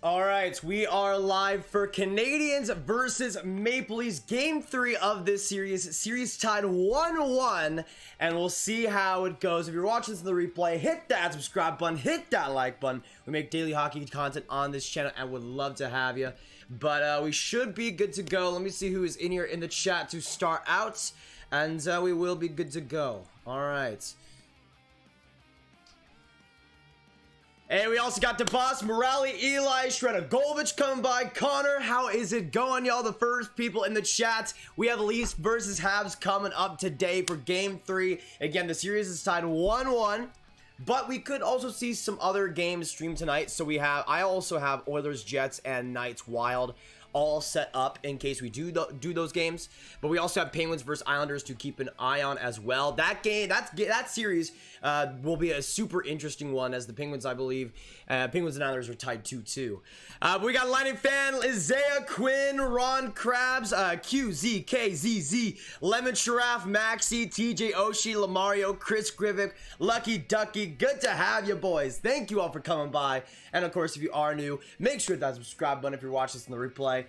All right, we are live for Canadiens versus Maple Leafs, Game 3 of this series. Series tied 1-1, and we'll see how it goes. If you're watching this in the replay, hit that subscribe button, hit that like button. We make daily hockey content on this channel, and would love to have you. But we should be good to go. Let me see who is in here in the chat to start out, and we will be good to go. All right. And we also got the boss, Morale, Eli, Shredder, Golovich coming by. Connor, how is it going, y'all? The first people in the chat. We have Leafs versus Habs coming up today for Game 3. Again, the series is tied 1-1. But we could also see some other games streamed tonight. So I also have Oilers, Jets, and Knights Wild all set up in case we do those games. But we also have Penguins versus Islanders to keep an eye on as well. That series will be a super interesting one, as the Penguins, I believe, Penguins and Islanders are tied 2-2. But we got Lightning Fan, Isaiah, Quinn, Ron Krabs, QZKZZ, Lemon Giraffe, Maxi, TJ Oshie, Lamario, Chris Grivick, Lucky Ducky. Good to have you, boys. Thank you all for coming by. And of course, if you are new, make sure to hit that subscribe button if you're watching this in the replay.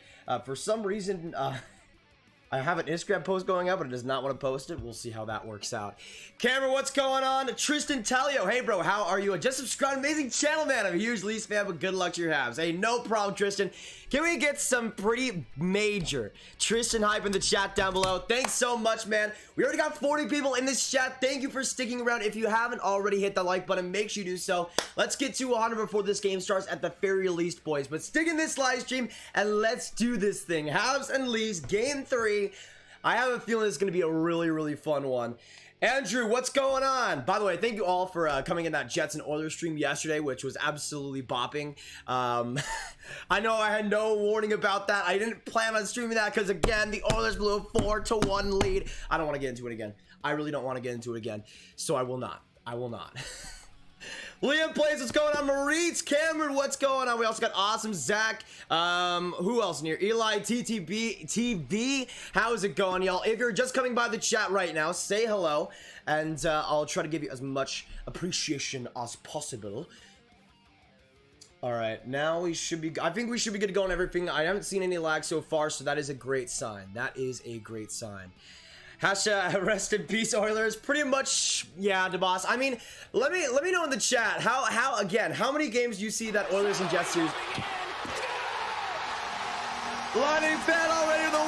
For some reason, I have an Instagram post going up, but it does not want to post it. We'll see how that works out. Cameron, what's going on? Tristan Talio, hey bro, how are you? I just subscribed, amazing channel, man. I'm a huge Leafs fan, but good luck to your Habs. Hey, no problem, Tristan. Can we get some pretty major Tristan hype in the chat down below? Thanks so much, man. We already got 40 people in this chat. Thank you for sticking around. If you haven't already hit the like button, make sure you do so. Let's get to 100 before this game starts at the very least, boys. But stick in this live stream and let's do this thing. Habs and Leafs, Game 3. I have a feeling it's going to be a really, really fun one. Andrew, what's going on? By the way, thank you all for coming in that Jets and Oilers stream yesterday, which was absolutely bopping. I know I had no warning about that. I didn't plan on streaming that because, again, the Oilers blew a 4-1 lead. I don't want to get into it again. I really don't want to get into it again. So I will not. I will not. Liam Plays, what's going on? Maurice, Cameron, what's going on? We also got Awesome Zach. Who else in here? Eli, TTB, TV. How's it going, y'all? If you're just coming by the chat right now, say hello, and I'll try to give you as much appreciation as possible. All right, now we should be. I think we should be good to go on everything. I haven't seen any lag so far, so that is a great sign. That is a great sign. Hashtag rest in peace, Oilers. Pretty much, yeah, the boss. I mean, let me know in the chat how many games do you see that Oilers and Jets series? Lightning Fan already with the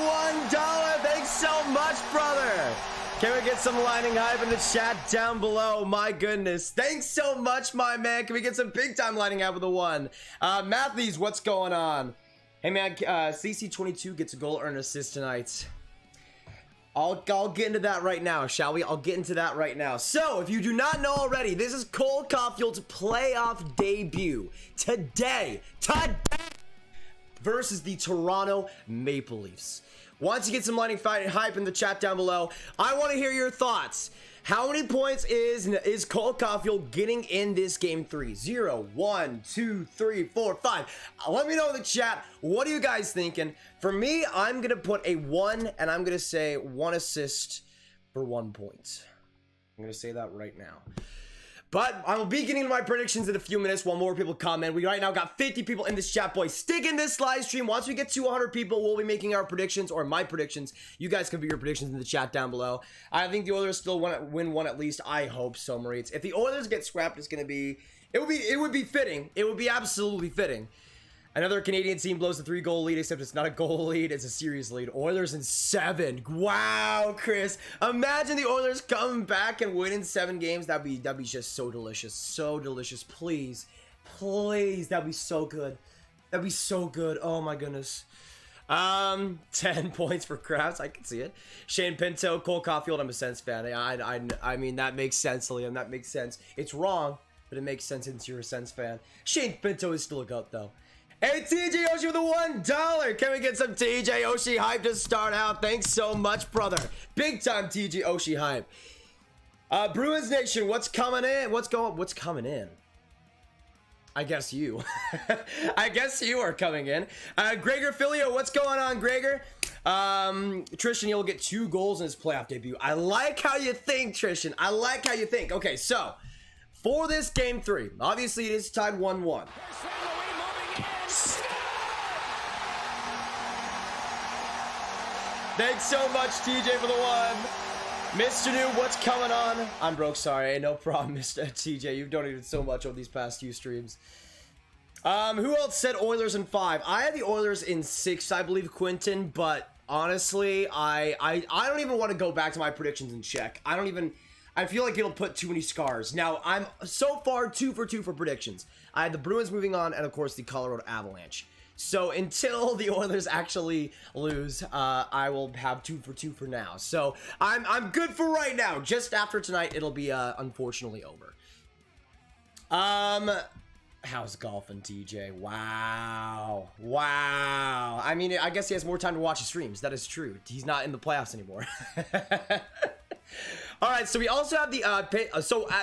$1. Thanks so much, brother. Can we get some Lightning hype in the chat down below? My goodness, thanks so much, my man. Can we get some big time Lightning hype with the $1? Matthews, what's going on? Hey man, CC22 gets a goal or an assist tonight. I'll get into that right now, shall we? I'll get into that right now. So, if you do not know already, this is Cole Caufield's playoff debut today versus the Toronto Maple Leafs. Once you get some Lightning hype in the chat down below, I want to hear your thoughts. How many points is Cole Caufield getting in this Game 3? 0, 1, 2, 3, 4, 5. Let me know in the chat. What are you guys thinking? For me, I'm going to put a 1, and I'm going to say 1 assist for 1 point. I'm going to say that right now. But I will be getting to my predictions in a few minutes while more people comment. We right now got 50 people in this chat, boys. Stick in this live stream. Once we get to 100 people, we'll be making our predictions, or my predictions. You guys can put your predictions in the chat down below. I think the Oilers still win one at least. I hope so, Maurice. If the Oilers get scrapped, it's going to be... It would be fitting. It would be absolutely fitting. Another Canadian team blows the 3-goal lead, except it's not a goal lead, it's a series lead. Oilers in 7. Wow, Chris. Imagine the Oilers coming back and winning 7 games. That'd be just so delicious. So delicious. Please. Please. That'd be so good. That'd be so good. Oh my goodness. 10 points for Krabs. I can see it. Shane Pinto, Cole Caufield. I'm a Sens fan. I mean, that makes sense, Liam. That makes sense. It's wrong, but it makes sense since you're a Sens fan. Shane Pinto is still a goat, though. Hey, TJ Oshie with the $1. Can we get some TJ Oshie hype to start out? Thanks so much, brother. Big time TJ Oshie hype. Bruins Nation, what's coming in? What's coming in? I guess you. I guess you are coming in. Gregor Filio, what's going on, Gregor? Tristan, you'll get 2 goals in his playoff debut. I like how you think, Tristan. I like how you think. Okay, so for this Game 3, obviously it is tied 1-1. Thanks so much, TJ, for the one. Mr. New, what's coming on? I'm broke, sorry. No problem, Mr. TJ. You've donated so much over these past few streams. Who else said Oilers in 5? I had the Oilers in 6, I believe, Quentin, but honestly, I don't even want to go back to my predictions and check. I feel like it'll put too many scars. Now, I'm so far 2 for 2 for predictions. I had the Bruins moving on, and of course, the Colorado Avalanche. So until the Oilers actually lose, I will have 2 for 2 for now. So I'm good for right now. Just after tonight, it'll be unfortunately over. How's golfing, TJ? Wow. I mean, I guess he has more time to watch his streams. That is true. He's not in the playoffs anymore. All right, so we also have the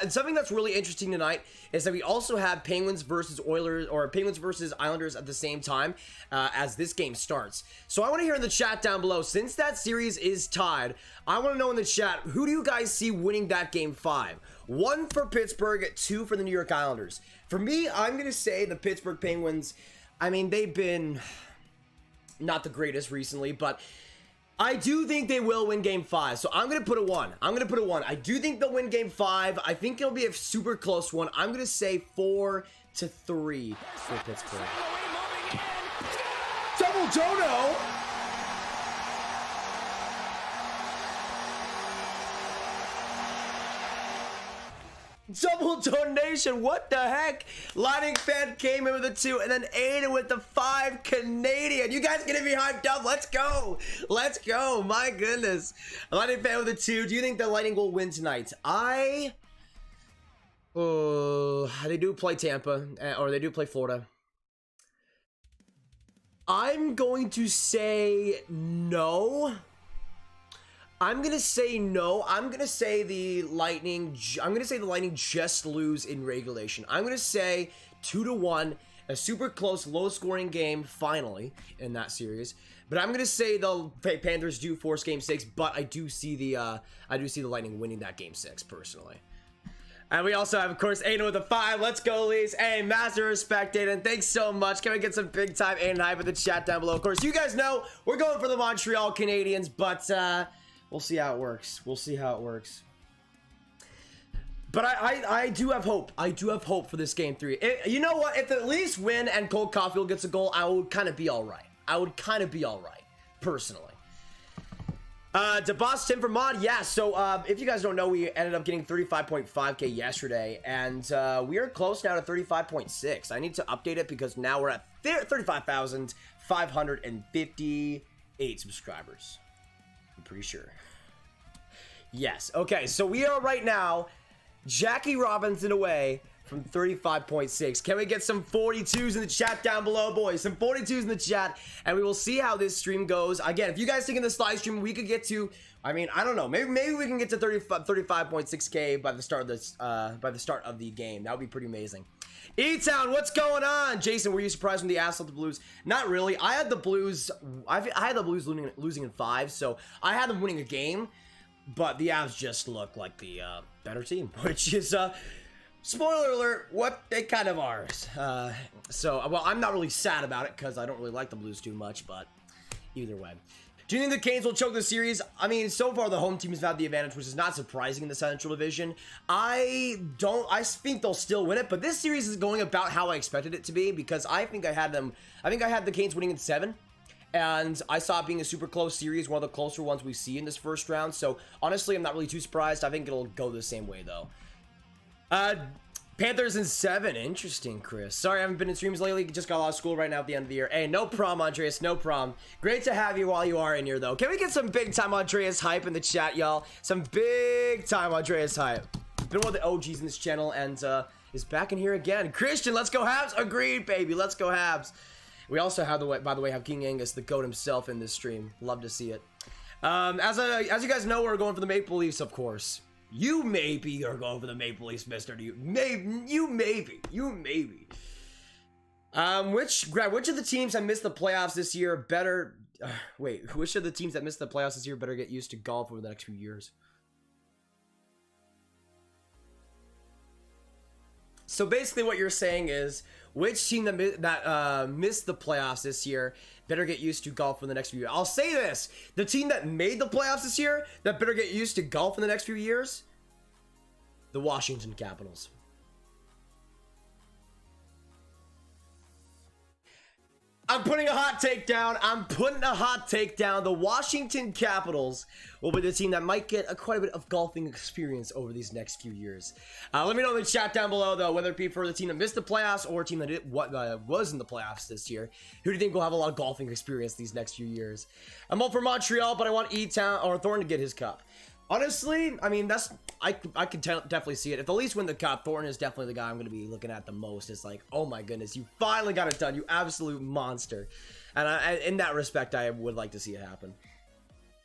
something that's really interesting tonight is that we also have Penguins versus Oilers, or Penguins versus Islanders at the same time as this game starts. So I want to hear in the chat down below, since that series is tied, I want to know in the chat, who do you guys see winning that game 5? 1 for Pittsburgh, 2 for the New York Islanders. For me, I'm going to say the Pittsburgh Penguins. I mean, they've been not the greatest recently, but I do think they will win game 5. So I'm going to put a 1. I do think they'll win game 5. I think it'll be a super close one. I'm going to say 4-3 for Pittsburgh. Double dono. Double donation, what the heck? Lightning fan came in with a 2 and then Aiden with the 5 Canadian. You guys gonna be hyped up? Let's go, my goodness. Lightning fan with a 2. Do you think the Lightning will win tonight? They do play Tampa, or they do play Florida. I'm going to say no. I'm gonna say no. I'm gonna say the Lightning just lose in regulation. I'm gonna say 2-1, a super close, low-scoring game finally in that series. But I'm gonna say the Panthers do force game 6, but I do see the Lightning winning that game 6 personally. And we also have, of course, Aiden with a 5. Let's go, Leafs. Hey, massive respect, Aiden. Thanks so much. Can we get some big time Aiden hype in the chat down below? Of course, you guys know we're going for the Montreal Canadiens, but we'll see how it works. But I do have hope. I do have hope for this game 3. You know what? If the Leafs win and Caufield gets a goal, I would kind of be all right. Personally. DeBoss Tim for Mod. Yeah, so if you guys don't know, we ended up getting 35.5k yesterday, and we are close now to 35.6. I need to update it because now we're at 35,558 subscribers. I'm pretty sure. Yes. Okay, so we are right now Jackie Robinson away from 35.6. Can we get some 42s in the chat down below, boys? Some 42s in the chat, and we will see how this stream goes. Again, if you guys think in this live stream we could get to, I mean, I don't know, maybe we can get to 35.6k by the start of this of the game. That would be pretty amazing. E-Town, what's going on? Jason, were you surprised when the Avs left the Blues? Not really. I had the Blues losing in 5, so I had them winning a game, but the Avs just look like the better team, which is spoiler alert, what they kind of are. Well, I'm not really sad about it because I don't really like the Blues too much, but either way. Do you think the Canes will choke the series? I mean, so far the home team has had the advantage, which is not surprising in the Central Division. I think they'll still win it, but this series is going about how I expected it to be because I think I had the Canes winning in 7. And I saw it being a super close series, one of the closer ones we see in this first round. So honestly, I'm not really too surprised. I think it'll go the same way though. Panthers in 7. Interesting, Chris. Sorry, I haven't been in streams lately. Just got a lot of school right now at the end of the year. Hey, no problem, Andreas. No problem. Great to have you while you are in here, though. Can we get some big time Andreas hype in the chat, y'all? Some big time Andreas hype. Been one of the OGs in this channel and is back in here again. Christian, let's go Habs. Agreed, baby. Let's go Habs. We also have, by the way, have King Angus, the GOAT himself, in this stream. Love to see it. As you guys know, we're going for the Maple Leafs, of course. You maybe are going for the Maple Leafs, mister. You maybe. Which of the teams that missed the playoffs this year better... which of the teams that missed the playoffs this year better get used to golf over the next few years? So basically what you're saying is, which team that missed the playoffs this year better get used to golf for the next few years? I'll say this. The team that made the playoffs this year that better get used to golf in the next few years, the Washington Capitals. I'm putting a hot take down. The Washington Capitals will be the team that might get quite a bit of golfing experience over these next few years. Let me know in the chat down below, though, whether it be for the team that missed the playoffs or a team that was in the playoffs this year. Who do you think will have a lot of golfing experience these next few years? I'm all for Montreal, but I want E-Town or Thornton to get his cup. Honestly, I mean, I could definitely see it. If the Leafs win the cup, Thornton is definitely the guy I'm going to be looking at the most. It's like, oh my goodness, you finally got it done, you absolute monster. In that respect, I would like to see it happen.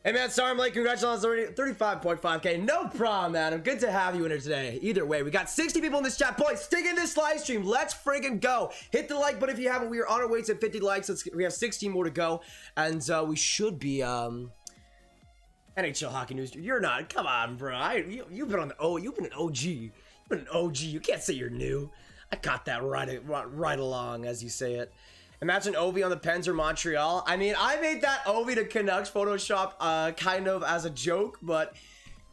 Hey man, sorry I'm late. Congratulations on 35.5k. No problem, man. Good to have you in here today. Either way, we got 60 people in this chat. Boys, stick in this live stream. Let's friggin' go. Hit the like button if you haven't. We are on our way to 50 likes. We have 16 more to go. And we should be... NHL hockey news. You're not. Come on, bro. You've been on the you've been an OG. You've been an OG. You can't say you're new. I got that right along, as you say it. Imagine Ovi on the Pens or Montreal. I mean, I made that Ovi to Canucks Photoshop kind of as a joke, but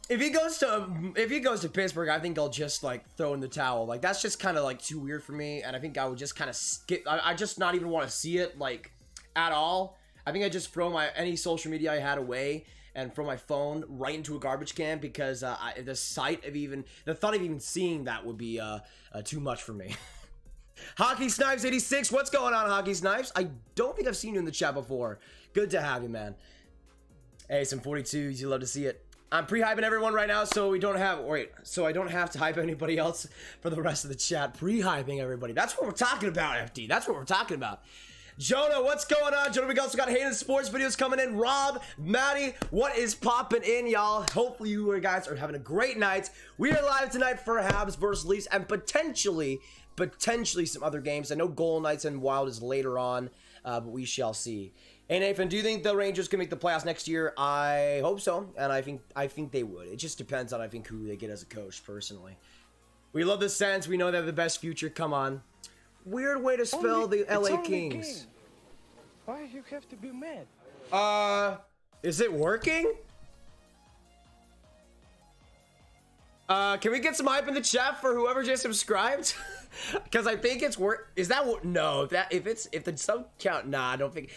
if he goes to Pittsburgh, I think I'll just like throw in the towel. Like that's just kind of like too weird for me, and I think I would just kind of skip. I just not even want to see it like at all. I think I just throw any social media I had away and throw my phone right into a garbage can because the thought of even seeing that would be too much for me. Hockey Snipes 86, what's going on, Hockey Snipes? I don't think I've seen you in the chat before. Good to have you, man. Hey, some 42s, you love to see it. I'm pre-hyping everyone right now, so I don't have to hype anybody else for the rest of the chat. Pre-hyping everybody. That's what we're talking about, FD. That's what we're talking about. Jonah, what's going on? Jonah, we also got Hayden Sports videos coming in. Rob, Maddie, what is popping in, y'all? Hopefully you guys are having a great night. We are live tonight for Habs versus Leafs and potentially some other games. I know Golden Knights and Wild is later on, but we shall see. Hey Nathan, do you think the Rangers can make the playoffs next year? I hope so, and I think they would. It just depends on who they get as a coach, personally. We love the Sens. We know they have the best future. Come on. Weird way to spell the LA Kings. Why you have to be mad? Is it working? Can we get some hype in the chat for whoever just subscribed? Because I think it's is that what? No, if the sub count, nah, I don't think.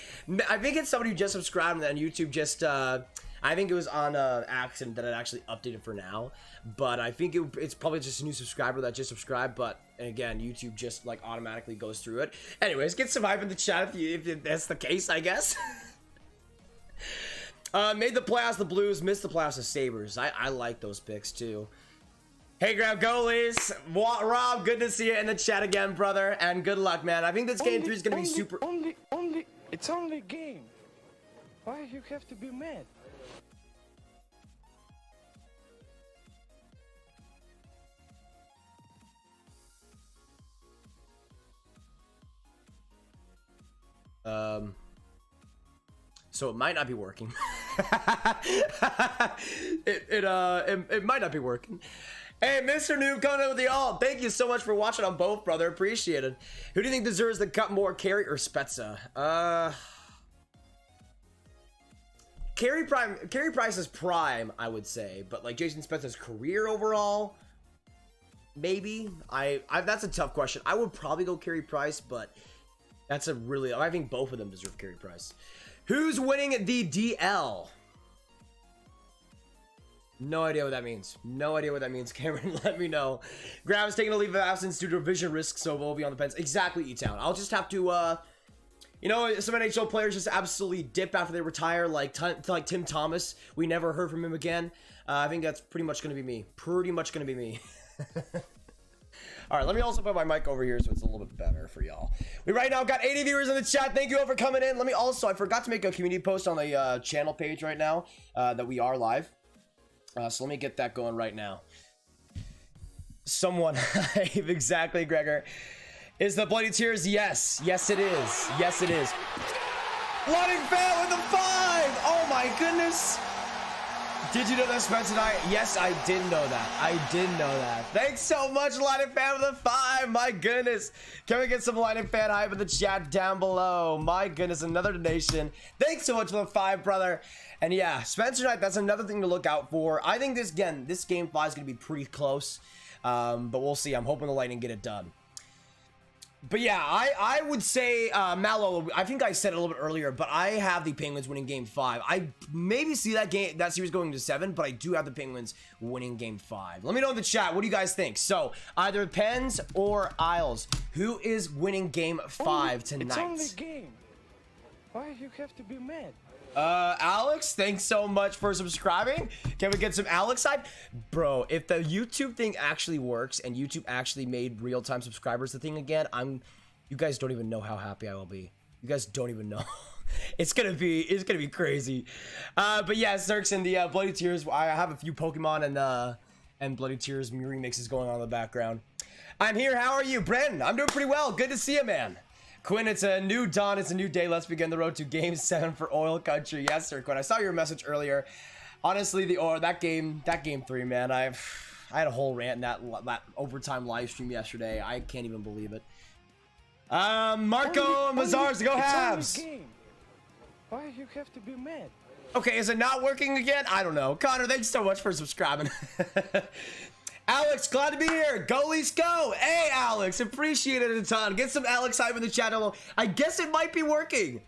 I think it's somebody who just subscribed and then YouTube just I think it was on accident that it actually updated for now, but I think it's probably just a new subscriber that just subscribed. But again, YouTube just like automatically goes through it. Anyways, get some hype in the chat if that's the case, I guess. Made the playoffs, the Blues. Missed the playoffs, the Sabres. I like those picks too. Hey, grab goalies. Rob, good to see you in the chat again, brother, and good luck, man. I think this game 3 is gonna be super. It's only a game. Why you have to be mad? So it might not be working. It might not be working. Hey, Mr. Noob, coming in with the all. Thank you so much for watching on both, brother. Appreciate it. Who do you think deserves the cup more, Carey or Spezza? Carey Price is prime, I would say, but like Jason Spezza's career overall, maybe. That's a tough question. I would probably go Carey Price, but I think both of them deserve Carey Price. Who's winning the DL? No idea what that means. No idea what that means. Cameron, let me know. Graham's taking a leave of absence due to vision risk, so we'll be on the Pens. Exactly, E-Town. I'll just have to, some NHL players just absolutely dip after they retire, like Tim Thomas. We never heard from him again. I think that's pretty much going to be me. All right, let me also put my mic over here so it's a little bit better for y'all. We right now got 80 viewers in the chat. Thank you all for coming in. I forgot to make a community post on the channel page right now that we are live. So let me get that going right now. Someone, exactly, Gregor. Is the Bloody Tears? Yes. Yes, it is. Yes, it is. Flooding fail with the 5. Oh, my goodness. Did you know that Spencer and I? Yes, I did know that. I did know that. Thanks so much, Lightning Fan, with the 5. My goodness. Can we get some Lightning Fan hype in the chat down below? My goodness, another donation. Thanks so much for the 5, brother. And yeah, Spencer Knight, that's another thing to look out for. I think this game 5 is going to be pretty close. But we'll see. I'm hoping the Lightning get it done. But yeah, I would say, Mallow, I think I said it a little bit earlier, but I have the Penguins winning game 5. I maybe see that series going to 7, but I do have the Penguins winning game 5. Let me know in the chat, what do you guys think? So, either Pens or Isles, who is winning game 5 tonight? It's only a game. Why you have to be mad? Alex, thanks so much for subscribing. Can we get some Alex side? Bro, if the YouTube thing actually works and YouTube actually made real-time subscribers the thing again, you guys don't even know how happy I will be. You guys don't even know. It's gonna be crazy. But yeah, Zerks and the Bloody Tears, I have a few Pokemon and Bloody Tears remixes going on in the background. I'm here, how are you? Brendan, I'm doing pretty well. Good to see you, man. Quinn, it's a new dawn, it's a new day. Let's begin the road to game 7 for Oil Country. Yes, sir, Quinn. I saw your message earlier. Honestly, that game 3, man. I had a whole rant in that overtime live stream yesterday. I can't even believe it. Marco Mazars, go Habs. Why you have to be mad? Okay, is it not working again? I don't know. Connor, thanks so much for subscribing. Alex, glad to be here. Goalies go. Hey, Alex, appreciate it a ton. Get some Alex hype in the chat. I guess it might be working.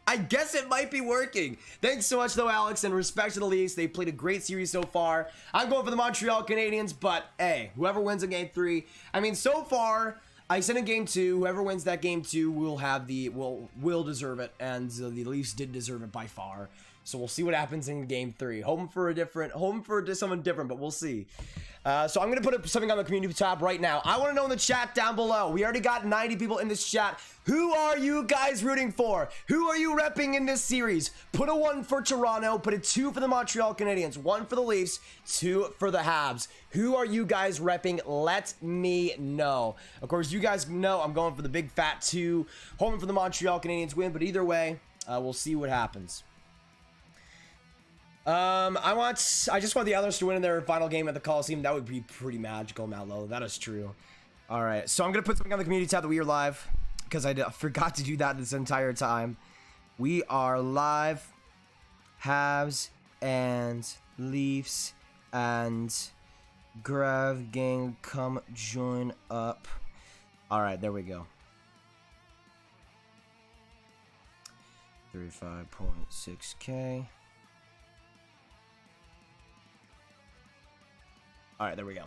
Thanks so much, though, Alex, and respect to the Leafs. They played a great series so far. I'm going for the Montreal Canadiens, but hey, whoever wins in game 3. I mean, so far, I said in game 2, whoever wins that game 2 will deserve it, and the Leafs did deserve it by far. So we'll see what happens in game 3. Hoping for someone different, but we'll see. So I'm going to put something on the community tab right now. I want to know in the chat down below. We already got 90 people in this chat. Who are you guys rooting for? Who are you repping in this series? Put a 1 for Toronto. Put a 2 for the Montreal Canadiens. 1 for the Leafs. 2 for the Habs. Who are you guys repping? Let me know. Of course, you guys know I'm going for the big fat 2. Hoping for the Montreal Canadiens win. But either way, we'll see what happens. I just want the others to win in their final game at the Coliseum. That would be pretty magical, Mallow. That is true. All right, so I'm gonna put something on the community tab that we are live because I forgot to do that this entire time. We are live. Habs and Leafs and Grav gang, come join up. All right, there we go. 35.6K. All right, there we go.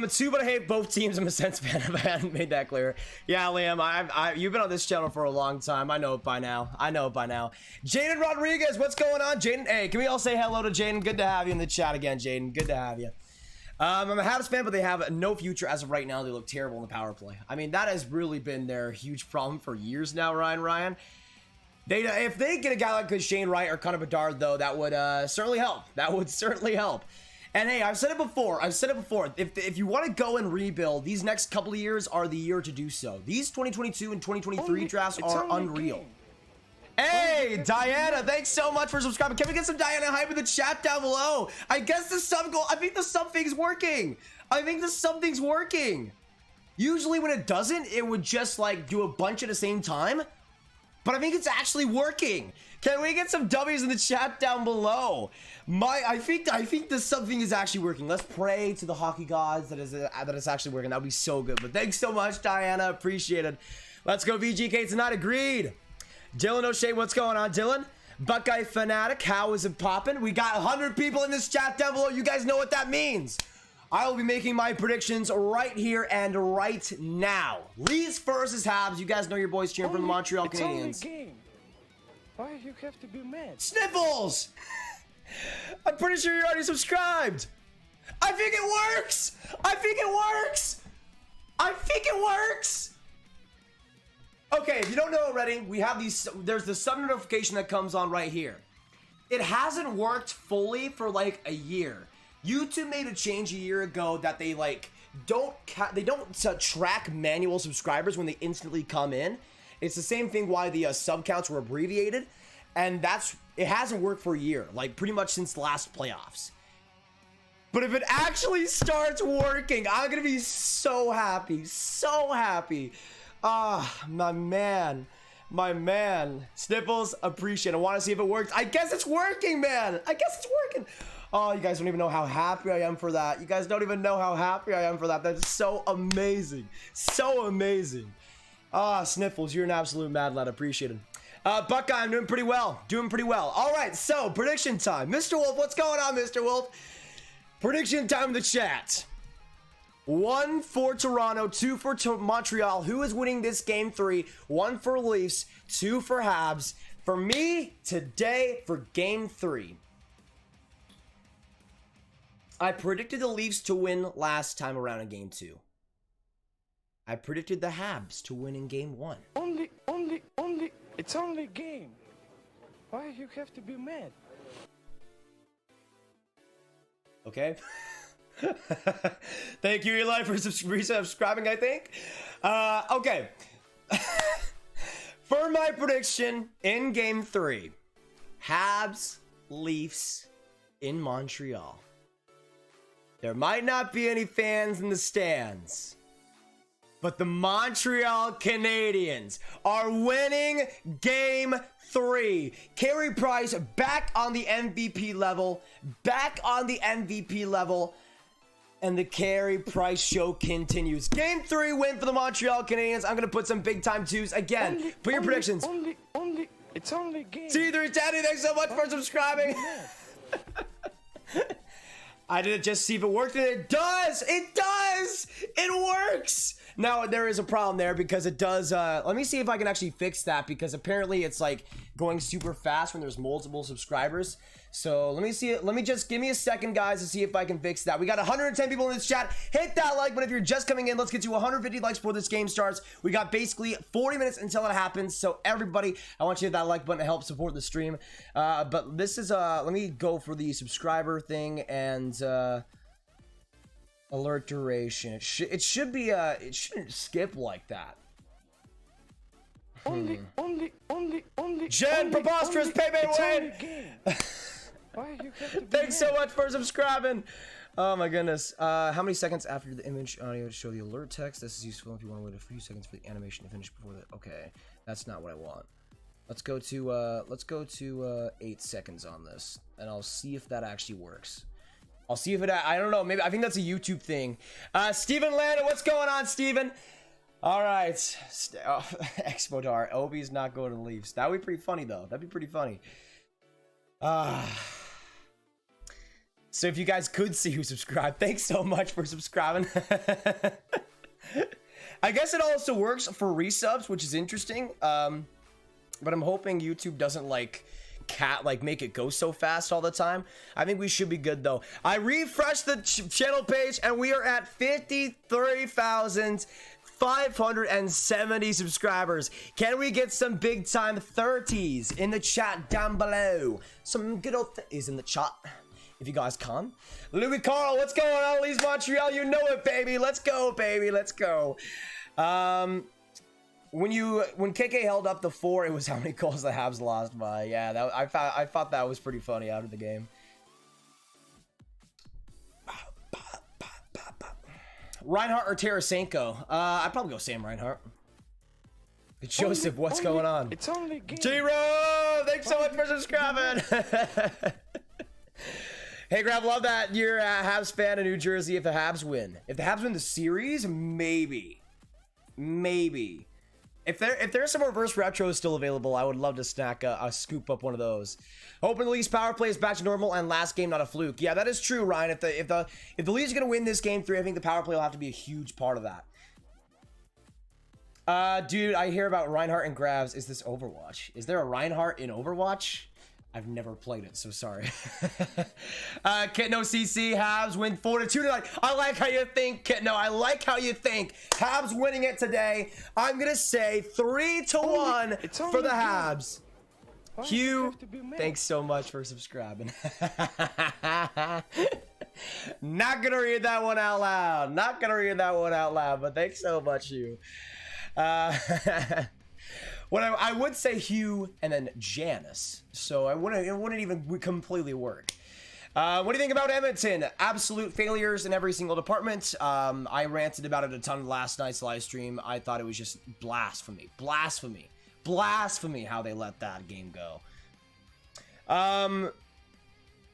2, but I hate both teams. I'm a Sens fan if I hadn't made that clear. Yeah, Liam, you've been on this channel for a long time. I know it by now. Jaden Rodriguez, what's going on, Jaden? Hey, can we all say hello to Jaden? Good to have you in the chat again, Jaden. Good to have you. I'm a Habs fan, but they have no future as of right now. They look terrible in the power play. I mean, that has really been their huge problem for years now, Ryan. If they get a guy like Shane Wright or Connor Bedard, though, that would certainly help. And hey, I've said it before. If you want to go and rebuild, these next couple of years are the year to do so. These 2022 and 2023 drafts are unreal. Hey, Diana, thanks so much for subscribing. Can we get some Diana hype in the chat down below? I guess the sub goal. I think the sub thing's working. Usually when it doesn't, it would just like do a bunch at the same time. But I think it's actually working. Can we get some W's in the chat down below? I think the something is actually working. Let's pray to the hockey gods that it's actually working. That would be so good. But thanks so much, Diana. Appreciate it. Let's go VGK tonight. Agreed. Dylan O'Shea, what's going on, Dylan? Buckeye Fanatic, how is it popping? We got 100 people in this chat down below. You guys know what that means. I will be making my predictions right here and right now. Leafs versus Habs. You guys know your boys cheering for the Montreal Canadiens. It's only a game. Why you have to be mad? Sniffles! I'm pretty sure you're already subscribed. I think it works. Okay, if you don't know already, we have these. There's the sub notification that comes on right here. It hasn't worked fully for like a year. YouTube made a change a year ago that they like don't track manual subscribers when they instantly come in. It's the same thing why the sub counts were abbreviated, and it hasn't worked for a year, like pretty much since the last playoffs. But if it actually starts working, I'm gonna be so happy, so happy. Ah, my man. My man. Sniffles, appreciate it. I want to see if it works. I guess it's working, man. I guess it's working. Oh, you guys don't even know how happy I am for that. You guys don't even know how happy I am for that. That's so amazing. So amazing. Ah, Sniffles, you're an absolute mad lad. Appreciate it. Buckeye, I'm doing pretty well. Doing pretty well. All right, so prediction time. Mr. Wolf, what's going on, Mr. Wolf? Prediction time in the chat. 1 for Toronto, 2 for Montreal. Who is winning this game 3? 1 for Leafs, 2 for Habs. For me, today, for game 3. I predicted the Leafs to win last time around in game 2. I predicted the Habs to win in game 1. Only, it's only a game. Why you have to be mad? Okay. Thank you, Eli, for resubscribing, I think. Okay. For my prediction in game 3, Habs, Leafs in Montreal. There might not be any fans in the stands, but the Montreal Canadiens are winning game 3. Carey Price back on the MVP level. Back on the MVP level. And the Carey Price show continues. Game 3 win for the Montreal Canadiens. I'm going to put some big time twos. Again, put your predictions. It's only game. C3 Daddy, thanks so much for subscribing. I did it just to see if it worked, and it does! It does! It works! Now, there is a problem there because it does, let me see if I can actually fix that, because apparently it's like going super fast when there's multiple subscribers. So let me see it. Let me just give me a second, guys, to see if I can fix that. We got 110 people in this chat. Hit that like button if you're just coming in. Let's get to 150 likes before this game starts. We got basically 40 minutes until it happens. So everybody, I want you to hit that like button to help support the stream. But this is, let me go for the subscriber thing and, alert duration. It should be, it shouldn't skip like that. Only. Jen, preposterous payment win. Why you have to be Thanks so much for subscribing. Oh my goodness. How many seconds after the image audio to show the alert text? This is useful if you want to wait a few seconds for the animation to finish before that. Okay, that's not what I want. Let's go to 8 seconds on this, and I'll see if that actually works. I'll see if it. I don't know. Maybe I think that's a YouTube thing. Steven Landa, what's going on, Steven? All right, Expodar. Obi's not going to the Leafs. That would be pretty funny though. That'd be pretty funny. So if you guys could see who subscribed, thanks so much for subscribing. I guess it also works for resubs, which is interesting. But I'm hoping YouTube doesn't like make it go so fast all the time. I think we should be good though. I refreshed the channel page and we are at 53,570 subscribers. Can we get some big time 30s in the chat down below? Some good old is in the chat if you guys can. Louis Carl, what's going on? Leafs Montreal, you know it, baby. Let's go, baby. Let's go. When KK held up the 4, it was how many goals the Habs lost by. Yeah, I thought that was pretty funny out of the game. Reinhart or Tarasenko? I'd probably go Sam Reinhart. Joseph, what's going on? It's only game. G-Ro, thanks so much for subscribing. Hey, Grab, love that you're a Habs fan in New Jersey if the Habs win. If the Habs win the series, maybe. Maybe. If there's some reverse retros still available, I would love to scoop up one of those. Hoping the Leafs power play is back to normal and last game not a fluke. Yeah, that is true, Ryan. If the Leafs are gonna win this game 3, I think the power play will have to be a huge part of that. Dude, I hear about Reinhardt and Grabs. Is this Overwatch? Is there a Reinhardt in Overwatch? I've never played it, so sorry. Kitno CC, Habs win 4-2 tonight. I like how you think, Kitno. I like how you think. Habs winning it today. I'm gonna say 3-1 for the Habs. Hugh, thanks so much for subscribing. Not gonna read that one out loud. Not gonna read that one out loud, but thanks so much, Hugh. What I would say Hugh and then Janice. So it wouldn't even completely work. What do you think about Edmonton? Absolute failures in every single department. I ranted about it a ton last night's live stream. I thought it was just blasphemy. Blasphemy how they let that game go.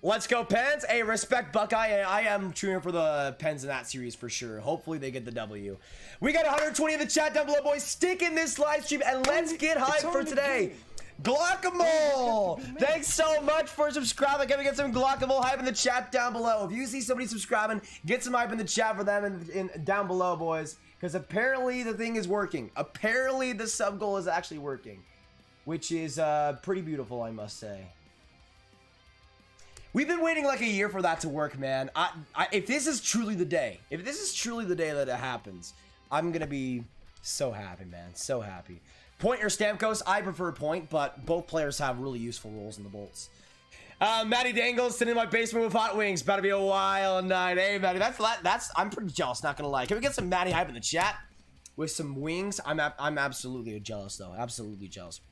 Let's go Pens. Hey, respect Buckeye. I am cheering for the Pens in that series for sure. Hopefully they get the W. We got 120 in the chat down below, boys. Stick in this live stream and let's get hyped for today. Guacamole! Thanks so much for subscribing. Can we get some guacamole hype in the chat down below? If you see somebody subscribing, get some hype in the chat for them down below, boys. Because apparently the thing is working. Apparently the sub goal is actually working. Which is pretty beautiful, I must say. We've been waiting like a year for that to work, man. If this is truly the day, that it happens, I'm going to be so happy, man. So happy. Point or Stamkos? I prefer Point, but both players have really useful roles in the Bolts. Matty Dangle sitting in my basement with hot wings. About to be a wild night. Hey, Matty, I'm pretty jealous, not gonna lie. Can we get some Matty hype in the chat with some wings? I'm absolutely jealous, though. Absolutely jealous.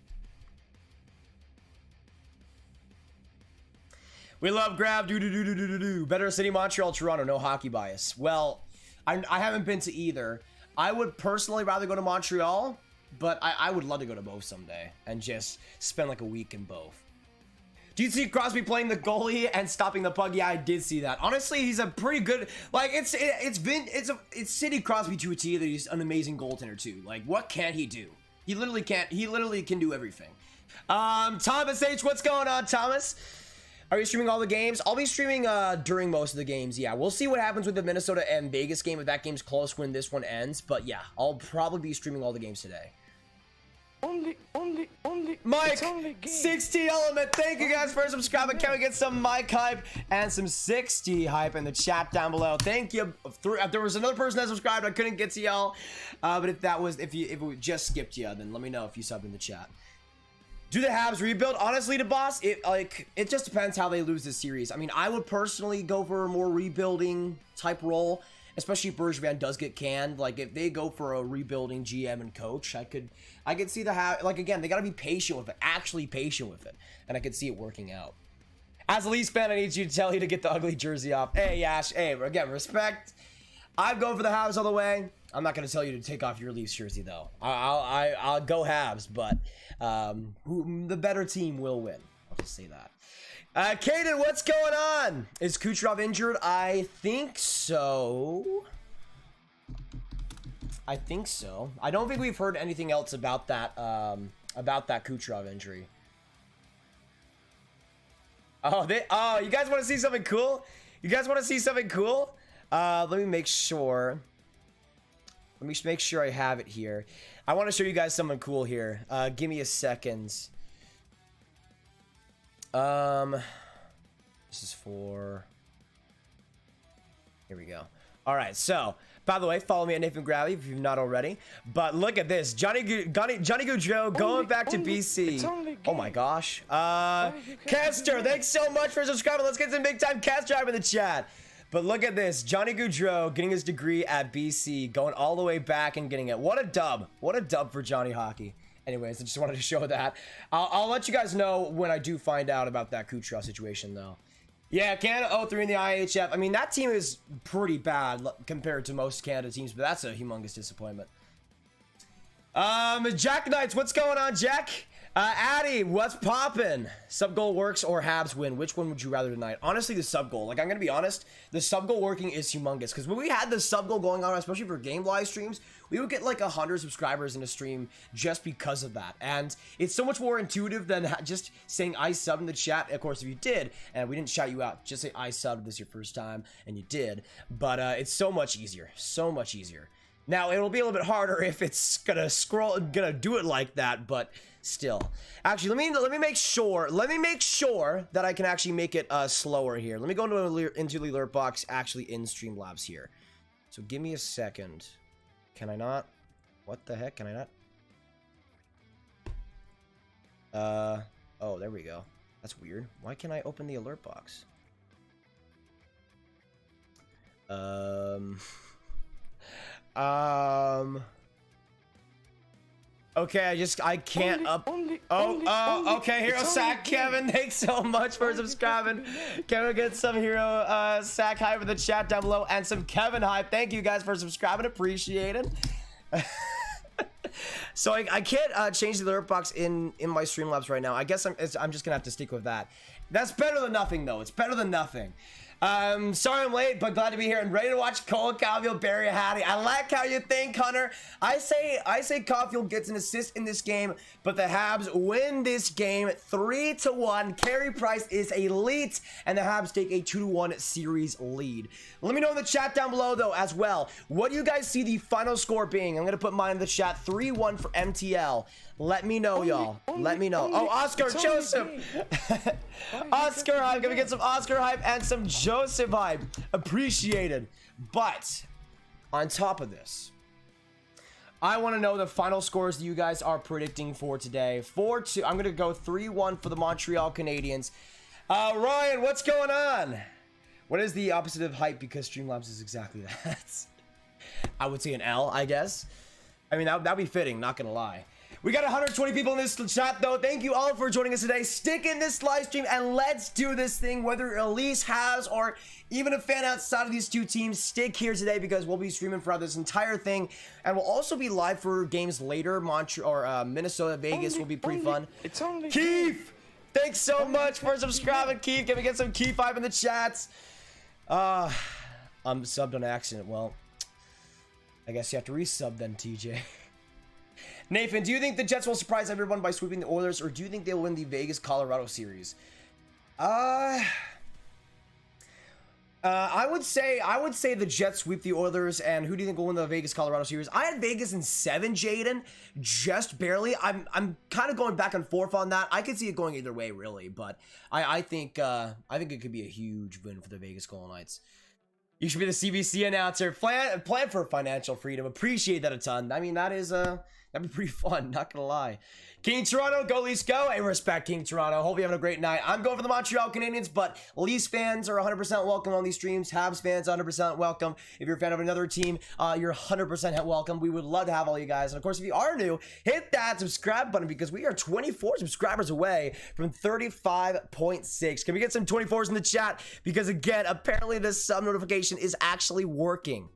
We love grab. Better city, Montreal, Toronto. No hockey bias. Well, I haven't been to either. I would personally rather go to Montreal. But I would love to go to both someday and just spend like a week in both. Do you see Crosby playing the goalie and stopping the puck? Yeah, I did see that. Honestly, he's a pretty good, like it's Sidney Crosby to a T that he's an amazing goaltender too. Like what can he do? He literally can do everything. Thomas H, what's going on, Thomas? Are you streaming all the games? I'll be streaming during most of the games. Yeah, we'll see what happens with the Minnesota and Vegas game if that game's close when this one ends. But yeah, I'll probably be streaming all the games today. Only Mike, 60 element. Thank you guys for subscribing. Can we get some Mike hype and some 60 hype in the chat down below? Thank you. If there was another person that subscribed, I couldn't get to y'all. But if it just skipped you, then let me know if you subbed in the chat. Do the Habs rebuild? Honestly, the boss, it just depends how they lose this series. I mean, I would personally go for a more rebuilding type role, especially if Bergevin does get canned. Like if they go for a rebuilding GM and coach, I could see the Habs. Like again, they got to be patient with it, actually patient with it, and I could see it working out. As a Leafs fan, I need you to tell you to get the ugly jersey off. Hey, Yash. Hey, again, respect. I'm going for the Habs all the way. I'm not going to tell you to take off your Leafs jersey though. I'll go Habs, but the better team will win. I'll just say that. Caden, what's going on? Is Kucherov injured? I think so. I don't think we've heard anything else about that Kucherov injury. Oh, you guys want to see something cool? Let me make sure. Let me make sure I have it here. I want to show you guys something cool here. Give me a second. This is for. Here we go. All right. So, by the way, follow me at Nathan Gravity if you've not already. But look at this, Johnny Gaudreau going back to BC. Oh my gosh. Kester, thanks so much for subscribing. Let's get some big time Kester in the chat. But look at this, Johnny Gaudreau getting his degree at BC, going all the way back and getting it. What a dub. What a dub for Johnny Hockey. Anyways, I just wanted to show that. I'll let you guys know when I do find out about that Kucherov situation, though. Yeah, Canada 0-3 in the IHF. I mean, that team is pretty bad compared to most Canada teams, but that's a humongous disappointment. Jack Knights, what's going on, Jack? Addy, what's poppin'? Sub goal works or Habs win? Which one would you rather tonight? Honestly, the sub goal. Like, I'm gonna be honest, the sub goal working is humongous. Because when we had the sub goal going on, especially for game live streams, we would get like 100 subscribers in a stream just because of that. And it's so much more intuitive than just saying I sub in the chat. Of course, if you did, and we didn't shout you out, just say I subbed if this is your first time, and you did. But it's so much easier. So much easier. Now, it'll be a little bit harder if it's gonna do it like that, but still. Actually, let me make sure that I can actually make it slower here. Let me go into the alert box actually in Streamlabs here. So give me a second. Can I not? What the heck? Can I not? Oh, there we go. That's weird. Why can't I open the alert box? Okay, I can't okay, hero sack Kevin, thanks so much for subscribing. Can we get some hero sack hype in the chat down below and some Kevin hype? Thank you guys for subscribing, appreciate it. So I can't change the alert box in my Streamlabs right now. I guess I'm just gonna have to stick with that. That's better than nothing though. It's better than nothing. Sorry I'm late, but glad to be here and ready to watch Cole Caufield bury a Hattie. I like how you think, Hunter. I say Caufield gets an assist in this game, but the Habs win this game 3-1. Carey Price is elite, and the Habs take a 2-1 series lead. Let me know in the chat down below, though, as well. What do you guys see the final score being? I'm going to put mine in the chat. 3-1 for MTL. Let me know, y'all. Let me know. Oh, Oscar Joseph. Oscar hype. Gonna get some Oscar hype and some Joseph hype. Appreciated. But on top of this, I want to know the final scores that you guys are predicting for today. 4-2. I'm gonna go 3-1 for the Montreal Canadiens. Ryan, what's going on? What is the opposite of hype? Because Streamlabs is exactly that. I would say an L, I guess. I mean, that'd be fitting, not gonna lie. We got 120 people in this chat, though. Thank you all for joining us today. Stick in this live stream and let's do this thing. Whether Elise has or even a fan outside of these two teams, stick here today because we'll be streaming throughout this entire thing. And we'll also be live for games later. Minnesota, Vegas will be pretty fun. It's only Keith, thanks so much for subscribing, Keith. Can we get some Keith 5 in the chats? I'm subbed on accident. Well, I guess you have to resub then, TJ. Nathan, do you think the Jets will surprise everyone by sweeping the Oilers, or do you think they'll win the Vegas-Colorado series? I would say the Jets sweep the Oilers, and who do you think will win the Vegas-Colorado series? I had Vegas in 7, Jaden, just barely. I'm kind of going back and forth on that. I could see it going either way, really, but I think it could be a huge win for the Vegas Golden Knights. You should be the CBC announcer. Plan for financial freedom. Appreciate that a ton. I mean, that'd be pretty fun, not gonna lie. King Toronto, go Leafs go. I respect King Toronto. Hope you're having a great night. I'm going for the Montreal Canadiens, but Leafs fans are 100% welcome on these streams. Habs fans, 100% welcome. If you're a fan of another team, you're 100% welcome. We would love to have all you guys. And of course, if you are new, hit that subscribe button because we are 24 subscribers away from 35.6. Can we get some 24s in the chat? Because again, apparently this sub notification is actually working.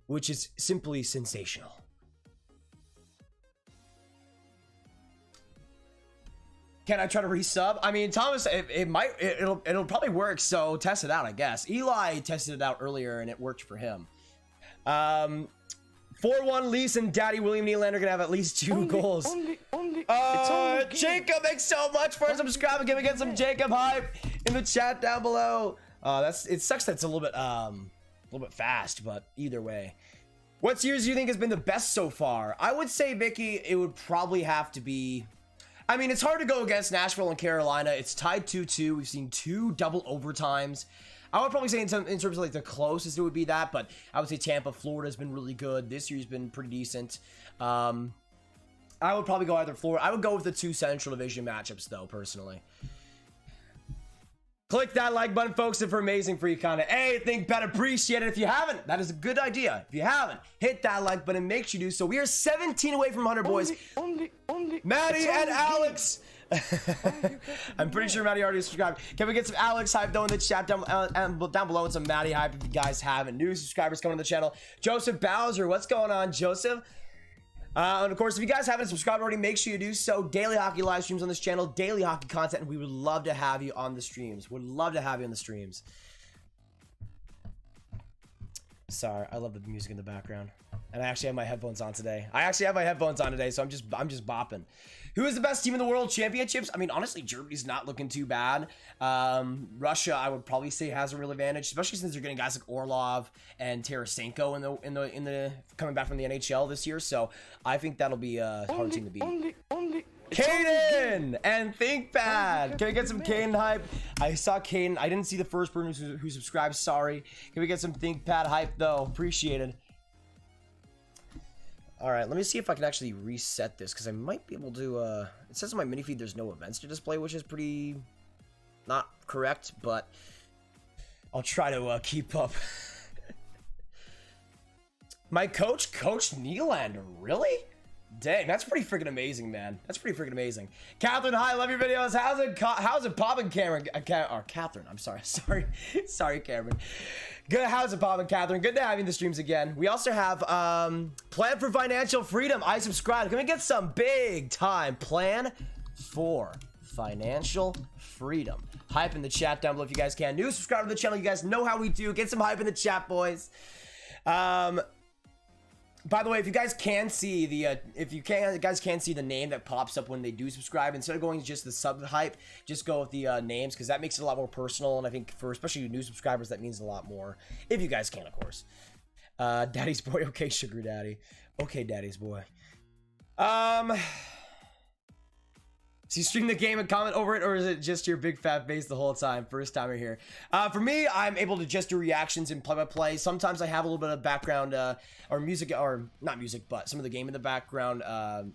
Which is simply sensational. Can I try to resub? I mean, Thomas, it'll probably work, so test it out, I guess. Eli tested it out earlier and it worked for him. 4-1 Leafs and Daddy William Nylander gonna have at least 2 goals. Jacob, thanks so much for subscribing. Can we get some Jacob hype in the chat down below? It sucks that it's a little bit fast, but either way. What series do you think has been the best so far? I would say, Vicky, it would probably have to be... I mean, it's hard to go against Nashville and Carolina. It's tied 2-2. We've seen 2 double overtimes. I would probably say in terms of like the closest it would be that, but I would say Tampa, Florida has been really good. This year's been pretty decent. I would probably go either Florida. I would go with the 2 Central Division matchups, though, personally. Click that like button, folks, if we're amazing free content. Hey, think better, appreciate it. If you haven't, that is a good idea. If you haven't, hit that like button, make sure you do so. We are 17 away from 100, boys. Maddie and Alex. I'm pretty sure Maddie already subscribed. Can we get some Alex hype, though, in the chat down below, and some Maddie hype if you guys haven't. New subscribers coming to the channel. Joseph Bowser, what's going on, Joseph? And of course, if you guys haven't subscribed already, make sure you do so. Daily hockey live streams on this channel, daily hockey content, and we would love to have you on the streams. Would love to have you on the streams. Sorry, I love the music in the background. And I actually have my headphones on today. So I'm just bopping. Who is the best team in the World Championships? I mean, honestly, Germany's not looking too bad. Russia, I would probably say, has a real advantage, especially since they're getting guys like Orlov and Tarasenko in the coming back from the NHL this year. So I think that'll be a hard team to beat. Caden and ThinkPad. Can we get some Caden hype? I saw Caden. I didn't see the first person who subscribed. Sorry. Can we get some ThinkPad hype though? Appreciated. All right, let me see if I can actually reset this because I might be able to. It says in my mini feed there's no events to display, which is pretty not correct, but I'll try to keep up. My coach, Coach Nylander, really? Dang, that's pretty freaking amazing, man. That's pretty freaking amazing. Catherine, hi, love your videos. How's it popping, Cameron? Or Catherine, I'm sorry. Sorry, Cameron. Good, how's it popping, Catherine? Good to have you in the streams again. We also have Plan for Financial Freedom. I subscribe. Can we get some big time Plan for Financial Freedom? Hype in the chat down below if you guys can. New subscribe to the channel. You guys know how we do. Get some hype in the chat, boys. By the way, if you guys can see the guys can see the name that pops up when they do subscribe, instead of going to just the sub hype, just go with the names, because that makes it a lot more personal, and I think for especially new subscribers that means a lot more. If you guys can, of course. Daddy's boy, okay, sugar daddy, okay, daddy's boy. So you stream the game and comment over it, or is it just your big fat face the whole time? First timer here. For me, I'm able to just do reactions and play-by-play. Sometimes I have a little bit of background or music, or not music, but some of the game in the background,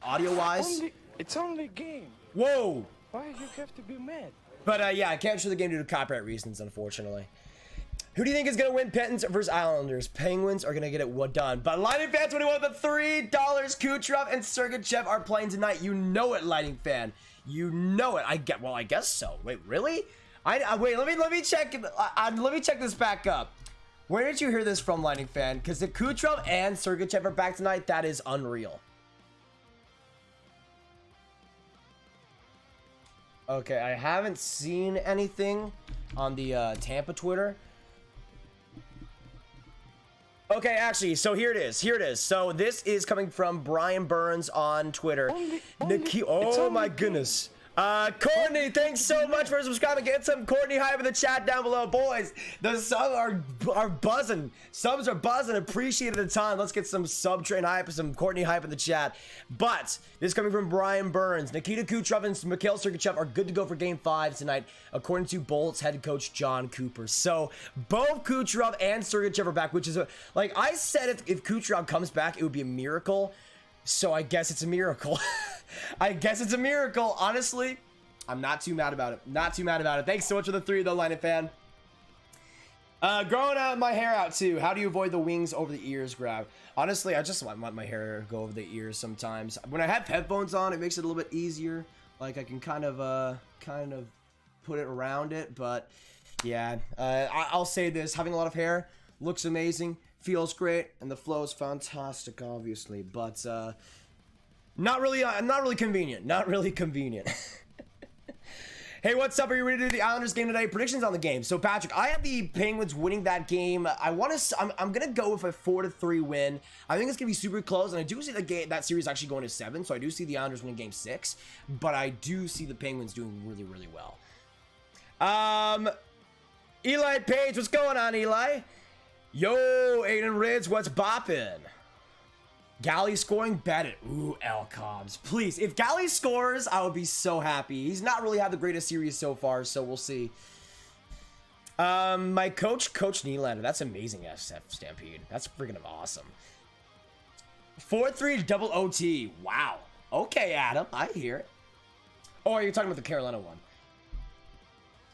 audio-wise. It's only a game. Whoa! Why you have to be mad? But yeah, I can't show the game due to copyright reasons, unfortunately. Who do you think is going to win Penguins versus Islanders? Penguins are going to get it done. But Lightning Fan 21 with the $3. Kucherov and Sergachev are playing tonight. You know it, Lightning Fan. You know it. Well, I guess so. Wait, really? Wait. Let me check. Let me check this back up. Where did you hear this from, Lightning Fan? Because the Kucherov and Sergachev are back tonight. That is unreal. Okay, I haven't seen anything on the Tampa Twitter. Okay, actually, so here it is. So this is coming from Brian Burns on Twitter. Oh my goodness. Courtney, thanks so much for subscribing. Get some Courtney hype in the chat down below, boys. The subs are buzzing. Subs are buzzing. Appreciate it a ton. Let's get some sub train hype, some Courtney hype in the chat. But this is coming from Brian Burns. Nikita Kucherov and Mikhail Sergachev are good to go for Game 5 tonight, according to Bolts head coach John Cooper. So both Kucherov and Sergachev are back, which is like I said, if Kucherov comes back, it would be a miracle. So I guess it's a miracle. I guess it's a miracle. Honestly, I'm not too mad about it. Not too mad about it. Thanks so much for the 3, though, Lightning Fan. Growing out my hair out, too. How do you avoid the wings over the ears grab? Honestly, I just want my hair to go over the ears sometimes. When I have headphones on, it makes it a little bit easier. Like, I can kind of put it around it. But, yeah, I'll say this. Having a lot of hair looks amazing. Feels great, and the flow is fantastic, obviously, but not really convenient. Not really convenient. Hey, what's up? Are you ready to do the Islanders game today? Predictions on the game. So, Patrick, I have the Penguins winning that game. I'm gonna go with a 4-3 win. I think it's gonna be super close, and I do see that series actually going to 7. So I do see the Islanders winning Game 6, but I do see the Penguins doing really, really well. Eli Page, what's going on, Eli? Yo, Aiden Ridge, what's boppin'? Galley scoring, bet it. Ooh, L-Cobbs. Please, if Galley scores, I would be so happy. He's not really had the greatest series so far, so we'll see. My Coach Nylander. That's amazing, SF Stampede. That's freaking awesome. 4-3 double OT. Wow. Okay, Adam. I hear it. Oh, you're talking about the Carolina one.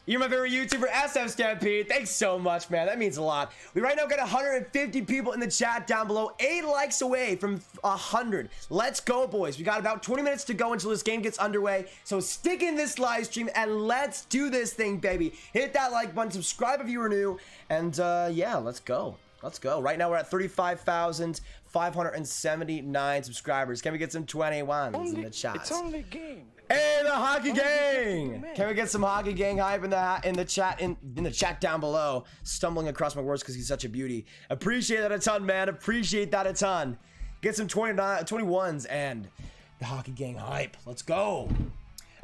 You're my favorite YouTuber, SF Stampede. Thanks so much, man. That means a lot. We right now got 150 people in the chat down below. 8 likes away from 100. Let's go, boys. We got about 20 minutes to go until this game gets underway. So stick in this live stream and let's do this thing, baby. Hit that like button, subscribe if you are new, and yeah, let's go. Let's go. Right now we're at 35,579 subscribers. Can we get some 21s in the chat? It's only a game. Hey, the hockey gang! Can we get some hockey gang hype in the chat down below? Stumbling across my words because he's such a beauty. Appreciate that a ton, man. Appreciate that a ton. Get some 21s and the hockey gang hype. Let's go.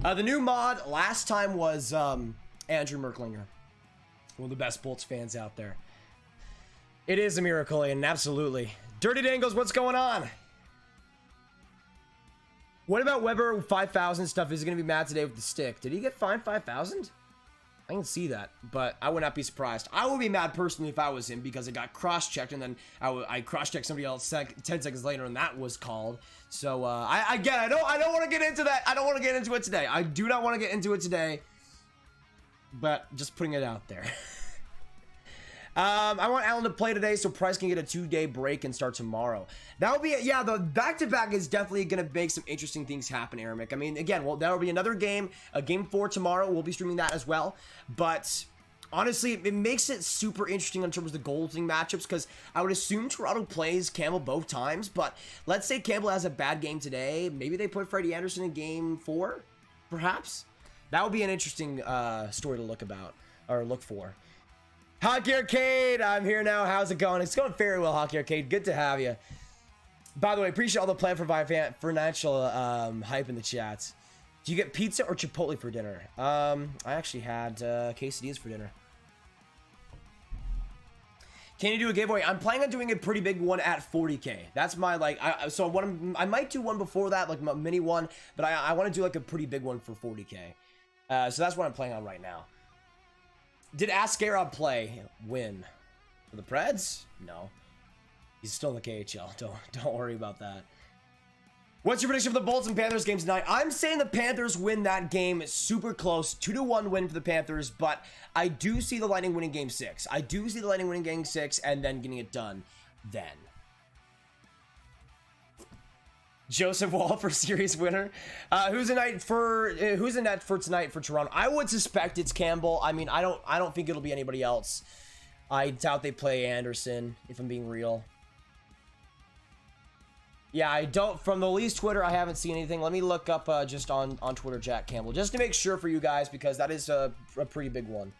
The new mod last time was Andrew Merklinger, one of the best Bolts fans out there. It is a miracle, and absolutely. Dirty Dangles, what's going on? What about Weber 5,000 stuff? Is he going to be mad today with the stick? Did he get fined 5,000? I can see that, but I would not be surprised. I would be mad personally if I was him because it got cross-checked, and then I cross-checked somebody else 10 seconds later, and that was called. So, I don't want to get into that. I don't want to get into it today. I do not want to get into it today, but just putting it out there. I want Allen to play today so Price can get a 2-day break and start tomorrow. That would be, yeah, the back-to-back is definitely going to make some interesting things happen, Aramik. I mean, again, well, that will be another game, game 4 tomorrow. We'll be streaming that as well. But honestly, it makes it super interesting in terms of the goaltending matchups because I would assume Toronto plays Campbell both times. But let's say Campbell has a bad game today. Maybe they put Freddie Anderson in game 4, perhaps. That would be an interesting story to look for. Hockey Arcade, I'm here now. How's it going? It's going very well, Hockey Arcade. Good to have you. By the way, appreciate all the plan for financial hype in the chats. Do you get pizza or Chipotle for dinner? I actually had quesadillas for dinner. Can you do a giveaway? I'm planning on doing a pretty big one at 40K. That's my I might do one before that, like a mini one, but I want to do like a pretty big one for 40K. So that's what I'm playing on right now. Did Askarov play? Win for the Preds? No, he's still in the KHL. Don't worry about that. What's your prediction for the Bolts and Panthers game tonight? I'm saying the Panthers win that game super close, 2-1 win for the Panthers, but I do see the Lightning winning game 6. I do see the Lightning winning game 6 and then getting it done then. Joseph Wall for series winner. Who's in net for tonight for Toronto? I would suspect it's Campbell. I mean, I don't think it'll be anybody else. I doubt they play Anderson, if I'm being real. Yeah, I don't. From the Leafs Twitter, I haven't seen anything. Let me look up just on Twitter Jack Campbell, just to make sure for you guys, because that is a pretty big one.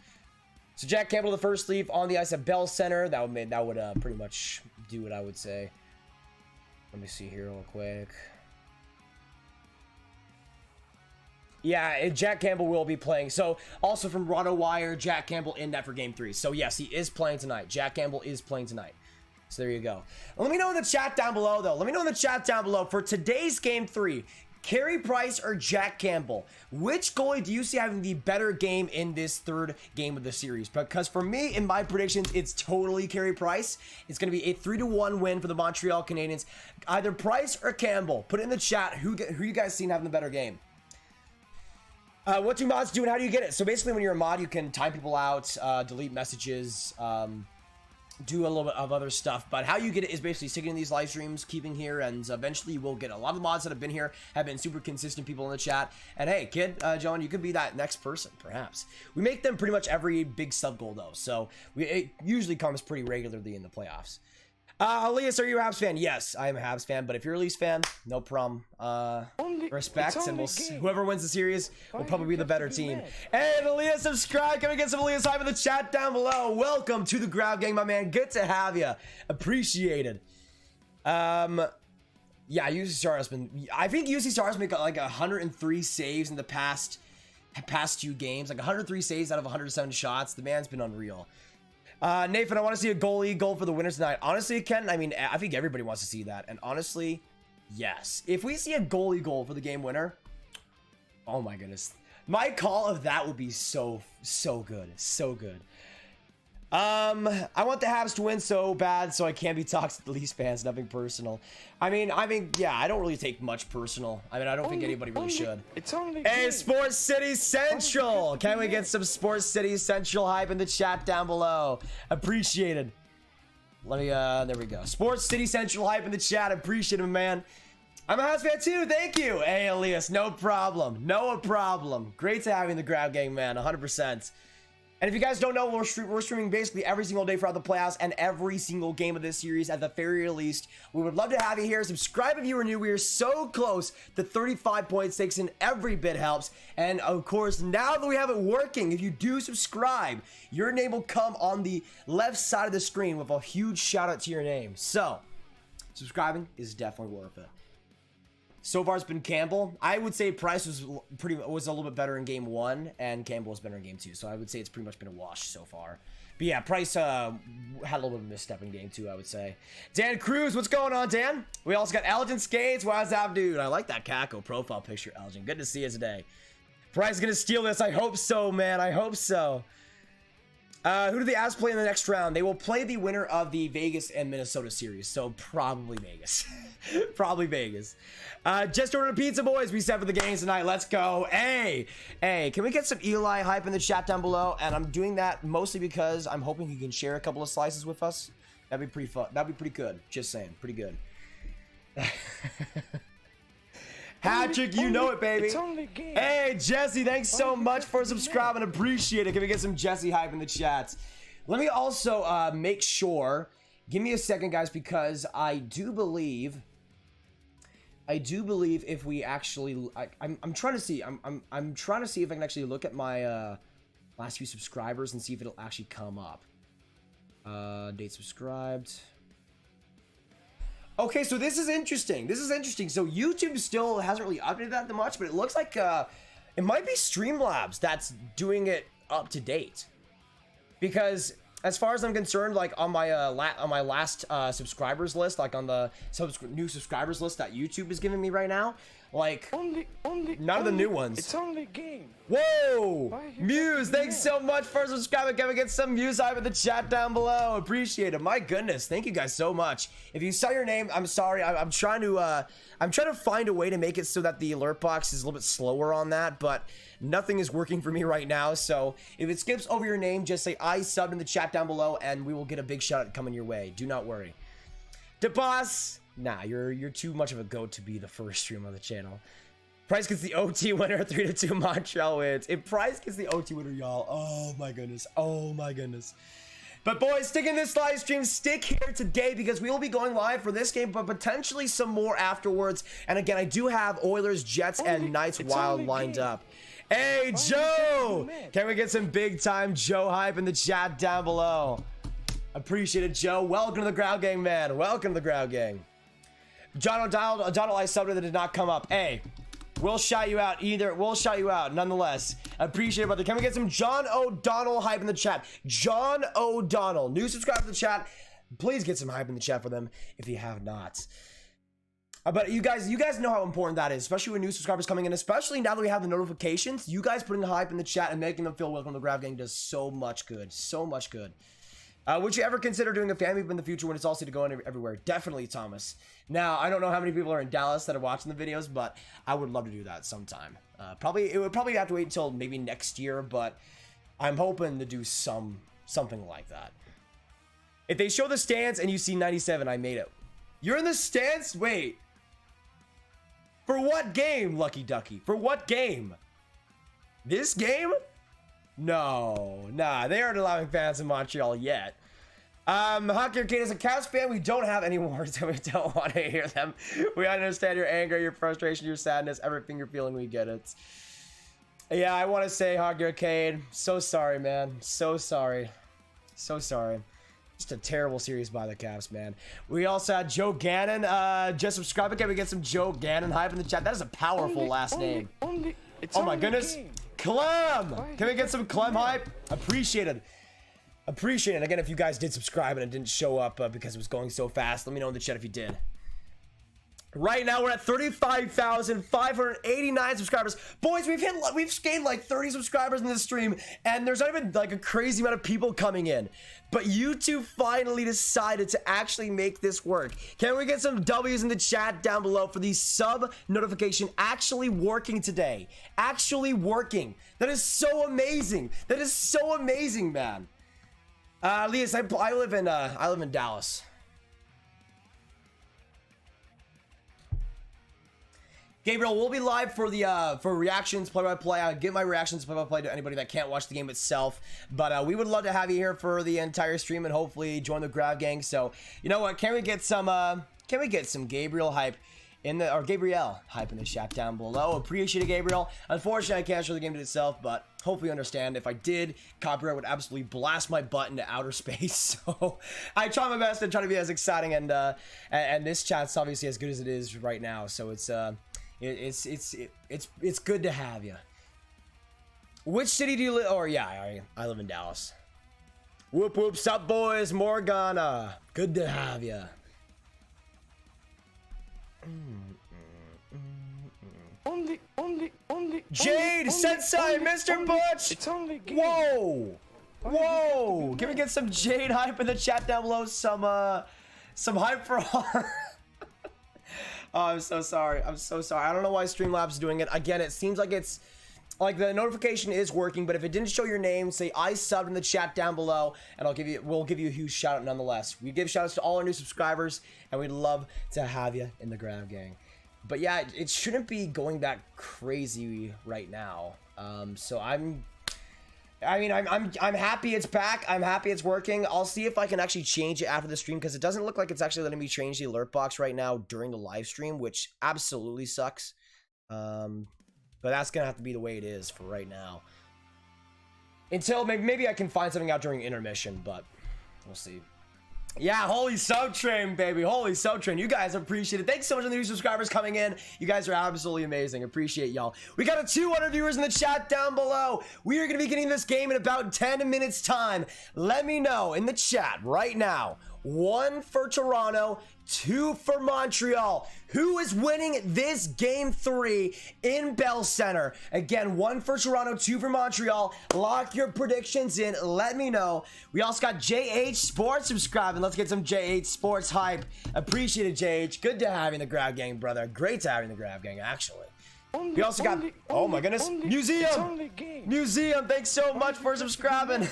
So Jack Campbell, the first Leaf on the ice at Bell Center. That would pretty much do what I would say. Let me see here real quick. Yeah, Jack Campbell will be playing. So, also from RotoWire, Jack Campbell in net for Game 3. So, yes, he is playing tonight. Jack Campbell is playing tonight. So, there you go. Let me know in the chat down below, though. Let me know in the chat down below. For today's Game 3, Carey Price or Jack Campbell? Which goalie do you see having the better game in this third game of the series? Because for me, in my predictions, it's totally Carey Price. It's going to be a 3-1 win for the Montreal Canadiens. Either Price or Campbell. Put it in the chat. Who you guys seen having the better game? What do mods do and how do you get it? So basically when you're a mod, you can time people out, delete messages, do a little bit of other stuff, but how you get it is basically sticking in these live streams, keeping here, and eventually you will get a lot of the mods that have been here, have been super consistent people in the chat, and hey, kid, John, you could be that next person, perhaps. We make them pretty much every big sub goal, though, so it usually comes pretty regularly in the playoffs. Elias, are you a Habs fan? Yes, I am a Habs fan, but if you're a Leafs fan, no problem. Respect, and whoever wins the series will probably be the better team. Hey, Elias, subscribe. Can we get some Elias hype in the chat down below? Welcome to the Grab Gang, my man. Good to have you. Appreciated. Yeah, UC Star has been. I think UC Star has made like 103 saves in the past 2 games, like 103 saves out of 107 shots. The man's been unreal. Nathan, I want to see a goalie goal for the winners tonight. Honestly, Ken, I mean, I think everybody wants to see that. And honestly, yes. If we see a goalie goal for the game winner, oh my goodness. My call of that would be so good. So good. I want the Habs to win so bad, so I can't be toxic to the Leafs fans. Nothing personal. I mean, yeah, I don't really take much personal. I mean, I don't think anybody really should. It's only hey, Sports City Central! Can we get some Sports City Central hype in the chat down below? Appreciated. Let me, there we go. Sports City Central hype in the chat. Appreciate it, man. I'm a Habs fan too. Thank you. Hey, Elias, no problem. No problem. Great to have you in the Grab Gang, man. 100%. And if you guys don't know, we're streaming basically every single day throughout the playoffs and every single game of this series at the very least. We would love to have you here. Subscribe if you are new. We are so close to 35.6 and every bit helps. And of course, now that we have it working, if you do subscribe, your name will come on the left side of the screen with a huge shout out to your name. So, subscribing is definitely worth it. So far, it's been Campbell. I would say Price was a little bit better in game 1, and Campbell was better in game 2. So I would say it's pretty much been a wash so far. But yeah, Price had a little bit of a misstep in game 2, I would say. Dan Cruz, what's going on, Dan? We also got Elgin Skates. What's up, dude? I like that Kako profile picture, Elgin. Good to see you today. Price is gonna steal this. I hope so, man. I hope so. Who do the Avs play in the next round? They will play the winner of the Vegas and Minnesota series. So probably Vegas. Probably Vegas. Just ordered a pizza, boys. We set for the games tonight. Let's go. Hey, can we get some Eli hype in the chat down below? And I'm doing that mostly because I'm hoping he can share a couple of slices with us. That'd be pretty fun. That'd be pretty good. Just saying. Pretty good. Hat-trick, you know it, baby. Hey, Jesse, thanks so much for subscribing. Appreciate it. Can we get some Jesse hype in the chats? Let me also make sure. Give me a second, guys, because I do believe if we actually, I'm trying to see. I'm trying to see if I can actually look at my last few subscribers and see if it'll actually come up. Date subscribed. Okay, so this is interesting. So YouTube still hasn't really updated that much, but it looks like it might be Streamlabs that's doing it up to date. Because as far as I'm concerned, like on my last subscribers list, like on the new subscribers list that YouTube is giving me right now, like none of the new ones. It's only game. Whoa! Muse, thanks so much for subscribing. Can we get some Muse hype in the chat down below? Appreciate it. My goodness, thank you guys so much. If you saw your name, I'm sorry. I'm trying to find a way to make it so that the alert box is a little bit slower on that, but nothing is working for me right now. So if it skips over your name, just say I subbed in the chat down below, and we will get a big shout out coming your way. Do not worry. DeBoss, nah, you're too much of a goat to be the first stream on the channel. Price gets the OT winner, 3-2 Montreal wins. If Price gets the OT winner, y'all, oh my goodness, oh my goodness. But boys, stick in this live stream, stick here today because we will be going live for this game, but potentially some more afterwards. And again, I do have Oilers, Jets, and Knights Wild lined up. Hey, Joe! Can we get some big time Joe hype in the chat down below? Appreciate it, Joe. Welcome to the Ground Gang, man. Welcome to the Ground Gang. John O'Donnell, I subbed that did not come up. Hey, we'll shout you out either. We'll shout you out nonetheless. Appreciate it, brother. Can we get some John O'Donnell hype in the chat? John O'Donnell, new subscriber to the chat. Please get some hype in the chat for them if you have not. But you guys know how important that is, especially when new subscribers coming in, especially now that we have the notifications. You guys putting the hype in the chat and making them feel welcome to the Grab Gang does so much good. So much good. Would you ever consider doing a fan meetup in the future when it's all set to go everywhere? Definitely, Thomas. Now, I don't know how many people are in Dallas that are watching the videos, but I would love to do that sometime. It would probably have to wait until maybe next year, but I'm hoping to do something like that. If they show the stands and you see 97, I made it. You're in the stands? Wait. For what game, Lucky Ducky? For what game? This game? No, nah, they aren't allowing fans in Montreal yet. Hockey Arcade, as a Cavs fan, we don't have any words and we don't want to hear them. We understand your anger, your frustration, your sadness, everything you're feeling, we get it. Yeah, I want to say, Hockey Arcade, so sorry, man. So sorry. So sorry. Just a terrible series by the Cavs, man. We also had Joe Gannon, just subscribe. Can we get some Joe Gannon hype in the chat? That is a powerful last name. Oh my goodness. Clem! Can we get some Clem hype? Appreciate it. Appreciate it. Again, if you guys did subscribe and it didn't show up because it was going so fast, let me know in the chat if you did. Right now, we're at 35,589 subscribers. Boys, we've gained like 30 subscribers in this stream, and there's not even like a crazy amount of people coming in. But YouTube finally decided to actually make this work. Can we get some W's in the chat down below for the sub notification actually working today? Actually working. That is so amazing. That is so amazing, man. Elias, I live in Dallas. Gabriel, we'll be live for the for reactions, play-by-play. I'll give my reactions, play-by-play to anybody that can't watch the game itself. But we would love to have you here for the entire stream and hopefully join the Grab Gang. So you know what? Can we get some Gabriel hype in the Gabriel hype in the chat down below? Appreciate it, Gabriel. Unfortunately, I can't show the game to itself, but hopefully you understand. If I did, copyright would absolutely blast my butt into outer space. So I try my best to try to be as exciting and this chat's obviously as good as it is right now. So it's good to have you. Which city do you live? Or yeah, I live in Dallas. Whoop whoop, sup boys, Morgana. Good to have you. Only. Jade, Sensei, Mr. Butch. It's only game. Whoa. Why you have to Whoa! be Can we mad? get some Jade hype in the chat down below? Some hype for our... Oh, I'm so sorry. I'm so sorry. I don't know why Streamlabs is doing it. Again, it seems like it's... Like, the notification is working, but if it didn't show your name, say I subbed in the chat down below, and we'll give you a huge shout out nonetheless. We give shout outs to all our new subscribers, and we'd love to have you in the Grab Gang. But yeah, it shouldn't be going that crazy right now. So I'm happy it's back. I'm happy it's working. I'll see if I can actually change it after the stream, because it doesn't look like it's actually letting me change the alert box right now during the live stream, which absolutely sucks. But that's gonna have to be the way it is for right now. Until maybe I can find something out during intermission, but we'll see. Yeah, holy sub train, baby. Holy sub train. You guys appreciate it. Thanks so much for the new subscribers coming in. You guys are absolutely amazing. Appreciate y'all. We got 200 viewers in the chat down below. We are going to be getting this game in about 10 minutes time. Let me know in the chat right now. 1 for Toronto, 2 for Montreal. Who is winning this game 3 in Bell Center? Again, 1 for Toronto, 2 for Montreal. Lock your predictions in. Let me know. We also got JH Sports subscribing. Let's get some JH Sports hype. Appreciate it, JH. Good to have you in the Grab Gang, brother. Great to have you in the Grab Gang, actually. We also got, oh my goodness, Museum. Museum, thanks so much for subscribing.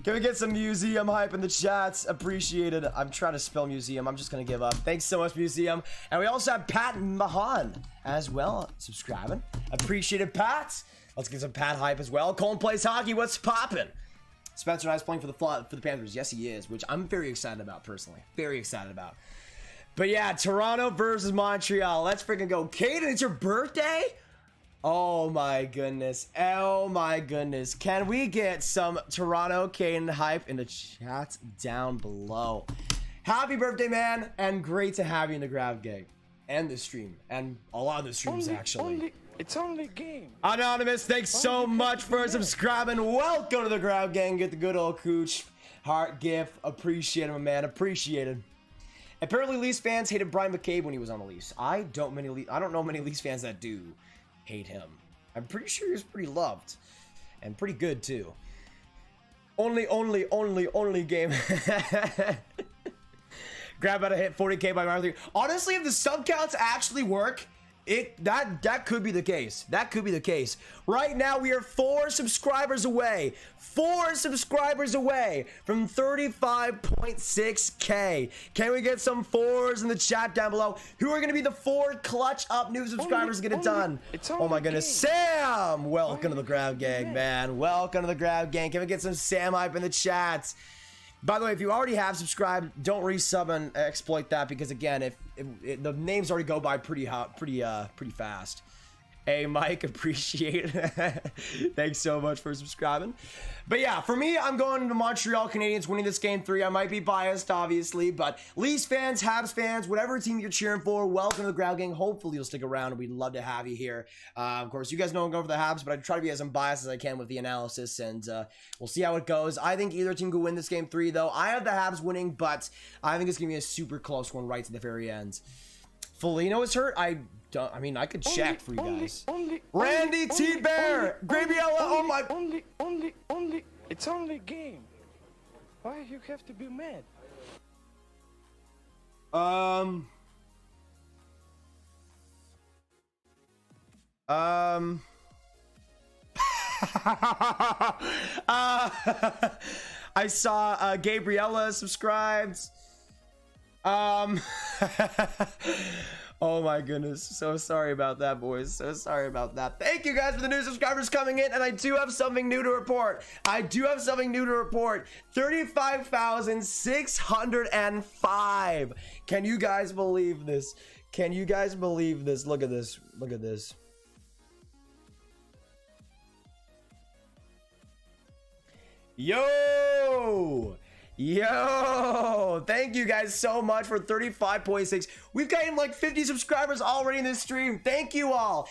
Can we get some Museum hype in the chats? Appreciated. I'm trying to spell Museum. I'm just going to give up. Thanks so much, Museum. And we also have Pat Mahan as well subscribing. Appreciated, Pat. Let's get some Pat hype as well. Colin plays hockey. What's poppin'? Spencer Knight playing for the Panthers. Yes, he is, which I'm very excited about personally. Very excited about. But yeah, Toronto versus Montreal. Let's freaking go. Caden, it's your birthday? Oh my goodness. Oh my goodness. Can we get some Toronto Caden hype in the chat down below? Happy birthday, man. And great to have you in the Grab Gang. And the stream. And a lot of the streams, actually. It's only a game. Anonymous, thanks so much for subscribing. Welcome to the Grab Gang. Get the good old cooch. Heart gift. Appreciate him, man. Appreciate it. Apparently, Leafs fans hated Brian McCabe when he was on the Leafs. I don't know many Leafs fans that do hate him. I'm pretty sure he's pretty loved and pretty good too. Only game. Grab out a hit 40k by Martha. Honestly, if the sub counts actually work, that could be the case. That could be the case. Right now we are 4 subscribers away. 4 subscribers away from 35.6k. Can we get some 4s in the chat down below? Who are going to be the 4 clutch up new subscribers to get it done? Oh my goodness. Sam! Welcome to the Grab Gang, man. Welcome to the Grab Gang. Can we get some Sam hype in the chat? By the way, if you already have subscribed, don't resub and exploit that, because again, if the names already go by pretty fast. Hey, Mike, appreciate it. Thanks so much for subscribing. But yeah, for me, I'm going to Montreal Canadiens winning this game 3. I might be biased, obviously, but Leafs fans, Habs fans, whatever team you're cheering for, welcome to the Grab Gang. Hopefully you'll stick around, and we'd love to have you here. Of course, you guys know I'm going for the Habs, but I try to be as unbiased as I can with the analysis, and we'll see how it goes. I think either team could win this game 3, though. I have the Habs winning, but I think it's going to be a super close one right to the very end. Foligno is hurt. I could check for you guys. Randy T. Bear, Grabiella. Oh my. Only. It's only a game. Why you have to be mad? I saw Gabriella subscribed. Oh my goodness, so sorry about that, boys. So sorry about that. Thank you guys for the new subscribers coming in, and I do have something new to report. 35,605. Can you guys believe this? Can you guys believe this? Look at this. Look at this. Yo, thank you guys so much for 35.6. We've gotten like 50 subscribers already in this stream. Thank you all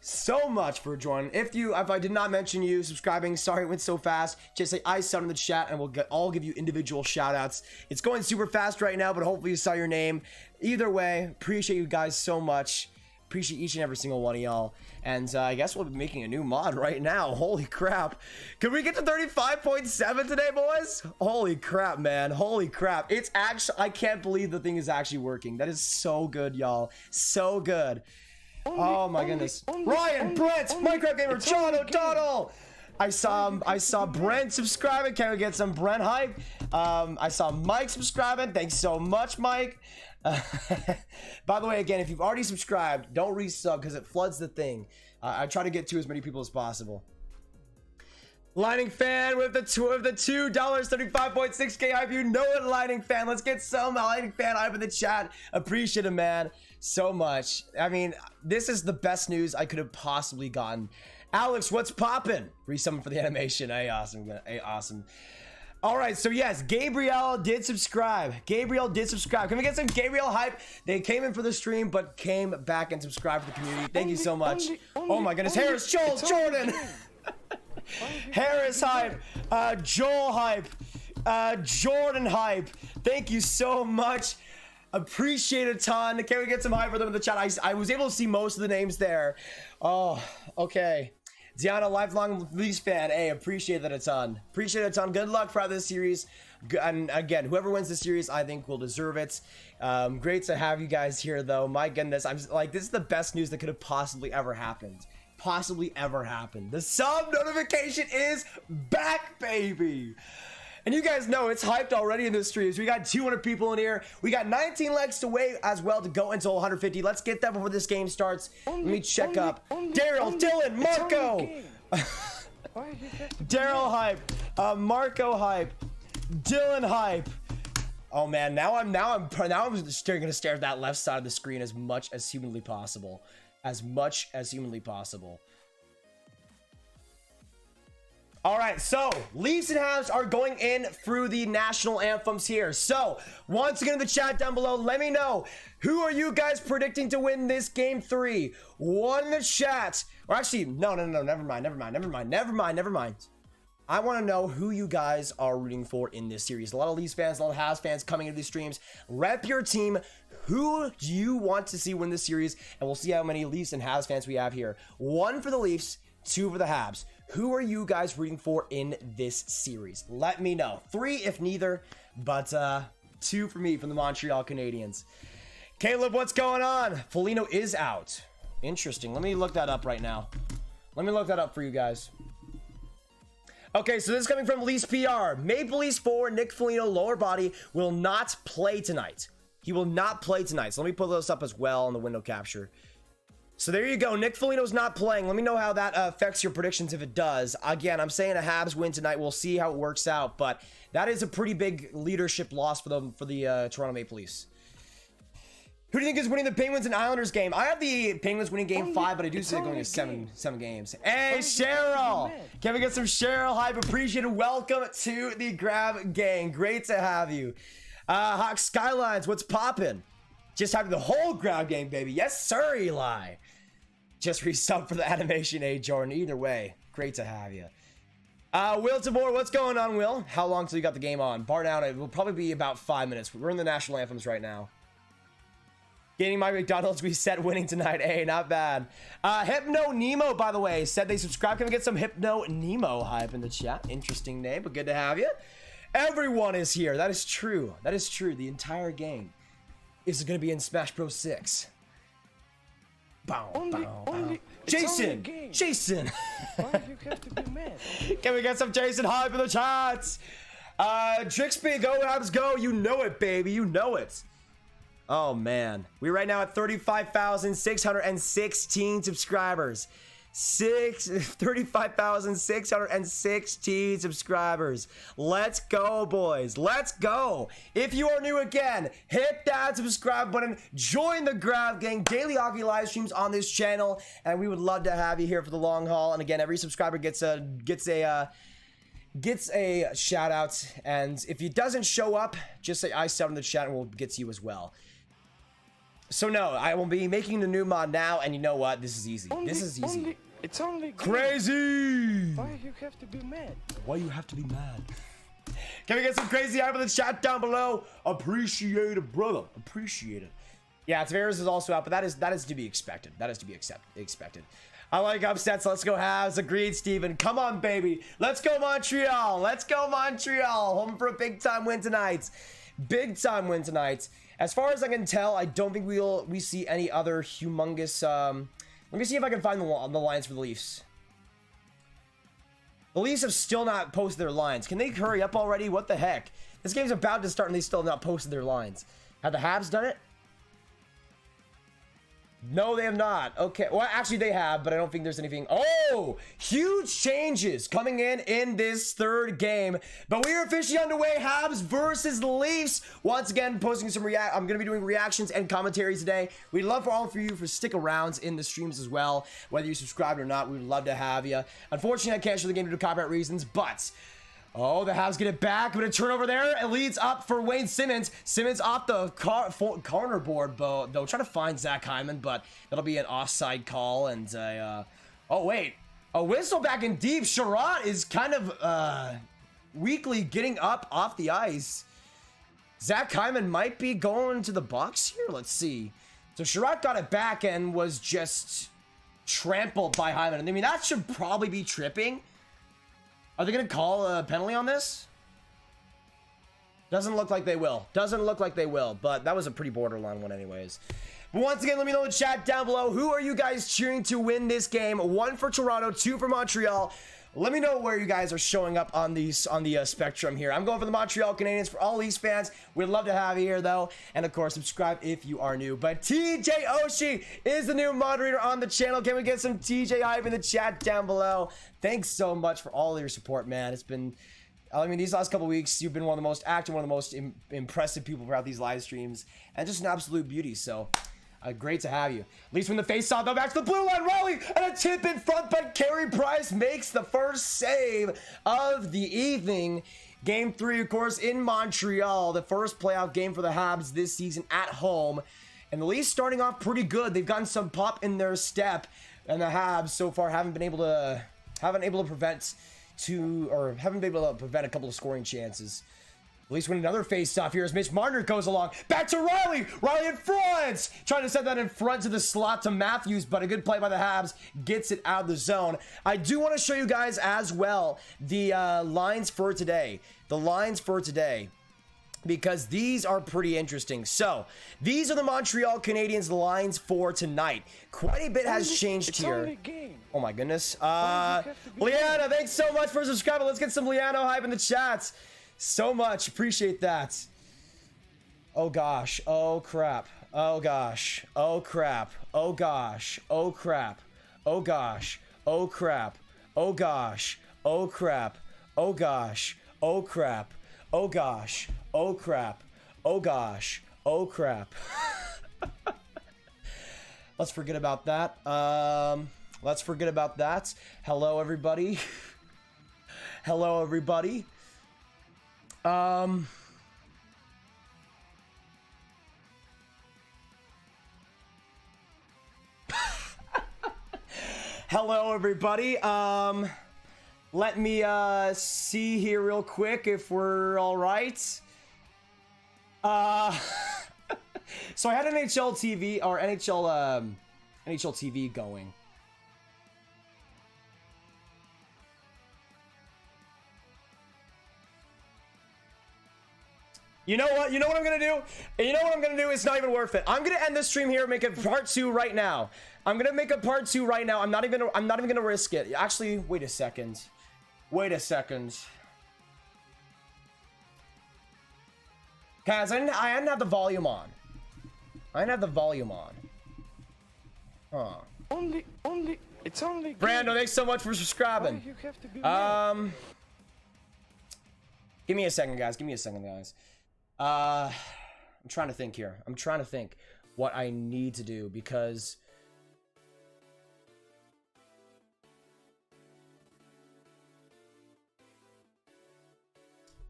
so much for joining. If I did not mention you subscribing, sorry it went so fast. Just say I saw in the chat and I'll give you individual shout outs. It's going super fast right now, but hopefully you saw your name. Either way, appreciate you guys so much. Appreciate each and every single one of y'all. And I guess we'll be making a new mod right now. Holy crap. Can we get to 35.7 today, boys? Holy crap, man. Holy crap. It's actually, I can't believe the thing is actually working. That is so good, y'all. So good. Oh my goodness. Ryan, Brett, Minecraft Gamer, John O'Donnell. I saw Brent subscribing. Can we get some Brent hype? I saw Mike subscribing. Thanks so much, Mike. By the way, again, if you've already subscribed, don't resub because it floods the thing. I try to get to as many people as possible. Lightning fan with the $2.35.6k hype. You know it, Lightning fan. Let's get some Lightning fan hype in the chat. Appreciate it, man, so much. I mean, this is the best news I could have possibly gotten. Alex, what's poppin'? Resummon for the animation. Hey, awesome. Hey, awesome. All right, so yes, Gabriel did subscribe. Gabriel did subscribe. Can we get some Gabriel hype? They came in for the stream, but came back and subscribed to the community. Thank you so much. Oh my goodness, Harris, Joel, Jordan. Harris hype, Joel hype, Jordan hype. Thank you so much. Appreciate a ton. Can we get some hype for them in the chat? I was able to see most of the names there. Oh, okay. Diana, lifelong Leafs fan. Hey, appreciate that a ton. Appreciate it a ton. Good luck for this series. And again, whoever wins the series, I think will deserve it. Great to have you guys here, though. My goodness, I'm like, this is the best news that could have possibly ever happened. Possibly ever happened. The sub notification is back, baby. And you guys know it's hyped already in this stream. So we got 200 people in here. We got 19 likes to wait as well to go until 150. Let's get that before this game starts. Let me check up. Daryl, Dylan, Marco. Daryl hype. Marco hype. Dylan hype. Oh man, now I'm just gonna stare at that left side of the screen as much as humanly possible. As much as humanly possible. All right, so Leafs and Habs are going in through the national anthems here. So once again in the chat down below, let me know, who are you guys predicting to win this game 3? One in the chat. Or actually, no, never mind. I want to know who you guys are rooting for in this series. A lot of Leafs fans, a lot of Habs fans coming into these streams. Rep your team. Who do you want to see win this series? And we'll see how many Leafs and Habs fans we have here. 1 for the Leafs, 2 for the Habs. Who are you guys rooting for in this series? Let me know. 3 if neither, but 2 for me from the Montreal Canadiens. Caleb, what's going on? Foligno is out. Interesting. Let me look that up right now. Let me look that up for you guys. Okay, so this is coming from Leafs PR. Maple Leafs forward Nick Foligno, lower body, will not play tonight. He will not play tonight. So let me pull this up as well on the window capture. So there you go. Nick Foligno's not playing. Let me know how that affects your predictions if it does. Again, I'm saying a Habs win tonight. We'll see how it works out, but that is a pretty big leadership loss for the Toronto Maple Leafs. Who do you think is winning the Penguins and Islanders game? I have the Penguins winning game 5, but I do see it going to seven games. Hey, Cheryl! Can we get some Cheryl hype? Appreciate it. Welcome to the Grab Gang. Great to have you. Hawk Skylines, what's poppin'? Just having the whole Grab Gang, baby. Yes, sir, Eli. Just resub for the animation, Jordan. Either way, great to have you. Will Tabor, what's going on, Will? How long till you got the game on? Bar down, it will probably be about 5 minutes. We're in the national anthems right now. Getting my McDonald's reset, winning tonight. Hey, not bad. Hypno Nemo, by the way, said they subscribed. Can we get some Hypno Nemo hype in the chat? Interesting name, but good to have you. Everyone is here. That is true. That is true. The entire game is going to be in Smash Bros. 6. Jason! Jason! Why you have to be mad? Can we get some Jason hype in the chats? Trixby, go Habs, go. You know it, baby. You know it. Oh, man. We're right now at 35,616 subscribers. 35,616 subscribers. Let's go, boys. Let's go. If you are new again, hit that subscribe button. Join the Grab Gang. Daily hockey live streams on this channel, and we would love to have you here for the long haul. And again, every subscriber gets a shout out. And if it doesn't show up, just say I subbed in the chat, and we'll get to you as well. So no, I will be making the new mod now, and you know what? This is easy. This is easy. It's only crazy. Why you have to be mad? Why you have to be mad? Can we get some crazy hype in the chat down below? Appreciate it, brother. Appreciate it. Yeah, Tavares is also out, but that is to be expected. That is to be expected. I like upsets. Let's go Habs. Agreed, Steven. Come on, baby. Let's go Montreal. Let's go Montreal. Home for a big time win tonight. Big time win tonight. As far as I can tell, I don't think we see any other humongous. Let me see if I can find the lines for the Leafs. The Leafs have still not posted their lines. Can they hurry up already? What the heck? This game's about to start and they still have not posted their lines. Have the Habs done it? No, they have not. Okay, well, actually they have, but I don't think there's anything. Oh, huge changes coming in this third game. But we are officially underway. Habs versus Leafs. Once again, posting some I'm going to be doing reactions and commentaries today. We'd love for all of you for stick arounds in the streams as well. Whether you subscribed or not, we would love to have you. Unfortunately, I can't show the game due to copyright reasons, but... Oh, the Habs get it back, but a turnover there. It leads up for Wayne Simmons. Simmons off the corner board, though. Trying to find Zach Hyman, but that'll be an offside call. And oh wait, a whistle back in deep. Sherrod is kind of weakly getting up off the ice. Zach Hyman might be going to the box here. Let's see. So Sherrod got it back and was just trampled by Hyman. I mean, that should probably be tripping. Are they going to call a penalty on this? Doesn't look like they will. Doesn't look like they will, but that was a pretty borderline one anyways. But once again, let me know in the chat down below. Who are you guys cheering to win this game? 1 for Toronto, 2 for Montreal. Let me know where you guys are showing up on the spectrum here. I'm going for the Montreal Canadiens. For all Leafs fans, we'd love to have you here, though. And, of course, subscribe if you are new. But TJ Oshie is the new moderator on the channel. Can we get some TJ hype in the chat down below? Thanks so much for all of your support, man. It's been... I mean, these last couple weeks, you've been one of the most active, one of the most impressive people throughout these live streams. And just an absolute beauty, so... great to have you. At least when the face-off, though, back to the blue line, Raleigh, and a tip in front, but Carey Price makes the first save of the evening. Game 3, of course, in Montreal, the first playoff game for the Habs this season at home. And the Leafs starting off pretty good. They've gotten some pop in their step, and the Habs so far haven't been able to prevent a couple of scoring chances. At least when another face-off here as Mitch Marner goes along. Back to Riley. Riley in front. Trying to set that in front to the slot to Matthews, but a good play by the Habs gets it out of the zone. I do want to show you guys as well the lines for today. The lines for today. Because these are pretty interesting. So, these are the Montreal Canadiens lines for tonight. Quite a bit has changed here. Oh my goodness. Liana, thanks so much for subscribing. Let's get some Liana hype in the chats. So much. Appreciate that. Oh gosh. Oh crap. Oh gosh. Oh crap. Oh gosh. Oh crap. Oh gosh. Oh crap. Oh gosh. Oh crap. Oh gosh. Oh crap. Oh gosh. Oh crap. Oh gosh. Oh crap. Let's forget about that. Let's forget about that. Hello everybody. Hello everybody. Hello everybody. Let me see here real quick if we're all right. So I had NHL TV or NHL TV going. You know what? You know what I'm gonna do? You know what I'm gonna do? It's not even worth it. I'm gonna end this stream here and make it part 2 right now. I'm gonna make a part 2 right now. I'm not even gonna risk it. Actually, wait a second. Wait a second. Guys, I didn't have the volume on. I didn't have the volume on. Huh. It's only. Brando, thanks so much for subscribing. You have to be Give me a second, guys. Give me a second, guys. I'm trying to think here. I'm trying to think what I need to do because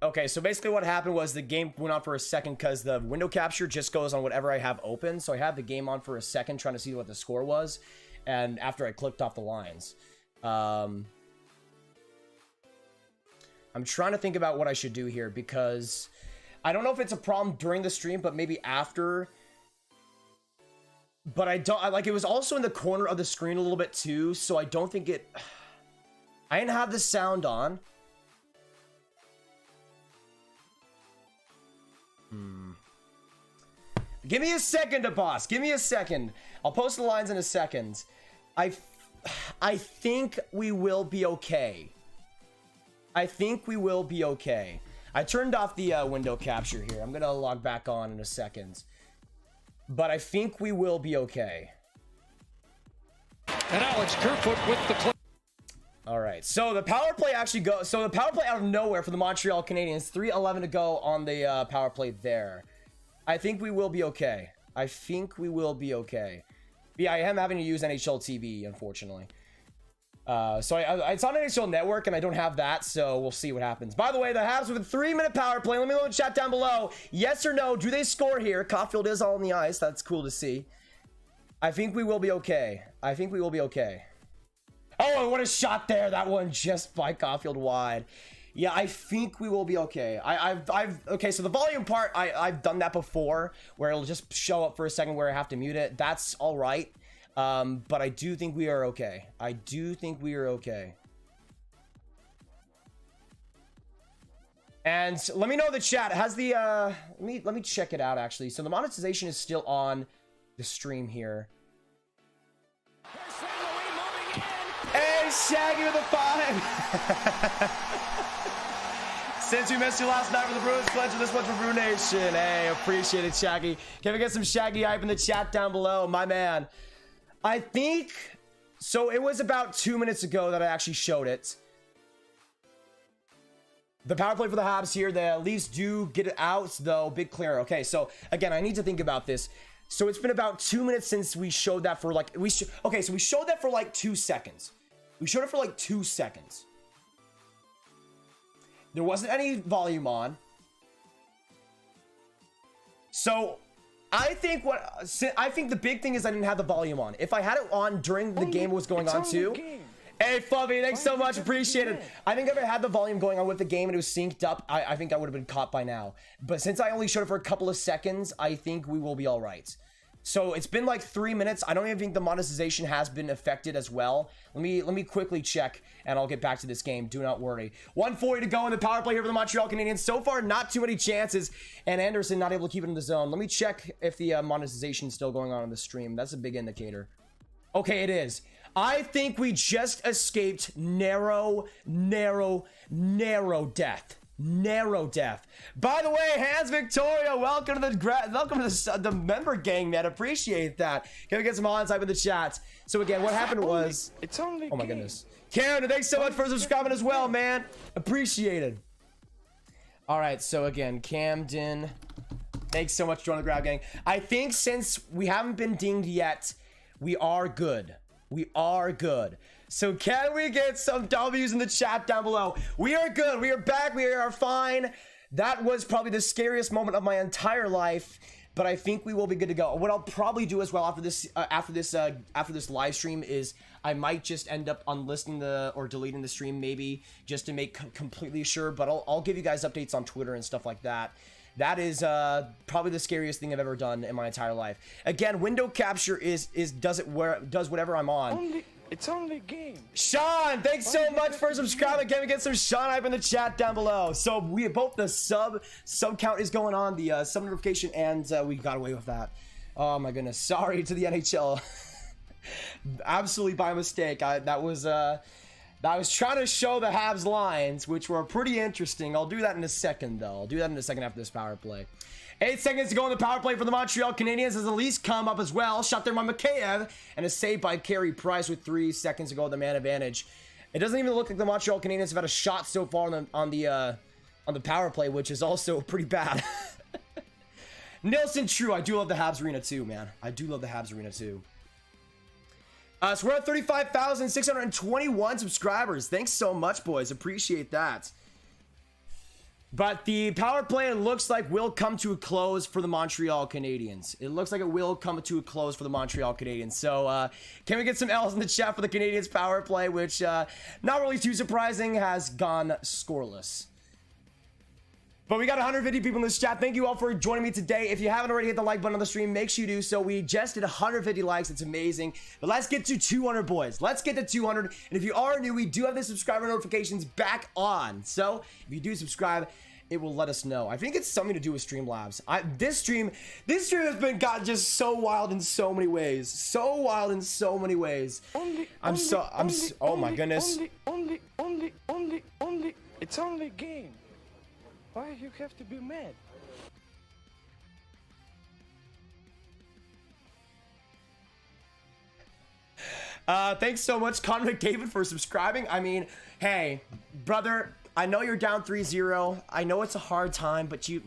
okay, so basically what happened was the game went on for a second because the window capture just goes on whatever I have open. So I had the game on for a second trying to see what the score was. And after I clicked off the lines, I'm trying to think about what I should do here because I don't know if it's a problem during the stream, but maybe after But I don't, like, it was also in the corner of the screen a little bit too, so I don't think it... I didn't have the sound on. Give me a second, boss. Give me a second. I'll post the lines in a second. I think we will be okay. I think we will be okay. I turned off the window capture here. I'm gonna log back on in a second. But I think we will be okay. And Alex Kerfoot with the... All right, so the power play actually goes... So the power play out of nowhere for the Montreal Canadiens. 3:11 to go on the power play there. I think we will be okay. I think we will be okay. But yeah, I am having to use NHL TV, unfortunately. So it's on NHL Network, and I don't have that, so we'll see what happens. By the way, the Habs with a 3-minute power play. Let me know in the chat down below. Yes or no, do they score here? Caufield is all on the ice. That's cool to see. I think we will be okay. I think we will be okay. Oh, what a shot there. That one just by Caufield wide. Yeah, I think we will be okay. Okay, so the volume part, I've done that before, where it'll just show up for a second where I have to mute it. That's all right. But I do think we are okay. I do think we are okay. And let me know in the chat. Has the let me check it out actually. So the monetization is still on the stream here. Hey, Shaggy with a 5. Since we missed you last night for the Bruins, pledge for this one for Brew Nation. Hey, appreciate it, Shaggy. Can we get some Shaggy hype in the chat down below, my man? I think so. It was about 2 minutes ago that I actually showed it. The power play for the Habs here. The Leafs do get it out, though. Big clear. Okay, so again, I need to think about this. So it's been about 2 minutes since we showed that for like okay, so we showed that for like 2 seconds. We showed it for like 2 seconds. There wasn't any volume on. So I think the big thing is I didn't have the volume on. If I had it on during the game was going on too. Hey, Fluffy, thanks so much. Appreciate it. I think if I had the volume going on with the game and it was synced up, I think I would have been caught by now. But since I only showed it for a couple of seconds, I think we will be all right. So it's been like 3 minutes. I don't even think the monetization has been affected as well. Let me quickly check and I'll get back to this game. Do not worry. 1:40 to go in the power play here for the Montreal Canadiens. So far, not too many chances. And Anderson not able to keep it in the zone. Let me check if the monetization is still going on the stream. That's a big indicator. Okay, it is. I think we just escaped narrow death. Narrow death. By the way, Hans Victoria, welcome to the member gang, man. Appreciate that. Can we get some on type in the chat? So again, what happened was it's only oh my goodness. Karen, thanks so much for subscribing as well, man. Appreciated. All right, so again, Camden, thanks so much for joining the grab gang. I think since we haven't been dinged yet, we are good. We are good. So can we get some W's in the chat down below? We are good. We are back. We are fine. That was probably the scariest moment of my entire life, but I think we will be good to go. What I'll probably do as well after this live stream is I might just end up unlisting or deleting the stream maybe just to make completely sure, but I'll give you guys updates on Twitter and stuff like that. That is probably the scariest thing I've ever done in my entire life. Again, window capture does whatever I'm on. It's only a game. Sean, thanks so much for subscribing. Can we get some Sean hype in the chat down below? So we both the sub count is going on, the sub notification, and we got away with that. Oh my goodness, sorry to the NHL. Absolutely by mistake. I was trying to show the Habs lines, which were pretty interesting. I'll do that in a second, though. I'll do that in a second after this power play. 8 seconds to go in the power play for the Montreal Canadiens as the Leafs come up as well. Shot there by Mikheyev and a save by Carey Price with 3 seconds to go. The man advantage. It doesn't even look like the Montreal Canadiens have had a shot so far on the power play, which is also pretty bad. Nilsson, true. I do love the Habs arena too, man. I do love the Habs arena too. So we're at 35,621 subscribers. Thanks so much, boys. Appreciate that. But the power play, it looks like, will come to a close for the Montreal Canadiens. It looks like it will come to a close for the Montreal Canadiens. So, can we get some L's in the chat for the Canadiens power play, which, not really too surprising, has gone scoreless. But we got 150 people in this chat. Thank you all for joining me today. If you haven't already hit the like button on the stream, make sure you do so. We just did 150 likes. It's amazing. But let's get to 200, boys. Let's get to 200. And if you are new, we do have the subscriber notifications back on. So if you do subscribe, it will let us know. I think it's something to do with Streamlabs. This stream has been just so wild in so many ways. So wild in so many ways. Oh my goodness. Only. It's only a game. Why you have to be mad? Thanks so much, Connor McDavid, for subscribing. I mean, hey, brother, I know you're down 3-0. I know it's a hard time, but you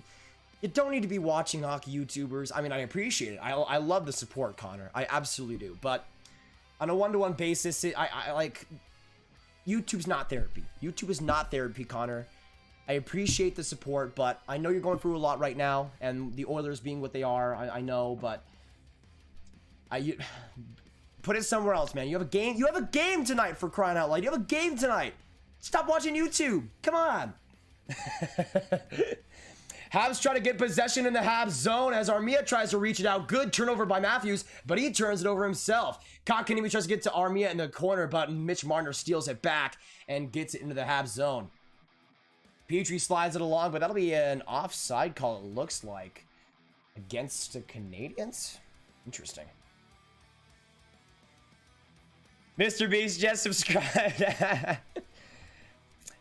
don't need to be watching hockey YouTubers. I mean, I appreciate it. I love the support, Connor. I absolutely do. But on a one-to-one basis, I like, YouTube's not therapy. YouTube is not therapy, Connor. I appreciate the support, but I know you're going through a lot right now, and the Oilers being what they are, I know, but you put it somewhere else, man. You have a game. You have a game tonight, for crying out loud. You have a game tonight. Stop watching YouTube. Come on. Habs try to get possession in the Habs zone as Armia tries to reach it out. Good turnover by Matthews, but he turns it over himself. Kotkaniemi tries to get to Armia in the corner, but Mitch Marner steals it back and gets it into the Habs zone. Petrie slides it along, but that'll be an offside call, it looks like, against the Canadiens. Interesting. Mr. Beast just subscribed.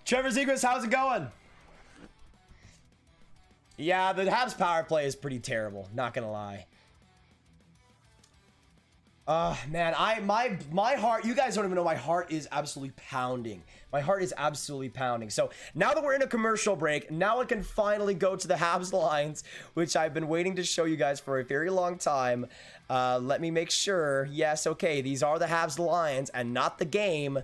Trevor Zegras, how's it going? Yeah, the Habs power play is pretty terrible, not gonna lie. Man, my heart, you guys don't even know, my heart is absolutely pounding. My heart is absolutely pounding. So now that we're in a commercial break, now I can finally go to the Habs lines, which I've been waiting to show you guys for a very long time. Let me make sure. Yes, okay, these are the Habs lines and not the game.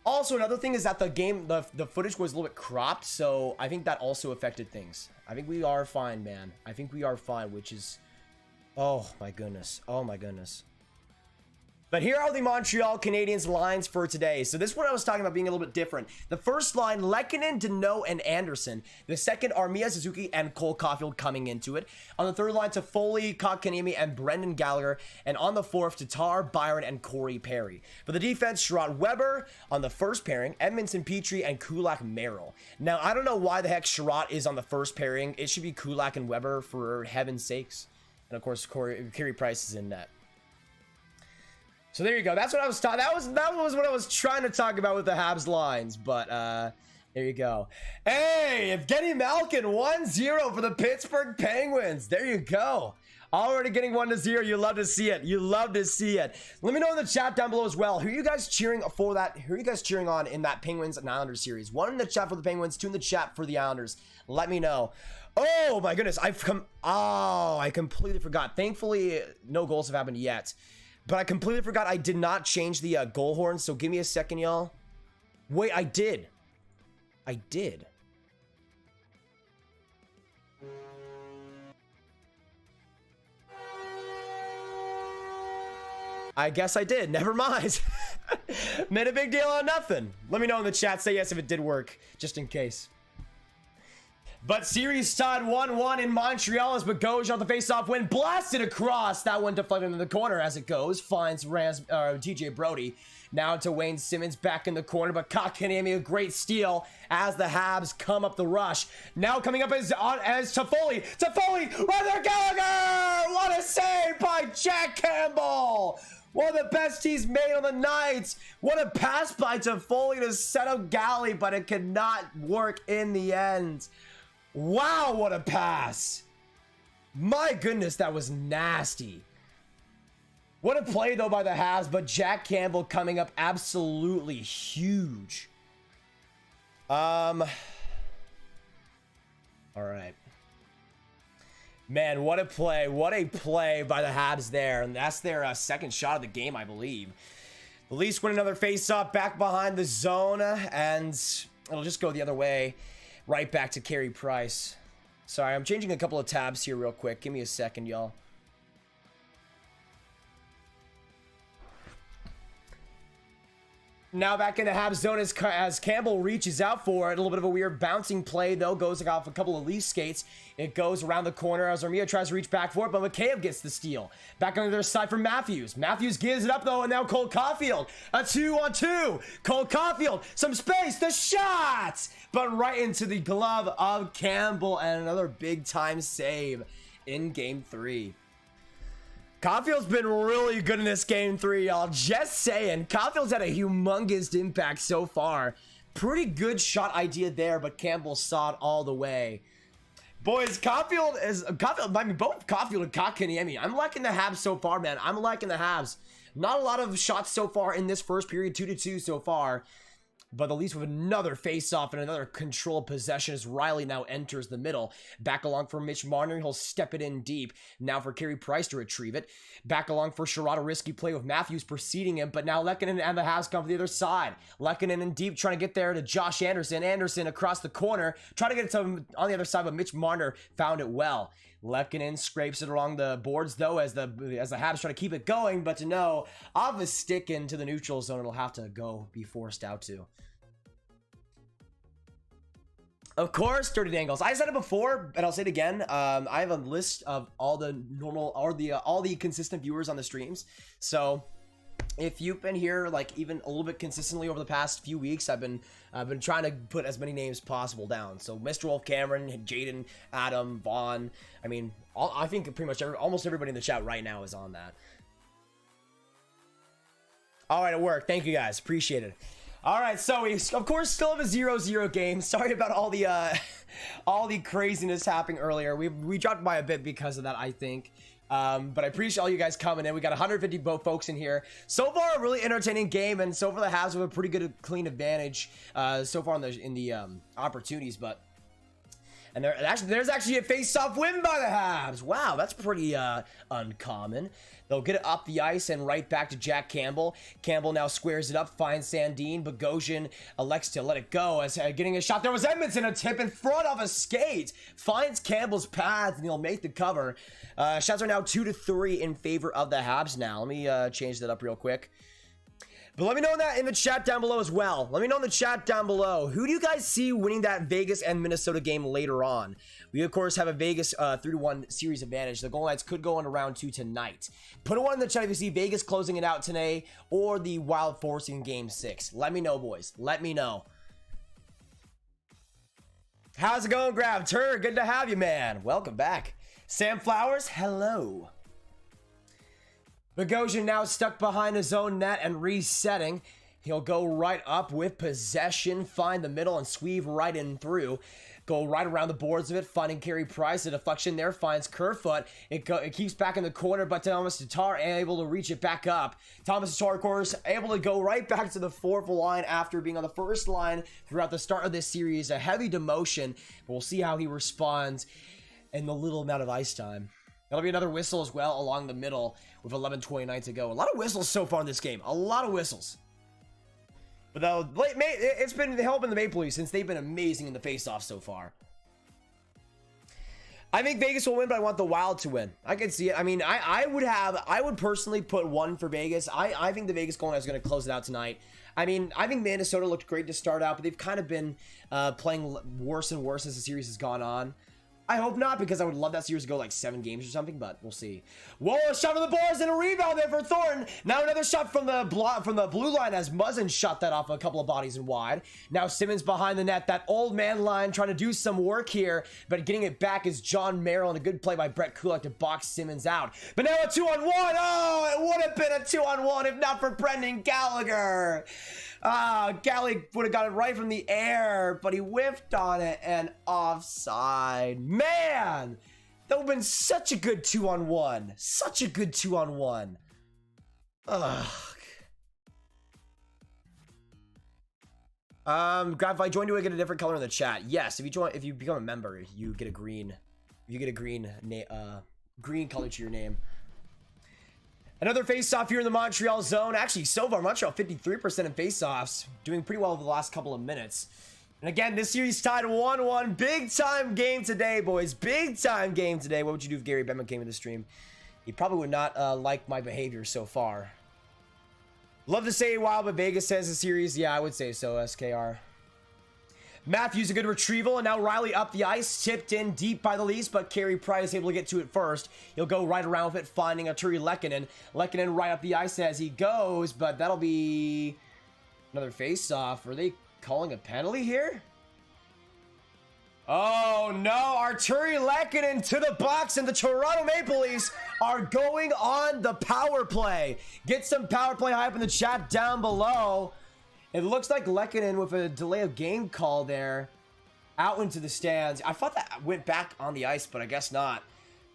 Also, another thing is that the game, the footage was a little bit cropped, so I think that also affected things. I think we are fine, man. I think we are fine, which is... oh my goodness. Oh my goodness. But here are the Montreal Canadiens lines for today. So this is what I was talking about being a little bit different. The first line, Lehkonen, Deneau, and Anderson. The second, Armia, Suzuki, and Cole Caufield coming into it. On the third line, Toffoli, Kotkaniemi, and Brendan Gallagher. And on the fourth, Tatar, Byron, and Corey Perry. For the defense, Sherrod Weber on the first pairing, Edmonton, Petrie, and Kulak Merrill. Now, I don't know why the heck Sherrod is on the first pairing. It should be Kulak and Weber, for heaven's sakes. And of course, Carey Price is in net. So there you go. That's what I was talking. That was what I was trying to talk about with the Habs lines. But there you go. Hey, Evgeny Malkin 1-0 for the Pittsburgh Penguins. There you go. Already getting 1-0. You love to see it. You love to see it. Let me know in the chat down below as well. Who are you guys cheering for that? Who are you guys cheering on in that Penguins and Islanders series? 1 in the chat for the Penguins, 2 in the chat for the Islanders. Let me know. Oh my goodness. I completely forgot. Thankfully, no goals have happened yet. But I completely forgot I did not change the goal horn. So give me a second, y'all. Wait, I did. I guess I did. Never mind. Made a big deal on nothing. Let me know in the chat. Say yes if it did work, just in case. But series tied 1-1 in Montreal as Bogosian on the faceoff win, blasted across. That one deflected in the corner as it goes. Finds TJ Brody. Now to Wayne Simmons back in the corner, but Kotkaniemi, a great steal as the Habs come up the rush. Now coming up as Toffoli. Toffoli, Ruther Gallagher! What a save by Jack Campbell! One of the best he's made on the night. What a pass by Toffoli to set up Galley, but it could not work in the end. Wow, what a pass. My goodness, that was nasty. What a play, though, by the Habs, but Jack Campbell coming up absolutely huge. All right. Man, what a play. What a play by the Habs there. And that's their second shot of the game, I believe. The Leafs win another face-off back behind the zone, and it'll just go the other way. Right back to Carey Price. Sorry, I'm changing a couple of tabs here real quick. Give me a second, y'all. Now back in the Habs zone as Campbell reaches out for it. A little bit of a weird bouncing play, though. Goes off a couple of Leaf skates. It goes around the corner as Armia tries to reach back for it, but McCabe gets the steal. Back on the other side for Matthews. Matthews gives it up, though, and now Cole Caufield. A 2-on-2. Cole Caufield. Some space. The shot! But right into the glove of Campbell, and another big-time save in Game 3. Caufield's been really good in this Game 3, y'all. Just saying. Caufield's had a humongous impact so far. Pretty good shot idea there, but Campbell saw it all the way. Boys, Caufield, I mean, both Caufield and Kotkaniemi. I'm liking the Habs so far, man. I'm liking the Habs. Not a lot of shots so far in this first period, 2-2 so far. But the Leafs with another face-off and another controlled possession as Riley now enters the middle. Back along for Mitch Marner. He'll step it in deep. Now for Carey Price to retrieve it. Back along for Sherrod. A risky play with Matthews preceding him. But now Lehkonen and the Habs come from the other side. Lehkonen in deep trying to get there to Josh Anderson. Anderson across the corner. Trying to get it to him on the other side, but Mitch Marner found it well. Lehkonen scrapes it along the boards, though, as the Habs try to keep it going. But to know, off a stick into the neutral zone, it'll have to be forced out to. Of course, dirty dangles. I said it before, and I'll say it again. I have a list of all the normal, or all the consistent viewers on the streams. So if you've been here, like, even a little bit consistently over the past few weeks, I've been trying to put as many names possible down. So Mr. Wolf, Cameron, Jaden, Adam, Vaughn. I mean, I think pretty much almost everybody in the chat right now is on that. All right, it worked. Thank you guys. Appreciate it. All right, so we, of course, still have a 0-0 game. Sorry about all the craziness happening earlier. We dropped by a bit because of that, I think. But I appreciate all you guys coming in. We got 150 folks in here. So far, a really entertaining game, and so far the Habs have a pretty good, clean advantage so far in the opportunities. But there's actually a face-off win by the Habs. Wow, that's pretty uncommon. They'll get it up the ice and right back to Jack Campbell. Campbell now squares it up, finds Sandin. Bogosian elects to let it go as getting a shot. There was Edmonton, a tip in front of a skate. Finds Campbell's path, and he'll make the cover. Shots are now 2-3 in favor of the Habs now. Let me change that up real quick. But let me know that in the chat down below as well. Let me know in the chat down below. Who do you guys see winning that Vegas and Minnesota game later on? We, of course, have a Vegas 3-1 series advantage. The goal lines could go into round 2 tonight. Put a 1 in the chat if you see Vegas closing it out today or the Wild forcing game 6. Let me know, boys. Let me know. How's it going, Grav? Tur, good to have you, man. Welcome back. Sam Flowers, hello. Bogosian now stuck behind his own net and resetting. He'll go right up with possession, find the middle, and sweep right in through. Go right around the boards of it, finding Carey Price. A deflection there, finds Kerfoot. It keeps back in the corner, but Thomas Tatar able to reach it back up. Thomas Tatar, of course, able to go right back to the fourth line after being on the first line throughout the start of this series. A heavy demotion, but we'll see how he responds in the little amount of ice time. That'll be another whistle as well along the middle with 11:29 to go. A lot of whistles so far in this game. A lot of whistles. But it's been helping the Maple Leafs since they've been amazing in the faceoff so far. I think Vegas will win, but I want the Wild to win. I can see it. I mean, I would personally put 1 for Vegas. I think the Vegas goal is going to close it out tonight. I mean, I think Minnesota looked great to start out, but they've kind of been playing worse and worse as the series has gone on. I hope not, because I would love that series to go like 7 games or something, but we'll see. Whoa, a shot from the boards and a rebound there for Thornton. Now another shot from the blue line as Muzzin shot that off a couple of bodies and wide. Now Simmons behind the net, that old man line trying to do some work here, but getting it back is John Merrill, and a good play by Brett Kulak to box Simmons out. But now a 2-on-1. Oh, it would have been a 2-on-1 if not for Brendan Gallagher. Galley would have got it right from the air, but he whiffed on it and offside. Man, that would have been such a good 2-on-1. Such a good 2-on-1. Ugh. Grab, if I join, do I get a different color in the chat? Yes, if you become a member, you get a green. You get a green color to your name. Another face-off here in the Montreal zone. Actually, so far, Montreal 53% in face-offs. Doing pretty well over the last couple of minutes. And again, this series tied 1-1. Big-time game today, boys. Big-time game today. What would you do if Gary Bettman came into the stream? He probably would not like my behavior so far. Love to say wild, but Vegas says the series. Yeah, I would say so, SKR. Matthews, a good retrieval, and now Riley up the ice, tipped in deep by the Leafs, but Carey Price able to get to it first. He'll go right around with it, finding a Turi Lehkonen. Lehkonen right up the ice as he goes, but that'll be another face-off. Are they calling a penalty here? Oh no, Arturi Lehkonen to the box, and the Toronto Maple Leafs are going on the power play. Get some power play hype in the chat down below. It looks like Lehkonen with a delay of game call there out into the stands. I thought that went back on the ice, but I guess not.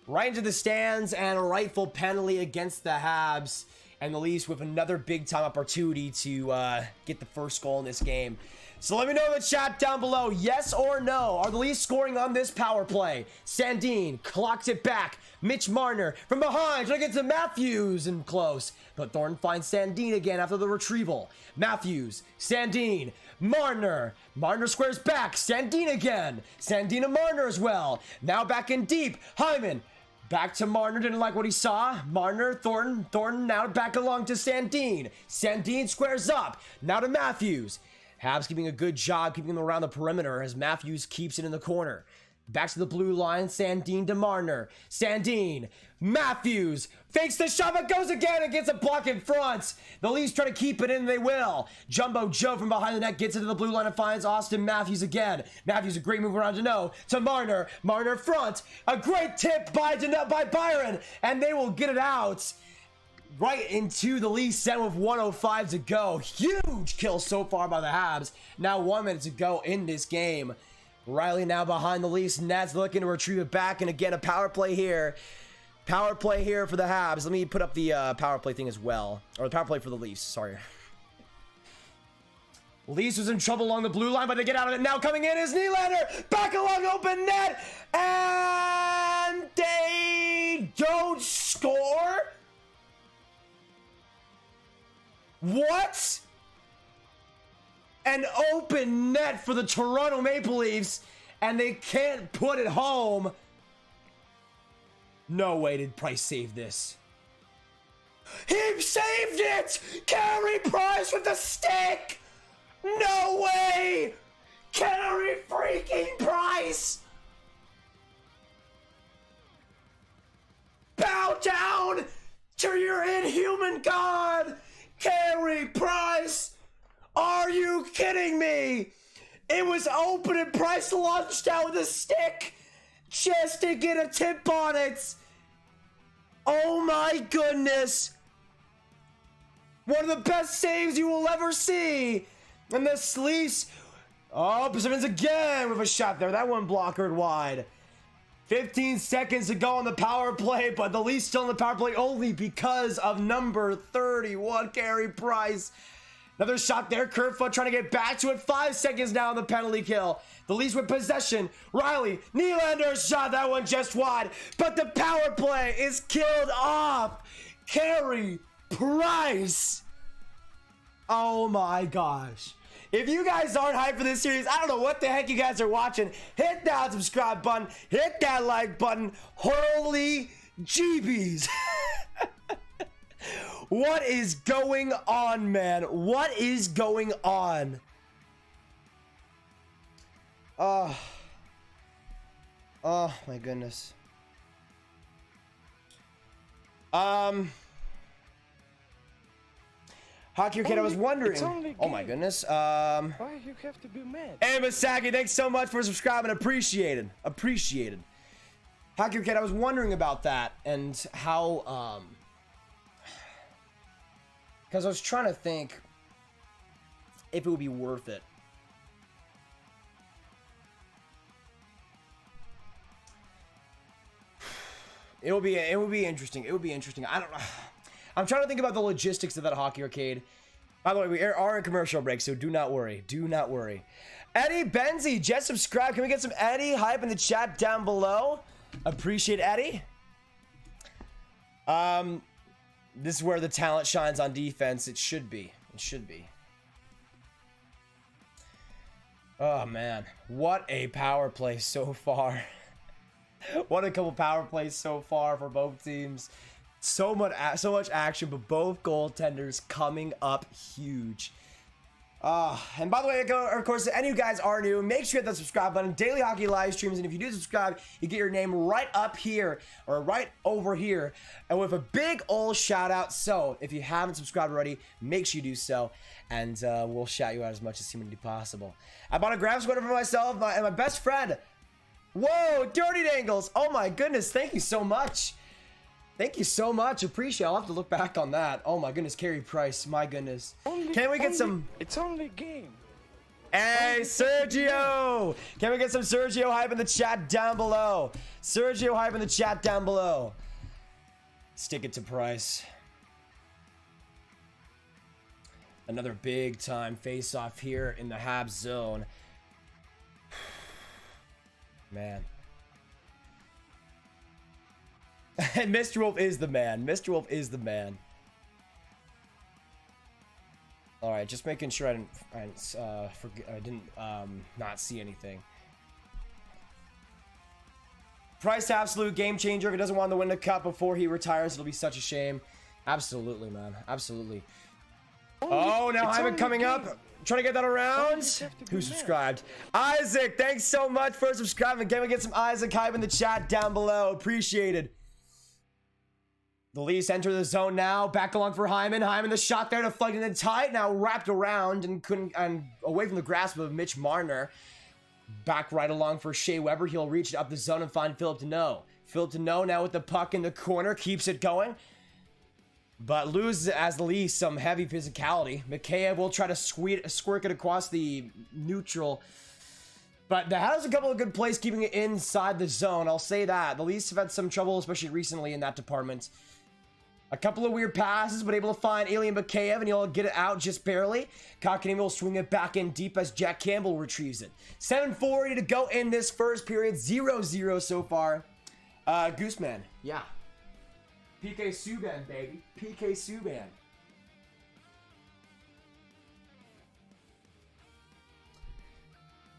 Right into the stands, and a rightful penalty against the Habs, and the Leafs with another big time opportunity to get the first goal in this game. So let me know in the chat down below, yes or no. Are the Leafs scoring on this power play? Sandin clocks it back. Mitch Marner from behind, trying to get to Matthews and close. But Thornton finds Sandin again after the retrieval. Matthews, Sandin, Marner. Marner squares back. Sandin again. Sandin to Marner as well. Now back in deep. Hyman. Back to Marner, didn't like what he saw. Marner, Thornton now back along to Sandin. Sandin squares up. Now to Matthews. Habs keeping a good job keeping them around the perimeter as Matthews keeps it in the corner. Back to the blue line, Sandin to Marner. Sandin, Matthews, fakes the shot, but goes again and gets a block in front. The Leafs try to keep it in, they will. Jumbo Joe from behind the net gets into the blue line and finds Auston Matthews again. Matthews, a great move around to Marner. Marner front, a great tip by Byron, and they will get it out. Right into the Leafs set with 1:05 to go. Huge kill so far by the Habs. Now 1 minute to go in this game. Riley now behind the Leafs. Nets looking to retrieve it back. And again, a power play here. Power play here for the Habs. Let me put up the power play thing as well. Or the power play for the Leafs. Sorry. Leafs was in trouble along the blue line, but they get out of it. Now coming in is Nylander. Back along open net. And they don't score? What? An open net for the Toronto Maple Leafs, and they can't put it home. No way did Price save this. He saved it! Carey Price with the stick! No way! Carey freaking Price! Bow down to your inhuman god! Carey Price! Are you kidding me? It was open and Price launched out with a stick just to get a tip on it. Oh my goodness. One of the best saves you will ever see. And the Leafs. Oh, Simmons again with a shot there. That one blockered wide. 15 seconds to go on the power play, but the Leafs still in the power play only because of number 31, Carey Price. Another shot there. Kerfoot trying to get back to it. 5 seconds now on the penalty kill. The Leafs with possession. Riley, Nylander shot that one just wide, but the power play is killed off. Carey Price. Oh my gosh. If you guys aren't hyped for this series, I don't know what the heck you guys are watching. Hit that subscribe button. Hit that like button. Holy jeebies. What is going on, man? What is going on? Oh my goodness. Hockey Kid, I was wondering. Oh my goodness. Why you have to be mad? Hey, Masaki, thanks so much for subscribing. Appreciated. Appreciated. Hockey Kid, I was wondering about that and how, because I was trying to think if it would be worth it. It would be interesting. It would be interesting. I don't know. I'm trying to think about the logistics of that Hockey Arcade. By the way, we are in commercial break, so do not worry. Do not worry. Eddie Benzie, just subscribe. Can we get some Eddie hype in the chat down below? Appreciate Eddie. This is where the talent shines on defense. It should be. It should be. Oh, man. What a power play so far. What a couple power plays so far for both teams. So much action, but both goaltenders coming up huge. And by the way, of course, any of you guys are new, make sure you hit that subscribe button. Daily hockey live streams, and if you do subscribe, you get your name right up here or right over here, and with a big old shout out. So if you haven't subscribed already, make sure you do so, and we'll shout you out as much as humanly possible. I bought a graph sweater for myself and my best friend. Whoa, Dirty Dangles! Oh my goodness, thank you so much. Thank you so much. Appreciate it. I'll have to look back on that. Oh my goodness, Carey Price. My goodness. Can we get some... It's only a game. Hey, Sergio! Can we get some Sergio hype in the chat down below? Sergio hype in the chat down below. Stick it to Price. Another big time face-off here in the Habs zone. Man. And Mr. Wolf is the man. Mr. Wolf is the man. All right, just making sure I didn't not see anything. Price, absolute game changer. If he doesn't want to win the cup before he retires, it'll be such a shame. Absolutely, man. Absolutely. Oh, now Hyman coming up. Trying to get that around. Who subscribed? Isaac, thanks so much for subscribing. Can we get some Isaac hype in the chat down below? Appreciated. The Leafs enter the zone now. Back along for Hyman. Hyman, the shot there to deflected and tight. Now wrapped around and away from the grasp of Mitch Marner. Back right along for Shea Weber. He'll reach it up the zone and find Philip Deneau. Philip Deneau now with the puck in the corner. Keeps it going. But loses as the Leafs some heavy physicality. Mikheyev will try to squirt it across the neutral. But that has a couple of good plays keeping it inside the zone. I'll say that. The Leafs have had some trouble, especially recently in that department. A couple of weird passes, but able to find Alien Mikheyev, and he'll get it out just barely. Kotkaniemi will swing it back in deep as Jack Campbell retrieves it. 7:40 to go in this first period. 0-0 so far. Gooseman, yeah. PK Subban, baby. PK Subban.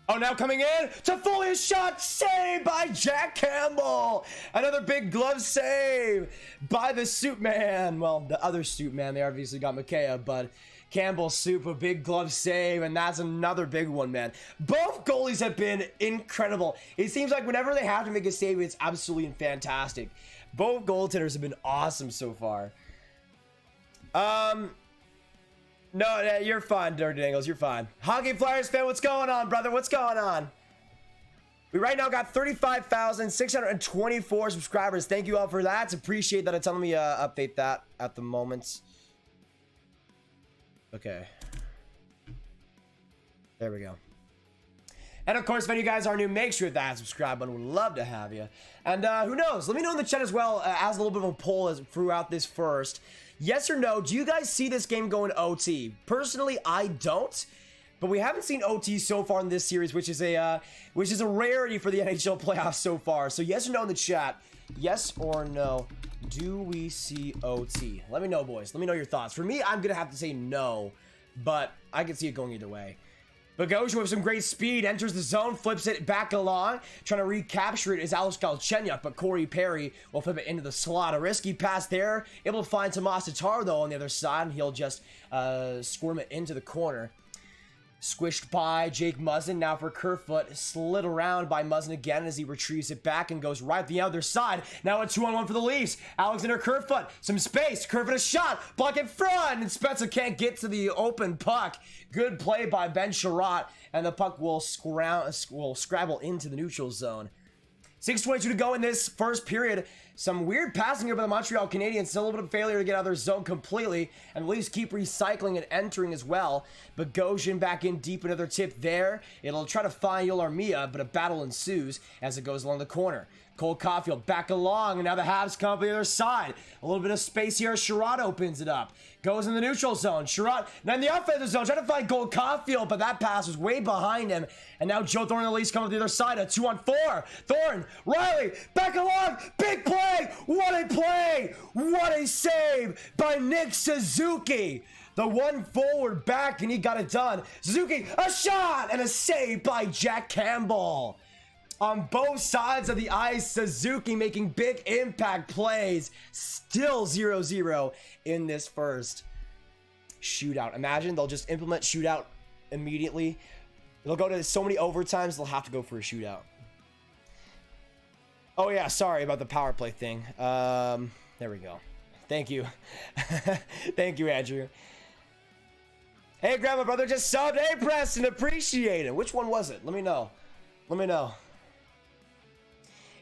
Oh, now coming in to Foligno, shot saved by Jack Campbell. Another big glove save by the suit man. Well, the other suit man, they obviously got Mikheyev, but Campbell soup, a big glove save, and that's another big one, man. Both goalies have been incredible. It seems like whenever they have to make a save, it's absolutely fantastic. Both goaltenders have been awesome so far. No, you're fine, Dirty Dangles. You're fine. Hockey Flyers fan, what's going on, brother? What's going on? We right now got 35,624 subscribers. Thank you all for that. Appreciate that. It's telling me update that at the moment. Okay. There we go. And of course, if any of you guys are new, make sure that subscribe button. Would love to have you. And who knows? Let me know in the chat as well, as a little bit of a poll throughout this first. Yes or no, do you guys see this game going OT? Personally, I don't. But we haven't seen OT so far in this series, which is a rarity for the NHL playoffs so far. So yes or no in the chat. Yes or no, do we see OT? Let me know, boys. Let me know your thoughts. For me, I'm going to have to say no, but I can see it going either way. Bogosian with some great speed, enters the zone, flips it back along. Trying to recapture it is Alex Galchenyuk, but Corey Perry will flip it into the slot. A risky pass there. Able to find Tomas Tatar, though, on the other side, and he'll just squirm it into the corner. Squished by Jake Muzzin, now for Kerfoot. Slid around by Muzzin again as he retrieves it back and goes right the other side. Now a 2-on-1 for the Leafs. Alexander Kerfoot, some space. Kerfoot a shot, block in front, and Spencer can't get to the open puck. Good play by Ben Sherratt, and the puck will scrabble into the neutral zone. 6:22 to go in this first period. Some weird passing here by the Montreal Canadiens. Still a little bit of failure to get out of their zone completely. And the Leafs keep recycling and entering as well. Bogosian back in deep, another tip there. It'll try to find Yolarmia, but a battle ensues as it goes along the corner. Cole Caufield back along, and now the Habs come up the other side. A little bit of space here. Sherratt opens it up. Goes in the neutral zone. Sherratt, now in the offensive zone, trying to find Cole Caufield, but that pass was way behind him. And now Joe Thornton and the Leafs come up the other side. A 2-on-4. Thornton, Riley, back along. Big play. What a play. What a save by Nick Suzuki. The one forward back, and he got it done. Suzuki, a shot, and a save by Jack Campbell. on both sides of the ice. Suzuki making big impact plays. Still 0-0 in this first shootout. Imagine they'll just implement shootout immediately. They'll go to so many overtimes, they'll have to go for a shootout. Oh yeah, sorry about the power play thing. There we go. Thank you. Thank you, Andrew. Hey, Grandma Brother just subbed. Hey, Preston, appreciate it. Which one was it? Let me know. Let me know.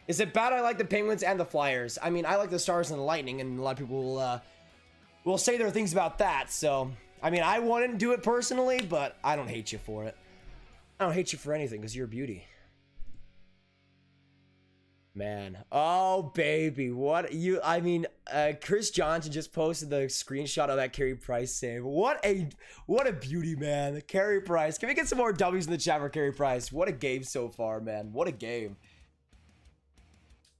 Is it bad I like the Penguins and the Flyers? I mean, I like the Stars and the Lightning, and a lot of people will say their things about that. So, I mean, I wouldn't do it personally, but I don't hate you for it. I don't hate you for anything because you're a beauty. Man. Oh, baby. What you... I mean, Chris Johnson just posted the screenshot of that Carey Price save. What a beauty, man. Carey Price. Can we get some more W's in the chat for Carey Price? What a game so far, man. What a game.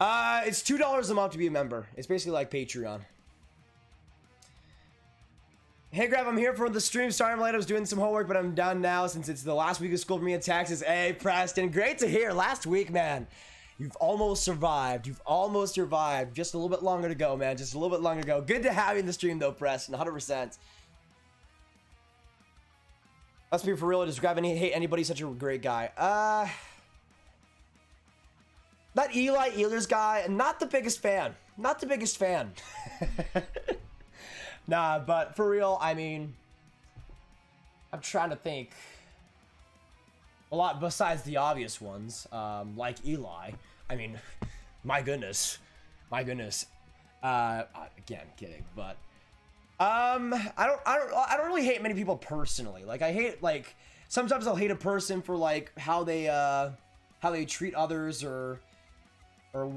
It's $2 a month to be a member. It's basically like Patreon. Hey, Grab, I'm here for the stream. Sorry I'm late. I was doing some homework, but I'm done now since it's the last week of school for me in Texas. Hey, Preston. Great to hear. Last week, man. You've almost survived. You've almost survived. Just a little bit longer to go, man. Just a little bit longer to go. Good to have you in the stream, though, Preston. 100%. Let's be for real. Just grab any hate anybody. Such a great guy. That Eli Ehlers guy. Not the biggest fan. Not the biggest fan. Nah, but for real, I mean, I'm trying to think. A lot besides the obvious ones, like Eli. I mean, my goodness. Again, kidding, but I don't really hate many people personally. Like I hate, like, sometimes I'll hate a person for like how they treat others or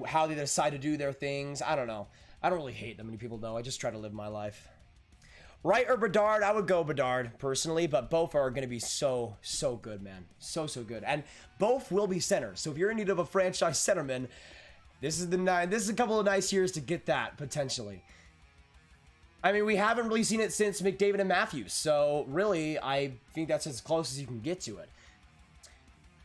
how they decide to do their things. I don't know. I don't really hate that many people though. I just try to live my life. Wright or Bedard? I would go Bedard personally, but both are going to be so good, man. So good, and both will be centers. So if you're in need of a franchise centerman, this is a couple of nice years to get that potentially. I mean, we haven't really seen it since McDavid and Matthews, so really, I think that's as close as you can get to it.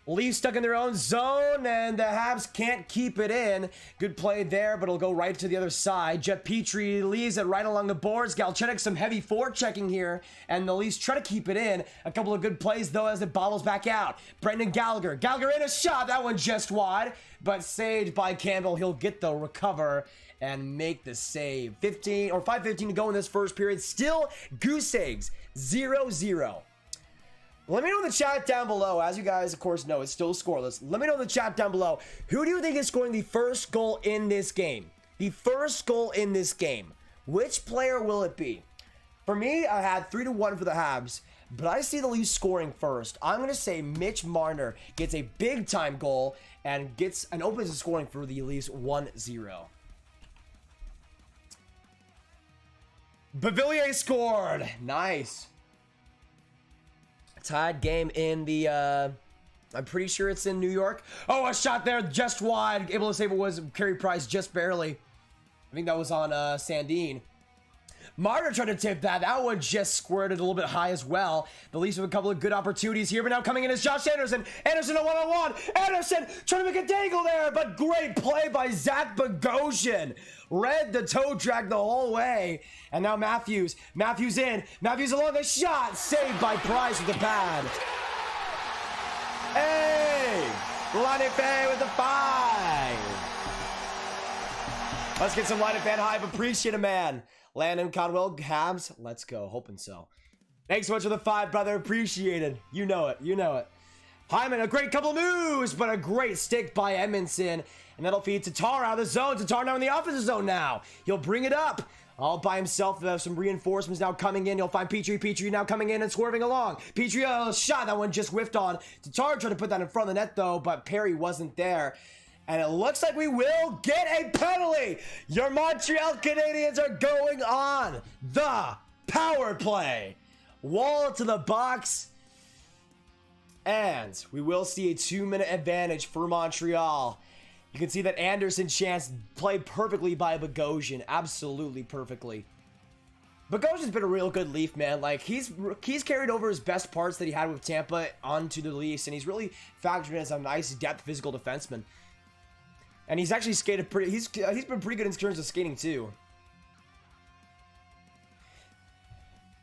Leafs stuck in their own zone, and the Habs can't keep it in. Good play there, but it'll go right to the other side. Jet Petrie leaves it right along the boards. Galchenyuk some heavy forechecking here, and the Leafs try to keep it in. A couple of good plays, though, as it bobbles back out. Brendan Gallagher. Gallagher in a shot. That one just wide, but saved by Campbell. He'll get the recover and make the save. 5:15 to go in this first period. Still goose eggs. 0-0. Let me know in the chat down below. As you guys, of course, know, it's still scoreless. Let me know in the chat down below. Who do you think is scoring the first goal in this game? The first goal in this game. Which player will it be? For me, I had 3-1 for the Habs, but I see the Leafs scoring first. I'm going to say Mitch Marner gets a big-time goal and opens the scoring for the Leafs 1-0. Bavillier scored. Nice. Tied game in the, I'm pretty sure it's in New York. Oh, a shot there just wide. Able to save it was Carey Price just barely. I think that was on Sandin. Marner tried to tip that. That one just squirted a little bit high as well. The Leafs have a couple of good opportunities here, but now coming in is Josh Anderson. Anderson a one-on-one. Anderson trying to make a dangle there, but great play by Zach Bogosian. Read the toe drag the whole way. And now Matthews. Matthews in. Matthews along the shot. Saved by Price with the pad. Hey! Lonnie Fay with the 5. Let's get some Lonnie Fan hype. Appreciate it, man. Landon Conwell, Habs. Let's go. Hoping so. Thanks so much for the 5, brother. Appreciate it. You know it. You know it. Hyman, a great couple of moves, but a great stick by Edmonton. And that'll feed Tatar out of the zone. Tatar now in the offensive zone now. He'll bring it up. All by himself. Some reinforcements now coming in. You'll find Petrie. Petrie now coming in and swerving along. Petrie, shot. That one just whiffed on. Tatar tried to put that in front of the net, though, but Perry wasn't there. And it looks like we will get a penalty. Your Montreal Canadiens are going on the power play. Wall to the box. And we will see a 2-minute advantage for Montreal. You can see that Anderson chance played perfectly by Bogosian. Absolutely perfectly. Bogosian's been a real good Leaf, man. Like, he's carried over his best parts that he had with Tampa onto the Leafs, and he's really factored in as a nice depth physical defenseman. And he's actually skated pretty. He's been pretty good in terms of skating too.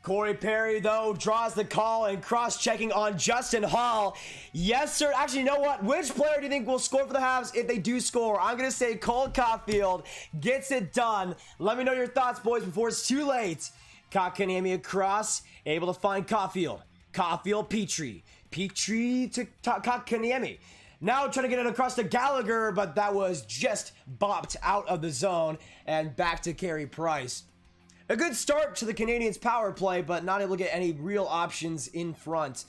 Corey Perry, though, draws the call and cross-checking on Justin Hall. Yes, sir. Actually, you know what? Which player do you think will score for the Habs if they do score? I'm going to say Cole Caufield gets it done. Let me know your thoughts, boys, before it's too late. Kotkaniemi across, able to find Caufield. Caufield, Petrie. Petrie to Kotkaniemi. Now trying to get it across to Gallagher, but that was just bopped out of the zone and back to Carey Price. A good start to the Canadiens' power play, but not able to get any real options in front.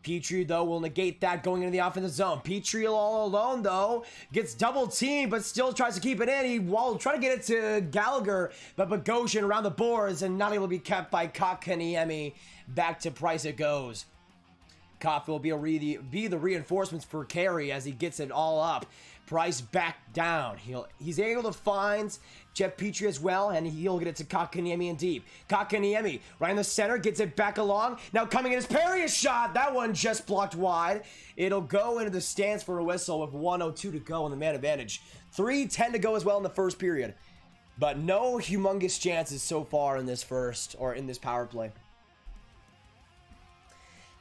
Petrie, though, will negate that going into the offensive zone. Petrie all alone, though, gets double teamed, but still tries to keep it in. He will try to get it to Gallagher, but Bogosian around the boards and not able to be kept by Kotkaniemi. Back to Price it goes. Caufield will be the reinforcements for Carey as he gets it all up. Price back down. He's able to find Jeff Petrie as well, and he'll get it to Kotkaniemi in deep. Kotkaniemi right in the center, gets it back along. Now coming in is Perry, a shot. That one just blocked wide. It'll go into the stands for a whistle with 1:02 to go on the man advantage. 3:10 to go as well in the first period. But no humongous chances so far in this power play.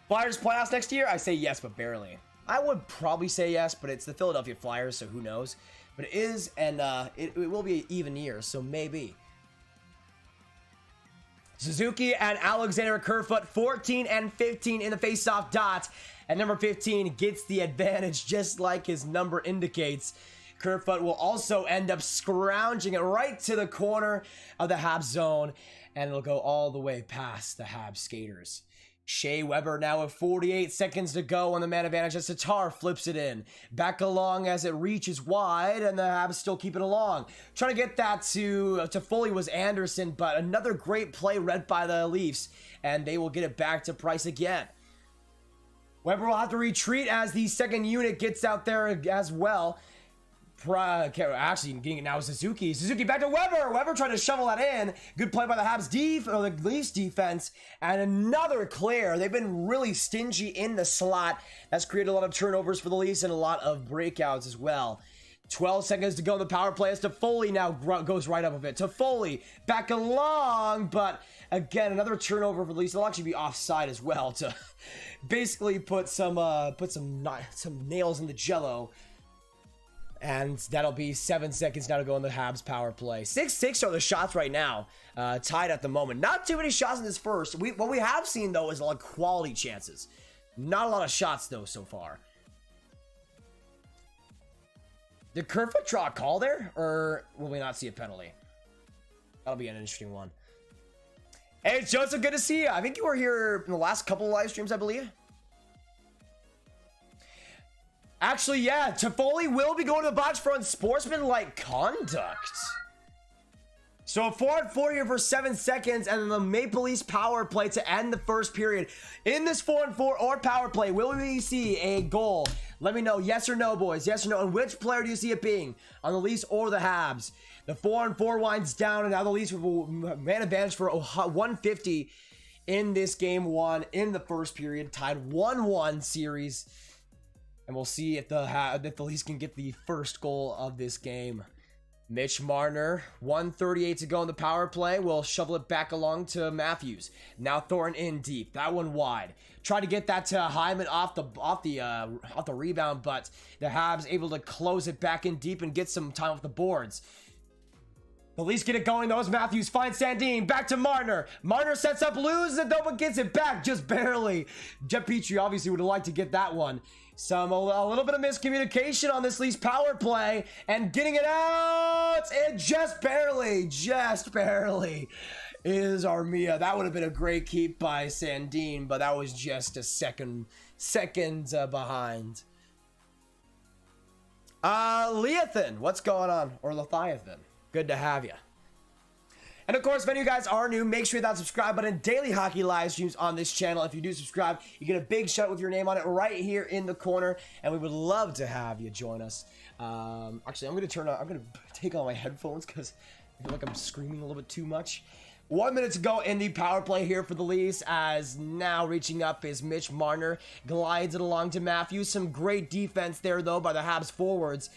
Flyers playoffs next year? I say yes, but barely. I would probably say yes, but it's the Philadelphia Flyers, so who knows? But it is, and it will be an even year, so maybe. Suzuki and Alexander Kerfoot, 14 and 15 in the face-off dot. And number 15 gets the advantage, just like his number indicates. Kerfoot will also end up scrounging it right to the corner of the Habs zone, and it'll go all the way past the Habs skaters. Shea Weber now with 48 seconds to go on the man advantage as Tatar flips it in. Back along as it reaches wide, and the Habs still keep it along. Trying to get that to Foley was Anderson, but another great play read by the Leafs, and they will get it back to Price again. Weber will have to retreat as the second unit gets out there as well. Actually getting it now is Suzuki. Suzuki back to Weber. Weber trying to shovel that in. Good play by the Habs the Leafs defense. And another clear. They've been really stingy in the slot. That's created a lot of turnovers for the Leafs and a lot of breakouts as well. 12 seconds to go in the power play as Foley now goes right up a bit. Foley back along, but again, another turnover for the Leafs. They'll actually be offside as well to basically put some nails in the jello. And that'll be 7 seconds now to go in the Habs power play. 6-6 are the shots right now, tied at the moment. Not too many shots in this first. What we have seen, though, is a lot of quality chances. Not a lot of shots, though, so far. Did Kerfoot draw a call there, or will we not see a penalty? That'll be an interesting one. Hey, Joseph, good to see you. I think you were here in the last couple of live streams, I believe. Actually, yeah, Toffoli will be going to the box for unsportsmanlike conduct. So a 4-on-4 here for 7 seconds, and then the Maple Leafs power play to end the first period. In this 4-on-4 or power play, will we see a goal? Let me know, yes or no, boys, yes or no. And which player do you see it being, on the Leafs or the Habs? The 4-on-4 winds down, and now the Leafs will man advantage for 150 in this game one in the first period. Tied 1-1 series. And we'll see if the Leafs can get the first goal of this game. Mitch Marner, 1:38 to go in the power play. Will shovel it back along to Matthews. Now Thornton in deep. That one wide. Try to get that to Hyman off the rebound, but the Habs able to close it back in deep and get some time off the boards. The Leafs get it going, though, as Matthews finds Sandin. Back to Marner. Marner sets up, loses it, though, but gets it back just barely. Jeff Petrie obviously would have liked to get that one. A little bit of miscommunication on this Leafs power play, and getting it out, and just barely is Armia. That would have been a great keep by Sandin, but that was just a second behind. Leathan, what's going on? Or Leviathan, good to have you. And of course, if any of you guys are new, make sure you hit that subscribe button. Daily hockey live streams on this channel. If you do subscribe, you get a big shout with your name on it right here in the corner, and we would love to have you join us. Actually, I'm gonna take on my headphones because I feel like I'm screaming a little bit too much. 1 minute to go in the power play here for the Leafs, as now reaching up is Mitch Marner. Glides it along to Matthews. Some great defense there, though, by the Habs forwards.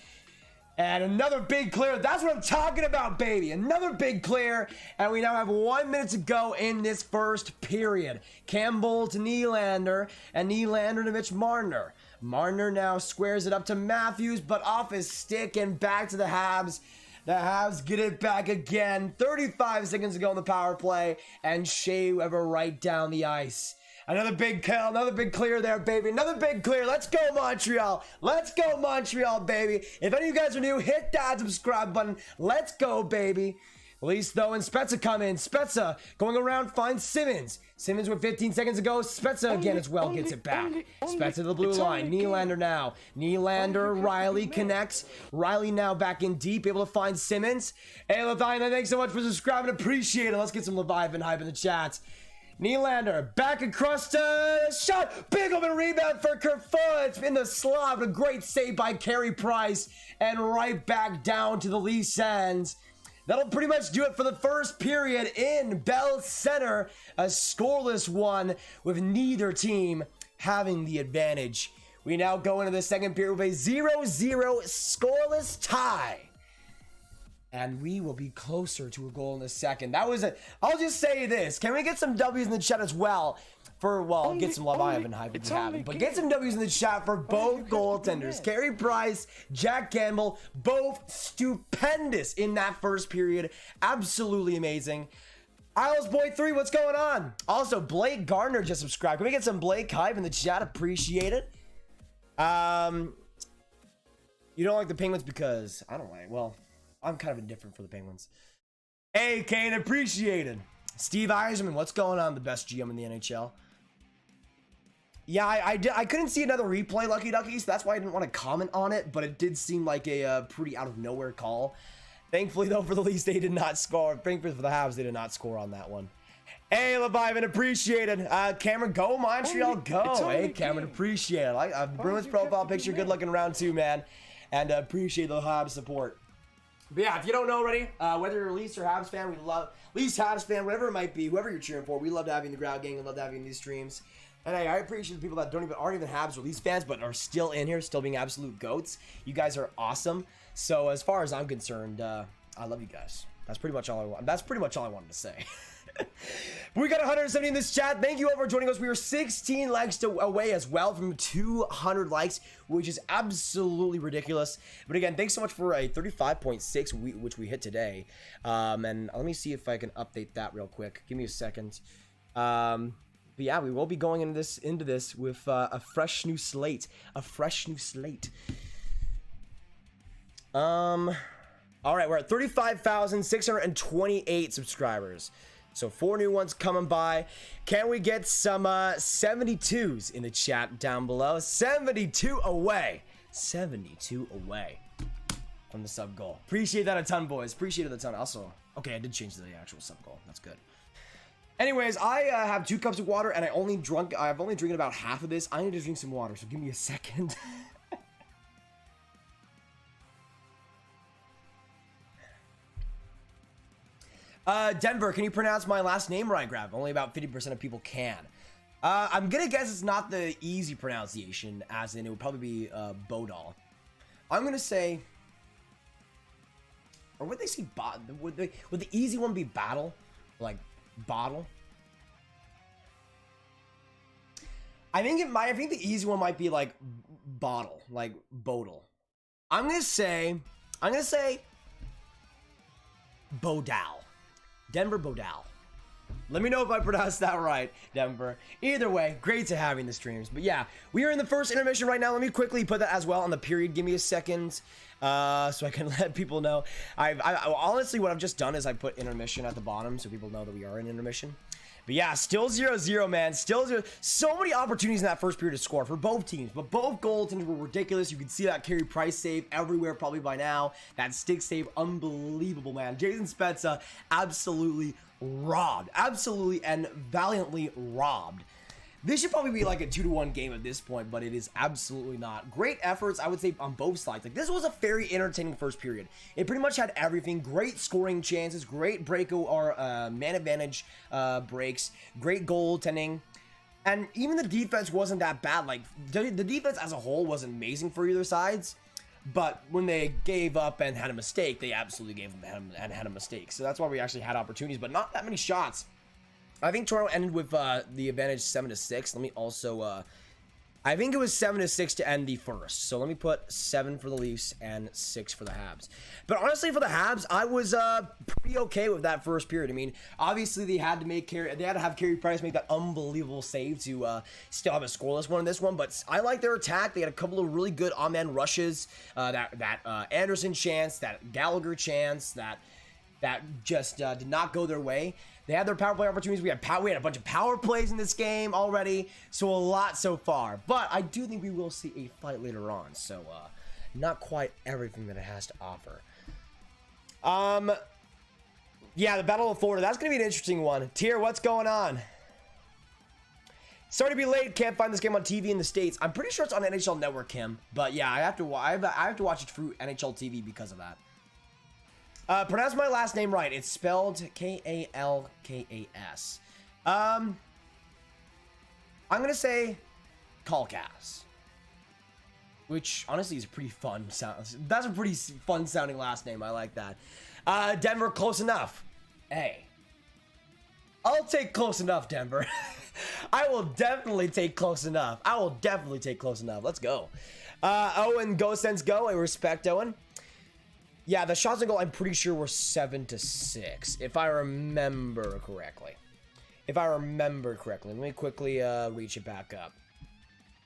And another big clear. That's what I'm talking about, baby. Another big clear. And we now have 1 minute to go in this first period. Campbell to Nylander, and Nylander to Mitch Marner. Marner now squares it up to Matthews, but off his stick and back to the Habs. The Habs get it back again. 35 seconds to go in the power play, and Shea Weber right down the ice. Another big kill, another big clear there, baby. Another big clear. Let's go, Montreal. Let's go, Montreal, baby. If any of you guys are new, hit that subscribe button. Let's go, baby. At least, though, and Spezza come in. Spezza going around, finds Simmons. Simmons with 15 seconds to go. Spezza again as well gets it back. Spezza to the blue line. Nylander now. Nylander, Riley connects. Riley now back in deep, able to find Simmons. Hey, Leviathan, thanks so much for subscribing. Appreciate it. Let's get some Leviathan hype in the chats. Nylander back across to shot. Big open rebound for Kerfoot. It's in the slot. A great save by Carey Price. And right back down to the Leafs ends. That'll pretty much do it for the first period in Bell Center. A scoreless one with neither team having the advantage. We now go into the second period with a 0-0 scoreless tie. And we will be closer to a goal in the second. That was it. I'll just say this. Can we get some W's in the chat as well? Get some love. I haven't hyped if you haven't. But get some W's in the chat for both goaltenders. Carey Price, Jack Campbell, both stupendous in that first period. Absolutely amazing. Isles Boy 3, what's going on? Also, Blake Gardner just subscribed. Can we get some Blake hype in the chat? Appreciate it. You don't like the Penguins because I don't like, well, I'm kind of indifferent for the Penguins. Hey, Kane, appreciated. Steve Eiserman, what's going on? The best GM in the NHL. Yeah, I couldn't see another replay, Lucky Duckies. That's why I didn't want to comment on it, but it did seem like a pretty out of nowhere call. Thankfully, though, for the Leafs, they did not score. Thankfully for the Habs, they did not score on that one. Hey, Leviathan, appreciated. Cameron, go Montreal, go. Hey, Cameron, appreciate it. Like Bruins profile picture, good looking round two, man. And appreciate the Habs support. But yeah, if you don't know already, whether you're a Leafs or Habs fan, we love Leafs, Habs fan, whatever it might be, whoever you're cheering for, we love having the Ground Gang and love having these streams. And I appreciate the people that aren't even Habs or Leafs fans, but are still in here, still being absolute goats. You guys are awesome. So as far as I'm concerned, I love you guys. That's pretty much all I want. That's pretty much all I wanted to say. We got 170 in this chat. Thank you all for joining us. We are 16 likes away as well from 200 likes, which is absolutely ridiculous. But again, thanks so much for a 35.6, which we hit today. And let me see if I can update that real quick. Give me a second. But yeah, we will be going into this with a fresh new slate. All right, we're at 35,628 subscribers. So 4 new ones coming by. Can we get some 72s in the chat down below? 72 away. 72 away from the sub goal. Appreciate that a ton, boys. Appreciate it a ton. Also, okay, I did change the actual sub goal. That's good. Anyways, I have 2 cups of water and I've only drinking about half of this. I need to drink some water, so give me a second. Denver, can you pronounce my last name right, Grav? Only about 50% of people can. I'm gonna guess it's not the easy pronunciation, as in it would probably be Bodal. I'm gonna say, or would they say would the easy one be Battle, like Bottle? I think the easy one might be like Bottle, like Bodal. I'm gonna say Bodal. Denver Bodal. Let me know if I pronounced that right, Denver. Either way, great to having the streams. But yeah, we are in the first intermission right now. Let me quickly put that as well on the period. Give me a second so I can let people know. I honestly, what I've just done is I put intermission at the bottom so people know that we are in intermission. But yeah, still 0-0, man. Still 0. So many opportunities in that first period to score for both teams. But both goaltenders were ridiculous. You can see that Carey Price save everywhere probably by now. That stick save, unbelievable, man. Jason Spezza absolutely robbed. Absolutely and valiantly robbed. This should probably be like a 2-1 game at this point, but it is absolutely not. Great efforts, I would say, on both sides. Like, this was a very entertaining first period. It pretty much had everything. Great scoring chances, great break or man advantage breaks, great goaltending. And even the defense wasn't that bad. Like, the defense as a whole was amazing for either sides. But when they gave up and had a mistake, they absolutely gave them and had a mistake. So that's why we actually had opportunities, but not that many shots. I think Toronto ended with the advantage 7-6. Let me also, I think it was 7-6 to end the first. So let me put 7 for the Leafs and 6 for the Habs. But honestly, for the Habs, I was pretty okay with that first period. I mean, obviously they had to have Carey Price make that unbelievable save to still have a scoreless one in this one. But I like their attack. They had a couple of really good on-man rushes. That Anderson chance, that Gallagher chance, that just did not go their way. They had their power play opportunities. We had a bunch of power plays in this game already, so a lot so far. But I do think we will see a fight later on, so not quite everything that it has to offer. Yeah, the Battle of Florida. That's going to be an interesting one. Tier, what's going on? Sorry to be late. Can't find this game on TV in the States. I'm pretty sure it's on NHL Network, Kim. But yeah, I have to watch it through NHL TV because of that. Pronounce my last name right. It's spelled Kalkas. I'm gonna say Kalkas, which honestly is a pretty fun sound. That's a pretty fun sounding last name. I like that. Denver, close enough. Hey, I'll take close enough, Denver. I will definitely take close enough. Let's go. Owen, go Sens go. I respect Owen. Yeah, the shots on goal, I'm pretty sure were 7-6, if I remember correctly. Let me quickly reach it back up.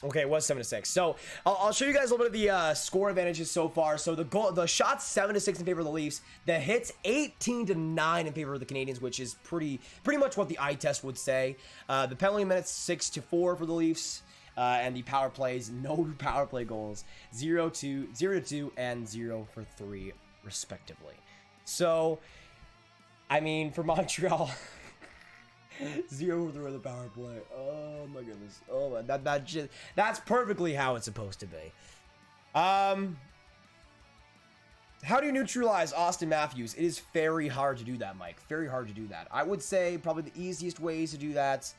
Okay, it was 7-6. So I'll show you guys a little bit of the score advantages so far. So the shots 7-6 in favor of the Leafs. The hits 18-9 in favor of the Canadiens, which is pretty much what the eye test would say. The penalty minutes 6-4 for the Leafs. And the power plays, no power play goals, 0-2, and 0-3, respectively. So, I mean, for Montreal, 0-3 on the power play. Oh my goodness. Oh, that's perfectly how it's supposed to be. How do you neutralize Auston Matthews? It is very hard to do that, Mike. Very hard to do that. I would say probably the easiest ways to do that.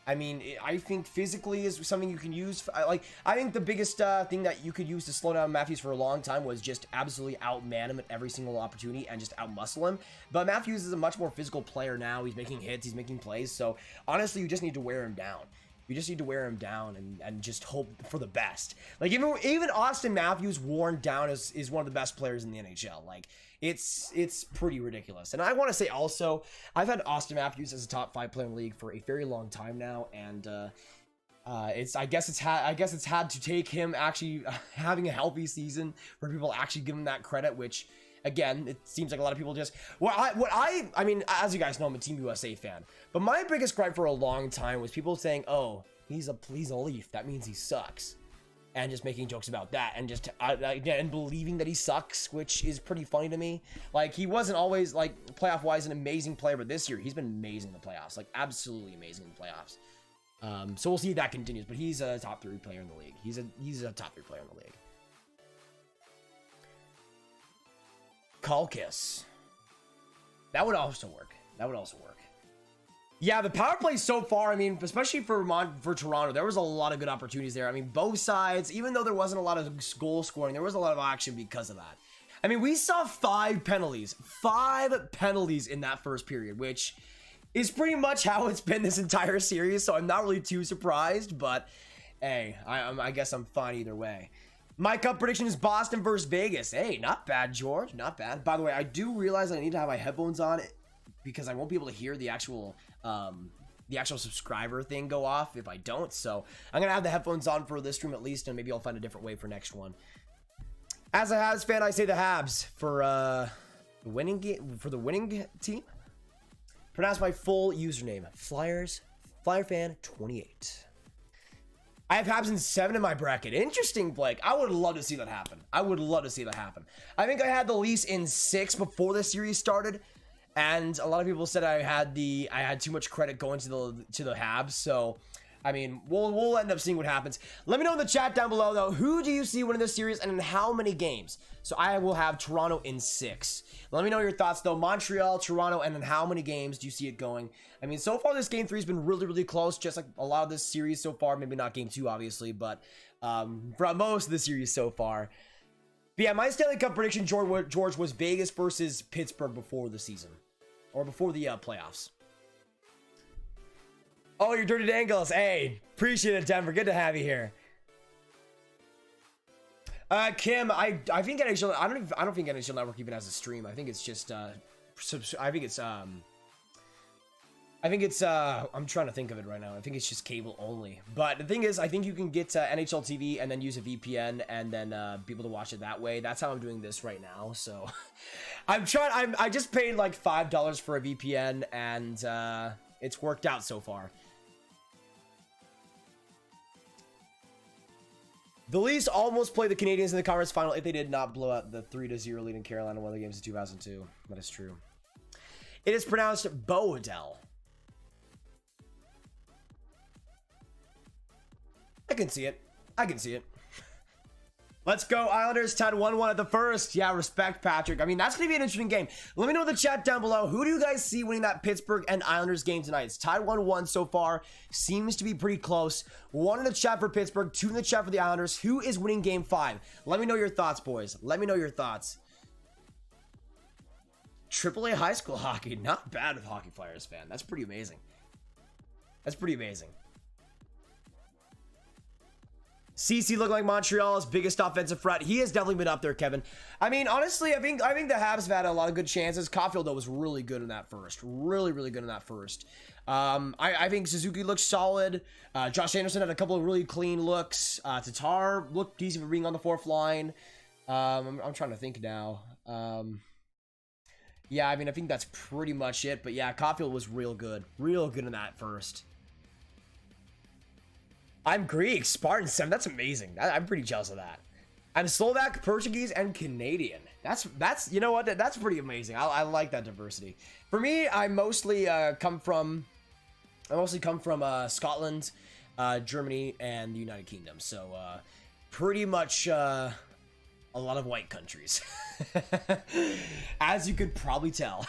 I mean, I think physically is something you can use. I think the biggest thing that you could use to slow down Matthews for a long time was just absolutely outman him at every single opportunity and just outmuscle him. But Matthews is a much more physical player now. He's making hits, he's making plays. So honestly, you just need to wear him down. You just need to wear him down and just hope for the best. Like even Auston Matthews worn down is one of the best players in the NHL. Like it's pretty ridiculous. And I want to say also, I've had Auston Matthews as a top 5 player in the league for a very long time now, and I guess it's had to take him actually having a healthy season for people to actually give him that credit, which again, it seems like a lot of people just I mean, as you guys know, I'm a Team USA fan, but my biggest gripe for a long time was people saying, "Oh, he's a Leaf, that means he sucks," and just making jokes about that, and just and believing that he sucks, which is pretty funny to me. Like, he wasn't always, like, playoff wise an amazing player, but this year he's been amazing in the playoffs, like absolutely amazing in the playoffs. So we'll see if that continues, but he's a top 3 player in the league. He's a top 3 player in the league. Kalkas. That would also work. Yeah, the power play so far, I mean, especially for Toronto, there was a lot of good opportunities there. I mean, both sides, even though there wasn't a lot of goal scoring, there was a lot of action because of that. I mean, we saw 5 penalties in that first period, which is pretty much how it's been this entire series, so I'm not really too surprised, but hey, I guess I'm fine either way. My cup prediction is Boston versus Vegas. Hey, not bad, George. Not bad. By the way, I do realize I need to have my headphones on because I won't be able to hear the actual subscriber thing go off if I don't. So I'm gonna have the headphones on for this stream at least, and maybe I'll find a different way for next one. As a Habs fan, I say the Habs for the winning team. Pronounce my full username: FlyerFan28. I have Habs in 7 in my bracket. Interesting, Blake. I would love to see that happen. I think I had the Leafs in 6 before the series started, and a lot of people said I had too much credit going to the Habs. So I mean, we'll end up seeing what happens. Let me know in the chat down below, though, who do you see winning this series and in how many games? So I will have Toronto in 6. Let me know your thoughts, though. Montreal, Toronto, and in how many games do you see it going? I mean, so far this game 3 has been really, really close, just like a lot of this series so far. Maybe not game 2, obviously, but for most of the series so far. But yeah, my Stanley Cup prediction, George, was Vegas versus Pittsburgh before the season. Or before the playoffs. Oh, you're Dirty Dangles. Hey, appreciate it, Denver. Good to have you here. Kim, I think NHL. I don't think NHL Network even has a stream. I think it's just. I think it's. I'm trying to think of it right now. I think it's just cable only. But the thing is, I think you can get NHL TV and then use a VPN and then be able to watch it that way. That's how I'm doing this right now. So, I just paid like $5 for a VPN and it's worked out so far. The Leafs almost played the Canadiens in the conference final if they did not blow out the 3-0 lead in Carolina in one of the games in 2002. That is true. It is pronounced Boadell. I can see it. I can see it. Let's go, Islanders. Tied 1-1 at the first. Yeah, respect, Patrick. I mean, that's going to be an interesting game. Let me know in the chat down below. Who do you guys see winning that Pittsburgh and Islanders game tonight? It's tied 1-1 so far. Seems to be pretty close. 1 in the chat for Pittsburgh, 2 in the chat for the Islanders. Who is winning game 5? Let me know your thoughts, boys. Let me know your thoughts. AAA high school hockey. Not bad with Hockey Flyers fan. That's pretty amazing. That's pretty amazing. CC looking like Montreal's biggest offensive threat. He has definitely been up there, Kevin. I mean, honestly, I think the Habs have had a lot of good chances. Caufield, though, was really good in that first. Really, really good in that first. I think Suzuki looks solid. Josh Anderson had a couple of really clean looks. Tatar looked decent for being on the 4th line. I'm trying to think now. Yeah, I mean, I think that's pretty much it. But yeah, Caufield was real good. Real good in that first. I'm Greek, Spartan 7. That's amazing. I'm pretty jealous of that. I'm Slovak, Portuguese, and Canadian. That's you know what? That's pretty amazing. I like that diversity. For me, I mostly come from Scotland, Germany, and the United Kingdom. So pretty much a lot of white countries, as you could probably tell.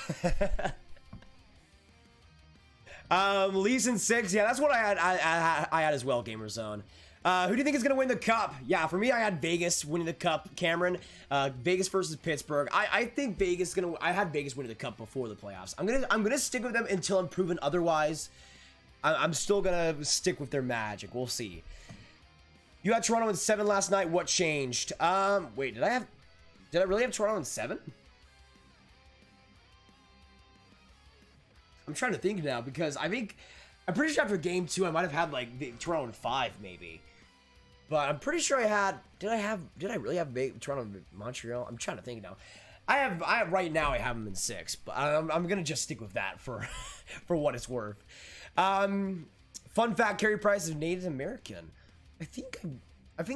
Leafs in 6. Yeah, that's what I had as well, Gamerzone. Who do you think is going to win the cup? Yeah, for me, I had Vegas winning the cup. Cameron, Vegas versus Pittsburgh. I think Vegas is going to... I had Vegas winning the cup before the playoffs. I'm gonna stick with them until I'm proven otherwise. I'm still going to stick with their magic. We'll see. You had Toronto in 7 last night. What changed? Wait, did I really have Toronto in 7? I'm trying to think now because I'm pretty sure after game 2 I might have had like the Toronto in 5 maybe, but I'm pretty sure I had. Did I really have Toronto and Montreal? I'm trying to think now. I have right now. I have them in 6, but I'm gonna just stick with that for for what it's worth. Fun fact: Carey Price is Native American. I think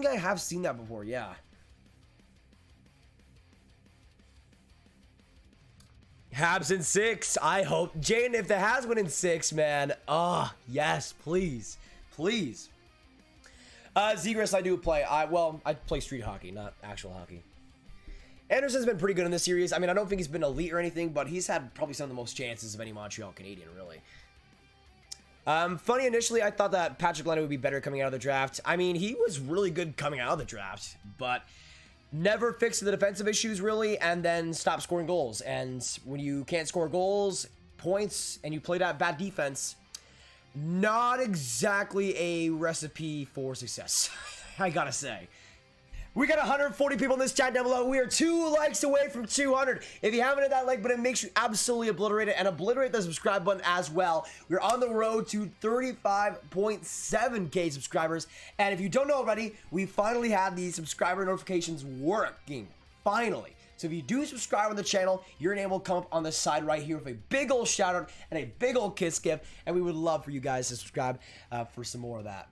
I have seen that before. Yeah. Habs in 6. I hope. Jane, if the Habs win in 6, man. Oh, yes, please. Please. Zegras, I do play. I play street hockey, not actual hockey. Anderson's been pretty good in this series. I mean, I don't think he's been elite or anything, but he's had probably some of the most chances of any Montreal Canadian, really. Funny, initially, I thought that Patrick Laine would be better coming out of the draft. I mean, he was really good coming out of the draft, but... never fixed the defensive issues, really, and then stopped scoring goals. And when you can't score goals, points, and you play that bad defense, not exactly a recipe for success, I gotta say. We got 140 people in this chat down below. We are 2 likes away from 200. If you haven't hit that like button, make sure you absolutely obliterate it and obliterate the subscribe button as well. We're on the road to 35.7K subscribers. And if you don't know already, we finally have the subscriber notifications working. Finally. So if you do subscribe on the channel, your name will come up on the side right here with a big old shout out and a big old kiss gift. And we would love for you guys to subscribe for some more of that.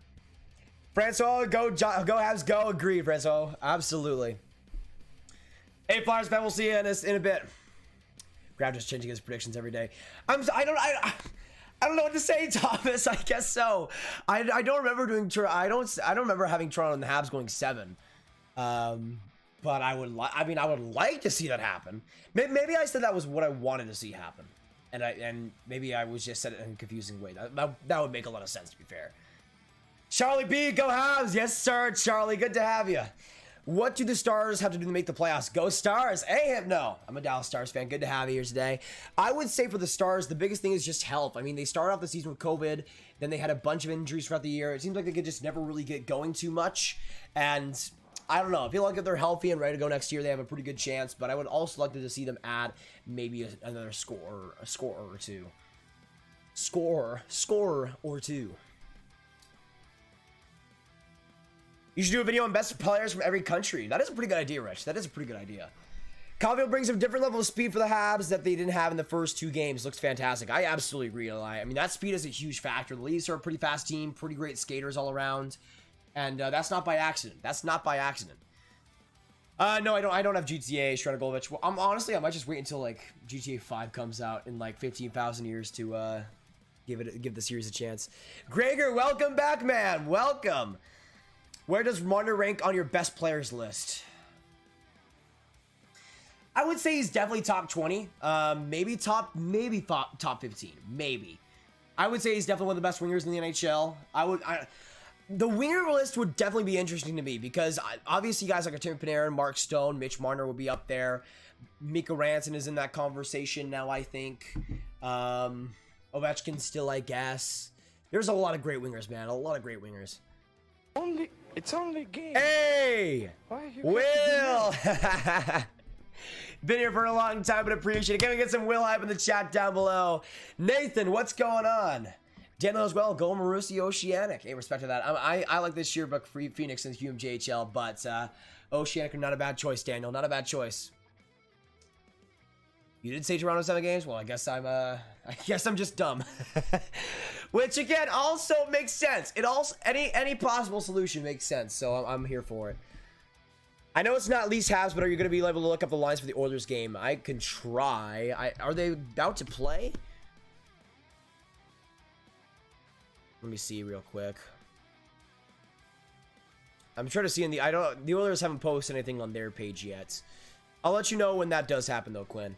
Francois, go Habs, go. Agreed, Francois. Absolutely. Hey, Flyers fan, we'll see you in a bit. Grab just changing his predictions every day. I I don't know what to say, Thomas. I guess so. I don't remember doing. I don't remember having Toronto and the Habs going 7. But I would like to see that happen. Maybe I said that was what I wanted to see happen, and maybe I was just said it in a confusing way. That would make a lot of sense, to be fair. Charlie B, go Habs. Yes, sir, Charlie. Good to have you. What do the Stars have to do to make the playoffs? Go Stars. Hey, no. I'm a Dallas Stars fan. Good to have you here today. I would say for the Stars, the biggest thing is just health. I mean, they started off the season with COVID. Then they had a bunch of injuries throughout the year. It seems like they could just never really get going too much. And I don't know. I feel like if they're healthy and ready to go next year, they have a pretty good chance. But I would also like to see them add maybe another scorer or two. Scorer or two. You should do a video on best players from every country. That is a pretty good idea, Rich. That is a pretty good idea. Caufield brings a different level of speed for the Habs that they didn't have in the first 2 games. Looks fantastic. I absolutely agree. I mean, that speed is a huge factor. The Leafs are a pretty fast team, pretty great skaters all around. And that's not by accident. That's not by accident. No, I don't have GTA Shredagovich. Well, honestly, I might just wait until like GTA 5 comes out in like 15,000 years to give the series a chance. Gregor, welcome back, man. Welcome. Where does Marner rank on your best players list? I would say he's definitely top 20. Maybe top 15. Maybe. I would say he's definitely one of the best wingers in the NHL. The winger list would definitely be interesting to me because obviously guys like Tim Panarin, Mark Stone, Mitch Marner will be up there. Mika Ranson is in that conversation now, I think. Ovechkin still, I guess. There's a lot of great wingers, man. A lot of great wingers. It's only a game. Hey! Why you Will! Been here for a long time, but appreciate it. Can we get some Will hype in the chat down below? Nathan, what's going on? Dangle as well. Go Marusi Oceanic. Hey, respect to that. I like this yearbook for Phoenix and UMJHL, but Oceanic are not a bad choice, Daniel. Not a bad choice. You did say Toronto 7 games? Well, I guess I'm just dumb. Which again also makes sense. It also any possible solution makes sense. So I'm here for it. I know it's not Leafs Habs, but are you going to be able to look up the lines for the Oilers game? I can try. Are they about to play? Let me see real quick. I'm trying to see the Oilers haven't posted anything on their page yet. I'll let you know when that does happen though, Quinn.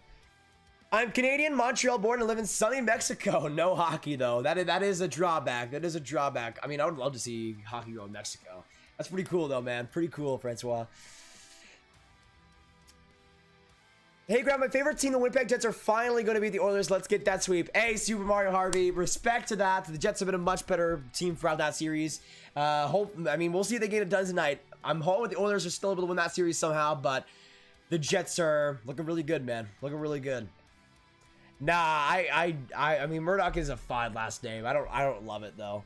I'm Canadian, Montreal born, and live in sunny Mexico. No hockey though. That is a drawback. That is a drawback. I mean, I would love to see hockey go in Mexico. That's pretty cool though, man. Pretty cool, Francois. Hey, Grant, my favorite team, the Winnipeg Jets, are finally going to beat the Oilers. Let's get that sweep. Hey, Super Mario Harvey, respect to that. The Jets have been a much better team throughout that series. We'll see if they get it done tonight. I'm hoping the Oilers are still able to win that series somehow, but the Jets are looking really good, man. Looking really good. Nah, I mean, Murdoch is a fine last name. I don't love it though.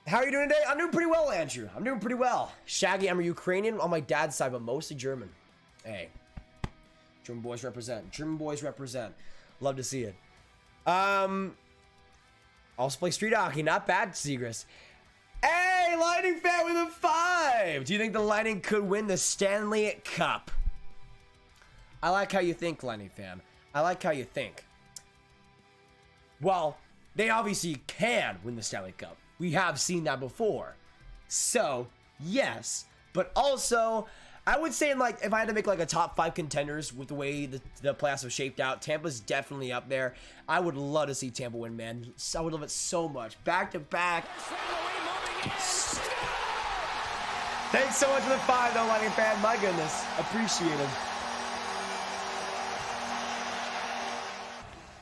How are you doing today? I'm doing pretty well, Andrew. I'm doing pretty well. Shaggy, I'm a Ukrainian on my dad's side, but mostly German. Hey, German boys represent. German boys represent. Love to see it. Also play street hockey. Not bad, Seagrass. Hey, Lightning fan with a 5. Do you think the Lightning could win the Stanley Cup? I like how you think, Lightning fan. I like how you think. Well, they obviously can win the Stanley Cup. We have seen that before. So, yes. But also, I would say if I had to make like a top 5 contenders with the way the playoffs have shaped out, Tampa's definitely up there. I would love to see Tampa win, man. I would love it so much. Back to back. Thanks so much for the 5 though, Lightning fan. My goodness. Appreciate it.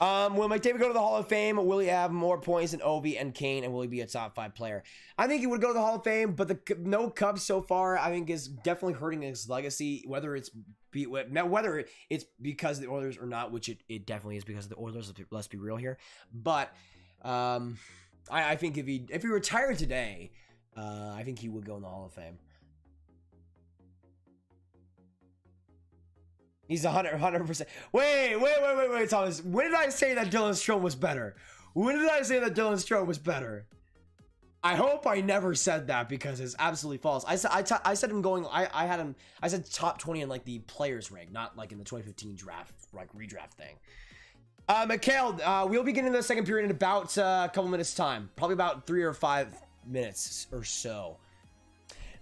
Will McDavid go to the Hall of Fame? Will he have more points than Ovi and Kane? And will he be a top 5 player? I think he would go to the Hall of Fame, but no Cubs so far, I think, is definitely hurting his legacy. Whether it's because of the Oilers or not, which it definitely is because of the Oilers. Let's be real here. But I think if he retired today, I think he would go in the Hall of Fame. He's 100%. Wait, Thomas. When did I say that Dylan Strome was better? When did I say that Dylan Strome was better? I hope I never said that because it's absolutely false. I said him going. I said top 20 in like the players rank, not like in the 2015 draft, like redraft thing. Mikhail, we'll be getting the second period in about a couple minutes time. Probably about 3 or 5 minutes or so.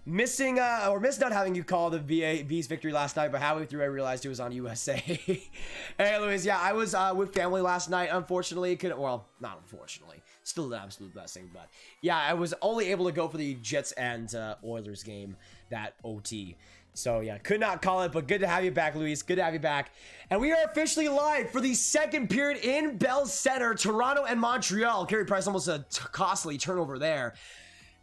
Missing not having you call the V's victory last night, but halfway through I realized it was on USA. Hey, Luis, yeah, I was with family last night. Unfortunately, well, not unfortunately. Still the absolute blessing, but yeah, I was only able to go for the Jets and Oilers game, that OT. So yeah, could not call it, but good to have you back, Luis. Good to have you back. And we are officially live for the second period in Bell Center, Toronto and Montreal. Carey Price almost a costly turnover there.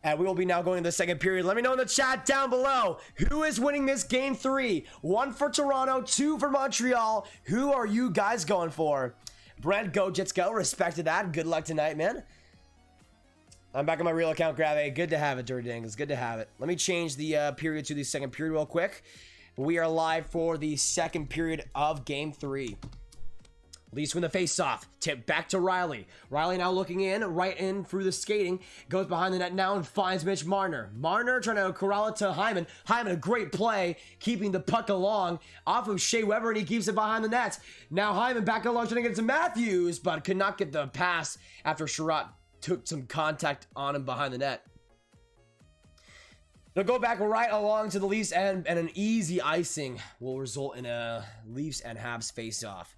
And we will be now going to the second period. Let me know in the chat down below, who is winning this game 3? 1 for Toronto, 2 for Montreal. Who are you guys going for? Brent, go Jets go. Respect to that. Good luck tonight, man. I'm back on my real account, Grave. Good to have it, Dirty Dangles. Good to have it. Let me change the period to the second period real quick. We are live for the second period of game 3. Leafs win the face-off. Tip back to Riley. Riley now looking in, right in through the skating. Goes behind the net now and finds Mitch Marner. Marner trying to corral it to Hyman. Hyman, a great play, keeping the puck along off of Shea Weber, and he keeps it behind the net. Now Hyman back along trying to get to Matthews, but could not get the pass after Sherratt took some contact on him behind the net. They'll go back right along to the Leafs, and an easy icing will result in a Leafs and Habs face-off.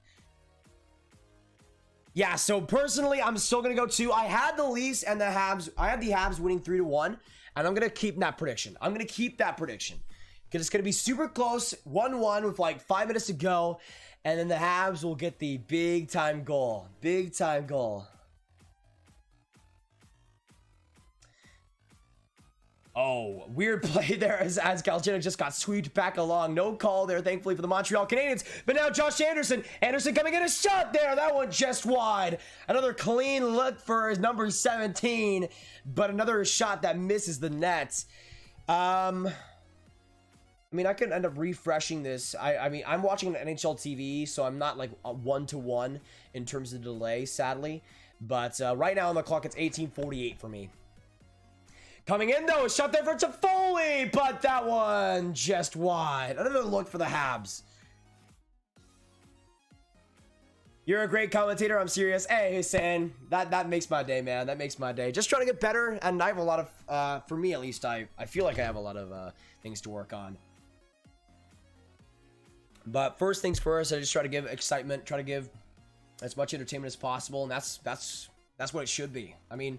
Yeah, so personally, I'm still going to go 2. I had the Leafs and the Habs. I had the Habs winning 3-1, and I'm going to keep that prediction. I'm going to keep that prediction because it's going to be super close, 1-1 with like 5 minutes to go, and then the Habs will get the big-time goal. Big-time goal. Oh, weird play there as Galchenyuk just got swept back along. No call there, thankfully, for the Montreal Canadiens. But now Josh Anderson. Anderson coming in a shot there. That one just wide. Another clean look for his number 17. But another shot that misses the net. I mean, I could end up refreshing this. I mean, I'm watching an NHL TV, so I'm not like a 1-to-1 in terms of delay, sadly. But right now on the clock, it's 18:48 for me. Coming in, though, a shot there for Toffoli, but that one just wide. Another look for the Habs. You're a great commentator. I'm serious. Hey, Hassan, that makes my day, man. That makes my day. Just trying to get better, and I have a lot of, for me at least, I feel like I have a lot of things to work on. But first things first, I just try to give excitement, try to give as much entertainment as possible, and that's what it should be. I mean...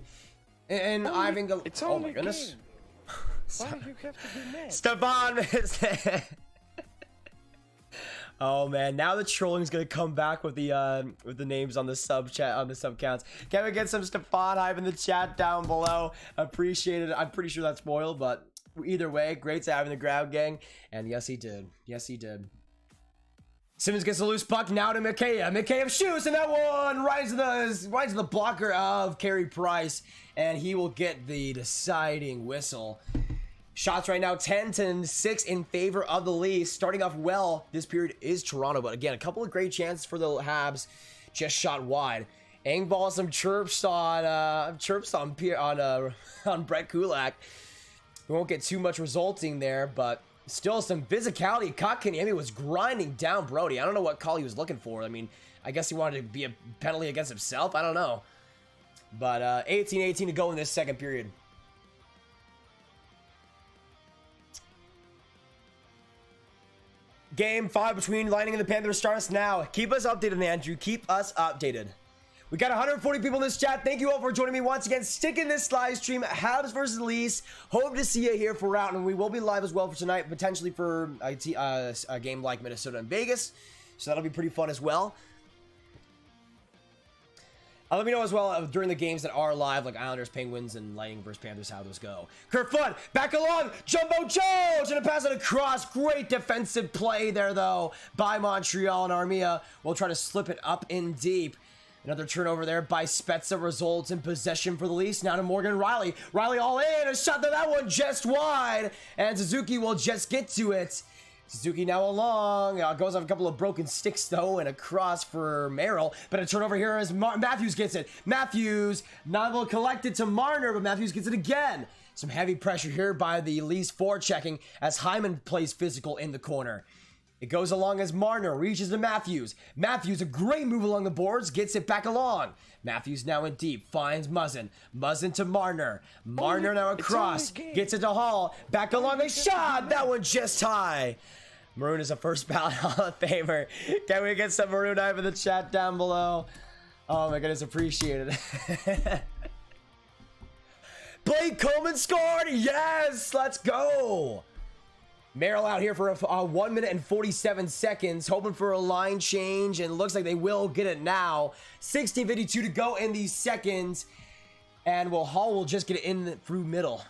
And Ivan go. Oh my goodness! Why you have to be mad? Stefan, oh man! Now the trolling is gonna come back with the names on the sub chat on the sub counts. Can we get some Stefan hype in the chat down below? Appreciate it. I'm pretty sure that's spoiled, but either way, great to have in the Grab Gang. And yes, he did. Yes, he did. Simmons gets a loose puck now to Mikheyev. Mikheyev shoots, and that one rides to the blocker of Carey Price, and he will get the deciding whistle. Shots right now 10-6 in favor of the Leafs. Starting off well, this period is Toronto, but again, a couple of great chances for the Habs, just shot wide. Engvall some chirps on Brett Kulak. We won't get too much resulting there, but still some physicality. Kotkaniemi was grinding down Brody. I don't know what call he was looking for. I mean, I guess he wanted to be a penalty against himself. I don't know. But 18-18 to go in this second period. Game 5 between Lightning and the Panthers starts now. Keep us updated, Andrew. Keep us updated. We got 140 people in this chat. Thank you all for joining me once again. Sticking this live stream. Habs versus Leafs. Hope to see you here for round. And we will be live as well for tonight. Potentially for a game like Minnesota and Vegas. So that'll be pretty fun as well. Let me know as well during the games that are live, like Islanders, Penguins, and Lightning versus Panthers, how those go. Kerfoot, back along, Jumbo Jones, and a pass it across. Great defensive play there, though, by Montreal, and Armia will try to slip it up in deep. Another turnover there by Spezza results in possession for the Leafs. Now to Morgan Riley. Riley all in, a shot to that one just wide, and Suzuki will just get to it. Suzuki now along, goes off a couple of broken sticks though, and across for Merrill, but a turnover here as Matthews gets it. Matthews not able to collect it to Marner, but Matthews gets it again. Some heavy pressure here by the Leafs forechecking as Hyman plays physical in the corner. It goes along as Marner reaches to Matthews. Matthews, a great move along the boards, gets it back along. Matthews now in deep, finds Muzzin. Muzzin to Marner. Marner now across, gets it to Hall. Back along a shot. That one just high. Maroon is a first ballot Hall of Famer. Can we get some Maroon hype in the chat down below? Oh my goodness, appreciate it. Blake Coleman scored. Yes, let's go. Merrill out here for a 1 minute and 47 seconds, hoping for a line change, and looks like they will get it now. 16:52 to go in these seconds, and Hall will just get it in through middle.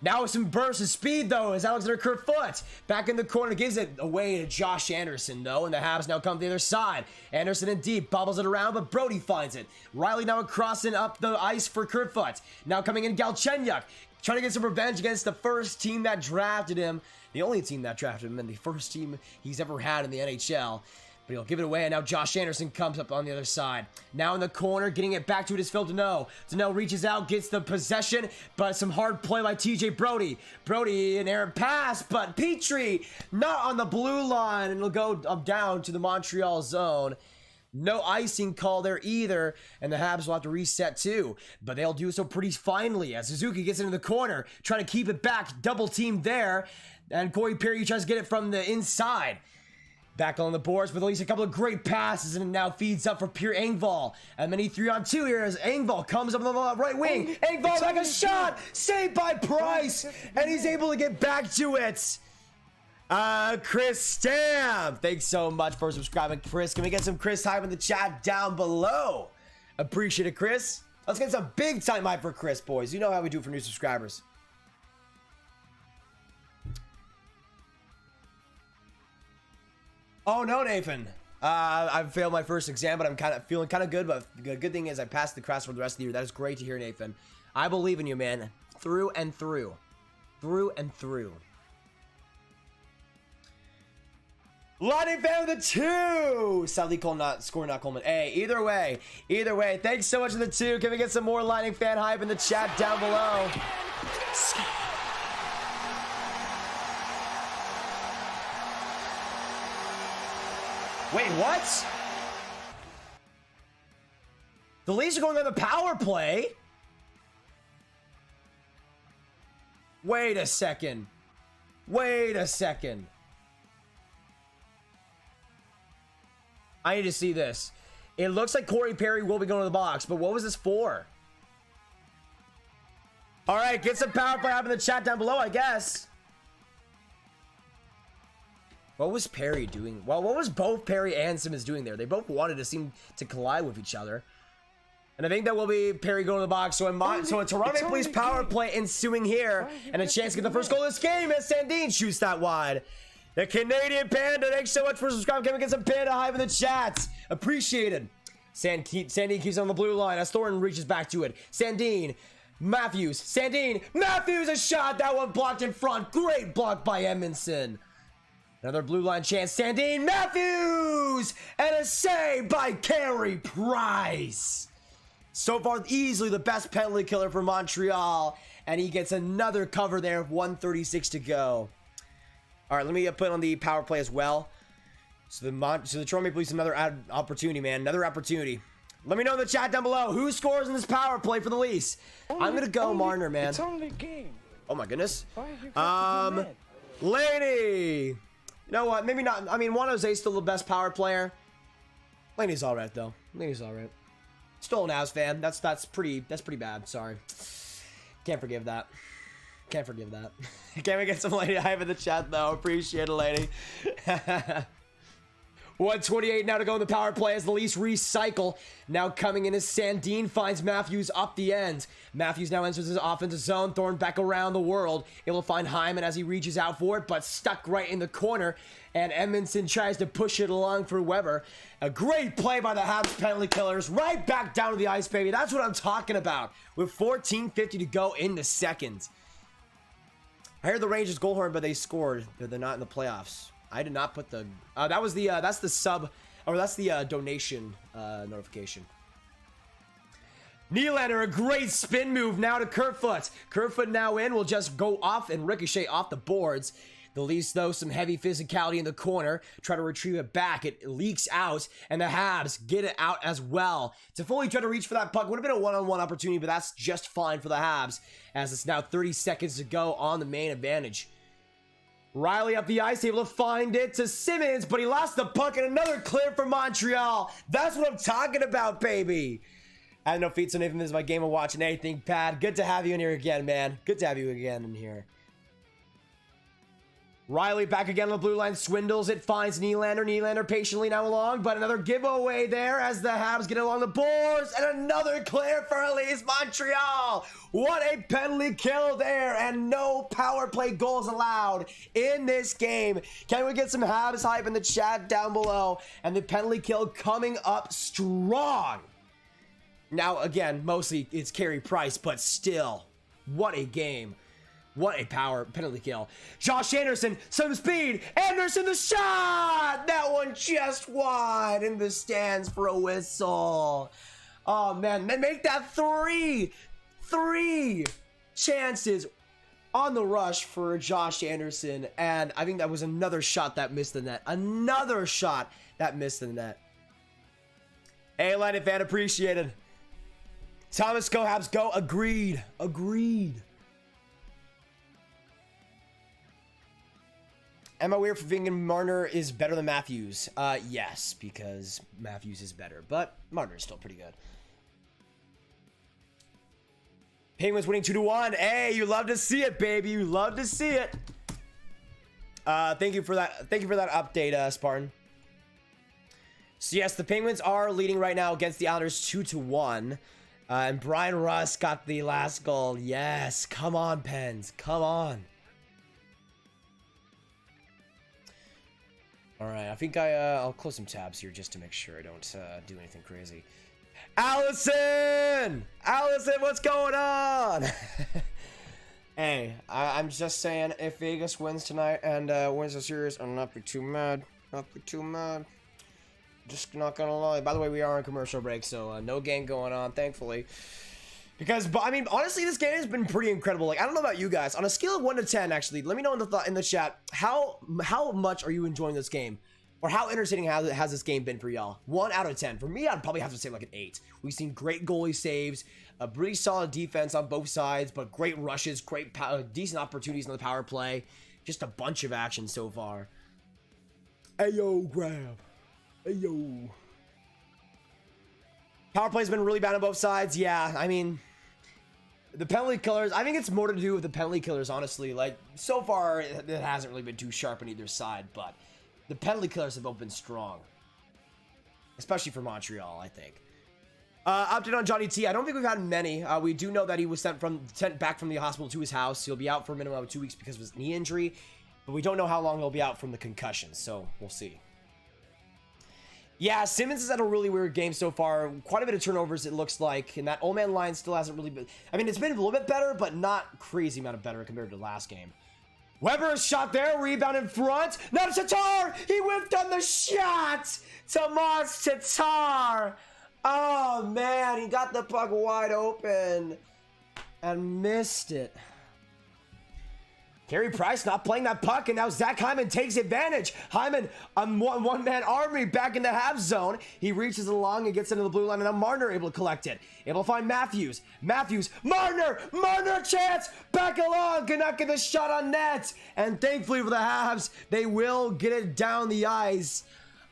Now with some bursts of speed, though, as Alexander Kerfoot back in the corner gives it away to Josh Anderson, though, and the Habs now come to the other side. Anderson in deep, bobbles it around, but Brody finds it. Riley now crossing up the ice for Kerfoot. Now coming in Galchenyuk, trying to get some revenge against the first team that drafted him. The only team that drafted him, and the first team he's ever had in the NHL. But he'll give it away, and now Josh Anderson comes up on the other side. Now in the corner, getting it back to it is Phil Deneau. Deneau reaches out, gets the possession, but some hard play by TJ Brody. Brody, an errant pass, but Petrie not on the blue line, and it'll go down to the Montreal zone. No icing call there either, and the Habs will have to reset too. But they'll do so pretty finely as Suzuki gets into the corner, trying to keep it back, double team there, and Corey Perry tries to get it from the inside. Back on the boards with at least a couple of great passes, and it now feeds up for Pierre Engvall. And then he 3-on-2 here as Engvall comes up on the right wing. Engvall back a shot, saved by Price, and he's able to get back to it. Chris Stamp, thanks so much for subscribing, Chris. Can we get some Chris hype in the chat down below? Appreciate it, Chris. Let's get some big time hype for Chris, boys. You know how we do for new subscribers. Oh no, Nathan. I've failed my first exam, but I'm feeling kind of good. But the good thing is I passed the class for the rest of the year. That is great to hear, Nathan. I believe in you, man. Through and through. Through and through. Lightning fan with the 2. Sadly, Cole not scoring, not Coleman. Hey, either way. Thanks so much for the 2. Can we get some more Lightning fan hype in the chat down below? Wait, what? The Leafs are going on the power play? Wait a second. I need to see this. It looks like Corey Perry will be going to the box, but what was this for? All right, get some power play up in the chat down below, I guess. What was Perry doing? Well, what was both Perry and Simmons doing there? They both wanted to seem to collide with each other. And I think that will be Perry going to the box. So a Toronto Police power play ensuing here. And a chance to get the first goal of this game as Sandin shoots that wide. The Canadian Panda, thanks so much for subscribing. Can we get some Panda hype in the chat? Appreciated. Sandin keeps on the blue line as Thornton reaches back to it. Sandin, Matthews, a shot. That one blocked in front. Great block by Edmondson. Another blue line chance. Sandin, Matthews, and a save by Carey Price. So far, easily the best penalty killer for Montreal, and he gets another cover there. 1:36 to go. All right, let me put on the power play as well. So the Toronto Maple Leafs, another opportunity, man. Another opportunity. Let me know in the chat down below who scores in this power play for the Leafs. I'm gonna go Marner, man. It's only a game. Oh my goodness. Why you have to be mad? Lady. You know what? Maybe not. I mean, Juan Jose's still the best power player. Laney's all right though. Laney's all right. Still an Avs fan. That's pretty bad. Sorry. Can't forgive that. Can't we get some Lady hype in the chat though? Appreciate it, Lady. 1:28 now to go in the power play as the Leafs recycle. Now coming in as Sandin finds Matthews up the end. Matthews now enters his offensive zone. Thorne back around the world. Able to find Hyman as he reaches out for it, but stuck right in the corner. And Edmondson tries to push it along for Weber. A great play by the Habs penalty killers. Right back down to the ice, baby. That's what I'm talking about. With 14:50 to go in the second. I heard the Rangers goal horn, but they scored. They're not in the playoffs. I did not put the that's the sub, or that's the donation notification. Nylander, a great spin move now to Kerfoot. Kerfoot now in, will just go off and ricochet off the boards. The Leafs, though, some heavy physicality in the corner, try to retrieve it back. It leaks out, and the Habs get it out as well. To fully try to reach for that puck would have been a one-on-one opportunity, but that's just fine for the Habs, as it's now 30 seconds to go on the main advantage. Riley up the ice, able to find it to Simmons, but he lost the puck, and another clear for Montreal. That's what I'm talking about, baby. I have no feet, so Nathan, this is my game of watching anything, Pat. Good to have you in here again, man. Good to have you again in here. Riley back again on the blue line, swindles it, finds Nylander. Nylander patiently now along, but another giveaway there as the Habs get along the boards, and another clear for Elise Montreal. What a penalty kill there, and no power play goals allowed in this game. Can we get some Habs hype in the chat down below? And the penalty kill coming up strong. Now, again, mostly it's Carey Price, but still, what a game. What a power penalty kill. Josh Anderson, some speed. Anderson, the shot! That one just wide in the stands for a whistle. Oh, man. They make that three chances on the rush for Josh Anderson. And I think that was another shot that missed the net. Another shot that missed the net. Hey, Lightning fan, appreciated. Thomas, go Habs, go. Agreed. Agreed. Am I weird for thinking Marner is better than Matthews? Yes, because Matthews is better, but Marner is still pretty good. Penguins winning 2-1. Hey, you love to see it, baby. You love to see it. Thank you for that. Thank you for that update, Spartan. So yes, the Penguins are leading right now against the Islanders 2-1. And Brian Russ got the last goal. Yes, come on, Pens. Come on. All right, I think I'll close some tabs here just to make sure I don't do anything crazy. Allison! Allison, what's going on? Hey, I'm just saying, if Vegas wins tonight and wins the series, I'll not be too mad. Not be too mad. Just not gonna lie. By the way, we are on commercial break, so no game going on, thankfully. Because, I mean, honestly, this game has been pretty incredible. Like, I don't know about you guys. On a scale of 1 to 10, actually, let me know in the chat, how much are you enjoying this game? Or how entertaining has this game been for y'all? 1 out of 10. For me, I'd probably have to say like an 8. We've seen great goalie saves, a pretty solid defense on both sides, but great rushes, decent opportunities on the power play. Just a bunch of action so far. Ayo, grab. Ayo. Power play's been really bad on both sides. Yeah, I mean, the penalty killers, I think it's more to do with the penalty killers, honestly. Like, so far, it hasn't really been too sharp on either side, but the penalty killers have both been strong. Especially for Montreal, I think. Update on Johnny T. I don't think we've had many. We do know that he was sent back from the hospital to his house. He'll be out for a minimum of 2 weeks because of his knee injury, but we don't know how long he'll be out from the concussion, so we'll see. Yeah, Simmons has had a really weird game so far. Quite a bit of turnovers, it looks like. And that old man line still hasn't really been... I mean, it's been a little bit better, but not crazy amount of better compared to last game. Weber's shot there. Rebound in front. Now Tatar! He whipped on the shot! Tomas Tatar! Oh, man. He got the puck wide open. And missed it. Carey Price not playing that puck, and now Zach Hyman takes advantage. Hyman on one-man army back in the half zone. He reaches along and gets into the blue line, and now Marner able to collect it. Able to find Matthews. Matthews, Marner chance! Back along, cannot get the shot on net. And thankfully for the Habs, they will get it down the ice.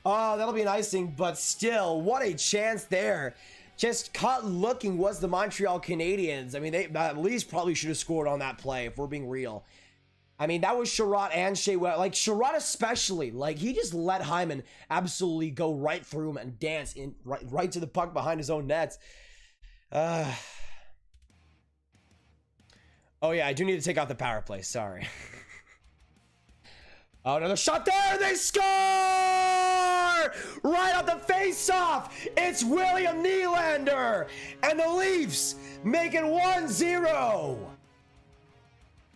Oh, that'll be an icing, but still, what a chance there. Just caught looking was the Montreal Canadiens. I mean, they at least probably should have scored on that play, if we're being real. I mean, that was Sherratt and Shea Weber. Like, Sherratt especially. Like, he just let Hyman absolutely go right through him and dance in right to the puck behind his own nets. Oh, yeah, I do need to take out the power play. Sorry. Oh, another shot there. They score! Right off the face-off. It's William Nylander. And the Leafs make it 1-0.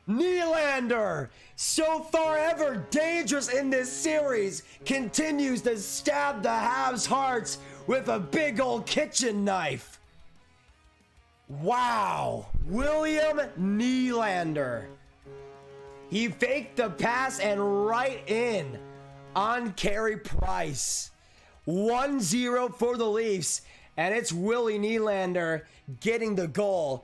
Nylander, so far ever dangerous in this series, continues to stab the Habs' hearts with a big old kitchen knife. Wow, William Nylander. He faked the pass and right in on Carey Price. 1-0 for the Leafs, and it's Willie Nylander getting the goal.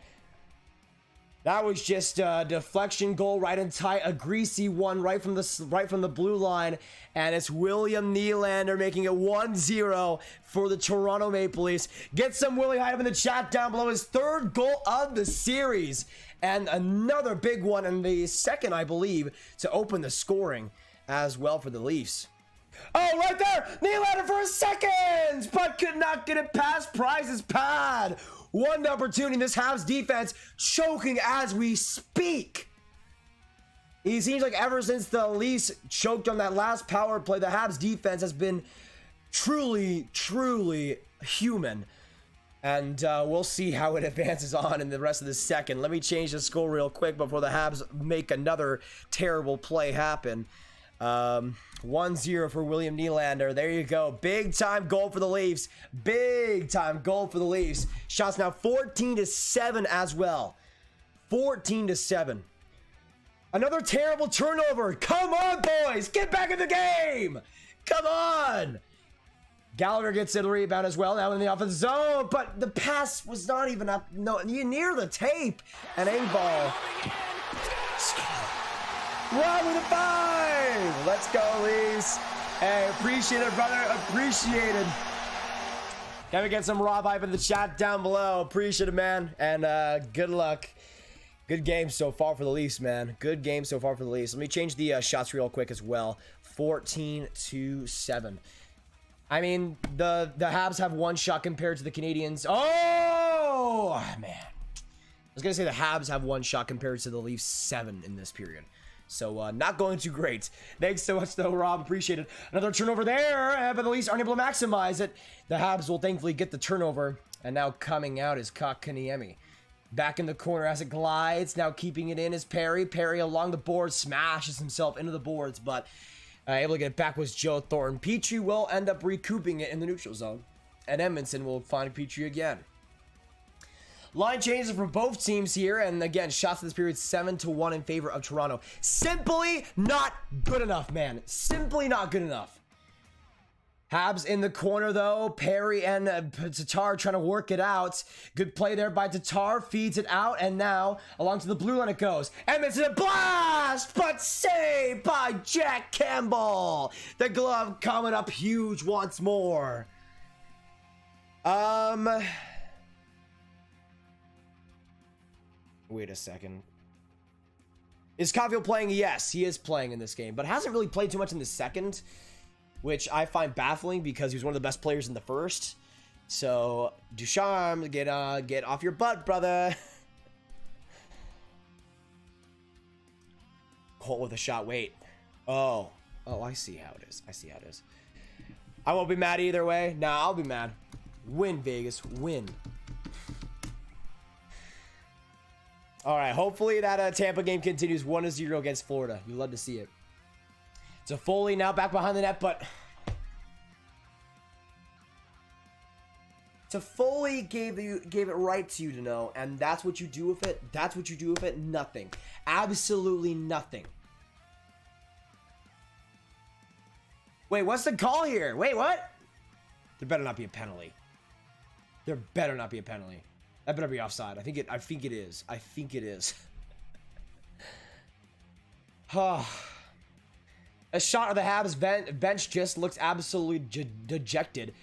That was just a deflection goal right in tight, a greasy one right from the blue line, and it's William Nylander making it 1-0 for the Toronto Maple Leafs. Get some Willie Hyde up in the chat down below. His third goal of the series, and another big one, and the second, I believe, to open the scoring as well for the Leafs. Oh, right there! Nylander for a second! But could not get it past Price's pad. One opportunity. This Habs defense choking as we speak. It seems like ever since the Leafs choked on that last power play, the Habs defense has been truly, truly human. And we'll see how it advances on in the rest of the second. Let me change the score real quick before the Habs make another terrible play happen. 1-0 for William Nylander. There you go. Big time goal for the Leafs. Big time goal for the Leafs. Shots now 14-7 as well. 14-7. Another terrible turnover. Come on, boys. Get back in the game. Come on. Gallagher gets the rebound as well. Now in the offensive zone. But the pass was not even up. No, near the tape. An A-ball. Run with a 5! Let's go, Leafs. Hey, appreciate it, brother. Appreciate it. Can we get some Rob hype in the chat down below? Appreciate it, man. And good luck. Good game so far for the Leafs, man. Good game so far for the Leafs. Let me change the shots real quick as well. 14-7. I mean, the Habs have one shot compared to the Canadiens. Oh, man. I was going to say the Habs have one shot compared to the Leafs 7 in this period. So, not going too great. Thanks so much, though, Rob. Appreciate it. Another turnover there, but the Leafs aren't able to maximize it. The Habs will thankfully get the turnover. And now coming out is Kotkaniemi. Back in the corner as it glides. Now keeping it in is Perry. Perry along the board smashes himself into the boards, but able to get it back was Joe Thornton. Petrie will end up recouping it in the neutral zone. And Edmonton will find Petrie again. Line changes for both teams here, and again, shots in this period 7-1 in favor of Toronto. Simply not good enough, man. Simply not good enough. Habs in the corner, though. Perry and Tatar trying to work it out. Good play there by Tatar. Feeds it out, and now along to the blue line it goes. Edmonton, a blast, but saved by Jack Campbell. The glove coming up huge once more. Wait a second. Is Caufield playing? Yes, he is playing in this game, but hasn't really played too much in the second, which I find baffling because he was one of the best players in the first. So, Ducharme, get off your butt, brother. Holt with a shot. Wait. Oh, I see how it is. I see how it is. I won't be mad either way. Nah, I'll be mad. Win, Vegas. Win. All right, hopefully that Tampa game continues 1-0 against Florida. You love to see it. So Foley now back behind the net, but Foley gave it right to you to know, and that's what you do with it. That's what you do with it. Nothing. Absolutely nothing. Wait, what's the call here? Wait, what? There better not be a penalty. There better not be a penalty. That better be offside. I think it is. I think it is. A shot of the Habs bench just looks absolutely dejected.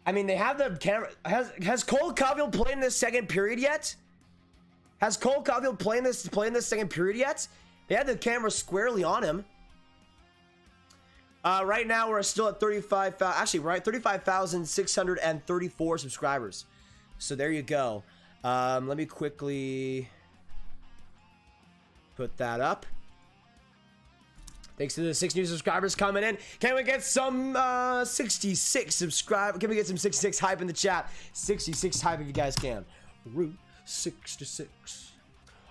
I mean, they have the camera. Has Cole Caufield played in this second period yet? Has Cole Caufield played in this second period yet? They had the camera squarely on him. Right now we're still at 35,634 subscribers. So there you go. Let me quickly put that up. Thanks to the 6 new subscribers coming in. Can we get some 66 subscribe? Can we get some 66 hype in the chat? 66 hype if you guys can. Route 66.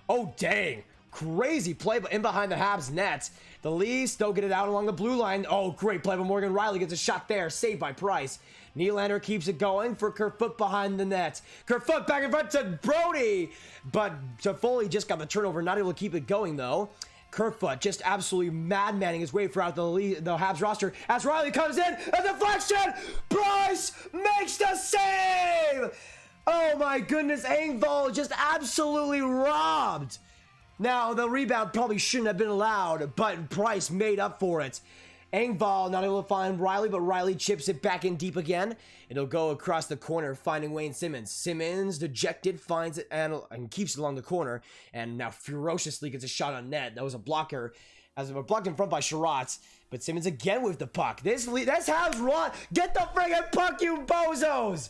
Oh, dang. Crazy play in behind the Habs net. The Leafs don't get it out along the blue line. Oh, great play by Morgan Riley. Gets a shot there. Saved by Price. Nylander keeps it going for Kerfoot behind the net. Kerfoot back in front to Brody. But Foley just got the turnover. Not able to keep it going, though. Kerfoot just absolutely madmanning his way throughout the Habs roster as Riley comes in, a deflection, Price makes the save! Oh my goodness, Engvall just absolutely robbed. Now, the rebound probably shouldn't have been allowed, but Price made up for it. Engvall not able to find Riley, but Riley chips it back in deep again. It'll go across the corner, finding Wayne Simmons. Simmons, dejected, finds it and keeps it along the corner, and now ferociously gets a shot on net. That was a blocker, as a blocked in front by Sherratt, but Simmons again with the puck. That's Habs run. Get the friggin' puck, you bozos!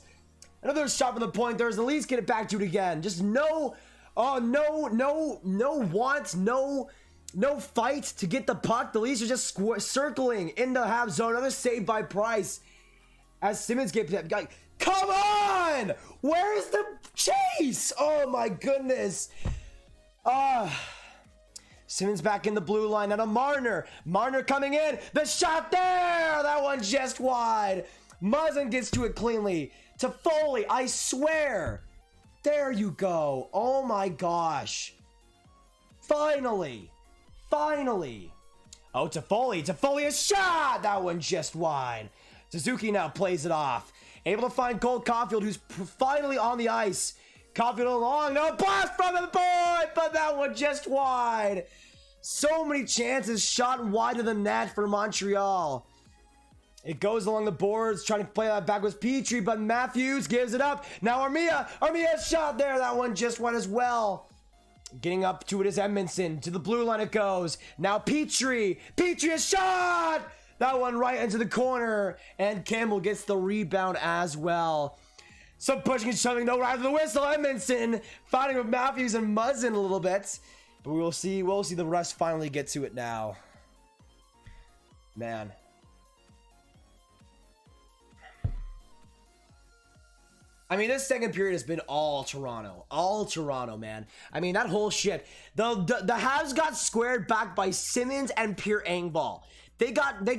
Another shot from the point. There's the Leafs get it back to it again. Just no wants, no fight to get the puck. The Leafs are just circling in the Habs zone. Another save by Price as Simmons gets it. Come on! Where's the chase? Oh my goodness. Simmons back in the blue line. Now to Marner. Marner coming in. The shot there! That one just wide. Muzzin gets to it cleanly. To Foley, I swear. There you go. Oh my gosh. Finally. Oh, to Foley, a shot! That one just wide. Suzuki now plays it off. Able to find Cole Caufield, who's finally on the ice. Caufield along, no blast from the board, but that one just wide. So many chances shot wide of the net for Montreal. It goes along the boards, trying to play that back with Petrie, but Matthews gives it up. Now Armia's shot there. That one just went as well. Getting up to it is Edmonton. To the blue line it goes. Now Petrie a shot! That one right into the corner. And Campbell gets the rebound as well. Some pushing and shoving, no right to the whistle. Edmonton fighting with Matthews and Muzzin a little bit. But we'll see the rest finally get to it now. Man. I mean, this second period has been all Toronto, man. I mean, that whole shit. The Habs got squared back by Simmons and Pierre Engvall. They got.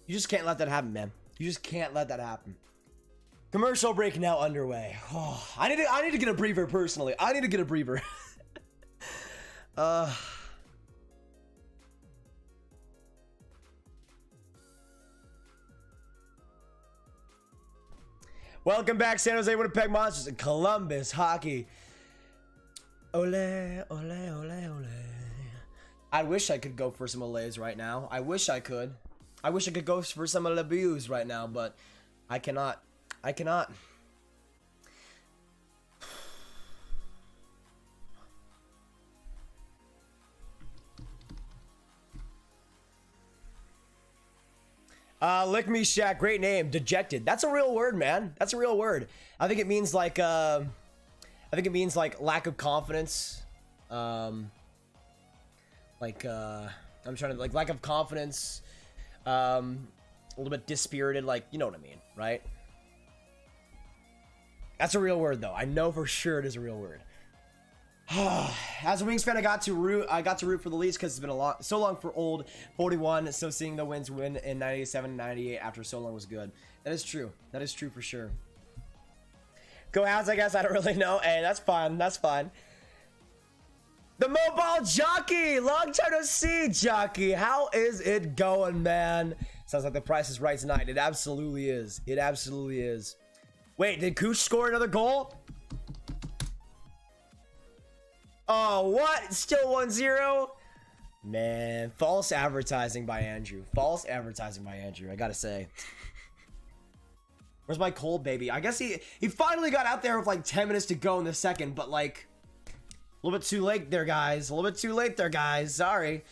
You just can't let that happen, man. You just can't let that happen. Commercial break now underway. Oh, I need to get a breather personally. I need to get a breather. Welcome back, San Jose Winnipeg Monsters and Columbus Hockey. Ole, ole, ole, ole. I wish I could go for some olays right now. I wish I could. I wish I could go for some Lebu's right now, but I cannot. I cannot. Lick me Shaq, great name. Dejected. That's a real word, man. That's a real word. I think it means like lack of confidence. I'm trying to lack of confidence. A little bit dispirited, like, you know what I mean, right? That's a real word though. I know for sure it is a real word. As a Wings fan, I got to root for the Leafs because it's been so long for old 41. So seeing the Wins win in 97 and 98 after so long was good. That is true. That is true for sure. Go Habs, I guess. I don't really know. Hey, that's fine. That's fine. The mobile jockey. Long time no see, jockey. How is it going, man? Sounds like the price is right tonight. It absolutely is. It absolutely is. Wait, did Cooch score another goal? Oh, what? Still 1-0? Man, false advertising by Andrew. False advertising by Andrew, I gotta say. Where's my cold baby? I guess he finally got out there with like 10 minutes to go in the second, but like a little bit too late there, guys. A little bit too late there, guys. Sorry.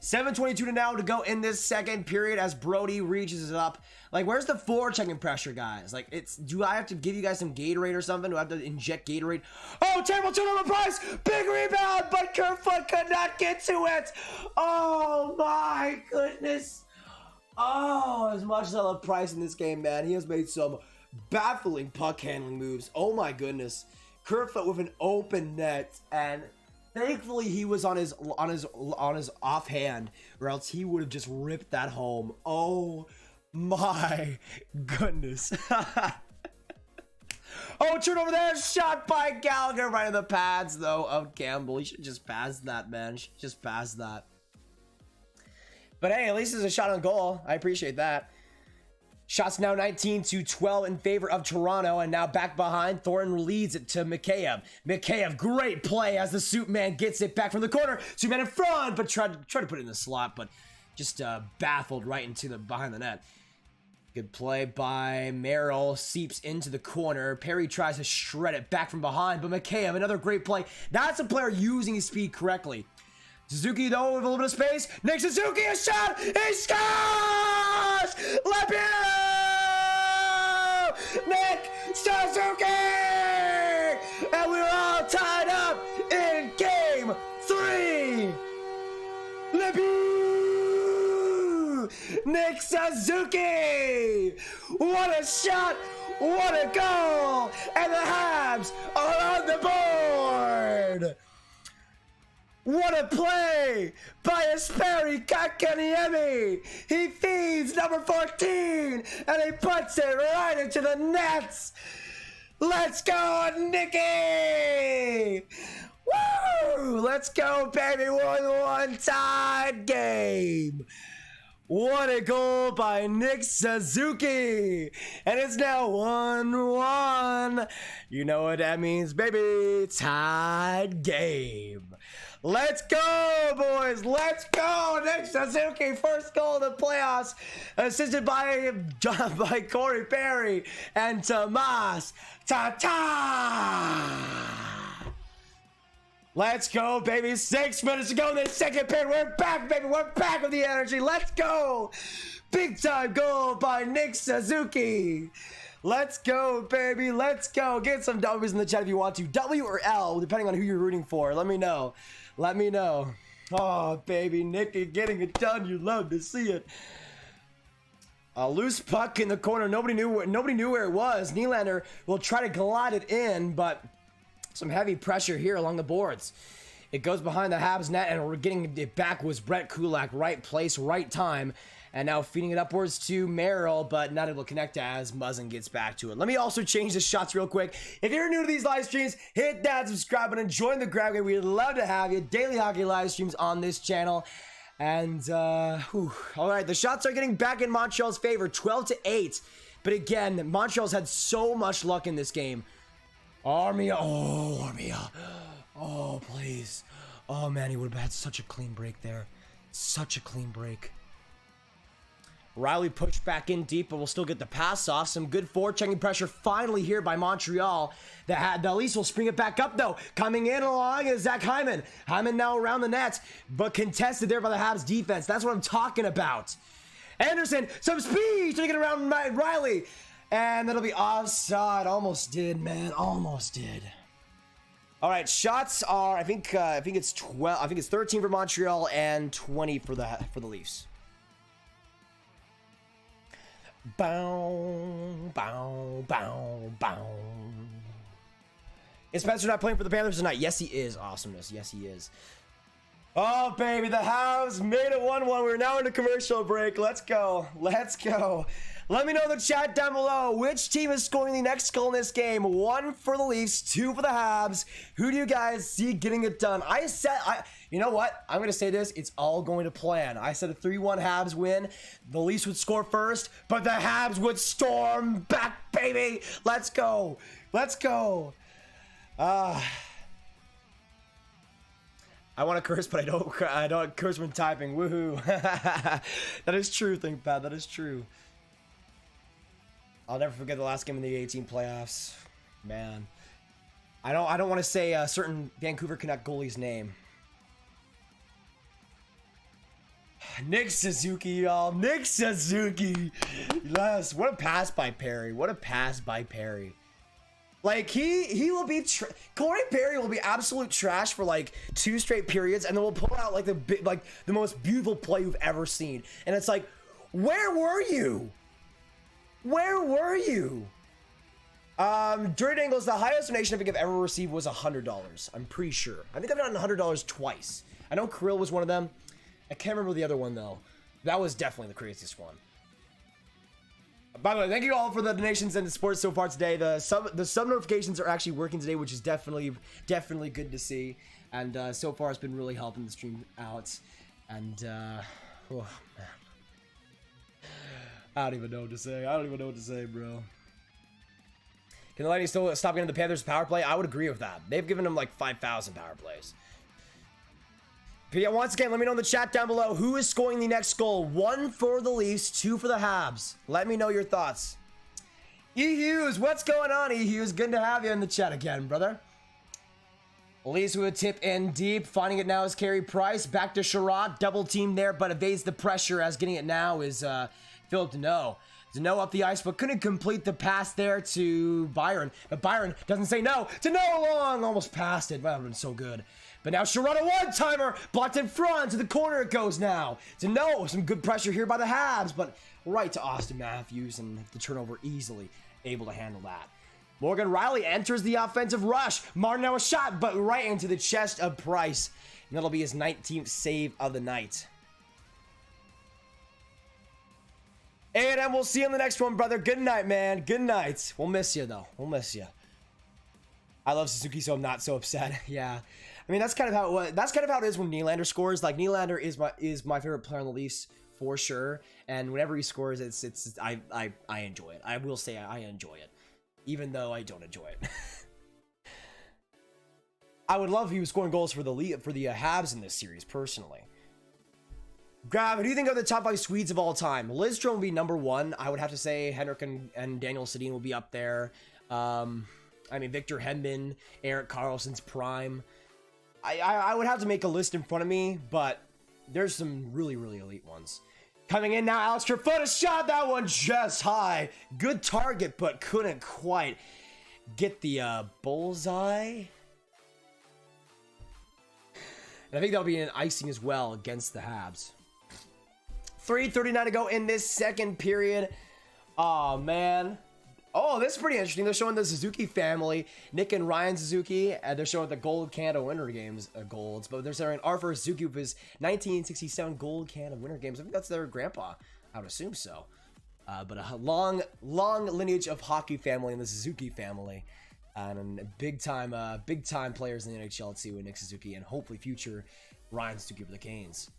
7:22 to now to go in this second period as Brody reaches it up. Like, where's the forechecking pressure, guys? Like, do I have to give you guys some Gatorade or something? Do I have to inject Gatorade? Oh, terrible turnover, Price! Big rebound, but Kerfoot could not get to it! Oh, my goodness! Oh, as much as I love Price in this game, man, he has made some baffling puck handling moves. Oh, my goodness. Kerfoot with an open net, and thankfully he was on his offhand, or else he would have just ripped that home. Oh my goodness. Oh, turnover there. Shot by Gallagher right in the pads, though, of Campbell. He should just pass that, man. Just pass that. But hey, at least it's a shot on goal. I appreciate that. Shots now 19-12 in favor of Toronto, and now back behind, Thornton leads it to Mikheyev. Mikheyev, great play as the Suit Man gets it back from the corner. Suit Man in front, but tried to put it in the slot, but just baffled right into the behind the net. Good play by Merrill, seeps into the corner. Perry tries to shred it back from behind, but Mikheyev, another great play. That's a player using his speed correctly. Suzuki, though, with a little bit of space. Nick Suzuki, a shot! He scores! Lepio! Nick Suzuki! And we're all tied up in Game 3! Lepio! Nick Suzuki! What a shot! What a goal! And the Habs are on the board! What a play by Jesperi Kotkaniemi! He feeds number 14 and he puts it right into the nets! Let's go, Nicky! Woo! Let's go, baby! 1-1 tied game! What a goal by Nick Suzuki! And it's now 1-1. You know what that means, baby. Tied game. Let's go, boys. Let's go. Nick Suzuki, first goal of the playoffs. Assisted by Corey Perry and Tomas Tatar. Let's go, baby. 6 minutes to go in the second period. We're back, baby. We're back with the energy. Let's go. Big time goal by Nick Suzuki. Let's go, baby. Let's go. Get some W's in the chat if you want to. W or L, depending on who you're rooting for. Let me know. Let me know. Oh, baby. Nicky getting it done. You love to see it. A loose puck in the corner. Nobody knew where it was. Nylander will try to glide it in, but some heavy pressure here along the boards. It goes behind the Habs net, and we're getting it back was Brett Kulak. Right place, right time. And now feeding it upwards to Merrill, but not able to connect as Muzzin gets back to it. Let me also change the shots real quick. If you're new to these live streams, hit that subscribe button, join the grab game. We'd love to have you. Daily hockey live streams on this channel. And, all right, the shots are getting back in Montreal's favor, 12-8. But again, Montreal's had so much luck in this game. Armia, oh, please. Oh, man, he would have had such a clean break there. Such a clean break. Riley pushed back in deep, but we'll still get the pass off. Some good forechecking pressure finally here by Montreal. The Leafs will spring it back up, though. Coming in along is Zach Hyman. Hyman now around the net, but contested there by the Habs defense. That's what I'm talking about. Anderson, some speed to get around Riley. And that'll be offside. Almost did, man. Almost did. All right, shots are, I think it's 12. I think it's 13 for Montreal and 20 for the Leafs. Bow, bow, bow, bow. Is Spencer not playing for the Panthers tonight? Yes, he is. Awesomeness. Yes, he is. Oh, baby, the Habs made it 1-1. We're now in a commercial break. Let's go. Let's go. Let me know in the chat down below which team is scoring the next goal in this game. 1 for the Leafs, 2 for the Habs. Who do you guys see getting it done? You know what? I'm going to say this. It's all going to plan. I said a 3-1 Habs win. The Leafs would score first, but the Habs would storm back, baby. Let's go. Let's go. I want to curse, but I don't curse when typing. Woohoo. That is true, ThinkPad. That is true. I'll never forget the last game in the 18 playoffs. Man. I don't want to say a certain Vancouver Canuck goalie's name. Nick Suzuki, y'all. Nick Suzuki. Yes, what a pass by Perry. What a pass by Perry. Like, he will be Corey Perry will be absolute trash for like 2 straight periods, and then we'll pull out like the most beautiful play you've ever seen. And it's like, where were you? Where were you? Dirty Angles, the highest donation I think I've ever received was $100. I'm pretty sure. I think I've gotten $100 twice. I know Kirill was one of them. I can't remember the other one though. That was definitely the craziest one. By the way, thank you all for the donations and the support so far today. The sub notifications are actually working today, which is definitely good to see. And so far, it's been really helping the stream out. And oh man, I don't even know what to say. I don't even know what to say, bro. Can the Lightning still stop getting the Panthers power play? I would agree with that. They've given them like 5,000 power plays. But yeah, once again, let me know in the chat down below who is scoring the next goal. 1 for the Leafs, 2 for the Habs. Let me know your thoughts. E. Hughes, what's going on, E. Hughes? Good to have you in the chat again, brother. Leafs with a tip in deep. Finding it now is Carey Price. Back to Sherrod. Double team there, but evades the pressure as getting it now is Philip Deneau. Deneau up the ice, but couldn't complete the pass there to Byron. But Byron doesn't say no. Deneau long, almost passed it. That would have been so good. But now Sherrod, a one-timer, blocked in front, to the corner it goes now. Deneau, some good pressure here by the Habs, but right to Auston Matthews, and the turnover easily able to handle that. Morgan Rielly enters the offensive rush. Martin now a shot, but right into the chest of Price. And that'll be his 19th save of the night. A&M, we'll see you on the next one, brother. Good night, man. Good night. We'll miss you, though. We'll miss you. I love Suzuki, so I'm not so upset. Yeah. I mean, that's kind of how it was. That's kind of how it is when Nylander scores. Like, Nylander is my favorite player on the Leafs for sure. And whenever he scores, I enjoy it. I will say I enjoy it, even though I don't enjoy it. I would love if he was scoring goals for the Habs in this series, personally. Grav, who do you think are the top 5 Swedes of all time? Lidstrom will be number 1. I would have to say Henrik and Daniel Sedin will be up there. I mean, Victor Hedman, Erik Karlsson's prime. I would have to make a list in front of me, but there's some really, really elite ones. Coming in now, Alex Kerfoot, a shot, that one just high. Good target, but couldn't quite get the bullseye. And I think that'll be an icing as well against the Habs. 3:39 to go in this second period. Oh, man. Oh, this is pretty interesting. They're showing the Suzuki family, Nick and Ryan Suzuki, and they're showing the Gold Canada Winter Games golds, but they're showing Arthur Suzuki with his 1967 Gold Canada Winter Games. I think that's their grandpa. I would assume so. But a long lineage of hockey family in the Suzuki family, and big time players in the NHL too, with Nick Suzuki and hopefully future Ryan Suzuki for the Canes.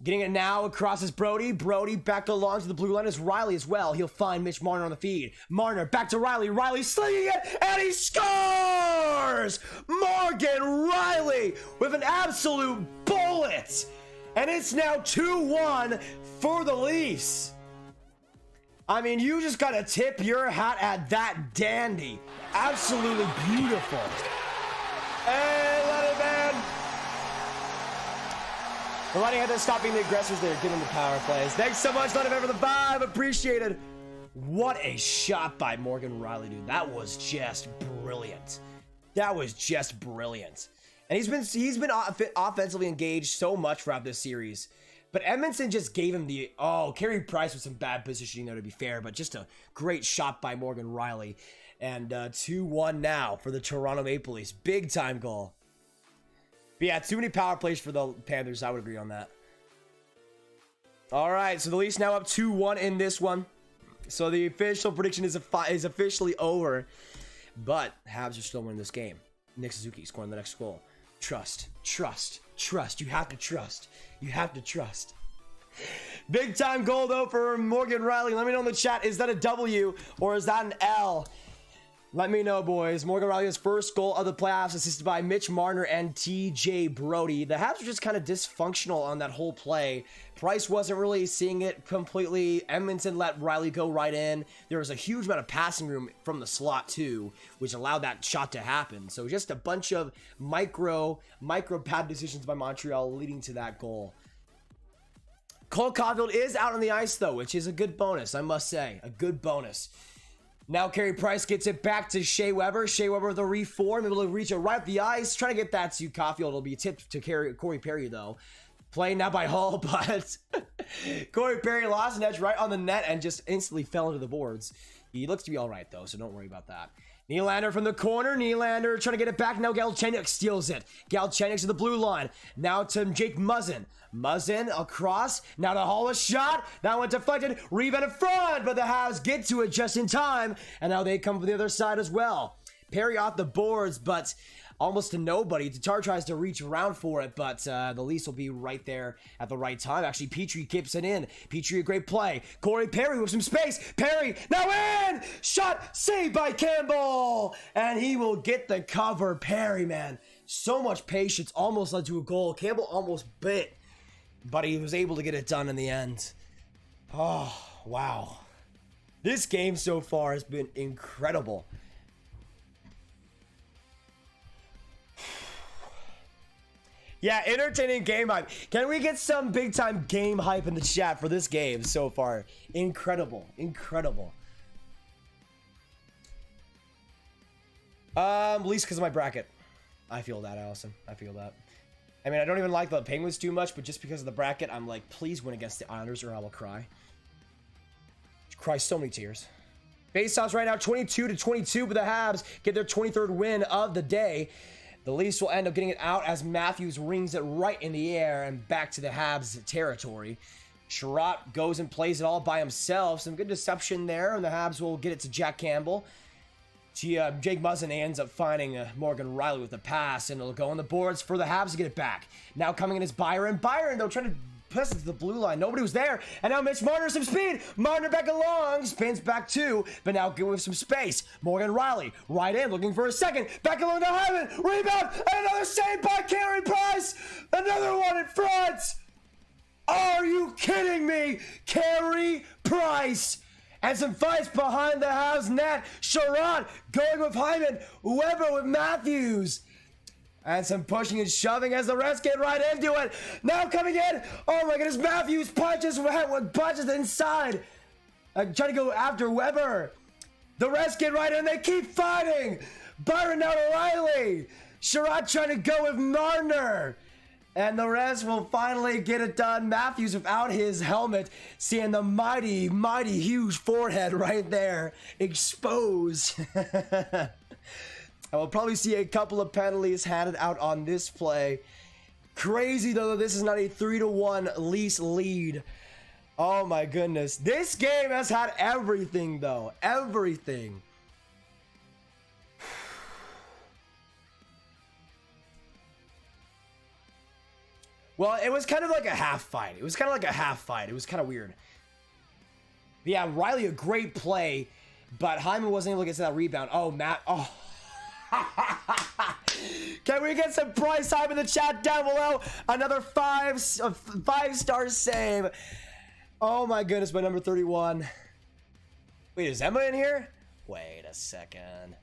Getting it now across is Brody. Brody back along to the blue line is Rielly as well. He'll find Mitch Marner on the feed. Marner back to Rielly. Rielly slinging it, and he scores! Morgan Rielly with an absolute bullet. And it's now 2-1 for the Leafs. I mean, you just gotta tip your hat at that dandy. Absolutely beautiful. Hey, let it, man. The Lightning had to stop being the aggressors there, giving the power plays. Thanks so much, Let It for the 5. Appreciated. What a shot by Morgan Rielly, dude. That was just brilliant. That was just brilliant. And he's been offensively engaged so much throughout this series. But Edmonton just gave him the... Oh, Carey Price with some bad positioning there, to be fair. But just a great shot by Morgan Rielly. And 2-1 now for the Toronto Maple Leafs. Big time goal. But yeah, too many power plays for the Panthers. I would agree on that. All right, so the Leafs now up 2-1 in this one. So the official prediction is officially over. But Habs are still winning this game. Nick Suzuki scoring the next goal. Trust, trust, trust. You have to trust. You have to trust. Big time goal, though, for Morgan Rielly. Let me know in the chat. Is that a W or is that an L? Let me know, boys. Morgan Rielly's first goal of the playoffs, assisted by Mitch Marner and TJ Brody. The Habs were just kind of dysfunctional on that whole play. Price wasn't really seeing it completely. Edmonton let Rielly go right in. There was a huge amount of passing room from the slot, too, which allowed that shot to happen. So just a bunch of micro bad decisions by Montreal leading to that goal. Cole Caufield is out on the ice, though, which is a good bonus, I must say. A good bonus. Now Carey Price gets it back to Shea Weber. Shea Weber with a reform, able to reach it right up the ice. Trying to get that to Caufield. It'll be tipped to Corey Perry, though. Playing now by Hull, but Corey Perry lost an edge right on the net and just instantly fell into the boards. He looks to be all right, though, so don't worry about that. Nylander from the corner. Nylander trying to get it back. Now Galchenyuk steals it. Galchenyuk to the blue line. Now to Jake Muzzin. Muzzin across. Now to haul a shot. That one deflected. Rebound in front. But the Habs get to it just in time. And now they come from the other side as well. Perry off the boards, but almost to nobody. Tatar tries to reach around for it, but the Leafs will be right there at the right time. Actually, Petrie keeps it in. Petrie, a great play. Corey Perry with some space. Perry now in! Shot saved by Campbell! And he will get the cover. Perry, man. So much patience. Almost led to a goal. Campbell almost bit, but he was able to get it done in the end. Oh, wow. This game so far has been incredible. Yeah, entertaining game hype. Can we get some big time game hype in the chat for this game so far? Incredible. Incredible. Least because of my bracket. I feel that, Allison. I feel that. I mean, I don't even like the Penguins too much, but just because of the bracket, I'm like, please win against the Islanders or I will cry. Cry so many tears. Faceoffs right now, 22-22, but the Habs get their 23rd win of the day. The Leafs will end up getting it out as Matthews rings it right in the air and back to the Habs territory. Sherratt goes and plays it all by himself. Some good deception there, and the Habs will get it to Jack Campbell. Jake Muzzin ends up finding Morgan Riley with a pass, and it'll go on the boards for the Habs to get it back. Now coming in is Byron. Byron, though, trying to press it to the blue line. Nobody was there. And now Mitch Marner some speed. Marner back along. Spins back too. But now with some space. Morgan Riley right in looking for a second. Back along to Hyman. Rebound. And another save by Carey Price. Another one in front. Are you kidding me? Carey Price. And some fights behind the Habs net. Sherratt going with Hyman. Weber with Matthews. And some pushing and shoving as the rest get right into it. Now coming in. Oh my goodness. Matthews punches inside. Trying to go after Weber. The rest get right in. They keep fighting. Byron now to Riley. Sherratt trying to go with Marner. And the rest will finally get it done. Matthews without his helmet. Seeing the mighty, mighty huge forehead right there. Exposed. I will probably see a couple of penalties handed out on this play. Crazy though, this is not a 3-1 Leafs lead. Oh my goodness. This game has had everything though. Everything. Well, it was kind of like a half fight. It was kind of weird. But yeah, Riley, a great play. But Hyman wasn't able to get to that rebound. Oh, Matt. Oh. Can we get some price time in the chat down below? Another five-star save. Oh my goodness, by number 31. Wait, is Emma in here? Wait a second.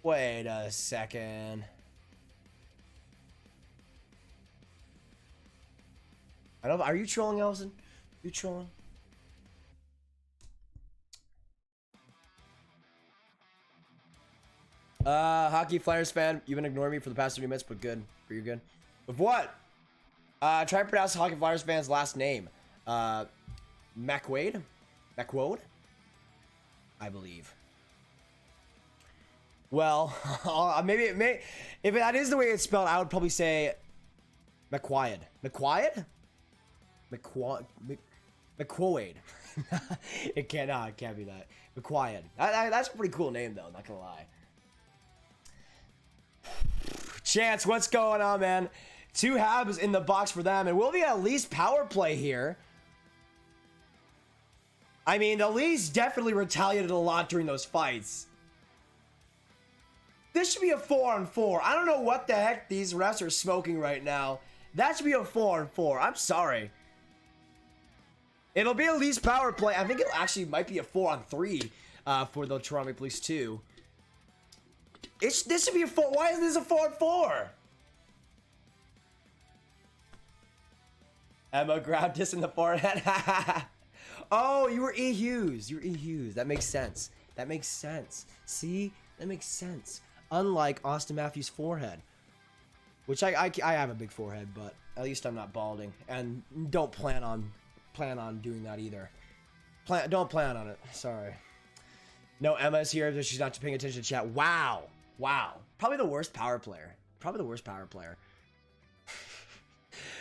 Wait a second. I don't. Are you trolling, Allison? You trolling? Hockey Flyers fan, you've been ignoring me for the past 30 minutes, but good. You're good. With what? Try and pronounce the Hockey Flyers fan's last name. McWade? McWode? I believe. Well, maybe it may. If that is the way it's spelled, I would probably say McQuaid. McQuaid? McQuaid. It can't be that. McQuaid. That's a pretty cool name, though. Not gonna lie. Chance, what's going on, man? 2 Habs in the box for them, and we'll be at least power play here. I mean, the Leafs definitely retaliated a lot during those fights. This should be a 4-on-4. I don't know what the heck these refs are smoking right now. That should be a 4-on-4. I'm sorry. It'll be at least power play. I think it actually might be a 4-on-3 for the Toronto Maple Leafs too. This should be a 4. Why is this a 4-on-4? Emma grabbed this in the forehead. Oh, you were E. Hughes. You're E. Hughes. That makes sense. That makes sense. See? That makes sense. Unlike Auston Matthews' forehead. Which I have a big forehead, but at least I'm not balding. And don't plan on doing that either. Don't plan on it. Sorry. No, Emma's here, but she's not paying attention to chat. Wow. Wow. Probably the worst power player. Probably the worst power player.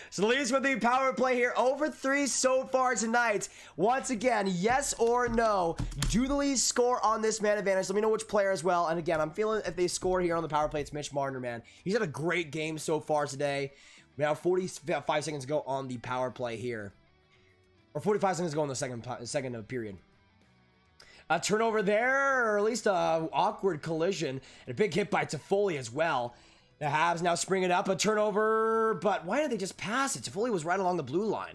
So the Leafs with the power play here. Over 3 so far tonight. Once again, yes or no. Do the Leafs score on this man advantage? Let me know which player as well. And again, I'm feeling if they score here on the power play, it's Mitch Marner, man. He's had a great game so far today. We have 45 seconds to go on the power play here. Or 45 seconds to go in the second period. A turnover there, or at least a awkward collision. And a big hit by Toffoli as well. The Habs now springing up a turnover, but why didn't they just pass it? Toffoli was right along the blue line.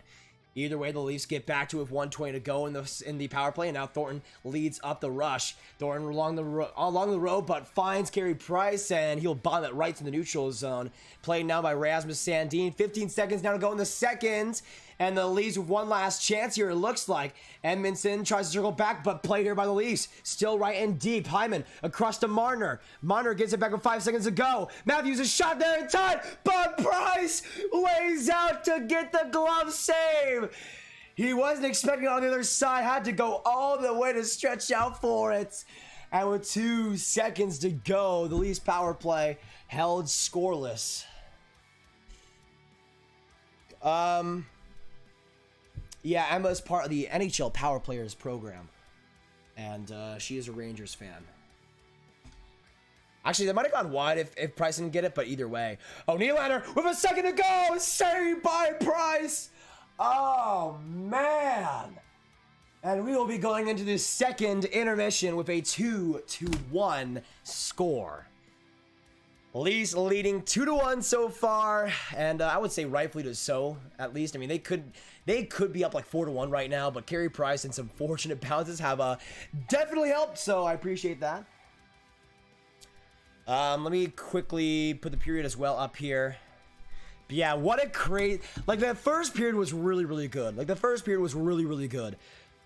Either way, the Leafs get back to it with 1:20 to go in the power play, and now Thornton leads up the rush. Thornton along the road, but finds Carey Price, and he'll bomb it right to the neutral zone. Played now by Rasmus Sandin. 15 seconds now to go in the second, and the Leafs with one last chance here, it looks like. Edmonton tries to circle back, but played here by the Leafs. Still right and deep. Hyman across to Marner. Marner gets it back with 5 seconds to go. Matthews a shot there in time, but Price lays out to get the glove save. He wasn't expecting it on the other side. Had to go all the way to stretch out for it. And with 2 seconds to go, the Leafs power play held scoreless. Yeah, Emma's part of the NHL Power Players program. And she is a Rangers fan. Actually, they might have gone wide if Price didn't get it, but either way. Oh, Nylander with a second to go! Saved by Price! Oh, man! And we will be going into the second intermission with a 2-1 score. Leafs leading 2-1 so far, and I would say rightfully so, at least. I mean, they could be up like 4-1 right now, but Carey Price and some fortunate bounces have definitely helped, so I appreciate that. Let me quickly put the period as well up here. But yeah, what a crazy... Like, that first period was really, really good.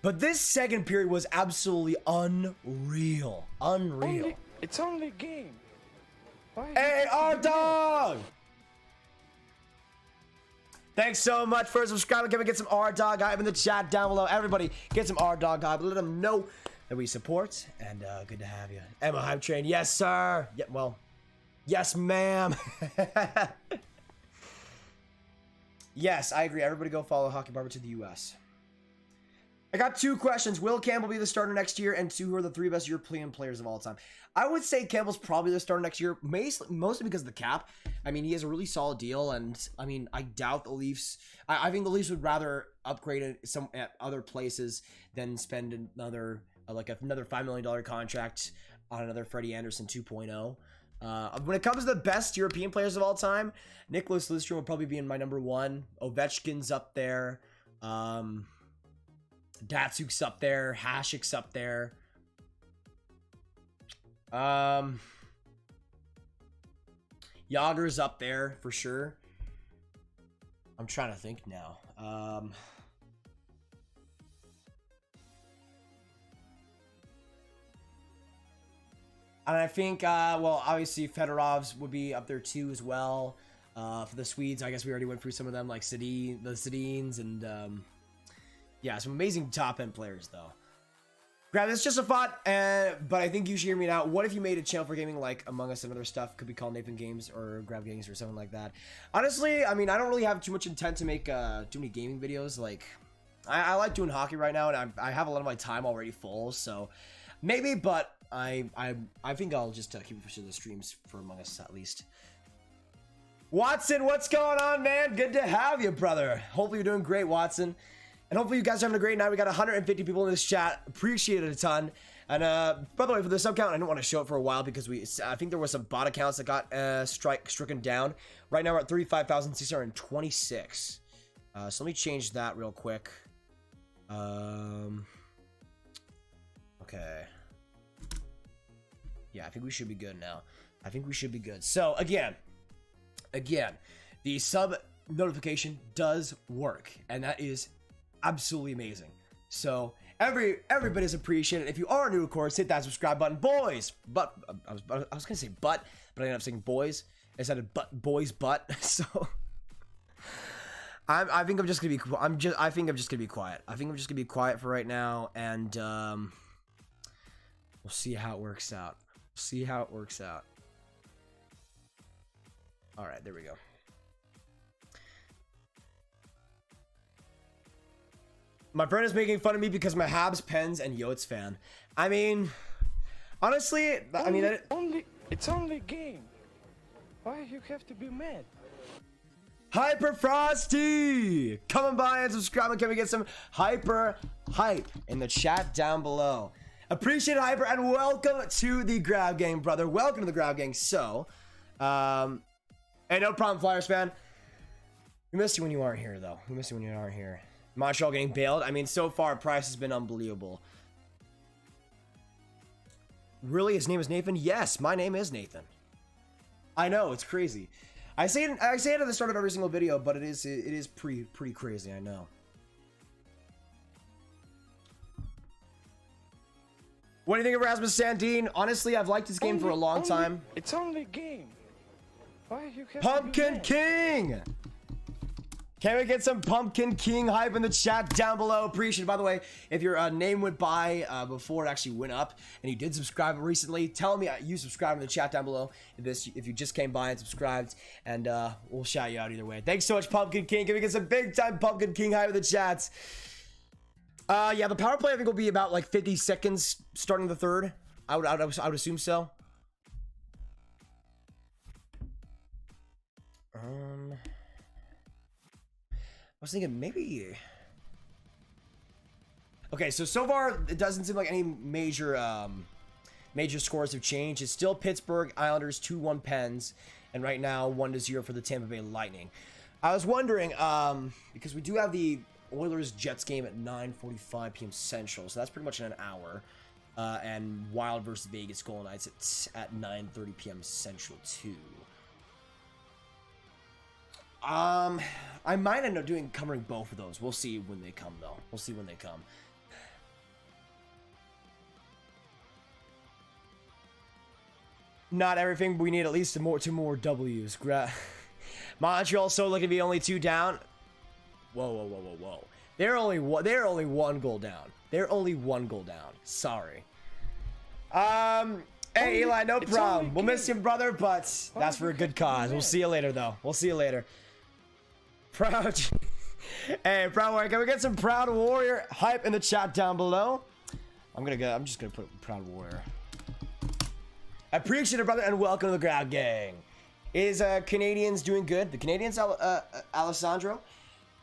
But this second period was absolutely unreal. It's only a game. Hey, our dog! Thanks so much for subscribing. Can we get some R-Dog hype in the chat down below? Everybody, get some R-Dog hype. Let them know that we support. And good to have you. Emma Hype Train. Yes, sir. Yeah, well, yes, ma'am. Yes, I agree. Everybody go follow Hockey Barber to the U.S. I got 2 questions. Will Campbell be the starter next year? And 2, who are the 3 best European players of all time? I would say Campbell's probably the starter next year, mostly because of the cap. I mean, he has a really solid deal, and I mean, I doubt the Leafs. I think the Leafs would rather upgrade it at other places than spend another $5 million contract on another Freddie Anderson 2.0. When it comes to the best European players of all time, Nicholas Lidstrom would probably be in my number 1. Ovechkin's up there. Datsuk's up there. Hasek's up there. Yager's up there for sure. I'm trying to think now. And I think, well, obviously Fedorov's would be up there too as well. For the Swedes, I guess we already went through some of them, like the Sedins, and yeah, some amazing top-end players, though. Grab, it's just a thought, but I think you should hear me now. What if you made a channel for gaming like Among Us and other stuff? Could be called Nathan Games or Grab Games or something like that. Honestly, I mean, I don't really have too much intent to make too many gaming videos. Like, I like doing hockey right now, and I have a lot of my time already full, so maybe, but I think I'll just keep pursuing the streams for Among Us at least. Watson, what's going on, man? Good to have you, brother. Hopefully you're doing great, Watson. And hopefully you guys are having a great night. We got 150 people in this chat. Appreciate it a ton. And by the way, for the sub count, I didn't want to show it for a while because I think there was some bot accounts that got stricken down. Right now we're at 35,626. So let me change that real quick. Okay. Yeah, I think we should be good now. I think we should be good. So again, the sub notification does work, and that is absolutely amazing. So everybody's appreciated. If you are new, of course, hit that subscribe button, boys. But I was gonna say but I ended up saying boys instead of boys. So I think I'm just gonna be. I think I'm just gonna be quiet. I think I'm just gonna be quiet for right now, and We'll see how it works out. See how it works out. All right, there we go. My friend is making fun of me because I'm a Habs, Pens, and Yotes fan. I mean, honestly, it's only game. Why you have to be mad? Hyper Frosty, coming by and subscribing. Can we get some hyper hype in the chat down below? Appreciate it, Hyper, and welcome to the Grab Gang, brother. Welcome to the Grab Gang. So, hey, no problem, Flyers fan. We missed you when you aren't here, though. We missed you when you aren't here. Montreal getting bailed. I mean, so far, Price has been unbelievable. Really, his name is Nathan? Yes, my name is Nathan. I know, it's crazy. I say it at the start of every single video, but it is pretty crazy. I know. What do you think of Rasmus Sandin? Honestly, I've liked this game for a long time. It's only game. Why you have Pumpkin King! Can we get some Pumpkin King hype in the chat down below? Appreciate it. By the way, if your name went by before it actually went up, and you did subscribe recently, tell me you subscribed in the chat down below. If you just came by and subscribed, and we'll shout you out either way. Thanks so much, Pumpkin King. Can we get some big time Pumpkin King hype in the chats? Yeah, the power play I think will be about like 50 seconds starting the third. I would assume so. I was thinking maybe. Okay, so far it doesn't seem like any major scores have changed. It's still Pittsburgh Islanders 2-1 Pens, and right now 1-0 for the Tampa Bay Lightning. I was wondering because we do have the Oilers Jets game at 9:45 p.m. Central, so that's pretty much in an hour. And Wild versus Vegas Golden Knights at 9:30 p.m. Central too. I might end up covering both of those. We'll see when they come, though. We'll see when they come. Not everything, but we need at least two more W's. Montreal so looking to be only 2 down. Whoa. They're only one goal down. They're only 1 goal down. Sorry. Hey, Eli, no problem. We'll miss you, brother, but that's for a good cause. We'll see you later, though. We'll see you later. Proud. Hey, Proud Warrior, can we get some Proud Warrior hype in the chat down below? I'm just gonna put Proud Warrior. I appreciate it, brother, and welcome to the Grab Gang. Is Canadiens doing good? The Canadiens, Alessandro,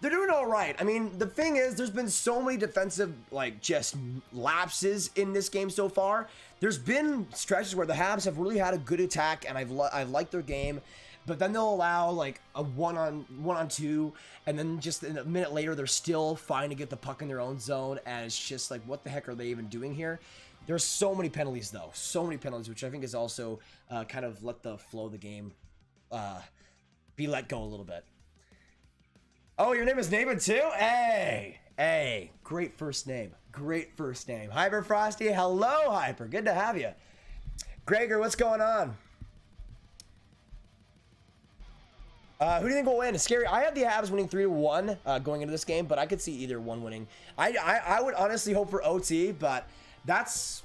they're doing all right. I mean, the thing is, there's been so many defensive, like, just lapses in this game so far. There's been stretches where the Habs have really had a good attack, and I've liked their game. But then they'll allow like a one on two, and then just a minute later they're still fine to get the puck in their own zone, and it's just like, what the heck are they even doing here? There's so many penalties though, so many penalties, which I think is also kind of let the flow of the game be let go a little bit. Oh, your name is Nathan too? Hey, great first name, Hyper Frosty, hello Hyper, good to have you. Gregor, what's going on? Who do you think will win? Scary. I have the Habs winning 3-1 going into this game, but I could see either one winning. I would honestly hope for OT, but that's.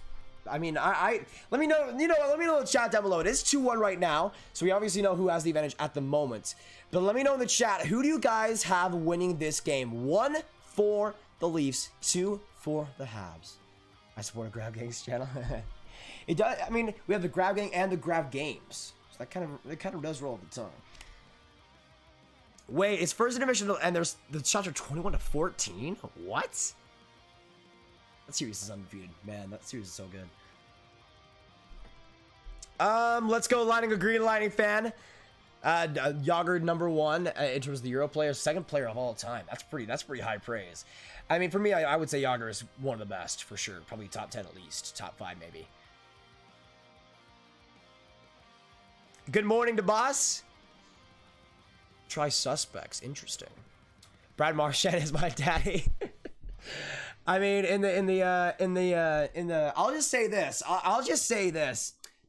I mean, let me know. Let me know in the chat down below. It is 2-1 right now, so we obviously know who has the advantage at the moment. But let me know in the chat, who do you guys have winning this game? 1 for the Leafs, 2 for the Habs. I support a Grab Gangs channel. It does. I mean, we have the Grab Gang and the Grab Games, so that kind of does roll at the tongue. Wait, it's first intermission and the shots are 21-14? What? That series is undefeated. Man, that series is so good. Let's go Lightning, a green Lightning fan. Yager #1 in terms of the Euro player, 2nd player of all time. That's pretty high praise. I mean, for me, I would say Yager is one of the best for sure. Probably top 10 at least, top 5 maybe. Good morning to boss. Try suspects. Interesting. Brad Marchand is my daddy. I mean, I'll just say this.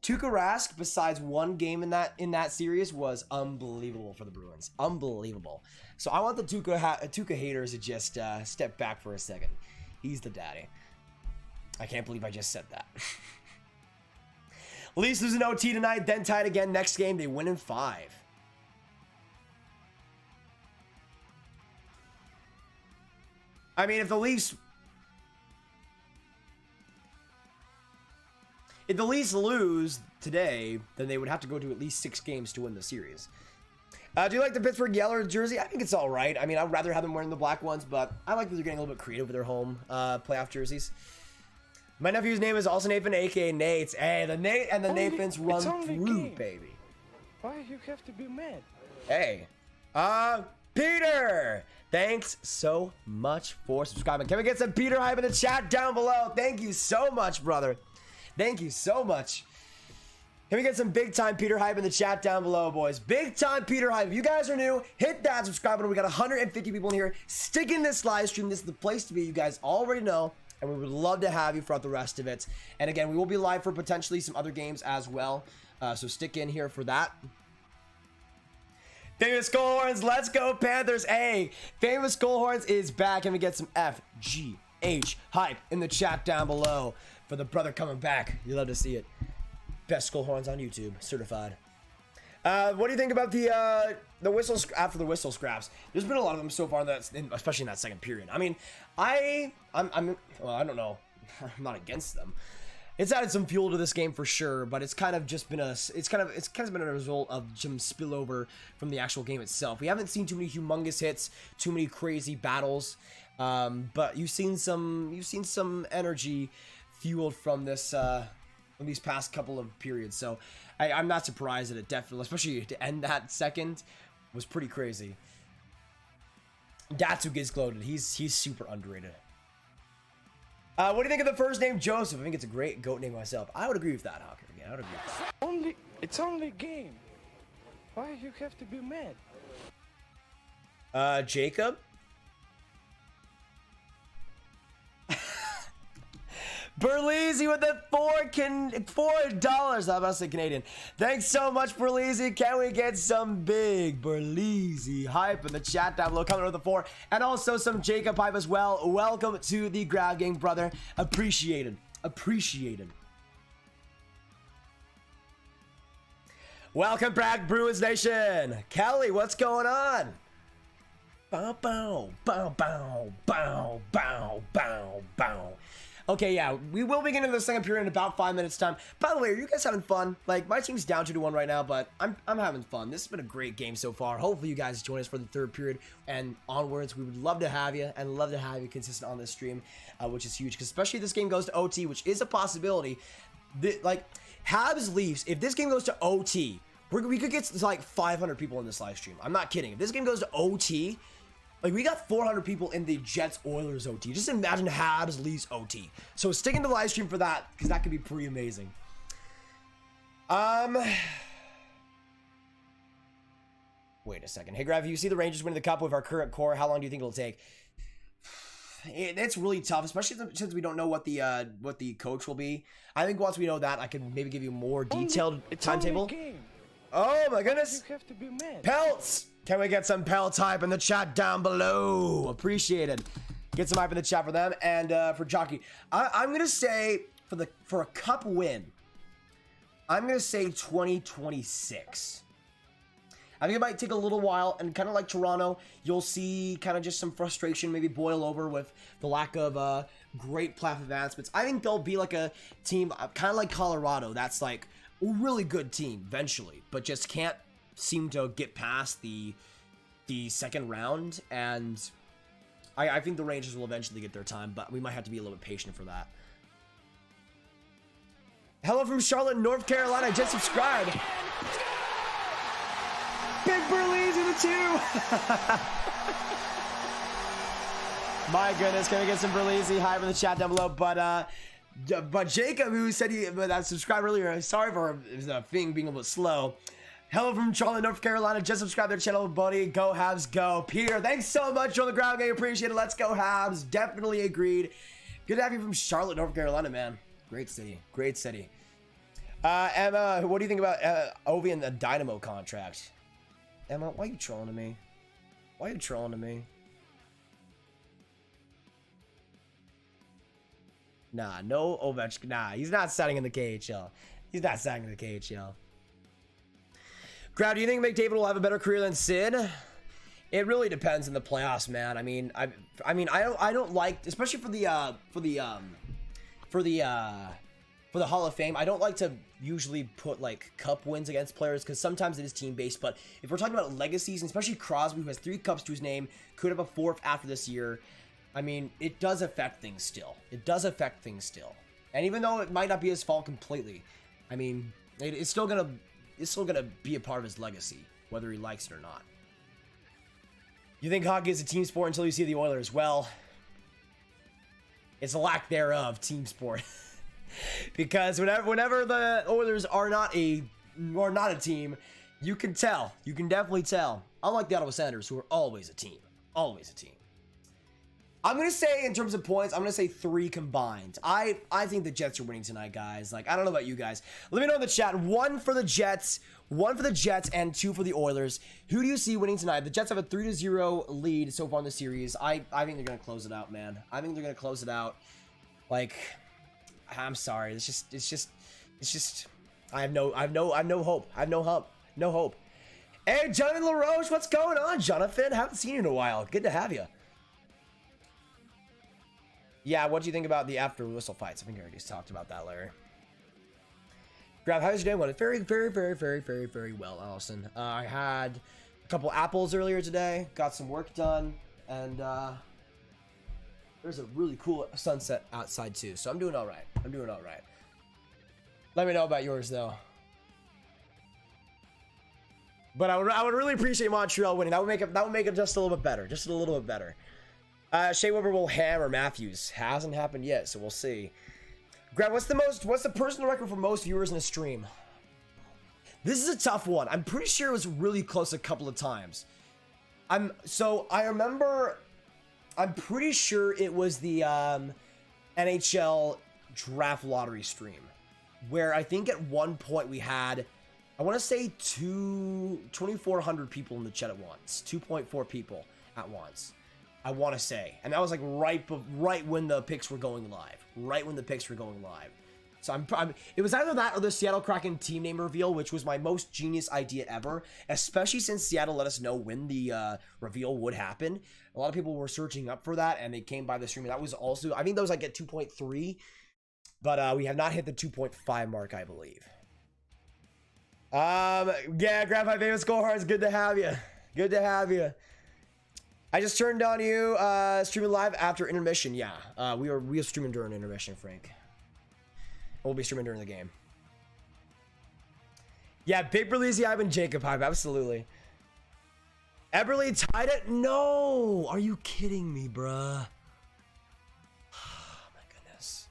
Tuukka Rask, besides one game in that series, was unbelievable for the Bruins. Unbelievable. So I want the Tuukka haters to just step back for a second. He's the daddy. I can't believe I just said that. Leafs lose an OT tonight, then tied again. Next game, they win in 5. I mean, if the Leafs lose today, then they would have to go to at least 6 games to win the series. Do you like the Pittsburgh Yeller jersey? I think it's all right. I mean, I'd rather have them wearing the black ones, but I like that they're getting a little bit creative with their home playoff jerseys. My nephew's name is also Nathan, aka Nate. Hey, the Nate and the Nathans run through, baby. Why you have to be mad? Hey, Peter, thanks so much for subscribing. Can we get some Peter hype in the chat down below? Thank you so much, brother. Thank you so much. Can we get some big time Peter hype in the chat down below, boys? Big time Peter hype. If you guys are new, hit that subscribe button. We got 150 people in here. Stick in this live stream. This is the place to be. You guys already know. And we would love to have you throughout the rest of it. And again, we will be live for potentially some other games as well. So stick in here for that. Famous Skullhorns, let's go Panthers. Hey, Famous Skullhorns is back. And we get some FGH hype in the chat down below for the brother coming back. You love to see it. Best Skullhorns on YouTube, certified. What do you think about the whistles after the whistle scraps? There's been a lot of them so far, especially in that second period. I mean, well, I don't know. I'm not against them. It's added some fuel to this game for sure, but it's kind of just been been a result of some spillover from the actual game itself. We haven't seen too many humongous hits, too many crazy battles, but you've seen some energy fueled from this. In these past couple of periods, so I'm not surprised that it definitely, especially to end that second, was pretty crazy. Datsuk is gloated. He's super underrated. What do you think of the first name Joseph? I think it's a great goat name myself. I would agree with that, Hawker. Yeah, I would agree. It's only a game. Why you have to be mad? Jacob. Berleezy with the $4. I'm about to say Canadian. Thanks so much, Berleezy. Can we get some big Berleezy hype in the chat down below? Coming with the 4. And also some Jacob hype as well. Welcome to the Grab Gang, brother. Appreciated. Appreciated. Welcome back, Bruins Nation. Kelly, what's going on? Bow, bow, bow, bow, bow, bow, bow, bow. Okay, yeah, we will be getting into the second period in about 5 minutes time. By the way, are you guys having fun? Like, my team's down 2-1 right now, but I'm having fun. This has been a great game so far. Hopefully you guys join us for the third period and onwards. We would love to have you and love to have you consistent on this stream, which is huge, because especially if this game goes to OT, which is a possibility. Like, Habs Leafs, if this game goes to OT, we could get like 500 people in this live stream. I'm not kidding. If this game goes to OT, like, we got 400 people in the Jets-Oilers OT. Just imagine Habs Leafs OT. So stick in the live stream for that, because that could be pretty amazing. Wait a second. Hey, Grav, you see the Rangers winning the cup with our current core. How long do you think it'll take? It's really tough, especially since we don't know what the coach will be. I think once we know that, I can maybe give you more detailed timetable. Oh my goodness! You have to be mad. Pelts! Can we get some Pelts hype in the chat down below? Appreciated. Get some hype in the chat for them and for Jockey. I'm gonna say for a cup win, I'm gonna say 2026. I think it might take a little while, and kind of like Toronto, you'll see kind of just some frustration maybe boil over with the lack of great playoff advancements. I think they'll be like a team kind of like Colorado. That's like a really good team eventually, but just can't seem to get past the second round. And I think the Rangers will eventually get their time, but we might have to be a little bit patient for that. Hello from Charlotte, North Carolina. Just subscribed. Big Burleys in the 2. My goodness, can we get some Burlezy hype in the chat down below? But Jacob, who said he subscribed earlier, sorry for his thing being a little slow. Hello from Charlotte, North Carolina. Just subscribe to their channel, buddy. Go Habs, go. Peter, thanks so much on the ground game. Appreciate it. Let's go Habs. Definitely agreed. Good to have you from Charlotte, North Carolina, man. Great city. Great city. Emma, what do you think about Ovi and the Dynamo contract? Emma, why are you trolling to me? Why are you trolling to me? Nah, no Ovechkin. Nah, he's not signing in the KHL. He's not signing to the KHL. Crowd, do you think McDavid will have a better career than Sid? It really depends in the playoffs, man. I mean, I don't like, especially for the Hall of Fame. I don't like to usually put like cup wins against players because sometimes it is team based. But if we're talking about legacies, and especially Crosby, who has 3 cups to his name, could have a 4th after this year. I mean, it does affect things still. It does affect things still. And even though it might not be his fault completely, I mean, it's still gonna be a part of his legacy, whether he likes it or not. You think hockey is a team sport until you see the Oilers? Well, it's a lack thereof team sport. Because whenever the Oilers are not a team, you can tell. You can definitely tell. Unlike the Ottawa Senators, who are always a team. Always a team. I'm going to say, in terms of points, I'm going to say 3 combined. I think the Jets are winning tonight, guys. Like, I don't know about you guys. Let me know in the chat. 1 for the Jets, and 2 for the Oilers. Who do you see winning tonight? The Jets have a 3-0 lead so far in the series. I think they're going to close it out, man. I think they're going to close it out. Like, I'm sorry. It's just. I have no hope. I have no hope. Hey, Jonathan LaRoche, what's going on, Jonathan? Haven't seen you in a while. Good to have you. Yeah, what do you think about the after whistle fights? I think I already talked about that, Larry. Grab, how's your day going? Very, very, very, very, very, very well, Allison. I had a couple apples earlier today, got some work done, and there's a really cool sunset outside too, so I'm doing all right. Let me know about yours, though. But I would really appreciate Montreal winning. That would make it just a little bit better. Just a little bit better. Shea Weber will hammer Matthews. Hasn't happened yet, so we'll see. Grab, what's the personal record for most viewers in a stream? This is a tough one. I'm pretty sure it was really close a couple of times. I'm pretty sure it was the NHL draft lottery stream, where I think at one point we had, I want to say 2,400 people in the chat at once. 2.4 people at once. I want to say, and that was like right when the picks were going live. So it was either that or the Seattle Kraken team name reveal, which was my most genius idea ever, especially since Seattle let us know when the reveal would happen. A lot of people were searching up for that, and they came by the stream. That was also, I think that was like at 2.3, but we have not hit the 2.5 mark, I believe. Yeah, grab my famous goal hearts. Good to have you. I just turned on you streaming live after intermission. Yeah, we are streaming during intermission, Frank. We'll be streaming during the game. Yeah, Big Berlizzi, Ivan Jacob hype, absolutely. Eberle tied it? No! Are you kidding me, bruh? Oh, my goodness.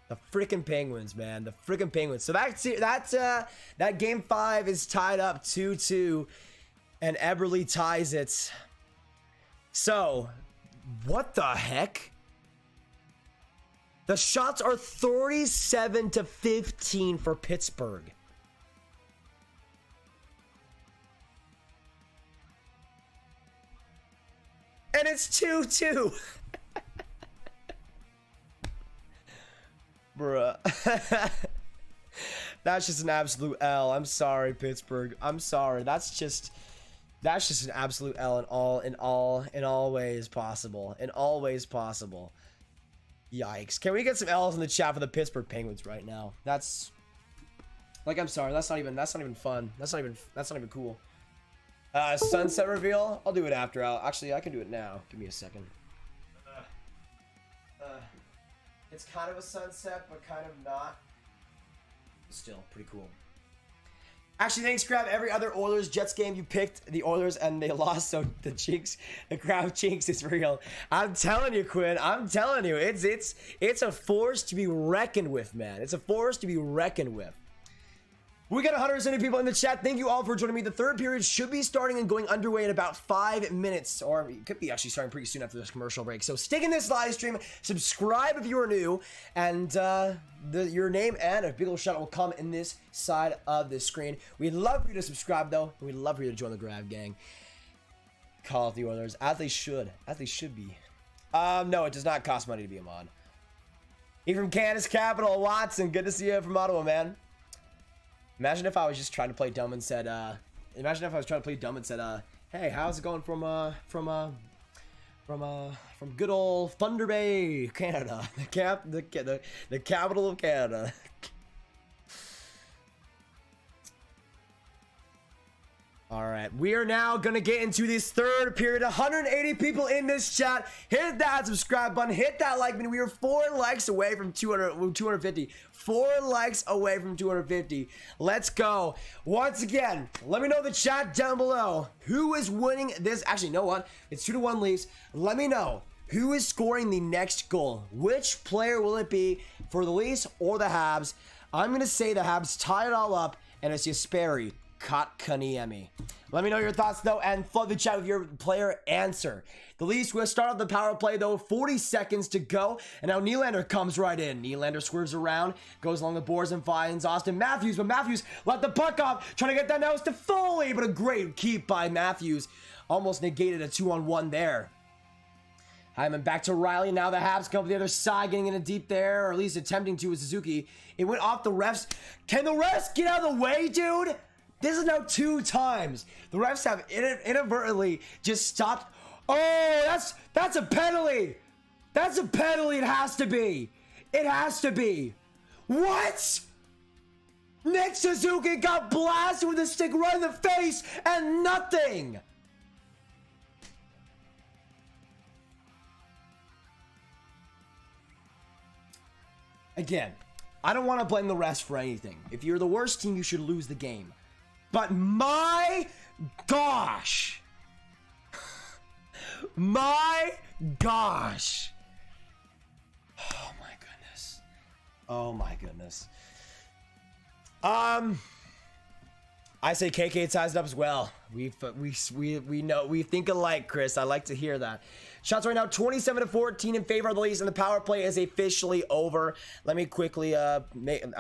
The freaking Penguins, man. The freaking Penguins. So that game 5 is tied up 2-2. And Eberle ties it. So, what the heck? The shots are 37-15 for Pittsburgh. And it's 2-2. Bruh. That's just an absolute L. I'm sorry, Pittsburgh. I'm sorry. That's just an absolute L in all ways possible. In all ways possible. Yikes. Can we get some L's in the chat for the Pittsburgh Penguins right now? That's like, I'm sorry, that's not even fun. That's not even cool. Sunset reveal? I'll do it after. Actually, I can do it now. Give me a second. It's kind of a sunset, but kind of not. Still pretty cool. Actually, thanks, Crab. Every other Oilers Jets game you picked the Oilers and they lost, so the Crab jinx is real. I'm telling you, Quinn. I'm telling you, it's a force to be reckoned with, man. It's a force to be reckoned with. We got 170 people in the chat. Thank you all for joining me. The third period should be starting and going underway in about 5 minutes, or it could be actually starting pretty soon after this commercial break. So stick in this live stream, subscribe if you are new, and your name and a big old shout out will come in this side of the screen. We'd love for you to subscribe though, and we'd love for you to join the Grab Gang. Call out the Oilers, as they should be. No, it does not cost money to be a mod. He from Canada's capital, Watson. Good to see you from Ottawa, man. Imagine if I was just trying to play dumb and said, hey, how's it going from good old Thunder Bay, Canada, the capital of Canada. All right, we are now gonna get into this third period. 180 people in this chat. Hit that subscribe button, hit that like button. We are 4 likes away from 250. 4 likes away from 250. Let's go. Once again, let me know in the chat down below who is winning this. Actually, you know what? It's 2-1 Leafs. Let me know who is scoring the next goal. Which player will it be for the Leafs or the Habs? I'm gonna say the Habs tie it all up, and it's Jesperi. Kotkaniemi. Let me know your thoughts though, and flood the chat with your player answer. The Leafs will start off the power play though, 40 seconds to go, and now Nylander comes right in. Nylander swerves around, goes along the boards and finds Auston Matthews, but Matthews let the puck off, trying to get that now to Foley, but a great keep by Matthews. Almost negated a 2-on-1 there. Hyman back to Riley. Now the Habs come to the other side, getting in a deep there, or at least attempting to with Suzuki. It went off the refs. Can the refs get out of the way, dude? This is now 2 times. The refs have inadvertently just stopped. Oh, that's a penalty. That's a penalty. It has to be. It has to be. What? Nick Suzuki got blasted with a stick right in the face and nothing. Again, I don't want to blame the refs for anything. If you're the worst team, you should lose the game. But my gosh. My gosh. Oh my goodness. Oh my goodness. I say KK ties it up as well. We know, we think alike, Chris. I like to hear that. Shots right now 27-14 in favor of the Leafs, and the power play is officially over. Let me quickly I'll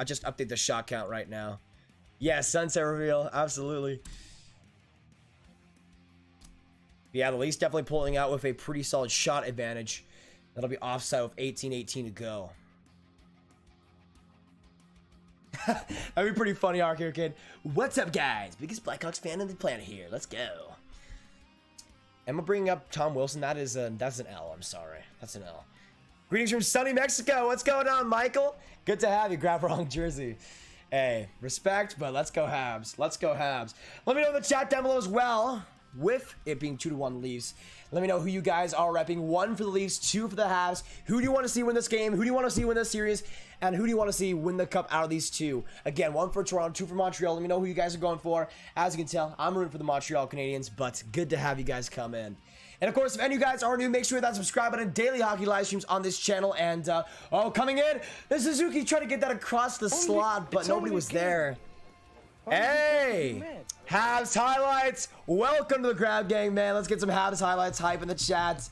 just update the shot count right now. Yeah, sunset reveal, absolutely. Yeah, the Leafs definitely pulling out with a pretty solid shot advantage. That'll be offside with 18-18 to go. That'd be pretty funny, Arc here, kid. What's up, guys? Biggest Blackhawks fan on the planet here. Let's go. Am I bringing up Tom Wilson? That's an L. I'm sorry. That's an L. Greetings from sunny Mexico. What's going on, Michael? Good to have you. Grab wrong jersey. Hey, respect, but let's go Habs. Let's go Habs. Let me know in the chat down below as well, with it being 2-1 Leafs. Let me know who you guys are repping. 1 for the Leafs, 2 for the Habs. Who do you want to see win this game? Who do you want to see win this series? And who do you want to see win the cup out of these 2? Again, 1 for Toronto, 2 for Montreal. Let me know who you guys are going for. As you can tell, I'm rooting for the Montreal Canadiens, but good to have you guys come in. And of course, if any of you guys are new, make sure that subscribe button. Daily hockey live streams on this channel. And coming in, the Suzuki tried to get that across the slot, but nobody was there. Hey, Habs highlights. Welcome to the Grab Gang, man. Let's get some Habs highlights hype in the chat.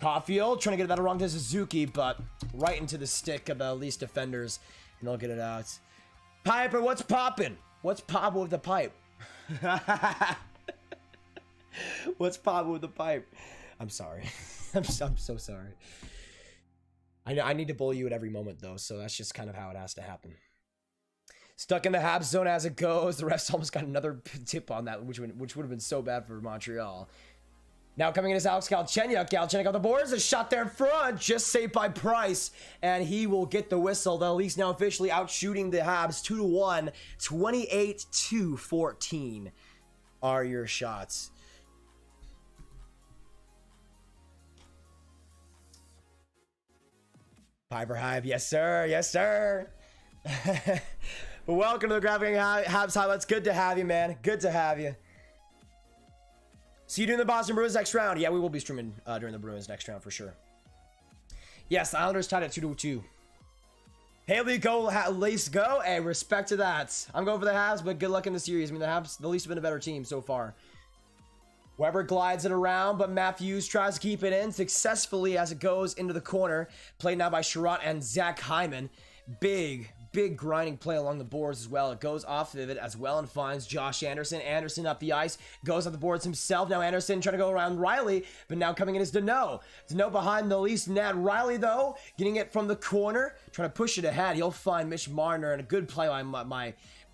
Caufield trying to get that wrong to Suzuki, but right into the stick of the Leafs defenders, and they'll get it out. Piper, what's popping? What's popping with the pipe? What's popping with the pipe? I'm sorry. I'm so sorry. I know I need to bully you at every moment though, so that's just kind of how it has to happen. Stuck in the Habs zone as it goes. The refs almost got another tip on that, which would have been so bad for Montreal. Now coming in is Alex Galchenyuk. Galchenyuk on the boards. A shot there in front. Just saved by Price. And he will get the whistle. The Leafs now officially out shooting the Habs 2-1. 28-14 are your shots. Piper Hive. Yes, sir. Yes, sir. Welcome to the Graphic Habs highlights. Good to have you, man. Good to have you. See you doing the Boston Bruins next round. Yeah, we will be streaming during the Bruins next round for sure. Yes, the Islanders tied at 2-2. Haley, go, Leafs, go. Hey, respect to that. I'm going for the Habs, but good luck in the series. I mean, the Leafs have been a better team so far. Weber glides it around, but Matthews tries to keep it in successfully as it goes into the corner. Played now by Sherratt and Zach Hyman. Big big grinding play along the boards as well. It goes off of it as well and finds Josh Anderson. Anderson up the ice, goes up the boards himself. Now Anderson trying to go around Riley, but now coming in is Danault. Danault behind the Leafs net. Riley, though, getting it from the corner, trying to push it ahead. He'll find Mitch Marner, and a good play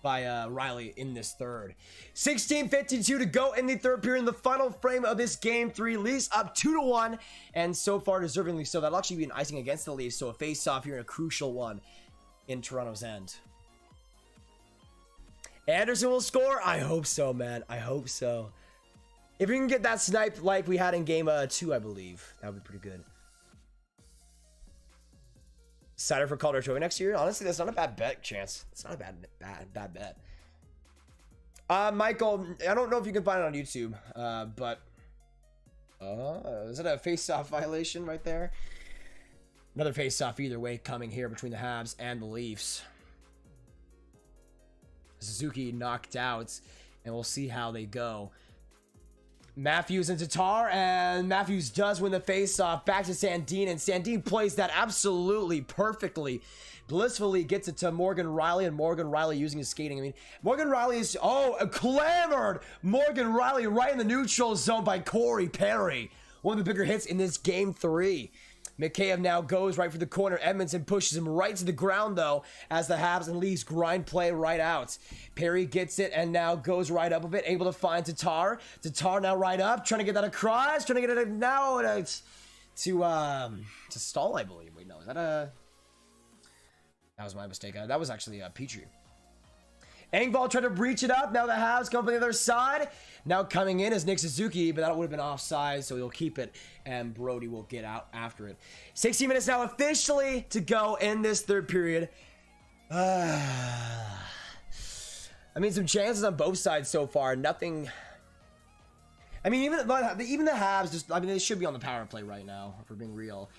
by Riley in this third. 16:52 to go in the third period in the final frame of this game 3. Leafs up 2-1, and so far deservingly so. That'll actually be an icing against the Leafs, so a face-off here and a crucial one in Toronto's end. Anderson will score? I hope so, man. I hope so. If we can get that snipe like we had in game 2, I believe, that would be pretty good. Cider for Calder Trophy next year? Honestly, that's not a bad bet, Chance. It's not a bad bet. Michael, I don't know if you can find it on YouTube, but is it a face-off violation right there? Another face-off either way coming here between the Habs and the Leafs. Suzuki knocked out, and we'll see how they go. Matthews and Tatar, and Matthews does win the face-off. Back to Sandin, and Sandin plays that absolutely perfectly. Blissfully gets it to Morgan Riley, and Morgan Riley using his skating. I mean, Morgan Riley is, clamored Morgan Riley right in the neutral zone by Corey Perry. One of the bigger hits in this game 3. Mikheyev now goes right for the corner. Edmonton pushes him right to the ground, though, as the Habs and Leafs grind play right out. Perry gets it and now goes right up a bit, able to find Tatar. Tatar now right up, trying to get that across, trying to get it now to Stahl, I believe. Wait, no, is that a... That was my mistake. That was actually Petrie. Engvall tried to breach it up. Now the Habs come from the other side. Now coming in is Nick Suzuki, but that would have been offside, so he'll keep it, and Brody will get out after it. 60 minutes now officially to go in this third period. I mean, some chances on both sides so far. Nothing... I mean, even the Habs, just, I mean, they should be on the power play right now, if we're being real.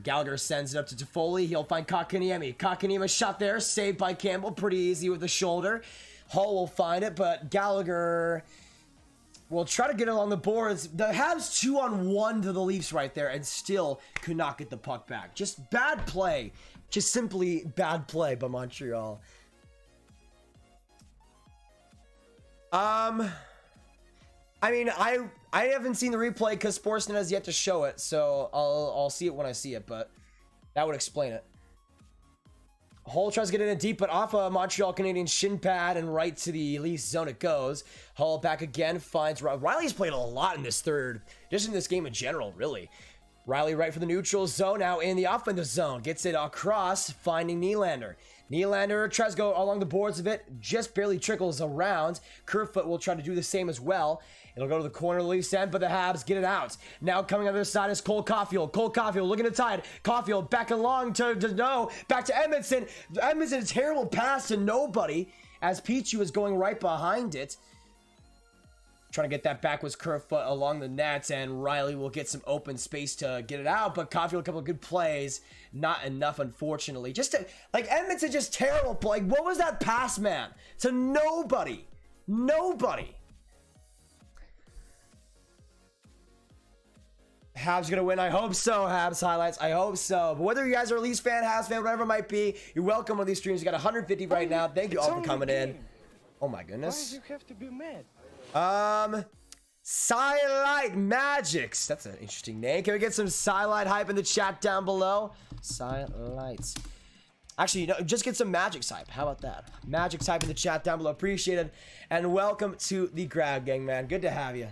Gallagher sends it up to Toffoli. He'll find Kotkaniemi. Kotkaniemi shot there, saved by Campbell. Pretty easy with the shoulder. Hall will find it, but Gallagher will try to get it on the boards. The Habs 2-on-1 to the Leafs right there, and still could not get the puck back. Just bad play. Just simply bad play by Montreal. I mean, I haven't seen the replay because Sportsnet has yet to show it, so I'll see it when I see it, but that would explain it. Hull tries to get in deep, but off a Montreal Canadiens shin pad and right to the Leafs zone it goes. Hull back again, finds Riley's played a lot in this third, just in this game in general, really. Riley right for the neutral zone, now in the offensive zone. Gets it across, finding Nylander. Nylander tries to go along the boards of it, just barely trickles around. Kerfoot will try to do the same as well. It'll go to the corner of the Leafs end, but the Habs get it out. Now coming on the other side is Cole Caufield. Cole Caufield looking to tie it. Caufield back along to no, back to Edmonton. Edmonton, a terrible pass to nobody as Pichu is going right behind it. Trying to get that back was Kerfoot along the nets, and Riley will get some open space to get it out, but Caufield, a couple of good plays. Not enough, unfortunately. Just to, like, Edmonton, just terrible play. Like, what was that pass, man? To nobody. Nobody. Habs gonna win. I hope so. Habs highlights. I hope so. But whether you guys are a Leafs fan, Habs fan, whatever it might be, you're welcome on these streams. You got 150 right now. Thank you all for coming in. Oh my goodness. Why do you have to be mad? Silite Magics. That's an interesting name. Can we get some Silite hype in the chat down below? Silites. Actually, no, just get some Magic hype. How about that? Magic hype in the chat down below. Appreciate it. And welcome to the Grab Gang, man. Good to have you.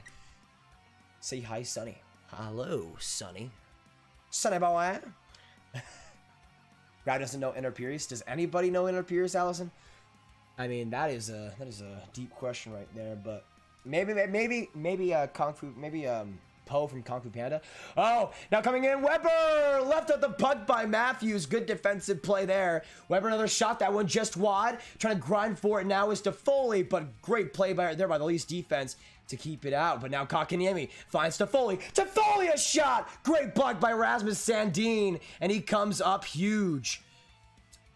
Say hi, Sonny. Hello, Sonny. Sonny boy. Grab doesn't know Inner Pierce. Does anybody know Inner Pierce, Allison? I mean, that is a deep question right there, but maybe Kung Fu, maybe Poe from Kung Fu Panda. Oh, now coming in, Weber left out the puck by Matthews. Good defensive play there. Weber another shot, that one just wide. Trying to grind for it now is Toffoli, but great play by the Leafs defense to keep it out. But now Kotkaniemi finds Toffoli. Toffoli a shot. Great block by Rasmus Sandin, and he comes up huge.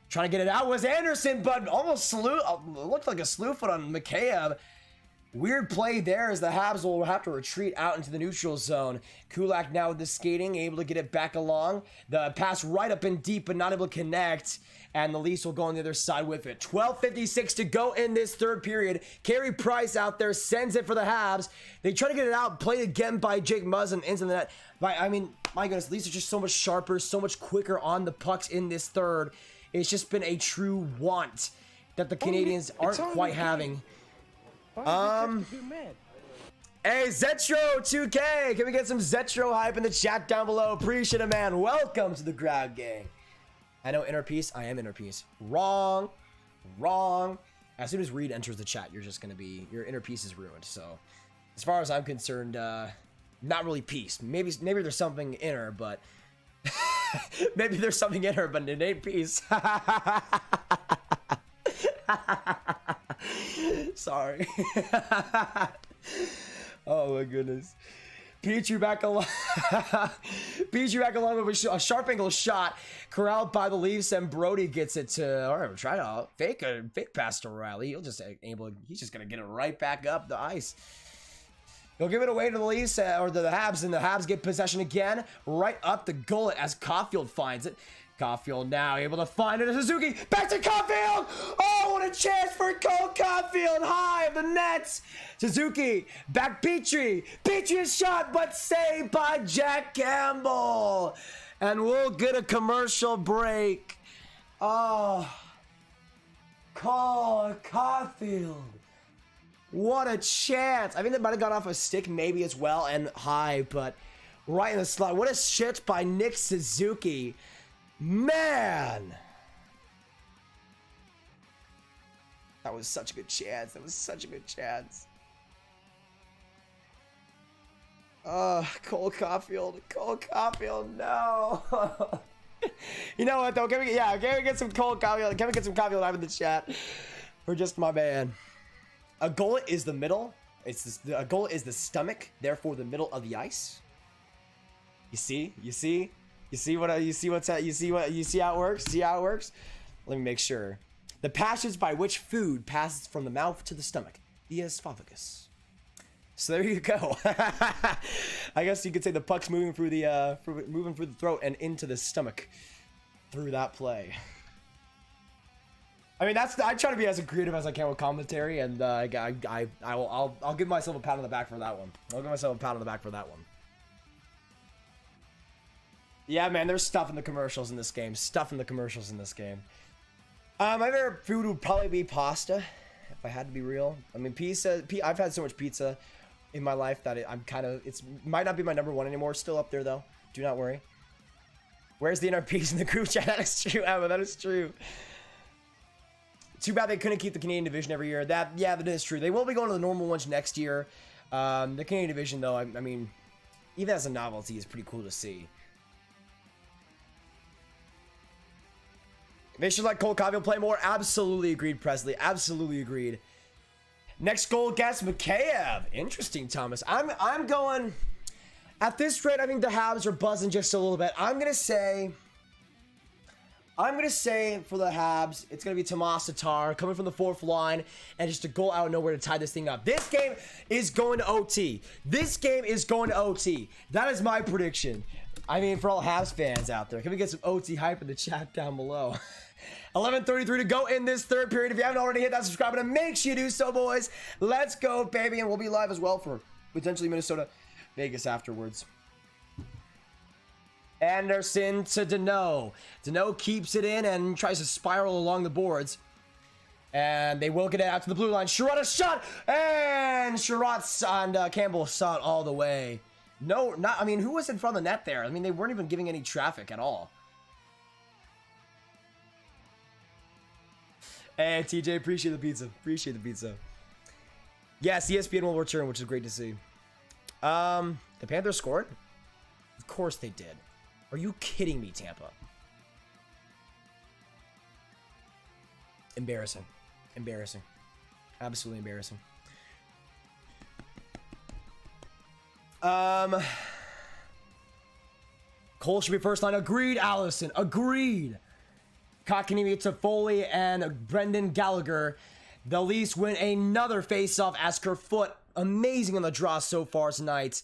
Trying to get it out was Anderson, but almost looked like a slew foot on Mikheyev. Weird play there as the Habs will have to retreat out into the neutral zone. Kulak now with the skating, able to get it back along. The pass right up and deep, but not able to connect. And the Leafs will go on the other side with it. 12:56 to go in this third period. Carey Price out there sends it for the Habs. They try to get it out, played again by Jake Muzzin into the net. I mean, my goodness, the Leafs are just so much sharper, so much quicker on the pucks in this third. It's just been a true want that the Canadiens aren't quite having. Hey, Zetro 2K, can we get some Zetro hype in the chat down below? Appreciate it, man. Welcome to the Grab Gang. I know inner peace. I am inner peace. Wrong. As soon as Reed enters the chat, you're just gonna be, your inner peace is ruined. So, as far as I'm concerned, not really peace. Maybe there's something inner, but maybe there's something in her, but it ain't peace. Sorry. Oh my goodness. Petrie back along. Petrie back along with a sharp angle shot, corralled by the Leafs, and Brody gets it to. All right, try to fake pass to Riley. He's just gonna get it right back up the ice. He'll give it away to the Leafs or the Habs, and the Habs get possession again, right up the goal as Caufield finds it. Caufield now able to find it as Suzuki. Back to Caufield! Oh, what a chance for Cole Caufield! High of the nets! Suzuki, back Petrie. Petrie's shot, but saved by Jack Campbell. And we'll get a commercial break. Oh, Cole Caufield. What a chance. I think that might have gone off a stick maybe as well and high, but right in the slot. What a shit by Nick Suzuki. Man, that was such a good chance. Cole Caufield, no. You know what though? Can we get some Cole Caufield? Can we get some Caufield out of the chat for just my man? A goal is the middle. A goal is the stomach, therefore the middle of the ice. You see how it works? See how it works? Let me make sure. The passage by which food passes from the mouth to the stomach, the esophagus. So there you go. I guess you could say the puck's moving through the throat and into the stomach through that play. I mean, I try to be as creative as I can with commentary, and I'll give myself a pat on the back for that one. Yeah, man, there's stuff in the commercials in this game. My favorite food would probably be pasta, if I had to be real. I mean, pizza. I've had so much pizza in my life that it might not be my number one anymore. Still up there though. Do not worry. Where's the inner peace in the group chat? That is true, Emma. That is true. Too bad they couldn't keep the Canadian division every year. That is true. They will be going to the normal ones next year. The Canadian division, though, I mean, even as a novelty, is pretty cool to see. They should let Cole Caufield play more. Absolutely agreed, Presley. Absolutely agreed. Next goal, guess Mikheyev. Interesting, Thomas. I'm going. At this rate, I think the Habs are buzzing just a little bit. I'm gonna say for the Habs, it's gonna be Tomas Tatar coming from the fourth line and just a goal out of nowhere to tie this thing up. This game is going to OT. That is my prediction. I mean, for all Habs fans out there, can we get some OT hype in the chat down below? 11:33 to go in this third period. If you haven't already hit that subscribe button, make sure you do so, boys. Let's go, baby. And we'll be live as well for potentially Minnesota, Vegas afterwards. Anderson to Danault. Danault keeps it in and tries to spiral along the boards. And they will get it out to the blue line. Sherratt a shot! And Sherratt and Campbell saw it all the way. No, I mean, who was in front of the net there? I mean, they weren't even giving any traffic at all. Hey, TJ, appreciate the pizza. Yes, ESPN will return, which is great to see. The Panthers scored? Of course they did. Are you kidding me, Tampa? Embarrassing. Absolutely embarrassing. Cole should be first line. Agreed, Allison. Agreed. Kotkaniemi to Foley and Brendan Gallagher. The Leafs win another faceoff as Kerfoot, amazing on the draw so far tonight.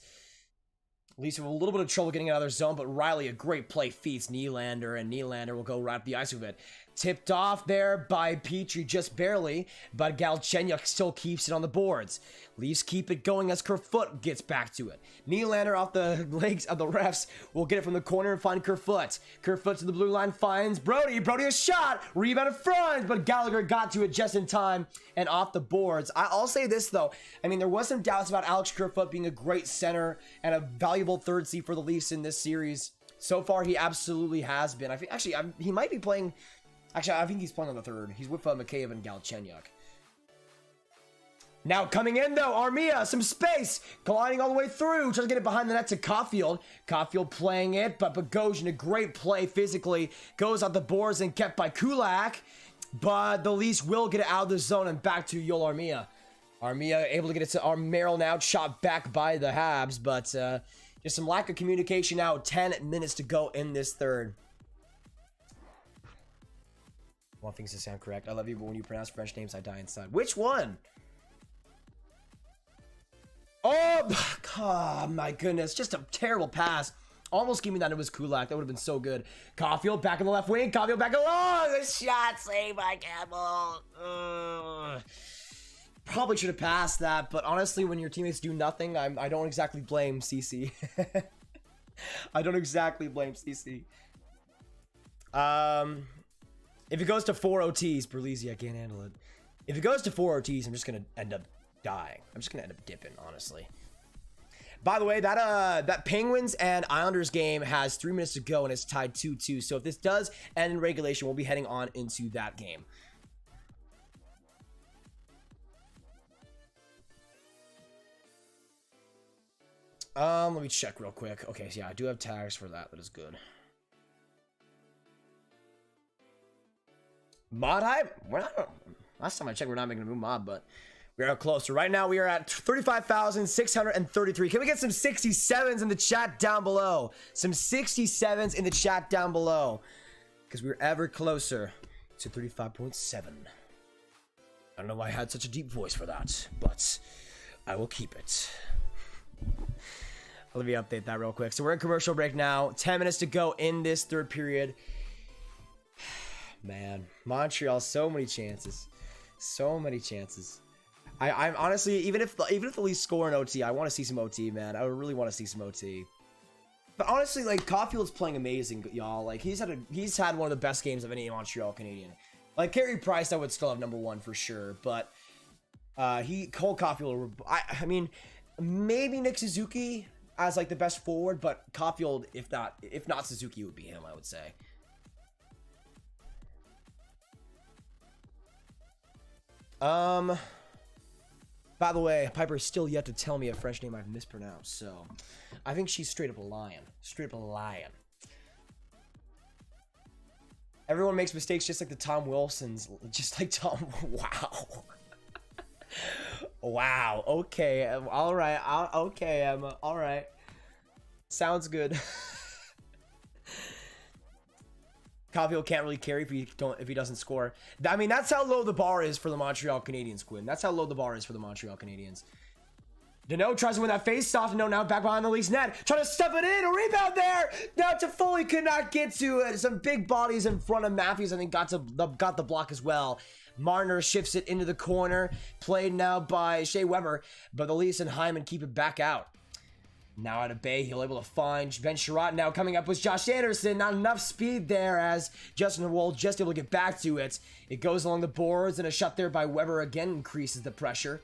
Leafs have a little bit of trouble getting out of their zone, but Riley, a great play, feeds Nylander, and Nylander will go right up the ice with it. Tipped off there by Petrie just barely, but Galchenyuk still keeps it on the boards. Leafs keep it going as Kerfoot gets back to it. Nylander off the legs of the refs will get it from the corner and find Kerfoot. Kerfoot to the blue line finds Brody. Brody a shot, rebound in front, but Gallagher got to it just in time and off the boards. I'll say this though, I mean there was some doubts about Alex Kerfoot being a great center and a valuable third seed for the Leafs in this series. So far he absolutely has been. I think actually he might be playing. Actually, I think he's playing on the third. He's with McCabe and Galchenyuk. Now coming in though, Armia, some space, gliding all the way through, trying to get it behind the net to Caufield. Caufield playing it, but Bogosian, a great play physically, goes out the boards and kept by Kulak. But the Leafs will get it out of the zone and back to Yoel Armia. Armia able to get it to Merrill now, shot back by the Habs, but just some lack of communication now. 10 minutes to go in this third. I want things to sound correct. I love you, but when you pronounce French names, I die inside. Which one? Oh, my goodness. Just a terrible pass. Almost gave me that it was Kulak. That would have been so good. Caufield back in the left wing. Caufield back along. The shot saved by Campbell. Probably should have passed that, but honestly, when your teammates do nothing, I don't exactly blame CC. I don't exactly blame CC. If it goes to 4 OTs, Berlizzi, I can't handle it. If it goes to 4 OTs, I'm just going to end up dying. I'm just going to end up dipping, honestly. By the way, that Penguins and Islanders game has 3 minutes to go, and it's tied 2-2. So if this does end in regulation, we'll be heading on into that game. Let me check real quick. Okay, so yeah, I do have tags for that. That is good. Mod hype? We're not. Last time I checked, we're not making a new mod, but we are closer. Right now, we are at 35,633. Can we get some 67s in the chat down below? Some 67s in the chat down below, because we're ever closer to 35.7. I don't know why I had such a deep voice for that, but I will keep it. Let me update that real quick. So we're in commercial break now. 10 minutes to go in this third period. Man, Montreal, so many chances. So many chances. I'm honestly, even if the Leafs score an OT, I want to see some OT, man. I really want to see some OT. But honestly, like, Caufield's playing amazing, y'all. Like, he's had one of the best games of any Montreal Canadian. Like, Carey Price, I would still have #1 for sure. But Cole Caufield, I mean, maybe Nick Suzuki as like the best forward, but Caufield, if not Suzuki, would be him, I would say. By the way, Piper is still yet to tell me a French name I've mispronounced, so I think she's straight up a lion. Straight up a lion. Everyone makes mistakes just like the Tom Wilsons. Just like Tom. Wow. Wow. Okay. All right. Okay, Emma. All right. Sounds good. Caufield can't really carry if he doesn't score. I mean, that's how low the bar is for the Montreal Canadiens, Quinn. That's how low the bar is for the Montreal Canadiens. Dano tries to win that face-off. Dano now back behind the Leafs net. Trying to stuff it in. A rebound there. Now Toffoli could not get to it. Some big bodies in front of Matthews. I think got the block as well. Marner shifts it into the corner. Played now by Shea Weber. But the Leafs and Hyman keep it back out. Now out of Bay, he'll able to find Ben Sherratt. Now coming up with Josh Anderson. Not enough speed there as Justin Wold just able to get back to it. It goes along the boards, and a shot there by Weber again increases the pressure.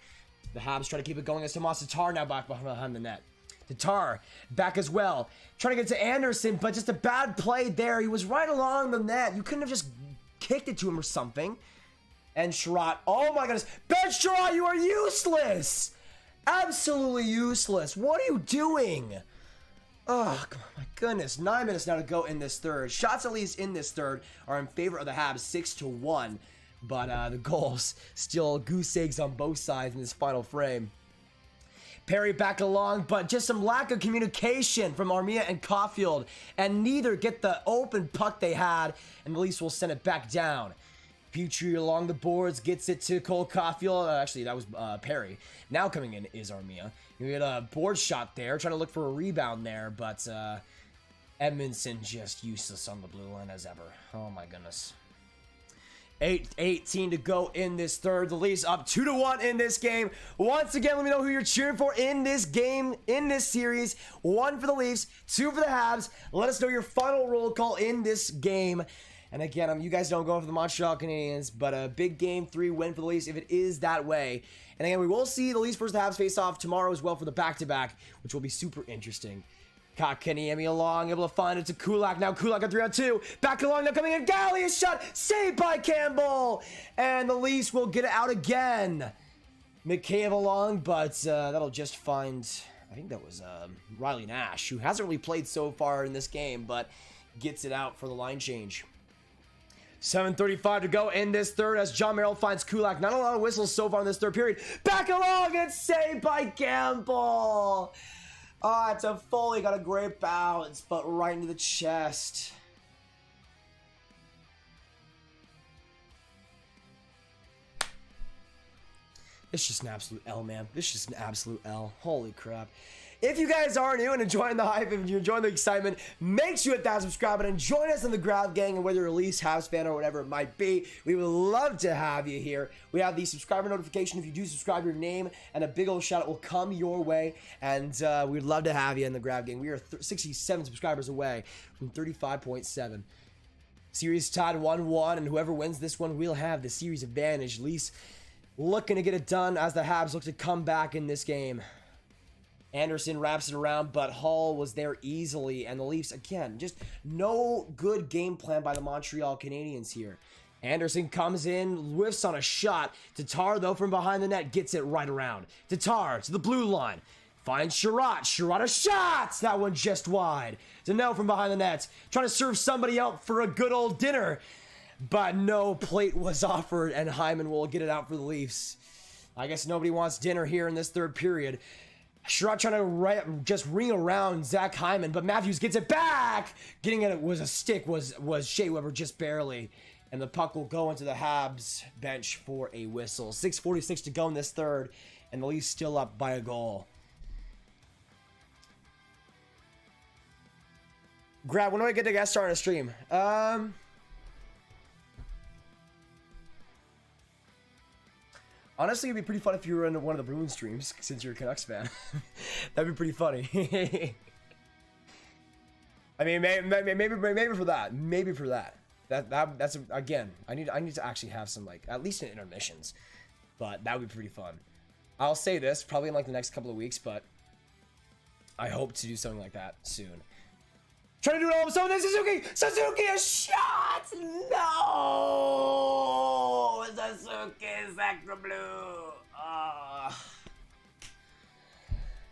The Habs try to keep it going as Tomas Tatar now back behind the net. Tatar back as well. Trying to get to Anderson, but just a bad play there. He was right along the net. You couldn't have just kicked it to him or something. And Sherratt. Oh my goodness. Ben Sherratt, you are useless. Absolutely useless. What are you doing? Oh, my goodness. 9 minutes now to go in this third. Shots, at least in this third, are in favor of the Habs, 6-1. But the goals still goose eggs on both sides in this final frame. Perry back along, but just some lack of communication from Armia and Caufield. And neither get the open puck they had, and the Leafs will send it back down. Petrie along the boards, gets it to Caufield. Actually, that was Perry. Now coming in is Armia. We had a board shot there, trying to look for a rebound there, but Edmonton just useless on the blue line as ever. Oh my goodness. 8:18 to go in this third. The Leafs up 2-1 in this game. Once again, let me know who you're cheering for in this game, in this series. 1 for the Leafs, 2 for the Habs. Let us know your final roll call in this game. And again, you guys don't go for the Montreal Canadiens, but a big game 3 win for the Leafs if it is that way. And again, we will see the Leafs versus the Habs face off tomorrow as well for the back-to-back, which will be super interesting. Kotkaniemi along, able to find it to Kulak. Now Kulak on 3-on-2. Back along, now coming in. Galley is shot. Saved by Campbell. And the Leafs will get it out again. McCabe along, but that'll just find, I think that was Riley Nash, who hasn't really played so far in this game, but gets it out for the line change. 7:35 to go in this third as John Merrill finds Kulak. Not a lot of whistles so far in this third period. Back along and saved by Campbell. It's a Foley, got a great bounce, but right into the chest. It's just an absolute L, man. This is just an absolute L. Holy crap. If you guys are new and enjoying the hype, if you're enjoying the excitement, make sure you hit that subscribe button and join us in the Grab Gang. And whether you're a Leafs, Habs fan, or whatever it might be, we would love to have you here. We have the subscriber notification. If you do subscribe, your name and a big old shout out will come your way. And we'd love to have you in the Grab Gang. We are 67 subscribers away from 35.7. Series tied 1-1, and whoever wins this one will have the series advantage. Leafs looking to get it done as the Habs look to come back in this game. Anderson wraps it around, but Hall was there easily, and the Leafs, again, just no good game plan by the Montreal Canadiens here. Anderson comes in, whiffs on a shot. Tatar, though, from behind the net, gets it right around. Tatar to the blue line. Finds Sherratt. Sherratt a shot! That one just wide. Dangle from behind the net. Trying to serve somebody out for a good old dinner. But no plate was offered, and Hyman will get it out for the Leafs. I guess nobody wants dinner here in this third period. Sherratt trying to just ring around Zach Hyman, but Matthews gets it back. Getting it was a stick, was Shea Weber just barely. And the puck will go into the Habs bench for a whistle. 6:46 to go in this third, and the Leafs still up by a goal. Grab, when do I get to guest star on a stream? Honestly, it'd be pretty fun if you were in one of the Bruins streams, since you're a Canucks fan. That'd be pretty funny. I mean, maybe for that. Maybe for that. That's again. I need to actually have some, like, at least in intermissions. But that would be pretty fun. I'll say this probably in like the next couple of weeks, but I hope to do something like that soon. Trying to do it all of a sudden. Suzuki! Suzuki, a shot! No! Suzuki, Sacra Blue.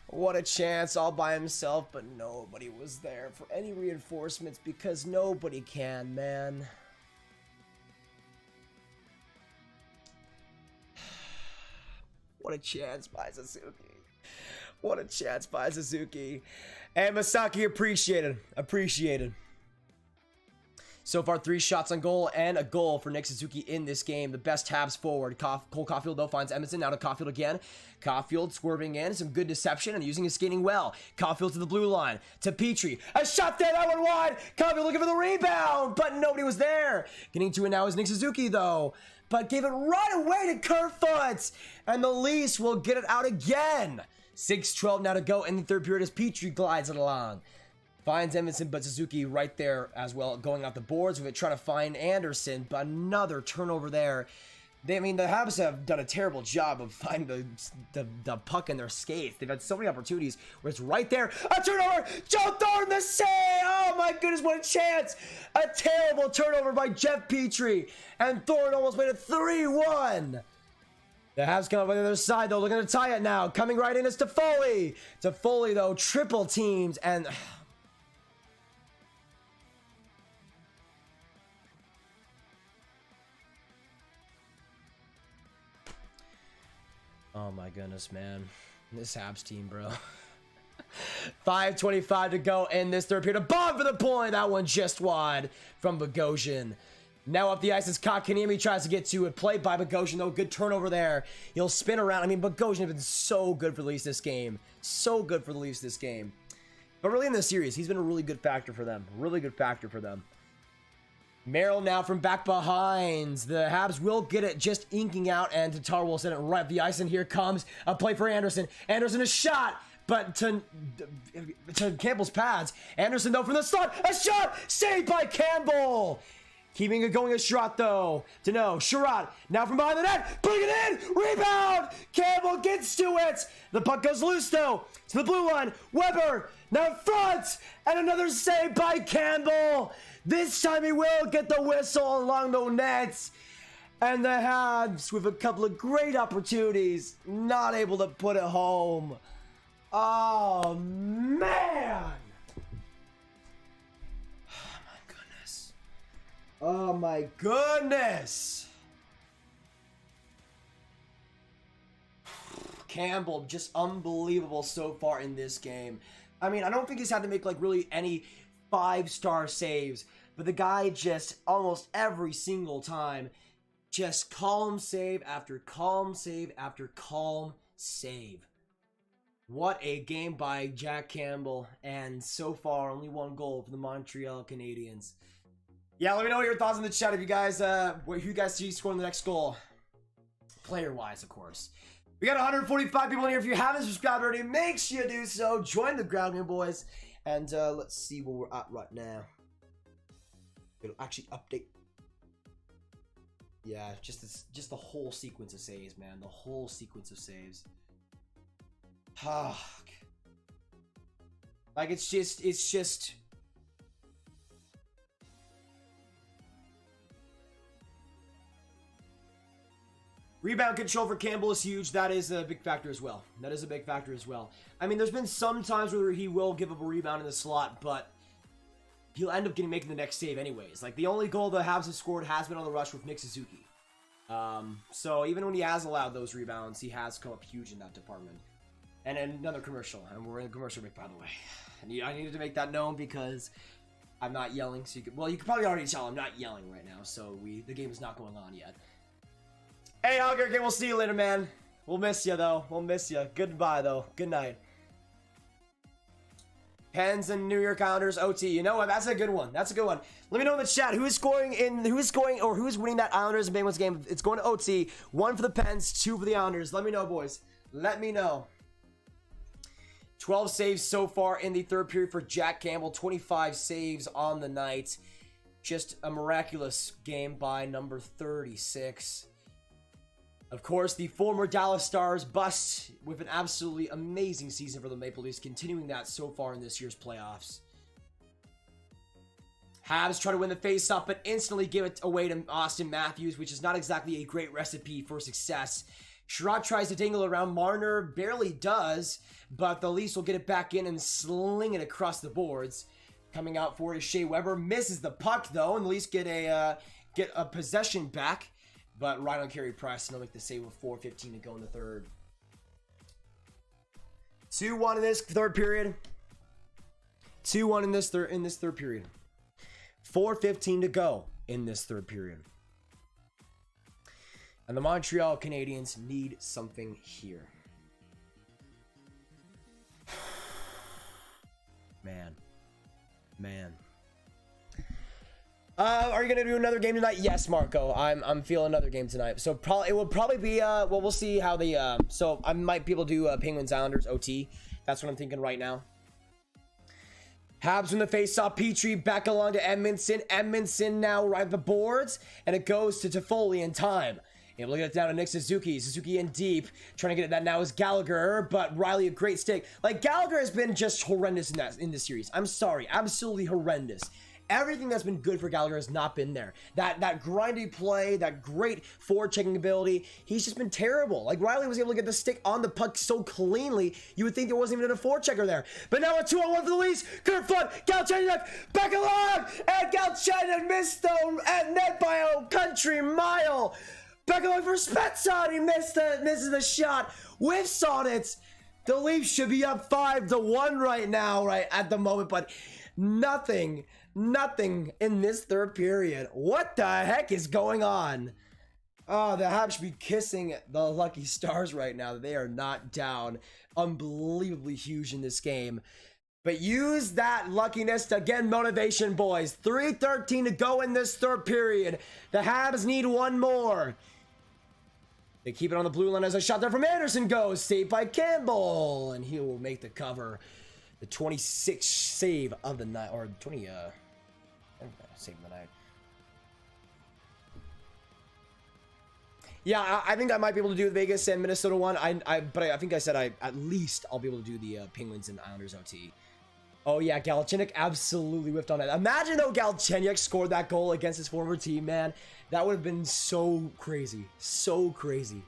What a chance all by himself, but nobody was there for any reinforcements because nobody can, man. What a chance by Suzuki. What a chance by Suzuki. And Masaki appreciated. So far, 3 shots on goal and a goal for Nick Suzuki in this game. The best Habs forward. Cole Caufield, though, finds Edmonton. Now to Caufield again. Caufield swerving in. Some good deception and using his skating well. Caufield to the blue line. To Petrie. A shot there. That one wide. Caufield looking for the rebound. But nobody was there. Getting to it now is Nick Suzuki, though. But gave it right away to Kerfoot. And the Leafs will get it out again. 6:12 now to go in the third period as Petrie glides it along. Finds Edmonton, but Suzuki right there as well, going off the boards with it, trying to find Anderson, but another turnover there. The Habs have done a terrible job of finding the puck in their skates. They've had so many opportunities where it's right there. A turnover! Joe Thornton the save! Oh my goodness, what a chance! A terrible turnover by Jeff Petrie. And Thornton almost made it 3-1. The Habs come up on the other side, though, looking to tie it now. Coming right in is Toffoli. Toffoli, though, triple teams, and... Oh my goodness, man. This Habs team, bro. 5:25 to go in this third period. A bomb for the point. That one just wide from Bogosian. Now up the ice as Kotkaniemi tries to get to it. Played by Bogosian, though. Good turnover there. He'll spin around. I mean, Bogosian has been so good for the Leafs this game. So good for the Leafs this game. But really in this series, he's been a really good factor for them. Really good factor for them. Merrill now from back behind. The Habs will get it just inking out, and Tatar will send it right up the ice. And here comes a play for Anderson. Anderson, a shot, but to Campbell's pads. Anderson, though, from the slot. A shot! Saved by Campbell! Keeping it going, a shot though. To know, Sherrod now from behind the net, putting it in, rebound. Campbell gets to it. The puck goes loose though, to the blue line. Weber now in front, and another save by Campbell. This time he will get the whistle along the nets. And the Habs, with a couple of great opportunities, not able to put it home. Oh man. Oh my goodness! Campbell, just unbelievable so far in this game. I mean, I don't think he's had to make like really any 5-star saves, but the guy just almost every single time, just calm save after calm save after calm save. What a game by Jack Campbell, and so far only one goal for the Montreal Canadiens. Yeah, let me know your thoughts in the chat if you guys, who you guys see scoring the next goal. Player-wise, of course. We got 145 people in here. If you haven't subscribed already, make sure you do so. Join the ground game, boys. And let's see where we're at right now. It'll actually update. Yeah, just the whole sequence of saves, man. The whole sequence of saves. Like, it's just... Rebound control for Campbell is huge. That is a big factor as well. That is a big factor as well. I mean, there's been some times where he will give up a rebound in the slot, but he'll end up making the next save anyways. Like, the only goal the Habs have scored has been on the rush with Nick Suzuki. So even when he has allowed those rebounds, he has come up huge in that department. And another commercial, and we're in a commercial break, by the way. And I needed to make that known because I'm not yelling. So you can probably already tell I'm not yelling right now. So the game is not going on yet. Hey, Alger, okay, we'll see you later, man. We'll miss you, though. We'll miss you. Goodbye, though. Good night. Pens and New York Islanders OT. You know what? That's a good one. That's a good one. Let me know in the chat who's winning that Islanders and Penguins game. It's going to OT. 1 for the Pens, 2 for the Islanders. Let me know, boys. Let me know. 12 saves so far in the third period for Jack Campbell. 25 saves on the night. Just a miraculous game by number 36. Of course, the former Dallas Stars bust with an absolutely amazing season for the Maple Leafs, continuing that so far in this year's playoffs. Habs try to win the face-off, but instantly give it away to Auston Matthews, which is not exactly a great recipe for success. Sherrod tries to dangle around. Marner barely does, but the Leafs will get it back in and sling it across the boards. Coming out for it, Shea Weber misses the puck, though, and the Leafs get a possession back. But right on Carey Price, and they'll make the save with 4:15 to go in the third. 2-1 in this third period. 2-1 in this third period. 4:15 to go in this third period. And the Montreal Canadiens need something here. Man. Are you gonna do another game tonight? Yes, Marco. I'm feeling another game tonight. So it will probably be well, we'll see how the so I might be able to do Penguins Islanders OT. That's what I'm thinking right now. Habs win the face-off. Petrie back along to Edmonton. Edmonton now right at the boards, and it goes to Toffoli in time. Able to get it down to Nick Suzuki. Suzuki in deep. Trying to get it that now is Gallagher, but Riley a great stick. Like, Gallagher has been just horrendous in this series. I'm sorry. Absolutely horrendous. Everything that's been good for Gallagher has not been there. That grindy play, that great forward-checking ability, he's just been terrible. Like, Riley was able to get the stick on the puck so cleanly, you would think there wasn't even a forward-checker there. But now a 2-on-1 for the Leafs. Kerfoot, Galchenyuk, back along, and Galchenyuk missed the net by a country mile. Back along for Spezza, he misses the shot, whiffs on it. The Leafs should be up 5-1 right now, right at the moment, but nothing Nothing in this third period. What the heck is going on? Oh, the Habs should be kissing the lucky stars right now. They are not down. Unbelievably huge in this game. But use that luckiness to get motivation, boys. 3:13 to go in this third period. The Habs need one more. They keep it on the blue line as a shot there from Anderson goes. Saved by Campbell. And he will make the cover. The 26th save of the night. Or 20, save of the night. Yeah, I think I might be able to do the Vegas and Minnesota one. But I think I said at least I'll be able to do the Penguins and Islanders OT. Oh yeah, Galchenyuk absolutely whiffed on it. Imagine though Galchenyuk scored that goal against his former team, man. That would have been so crazy. So crazy.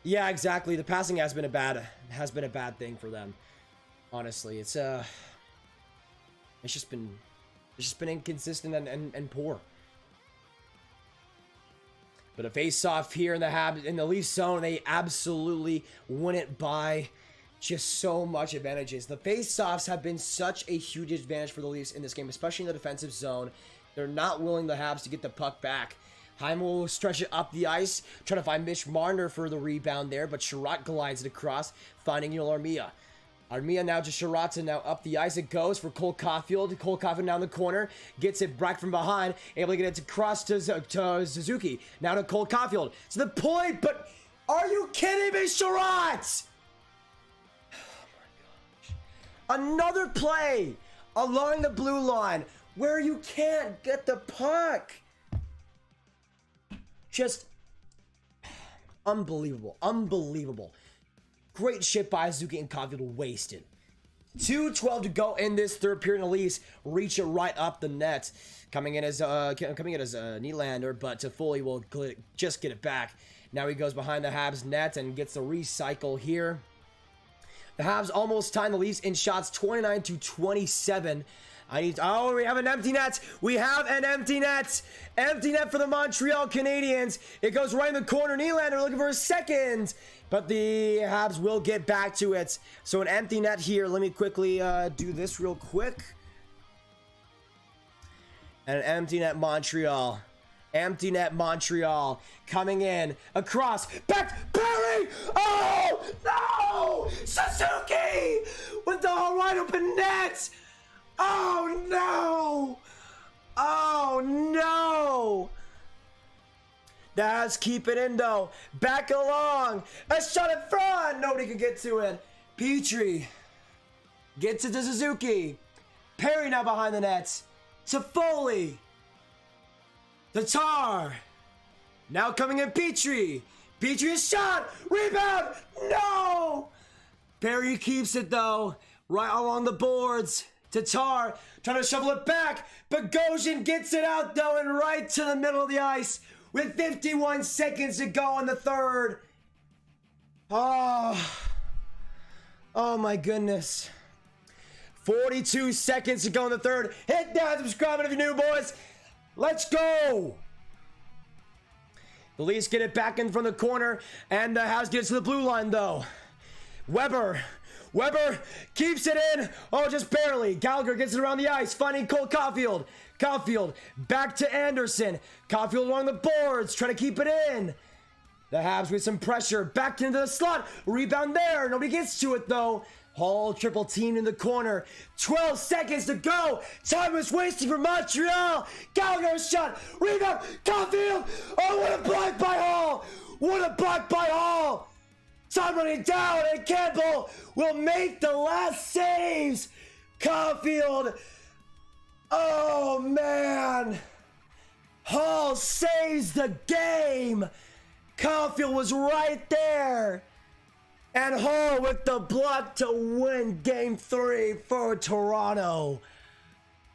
Yeah, exactly. The passing has been a bad thing for them. Honestly, it's just been inconsistent and poor. But a face-off here in the Leafs zone, they absolutely win it by just so much advantages. The face-offs have been such a huge advantage for the Leafs in this game, especially in the defensive zone. They're not willing the Habs to get the puck back. Heim will stretch it up the ice, trying to find Mitch Marner for the rebound there, but Sherratt glides it across, finding Armia. Armia now to Sherratt, and now up the ice it goes for Cole Caufield. Cole Caufield down the corner, gets it back from behind, able to get it across to Suzuki. Now to Cole Caufield. To the point, but are you kidding me, Sherratt? Oh my gosh. Another play along the blue line where you can't get the puck. Just unbelievable. Unbelievable. Great shit by Suzuki and Caufield, wasted. 2:12 to go in this third period. The Leafs reach it right up the net. Coming in as Nylander, but Toffoli will just get it back. Now he goes behind the Habs net and gets the recycle here. The Habs almost tying the Leafs in shots, 29-27. Oh, we have an empty net. We have an empty net. Empty net for the Montreal Canadiens. It goes right in the corner. Nylander looking for a second, but the Habs will get back to it. So an empty net here. Let me quickly do this real quick. And an empty net Montreal. Empty net Montreal coming in across back Perry. Oh no! Suzuki with the wide open net. Oh no! Oh no! The Habs keep it in though. Back along. A shot in front. Nobody can get to it. Petrie gets it to Suzuki. Perry now behind the nets. To Foley. Tatar. Now coming in Petrie. Petrie's shot. Rebound. No! Perry keeps it though. Right along the boards. Tatar trying to shovel it back. Bogosian gets it out though and right to the middle of the ice with 51 seconds to go in the third. Oh my goodness. 42 seconds to go in the third. Hit that subscribe if you're new, boys. Let's go. The Leafs get it back in from the corner, and the Habs get it to the blue line though. Weber keeps it in. Oh, just barely. Gallagher gets it around the ice, finding Cole Caufield. Caufield back to Anderson. Caufield along the boards, trying to keep it in. The Habs with some pressure, back into the slot. Rebound there. Nobody gets to it though. Hall triple team in the corner. 12 seconds to go. Time is wasting for Montreal. Gallagher shot. Rebound. Caufield. Oh, what a block by Hall. What a block by Hall. Time running down, and Campbell will make the last saves. Caufield. Oh, man. Hall saves the game. Caufield was right there. And Hall with the block to win Game 3 for Toronto.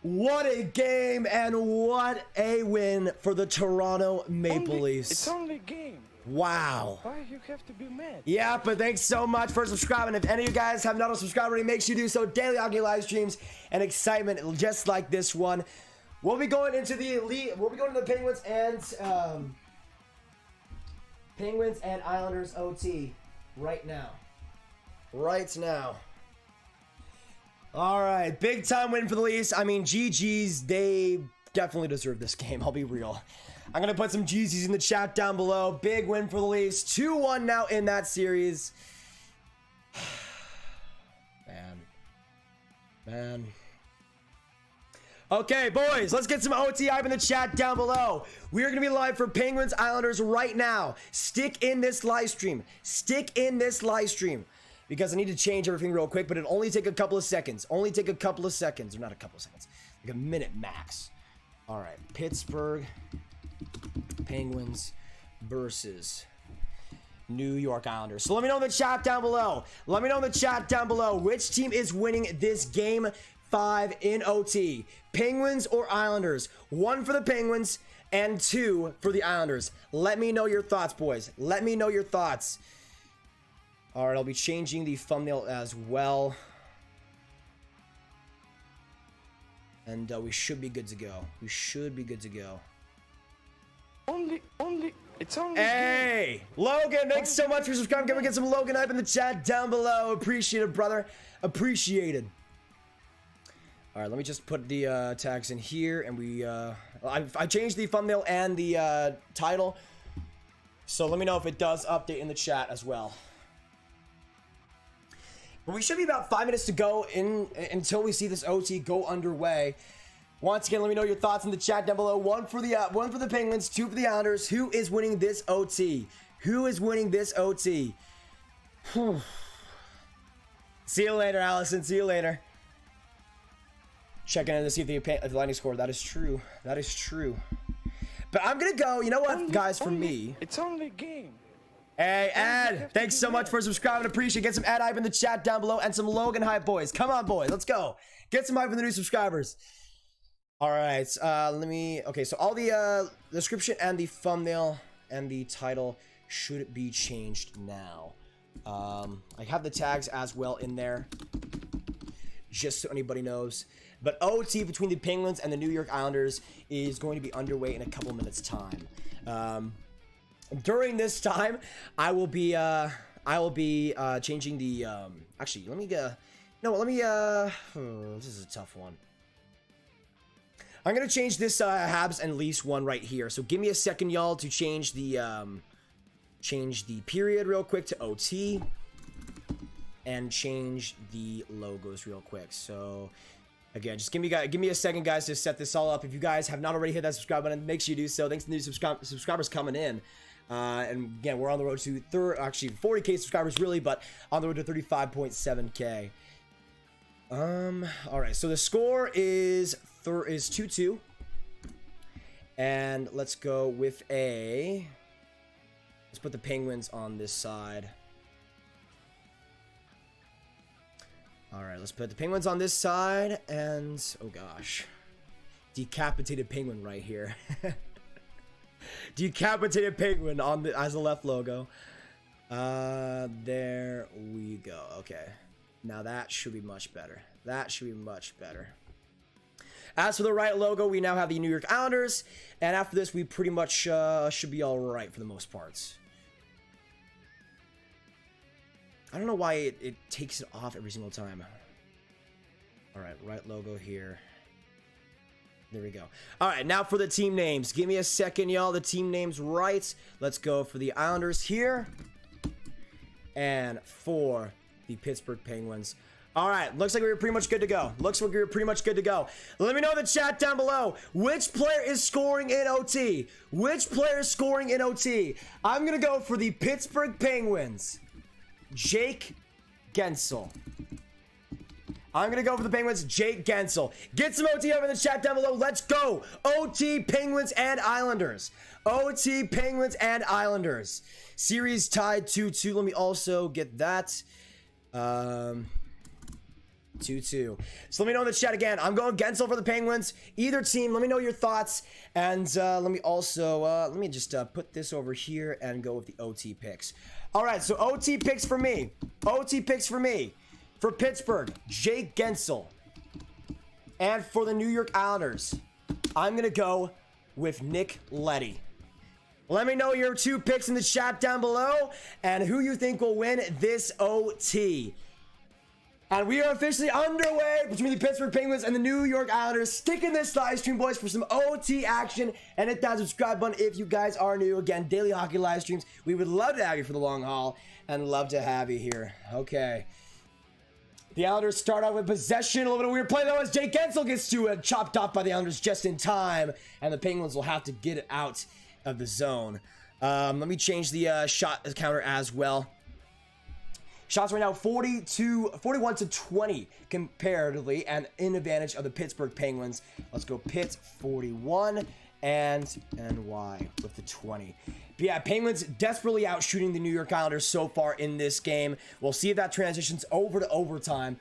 What a game and what a win for the Toronto Maple Leafs. It's only a game. Wow. Why you have to be mad? Yeah, but thanks so much for subscribing. If any of you guys have not subscribed already, make sure you do so. Daily hockey live streams and excitement just like this one. We'll be going into the elite. We'll be going to the Penguins and Islanders OT right now. All right, big time win for the Leafs. I mean, GG's, they definitely deserve this game. I'll be real. I'm going to put some GG's in the chat down below. Big win for the Leafs. 2-1 now in that series. Man. Okay, boys, let's get some OT hype in the chat down below. We are going to be live for Penguins Islanders right now. Stick in this live stream. Stick in this live stream. Because I need to change everything real quick, but it'll only take a couple of seconds. Only take a couple of seconds. Or not a couple of seconds. Like a minute max. All right. Pittsburgh Penguins versus New York Islanders. So let me know in the chat down below. Let me know in the chat down below which team is winning this game 5 in OT. Penguins or Islanders? 1 for the Penguins and 2 for the Islanders. Let me know your thoughts, boys. Let me know your thoughts. All right, I'll be changing the thumbnail as well. And we should be good to go. We should be good to go. It's only. Hey, Logan, thanks so much for subscribing. Can we get some Logan hype in the chat down below? Appreciate it, brother. Appreciated. All right, let me just put the tags in here, and we. I changed the thumbnail and the title, so let me know if it does update in the chat as well. But we should be about 5 minutes to go until we see this OT go underway. Once again, let me know your thoughts in the chat down below. 1 for the Penguins, 2 for the Islanders. Who is winning this OT? Who is winning this OT? See you later, Allison. See you later. Checking in to see if the Lightning scored. That is true. That is true. But I'm gonna go. You know what, guys? For me, it's only a game. Hey, Ed, thanks so much for subscribing. Appreciate it. Get some Ed hype in the chat down below and some Logan hype, boys. Come on, boys. Let's go. Get some hype for the new subscribers. All right. Okay, so all the description and the thumbnail and the title should be changed now. I have the tags as well in there, just so anybody knows. But OT between the Penguins and the New York Islanders is going to be underway in a couple minutes' time. During this time, I will be changing the actually, let me this is a tough one. I'm gonna change this Habs and Leafs one right here. So give me a second, y'all, to change the period real quick to OT and change the logos real quick. So again, just give me a second, guys, to set this all up. If you guys have not already hit that subscribe button, make sure you do so. Thanks to the new subscribers coming in. And again, we're on the road to 40k subscribers, really, but on the road to 35.7k. All right, so the score is 2-2, and let's go with let's put the Penguins on this side. All right, let's put the Penguins on this side, and oh gosh, decapitated Penguin right here. Decapitated Penguin on as the left logo. There we go. Okay, now that should be much better. That should be much better. As for the right logo, we now have the New York Islanders, and after this, we pretty much should be all right for the most parts. I don't know why it takes it off every single time. All right, right logo here. There we go. All right, now for the team names. Give me a second, y'all. The team names right. Let's go for the Islanders here. And for the Pittsburgh Penguins. All right, looks like we were pretty much good to go. Looks like we were pretty much good to go. Let me know in the chat down below. Which player is scoring in OT? Which player is scoring in OT? I'm going to go for the Pittsburgh Penguins. Jake Guentzel. I'm going to go for the Penguins, Jake Guentzel. Get some OT over in the chat down below. Let's go. OT, Penguins, and Islanders. OT, Penguins, and Islanders. Series tied 2-2. Let me also get that. 2-2. So let me know in the chat again. I'm going Guentzel for the Penguins. Either team, let me know your thoughts. And let me also, let me just put this over here and go with the OT picks. All right, so OT picks for me. OT picks for me. For Pittsburgh, Jake Guentzel. And for the New York Islanders, I'm going to go with Nick Leddy. Let me know your 2 picks in the chat down below and who you think will win this OT. And we are officially underway between the Pittsburgh Penguins and the New York Islanders. Stick in this live stream, boys, for some OT action. And hit that subscribe button if you guys are new. Again, daily hockey live streams. We would love to have you for the long haul and love to have you here. Okay. The Islanders start out with possession. A little bit of weird play, though, as Jake Guentzel gets chopped off by the Islanders just in time. And the Penguins will have to get it out of the zone. Let me change the shot counter as well. Shots right now 41 to 20 comparatively, and in advantage of the Pittsburgh Penguins. Let's go Pitt 41 and NY with the 20. But yeah, Penguins desperately out shooting the New York Islanders so far in this game. We'll see if that transitions over to overtime.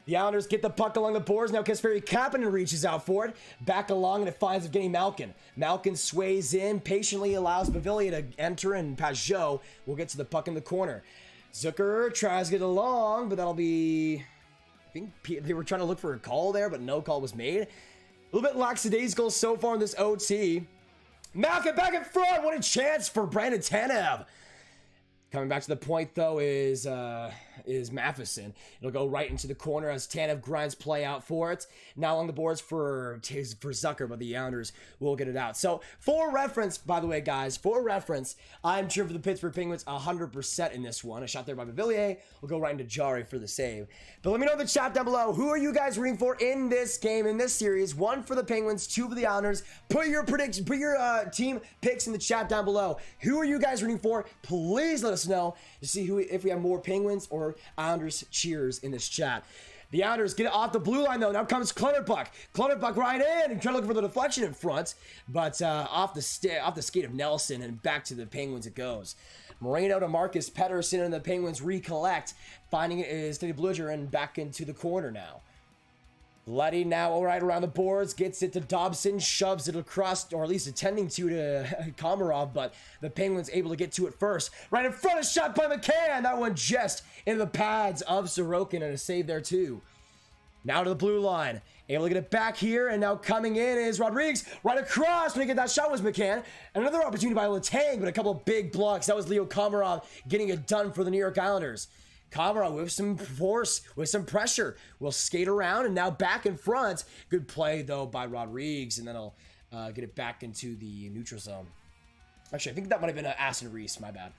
The Islanders get the puck along the boards. Now Jesperi Kapanen reaches out for it. Back along, and it finds Evgeny Malkin. Malkin sways in, patiently allows Bavilier to enter, and Pajot will get to the puck in the corner. Zucker tries to get along, but that'll be... I think they were trying to look for a call there, but no call was made. A little bit lackadaisical so far in this OT. Malkin back in front. What a chance for Brandon Tanev. Coming back to the point, though, is Matheson. It'll go right into the corner as Tanev grinds play out for it. Now along the boards for Zucker, but the Islanders will get it out. So, for reference, by the way, guys, I'm cheering for the Pittsburgh Penguins 100% in this one. A shot there by Bavilier. We'll go right into Jarry for the save. But let me know in the chat down below, who are you guys rooting for in this game, in this series? 1 for the Penguins, 2 for the Islanders. Put your predictions, put your team picks in the chat down below. Who are you guys rooting for? Please let us know to see if we have more Penguins or Islanders cheers in this chat. The Islanders get it off the blue line, though. Now comes Clutterbuck. Clutterbuck right in and trying to look for the deflection in front, but off the skate of Nelson, and back to the Penguins it goes. Moreno to Marcus Pettersson, and the Penguins recollect, finding it is Teddy Bluger, and back into the corner now. Letty now all right around the boards, gets it to Dobson, shoves it across, or at least attending to Komarov, but the Penguins able to get to it first. Right in front, a shot by McCann. That one just in the pads of Sorokin, and a save there too. Now to the blue line. Able to get it back here, and now coming in is Rodriguez. Right across, when he get that shot was McCann. Another opportunity by Letang, but a couple of big blocks. That was Leo Komarov getting it done for the New York Islanders. Komarov with some force, with some pressure, will skate around, and now back in front. Good play, though, by Rodriguez, and then he'll get it back into the neutral zone. Actually, I think that might have been Aston Reese, my bad.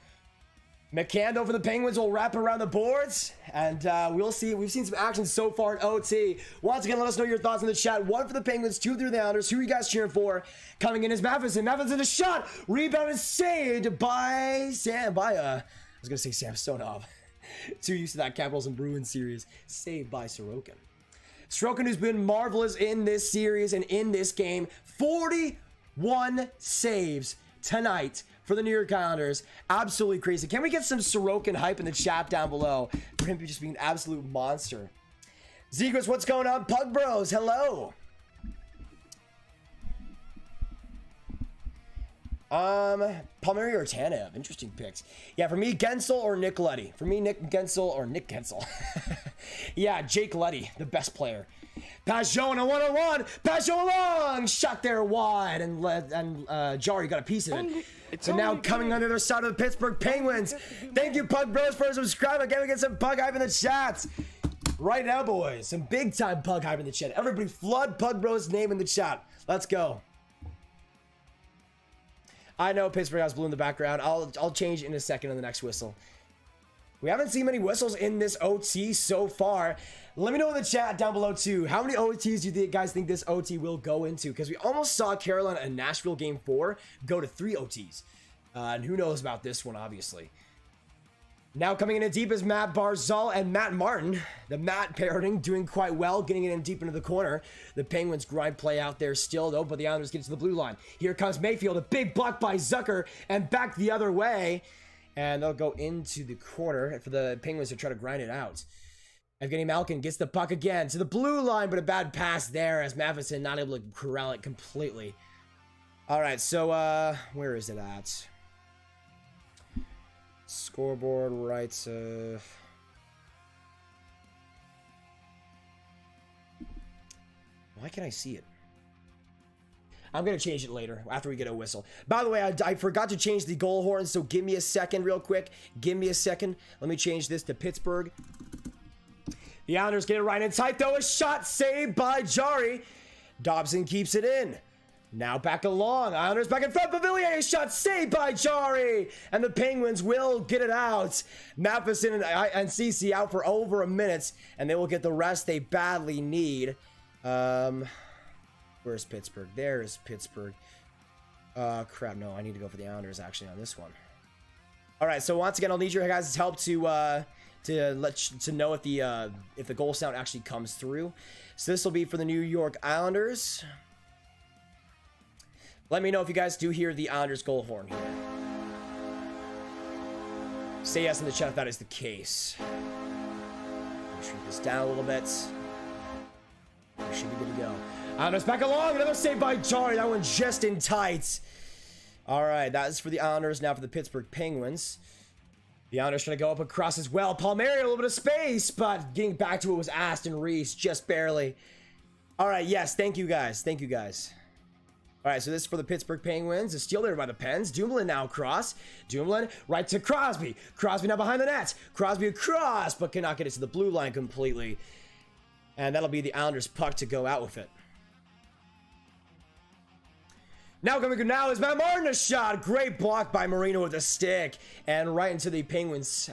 McCann over the Penguins will wrap around the boards, and we'll see. We've seen some action so far in OT. Once again, let us know your thoughts in the chat. 1 for the Penguins, 2 for the Islanders. Who are you guys cheering for? Coming in is Matheson. Matheson, a shot. Rebound is saved by Sam Stonov. Too used to that Capitals and Bruins series. Saved by Sorokin. Sorokin, who's been marvelous in this series and in this game. 41 saves tonight for the New York Islanders. Absolutely crazy. Can we get some Sorokin hype in the chat down below for him just being an absolute monster? Zegras, what's going on? Pug Bros, hello. Palmieri or Tanev, interesting picks. Yeah, for me, Guentzel or Nick Leddy. For me, Nick Guentzel. Yeah, Jake Leddy, the best player. Pajot in a one-on-one. Pajot long shot there wide, and Jarry got a piece of it. So now coming on the other side of the Pittsburgh Penguins. Thank you, Pug Bros, for subscribing. Again, we get some Pug hype in the chat right now, boys. Some big-time Pug hype in the chat. Everybody flood Pug Bros' name in the chat. Let's go. I know Pittsburgh has blue in the background. I'll change in a second on the next whistle. We haven't seen many whistles in this OT so far. Let me know in the chat down below too. How many OTs do you guys think this OT will go into? Because we almost saw Carolina and Nashville game 4 go to 3 OTs. And who knows about this one, obviously. Now coming in deep is Matt Barzal and Matt Martin. The Matt pairing doing quite well, getting it in deep into the corner. The Penguins grind play out there still, though, but the Islanders get to the blue line. Here comes Mayfield, a big block by Zucker, and back the other way. And they'll go into the corner for the Penguins to try to grind it out. Evgeny Malkin gets the puck again to the blue line, but a bad pass there as Matheson not able to corral it completely. All right, so where is it at? Scoreboard right. Why can't I see it? I'm going to change it later after we get a whistle. By the way, I forgot to change the goal horn, so give me a second real quick. Give me a second. Let me change this to Pittsburgh. The Islanders get it right in tight, though. A shot saved by Jari. Dobson keeps it in. Now back along. Islanders back in front. Pavilier, shot saved by Jari. And the Penguins will get it out. Matheson and CC out for over a minute. And they will get the rest they badly need. Where's Pittsburgh? There's Pittsburgh. Crap, no. I need to go for the Islanders actually on this one. Alright, so once again, I'll need your guys' help to know if the goal sound actually comes through. So this will be for the New York Islanders. Let me know if you guys do hear the Islanders goal horn here. Say yes in the chat if that is the case. Shrink this down a little bit. We should be good to go. Islanders back along. Another save by Jari. That one just in tight. All right, that is for the Islanders. Now for the Pittsburgh Penguins. The Islanders trying to go up across as well. Palmieri, a little bit of space, but getting back to it was Aston Reese, just barely. All right, yes, thank you guys. Thank you guys. All right, so this is for the Pittsburgh Penguins. A steal there by the Pens. Dumoulin now across. Dumoulin right to Crosby. Crosby now behind the net. Crosby across, but cannot get it to the blue line completely. And that'll be the Islanders' puck to go out with it. Now coming now is Matt Martin, a shot. Great block by Marino with a stick. And right into the Penguins,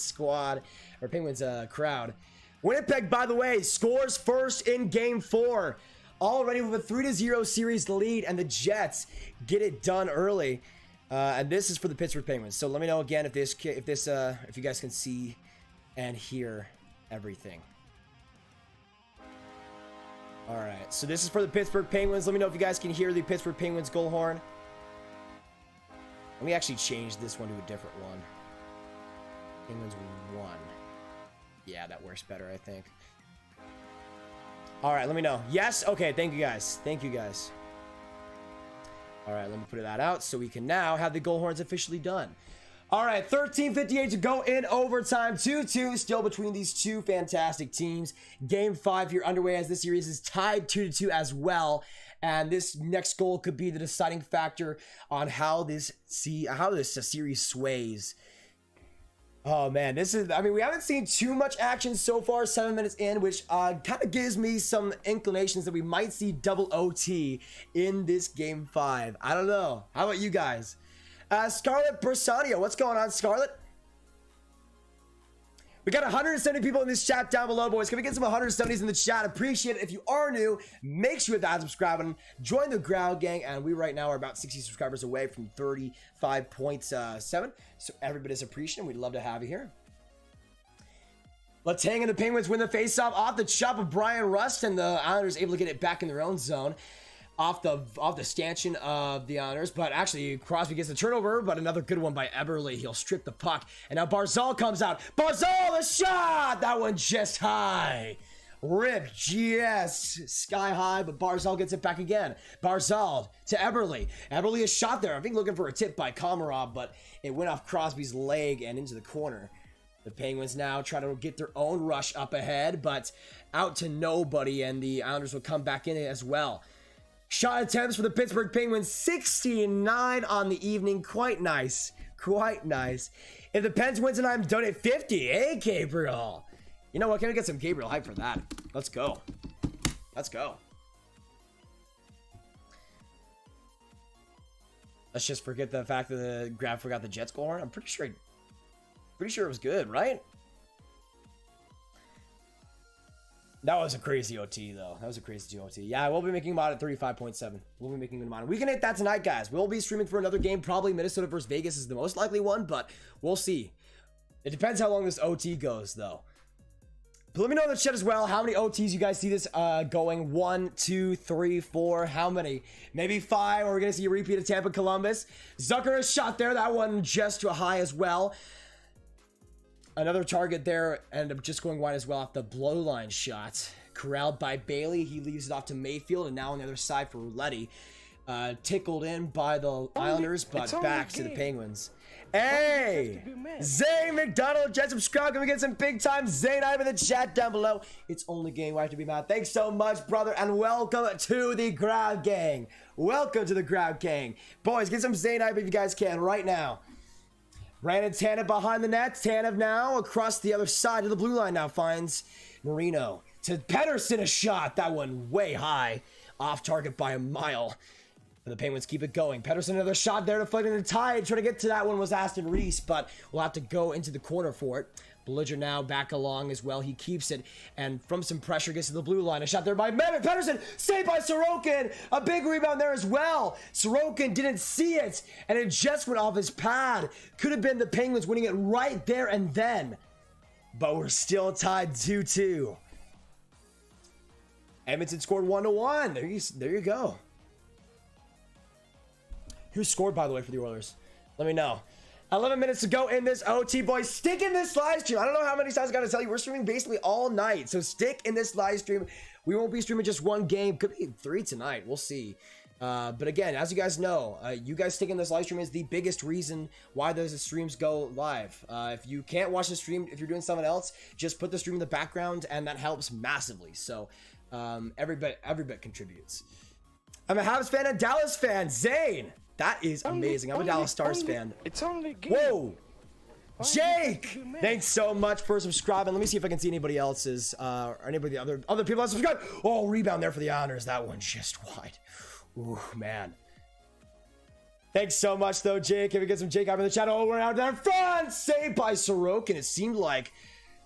squad, or Penguins crowd. Winnipeg, by the way, scores first in Game 4. Already with a 3-0 series lead, and the Jets get it done early. And this is for the Pittsburgh Penguins. So let me know again if you guys can see and hear everything. All right, so this is for the Pittsburgh Penguins. Let me know if you guys can hear the Pittsburgh Penguins goal horn. Let me actually change this one to a different one. Penguins won. Yeah, that works better, I think. All right, let me know. Yes? Okay, thank you guys. Thank you guys. All right, let me put that out so we can now have the goal horns officially done. All right, 13:58 to go in overtime. 2-2 still between these two fantastic teams. Game 5 here underway as this series is tied 2-2 as well. And this next goal could be the deciding factor on how this series sways. Oh man, we haven't seen too much action so far, 7 minutes in, which kind of gives me some inclinations that we might see double OT in this Game 5. I don't know. How about you guys? Scarlett Bersanio, what's going on, Scarlett? We got 170 people in this chat down below, boys. Can we get some 170s in the chat? Appreciate it. If you are new, make sure to subscribe and join the Ground Gang. And we right now are about 60 subscribers away from 35.7. So everybody's appreciated. We'd love to have you here. Let's hang in. The Penguins win the faceoff off the chop of Brian Rust, and the Islanders able to get it back in their own zone. Off the stanchion of the Islanders, but actually Crosby gets the turnover, but another good one by Eberle. He'll strip the puck, and now Barzal comes out. Barzal, the shot! That one just high. Rip, yes, sky high, but Barzal gets it back again. Barzal to Eberle. Eberle is shot there. I think looking for a tip by Komarov, but it went off Crosby's leg and into the corner. The Penguins now try to get their own rush up ahead, but out to nobody, and the Islanders will come back in it as well. Shot attempts for the Pittsburgh Penguins, 69 on the evening. Quite nice. Quite nice. If the Pens wins tonight, I'm done at 50. Hey, Gabriel. You know what? Can we get some Gabriel hype for that? Let's go. Let's go. Let's just forget the fact that the Grab forgot the Jets goal horn. I'm pretty sure it was good, right? That was a crazy OT, though. That was a crazy OT. Yeah, we'll be making them out at 35.7. We'll be making them out. We can hit that tonight, guys. We'll be streaming for another game. Probably Minnesota versus Vegas is the most likely one, but we'll see. It depends how long this OT goes, though. But let me know in the chat as well how many OTs you guys see this going. 1, 2, 3, 4. How many? Maybe 5. Or we're going to see a repeat of Tampa Columbus. Zucker is shot there. That one just too high as well. Another target there, ended up just going wide as well off the blow line shot. Corralled by Bailey. He leaves it off to Mayfield, and now on the other side for Rouletti. Tickled in by the Islanders, but back to the Penguins. Hey! Zay McDonald, just subscribe. Can we get some big time Zay Knife in the chat down below? It's only game. Why have to be mad? Thanks so much, brother, and welcome to the Ground Gang. Welcome to the Ground Gang. Boys, get some Zay Knife if you guys can right now. Brandon Tanev behind the net. Tanev now across the other side of the blue line now finds Marino. To Pedersen, a shot. That one way high. Off target by a mile. And the Penguins keep it going. Pedersen, another shot there to fight in the tide. Trying to get to that one was Aston Reese, but we'll have to go into the corner for it. Bellinger now back along as well. He keeps it, and from some pressure gets to the blue line. A shot there by Pedersen, saved by Sorokin. A big rebound there as well. Sorokin didn't see it, and it just went off his pad. Could have been the Penguins winning it right there and then, but we're still tied 2-2. Edmonton scored 1-1. There you go. Who scored, by the way, for the Oilers? Let me know. 11 minutes to go in this OT, boys. Stick in this live stream. I don't know how many times I gotta tell you. We're streaming basically all night. So stick in this live stream. We won't be streaming just one game. Could be 3 tonight. We'll see. But again, as you guys know, you guys sticking in this live stream is the biggest reason why those streams go live. If you can't watch the stream, if you're doing something else, just put the stream in the background, and that helps massively. So every bit contributes. I'm a Habs fan and Dallas fan. Zane. That is amazing. I'm a Dallas Stars fan. It's only game. Whoa! Jake! Thanks so much for subscribing. Let me see if I can see anybody else's, or anybody other people that subscribe. Oh, rebound there for the Honors. That one just wide. Ooh, man. Thanks so much, though, Jake. If we get some Jake up in the chat, oh, we're out there front. Saved by Sorokin. It seemed like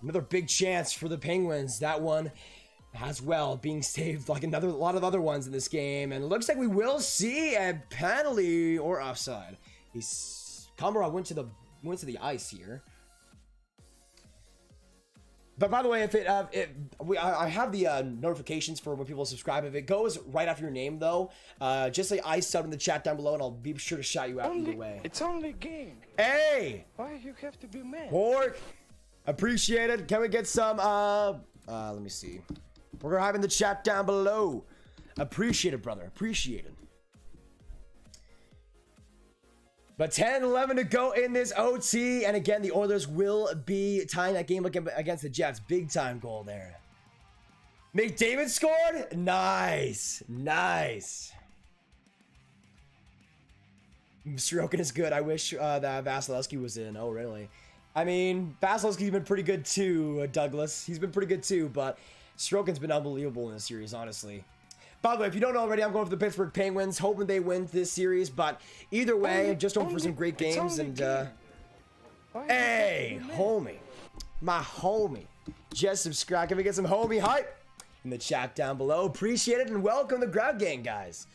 another big chance for the Penguins. That one as well being saved like a lot of other ones in this game, and it looks like we will see a penalty or offside. Kamara went to the ice here. But by the way, if I have the notifications for when people subscribe. If it goes right after your name, though, just say I sub in the chat down below, and I'll be sure to shout you out either way. It's only a game. Hey, why you have to be mad? Pork, appreciate it. Can we get some? Let me see. We're gonna have in the chat down below. Appreciate it, brother. Appreciate it. But 10-11 to go in this OT. And again, the Oilers will be tying that game against the Jets. Big time goal there. McDavid scored? Nice. Nice. Sorokin is good. I wish that Vasilevsky was in. Oh, really? I mean, Vasilevsky's been pretty good too, Douglas. He's been pretty good too, but Sorokin's been unbelievable in this series, honestly. By the way, if you don't know already, I'm going for the Pittsburgh Penguins, hoping they win this series, but either way, just hoping for some great games. And hey, homie, my homie, just subscribe. Can we get some homie hype in the chat down below? Appreciate it, and welcome to Grab Gang, guys.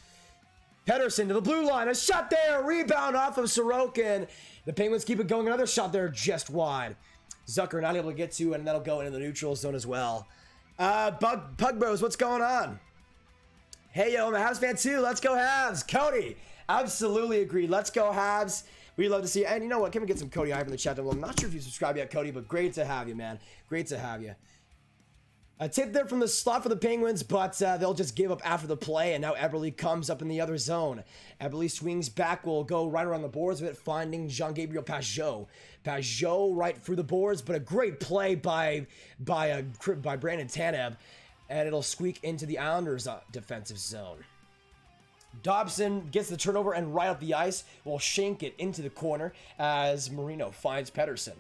Pedersen to the blue line, a shot there, rebound off of Sorokin. The Penguins keep it going, another shot there just wide. Zucker not able to get to, and that'll go into the neutral zone as well. Pug Bros, what's going on? Hey, yo, I'm a Habs fan too. Let's go Habs. Cody, absolutely agreed. Let's go Habs. We'd love to see you. And you know what? Can we get some Cody hype in the chat? Well, I'm not sure if you subscribe yet, Cody, but great to have you, man. Great to have you. A tip there from the slot for the Penguins, but they'll just give up after the play, and now Eberle comes up in the other zone. Eberle swings back, will go right around the boards of it, finding Jean-Gabriel Pageau. Pageau right through the boards, but a great play by Brandon Tanev, and it'll squeak into the Islanders' defensive zone. Dobson gets the turnover and right up the ice will shank it into the corner as Marino finds Pedersen.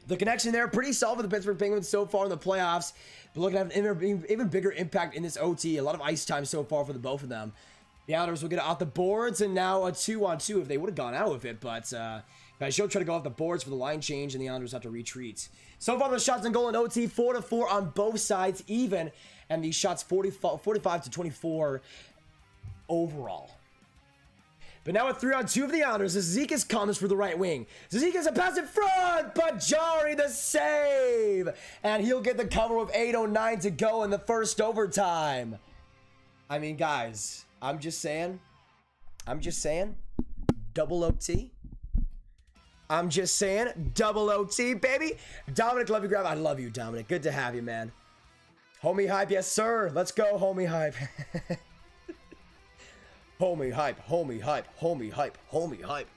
The connection there, pretty solid for the Pittsburgh Penguins so far in the playoffs. But looking at an even bigger impact in this OT. A lot of ice time so far for the both of them. The Islanders will get it off the boards, and now a 2-on-2 if they would have gone out with it. But Pageau tried to go off the boards for the line change, and the Islanders have to retreat. So far, the shots on goal in OT, 4-4 on both sides, even. And these shots 45-24 overall. But now a 3-on-2 of the Islanders. Zizekas comes for the right wing. Zizekas a pass in front, but Jari the save. And he'll get the cover with 8:09 to go in the first overtime. I mean, guys, I'm just saying. Double OT. I'm just saying, double OT, baby. Dominic, love you, grab. I love you, Dominic. Good to have you, man. Homie hype, yes, sir. Let's go, homie hype. Homie hype, homie hype, homie hype, homie hype.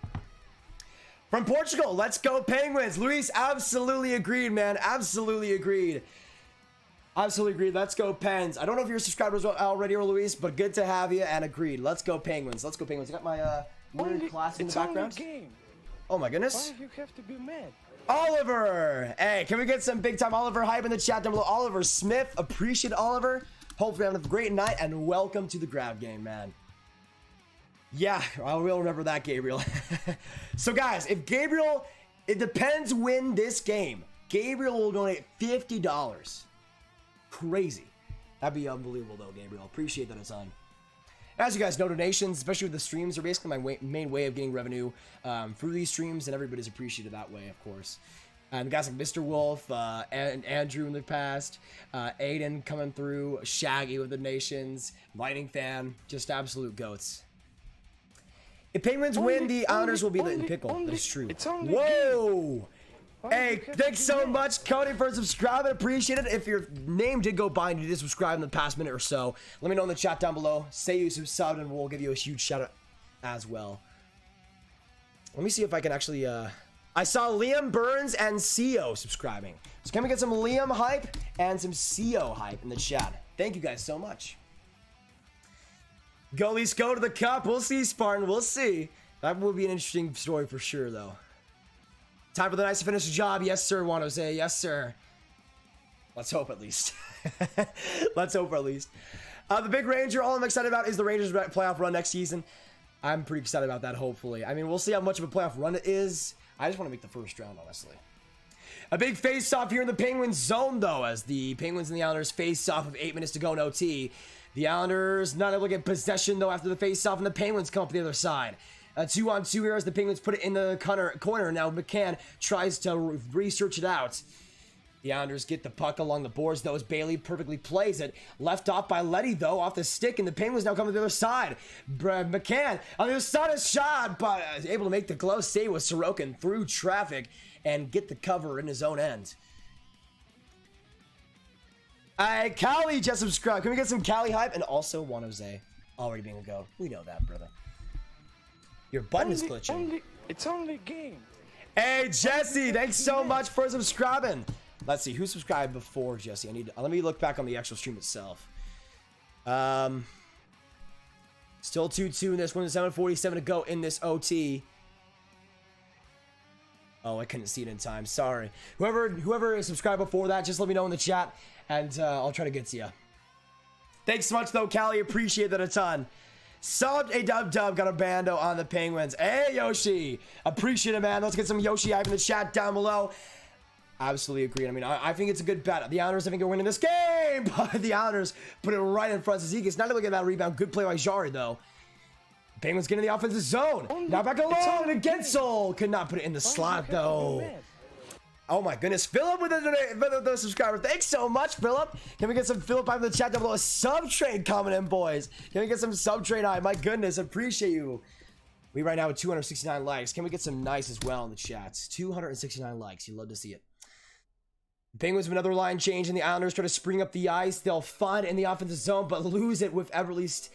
From Portugal, let's go Penguins. Luis absolutely agreed, man. Absolutely agreed. Absolutely agreed. Let's go Pens. I don't know if you're subscribers already or Luis, but good to have you and agreed. Let's go Penguins. Let's go Penguins. I got my weird class in the background. Game. Oh my goodness. Why you have to be mad? Oliver! Hey, can we get some big time Oliver hype in the chat down below? Oliver Smith, appreciate Oliver. Hopefully having a great night and welcome to the grab game, man. Yeah, I will remember that, Gabriel. So guys, if Gabriel, it depends when this game, Gabriel will donate $50. Crazy. That'd be unbelievable though, Gabriel. Appreciate that a ton. As you guys know, donations, especially with the streams, are basically my main way of getting revenue through these streams, and everybody's appreciated that way, of course. Guys like Mr. Wolf, and Andrew in the past, Aiden coming through, Shaggy with the donations, Lightning Fan, just absolute goats. If Penguins win, the Islanders will be in pickle. That's true. Whoa! Hey, thanks so much, Cody, for subscribing. Appreciate it. If your name did go by and you did subscribe in the past minute or so, let me know in the chat down below. Say you subbed and we'll give you a huge shout out as well. Let me see if I can actually, I saw Liam Burns and CEO subscribing. So can we get some Liam hype and some CEO hype in the chat? Thank you guys so much. Go, Leafs, go to the cup. We'll see, Spartan. We'll see. That will be an interesting story for sure, though. Time for the Knights to finish the job. Yes, sir, Juan Jose. Yes, sir. Let's hope at least. Let's hope at least. The big Ranger, all I'm excited about is the Rangers playoff run next season. I'm pretty excited about that, hopefully. I mean, we'll see how much of a playoff run it is. I just want to make the first round, honestly. A big face-off here in the Penguins zone, though, as the Penguins and the Islanders face off with 8 minutes to go in OT. The Islanders not able to get possession, though, after the face-off, and the Penguins come up the other side. A 2-on-2 here as the Penguins put it in the corner. Now McCann tries to research it out. The Islanders get the puck along the boards, though, as Bailey perfectly plays it. Left off by Letty, though, off the stick, and the Penguins now come to the other side. McCann on the other side of shot, but able to make the close save with Sorokin through traffic and get the cover in his own end. Callie just subscribed. Can we get some Callie hype? And also Juan Jose already being a go. We know that, brother. Your button is glitching. It's only game. Hey, Jesse, thanks so much for subscribing. Let's see, who subscribed before Jesse? I need to, let me look back on the actual stream itself. Still 2-2 in this one, 7:47 to go in this OT. Oh, I couldn't see it in time. Sorry. Whoever subscribed before that, just let me know in the chat, and I'll try to get to you. Thanks so much, though, Callie. Appreciate that a ton. Solid a dub got a bando on the Penguins. Hey, Yoshi. Appreciate it, man. Let's get some Yoshi hype in the chat down below. Absolutely agree. I mean, I think it's a good bet. The Islanders, I think, are winning this game. But the Islanders put it right in front of Zeke. Not able to get that rebound. Good play by Jari, though. Penguins getting the offensive zone. Now back alone. And Gensel could not put it in the slot, though. Oh my goodness, Philip with the subscriber. Thanks so much, Philip. Can we get some Philip hype in the chat down below? A sub-trade coming in, boys. Can we get some sub-trade hype? My goodness, appreciate you. We right now with 269 likes. Can we get some nice as well in the chats? 269 likes. You love to see it. Penguins with another line change, and the Islanders try to spring up the ice. They'll find it in the offensive zone, but lose it with Everly's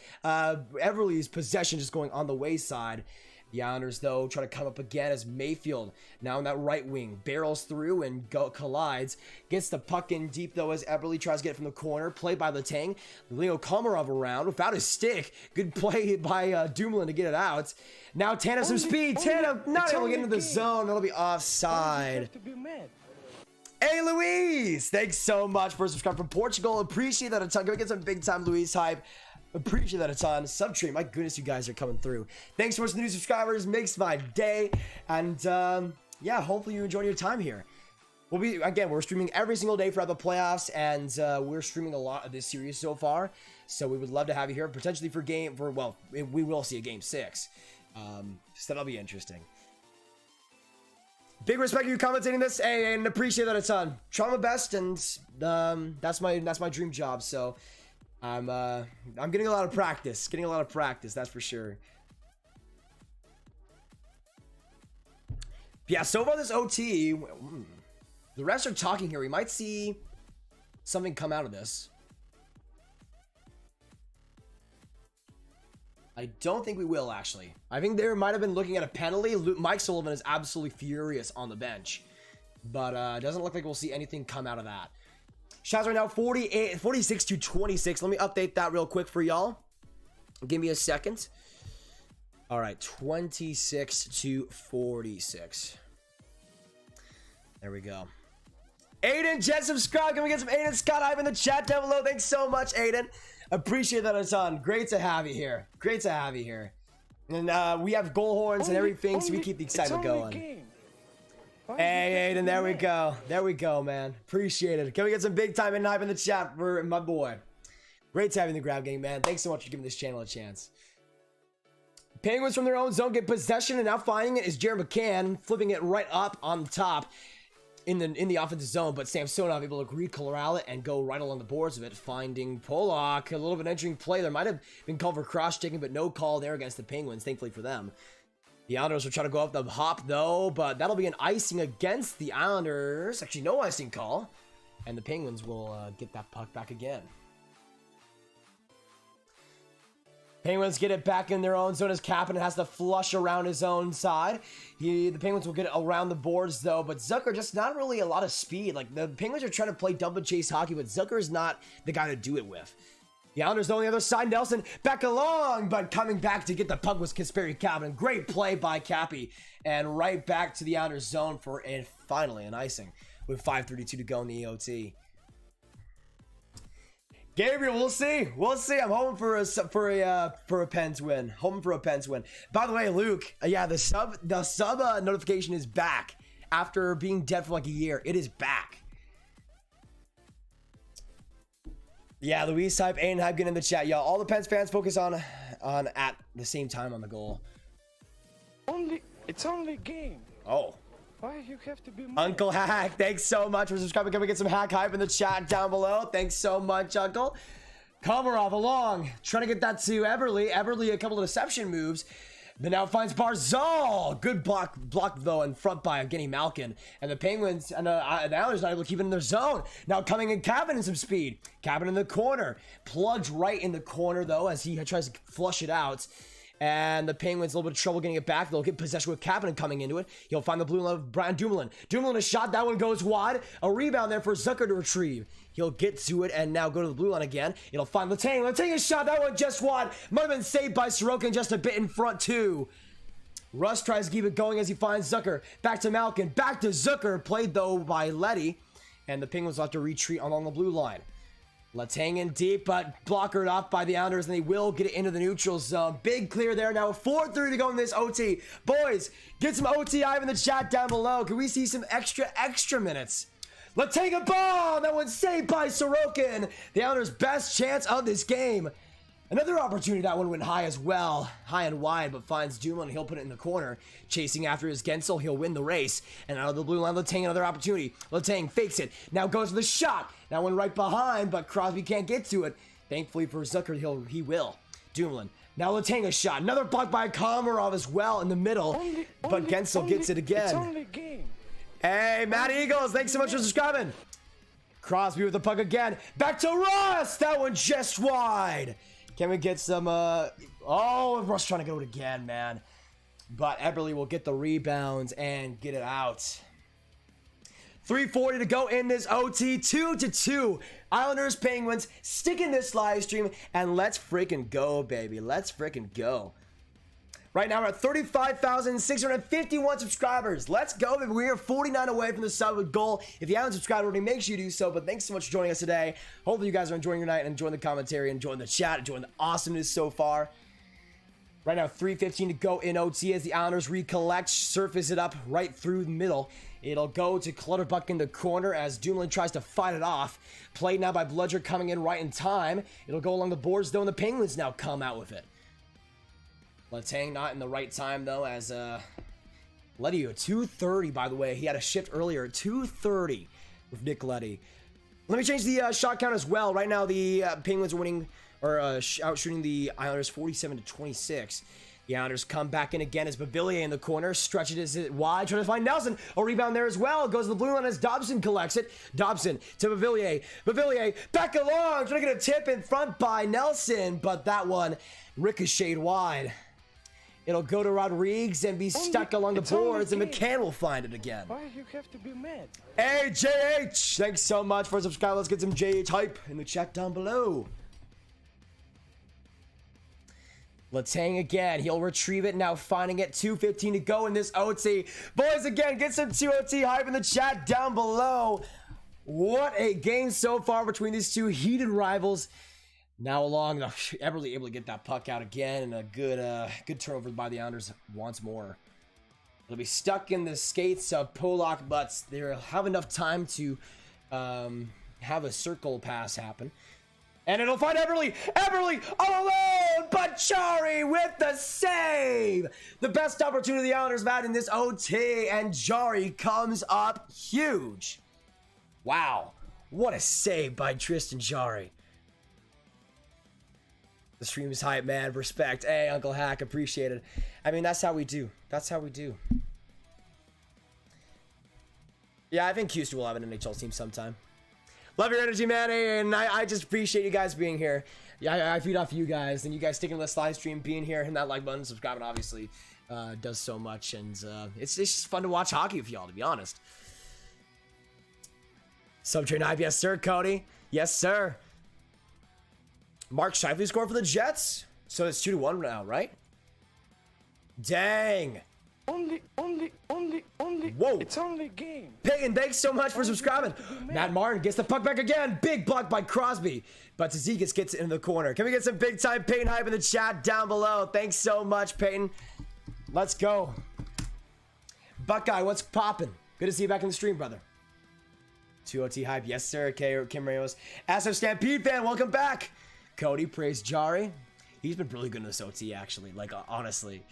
possession just going on the wayside. The Islanders, though, try to come up again as Mayfield, now in that right wing, barrels through and collides. Gets the puck in deep, though, as Eberle tries to get it from the corner. Play by Letang. Leo Komarov around without his stick. Good play by Dumoulin to get it out. Now Tanev some speed. Tanev not able to get into the zone. That'll be offside. Hey, Luis! Thanks so much for subscribing from Portugal. Appreciate that a ton. Can we get some big-time Luis hype? Appreciate that a ton. Subtrade, my goodness, you guys are coming through. Thanks so much to the new subscribers. Makes my day. And yeah, hopefully you enjoyed your time here. We're streaming every single day throughout the playoffs, and we're streaming a lot of this series so far. So we would love to have you here, potentially we will see a game 6. So that'll be interesting. Big respect to you commentating this, and appreciate that a ton. Try my best, and that's my dream job. So I'm getting a lot of practice. That's for sure. Yeah, so far this OT, the refs are talking here. We might see something come out of this. I don't think we will, actually. I think they might have been looking at a penalty. Mike Sullivan is absolutely furious on the bench. But it doesn't look like we'll see anything come out of that. Shots right now, 46 to 26. Let me update that real quick for y'all. Give me a second. All right, 26-46. There we go. Aiden, just subscribe. Can we get some Aiden Scott Hype in the chat down below? Thanks so much, Aiden. Appreciate that a ton. Great to have you here. Great to have you here. And we have goal horns and everything, so we keep the excitement going. Hey, Aiden, there we go. There we go, man. Appreciate it. Can we get some big time and hype in the chat for my boy? Great to have you in the grab game, man. Thanks so much for giving this channel a chance. Penguins from their own zone get possession, and now finding it is Jared McCann, flipping it right up on the top in the offensive zone, but Samsonov able to corral it and go right along the boards of it, finding Pollock. A little bit entering play. There might have been called for cross-checking, but no call there against the Penguins, thankfully for them. The Islanders will try to go up the hop, though, but that'll be an icing against the Islanders. Actually, no icing call, and the Penguins will get that puck back again. Penguins get it back in their own zone as Kapanen has to flush around his own side. The Penguins will get it around the boards, though, but Zucker just not really a lot of speed. Like, the Penguins are trying to play double chase hockey, but Zucker is not the guy to do it with. The Islanders on the other side. Nelson back along, but coming back to get the puck was Jesperi Kapanen. Great play by Cappy, and right back to the Islanders zone for finally an icing with 5:32 to go in the EOT. Gabriel, we'll see. We'll see. I'm hoping for a Pens win. Hoping for a Pens win. By the way, Luke, yeah, the sub notification is back after being dead for like a year. It is back. Yeah, Louise Hype, Aiden Hype, get in the chat, y'all. All the Pens fans focus on at the same time on the goal. It's only a game. Oh. Why you have to be mad? Uncle Hack, thanks so much for subscribing. Can we get some Hack Hype in the chat down below? Thanks so much, Uncle. Komarov along, trying to get that to Eberle. Eberle, a couple of deception moves, but now finds Barzal. Good block though, in front by Evgeny Malkin. And the Penguins and the Islanders not able to keep it in their zone. Now coming in Kapanen some speed. Kapanen in the corner. Plugs right in the corner though as he tries to flush it out. And the Penguins a little bit of trouble getting it back. They'll get possession with Kapanen coming into it. He'll find the blue line of Brian Dumoulin. Dumoulin a shot. That one goes wide. A rebound there for Zucker to retrieve. He'll get to it and now go to the blue line again. It'll find Letang. Letang a shot. That one just wide. Might have been saved by Sorokin just a bit in front too. Russ tries to keep it going as he finds Zucker. Back to Malkin. Back to Zucker. Played though by Letty. And the Penguins will have to retreat along the blue line. Let's hang in deep, but blockered off by the Islanders, and they will get it into the neutral zone. Big clear there now. 4:30 to go in this OT. Boys, get some OT Hype in the chat down below. Can we see some extra minutes? Let's take a ball. That one's saved by Sorokin. The Islanders' best chance of this game. Another opportunity. That one went high as well. High and wide, but finds Dumoulin. He'll put it in the corner. Chasing after his Gensel. He'll win the race. And out of the blue line, Letang another opportunity. Letang fakes it. Now goes for the shot. That one right behind, but Crosby can't get to it. Thankfully for Zucker, he will. Dumoulin. Now Letang a shot. Another block by Komarov as well in the middle. But Gensel gets it again. It's only a game. Hey, Matt Eagles. Thanks so much for subscribing. Crosby with the puck again. Back to Russ. That one just wide. Can we get some, oh, Russ trying to go it again, man. But Eberle will get the rebounds and get it out. 3:40 to go in this OT, 2-2. Islanders, Penguins, stick in this live stream, and let's freaking go, baby. Let's freaking go. Right now, we're at 35,651 subscribers. Let's go, baby. We are 49 away from the sub goal. If you haven't subscribed already, make sure you do so. But thanks so much for joining us today. Hopefully, you guys are enjoying your night and enjoying the commentary, enjoying the chat, enjoying the awesomeness so far. Right now, 3:15 to go in OT as the Islanders recollect, surface it up right through the middle. It'll go to Clutterbuck in the corner as Dumoulin tries to fight it off. Played now by Bludger coming in right in time. It'll go along the boards, though, and the Penguins now come out with it. Letang not in the right time, though, as Letty, 2:30, by the way. He had a shift earlier, 2:30 with Nick Letty. Let me change the shot count as well. Right now, the Penguins are winning, or outshooting the Islanders 47-26. The Islanders come back in again as Beauvillier in the corner. Stretches it wide, trying to find Nelson. A rebound there as well. Goes to the blue line as Dobson collects it. Dobson to Beauvillier. Beauvillier back along, trying to get a tip in front by Nelson, but that one ricocheted wide. It'll go to Rodriguez and be stuck along the boards, and McCann will find it again. Why you have to be mad? Hey, JH! Thanks so much for subscribing. Let's get some JH hype in the chat down below. Letang again. He'll retrieve it now, finding it. 2:15 to go in this OT. Boys, again, get some 2OT hype in the chat down below. What a game so far between these two heated rivals. Now along, Eberle able to get that puck out again, and a good turnover by the Islanders once more. They'll be stuck in the skates of Polak, but they'll have enough time to have a circle pass happen. And it'll find Eberle. Eberle all alone, but Jarry with the save. The best opportunity the Islanders have had in this OT, and Jarry comes up huge. Wow, what a save by Tristan Jarry. The stream is hype, man. Respect. Hey, Uncle Hack, appreciate it. I mean, that's how we do. That's how we do. Yeah, I think Houston will have an NHL team sometime. Love your energy, man, and I just appreciate you guys being here. Yeah, I feed off you guys, and you guys sticking to this live stream, being here, and that like button, subscribing, obviously, does so much, and it's just fun to watch hockey with y'all, to be honest. Subtrain hype, yes sir, Cody. Yes, sir. Mark Scheifele scored for the Jets, so it's 2-1 now, right? Dang. Only. Whoa. It's only game. Payton, thanks so much for subscribing. Matt Martin gets the puck back again. Big block by Crosby. But Tzidkiis gets it in the corner. Can we get some big time Payton hype in the chat down below? Thanks so much, Payton. Let's go. Buckeye, what's popping? Good to see you back in the stream, brother. 2OT hype. Yes, sir. Kim Ramos. SF Stampede fan, welcome back. Cody, praise Jarry. He's been really good in this OT, actually. Like, honestly.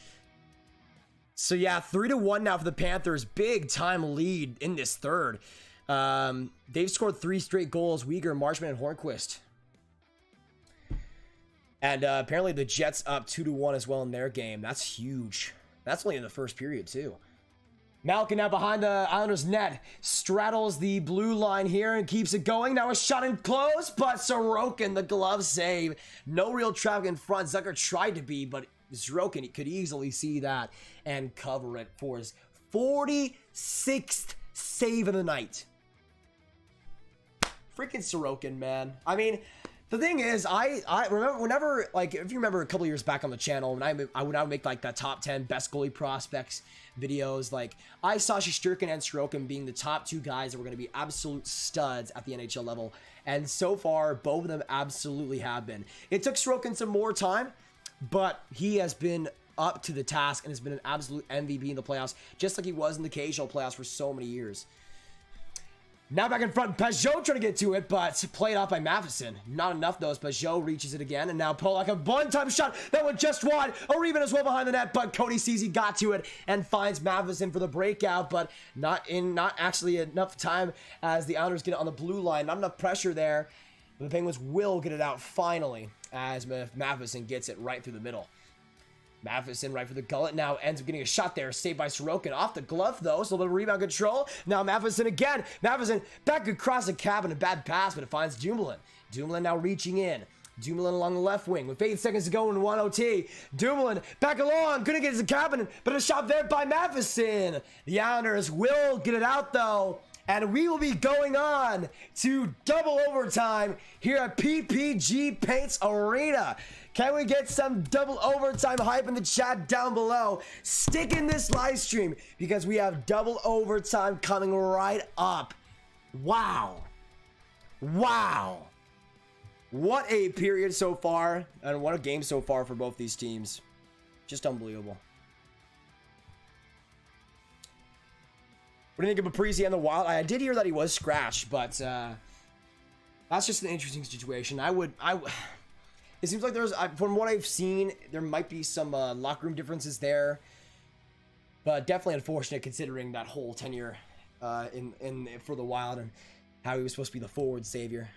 So yeah, 3-1 now for the Panthers. Big time lead in this third. They've scored 3 straight goals. Weegar, Marchand, and Hornquist. And apparently the Jets up 2-1 as well in their game. That's huge. That's only in the first period too. Malkin now behind the Islanders net. Straddles the blue line here and keeps it going. Now a shot in close, but Sorokin, the glove save. No real traffic in front. Zucker tried to be, but Sorokin could easily see that and cover it for his 46th save of the night. Freaking Sorokin, man. I mean, the thing is, I remember whenever, like, if you remember a couple years back on the channel, when I would make like that top 10 best goalie prospects videos, like I saw Shesterkin and Sorokin being the top 2 guys that were going to be absolute studs at the NHL level, and so far both of them absolutely have been. It took Sorokin some more time, but he has been up to the task and has been an absolute MVP in the playoffs, just like he was in the KHL playoffs for so many years. Now back in front, Peugeot trying to get to it, but played off by Matheson. Not enough though, as Peugeot reaches it again, and now Polak, a one-time shot that went just wide, or even as well behind the net, but Cody sees he got to it and finds Matheson for the breakout, but not actually enough time as the Islanders get it on the blue line. Not enough pressure there. The Penguins will get it out finally as Matheson gets it right through the middle. Matheson right for the gullet, now ends up getting a shot there, saved by Sorokin. Off the glove though, so a little rebound control. Now Matheson again. Matheson back across the cabin, a bad pass, but it finds Dumoulin. Dumoulin now reaching in. Dumoulin along the left wing with 8 seconds to go in 1 OT. Dumoulin back along, couldn't get his cabin, but a shot there by Matheson. The Islanders will get it out though, and we will be going on to double overtime here at PPG Paints Arena. Can we get some double overtime hype in the chat down below? Stick in this live stream because we have double overtime coming right up. Wow. Wow. What a period so far, and what a game so far for both these teams. Just unbelievable. What do you think of Parise and the Wild? I did hear that he was scratched, but that's just an interesting situation. It seems like from what I've seen, there might be some locker room differences there, but definitely unfortunate considering that whole tenure for the Wild and how he was supposed to be the forward savior.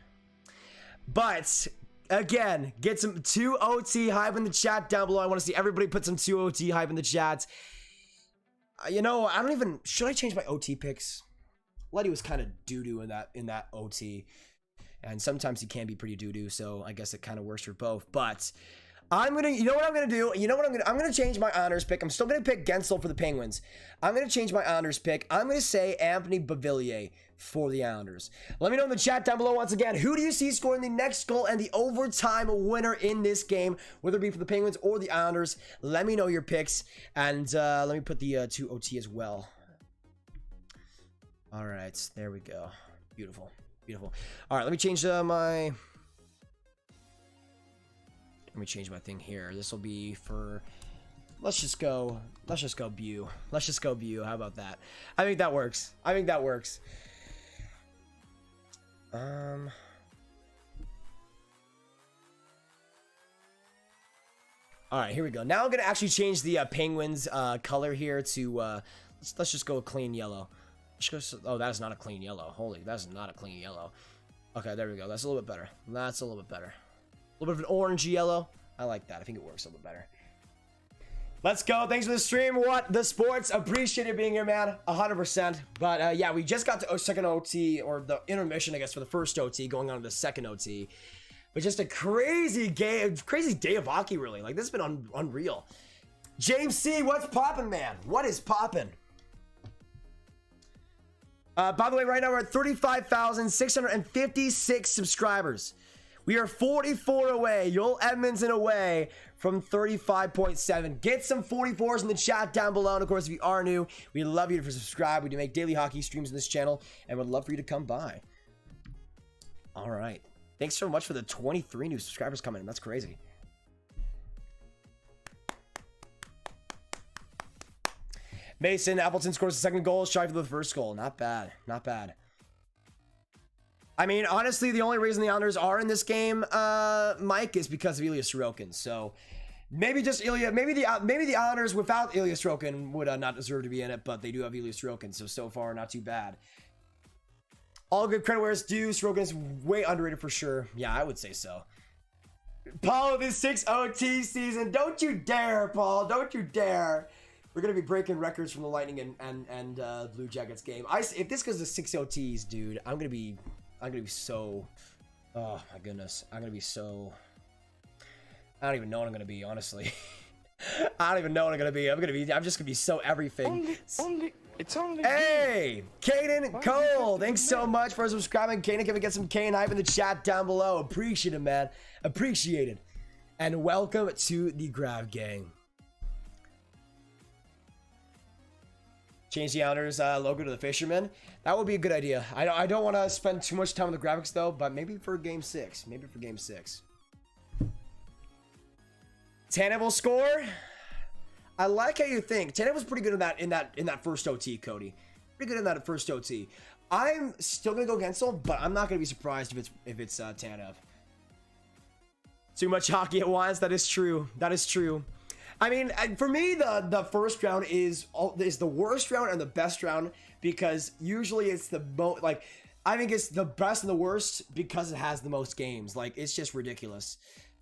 But again, get some 2OT hype in the chat down below. I want to see everybody put some 2OT hype in the chat. You know, should I change my OT picks? Letty was kind of doo-doo in that OT. And sometimes he can be pretty doo-doo, so I guess it kind of works for both. But You know what I'm gonna do? I'm gonna change my honors pick. I'm still gonna pick Gensel for the Penguins. I'm gonna change my honors pick. I'm gonna say Anthony Beauvillier for the Islanders. Let me know in the chat down below once again, who do you see scoring the next goal and the overtime winner in this game, whether it be for the Penguins or the Islanders? Let me know your picks, and let me put the 2 OT as well. All right, there we go. Beautiful, beautiful. All right, let me change my thing here. This will be for, let's just go Bew. Let's just go Bew. How about that? I think that works. All right, here we go. Now I'm gonna actually change the Penguins color here to let's just go clean yellow. Oh, that is not a clean yellow. Holy, that is not a clean yellow. Okay, there we go. That's a little bit better. That's a little bit better. A little bit of an orange yellow. I like that. I think it works a little bit better. Let's go. Thanks for the stream. What the sports? Appreciate you being here, man. 100%. But yeah, we just got to second OT, or the intermission, I guess, for the first OT, going on to the second OT. But just a crazy game, crazy day of hockey, really. Like, this has been unreal. James C, what's poppin', man? What is poppin'? By the way, right now we're at 35,656 subscribers. We are 44 away. Joel Edmonton away from 35.7. Get some 44s in the chat down below. And of course, if you are new, we love you to subscribe. We do make daily hockey streams in this channel and would love for you to come by. All right. Thanks so much for the 23 new subscribers coming in. That's crazy. Mason Appleton scores the second goal, shy for the first goal. Not bad. Not bad. I mean, honestly, the only reason the Islanders are in this game, Mike, is because of Ilya Sorokin. So maybe just Ilya. Maybe the Islanders without Ilya Sorokin would not deserve to be in it, but they do have Ilya Sorokin. So far, not too bad. All good credit where it's due. Sorokin is way underrated for sure. Yeah, I would say so. Paul, this 6 OT season. Don't you dare, Paul. Don't you dare. We're going to be breaking records from the Lightning and Blue Jackets game. If this goes to 6 OTs, dude, I'm going to be so, oh my goodness. I'm going to be so, I don't even know what I'm going to be, honestly. I don't even know what I'm going to be. I'm just going to be so everything. It's only Hey, Caden Cole, thanks so much for subscribing. Caden, can we get some K and hype in the chat down below? Appreciate it, man. Appreciate it. And welcome to the Grab Gang. Change the Islanders logo to the Fisherman. That would be a good idea. I don't want to spend too much time on the graphics though, but maybe for game 6. Maybe for game 6. Tanev will score. I like how you think. Tanev was pretty good in that first OT, Cody. Pretty good in that first OT. I'm still gonna go Gensel, but I'm not gonna be surprised if it's Tanev. Too much hockey at once. That is true. That is true. I mean, for me, the first round is the worst round and the best round, because usually it's the most, like, I think it's the best and the worst because it has the most games. Like, it's just ridiculous.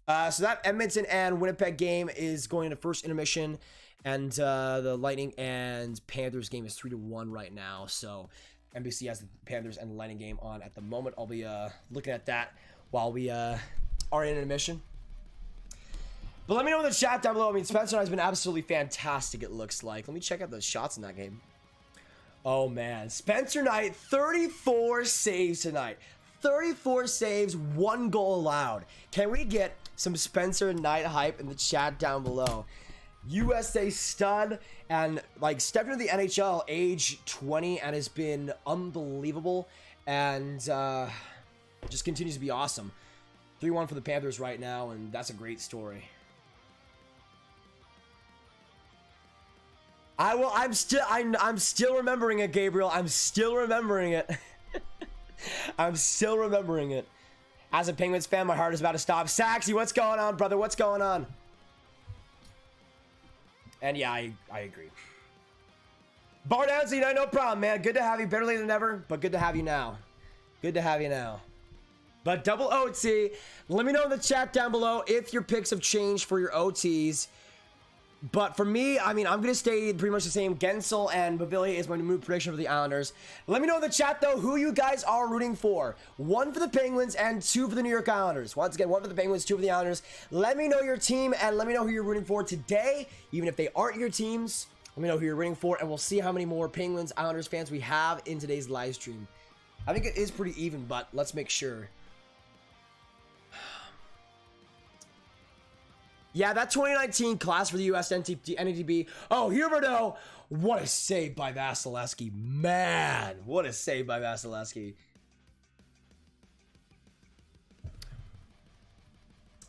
So that Edmonton and Winnipeg game is going to first intermission, and the Lightning and Panthers game is 3-1 right now. So NBC has the Panthers and the Lightning game on at the moment. I'll be looking at that while we are in intermission. But let me know in the chat down below. I mean, Spencer has been absolutely fantastic, it looks like. Let me check out the shots in that game. Oh, man. Spencer Knight, 34 saves tonight. 34 saves, 1 goal allowed. Can we get some Spencer Knight hype in the chat down below? USA stud, and, like, stepped into the NHL age 20 and has been unbelievable. And just continues to be awesome. 3-1 for the Panthers right now, and that's a great story. I'm still remembering it, Gabriel. I'm still remembering it. I'm still remembering it. As a Penguins fan, my heart is about to stop. Saxy, what's going on, brother? What's going on? And yeah, I agree. Bar down, so no problem, man. Good to have you. Better late than never, but good to have you now. Good to have you now. But double OT. Let me know in the chat down below if your picks have changed for your OTs. But for me, I mean, I'm going to stay pretty much the same. Gensel and Bavilli is my move prediction for the Islanders. Let me know in the chat, though, who you guys are rooting for. 1 for the Penguins and 2 for the New York Islanders. Once again, 1 for the Penguins, 2 for the Islanders. Let me know your team and let me know who you're rooting for today. Even if they aren't your teams, let me know who you're rooting for. And we'll see how many more Penguins, Islanders fans we have in today's live stream. I think it is pretty even, but let's make sure. Yeah, that 2019 class for the US NTDB. Oh, Huberto. What a save by Vasilevsky. Man, what a save by Vasilevsky.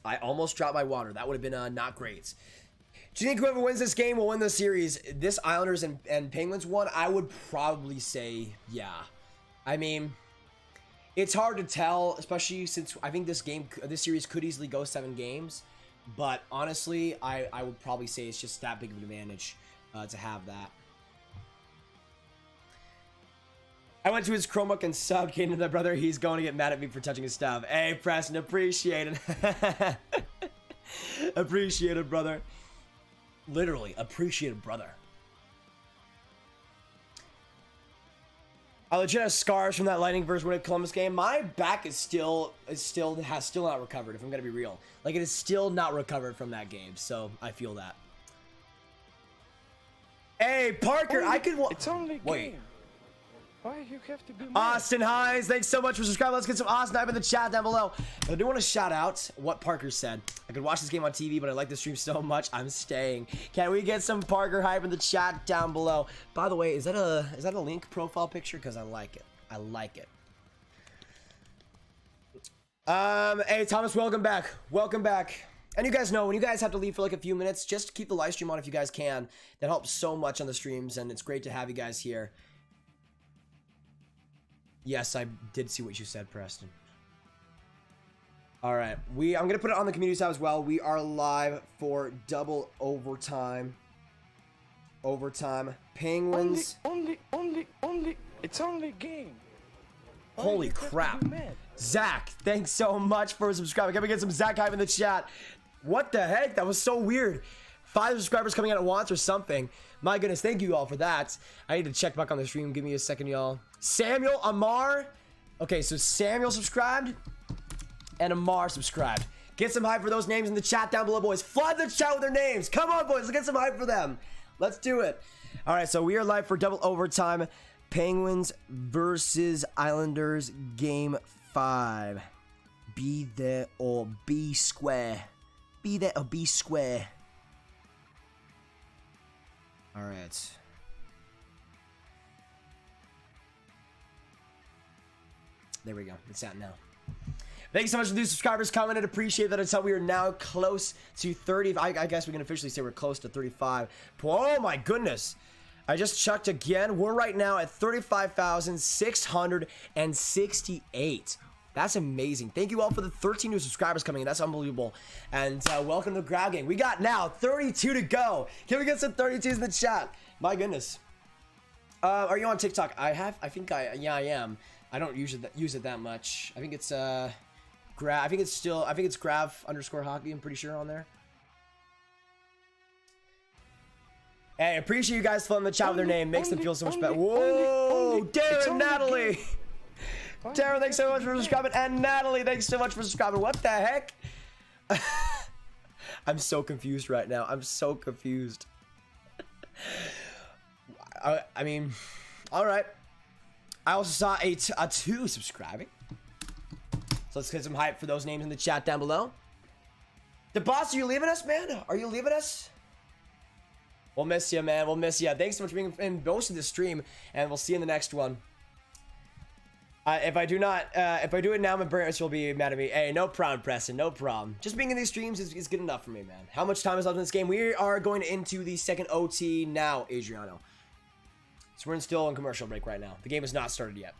I almost dropped my water. That would have been not great. Do you think whoever wins this game will win the series? This Islanders and Penguins one, I would probably say yeah. I mean, it's hard to tell, especially since I think this series could easily go 7 games. But honestly, I would probably say it's just that big of an advantage to have that. I went to his Chromebook and subbed, came to that brother. He's going to get mad at me for touching his stuff. Hey, Preston, appreciate it. Appreciate it, brother. Literally, appreciate it, brother. I legit have scars from that Lightning versus Winnipeg Columbus game. My back is still not recovered, if I'm gonna be real. Like, it is still not recovered from that game, so I feel that. Hey, Parker, It's only game. Why you have to be mad? Austin Hines, thanks so much for subscribing. Let's get some Austin hype in the chat down below. I do want to shout out what Parker said. I could watch this game on TV, but I like the stream so much, I'm staying. Can we get some Parker hype in the chat down below? By the way, is that a link profile picture? Because I like it. I like it. Hey, Thomas, welcome back. Welcome back. And you guys know, when you guys have to leave for like a few minutes, just keep the live stream on if you guys can. That helps so much on the streams, and it's great to have you guys here. Yes, I did see what you said, Preston. All right, I'm gonna put it on the community side as well. We are live for double overtime. Penguins. Only. It's only game. Holy crap. Zach, thanks so much for subscribing. Can we get some Zach hype in the chat? What the heck? That was so weird. 5 subscribers coming out at once or something. My goodness, thank you all for that. I need to check back on the stream. Give me a second, y'all. Samuel, Amar. Okay, so Samuel subscribed and Amar subscribed. Get some hype for those names in the chat down below, boys. Flood the chat with their names. Come on, boys. Let's get some hype for them. Let's do it. All right, so we are live for double overtime. Penguins versus Islanders game 5. Be there or be square. Be there or be square. All right. There we go. It's out now. Thanks so much for the new subscribers commented. Appreciate that. It's how we are now close to 30. I guess we can officially say we're close to 35. Oh my goodness. I just checked again. We're right now at 35,668. That's amazing. Thank you all for the 13 new subscribers coming in. That's unbelievable. And welcome to the Grab Gang. We got now 32 to go. Can we get some 32s in the chat? My goodness. Are you on TikTok? I think I am. I don't use it that much. I think it's Grav _hockey. I'm pretty sure on there. Hey, I appreciate you guys filling the chat with their name. Makes them feel so much better. Whoa, Darren, Natalie. Darren, thanks so much for subscribing. And Natalie, thanks so much for subscribing. What the heck? I'm so confused right now. I'm so confused. I mean, all right. I also saw a 2 subscribing. So let's get some hype for those names in the chat down below. The boss, are you leaving us, man? Are you leaving us? We'll miss you, man. We'll miss you. Thanks so much for being in most of the stream, and we'll see you in the next one. If I do it now, my parents will be mad at me. Hey, no problem, Preston. No problem. Just being in these streams is good enough for me, man. How much time is left in this game? We are going into the second OT now, Adriano. So we're still in commercial break right now. The game has not started yet.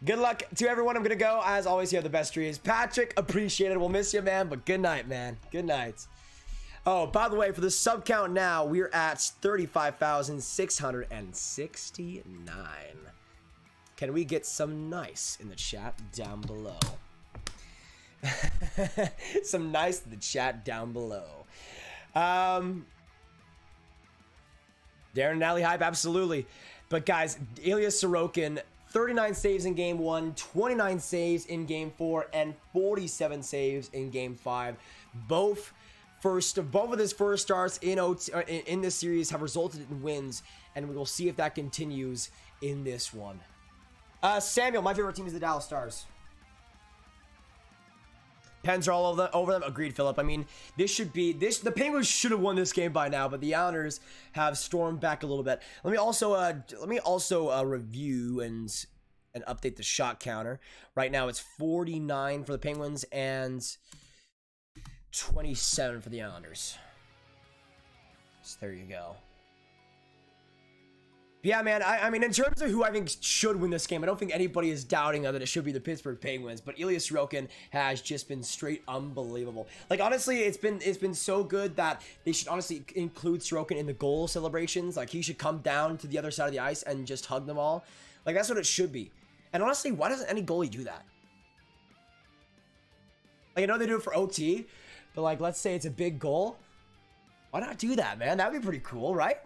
Good luck to everyone. I'm going to go. As always, you have the best dreams. Patrick, appreciate it. We'll miss you, man. But good night, man. Good night. Oh, by the way, for the sub count now, we're at 35,669. Can we get some nice in the chat down below? Some nice in the chat down below. Darren and Nally hype, absolutely. But guys, Ilya Sorokin, 39 saves in game 1, 29 saves in game 4, and 47 saves in game 5. Both of his first starts in this series have resulted in wins, and we will see if that continues in this one. Samuel, my favorite team is the Dallas Stars. Pens are all over them. Agreed, Philip. I mean, the Penguins should have won this game by now, but the Islanders have stormed back a little bit. Let me also review and update the shot counter. Right now, it's 49 for the Penguins and 27 for the Islanders. So there you go. Yeah, man, I mean, in terms of who I think should win this game, I don't think anybody is doubting that it should be the Pittsburgh Penguins, but Ilya Sorokin has just been straight unbelievable. Like, honestly, it's been so good that they should honestly include Sorokin in the goal celebrations. Like, he should come down to the other side of the ice and just hug them all. Like, that's what it should be. And honestly, why doesn't any goalie do that? Like, I know they do it for OT, but, like, let's say it's a big goal. Why not do that, man? That'd be pretty cool, right?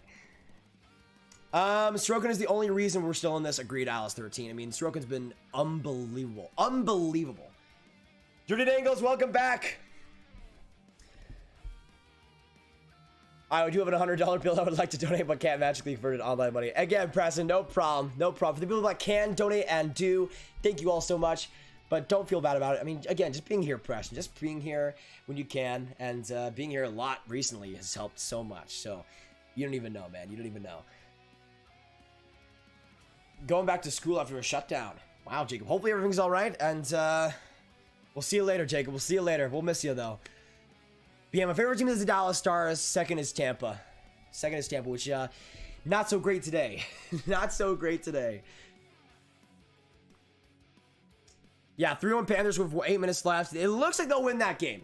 Sorokin is the only reason we're still in this. Agreed, Alice 13. I mean, Sorokin's been unbelievable. Unbelievable. Dirty Dangles, welcome back. I do have an $100 bill I would like to donate, but can't magically convert it to online money. Again, Preston, no problem. No problem. For the people that can donate and do, thank you all so much. But don't feel bad about it. I mean, again, just being here, Preston. Just being here when you can. And being here a lot recently has helped so much. So, you don't even know, man. You don't even know. Going back to school after a shutdown. Wow, Jacob. Hopefully everything's all right. And we'll see you later, Jacob. We'll see you later. We'll miss you, though. But yeah, my favorite team is the Dallas Stars. Second is Tampa. Which, not so great today. Not so great today. Yeah, 3-1 Panthers with 8 minutes left. It looks like they'll win that game.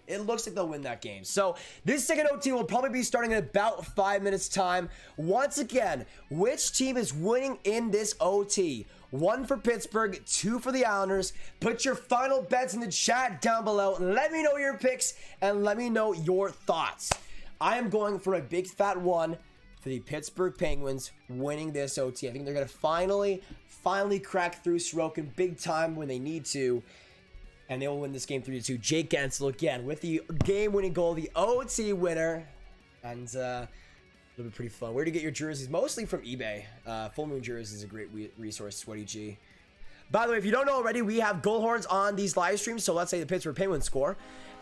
So this second OT will probably be starting in about 5 minutes time. Once again, which team is winning in this OT? 1 for Pittsburgh, 2 for the Islanders. Put your final bets in the chat down below. Let me know your picks and let me know your thoughts. I am going for a big fat 1 for the Pittsburgh Penguins winning this OT. I think they're going to finally crack through Sorokin big time when they need to, and they will win this game 3-2. Jake Gensel again with the game-winning goal, the OT winner, and it'll be pretty fun. Where do you get your jerseys? Mostly from eBay. Full Moon Jerseys is a great resource, Sweaty G. By the way, if you don't know already, we have goal horns on these live streams. So let's say the Pittsburgh Penguins score.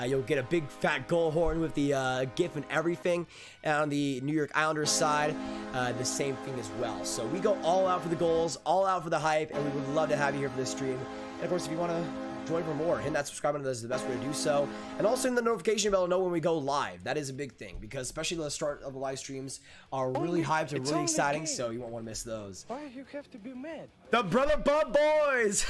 You'll get a big fat goal horn with the GIF and everything. And on the New York Islanders side, the same thing as well. So we go all out for the goals, all out for the hype, and we would love to have you here for this stream. And of course, if you want to join for more, hit that subscribe button. That's the best way to do so. And also in the notification bell to know when we go live. That is a big thing because especially the start of the live streams are really hyped and really exciting. So you won't want to miss those. Why you have to be mad? The Brother Bub boys.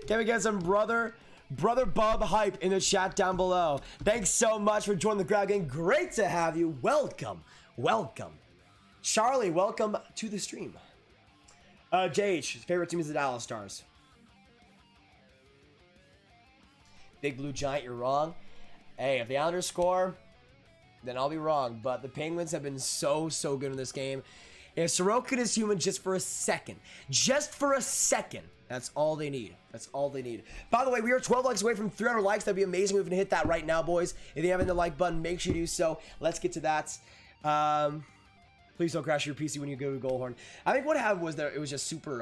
Can we get some Brother Bub hype in the chat down below? Thanks so much for joining the crowd gang. Great to have you. Welcome. Charlie, welcome to the stream. JH, his favorite team is the Dallas Stars. Big Blue Giant, you're wrong. Hey, if the Islanders score, then I'll be wrong. But the Penguins have been so good in this game. If Sorokin is human just for a second, that's all they need. By the way, we are 12 likes away from 300 likes. That'd be amazing if we can hit that right now, boys. If you haven't hit the like button, make sure you do so. Let's get to that. Please don't crash your PC when you go to goal horn. I think what happened was that it was just super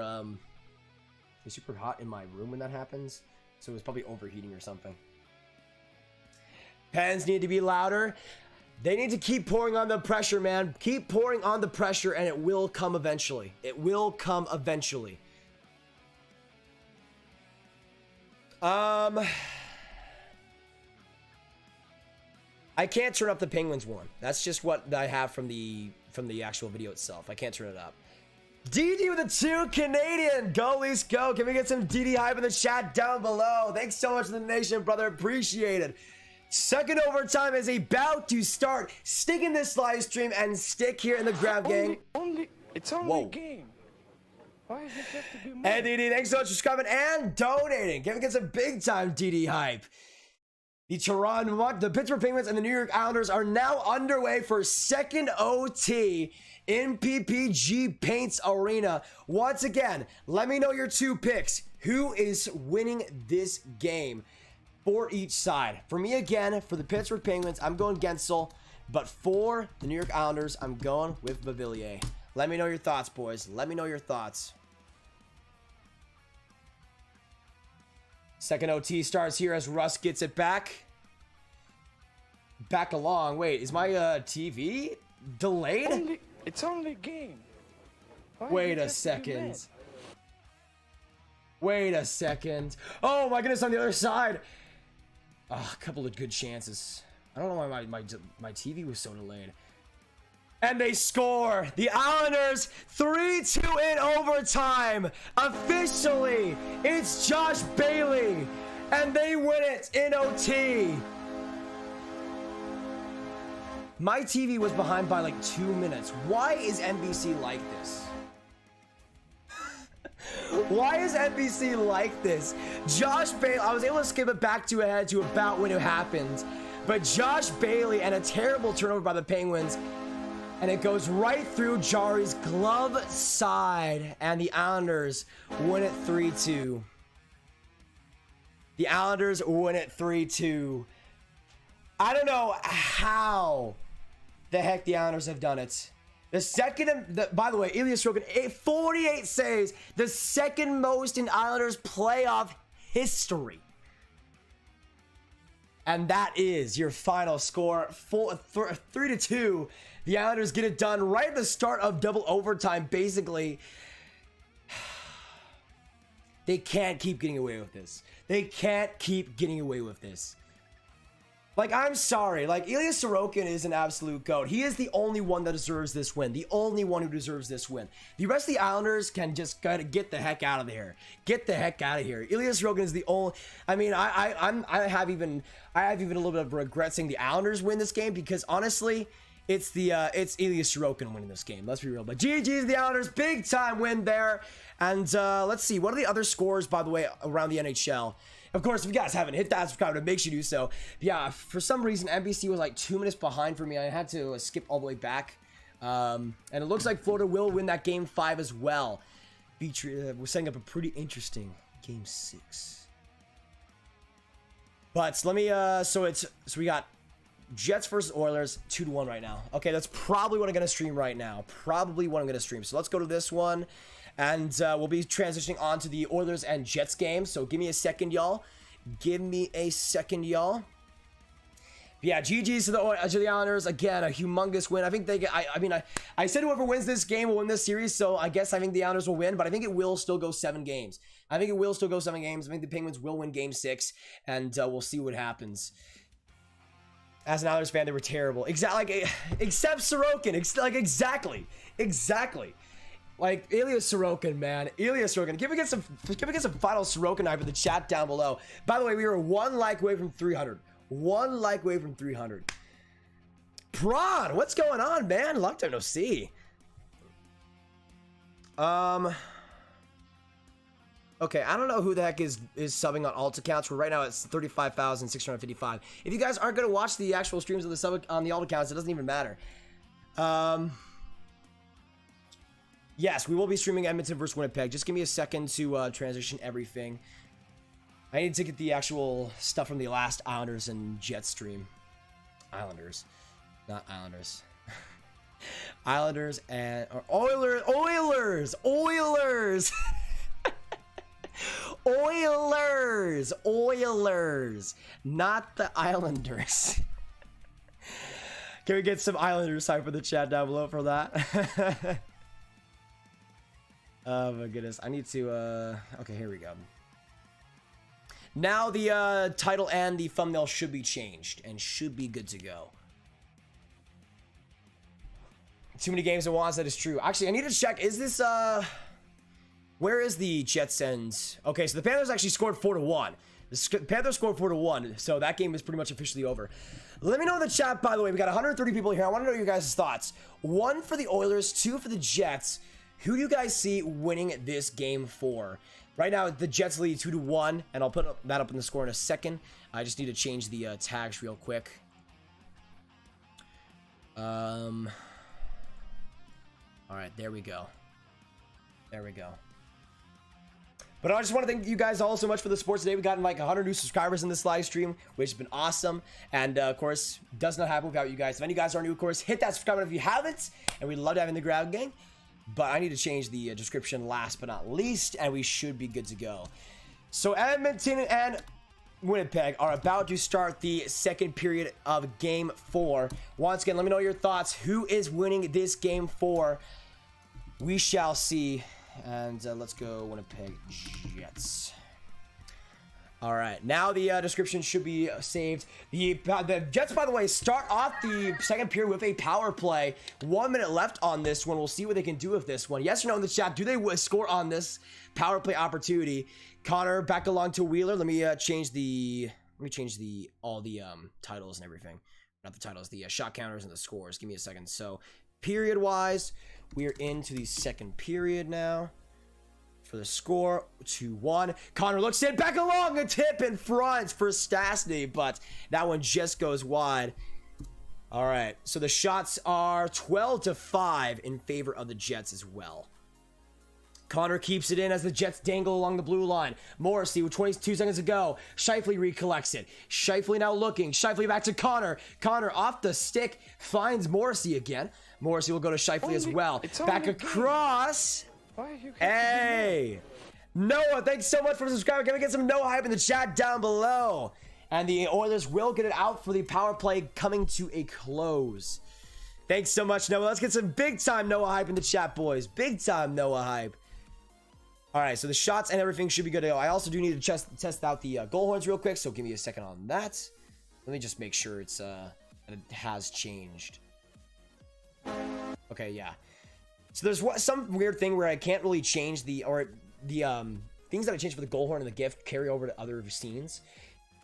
hot in my room when that happens. So it was probably overheating or something. Pens need to be louder. They need to keep pouring on the pressure, man. Keep pouring on the pressure, and it will come eventually. I can't turn up the Penguins one. That's just what I have from the actual video itself. I can't turn it up. DD with a 2 Canadian. Go, Leafs, go. Can we get some DD hype in the chat down below? Thanks so much for the nation, brother. Appreciate it. Second overtime is about to start. Stick in this live stream and stick here in the grab gang. It's only a game. Why you have to be mad? And DD, thanks so much for subscribing and donating. Can we get some big time DD hype? The Pittsburgh Penguins and the New York Islanders are now underway for second OT in PPG Paints Arena. Once again, let me know your two picks. Who is winning this game for each side? For me, again, for the Pittsburgh Penguins, I'm going Gensel. But for the New York Islanders, I'm going with Beauvillier. Let me know your thoughts, boys. Let me know your thoughts. Second OT starts here as Russ gets it back. Back along. Wait, is my TV delayed? It's only a game. Wait a second. Wait a second. Oh my goodness, on the other side. Oh, a couple of good chances. I don't know why my TV was so delayed. And they score. The Islanders 3-2 in overtime. Officially, it's Josh Bailey. And they win it in OT. My TV was behind by like 2 minutes. Why is NBC like this? Why is NBC like this? Josh Bailey, I was able to skip it back to ahead to about when it happened. But Josh Bailey and a terrible turnover by the Penguins. And it goes right through Jari's glove side. And the Islanders win it 3-2. The Islanders win it 3-2. I don't know how the heck the Islanders have done it. The second, by the way, Ilya Sorokin, 48 saves. The second most in Islanders playoff history. And that is your final score, 3-2. The Islanders get it done right at the start of double overtime, basically. They can't keep getting away with this. They can't keep getting away with this. Like, I'm sorry. Like, Ilya Sorokin is an absolute GOAT. He is the only one that deserves this win. The only one who deserves this win. The rest of the Islanders can just gotta get the heck out of here. Get the heck out of here. Ilya Sorokin is the only... I mean, I have even a little bit of regret saying the Islanders win this game because, honestly... It's Ilya Sorokin winning this game. Let's be real. But GG's the Islanders. Big time win there. And let's see. What are the other scores, by the way, around the NHL? Of course, if you guys haven't hit that subscribe button, make sure you do so. Yeah, for some reason, NBC was like 2 minutes behind for me. I had to skip all the way back. And it looks like Florida will win that game 5 as well. We're setting up a pretty interesting game 6. But let me, so we got Jets versus Oilers, 2-1 right now. Okay, that's probably what I'm going to stream right now. Probably what I'm going to stream. So let's go to this one. And we'll be transitioning on to the Oilers and Jets game. So give me a second, y'all. Give me a second, y'all. Yeah, GG's to the Islanders. Again, a humongous win. I think they get... I said whoever wins this game will win this series. So I guess I think the Islanders will win. But I think it will still go 7 games. I think the Penguins will win game 6. And we'll see what happens. As an Islanders fan, they were terrible. Except Sorokin. Exactly. Like, Ilya Sorokin, man. Ilya Sorokin. Can we get some final Sorokin hype in the chat down below? By the way, we were 1 like away from 300. 1 like away from 300. Prawn, what's going on, man? Long time no see. Okay, I don't know who the heck is subbing on alt accounts. Right now it's 35,655. If you guys aren't going to watch the actual streams of the sub on the alt accounts, it doesn't even matter. Yes, we will be streaming Edmonton versus Winnipeg. Just give me a second to transition everything. I need to get the actual stuff from the last Islanders and Jets stream. Islanders, not Islanders. Islanders and Oilers. Oilers, not the Islanders. Can we get some Islanders hype for the chat down below for that? Oh my goodness, I need to okay, here we go. Now the title and the thumbnail should be changed and should be good to go. Too many games at once, that is true. Actually, I need to check, is this where is the Jets end? Okay, so the Panthers actually scored 4-1. The Panthers scored 4-1, so that game is pretty much officially over. Let me know in the chat, by the way. We got 130 people here. I want to know your guys' thoughts. 1 for the Oilers, 2 for the Jets. Who do you guys see winning this game for? Right now, the Jets lead 2-1, and I'll put that up in the score in a second. I just need to change the tags real quick. All right, there we go. There we go. But I just want to thank you guys all so much for the sports today. We got like 100 new subscribers in this live stream, which has been awesome. And of course, does not happen without you guys. If any of you guys are new, of course, hit that subscribe button if you haven't. And we'd love to have you in the Ground Gang. But I need to change the description last but not least, and we should be good to go. So Edmonton and Winnipeg are about to start the second period of Game 4. Once again, let me know your thoughts. Who is winning this Game 4? We shall see. And let's go Winnipeg Jets. All right, now the description should be saved. The Jets, by the way, start off the second period with a power play. 1 minute left on this one. We'll see what they can do with this one. Yes or no in the chat. Do they score on this power play opportunity? Connor back along to Wheeler. Let me change all the titles and everything. Not the titles, the shot counters and the scores. Give me a second. So period wise, we're into the second period now. For the score, 2-1. Connor looks in, back along, a tip in front for Stastny, but that one just goes wide. All right, so the shots are 12-5 in favor of the Jets as well. Connor keeps it in as the Jets dangle along the blue line. Morrissey with 22 seconds to go. Scheifele recollects it. Scheifele now looking. Scheifele back to Connor. Connor off the stick, finds Morrissey again. Morrissey will go to Scheifele as well. Back across. Hey, Noah, thanks so much for subscribing. Can we get some Noah hype in the chat down below? And the Oilers will get it out for the power play coming to a close. Thanks so much, Noah. Let's get some big time Noah hype in the chat, boys. Big time Noah hype. All right, so the shots and everything should be good to go. I also do need to test out the goal horns real quick, so give me a second on that. Let me just make sure it has changed. Okay, yeah. So there's some weird thing where I can't really change the things that I changed for the goal horn and the gift carry over to other scenes.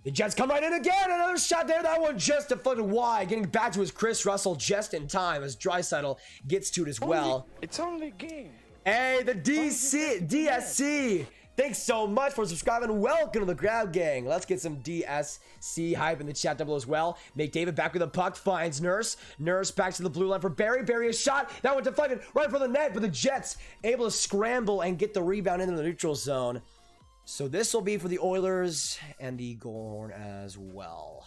The Jets come right in again. Another shot there. That one just deflected wide. Getting back to his Chris Russell just in time as Draisaitl gets to it as well. It's only game. Hey, the DSC. Thanks so much for subscribing. Welcome to the Ground Gang. Let's get some DSC hype in the chat double as well. McDavid back with the puck, finds Nurse. Nurse back to the blue line for Barry. Barry a shot. That one deflected right for the net, but the Jets able to scramble and get the rebound into the neutral zone. So this will be for the Oilers and the goal horn as well.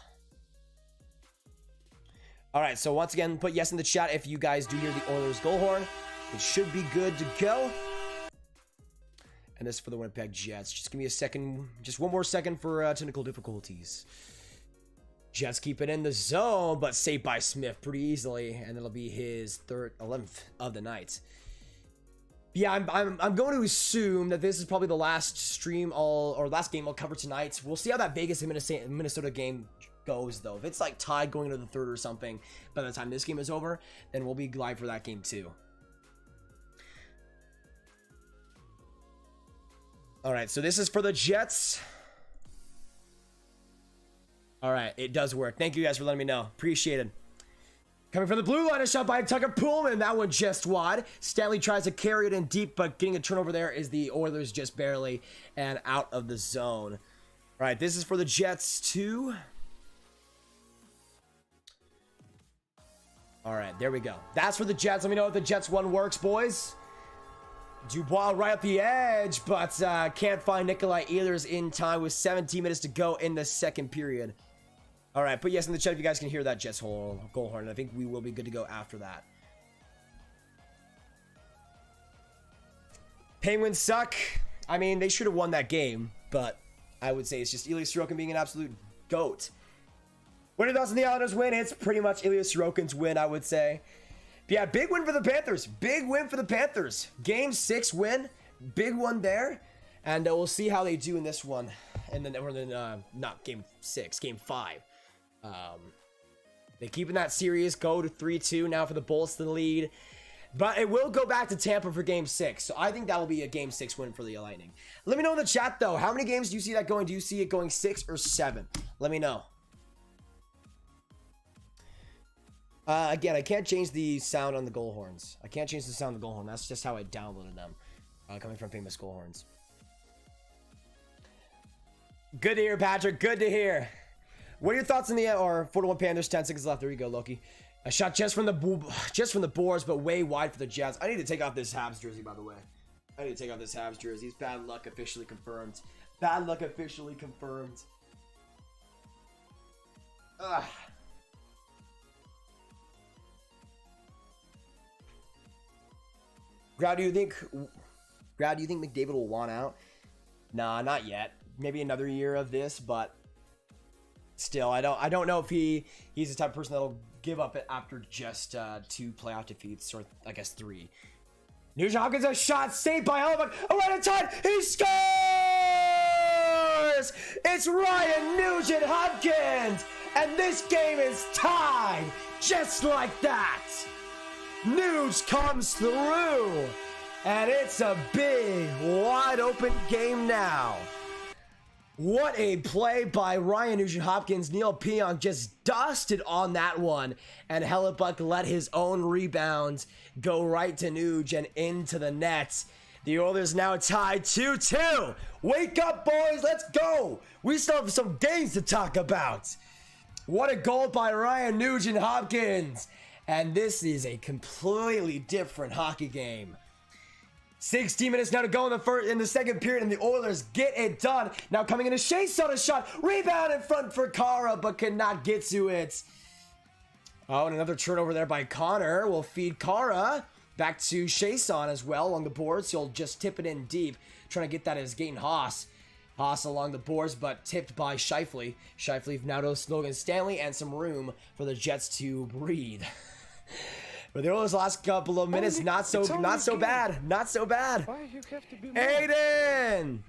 All right, so once again, put yes in the chat if you guys do hear the Oilers goal horn. It should be good to go. And this is for the Winnipeg Jets. Just give me a second. Just one more second for technical difficulties. Jets keep it in the zone, but saved by Smith pretty easily. And it'll be his 11th of the night. Yeah, I'm going to assume that this is probably the last last game I'll cover tonight. We'll see how that Vegas and Minnesota game goes, though. If it's like tied going into the third or something by the time this game is over, then we'll be live for that game too. All right, so this is for the Jets. All right, it does work. Thank you guys for letting me know. Appreciate it. Coming from the blue line, a shot by Tucker Pullman. That one just wide. Stanley tries to carry it in deep, but getting a turnover there is the Oilers just barely and out of the zone. All right, this is for the Jets too. All right, there we go. That's for the Jets. Let me know if the Jets one works, boys. Dubois right up the edge, but can't find Nikolai Ehlers in time with 17 minutes to go in the second period. All right, put yes in the chat if you guys can hear that Jets goal horn. I think we will be good to go after that. Penguins suck. I mean, they should have won that game, but I would say it's just Ilya Sorokin being an absolute GOAT. What are your thoughts on the Islanders win? It's pretty much Ilya Sorokin's win, I would say. But yeah, big win for the Panthers. Big win for the Panthers. Game 6 win. Big one there. And we'll see how they do in this one. And then not game 6, game 5. They keep in that series, go to 3-2 now for the Bolts to the lead. But it will go back to Tampa for game 6. So I think that will be a game 6 win for the Lightning. Let me know in the chat, though. How many games do you see that going? Do you see it going 6 or 7? Let me know. Again, I can't change the sound on the goal horns. I can't change the sound of the goal horn. That's just how I downloaded them. Coming from Famous Goal Horns. Good to hear, Patrick. Good to hear. What are your thoughts on the 4-1 Panthers? 10 seconds left. There you go, Loki. A shot just from the boards, but way wide for the Jets. I need to take off this Habs jersey, by the way. I need to take off this Habs jersey. It's bad luck officially confirmed. Bad luck officially confirmed. Ugh. Grau, do you think McDavid will want out? Nah, not yet. Maybe another year of this, but still, I don't know if he's the type of person that'll give up it after just 2 playoff defeats, or I guess 3. Nugent Hopkins, a shot saved by Hellebuck. Around a time, he scores! It's Ryan Nugent Hopkins, and this game is tied just like that. Nuge comes through, and it's a big, wide open game now. What a play by Ryan Nugent Hopkins. Neil Pionk just dusted on that one, and Hellebuck let his own rebound go right to Nuge and into the net. The Oilers now tied 2-2. Wake up, boys. Let's go. We still have some games to talk about. What a goal by Ryan Nugent Hopkins. And this is a completely different hockey game. 16 minutes now to go in the second period, and the Oilers get it done. Now coming in, Chase on a shot. Rebound in front for Kara, but cannot get to it. Oh, and another turnover there by Connor will feed Kara. Back to Chason as well along the boards. He'll just tip it in deep. Trying to get that as Gaten Haas. Haas along the boards, but tipped by Scheifele. Scheifele now to Logan Stanley, and some room for the Jets to breathe. But the Oilers' last couple of minutes, not so bad. Not so bad. Why you have to be mad? Aiden!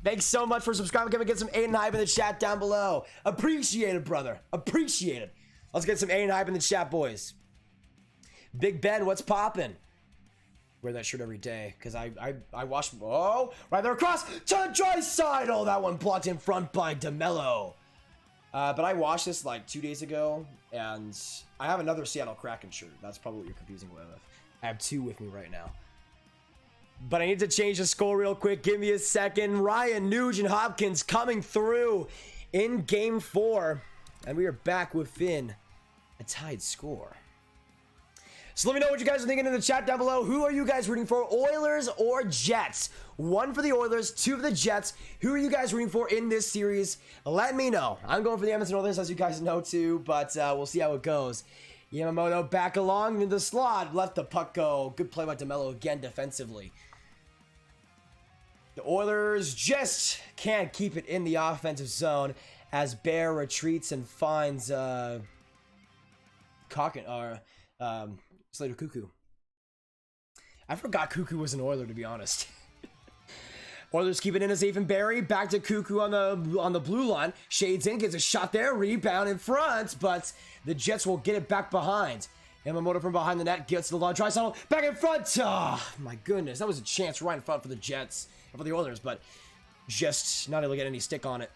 Thanks so much for subscribing. Can we get some Aiden hype in the chat down below? Appreciate it, brother. Appreciate it. Let's get some Aiden hype in the chat, boys. Big Ben, what's poppin'? Wear that shirt every day, because I watched. Oh, right there across to Draisaitl. Oh, that one blocked in front by DeMello. But I watched this like 2 days ago, and I have another Seattle Kraken shirt. That's probably what you're confusing with. I have 2 with me right now. But I need to change the score real quick. Give me a second. Ryan Nugent Hopkins coming through in Game 4. And we are back within a tied score. So let me know what you guys are thinking in the chat down below. Who are you guys rooting for, Oilers or Jets? 1 for the Oilers, 2 for the Jets. Who are you guys rooting for in this series? Let me know. I'm going for the Edmonton Oilers, as you guys know too, but we'll see how it goes. Yamamoto back along in the slot. Let the puck go. Good play by DeMello again defensively. The Oilers just can't keep it in the offensive zone as Bear retreats and finds Slater Cuckoo. I forgot Cuckoo was an Oiler, to be honest. Oilers keep it in as Ethan Barry. Back to Cuckoo on the blue line. Shades in, gets a shot there. Rebound in front, but the Jets will get it back behind. Yamamoto from behind the net gets the long Draisaitl back in front. Oh, my goodness. That was a chance right in front for the Jets, for the Oilers, but just not able to get any stick on it.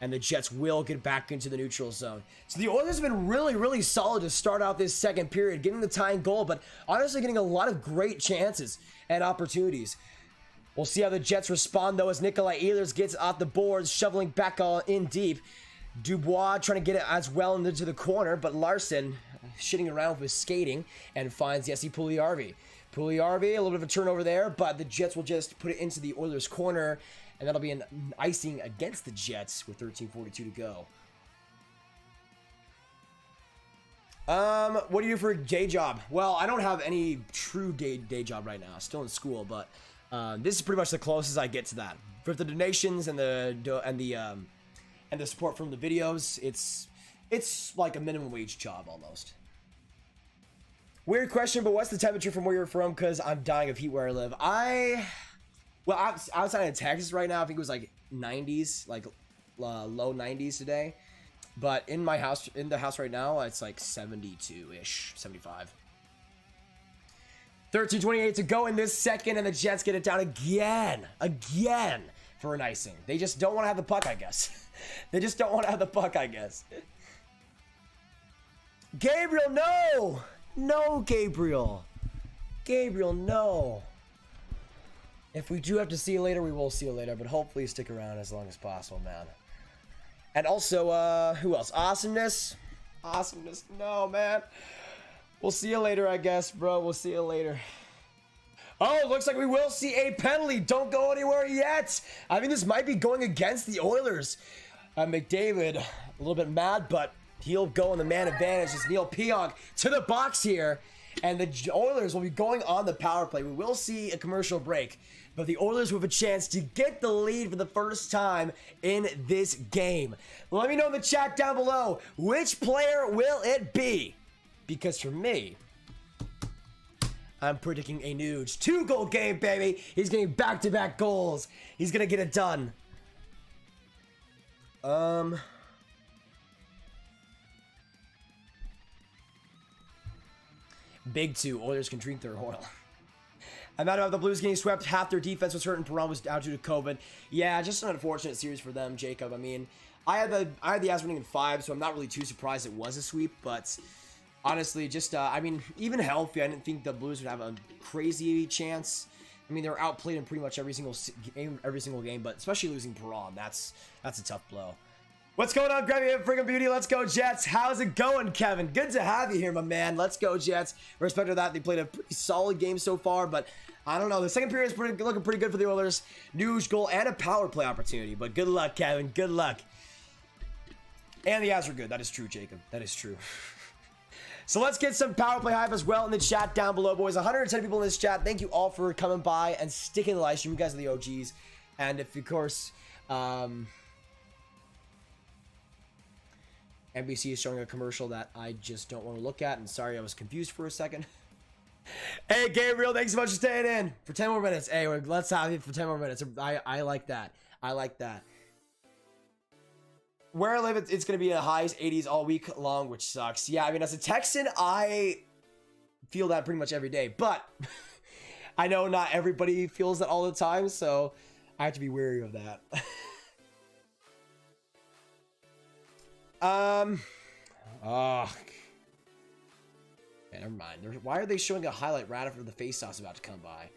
And the Jets will get back into the neutral zone. So the Oilers have been really, really solid to start out this second period, getting the tying goal, but honestly getting a lot of great chances and opportunities. We'll see how the Jets respond, though, as Nikolai Ehlers gets off the boards, shoveling back in deep. Dubois trying to get it as well into the corner, but Larson shitting around with his skating and finds Jesse Puljujarvi. Puljujarvi, a little bit of a turnover there, but the Jets will just put it into the Oilers' corner. And that'll be an icing against the Jets with 13:42 to go. What do you do for a day job? Well, I don't have any true day job right now. Still in school, but this is pretty much the closest I get to that. For the donations and the support from the videos, it's like a minimum wage job almost. Weird question, but what's the temperature from where you're from? Because I'm dying of heat where I live. Well, outside of Texas right now, I think it was like 90s, like low 90s today. But in the house right now, it's like 72-ish, 75. 13:28 to go in this second, and the Jets get it down again for an icing. They just don't want to have the puck, I guess. They just don't want to have the puck, I guess. Gabriel, no! No, Gabriel. Gabriel, no. If we do have to see you later, we will see you later, but hopefully stick around as long as possible, man. And also, who else? Awesomeness. Awesomeness. No, man. We'll see you later, I guess, bro. We'll see you later. Oh, looks like we will see a penalty. Don't go anywhere yet. I mean, this might be going against the Oilers. McDavid, a little bit mad, but he'll go on the man advantage as Neil Pionk to the box here. And the Oilers will be going on the power play. We will see a commercial break, but the Oilers will have a chance to get the lead for the first time in this game. Let me know in the chat down below, which player will it be? Because for me, I'm predicting a Nuge 2-goal game, baby. He's getting back-to-back goals. He's gonna get it done. Big 2. Oilers can drink their oil. I'm mad about the Blues getting swept. Half their defense was hurt and Perron was out due to COVID. Yeah, just an unfortunate series for them, Jacob. I mean, I had the Avs winning in 5, so I'm not really too surprised it was a sweep, but honestly, just, I mean, even healthy, I didn't think the Blues would have a crazy chance. I mean, they were outplayed in pretty much every single game, but especially losing Perron, that's a tough blow. What's going on, Gravy and friggin' beauty? Let's go, Jets. How's it going, Kevin? Good to have you here, my man. Let's go, Jets. With respect to that, they played a pretty solid game so far, but I don't know. The second period is looking pretty good for the Oilers. Nuge goal and a power play opportunity, but good luck, Kevin. Good luck. And the Avs are good. That is true, Jacob. That is true. So let's get some power play hype as well in the chat down below, boys. 110 people in this chat. Thank you all for coming by and sticking the live stream. You guys are the OGs. And if, of course, NBC is showing a commercial that I just don't want to look at. And sorry, I was confused for a second. Hey, Gabriel, thanks so much for staying in for 10 more minutes. Hey, let's have it for 10 more minutes. I like that. I like that. Where I live, it's going to be in the highs 80s all week long, which sucks. Yeah, I mean, as a Texan, I feel that pretty much every day. But I know not everybody feels that all the time, so I have to be wary of that. Oh. Man, never mind. Why are they showing a highlight right after the face-off's about to come by?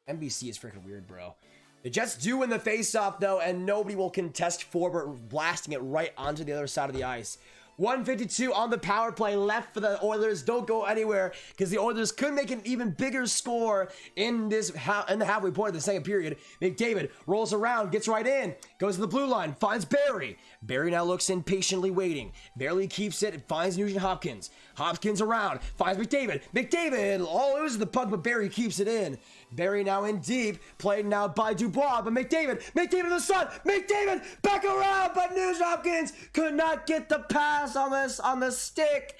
NBC is freaking weird, bro. The Jets do win the face-off, though, and nobody will contest Forbert blasting it right onto the other side of the ice. 152 on the power play left for the Oilers. Don't go anywhere because the Oilers could make an even bigger score in the halfway point of the second period. McDavid rolls around, gets right in, goes to the blue line, finds Barry. Barry now looks in, patiently waiting. Barely keeps it, finds Nugent Hopkins. Hopkins around, finds McDavid. McDavid loses the puck, but Barry keeps it in. Barry now in deep, played now by Dubois, but McDavid to the sun, McDavid back around, but Nugent Hopkins could not get the pass on the stick.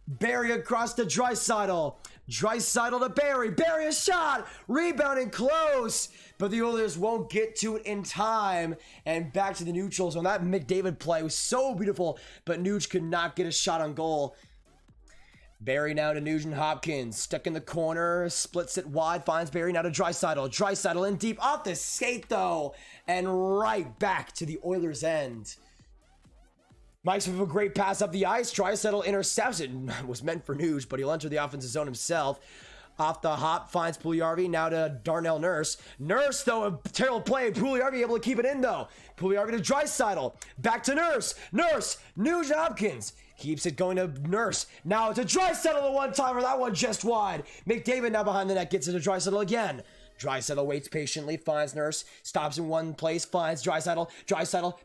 Barry across to Draisaitl. Draisaitl to Barry. Barry a shot. Rebounding close. But the Oilers won't get to it in time. And back to the neutral zone. That McDavid play was so beautiful. But Nuge could not get a shot on goal. Barry now to Nugent Hopkins. Stuck in the corner. Splits it wide. Finds Barry now to Draisaitl. Draisaitl in deep. Off the skate though. And right back to the Oilers' end. Mike's with a great pass up the ice. Draisaitl intercepts it. Was meant for Nuge, but he'll enter the offensive zone himself. Off the hop, finds Puljujarvi. Now to Darnell Nurse. Nurse, though, a terrible play. Puljujarvi able to keep it in, though. Puljujarvi to Draisaitl. Back to Nurse. Nurse. Nugent Hopkins. Keeps it going to Nurse. Now to Draisaitl the one-timer. That one just wide. McDavid now behind the net. Gets it to Draisaitl again. Draisaitl waits patiently, finds Nurse, stops in one place, finds Draisaitl,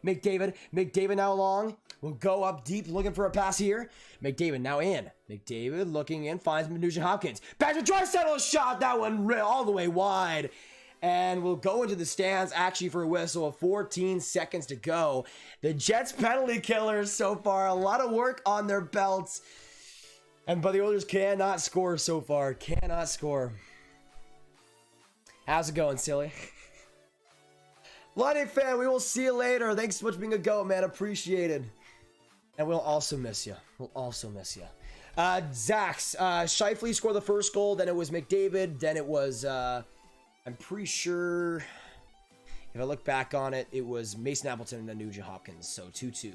McDavid now long, will go up deep looking for a pass here. McDavid now in. McDavid looking in, finds Nugent Hopkins. Back to Draisaitl, shot, that one all the way wide. And we'll go into the stands actually for a whistle of 14 seconds to go. The Jets penalty killers so far, a lot of work on their belts. But the Oilers cannot score so far, cannot score. How's it going, silly? Lightning fan, we will see you later. Thanks so much for being a goat, man. Appreciated. And we'll also miss you. We'll also miss you. Zax, Scheifele scored the first goal. Then it was McDavid. Then it was, I'm pretty sure, if I look back on it, it was Mason Appleton and then Nugent Hopkins. So 2-2.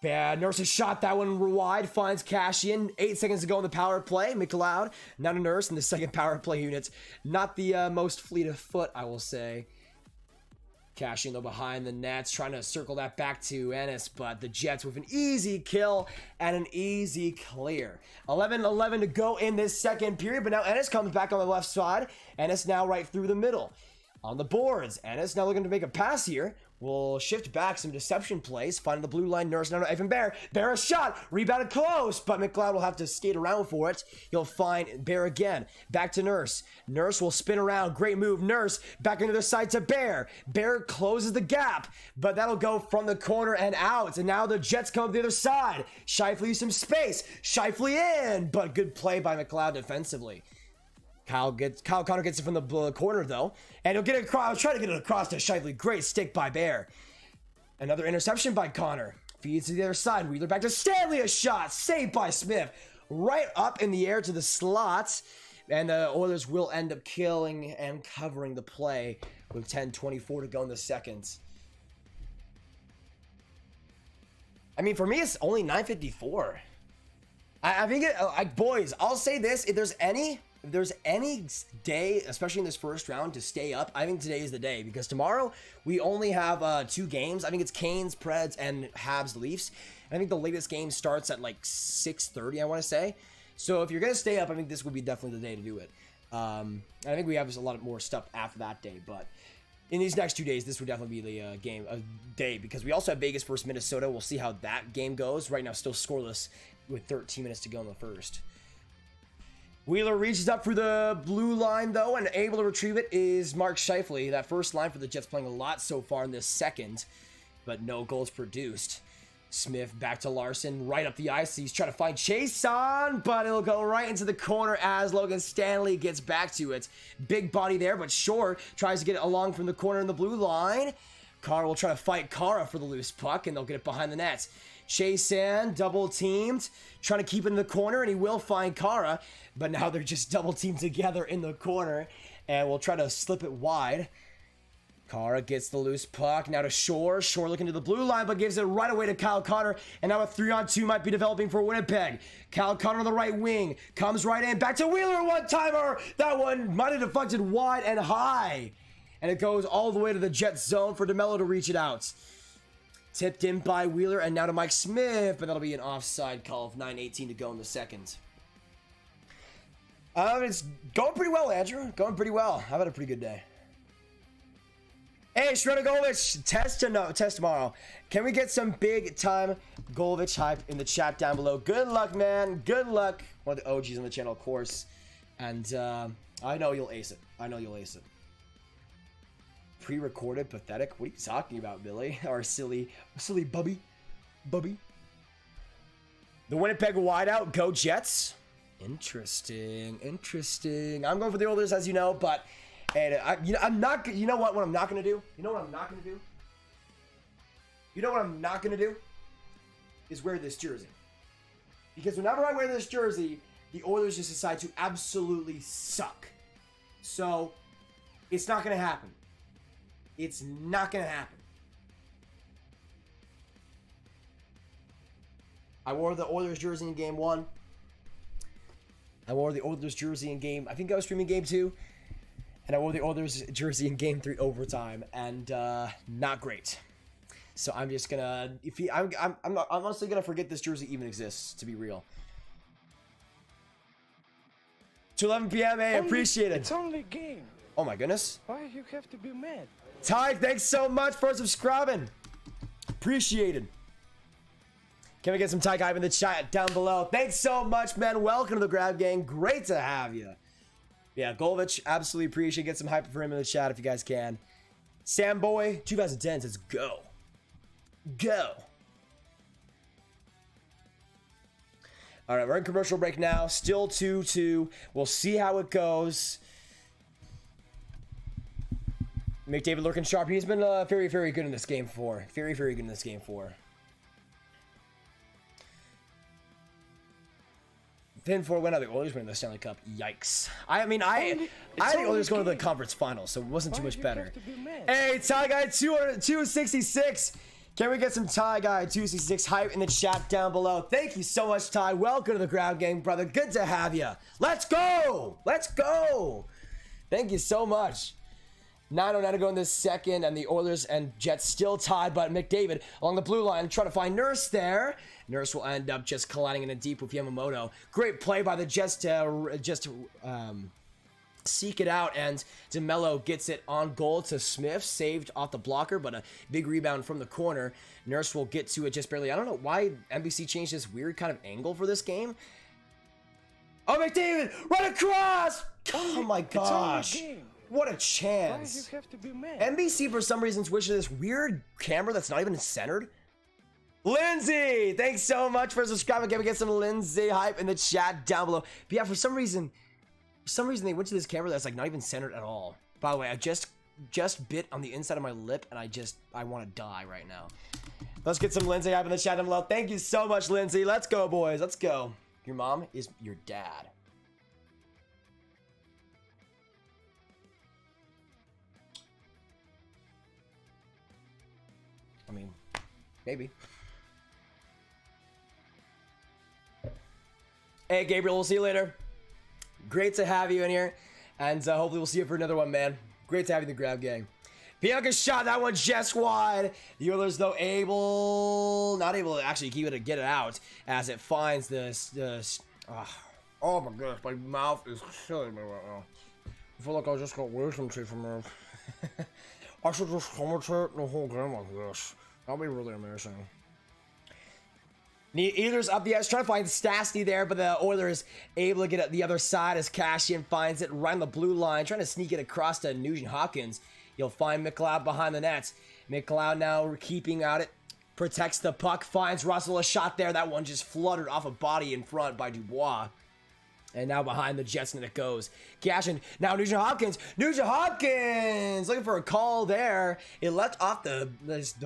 Bad. Nurse has shot that one wide. Finds Cashian. 8 seconds to go in the power play. McLeod. Now to Nurse in the second power play unit. Not the most fleet of foot, I will say. Cashing though behind the nets, trying to circle that back to Ennis, but the Jets with an easy kill and an easy clear. 11-11 to go in this second period, but now Ennis comes back on the left side. Ennis now right through the middle. On the boards, Ennis now looking to make a pass here. We'll shift back some deception plays. Finding the blue line, Nurse now to Evan Bear. Bear a shot, rebounded close, but McLeod will have to skate around for it. He'll find Bear again. Back to Nurse. Nurse will spin around. Great move. Nurse back into the side to Bear. Bear closes the gap, but that'll go from the corner and out. And now the Jets come up the other side. Shifley some space. Shifley in, but good play by McLeod defensively. Kyle Connor gets it from the corner though, and he'll get it across. Try to get it across to Shifley. Great stick by Bear. Another interception by Connor. Feeds to the other side. Wheeler back to Stanley. A shot saved by Smith. Right up in the air to the slots, and the Oilers will end up killing and covering the play with 10:24 to go in the second. I mean, for me, it's only 9:54. I think boys, I'll say this: if there's any day, especially in this first round, to stay up, I think today is the day, because tomorrow we only have 2 games. I think it's Canes, Preds, and Habs, Leafs. And I think the latest game starts at like 6:30, I want to say. So if you're going to stay up, I think this would be definitely the day to do it. And I think we have a lot more stuff after that day, but in these next 2 days, this would definitely be the day, because we also have Vegas versus Minnesota. We'll see how that game goes. Right now, still scoreless with 13 minutes to go in the first. Wheeler reaches up through the blue line, though, and able to retrieve it is Mark Shifley. That first line for the Jets playing a lot so far in this second, but no goals produced. Smith back to Larson, right up the ice. He's trying to find Chase on, but it'll go right into the corner as Logan Stanley gets back to it. Big body there, but Shore tries to get it along from the corner in the blue line. Kara will try to fight Kara for the loose puck, and they'll get it behind the net. Chase in, double teamed, trying to keep it in the corner, and he will find Kara, but now they're just double teamed together in the corner, and we'll try to slip it wide. Kara gets the loose puck, now to Shore. Shore looking to the blue line, but gives it right away to Kyle Connor, and now a 3-on-2 might be developing for Winnipeg. Kyle Connor on the right wing, comes right in, back to Wheeler, one-timer! That one might have deflected wide and high, and it goes all the way to the Jets zone for DeMello to reach it out. Tipped in by Wheeler, and now to Mike Smith, but that'll be an offside call of 9:18 to go in the second. It's going pretty well, Andrew. Going pretty well. I've had a pretty good day. Hey, Shredder Golovich, test tomorrow. Can we get some big-time Golovich hype in the chat down below? Good luck, man. Good luck. One of the OGs on the channel, of course. And I know you'll ace it. I know you'll ace it. Pre-recorded, pathetic. What are you talking about, Billy? Or silly bubby. The Winnipeg wideout, go Jets. Interesting. I'm going for the Oilers, as you know, but I'm not. You know what? What I'm not gonna do? You know what I'm not gonna do? You know what I'm not gonna do? Is wear this jersey, because whenever I wear this jersey, the Oilers just decide to absolutely suck. So it's not gonna happen. It's not going to happen. I wore the Oilers jersey in game 1. I wore the Oilers jersey in game, I think I was streaming game 2. And I wore the Oilers jersey in game 3 overtime, and not great. So I'm just going to, I'm honestly going to forget this jersey even exists, to be real. To 11 p.m., hey, appreciate it. It's only a game. Oh my goodness. Why you have to be mad? Ty, thanks so much for subscribing. Appreciated. Can we get some Ty hype in the chat down below? Thanks so much, man. Welcome to the Grab Gang. Great to have you. Yeah, Golovich, absolutely appreciate it. Get some hype for him in the chat if you guys can. Sam Boy, 2010 says go. Go. All right, we're in commercial break now. Still 2-2. We'll see how it goes. McDavid looking sharp. He's been very, very good in this game 4. Very, very good in this game 4. Then 4 went out. The Oilers winning the Stanley Cup. Yikes. I think the Oilers going to the conference finals, so it wasn't too much better. Hey, Ty Guy 266. Can we get some Ty Guy 266 hype in the chat down below? Thank you so much, Ty. Welcome to the Grab Gang, brother. Good to have you. Let's go. Let's go. Thank you so much. 9:09 to go in this second, and the Oilers and Jets still tied, but McDavid along the blue line trying to find Nurse there. Nurse will end up just colliding in a deep with Yamamoto. Great play by the Jets to just seek it out, and DeMello gets it on goal to Smith, saved off the blocker, but a big rebound from the corner. Nurse will get to it just barely. I don't know why NBC changed this weird kind of angle for this game. Oh, McDavid, run across! Oh my gosh. What a chance. Why you have to be mad? NBC for some reason switched to this weird camera that's not even centered. Lindsay, thanks so much for subscribing. Can we get some Lindsay hype in the chat down below? But yeah, for some reason they went to this camera that's like not even centered at all. By the way, I just bit on the inside of my lip, and I want to die right now. Let's get some Lindsay hype in the chat down below. Thank you so much, Lindsay. Let's go, boys. Let's go. Your mom is your dad. I mean, maybe. Hey, Gabriel, we'll see you later. Great to have you in here. And hopefully we'll see you for another one, man. Great to have you in the grab gang. Bianca shot that one just wide. The Oilers, though, not able to actually keep it to get it out as it finds this. Oh my gosh, my mouth is killing me right now. I feel like I just got wisdom teeth from her. I should just commentate the whole game like this. That'll be really amazing. Either's up the edge, trying to find Stastny there, but the Oilers able to get it the other side as Cashian finds it right on the blue line, trying to sneak it across to Nugent Hopkins. You'll find McLeod behind the nets. McLeod now keeping at it, protects the puck, finds Russell a shot there. That one just fluttered off a body in front by Dubois. And now behind the Jets, and it goes. Cashin, now Nugent Hopkins. Nugent Hopkins looking for a call there. It left off the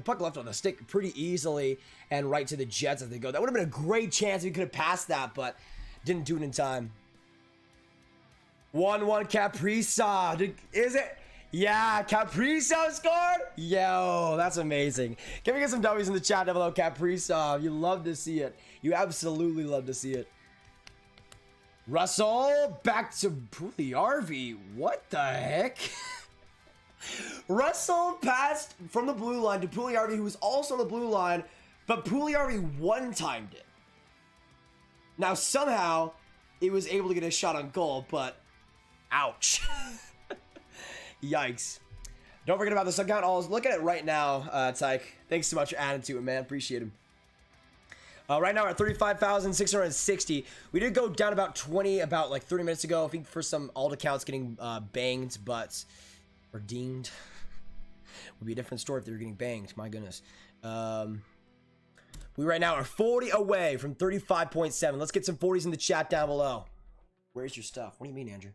puck left on the stick pretty easily and right to the Jets as they go. That would have been a great chance if he could have passed that, but didn't do it in time. 1-1 Kaprizov. Is it? Yeah, Kaprizov scored? Yo, that's amazing. Can we get some W's in the chat down below, Kaprizov? You love to see it. You absolutely love to see it. Russell, back to Puliarvi. What the heck? Russell passed from the blue line to Puliarvi, who was also on the blue line, but Puliarvi one-timed it. Now, somehow, he was able to get a shot on goal, but ouch. Yikes. Don't forget about the sub count. I'll look at it right now, Tyke. Thanks so much for adding to it, man. Appreciate it. Right now we're at 35,660. We did go down about 30 minutes ago. I think for some alt accounts getting banged, or dinged. Would be a different story if they were getting banged. My goodness. We right now are 40 away from 35.7. Let's get some 40s in the chat down below. Where's your stuff? What do you mean, Andrew?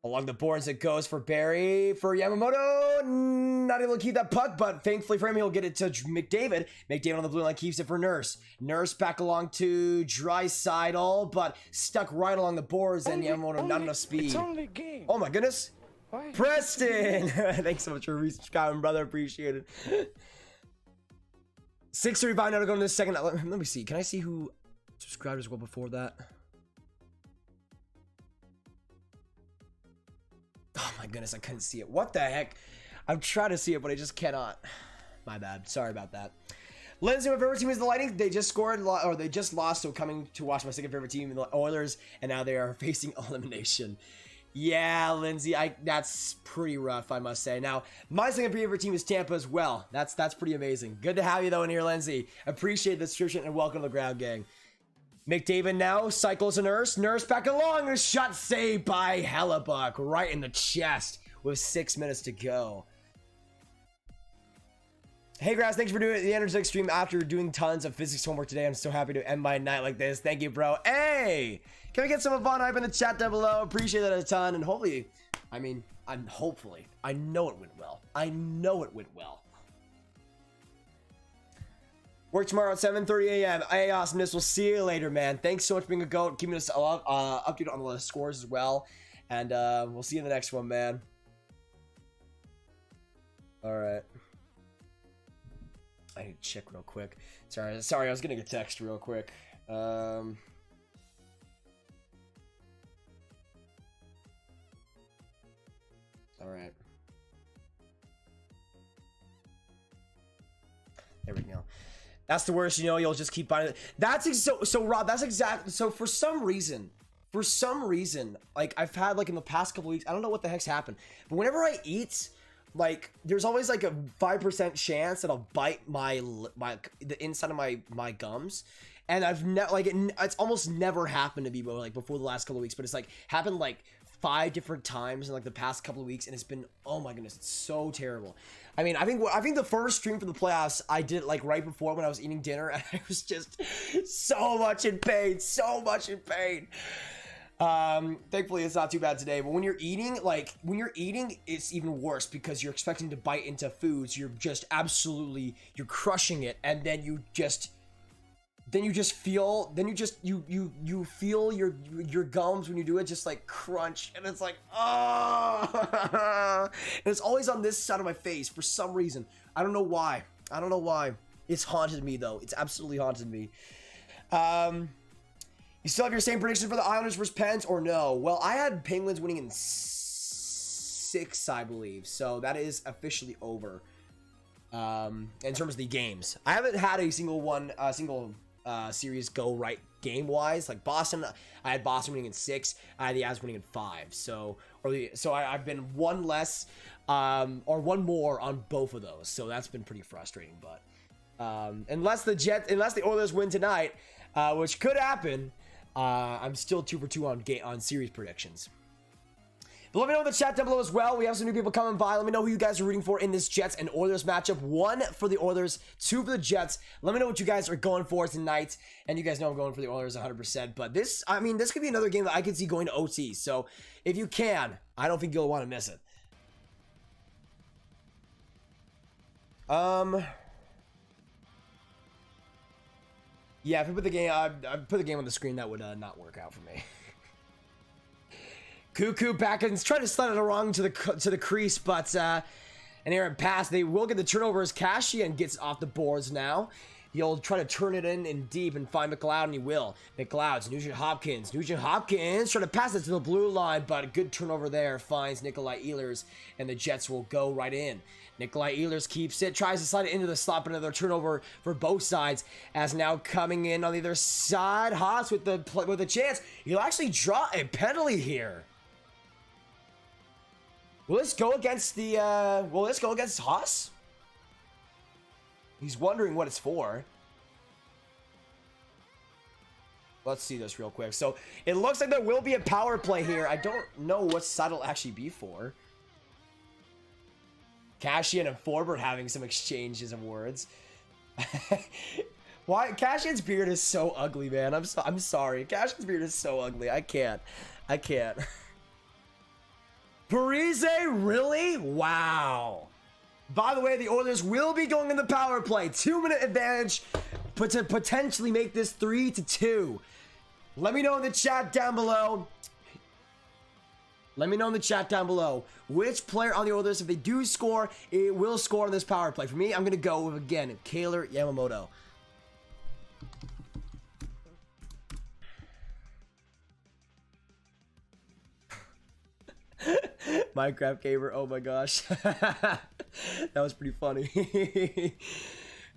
Along the boards it goes for Barry, for Yamamoto, not able to keep that puck, but thankfully for him, he'll get it to McDavid. McDavid on the blue line keeps it for Nurse. Nurse back along to Draisaitl, but stuck right along the boards, and Yamamoto not enough speed. It's only game. Oh my goodness. Why? Preston! Thanks so much for resubscribing, brother. Appreciate it. 6:35 now to go into the second. Let me see. Can I see who subscribed as well before that? Oh my goodness, I couldn't see it. What the heck? I'm trying to see it, but I just cannot. My bad. Sorry about that. Lindsay, my favorite team is the Lightning. They just scored, or they just lost, so coming to watch my second favorite team, the Oilers, and now they are facing elimination. Yeah, Lindsay, that's pretty rough, I must say. Now, my second favorite team is Tampa as well. That's pretty amazing. Good to have you, though, in here, Lindsay. Appreciate the subscription, and welcome to the Ground Gang. McDavid now cycles to Nurse. Nurse back along. A shot saved by Hellebuck right in the chest with 6 minutes to go. Hey, Grass, thanks for doing the Energy stream after doing tons of physics homework today. I'm so happy to end my night like this. Thank you, bro. Hey, can we get some fun hype in the chat down below? Appreciate that a ton. And hopefully, I know it went well. I know it went well. Work tomorrow at 7:30 a.m. Hey, awesomeness. We'll see you later, man. Thanks so much for being a goat. Keeping us updated on the scores as well. And we'll see you in the next one, man. All right. I need to check real quick. Sorry, I was getting a text real quick. All right. There we go. That's the worst, you know, you'll just keep buying it. That's so Rob, that's exactly, so for some reason, like I've had like in the past couple weeks, I don't know what the heck's happened, but whenever I eat, like there's always like a 5% chance that I'll bite the inside of my gums. And I've never, like, it's almost never happened to me, like, before the last couple of weeks, but it's, like, happened, like, 5 different times in, like, the past couple of weeks, and it's been, oh my goodness, it's so terrible. I mean, I think the first stream for the playoffs, I did it, like, right before when I was eating dinner, and I was just so much in pain. Thankfully, it's not too bad today, but when you're eating, it's even worse, because you're expecting to bite into foods, you're just absolutely, you're crushing it, and then you feel your gums when you do it just like crunch, and it's like, oh, and it's always on this side of my face for some reason. I don't know why. It's haunted me though. It's absolutely haunted me. You still have your same prediction for the Islanders versus Pens or no? Well, I had Penguins winning in 6, I believe, so that is officially over. In terms of the games, I haven't had a single series go right game wise. Like Boston, I had Boston winning in 6, I had the Avs winning in 5, so I've been one less or one more on both of those, so that's been pretty frustrating. But unless the Oilers win tonight, which could happen, I'm still 2 for 2 on series predictions. But let me know in the chat down below as well. We have some new people coming by. Let me know who you guys are rooting for in this Jets and Oilers matchup. 1 for the Oilers, 2 for the Jets. Let me know what you guys are going for tonight. And you guys know I'm going for the Oilers 100%. But this could be another game that I could see going to OT. So if you can, I don't think you'll want to miss it. Yeah, if I put the game on the screen, that would not work out for me. Cuckoo back and trying to slide it along to the crease, but an errant pass. They will get the turnover as Cassian gets off the boards now. He'll try to turn it in deep and find McLeod, and he will. McLeod's Nugent Hopkins trying to pass it to the blue line, but a good turnover there finds Nikolai Ehlers, and the Jets will go right in. Nikolai Ehlers keeps it, tries to slide it into the slot, but another turnover for both sides. As now coming in on the other side, Haas with a chance. He'll actually draw a penalty here. Will this go against Haas? He's wondering what it's for. Let's see this real quick. So it looks like there will be a power play here. I don't know what side it'll actually be for. Cassian and Forbert having some exchanges of words. Why? Cassian's beard is so ugly, man. I'm sorry. Cassian's beard is so ugly. I can't. Parise, really? Wow. By the way, the Oilers will be going in the power play. 2-minute advantage, but to potentially make this 3-2. Let me know in the chat down below. Which player on the Oilers, if they do score, it will score on this power play. For me, I'm going to go with, again, Kailer Yamamoto. Minecraft gamer, oh my gosh. That was pretty funny.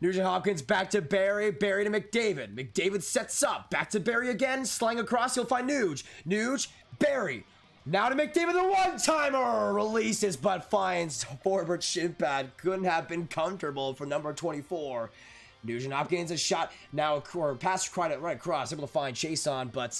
Nugent Hopkins back to Barry, Barry to McDavid. McDavid sets up, back to Barry again, sliding across, he'll find Nuge, Barry. Now to McDavid, the one-timer! Releases, but finds Forbert shin pad. Couldn't have been comfortable for number 24. Nugent Hopkins, a shot, now, or pass right across, able to find Chason, but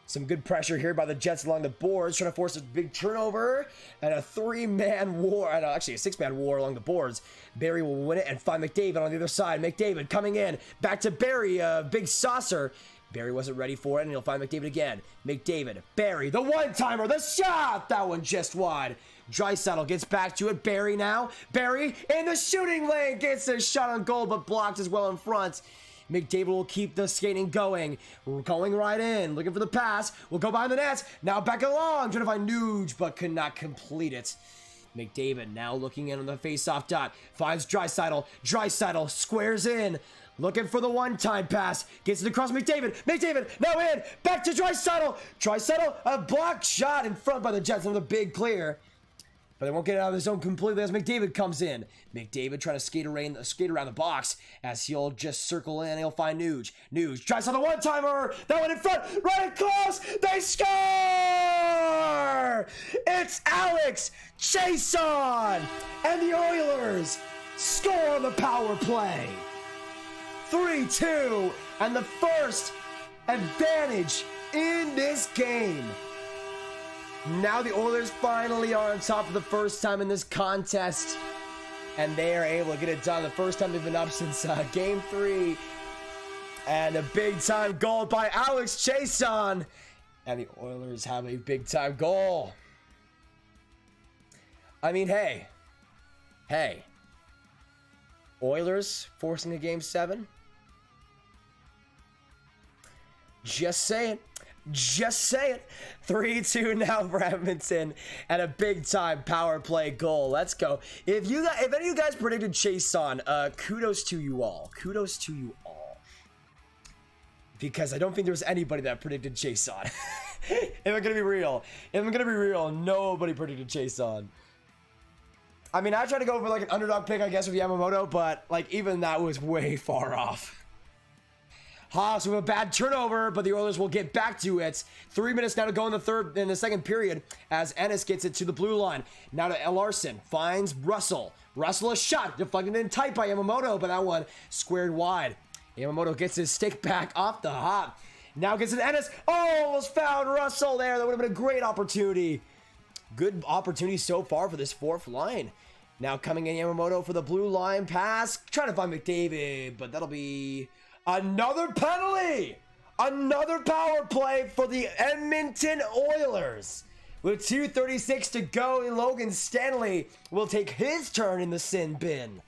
some good pressure here by the Jets along the boards, trying to force a big turnover and a 3-man war, actually a 6-man war along the boards. Barry will win it and find McDavid on the other side. McDavid coming in, back to Barry, big saucer. Barry wasn't ready for it, and he'll find McDavid again. McDavid, Barry, the one-timer, the shot! That one just wide. Draisaitl gets back to it. Barry now. Barry in the shooting lane gets a shot on goal, but blocked as well in front. McDavid will keep the skating going. We're going right in, looking for the pass. We'll go behind the nets. Now back along, trying to find Nuge, but could not complete it. McDavid now looking in on the face-off dot. Finds Draisaitl. Draisaitl squares in. Looking for the one-time pass. Gets it across McDavid. McDavid now in. Back to Draisaitl. Draisaitl, a blocked shot in front by the Jets. Another big clear. but they won't get it out of the zone completely as McDavid comes in. McDavid trying to skate around the box as he'll just circle in. He'll find Nuge. Nuge tries on the one-timer. That one in front, right across. They score! It's Alex Chiasson, and the Oilers score on the power play. 3-2, and the first advantage in this game. Now the Oilers finally are on top for the first time in this contest, and they are able to get it done. The first time they've been up since Game 3, and a big-time goal by Alex Chiasson, and the Oilers have a big-time goal. I mean, hey, Oilers forcing a Game 7? Just saying. 3-2 now for Edmonton, and a big-time power play goal. Let's go. If any of you guys predicted Chiasson, kudos to you all. Because I don't think there was anybody that predicted Chiasson. If I'm gonna be real, nobody predicted Chiasson. I mean, I tried to go for like an underdog pick, I guess, with Yamamoto, but like even that was way far off. Haas with a bad turnover, but the Oilers will get back to it. 3 minutes now to go in the second period as Ennis gets it to the blue line. Now to Larson, finds Russell. Russell a shot, deflected in tight by Yamamoto, but that one squared wide. Yamamoto gets his stick back off the hop. Now gets it to Ennis. Oh, almost found Russell there. That would have been a great opportunity. Good opportunity so far for this fourth line. Now coming in Yamamoto for the blue line pass. Trying to find McDavid, but that'll be another penalty. Another power play for the Edmonton Oilers. With 2:36 to go, Logan Stanley will take his turn in the sin bin.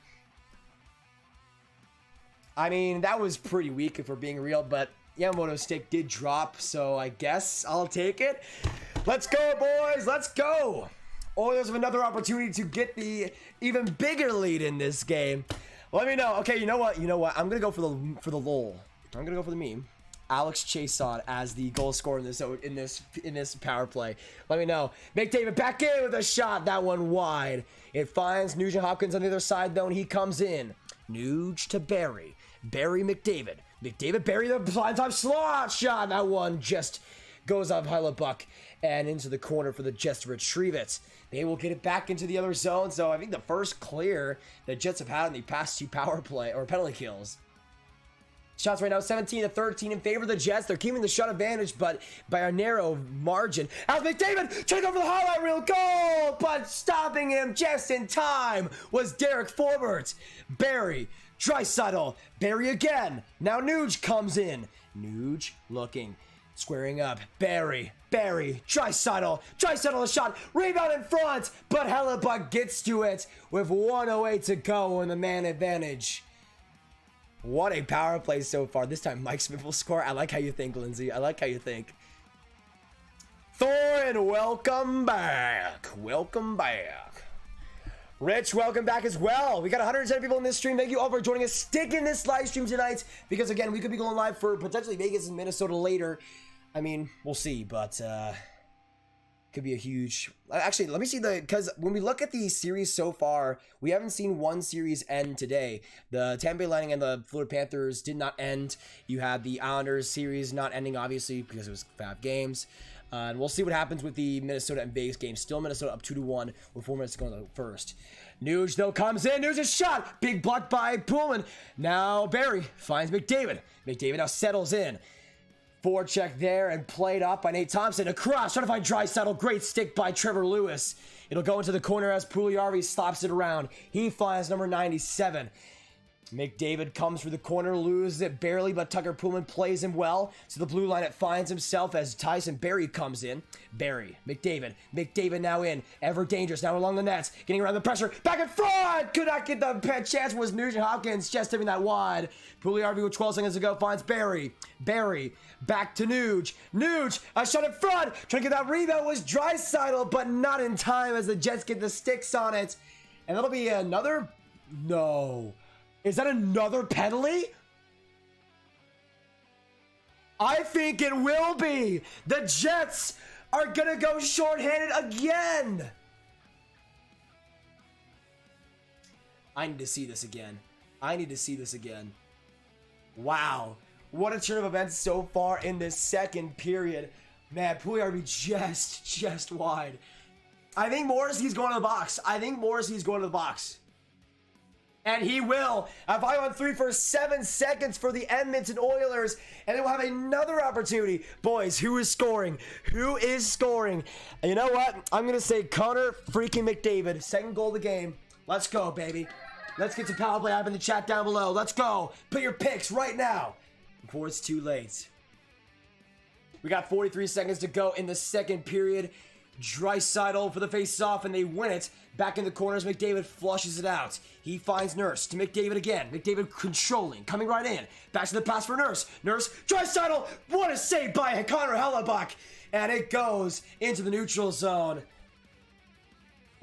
I mean, that was pretty weak if we're being real, but Yamamoto's stick did drop, so I guess I'll take it. Let's go, boys. Let's go. Oilers have another opportunity to get the even bigger lead in this game. Let me know. Okay, you know what? I'm gonna go for the lol. I'm gonna go for the meme. Alex Chiasson as the goal scorer in this power play. Let me know. McDavid back in with a shot. That one wide. It finds Nugent Hopkins on the other side though, and he comes in. Nuge to Barry. Barry McDavid. McDavid Barry the blind time slot shot. That one just goes off Heilebuck and into the corner for the Jets to retrieve it. They will get it back into the other zone. So I think the first clear the Jets have had in the past two power play or penalty kills. Shots right now 17-13 in favor of the Jets. They're keeping the shot advantage, but by a narrow margin. As McDavid trying to go for the highlight reel goal, but stopping him just in time was Derek Forbort. Barry, Draisaitl, Barry again. Now Nuge comes in. Nuge looking, squaring up. Barry, Draisaitl a shot, rebound in front, but Heilebuck gets to it with 1:08 to go in the man advantage. What a power play so far. This time Mike Smith will score. I like how you think, Lindsay. I like how you think. Thorin, welcome back. Welcome back. Rich, welcome back as well. We got 110 people in this stream. Thank you all for joining us. Stick in this live stream tonight because, again, we could be going live for potentially Vegas and Minnesota later. I mean, we'll see, but could be a huge... Actually, let me see because when we look at the series so far, we haven't seen one series end today. The Tampa Bay Lightning and the Florida Panthers did not end. You had the Islanders series not ending, obviously, because it was 5 games. And we'll see what happens with the Minnesota and Vegas game. Still Minnesota up 2-1 with 4 minutes to go in the first. Nuge, though, comes in. Nuge a shot. Big block by Pullman. Now Barry finds McDavid. McDavid now settles in. Forecheck there and played up by Nate Thompson. Across, trying to find Draisaitl. Great stick by Trevor Lewis. It'll go into the corner as Pugliarvi slaps it around. He finds number 97. McDavid comes through the corner, loses it barely, but Tucker Pullman plays him well. So the blue line, it finds himself as Tyson Barrie comes in. Barrie, McDavid now in. Ever dangerous, now along the nets. Getting around the pressure, back in front! Could not get the chance, was Nugent Hopkins just tipping that wide. Pugliarvi with 12 seconds to go finds Barrie. Barrie, back to Nuge. Nuge, a shot in front! Trying to get that rebound was Draisaitl, but not in time as the Jets get the sticks on it. And that'll be another... No... Is that another penalty? I think it will be. The Jets are gonna go shorthanded again. I need to see this again. I need to see this again. Wow. What a turn of events so far in this second period. Man, Pugliarvi just wide. I think Morrissey's going to the box. I think Morrissey's going to the box. And he will. A 5-on-3 for 7 seconds for the Edmonton Oilers. And they will have another opportunity. Boys, who is scoring? Who is scoring? And you know what? I'm going to say Connor freaking McDavid. Second goal of the game. Let's go, baby. Let's get to power play up in the chat down below. Let's go. Put your picks right now before it's too late. We got 43 seconds to go in the second period. Draisaitl for the face-off, and they win it. Back in the corners, McDavid flushes it out. He finds Nurse to McDavid again. McDavid controlling, coming right in. Back to the pass for Nurse. Nurse, Draisaitl, what a save by Connor Hellebuyck. And it goes into the neutral zone. A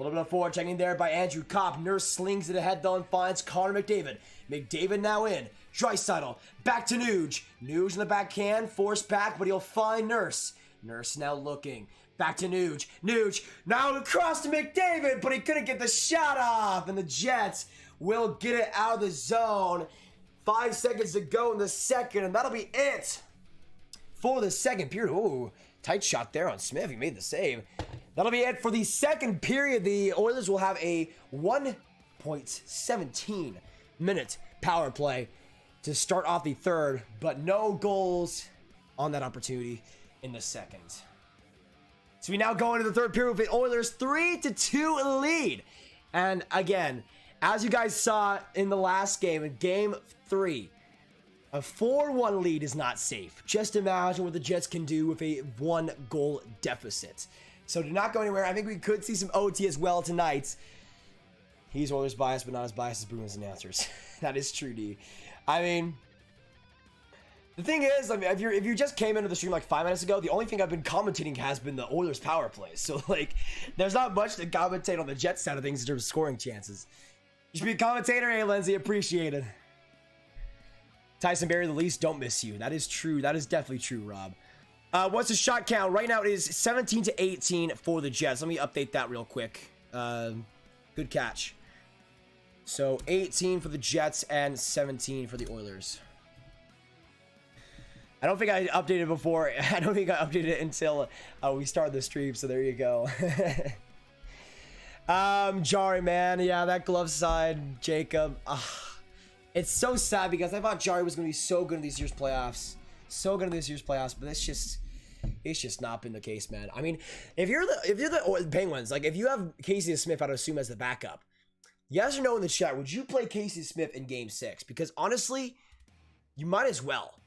little bit of forward checking there by Andrew Kopp. Nurse slings it ahead though and finds Connor McDavid. McDavid now in. Draisaitl, back to Nuge. Nuge in the backhand, forced back, but he'll find Nurse. Nurse now looking. Back to Nuge. Nuge now across to McDavid, but he couldn't get the shot off. And the Jets will get it out of the zone. 5 seconds to go in the second, and that'll be it for the second period. Ooh, tight shot there on Smith. He made the save. That'll be it for the second period. The Oilers will have a 1.17 minute power play to start off the third, but no goals on that opportunity in the second. So we now go into the third period with the Oilers 3-2 lead. And again, as you guys saw in the last game, in game 3, a 4-1 lead is not safe. Just imagine what the Jets can do with a 1-goal deficit. So do not go anywhere. I think we could see some OT as well tonight. He's Oilers biased, but not as biased as Bruins announcers. That is true, D. I mean, the thing is, I mean, if you just came into the stream like 5 minutes ago, the only thing I've been commentating has been the Oilers power plays. So like, there's not much to commentate on the Jets side of things in terms of scoring chances. You should be a commentator, hey Lindsay, appreciate it. Tyson Berry, the Leafs don't miss you. That is true. That is definitely true, Rob. What's the shot count? Right now it is 17-18 for the Jets. Let me update that real quick. Good catch. So 18 for the Jets and 17 for the Oilers. I don't think I updated before. I don't think I updated it until we started the stream. So there you go. Jari, man. Yeah, that glove side, Jacob. It's so sad because I thought Jari was going to be so good in these year's playoffs. So good in this year's playoffs, but it's just not been the case, man. I mean, if you're the Penguins, like if you have Casey Smith, I'd assume as the backup. Yes or no in the chat, would you play Casey Smith in game 6? Because honestly, you might as well.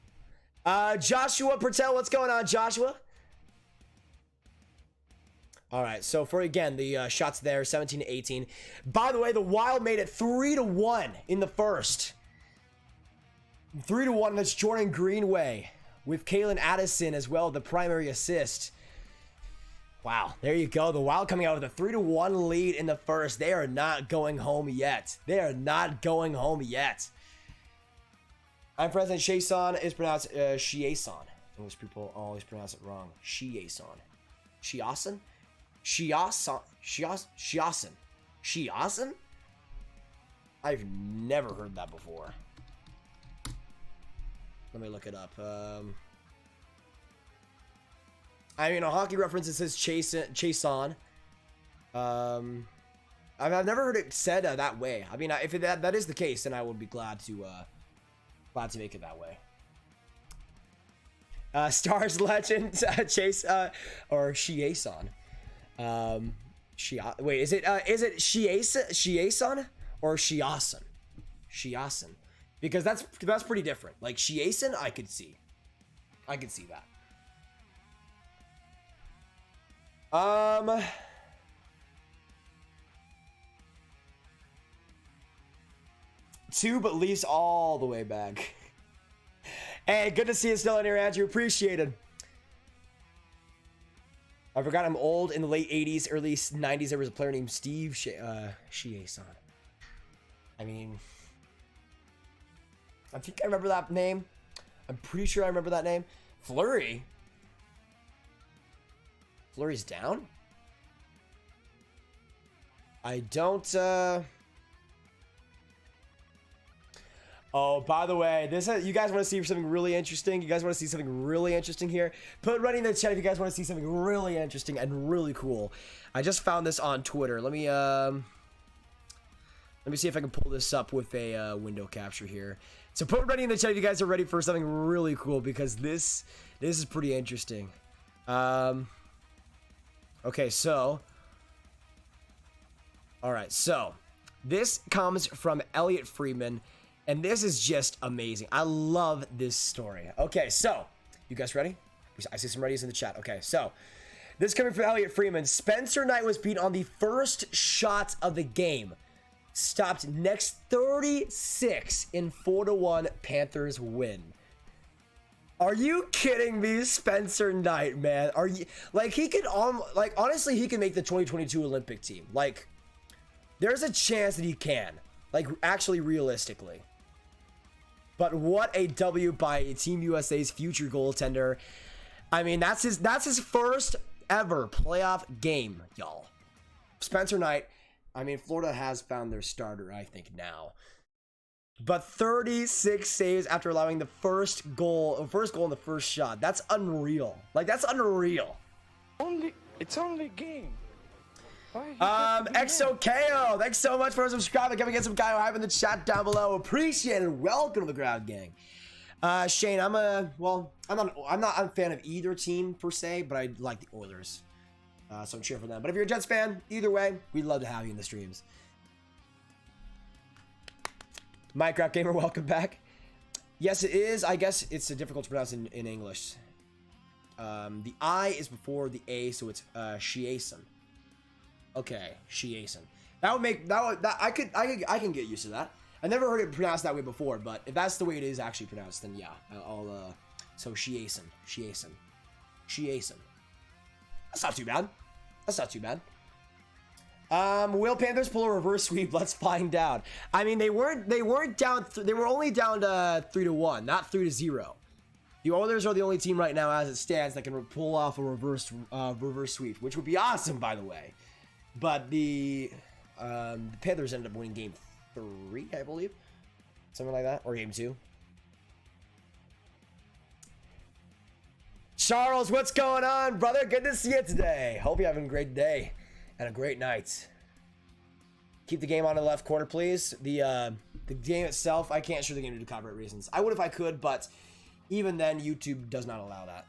Joshua Pertel, what's going on, Joshua? All right, so for again the shots there, 17-18. By the way, the Wild made it 3-1 in the first. 3-1. That's Jordan Greenway with Kalen Addison as well, the primary assist. Wow, there you go. The Wild coming out with a 3-1 lead in the first. They are not going home yet. They are not going home yet. I'm President Chiasson is pronounced Chiasson. English people always pronounce it wrong. Chiasson. Chiasson? Chiasson? Chiasson? Chiasson? I've never heard that before. Let me look it up. I mean, a hockey reference, it says Chiasson. I've never heard it said that way. I mean, if that is the case, then I would be glad to make it that way. Stars legend Chase or Chiasson. Wait, is it Chiasson or Chiasson? Chiasson, because that's pretty different. Like Chiasson, I could see that. Two, but Leafs all the way back. Hey, good to see you still in here, Andrew. Appreciate it. I forgot I'm old. In the late 80s, early 90s, there was a player named Steve Chiasson. I mean, I think I remember that name. I'm pretty sure I remember that name. Fleury? Fleury's down? I don't, Oh, by the way, you guys want to see something really interesting? You guys want to see something really interesting here? Put ready in the chat if you guys want to see something really interesting and really cool. I just found this on Twitter. Let me see if I can pull this up with a window capture here. So put ready in the chat if you guys are ready for something really cool, because this is pretty interesting. Okay, so all right, so this comes from Elliot Friedman, and this is just amazing. I love this story. Okay, so you guys ready? I see some readies in the chat. Okay, so this coming from Elliot Freeman. Spencer Knight was beaten on the first shot of the game. Stopped next 36 in 4-1 Panthers win. Are you kidding me? Spencer Knight, man. Are you like, he could like, honestly, he can make the 2022 Olympic team. Like, there's a chance that he can, like, actually realistically. But what a W by Team USA's future goaltender. I mean, that's his first ever playoff game, y'all. Spencer Knight. I mean, Florida has found their starter, I think, now. But 36 saves after allowing the first goal in the first shot. That's unreal. Like, that's unreal. It's only game. XOKO, thanks so much for subscribing. Can we get some Kyle hype in the chat down below? Appreciate it. Welcome to the crowd, gang. Shane, I'm not a fan of either team per se, but I like the Oilers. So I'm cheering for them. But if you're a Jets fan, either way, we'd love to have you in the streams. Minecraft Gamer, welcome back. Yes, it is. I guess it's difficult to pronounce in English. The I is before the A, so it's Shiasen. Okay, Shiasen. I can get used to that. I never heard it pronounced that way before, but if that's the way it is actually pronounced, then yeah, so Shiasen. That's not too bad. That's not too bad. Will Panthers pull a reverse sweep? Let's find out. I mean, they weren't down. They were only down 3-1, not 3-0. The Oilers are the only team right now, as it stands, that can pull off a reverse sweep, which would be awesome, by the way. But the Panthers ended up winning game 3, I believe, something like that, or game 2. Charles, what's going on, brother? Good to see you today. Hope you're having a great day and a great night. Keep the game on the left corner, please. The game itself, I can't show the game due to copyright reasons. I would if I could, but even then, YouTube does not allow that.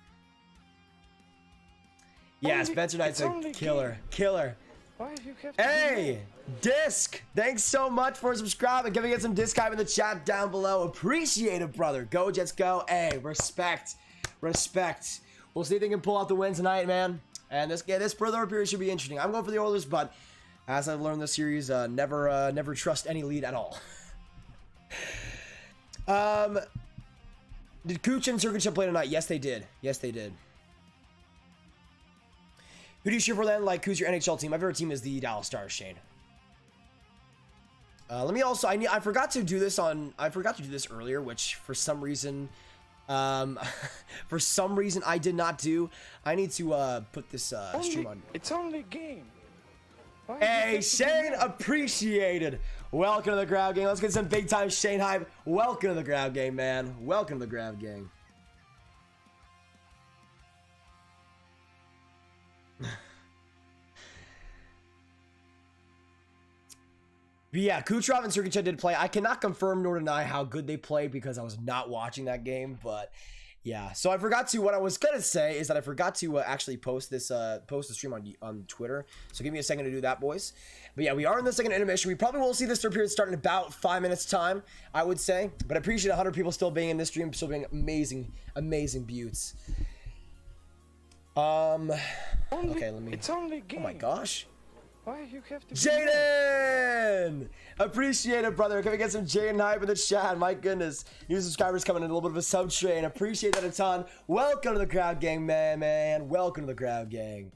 Yeah, Spencer Knight's a killer. Hey, Disc, thanks so much for subscribing. Giving it some disc hype in the chat down below. Appreciate it, brother. Go Jets, go. Hey, respect. We'll see if they can pull out the win tonight, man. And this further period should be interesting. I'm going for the Oilers, but as I've learned this series, never trust any lead at all. Did Kuch and Sergachev play tonight? Yes, they did. Who do you cheer for then? Like, who's your NHL team? My favorite team is the Dallas Stars, Shane. Let me also, I forgot to do this earlier, which for some reason I did not do. I need to put this stream on. It's only game. Hey, Shane, appreciated. Welcome to the crowd game. Let's get some big time Shane hype. Welcome to the crowd game, man. Welcome to the crowd game. But yeah, Kucherov and Sergachev did play. I cannot confirm nor deny how good they played because I was not watching that game. But yeah, so I forgot to. What I was gonna say is that I forgot to actually post the stream on Twitter. So give me a second to do that, boys. But yeah, we are in the second intermission. We probably will see this third period start in about 5 minutes time, I would say. But I appreciate 100 people still being in this stream, still being amazing buttes. Okay, let me. It's only game. Oh my gosh. Why you have to? Jaden! Appreciate it, brother. Can we get some Jaden hype in the chat? My goodness. New subscribers coming in a little bit of a sub train. Appreciate that a ton. Welcome to the crowd gang, man. Welcome to the crowd gang.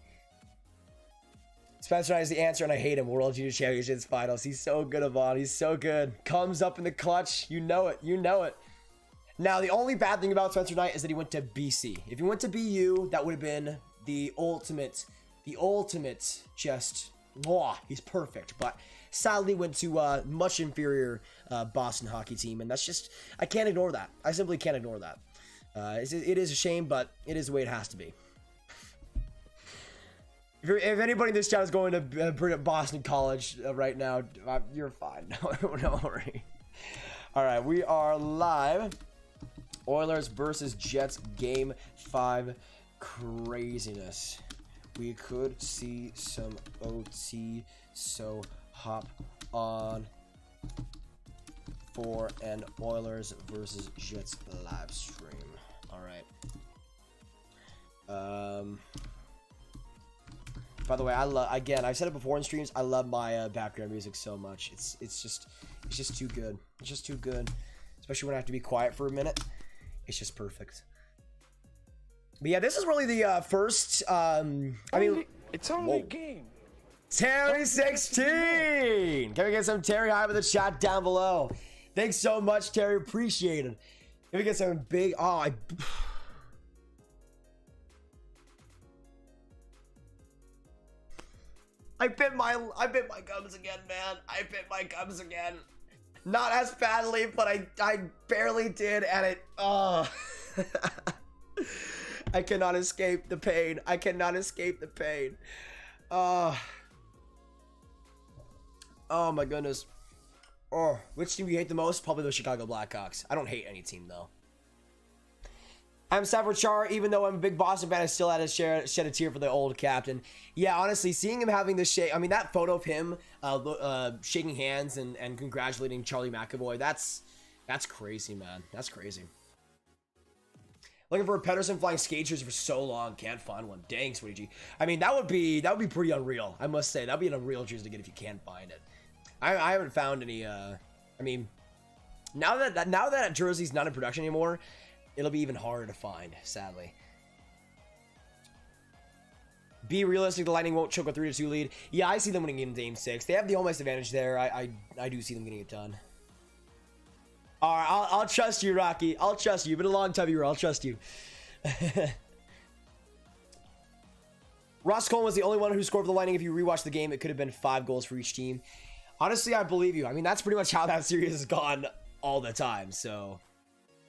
Spencer Knight is the answer, and I hate him. World Junior Championships Finals. He's so good, Avon. He's so good. Comes up in the clutch. You know it. Now, the only bad thing about Spencer Knight is that he went to BC. If he went to BU, that would have been the ultimate just he's perfect. But sadly went to a much inferior Boston hockey team, and that's just, I can't ignore that. I simply can't ignore that. It is a shame, but it is the way it has to be. If anybody in this chat is going to bring up Boston College right now, you're fine. Don't worry. All right, we are live. Oilers versus Jets, Game 5. Craziness. We could see some OT, so hop on for an Oilers versus Jets live stream. All right. By the way, again, I've said it before in streams, I love my background music so much. It's just too good. It's just too good, especially when I have to be quiet for a minute. It's just perfect. But yeah, this is really the first. It's only a game. Terry 16. Can we get some Terry hype in the chat down below? Thanks so much, Terry. Appreciate it. Can we get some big? I bit my gums again, man. I bit my gums again. Not as badly, but I barely did, and it. I cannot escape the pain. I cannot escape the pain. Oh my goodness. Oh, which team do you hate the most? Probably the Chicago Blackhawks. I don't hate any team though. I'm Savard Char, even though I'm a big Boston fan, I still had to shed a tear for the old captain. Yeah, honestly, seeing him having this shake, I mean, that photo of him shaking hands and congratulating Charlie McAvoy, that's crazy, man. That's crazy. Looking for a Pedersen flying skate jersey for so long, can't find one. Dang, Sweetie G. I mean, that would be pretty unreal. I must say, that'd be an unreal jersey to get if you can't find it. I haven't found any. I mean, now that jersey's not in production anymore, it'll be even harder to find, sadly. Be realistic, the Lightning won't choke a 3-2 lead. Yeah, I see them winning in Game 6. They have the home ice advantage there. I do see them getting it done. All right, I'll trust you, Rocky. I'll trust you. You've been a long time viewer. I'll trust you. Ross Cole was the only one who scored for the Lightning. If you rewatch the game, it could have been 5 goals for each team. Honestly, I believe you. I mean, that's pretty much how that series has gone all the time. So,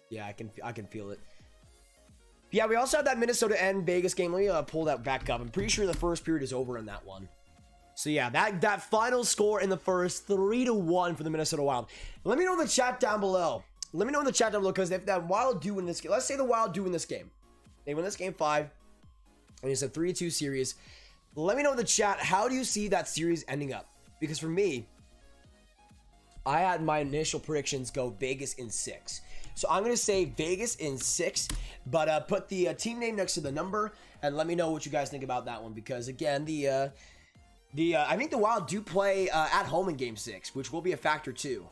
yeah, I can feel it. Yeah, we also had that Minnesota and Vegas game. Let me pull that back up. I'm pretty sure the first period is over in that one. So yeah, that final score in the first, 3-1 for the Minnesota Wild. Let me know in the chat down below. Let me know in the chat down below, because if that Wild do win this game, let's say the Wild do win this game. They win this game 5, and it's a 3-2 series. Let me know in the chat, how do you see that series ending up? Because for me, I had my initial predictions go Vegas in 6. So I'm going to say Vegas in 6, but put the team name next to the number, and let me know what you guys think about that one. Because again, I think the Wild do play at home in Game 6, which will be a factor too.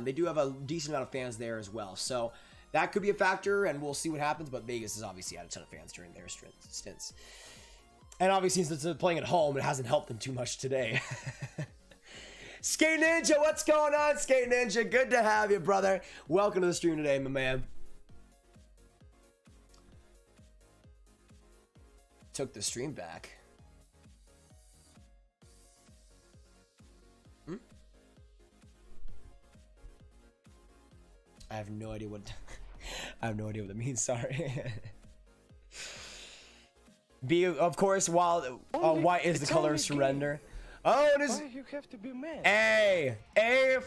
They do have a decent amount of fans there as well. So that could be a factor, and we'll see what happens. But Vegas has obviously had a ton of fans during their stints. And obviously, since it's playing at home, it hasn't helped them too much today. Skate Ninja, what's going on, Skate Ninja? Good to have you, brother. Welcome to the stream today, my man. Took the stream back. I have no idea what I have no idea what that means. Sorry. B, of course, while white is the color of surrender. Oh, it is. Why you have to be mad? A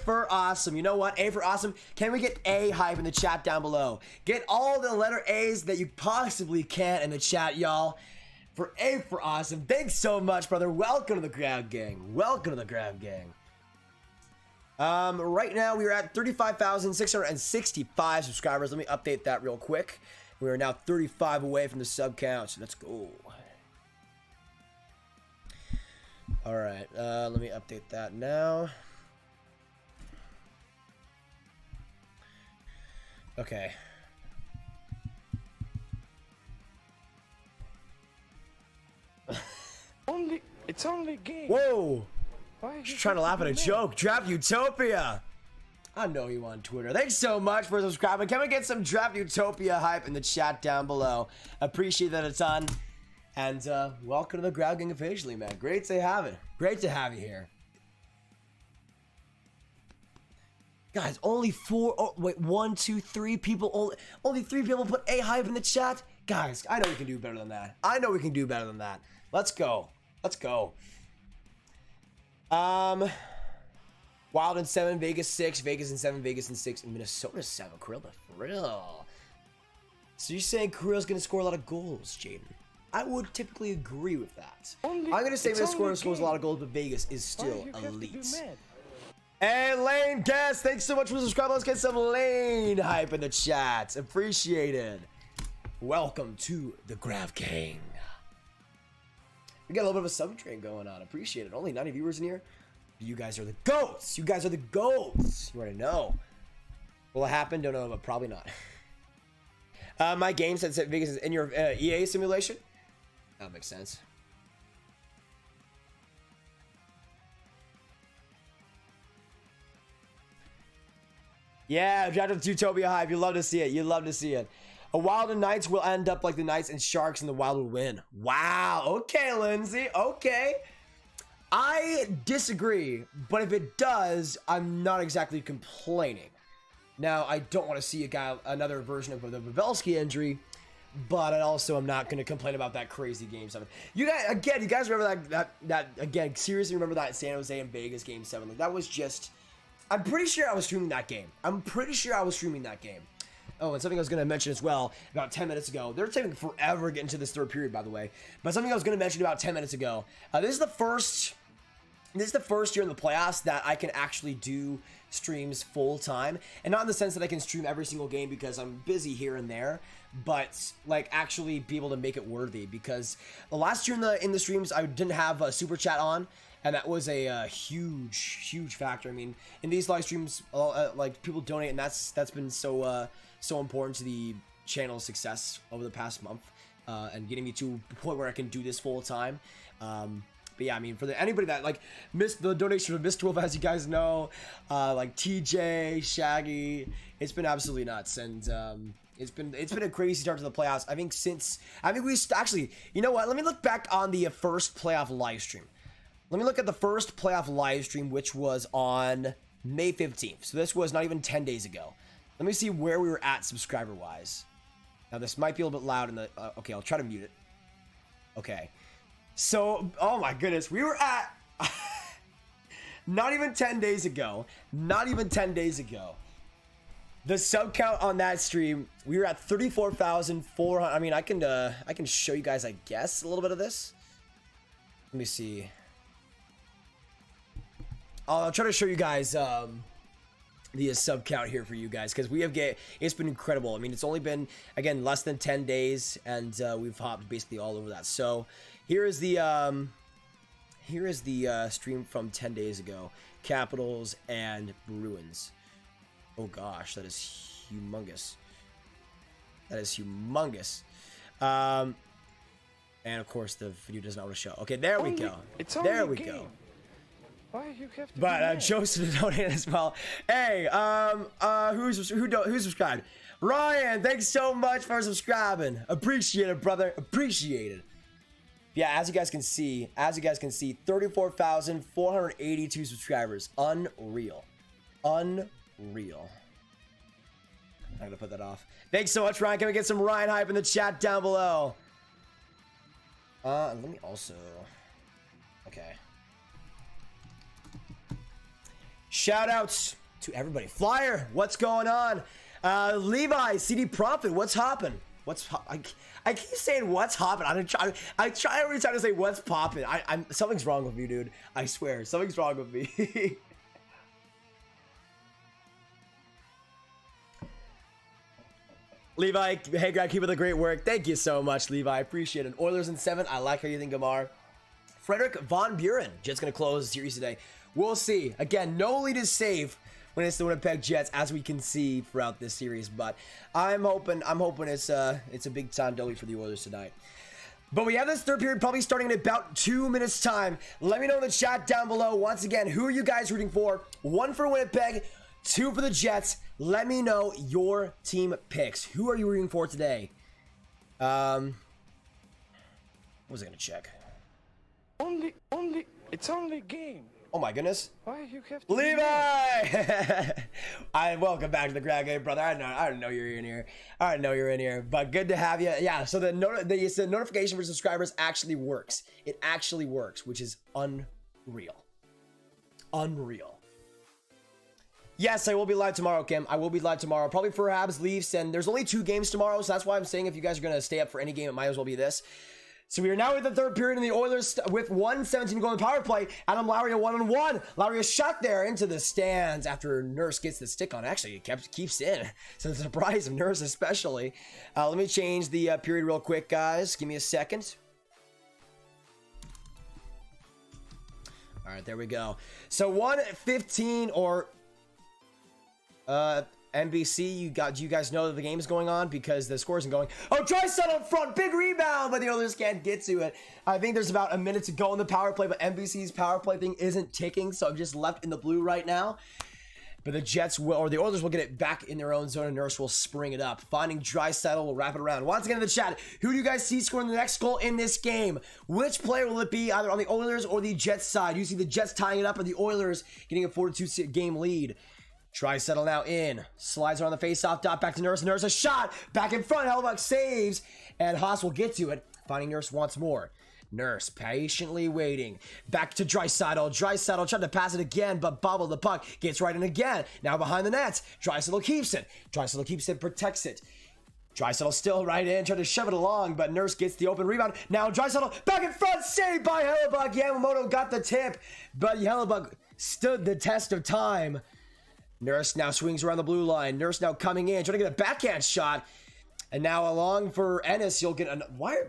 for awesome. You know what? A for awesome. Can we get A hype in the chat down below? Get all the letter A's that you possibly can in the chat, y'all. For A for awesome. Thanks so much, brother. Welcome to the Grab Gang. Welcome to the Grab Gang. Right now we are at 35,665 subscribers. Let me update that real quick. We are now 35 away from the sub count. So let's go. All right, let me update that now. Okay. It's only a game. Whoa! Why are you Just trying to laugh at a joke. Draft Utopia. I know you on Twitter. Thanks so much for subscribing. Can we get some Draft Utopia hype in the chat down below? Appreciate that a ton. And welcome to the Grab Gang officially, man. Great to have it. Great to have you here. Guys, only 1, 2, 3 people. Only 3 people put A hype in the chat. Guys, I know we can do better than that. I know we can do better than that. Let's go. Let's go. Wild in 7, Vegas 6, Vegas in 7, Vegas in 6, and Minnesota 7. Kirill the Frill. So you're saying Kirill's gonna score a lot of goals, Jaden? I would typically agree with that. I'm gonna say Minnesota scores a lot of goals, but Vegas is still elite. Hey, Lane Guest, thanks so much for subscribing. Let's get some Lane hype in the chat. Appreciated. Welcome to the Grab Gang. We got a little bit of a sub train going on. Appreciate it. Only 90 viewers in here. You guys are the GOATs. You guys are the GOATs. You already know. Will it happen? Don't know, but probably not. My game said Vegas is in your EA simulation. That makes sense. Yeah, draft of Utopia hype. You love to see it. You love to see it. A Wild and Knights will end up like the Knights and Sharks, and the Wild will win. Wow. Okay, Lindsay. Okay. I disagree, but if it does, I'm not exactly complaining. Now, I don't want to see another version of the Pavelski injury, but I also am not going to complain about that crazy game 7. You guys remember that again, seriously remember that San Jose and Vegas game 7? Like, that was just, I'm pretty sure I was streaming that game. Oh, and something I was going to mention as well about 10 minutes ago. They're taking forever to get into this third period, by the way. But something I was going to mention about 10 minutes ago. This is the first year in the playoffs that I can actually do streams full time, and not in the sense that I can stream every single game because I'm busy here and there, but like actually be able to make it worthy. Because the last year in the streams I didn't have a super chat on, and that was a huge factor. I mean, in these live streams, like people donate, and that's been so important to the channel's success over the past month, and getting me to the point where I can do this full time. But yeah, I mean, for anybody that like missed the donation of Miss 12, as you guys know, like TJ, Shaggy, it's been absolutely nuts, and it's been a crazy start to the playoffs. I think we actually, you know what? Let me look back on the first playoff live stream. Let me look at the first playoff live stream, which was on May 15th. So this was not even 10 days ago. Let me see where we were at subscriber wise. Now this might be a little bit loud in the. Okay, I'll try to mute it. Okay. So, oh my goodness, we were at not even 10 days ago. The sub count on that stream, we were at 34,400. I mean, I can show you guys, I guess, a little bit of this. Let me see. I'll try to show you guys the sub count here for you guys, because it's been incredible. I mean, it's only been, again, less than 10 days, and we've hopped basically all over that. So here is the stream from 10 days ago. Capitals and Bruins. Oh gosh, that is humongous. And of course the video does not want to show. Okay, there we go. There we go. Why you have to But Joseph donated as well. Hey, who subscribed? Ryan, thanks so much for subscribing. Appreciate it, brother. Appreciate it. Yeah, as you guys can see, 34,482 subscribers. Unreal. I'm gonna put that off. Thanks so much, Ryan. Can we get some Ryan hype in the chat down below? Let me also. Okay. Shout outs to everybody. Flyer, what's going on? Levi, CD Profit, what's hopping? I keep saying what's hopping. I try every time to say what's popping. Something's wrong with me, dude. I swear, something's wrong with me. Levi, hey, God, keep up the great work. Thank you so much, Levi. I appreciate it. Oilers in 7. I like how you think, Gamar. Frederick Von Buren, Jets going to close the series today. We'll see. Again, no lead is safe when it's the Winnipeg Jets, as we can see throughout this series. But I'm hoping it's a big time W for the Oilers tonight. But we have this third period probably starting in about 2 minutes time. Let me know in the chat down below. Once again, who are you guys rooting for? 1 for Winnipeg, 2 for the Jets. Let me know your team picks. Who are you rooting for today? was I gonna check? It's only game. Oh my goodness. Why you have to Levi! Welcome back to the Crowd Game, brother. I didn't know you were in here. I didn't know you were in here, but good to have you. Yeah, so the notification for subscribers actually works. It actually works, which is unreal. Unreal. Yes, I will be live tomorrow, Kim. I will be live tomorrow, probably for Habs, Leafs, and there's only 2 games tomorrow, so that's why I'm saying if you guys are going to stay up for any game, it might as well be this. So we are now in the third period, and the Oilers with 1:17 goal in the power play. Adam Lowry a 1-on-1. Lowry a shot there into the stands after Nurse gets the stick on. Actually, it keeps in. So the surprise of Nurse especially. Let me change the period real quick, guys. Give me a second. All right, there we go. So 1:15 or NBC, you guys know that the game is going on because the score isn't going. Oh, Draisaitl in front, big rebound, but the Oilers can't get to it. I think there's about a minute to go in the power play, but NBC's power play thing isn't ticking, so I'm just left in the blue right now. But the Jets will, or the Oilers will get it back in their own zone, and Nurse will spring it up. Finding Draisaitl will wrap it around. Once again in the chat, who do you guys see scoring the next goal in this game? Which player will it be, either on the Oilers or the Jets side? You see the Jets tying it up, or the Oilers getting a 4-2 game lead? Draisaitl now in, slides around the face-off dot, back to Nurse. Nurse a shot, back in front, Hellebuyck saves, and Haas will get to it, finding Nurse once more. Nurse patiently waiting, back to Draisaitl. Draisaitl tried to pass it again, but bobbled the puck, gets right in again, now behind the nets. Draisaitl keeps it, protects it. Draisaitl still right in, trying to shove it along, but Nurse gets the open rebound. Now Draisaitl back in front, saved by Hellebuyck. Yamamoto got the tip, but Hellebuyck stood the test of time. Nurse now swings around the blue line. Nurse now coming in, trying to get a backhand shot. And now along for Ennis, you'll get why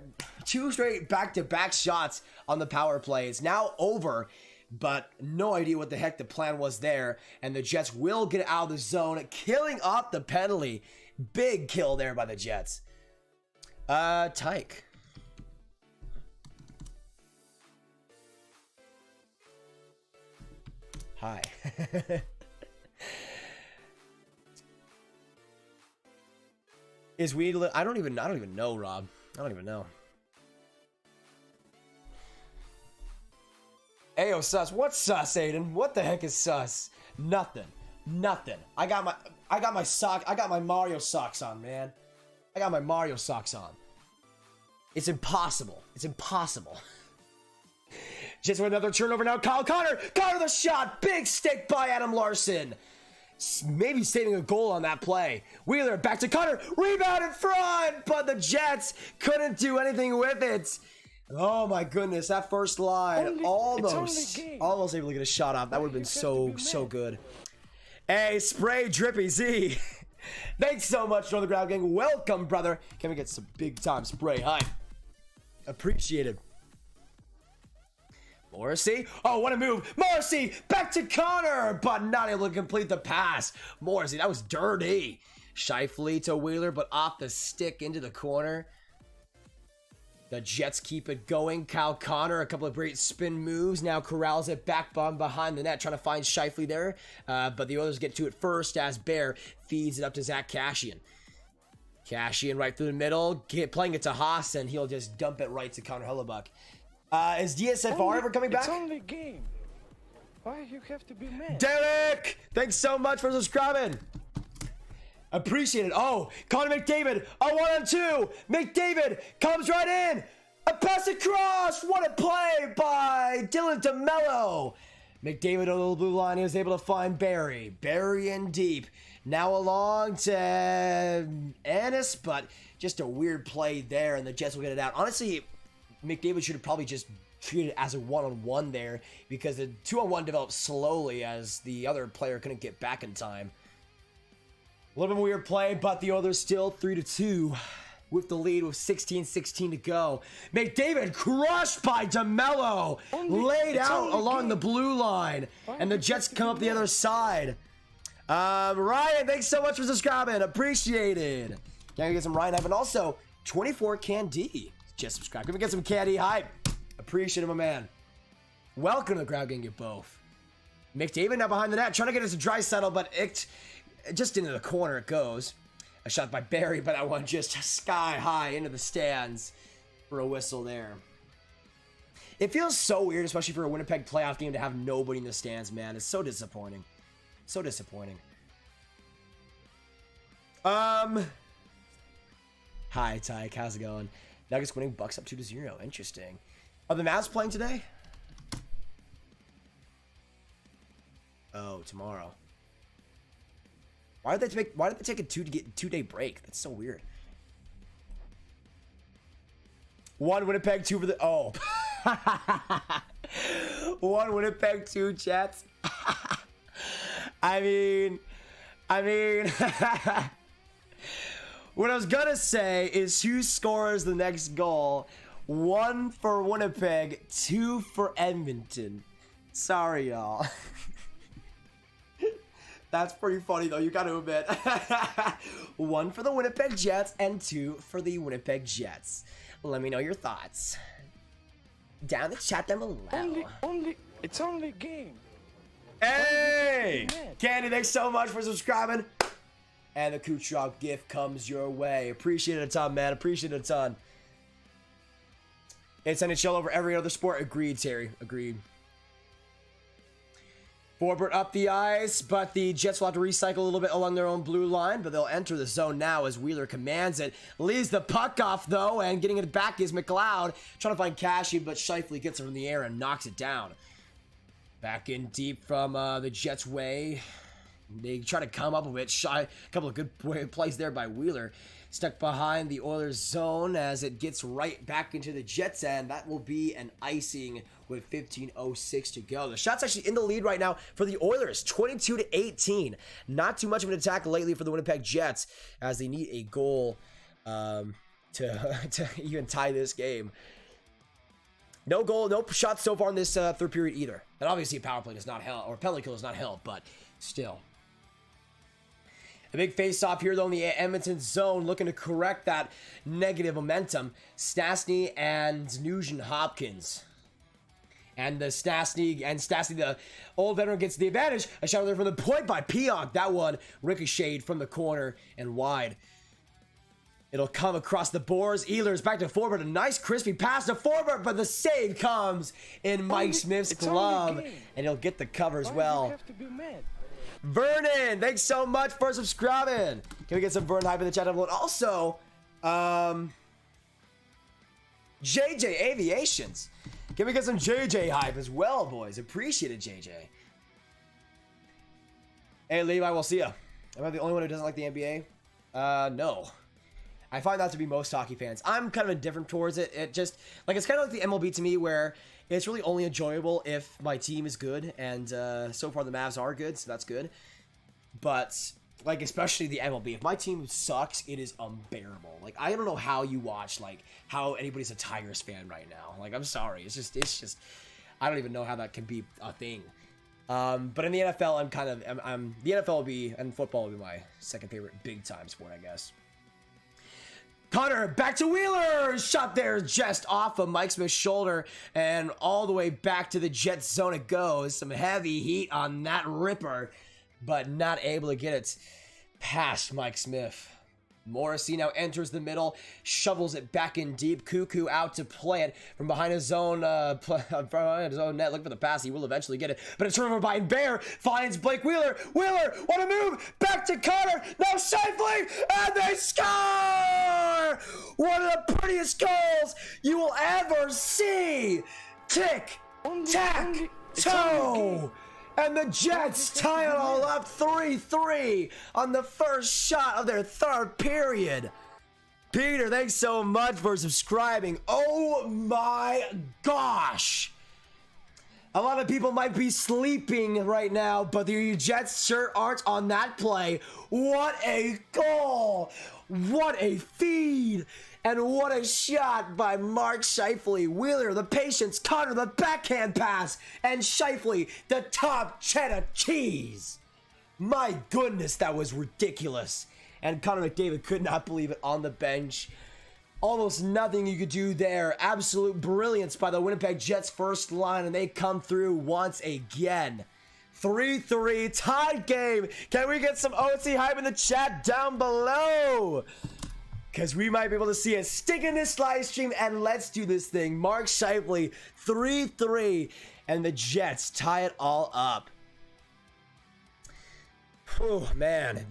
2 straight back-to-back shots on the power play. It's now over, but no idea what the heck the plan was there. And the Jets will get out of the zone, killing off the penalty. Big kill there by the Jets. Tyke. Hi. Is weed? I don't even know, Rob. I don't even know. Ayo, sus. What's sus, Aiden? What the heck is sus? Nothing. I got my sock. I got my Mario socks on, man. I got my Mario socks on. It's impossible. It's impossible. Just with another turnover now. Kyle Connor the shot. Big stick by Adam Larson. Maybe saving a goal on that play. Wheeler back to Connor, rebound in front, but the Jets couldn't do anything with it. Oh my goodness, that first line almost able to get a shot off. That would have been so good. Hey, Spray Drippy Z. Thanks so much, Northern Crowd Gang. Welcome, brother. Can we get some big time spray? Hi. Appreciated. Morrissey. Oh, what a move. Morrissey back to Connor, but not able to complete the pass. Morrissey, that was dirty. Shifley to Wheeler, but off the stick into the corner. The Jets keep it going. Kyle Connor, a couple of great spin moves. Now corrals it back behind the net, trying to find Shifley there. But the Oilers get to it first as Bear feeds it up to Zach Kassian. Kassian right through the middle, playing it to Haas, and he'll just dump it right to Connor Hellebuyck. Is DSFR ever coming back? It's only game. Why you have to be mad? Derek! Thanks so much for subscribing. Appreciate it. Oh, Connor McDavid, a 1-on-2. McDavid comes right in. A pass across. What a play by Dylan DeMello. McDavid on the blue line. He was able to find Barry. Barry in deep. Now along to Ennis, but just a weird play there, and the Jets will get it out. Honestly, McDavid should have probably just treated it as a 1-on-1 there, because the 2-on-1 developed slowly as the other player couldn't get back in time. A little bit of a weird play, but the Oilers still 3-2 with the lead with 16-16 to go. McDavid crushed by DeMello, laid out along the blue line, and the Jets come up the other side. Ryan, thanks so much for subscribing. Appreciated. Can we get some Ryan hype? And also, 24 Can D just subscribe. Can we get some Can D hype? Appreciate it, my man. Welcome to the Crowd Gang, you both. McDavid now behind the net, trying to get us a Draisaitl, but it just into the corner it goes. A shot by Barry, but that one just sky high into the stands for a whistle there. It feels so weird, especially for a Winnipeg playoff game, to have nobody in the stands, man. It's so disappointing. So disappointing. Hi, Tyke. How's it going? Nuggets winning, Bucks up 2-0. Interesting. Are the Mavs playing today? Oh, tomorrow. Why did they take a two-day break? That's so weird. 1 Winnipeg, 2 for the... Oh. 1 Winnipeg, 2 Jets. I mean... What I was gonna say is who scores the next goal. 1 for Winnipeg, 2 for Edmonton. Sorry, y'all. That's pretty funny, though. You gotta admit. 1 for the Winnipeg Jets and 2 for the Winnipeg Jets. Let me know your thoughts down the chat down below. It's only a game. Hey, Candy, thanks so much for subscribing. And the Kucherov gift comes your way. Appreciate it a ton, man. Appreciate it a ton. It's NHL over every other sport. Agreed, Terry. Agreed. Forbert up the ice, but the Jets will have to recycle a little bit along their own blue line, but they'll enter the zone now as Wheeler commands it. Leaves the puck off, though, and getting it back is McLeod. Trying to find Cashy, but Shifley gets it from the air and knocks it down. Back in deep from the Jets' way. They try to come up a bit shy. A couple of good plays there by Wheeler. Stuck behind the Oilers zone as it gets right back into the Jets' end. That will be an icing with 15:06 to go. The shot's actually in the lead right now for the Oilers, 22-18. Not too much of an attack lately for the Winnipeg Jets as they need a goal to even tie this game. No goal, no shots so far in this third period either. And obviously a power play does not help, or penalty kill does not help, but still. A big face-off here, though, in the Edmonton zone, looking to correct that negative momentum. Stastny and Nugent-Hopkins. And Stastny, the old veteran, gets the advantage. A shot there from the point by Pionk. That one ricocheted from the corner and wide. It'll come across the boards. Ehlers back to Forbert. A nice crispy pass to Forbert, but the save comes in Mike Smith's glove. And he'll get the cover as well. You have to be mad. Vernon, thanks so much for subscribing. Can we get some Vernon hype in the chat? Also, JJ Aviations. Can we get some JJ hype as well, boys? Appreciate it, JJ. Hey, Levi, we'll see ya. Am I the only one who doesn't like the NBA? No. I find that to be most hockey fans. I'm kind of indifferent towards it. It just, like, it's kind of like the MLB to me, where it's really only enjoyable if my team is good, and so far the Mavs are good, so that's good. But, like, especially the MLB, if my team sucks, it is unbearable. Like, I don't know how you watch, like, how anybody's a Tigers fan right now. Like, I'm sorry. It's just, I don't even know how that can be a thing. But in the NFL, the NFL will be, and football will be my second favorite big time sport, I guess. Connor, back to Wheeler! Shot there just off of Mike Smith's shoulder, and all the way back to the Jets zone it goes. Some heavy heat on that ripper, but not able to get it past Mike Smith. Morrissey now enters the middle, shovels it back in deep. Cuckoo out to play it from behind his own net. Look for the pass. He will eventually get it, but a turnover by Bear finds Blake Wheeler. Wheeler, what a move! Back to Connor. Now Shifley, and they score! One of the prettiest goals you will ever see. Tick, tack, toe. And the Jets tie it all up 3-3 on the first shot of their third period. Peter, thanks so much for subscribing. Oh my gosh. A lot of people might be sleeping right now, but the Jets sure aren't on that play. What a goal. What a feed. And what a shot by Mark Shifley. Wheeler, the patience. Connor, the backhand pass. And Shifley, the top cheddar cheese. My goodness, that was ridiculous. And Connor McDavid could not believe it on the bench. Almost nothing you could do there. Absolute brilliance by the Winnipeg Jets first line, and they come through once again. 3-3, tied game. Can we get some OT hype in the chat down below? because we might be able to see a stick in this live stream, and let's do this thing. Mark Scheifele, 3-3, and the Jets tie it all up. Oh man,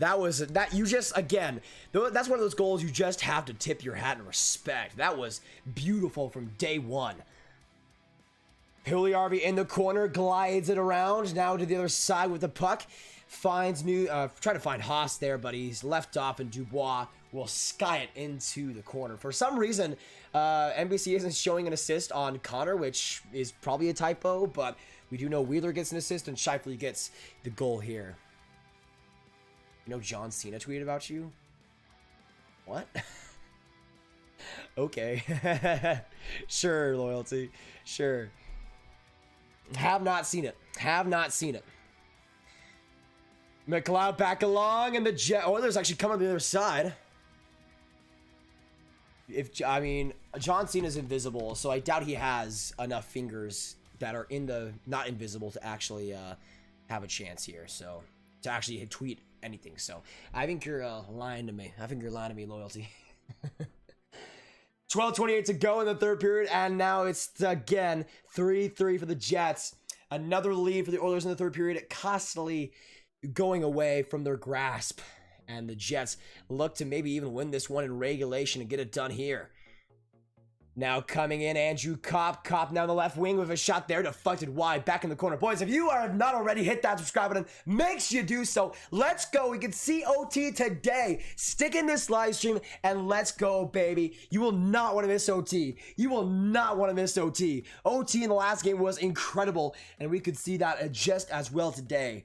you just, again, that's one of those goals you just have to tip your hat and respect. That was beautiful from day one. Hilliarvi in the corner, glides it around, now to the other side with the puck. Finds trying to find Haas there, but he's left off, and Dubois will sky it into the corner. For some reason, NBC isn't showing an assist on Connor, which is probably a typo, but we do know Wheeler gets an assist and Scheifele gets the goal here. You know John Cena tweeted about you? What? Okay. Sure, loyalty. Sure. Have not seen it. Have not seen it. McLeod back along, and the Oilers actually come on the other side. I mean, John Cena's invisible, so I doubt he has enough fingers that are not invisible to actually have a chance here. So to actually tweet anything. So I think you're lying to me. I think you're lying to me, loyalty. 12:28 to go in the third period, and now it's again 3-3 for the Jets. Another lead for the Oilers in the third period, constantly going away from their grasp, and the Jets look to maybe even win this one in regulation and get it done here. Now coming in, Andrew Kopp now on the left wing with a shot there, deflected wide, back in the corner. Boys, if you have not already hit that subscribe button, make sure you do so. Let's go. We can see OT today. Stick in this live stream, and let's go, baby. You will not want to miss OT. You will not want to miss OT. OT in the last game was incredible, and we could see that just as well today.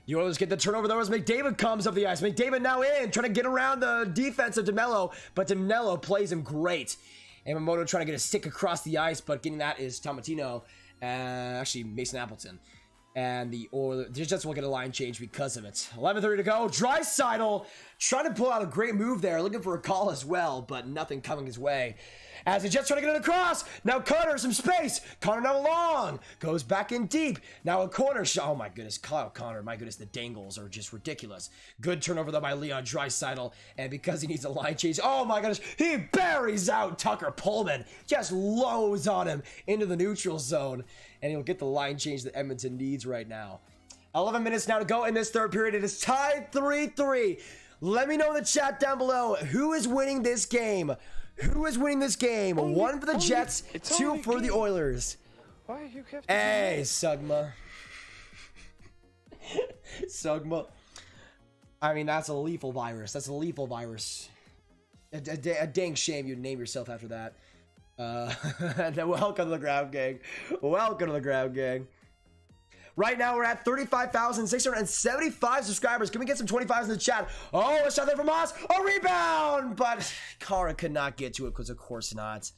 The Oilers get the turnover though as McDavid comes up the ice. McDavid now in, trying to get around the defense of DeMello, but DeMello plays him great. Yamamoto trying to get a stick across the ice, but getting that is Tomatino, actually Mason Appleton. And the Oilers just will get a line change because of it. 11:30 to go. Draisaitl trying to pull out a great move there, looking for a call as well, but nothing coming his way. As the Jets trying to get it across. Now Connor, some space. Connor now long. Goes back in deep. Now a corner shot. Oh my goodness. Connor, my goodness, the dangles are just ridiculous. Good turnover though by Leon Draisaitl. And because he needs a line change, oh my goodness, he buries out Tucker Pullman. Just lows on him into the neutral zone. And he'll get the line change that Edmonton needs right now. 11 minutes now to go in this third period. It is tied 3-3. Let me know in the chat down below who is winning this game. Who is winning this game? One for the Jets, two for the Oilers. Why you have to Hey, Sugma. Sugma. I mean, that's a lethal virus. That's a lethal virus. A dang shame you'd name yourself after that. Welcome to the Grab Gang. Welcome to the Grab Gang. Right now, we're at 35,675 subscribers. Can we get some 25s in the chat? Oh, a shot there from Moss. A rebound! But Kara could not get to it because, of course, not.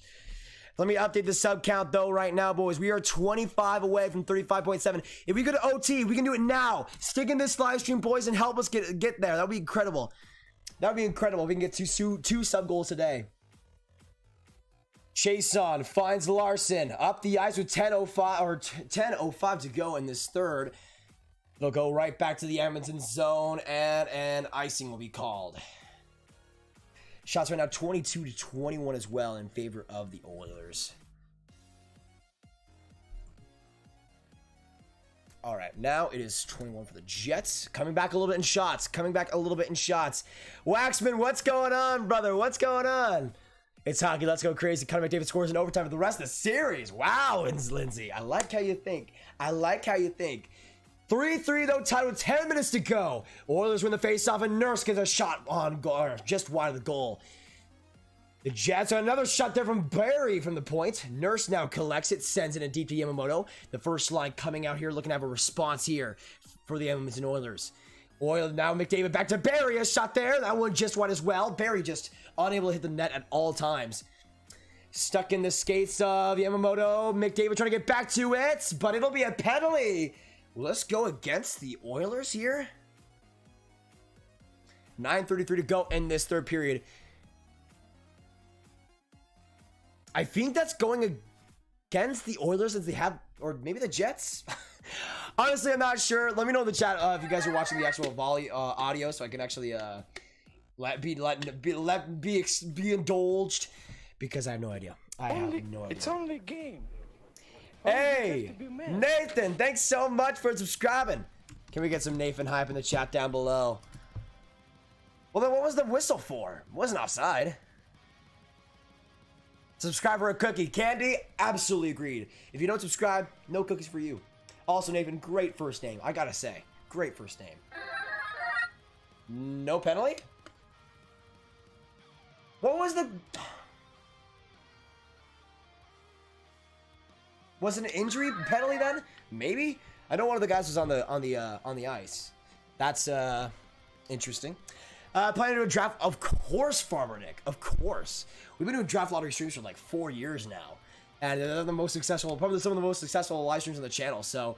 Let me update the sub count, though, right now, boys. We are 25 away from 35.7. If we go to OT, we can do it now. Stick in this live stream, boys, and help us get there. That would be incredible. That would be incredible. We can get two sub goals today. Chason finds Larson up the ice with 10:05 to go in this third. It'll go right back to the Edmonton zone, and an icing will be called. Shots right now 22-21 as well in favor of the Oilers. All right, now it is 21 for the Jets. Coming back a little bit in shots. Waxman, what's going on, brother? What's going on? It's hockey. Let's go crazy. Connor McDavid scores in overtime for the rest of the series. Wow, Lindsay. I like how you think. 3-3 though, tied with 10 minutes to go. Oilers win the faceoff, and Nurse gets a shot on goal, just wide of the goal. The Jets have another shot there from Barry from the point. Nurse now collects it, sends it in deep to Yamamoto. The first line coming out here, looking to have a response here for the Edmonton Oilers. Now McDavid back to Barry, a shot there. That one just wide as well. Barry just unable to hit the net at all times. Stuck in the skates of Yamamoto. McDavid trying to get back to it, but it'll be a penalty. Let's go against the Oilers here. 9:33 to go in this third period. I think that's going against the Oilers as they have, or maybe the Jets. Honestly, I'm not sure. Let me know in the chat if you guys are watching the actual audio, so I can actually be indulged, because I have no idea. I have no idea. It's only game. Hey, Nathan, thanks so much for subscribing. Can we get some Nathan hype in the chat down below? Well, then what was the whistle for? It wasn't offside. Subscribe for a cookie. Candy, absolutely agreed. If you don't subscribe, no cookies for you. Also, Nathan, great first name. I gotta say, great first name. No penalty? What was the... Was it an injury penalty then? Maybe? I know one of the guys was on the ice. That's interesting. Planning to do a draft, of course, Farmer Nick, of course. We've been doing draft lottery streams for like 4 years now, and they're the most successful, probably some of the most successful live streams on the channel. So,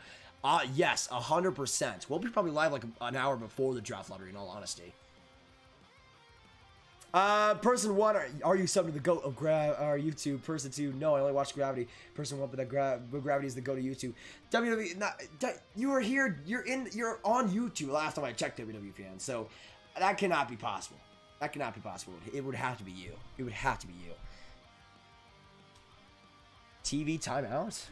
yes, 100%. We'll be probably live like an hour before the draft lottery, in all honesty. Person 1, are you subbed to the GOAT of YouTube? Person 2, no, I only watch Gravity. Person 1, but Gravity is the GOAT of YouTube. WWE, you were here, you're on YouTube last time I checked, WWE fans, so that cannot be possible. That cannot be possible. It would have to be you. It would have to be you. TV timeout?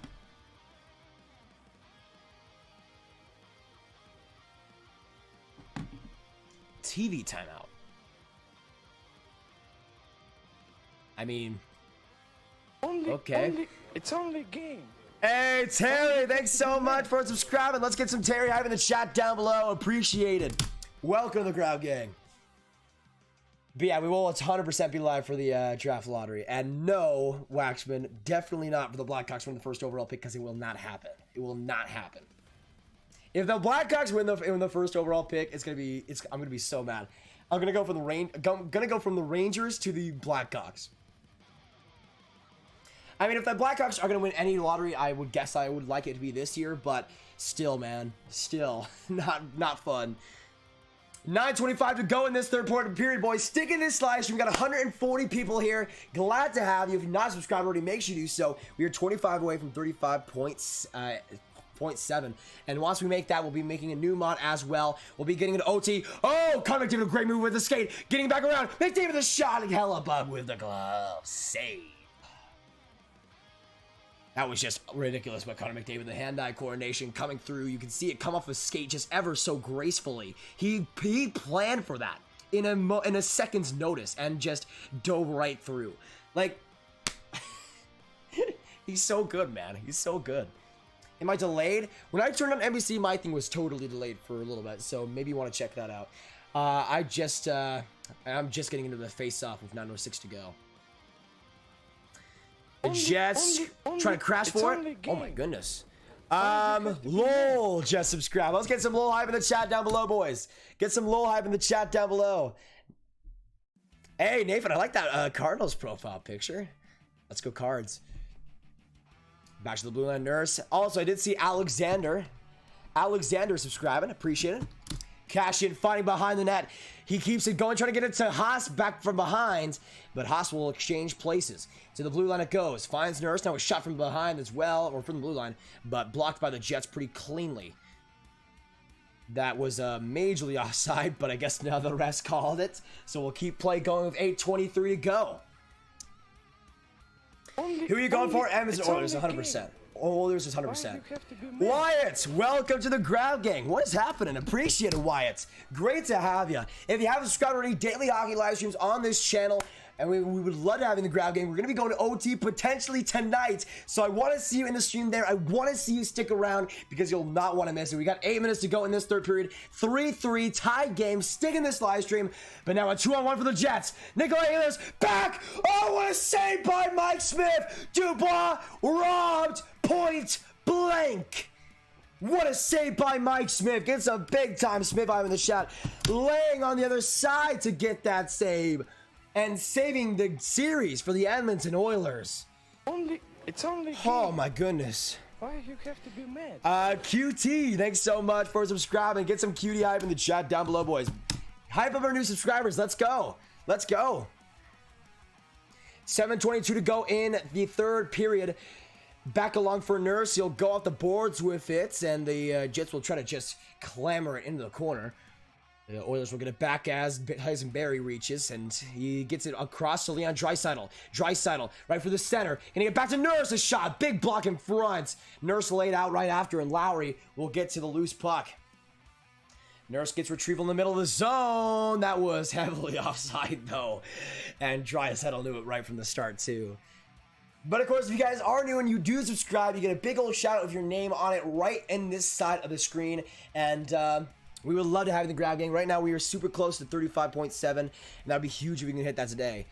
TV timeout. I mean, okay. It's only game. Hey, Terry, thanks so much for subscribing. Let's get some Terry hype in the chat down below. Appreciated. Welcome to the Grab Gang. But yeah, we will 100% be live for the draft lottery. And no, Waxman, definitely not for the Blackhawks win the first overall pick, because it will not happen. It will not happen. If the Blackhawks win the first overall pick, I'm gonna be so mad. I'm gonna go from the Rangers to the Blackhawks. I mean, if the Blackhawks are gonna win any lottery, I would guess I would like it to be this year, but still, man, still not fun. 9:25 to go in this third period, boys. Stick in this live stream. We got 140 people here. Glad to have you. If you're not subscribed already, make sure you do so. We are 25 away from 35.7. And once we make that, we'll be making a new mod as well. We'll be getting an OT. Oh, Conor McDavid, a great move with the skate. Getting back around. McDavid the shot. And hella bug with the glove. Save. That was just ridiculous by Connor McDavid. The hand-eye coordination coming through. You can see it come off a skate just ever so gracefully. He planned for that in a second's notice and just dove right through. Like, he's so good, man. He's so good. Am I delayed? When I turned on NBC, my thing was totally delayed for a little bit, so maybe you want to check that out. I'm just getting into the face-off with 9:06 to go. The Jets trying to crash for it. Oh my goodness. LOL just subscribe. Let's get some LOL hype in the chat down below, boys. Get some LOL hype in the chat down below. Hey, Nathan, I like that Cardinals profile picture. Let's go Cards. Back to the Blue Line Nurse. Also, I did see Alexander subscribing. Appreciate it. Cash in, fighting behind the net. He keeps it going, trying to get it to Haas back from behind, but Haas will exchange places. To the blue line it goes. Finds Nurse. Now a shot from behind as well, or from the blue line, but blocked by the Jets pretty cleanly. That was majorly offside, but I guess now the refs called it. So we'll keep play going with 8:23 to go. Who are you going for? Edmonton Oilers, 100%. Oilers is 100%. Wyatt, welcome to the Grab Gang. What is happening? Appreciate it, Wyatt. Great to have you. If you haven't subscribed already, daily hockey live streams on this channel, and we would love to have you in the Grab Game. We're going to be going to OT potentially tonight, so I want to see you in the stream there. I want to see you stick around because you'll not want to miss it. We got 8 minutes to go in this third period. 3-3 tied game. Stick in this live stream, but now a 2-on-1 for the Jets. Nikolai Ehlers back. Oh, what a save by Mike Smith. Dubois robbed point blank. What a save by Mike Smith. Gets a big time Smith in the shot. Laying on the other side to get that save. And saving the series for the Edmonton Oilers. It's only. Oh my goodness. Why you have to be mad? QT, thanks so much for subscribing. Get some cutie hype in the chat down below, boys. Hype up our new subscribers. Let's go. Let's go. 7:22 to go in the third period. Back along for Nurse. He'll go off the boards with it, and the Jets will try to just clamor it into the corner. The Oilers will get it back as Jesperi reaches, and he gets it across to Leon Draisaitl. Draisaitl right for the center. Gonna get back to Nurse. A shot. Big block in front. Nurse laid out right after, and Lowry will get to the loose puck. Nurse gets retrieval in the middle of the zone. That was heavily offside, though. And Draisaitl knew it right from the start, too. But, of course, if you guys are new and you do subscribe, you get a big old shout out with your name on it right in this side of the screen. And, we would love to have you in the grab gang. Right now, we are super close to 35.7, and that would be huge if we can hit that today.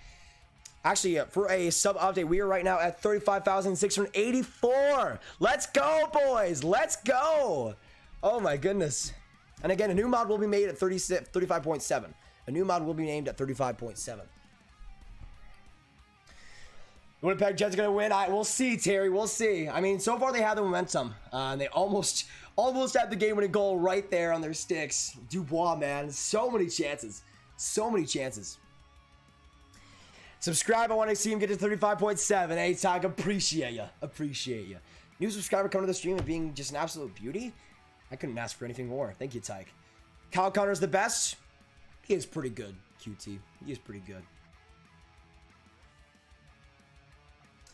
Actually, for a sub update, we are right now at 35,684. Let's go, boys. Let's go. Oh, my goodness. And again, a new mod will be made at 35.7. A new mod will be named at 35.7. The Winnipeg Jets are going to win. We'll see, Terry. We'll see. I mean, so far they have the momentum. And they almost had the game-winning goal right there on their sticks. Dubois, man. So many chances. So many chances. Subscribe. I want to see him get to 35.7. Hey, Tag, appreciate you. Appreciate you. New subscriber coming to the stream and being just an absolute beauty. I couldn't ask for anything more. Thank you, Tyke. Kyle Connor's the best. He is pretty good, QT. He is pretty good.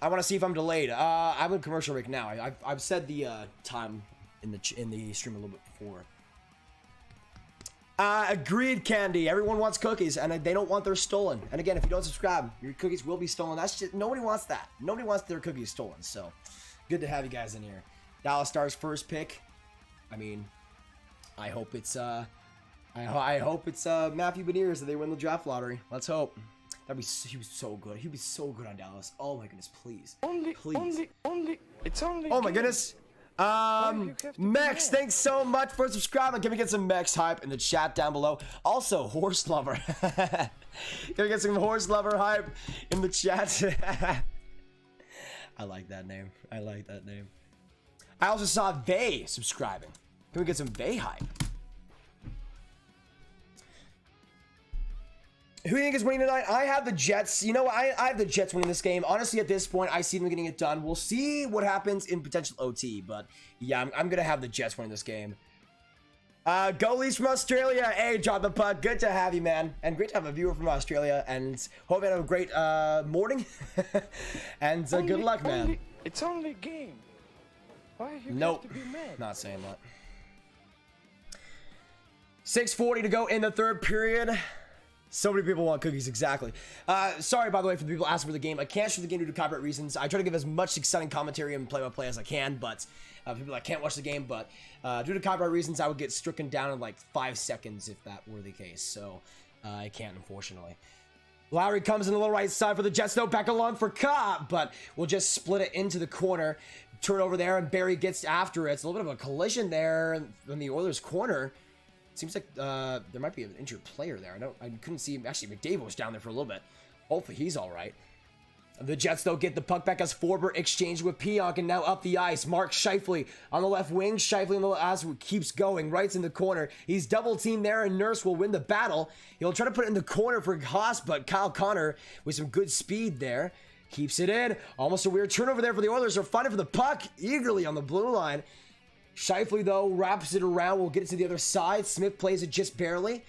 I want to see if I'm delayed. I'm in commercial break now. I've said the time in the stream a little bit before. Agreed, Candy. Everyone wants cookies, and they don't want theirs stolen. And again, if you don't subscribe, your cookies will be stolen. That's just, nobody wants that. Nobody wants their cookies stolen. So, good to have you guys in here. Dallas Stars first pick. I mean, I hope it's I hope it's Matthew Beniers that they win the draft lottery. Let's hope. He was so good. He'd be so good on Dallas. Oh my goodness, please. Please. It's only. Oh my goodness. Mex, thanks so much for subscribing. Can we get some Mex hype in the chat down below? Also, Horse Lover. Can we get some Horse Lover hype in the chat? I like that name. I like that name. I also saw Vay subscribing. Can we get some Vay hype? Who do you think is winning tonight? I have the Jets. You know what? I have the Jets winning this game. Honestly, at this point, I see them getting it done. We'll see what happens in potential OT. But, yeah, I'm going to have the Jets winning this game. Goalies from Australia. Hey, drop the puck. Good to have you, man. And great to have a viewer from Australia. And hope you have a great morning. And good luck, man. It's only a game. Why you nope. have to be mad? Not saying that. 6:40 to go in the third period. So many people want cookies, exactly. Sorry, by the way, for the people asking for the game. I can't show the game due to copyright reasons. I try to give as much exciting commentary and play-by-play as I can, but people that can't watch the game, but due to copyright reasons, I would get stricken down in like 5 seconds if that were the case. So I can't, unfortunately. Lowry comes in the little right side for the Jets, though. Back along for Cobb, but we'll just split it into the corner. Turn over there, and Barry gets after it. It's a little bit of a collision there in the Oilers' corner. Seems like there might be an injured player there. I couldn't see him. Actually, McDavid was down there for a little bit. Hopefully, he's all right. The Jets, though, get the puck back as Forbert exchanged with Pionk, and now up the ice. Mark Scheifele on the left wing. Scheifele in the as keeps going. Right's in the corner. He's double-teamed there, and Nurse will win the battle. He'll try to put it in the corner for Haas, but Kyle Connor with some good speed there. Keeps it in. Almost a weird turnover there for the Oilers. They're fighting for the puck eagerly on the blue line. Scheifele, though, wraps it around. We'll get it to the other side. Smith plays it just barely.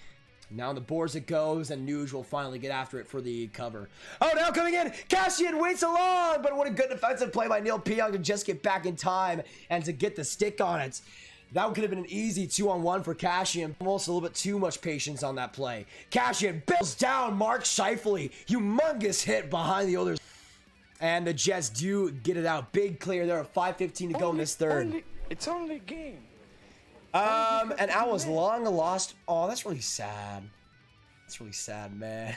Now on the boards it goes, and Nuge will finally get after it for the cover. Oh, now coming in! Kassian waits along! But what a good defensive play by Neil Pionk to just get back in time and to get the stick on it. That could have been an easy 2-on-1 for Kassian. Almost a little bit too much patience on that play. Kassian bills down Mark Scheifele. Humongous hit behind the Oilers. And the Jets do get it out. Big clear there. 5:15 to go in this third. It's only a game. And I was long lost. Oh, that's really sad. That's really sad, man.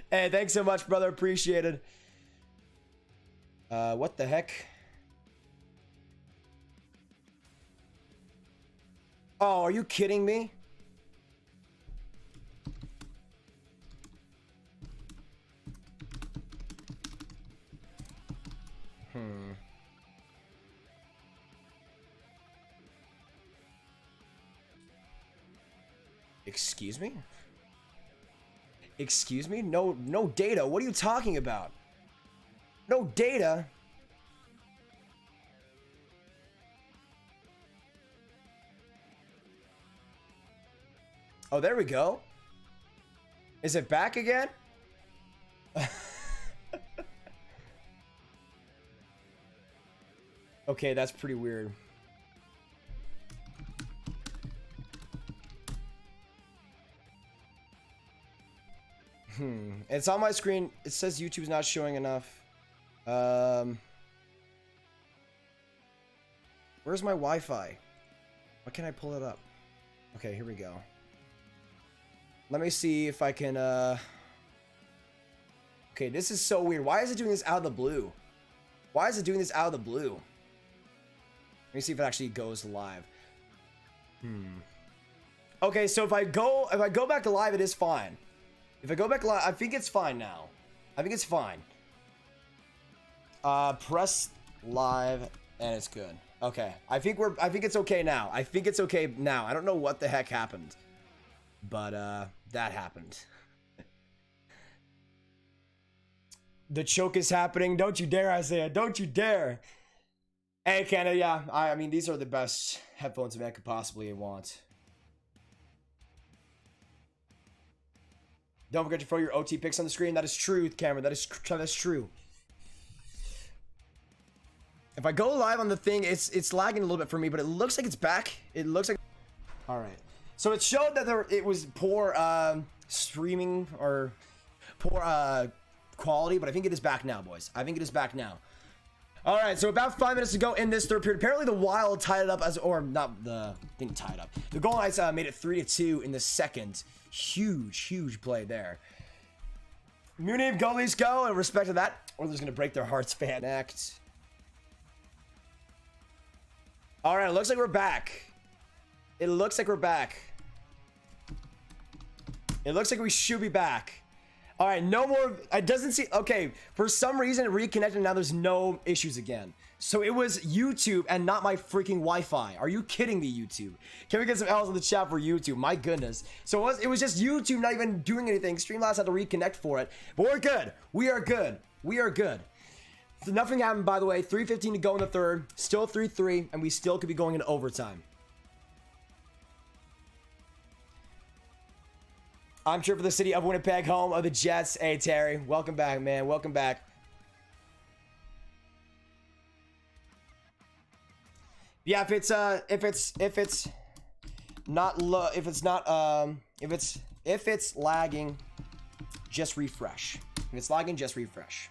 Hey, thanks so much, brother. Appreciate it. What the heck? Oh, are you kidding me? Excuse me? Excuse me? No data. What are you talking about? No data? Oh, there we go. Is it back again? Okay, that's pretty weird. It's on my screen. It says YouTube's not showing enough. Where's my Wi-Fi? Why can't I pull it up? Okay, here we go. Let me see if I can, Okay, this is so weird. Why is it doing this out of the blue? Why is it doing this out of the blue? Let me see if it actually goes live. Okay, so if I go back to live, it is fine. If I go back live, I think it's fine now. I think it's fine. Press live and it's good. Okay. I think it's okay now. I think it's okay now. I don't know what the heck happened. But that happened. The choke is happening. Don't you dare, Isaiah. Don't you dare. Hey, Canada, yeah. I mean, these are the best headphones a man could possibly want. Don't forget to throw your OT picks on the screen. That is true, Cameron. That's true. If I go live on the thing, it's lagging a little bit for me, but it looks like it's back. It looks like... All right. So it showed that it was poor streaming or poor quality, but I think it is back now, boys. I think it is back now. All right, so about 5 minutes to go in this third period. Apparently the Wild tied it up or not the thing tied up. The Golden Knights made it 3-2 in the second. Huge play there. Muni, goalies go, in respect to that. Oilers gonna break their hearts, fan. Next. All right, it looks like we're back. It looks like we're back. It looks like we should be back. All right, no more. It doesn't see. Okay, for some reason it reconnected. Now there's no issues again. So it was YouTube and not my freaking Wi-Fi. Are you kidding me, YouTube? Can we get some L's in the chat for YouTube? My goodness. So it was just YouTube not even doing anything. Streamlabs had to reconnect for it. But we're good. We are good. We are good. So nothing happened, by the way. 3:15 to go in the third. Still 3-3, and we still could be going into overtime. I'm sure for the city of Winnipeg, home of the Jets. Hey, Terry. Welcome back, man. Welcome back. Yeah, if it's lagging, just refresh. If it's lagging, just refresh.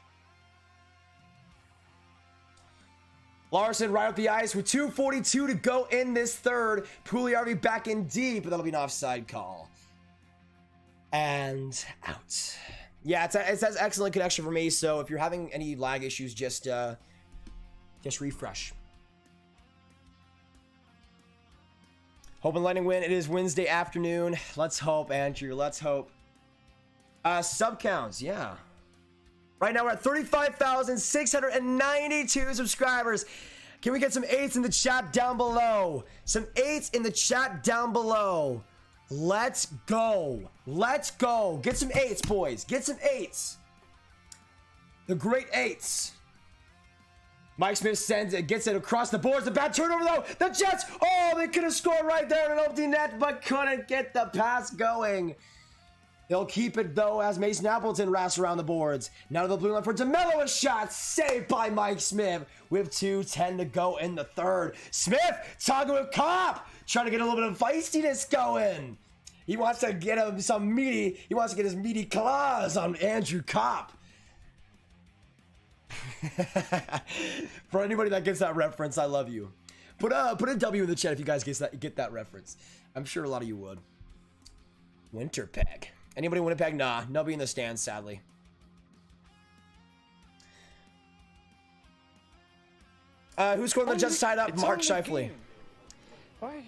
Larson right up the ice with 2:42 to go in this third. Pugliarvi back in deep, but that'll be an offside call. And out. Yeah, it says excellent connection for me, so if you're having any lag issues, just refresh. Hope and Lightning win. It is Wednesday afternoon. Let's hope, Andrew. Let's hope. Sub counts, yeah. Right now we're at 35,692 subscribers. Can we get some 8s in the chat down below? Some 8s in the chat down below. Let's go. Let's go. Get some 8s, boys. Get some 8s. The great 8s. Mike Smith sends it, gets it across the boards. The bad turnover, though. The Jets. Oh, they could have scored right there in an empty net, but couldn't get the pass going. They'll keep it, though, as Mason Appleton wraps around the boards. Now to the blue line for DeMello. A shot saved by Mike Smith with 2:10 to go in the third. Smith talking with Cop, trying to get a little bit of feistiness going. He wants to get him some meaty. He wants to get his meaty claws on Andrew Cop. For anybody that gets that reference, I love you. Put a W in the chat if you guys get that reference. I'm sure a lot of you would. Winnipeg. Anybody in Winnipeg? Nah, nobody in the stands, sadly. Who scored the Jets tied up? Mark Scheifele.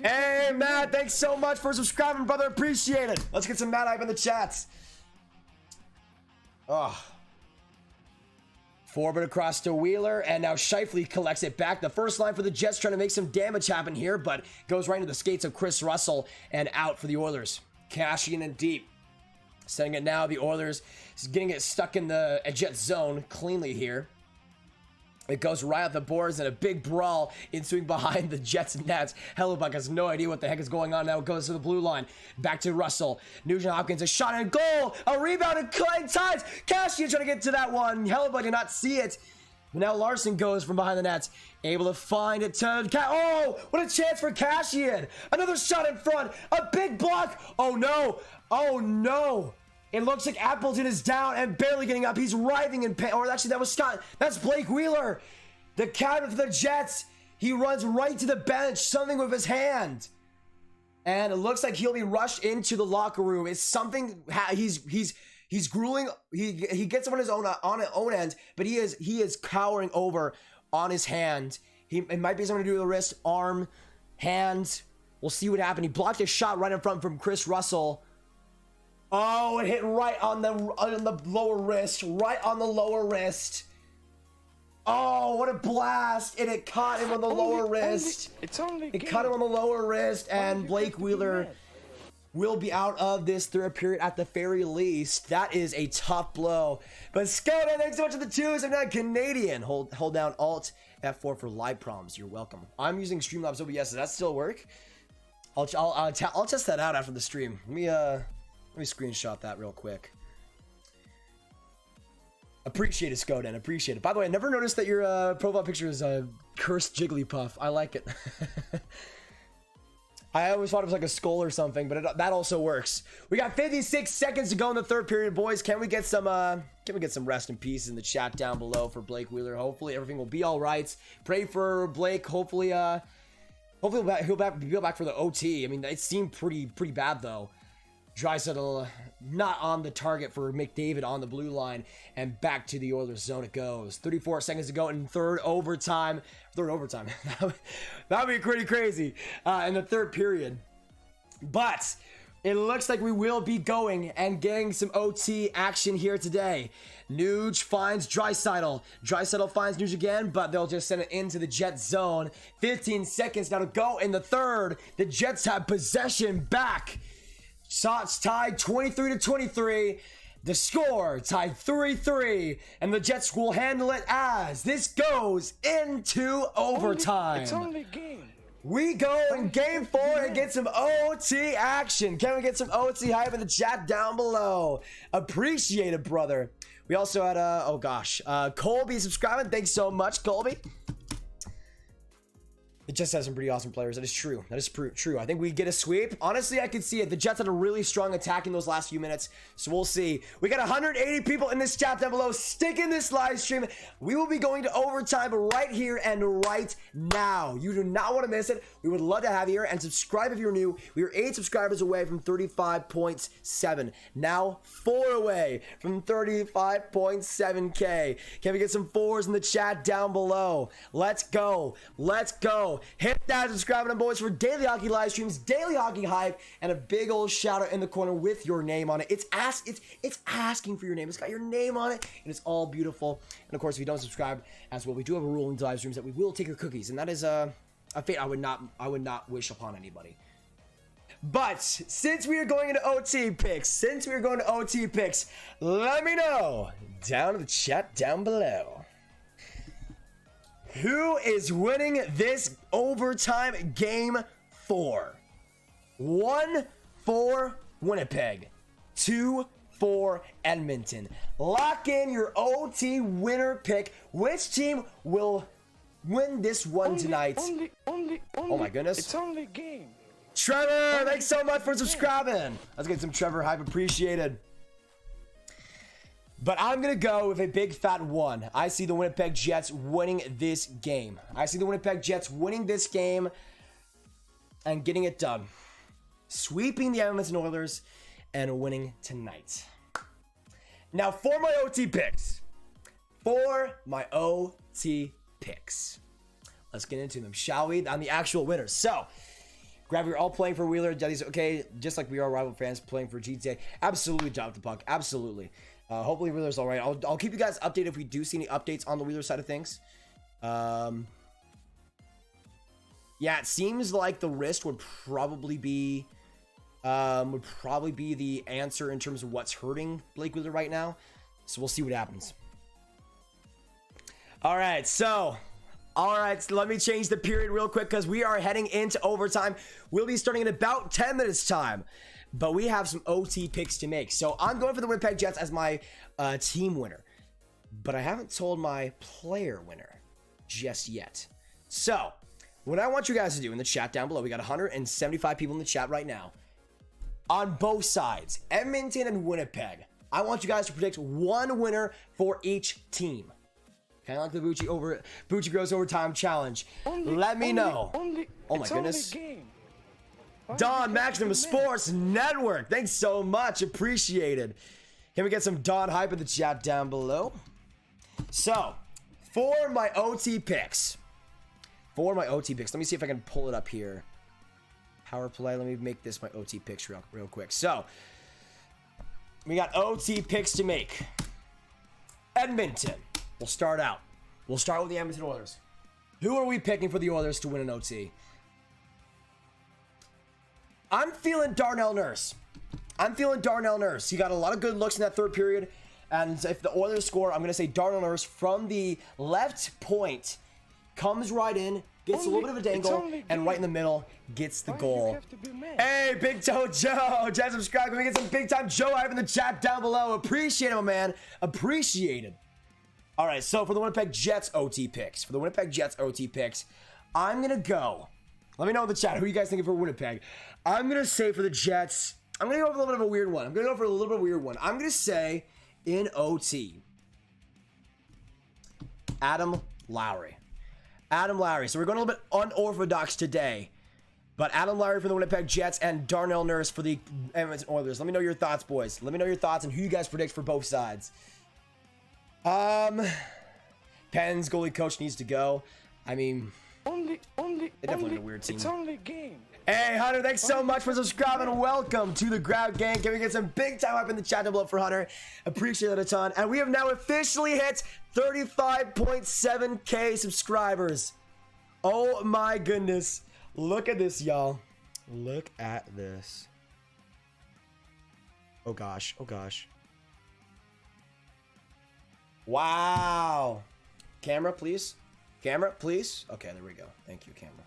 Hey, Matt, thanks so much for subscribing, brother. Appreciate it. Let's get some Matt hype in the chats. Oh. Forward across to Wheeler, and now Scheifele collects it back. The first line for the Jets trying to make some damage happen here, but goes right into the skates of Chris Russell and out for the Oilers. Cashing in deep. Setting it now, the Oilers is getting it stuck in the Jet zone cleanly here. It goes right at the boards and a big brawl ensuing behind the Jets nets. Hellebuyck has no idea what the heck is going on now. It goes to the blue line. Back to Russell. Nugent Hopkins, a shot and goal. A rebound and ties. Kassian trying to get to that one. Hellebuyck did not see it. But now Larson goes from behind the nets. Able to find it to... Oh, what a chance for Kassian. Another shot in front. A big block. Oh, no. Oh, no. It looks like Appleton is down and barely getting up. He's writhing in pain. Or actually, that was Scott. That's Blake Wheeler. The captain for the Jets. He runs right to the bench. Something with his hand. And it looks like he'll be rushed into the locker room. It's something... He's grueling. He gets him on his own end, but he is cowering over on his hand. It might be something to do with the wrist, arm, hand. We'll see what happened. He blocked a shot right in front from Chris Russell. Oh, it hit right on the lower wrist. Right on the lower wrist. Oh, what a blast. And it caught him on the lower wrist. It caught him on the lower wrist, and Blake Wheeler will be out of this third period at the very least. That is a tough blow. But Skoda, thanks so much for the twos. I'm not Canadian. Hold down Alt F4 for live proms. You're welcome. I'm using Streamlabs OBS. Does that still work? I'll test that out after the stream. Let me screenshot that real quick. Appreciate it, Skoden. Appreciate it. By the way, I never noticed that your profile picture is a cursed Jigglypuff. I like it. I always thought it was like a skull or something, but that also works. We got 56 seconds to go in the third period, boys. Can we get some rest in peace in the chat down below for Blake Wheeler? Hopefully everything will be all right. Pray for Blake. Hopefully he'll be back for the OT. I mean, it seemed pretty bad though. Draisaitl not on the target for McDavid on the blue line, and back to the Oilers zone it goes. 34 seconds to go in third overtime. That would be pretty crazy in the third period. But it looks like we will be going and getting some OT action here today. Nuge finds Draisaitl. Draisaitl finds Nuge again, but they'll just send it into the Jets zone. 15 seconds now to go in the third. The Jets have possession back. Shots tied 23-23. The score tied 3-3, and the Jets will handle it as this goes into overtime. It's only a game. We go in game 4 and get some OT action. Can we get some OT hype in the chat down below? Appreciate it, brother. We also had Colby subscribing. Thanks so much, Colby. It just has some pretty awesome players. That is true. That is true. I think we get a sweep. Honestly, I could see it. The Jets had a really strong attack in those last few minutes, so we'll see. We got 180 people in this chat down below. Stick in this live stream. We will be going to overtime right here and right now. You do not want to miss it. We would love to have you here, and subscribe if you're new. We are 8 subscribers away from 35.7. Now 4 away from 35.7K. Can we get some 4s in the chat down below? Let's go. Let's go. Hit that subscribe button, boys, for daily hockey live streams, daily hockey hype, and a big old shout out in the corner with your name on it. It's asking for your name. It's got your name on it, and it's all beautiful. And of course, if you don't subscribe as well, we do have a rule in live streams that we will take your cookies, and that is a fate I would not wish upon anybody. But since we are going into OT picks, let me know down in the chat down below. Who is winning this overtime game 4? 1 for Winnipeg, 2 for Edmonton. Lock in your OT winner pick. Which team will win this one tonight? Oh my goodness. It's only a game. Trevor, thanks so much for subscribing. Let's get some Trevor hype appreciated. But I'm going to go with a big fat 1. I see the Winnipeg Jets winning this game. And getting it done. Sweeping the Edmonton Oilers and winning tonight. Now for my OT picks. Let's get into them, shall we? On the actual winners. So, grab your all playing for Wheeler. Daddy's okay, just like we are rival fans playing for GTA. Absolutely drop the puck. Absolutely. Hopefully Wheeler's all right. I'll keep you guys updated if we do see any updates on the Wheeler side of things. Yeah, it seems like the wrist would probably be the answer in terms of what's hurting Blake Wheeler right now. So we'll see what happens. All right, so let me change the period real quick because we are heading into overtime. We'll be starting in about 10 minutes time, but we have some OT picks to make. So I'm going for the Winnipeg Jets as my team winner, but I haven't told my player winner just yet. So what I want you guys to do in the chat down below, we got 175 people in the chat right now on both sides, Edmonton and Winnipeg. I want you guys to predict one winner for each team. Kind of like the Bucci Gross Overtime Challenge. Let me know. Oh my goodness. Don Maximum Sports Network. Thanks so much. Appreciated. Can we get some Don hype in the chat down below? So, for my OT picks. Let me see if I can pull it up here. Power play. Let me make this my OT picks real quick. So, we got OT picks to make. Edmonton. We'll start out. We'll start with the Edmonton Oilers. Who are we picking for the Oilers to win an OT? I'm feeling Darnell Nurse. He got a lot of good looks in that third period. And if the Oilers score, I'm going to say Darnell Nurse from the left point comes right in, gets a little bit of a dangle, and right in the middle gets the goal. Hey, Big Toe Joe. Just subscribe. Can we get some big time Joe hype in the chat down below? Appreciate it, my man. Appreciated. All right, so for the Winnipeg Jets OT picks, I'm going to go. Let me know in the chat who you guys thinking for Winnipeg. I'm going to say for the Jets, I'm going to go for a little bit of a weird one. I'm going to say in OT, Adam Lowry. So we're going a little bit unorthodox today. But Adam Lowry for the Winnipeg Jets and Darnell Nurse for the Edmonton Oilers. Let me know your thoughts, boys. Let me know your thoughts and who you guys predict for both sides. Penn's goalie coach needs to go. I mean, they definitely need a weird team. It's only a game. Hey, Hunter, thanks so much for subscribing. Welcome to the Grab Gang. Can we get some big time up in the chat down below for Hunter? Appreciate it a ton. And we have now officially hit 35.7K subscribers. Oh my goodness. Look at this, y'all. Look at this. Oh gosh. Wow. Camera, please. Okay, there we go. Thank you, camera.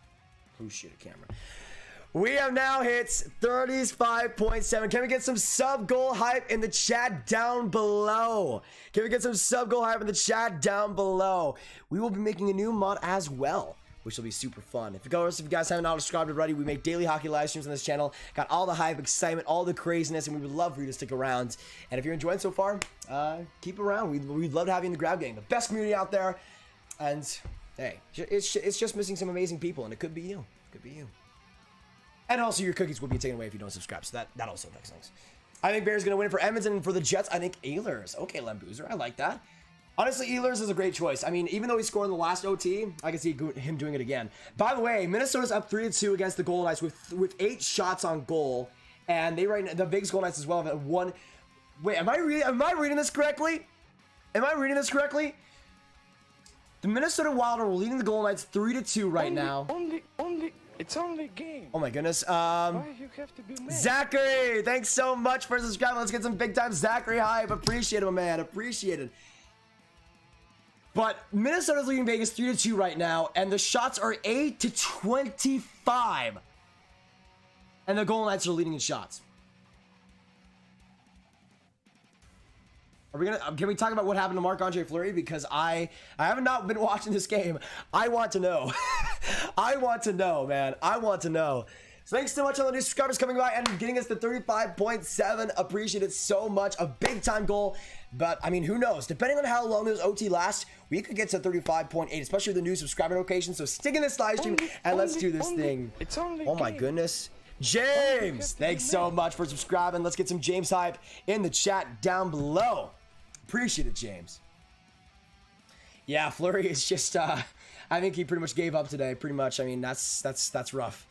Appreciate it, camera. We have now hit 35.7. Can we get some sub goal hype in the chat down below? We will be making a new mod as well, which will be super fun. If you guys haven't subscribed already, we make daily hockey live streams on this channel. Got all the hype, excitement, all the craziness, and we would love for you to stick around. And if you're enjoying so far, keep around. We'd love to have you in the Grab Gang, the best community out there. And hey, it's just missing some amazing people, and it could be you. And also, your cookies will be taken away if you don't subscribe. So that also affects things. I think Bears going to win it for Edmonton, and for the Jets, I think Ehlers. Okay, Lemboozer, I like that. Honestly, Ehlers is a great choice. I mean, even though he scored in the last OT, I can see him doing it again. By the way, Minnesota's up 3-2 against the Golden Knights with 8 shots on goal, and the Vegas Golden Knights as well have won. Wait, am I reading this correctly? The Minnesota Wild are leading the Golden Knights 3-2 right now. It's only a game. Oh my goodness. Why you have to be mad? Zachary, thanks so much for subscribing. Let's get some big time Zachary hype. Appreciate it, my man. Appreciate it. But Minnesota's leading Vegas 3-2 right now, and the shots are 8-25. And the Golden Knights are leading in shots. Can we talk about what happened to Marc-Andre Fleury? Because I have not been watching this game. I want to know. I want to know, man. So thanks so much all the new subscribers coming by and getting us to 35.7. Appreciate it so much. A big time goal. But I mean, who knows? Depending on how long this OT lasts, we could get to 35.8, especially with the new subscriber location. So stick in this live stream and let's do this thing. Oh my goodness. James, thanks so much for subscribing. Let's get some James hype in the chat down below. Appreciate it, James. Yeah, Fleury is just, I think he pretty much gave up today. Pretty much. I mean, that's rough.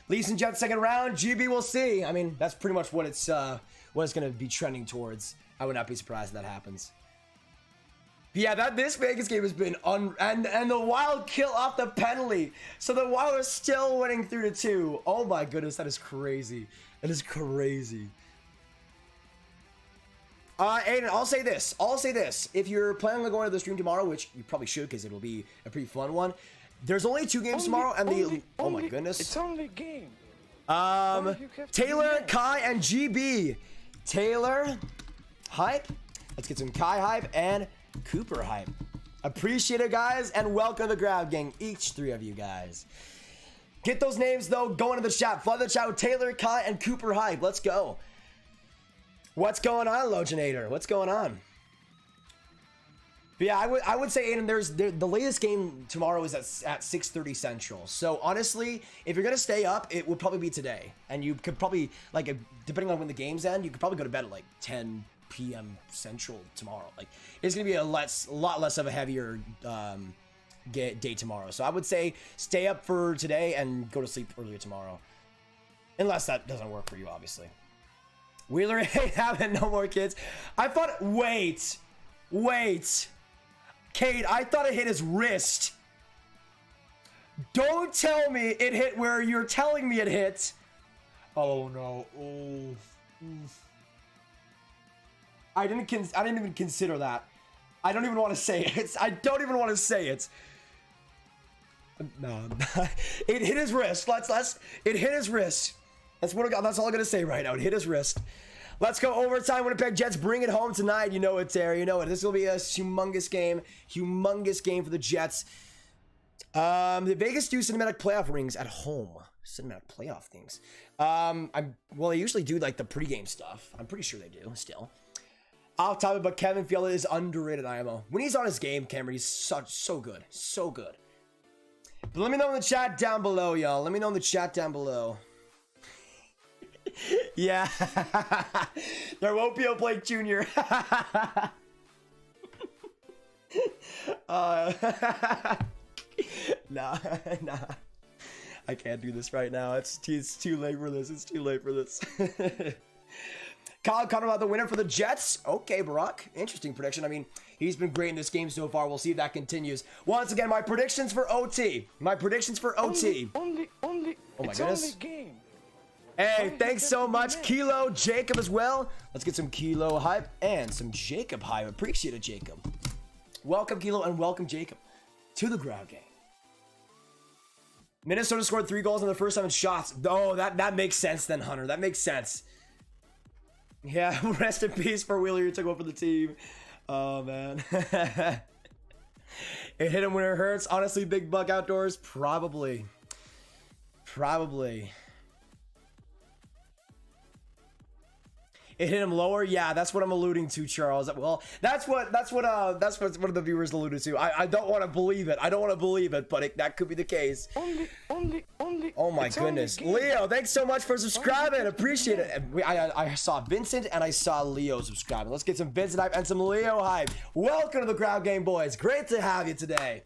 Leafs and Jets second round. GB, we'll see. I mean, that's pretty much what it's going to be trending towards. I would not be surprised if that happens. But yeah, this Vegas game has been and the Wild kill off the penalty. So the Wild are still winning 3-2. Oh my goodness, that is crazy. Aiden, I'll say this. If you're planning on going to the stream tomorrow, which you probably should because it'll be a pretty fun one, there's only 2 games tomorrow, and oh my goodness. It's only a game. Taylor, Kai, and GB. Taylor, hype. Let's get some Kai hype and Cooper hype. Appreciate it, guys, and welcome to the Grab Gang, each 3 of you guys. Get those names, though, going to the chat. Flood the chat with Taylor, Kai, and Cooper hype. Let's go. What's going on, Loginator? What's going on? But yeah, I would say, Aiden, the latest game tomorrow is at 6:30 Central. So honestly, if you're gonna stay up, it would probably be today, and you could probably, like, depending on when the games end, you could probably go to bed at like 10 p.m. Central tomorrow. Like, it's gonna be a lot less of a heavier day tomorrow. So I would say stay up for today and go to sleep earlier tomorrow, unless that doesn't work for you, obviously. Wheeler ain't having no more kids. I thought, wait. Kate, I thought it hit his wrist. Don't tell me it hit where you're telling me it hit. Oh no. Oh. I didn't even consider that. I don't even want to say it. I don't even want to say it. No. It hit his wrist. It hit his wrist. That's all I'm gonna say right now. It hit his wrist. Let's go overtime. Winnipeg Jets bring it home tonight. You know it, Terry. You know it. This will be a humongous game. Humongous game for the Jets. The Vegas do cinematic playoff rings at home. Cinematic playoff things. Well, they usually do like the pregame stuff. I'm pretty sure they do still. Off topic, but Kevin Fiala is underrated IMO. When he's on his game, Cameron, he's so good. So good. But let me know in the chat down below, y'all. Let me know in the chat down below. Yeah. There won't be a Blake Jr. Nah. I can't do this right now. It's too late for this. It's too late for this. Kyle Connor about the winner for the Jets. Okay, Barack. Interesting prediction. I mean, he's been great in this game so far. We'll see if that continues. Once again, my predictions for OT. Only, oh my goodness. Only game. Hey, thanks so much, Kilo, Jacob as well. Let's get some Kilo hype and some Jacob hype. Appreciate it, Jacob. Welcome, Kilo, and welcome, Jacob, to the Grab Game. Minnesota scored 3 goals in the first 7 shots. Oh, that makes sense then, Hunter. That makes sense. Yeah, rest in peace for Wheeler. You took over the team. Oh, man. It hit him when it hurts. Honestly, Big Buck Outdoors, probably. It hit him lower. Yeah, that's what I'm alluding to, Charles. Well, that's what one of the viewers alluded to. I don't want to believe it. But that could be the case. Only. Oh my goodness, Leo! Thanks so much for subscribing. Appreciate it. I saw Vincent and I saw Leo subscribing. Let's get some Vincent hype and some Leo hype. Welcome to the Grab Game, boys. Great to have you today.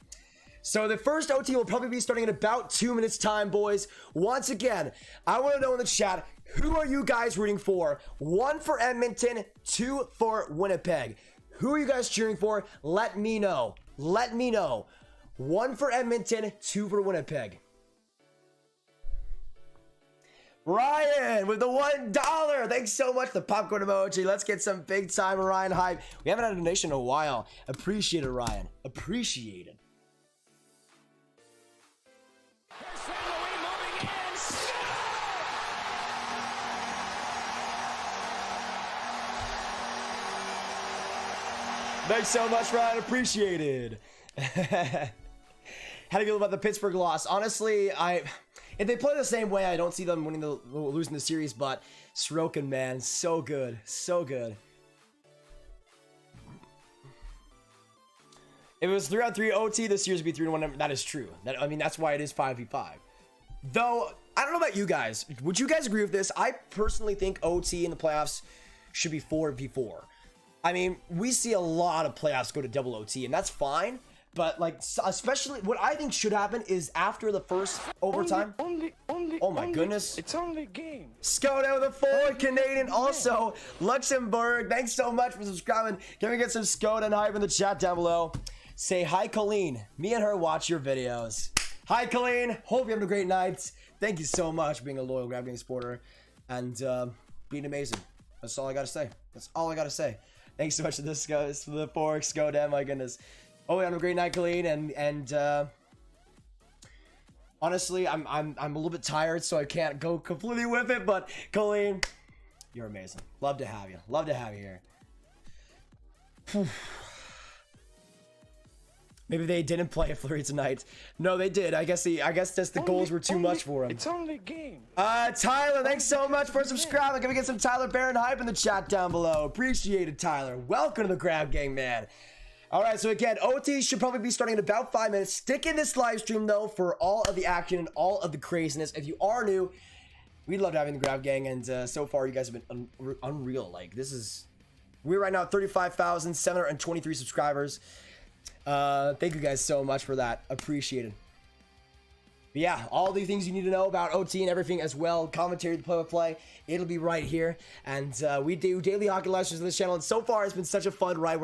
So the first OT will probably be starting in about 2 minutes time, boys. Once again, I want to know in the chat, who are you guys rooting for? 1 for Edmonton, 2 for Winnipeg. Who are you guys cheering for? Let me know. 1 for Edmonton, 2 for Winnipeg. Ryan with the $1. Thanks so much, the popcorn emoji. Let's get some big time Ryan hype. We haven't had a donation in a while. Appreciate it, Ryan. Appreciate it. Thanks so much, Ryan. Appreciated. How do you feel about the Pittsburgh loss? Honestly, if they play the same way, I don't see them losing the series. But Sorokin, man, so good, so good. If it was 3-on-3 OT, this series would be 3-1. That is true. That's why it is 5v5. Though I don't know about you guys. Would you guys agree with this? I personally think OT in the playoffs should be 4v4. I mean, we see a lot of playoffs go to double OT, and that's fine. But, like, especially what I think should happen is after the first overtime. Oh my goodness. It's only a game. Skoda with a 4 Canadian. Also, Luxembourg. Thanks so much for subscribing. Can we get some Skoda and hype in the chat down below? Say hi, Colleen. Me and her watch your videos. Hi, Colleen. Hope you're having a great night. Thank you so much for being a loyal Grab Game supporter and being amazing. That's all I gotta say. Thanks so much for this, guys. For the forks, go down. My goodness. Oh, have a great night, Colleen. And honestly, I'm a little bit tired, so I can't go completely with it. But Colleen, you're amazing. Love to have you. Love to have you here. Maybe they didn't play a Fleury tonight. No, they did. I guess just the goals were too much for him. It's only a game. Tyler, thanks so much for subscribing. Can we get some Tyler Barron hype in the chat down below? Appreciate it, Tyler. Welcome to the Grab Gang, man. All right, so again, OT should probably be starting in about 5 minutes. Stick in this live stream, though, for all of the action and all of the craziness. If you are new, we'd love having the Grab Gang, and so far, you guys have been unreal. Like, we're right now at 35,723 subscribers. Thank you guys so much for that. Appreciated. But yeah, all the things you need to know about OT and everything as well. Commentary, the play-by-play, it'll be right here. And we do daily hockey live streams on this channel. And so far, it's been such a fun ride.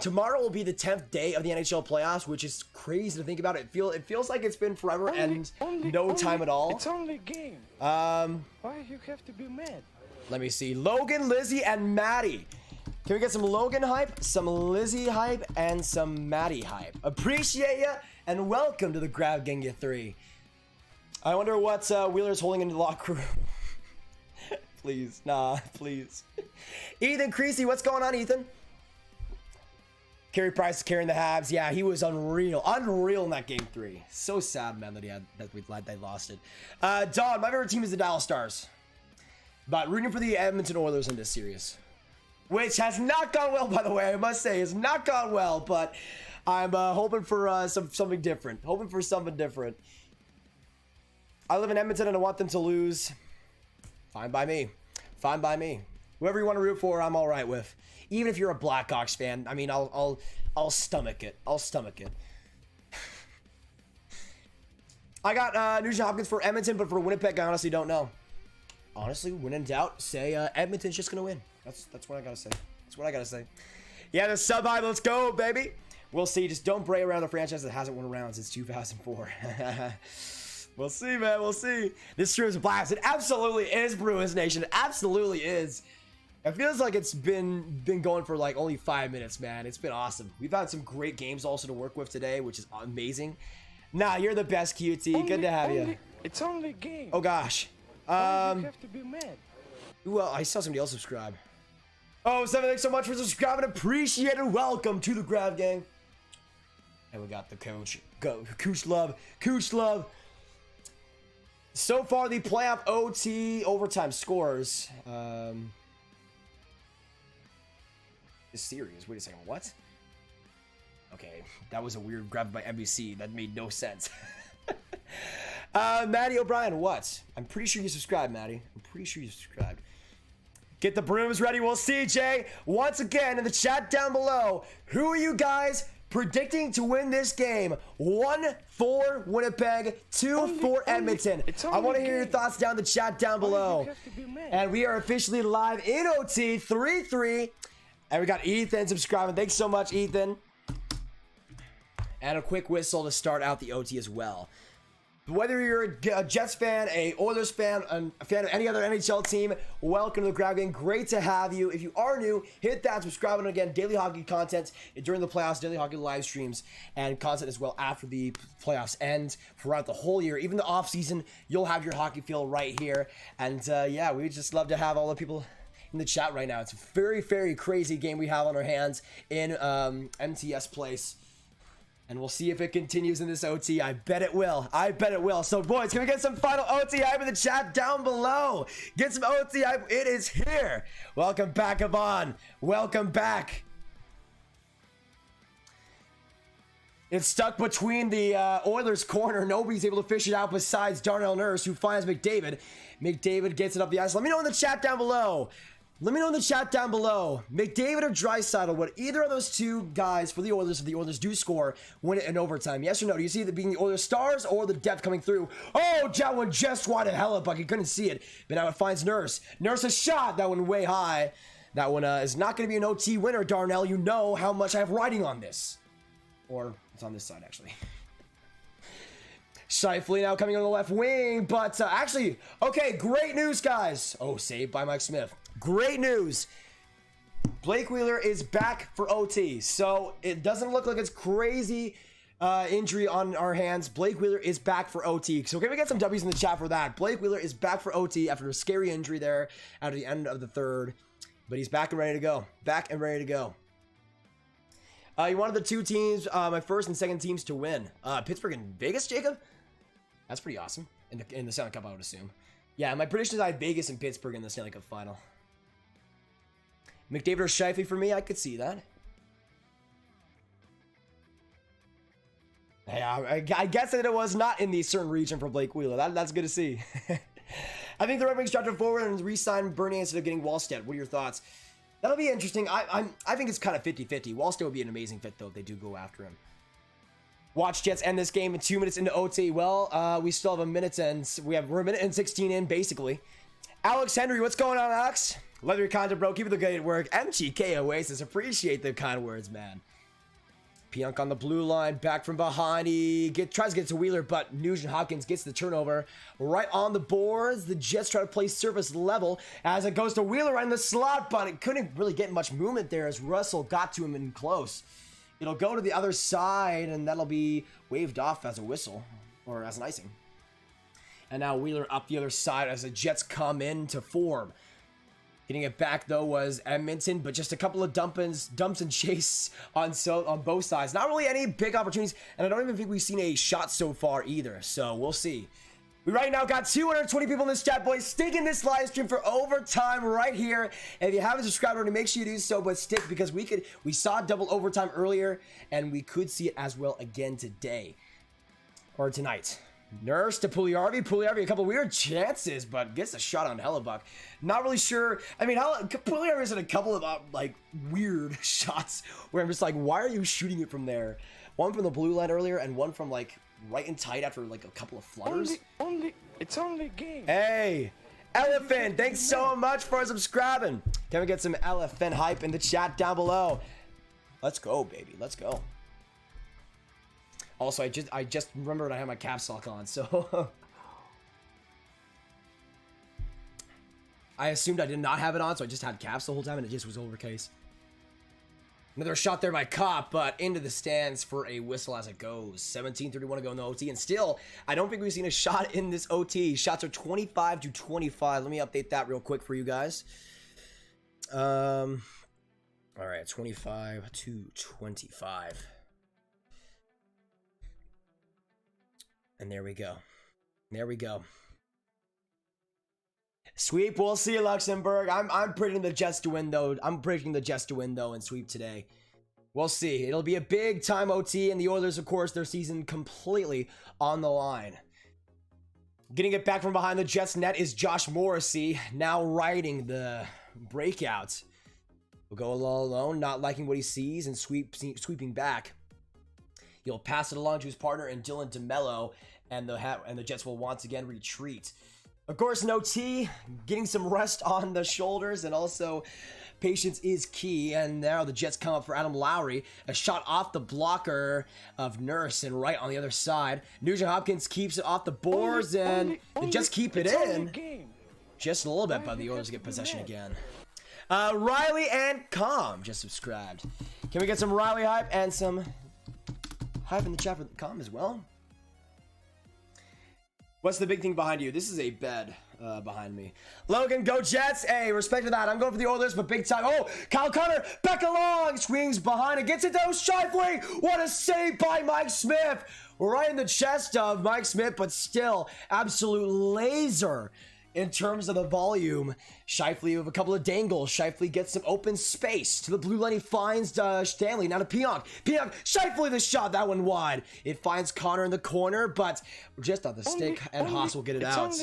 Tomorrow will be the 10th day of the NHL playoffs, which is crazy to think about. It feels like it's been forever and no time at all. It's only a game. Why you have to be mad? Let me see. Logan, Lizzie, and Maddie. Can we get some Logan hype, some Lizzie hype, and some Maddie hype? Appreciate ya, and welcome to the Grab Gang 3. I wonder what Wheeler's holding in the locker room. Please, nah, please. Ethan Creasy, what's going on, Ethan? Carey Price is carrying the Habs. Yeah, he was unreal in that game 3. So sad, man, that they lost it. Don, my favorite team is the Dallas Stars, but rooting for the Edmonton Oilers in this series. Which has not gone well, by the way, I must say. Has not gone well, but I'm hoping for something different. Hoping for something different. I live in Edmonton and I want them to lose. Fine by me. Fine by me. Whoever you want to root for, I'm all right with. Even if you're a Blackhawks fan, I mean, I'll stomach it. I'll stomach it. I got Nugent Hopkins for Edmonton, but for Winnipeg, I honestly don't know. Honestly, when in doubt, say Edmonton's just gonna win. That's what I gotta say. That's what I gotta say. Yeah, the sub high, let's go, baby. We'll see. Just don't bray around the franchise that hasn't won a round since 2004. We'll see, man. We'll see. This stream is a blast. It absolutely is, Bruins Nation. It absolutely is. It feels like it's been going for like only 5 minutes, man. It's been awesome. We've had some great games also to work with today, which is amazing. Nah, you're the best, QT. Good to have you. It's only a game. Oh gosh. You have to be mad. Well, I saw somebody else subscribe. Oh, Seven, thanks so much for subscribing. Appreciate it. Welcome to the Grab Gang. And we got the coach. Go, Cooch Love. Cooch Love. So far, the playoff OT overtime scores. This series. Wait a second. What? Okay, that was a weird grab by NBC. That made no sense. Maddie O'Brien, what? I'm pretty sure you subscribed, Maddie. I'm pretty sure you subscribed. Get the brooms ready. We'll see, Jay. Once again, in the chat down below, who are you guys predicting to win this game? 1 for Winnipeg, 2 for Edmonton. I want to hear your thoughts down in the chat down below. And we are officially live in OT 3-3. And we got Ethan subscribing. Thanks so much, Ethan. And a quick whistle to start out the OT as well. Whether you're a Jets fan, a Oilers fan, a fan of any other NHL team, welcome to the Grab Gang. Great to have you. If you are new, hit that subscribe button again. Daily hockey content during the playoffs, daily hockey live streams, and content as well after the playoffs end throughout the whole year. Even the off season, you'll have your hockey feel right here. And yeah, we just love to have all the people in the chat right now. It's a very, very crazy game we have on our hands in MTS Place. And we'll see if it continues in this OT. I bet it will. I bet it will. So, boys, can we get some final OT hype in the chat down below? Get some OT hype. It is here. Welcome back, Yvonne. Welcome back. It's stuck between the Oilers' corner. Nobody's able to fish it out besides Darnell Nurse, who finds McDavid. McDavid gets it up the ice. Let me know in the chat down below. Let me know in the chat down below. McDavid or Draisaitl, would either of those two guys for the Oilers, if the Oilers do score, win it in overtime? Yes or no? Do you see it being the Oilers stars or the depth coming through? Oh, that one just wide of Hellebuck. He couldn't see it. But now it finds Nurse. Nurse a shot. That one way high. That one is not going to be an OT winner, Darnell. You know how much I have riding on this. Or it's on this side, actually. Shifley now coming on the left wing. But actually, okay, great news, guys. Oh, saved by Mike Smith. Great news. Blake Wheeler is back for OT. So it doesn't look like it's crazy injury on our hands. Blake Wheeler is back for OT. So can we get some W's in the chat for that? Blake Wheeler is back for OT after a scary injury there at the end of the third. But he's back and ready to go. Back and ready to go. You wanted the two teams, my first and second teams to win. Pittsburgh and Vegas, Jacob? That's pretty awesome. In the Stanley Cup, I would assume. Yeah, my prediction is I had Vegas and Pittsburgh in the Stanley Cup final. McDavid or Scheifele for me, I could see that. Yeah, I guess that it was not in the certain region for Blake Wheeler. That's good to see. I think the Red Wings dropped it forward and re-signed Bernie instead of getting Wallstedt. What are your thoughts? That'll be interesting. I think it's kind of 50-50. Wallstedt would be an amazing fit, though, if they do go after him. Watch Jets end this game in 2 minutes into OT. Well, we still have a minute and we're a minute and 16 in, basically. Alex Henry, what's going on, Alex? Love your content, bro. Keep it the good work. MGK Oasis, appreciate the kind words, man. Pionk on the blue line, back from behind. He tries to get to Wheeler, but Nugent Hopkins gets the turnover right on the boards. The Jets try to play surface level as it goes to Wheeler right in the slot, but it couldn't really get much movement there as Russell got to him in close. It'll go to the other side, and that'll be waved off as a whistle or as an icing. And now Wheeler up the other side as the Jets come in to form. Getting it back, though, was Edmonton, but just a couple of dumps and chase on both sides. Not really any big opportunities, and I don't even think we've seen a shot so far either, so we'll see. We right now got 220 people in this chat, boys. Stick in this live stream for overtime right here. And if you haven't subscribed already, make sure you do so, but stick because we saw double overtime earlier, and we could see it as well again today. Or tonight. Nurse to Pugliarvi, a couple weird chances, but gets a shot on Hellebuck. Not really sure. I mean, Pugliarvi's in a couple of like weird shots where I'm just like, why are you shooting it from there? One from the blue line earlier, and one from like right and tight after like a couple of flutters. It's only a game. Hey, Elephant, thanks so much for subscribing. Can we get some Elephant hype in the chat down below? Let's go, baby. Let's go. Also, I just remembered I had my caps lock on, so I assumed I did not have it on, so I just had caps the whole time, and it just was overcase. Another shot there by Kopp, but into the stands for a whistle as it goes. 17:31 to go in the OT, and still, I don't think we've seen a shot in this OT. Shots are 25-25. Let me update that real quick for you guys. All right, 25-25. And there we go. There we go. Sweep, we'll see you, Luxembourg. I'm predicting the Jets to win, though. I'm predicting the Jets to win, though, and sweep today. We'll see. It'll be a big time OT, and the Oilers, of course, their season completely on the line. Getting it back from behind the Jets net is Josh Morrissey, now riding the breakout. Will go alone, not liking what he sees, and sweeping back. He'll pass it along to his partner in Dylan DeMello, and the Jets will once again retreat. Of course, no T, getting some rest on the shoulders, and also patience is key. And now the Jets come up for Adam Lowry, a shot off the the Nurse, and right on the other side. Nugent Hopkins keeps it off the boards, and the Jets keep it in. Just a little bit, but the Oilers get possession again. Riley and Com just subscribed. Can we get some Riley hype and some hype in the chat for Com as well? What's the big thing behind you? This is a bed behind me. Logan, go Jets. Hey, respect to that. I'm going for the Oilers, but big time. Oh, Kyle Connor back along. Swings behind it. Gets it down. Scheifele. What a save by Mike Smith. Right in the chest of Mike Smith, but still absolute laser in terms of the volume. Scheifele with a couple of dangles. Scheifele gets some open space. To the blue line, he finds Stanley. Now to Pionk. Scheifele the shot. That one wide. It finds Connor in the corner, but just on the stick, and Haas will get it out.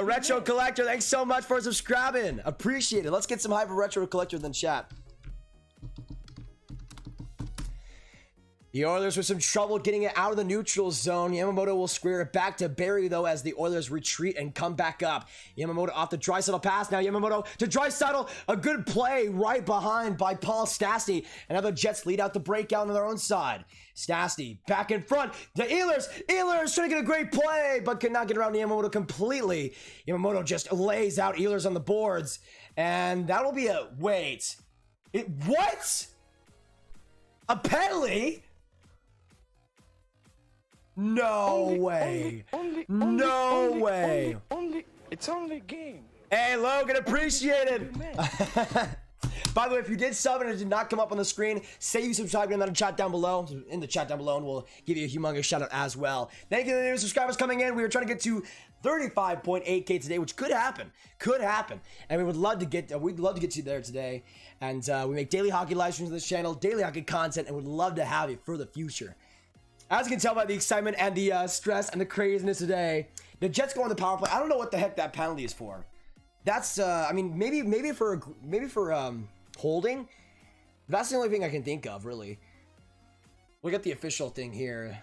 Retro Collector, thanks so much for subscribing. Appreciate it. Let's get some hype for Retro Collector in the chat. The Oilers with some trouble getting it out of the neutral zone. Yamamoto will square it back to Barrie, though, as the Oilers retreat and come back up. Yamamoto off the Draisaitl pass. Now Yamamoto to Draisaitl. A good play right behind by Paul Stastny. And now the Jets lead out the breakout on their own side. Stastny back in front. The Ehlers trying to get a great play, but could not get around Yamamoto completely. Yamamoto just lays out Ehlers on the boards. And that'll be a... Wait. What? A penalty? No way. No way. It's only game. Hey, Logan, appreciate it. By the way, if you did sub and it did not come up on the screen, say you subscribed in the chat down below. In the chat down below, and we'll give you a humongous shout out as well. Thank you to the new subscribers coming in. We were trying to get to 35.8K today, which could happen. And we would love to get, we'd love to get you there today. And we make daily hockey live streams on this channel, daily hockey content, and would love to have you for the future. As you can tell by the excitement and the stress and the craziness today, the Jets go on the power play. I don't know what the heck that penalty is for. That's, I mean, maybe for holding. That's the only thing I can think of, really. We'll get the official thing here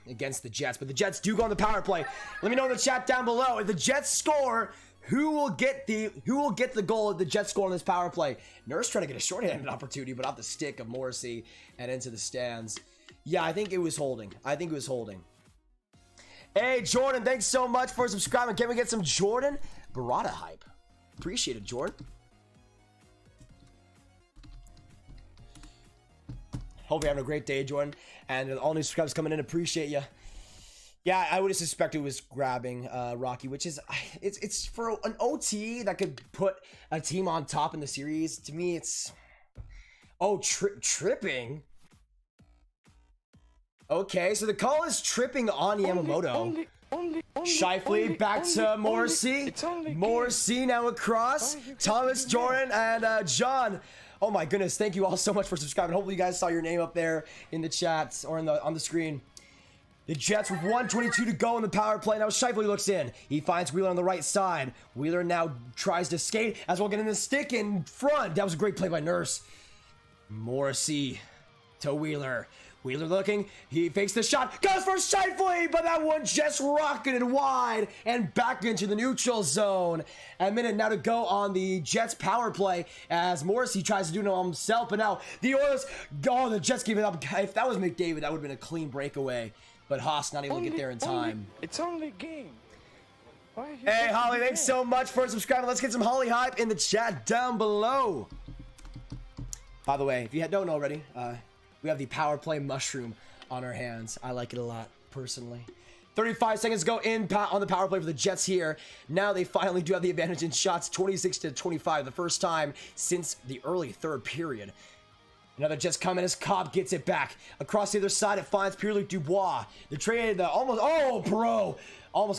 against the Jets, but the Jets do go on the power play. Let me know in the chat down below if the Jets score. Who will get the goal if the Jets score on this power play? Nurse trying to get a shorthanded opportunity, but off the stick of Morrissey and into the stands. Yeah, I think it was holding. Hey, Jordan, thanks so much for subscribing. Can we get some Jordan Barada hype? Appreciate it, Jordan. Hope you're having a great day, Jordan. And all new subscribers coming in, appreciate you. Yeah, I would have suspected it was grabbing Rocky, which is, it's for an OT that could put a team on top in the series. To me, it's, oh, tripping. Okay, so the call is tripping on Yamamoto. Shifley back to Morrissey. Morrissey now across. Thomas, Jordan, and John. Oh my goodness, thank you all so much for subscribing. Hopefully you guys saw your name up there in the chats or on the screen. The Jets with 1:22 to go in the power play. Now Shifley looks in. He finds Wheeler on the right side. Wheeler now tries to skate as well, getting the stick in front. That was a great play by Nurse. Morrissey to Wheeler. Wheeler looking, he fakes the shot, goes for Shifley, but that one just rocketed wide and back into the neutral zone. A minute now to go on the Jets power play as Morrissey tries to do it on himself, but now the Oilers, oh, the Jets give it up. If that was McDavid, that would have been a clean breakaway, but Haas not able to get there in time. It's only game. Hey, Holly, thanks so much for subscribing. Let's get some Holly hype in the chat down below. By the way, if you don't know already, we have the power play mushroom on our hands. I like it a lot, personally. 35 seconds to go on the power play for the Jets here. Now they finally do have the advantage in shots, 26-25, the first time since the early third period. Another Jets coming as Cobb gets it back. Across the other side, it finds Pierre-Luc Dubois. The trade, almost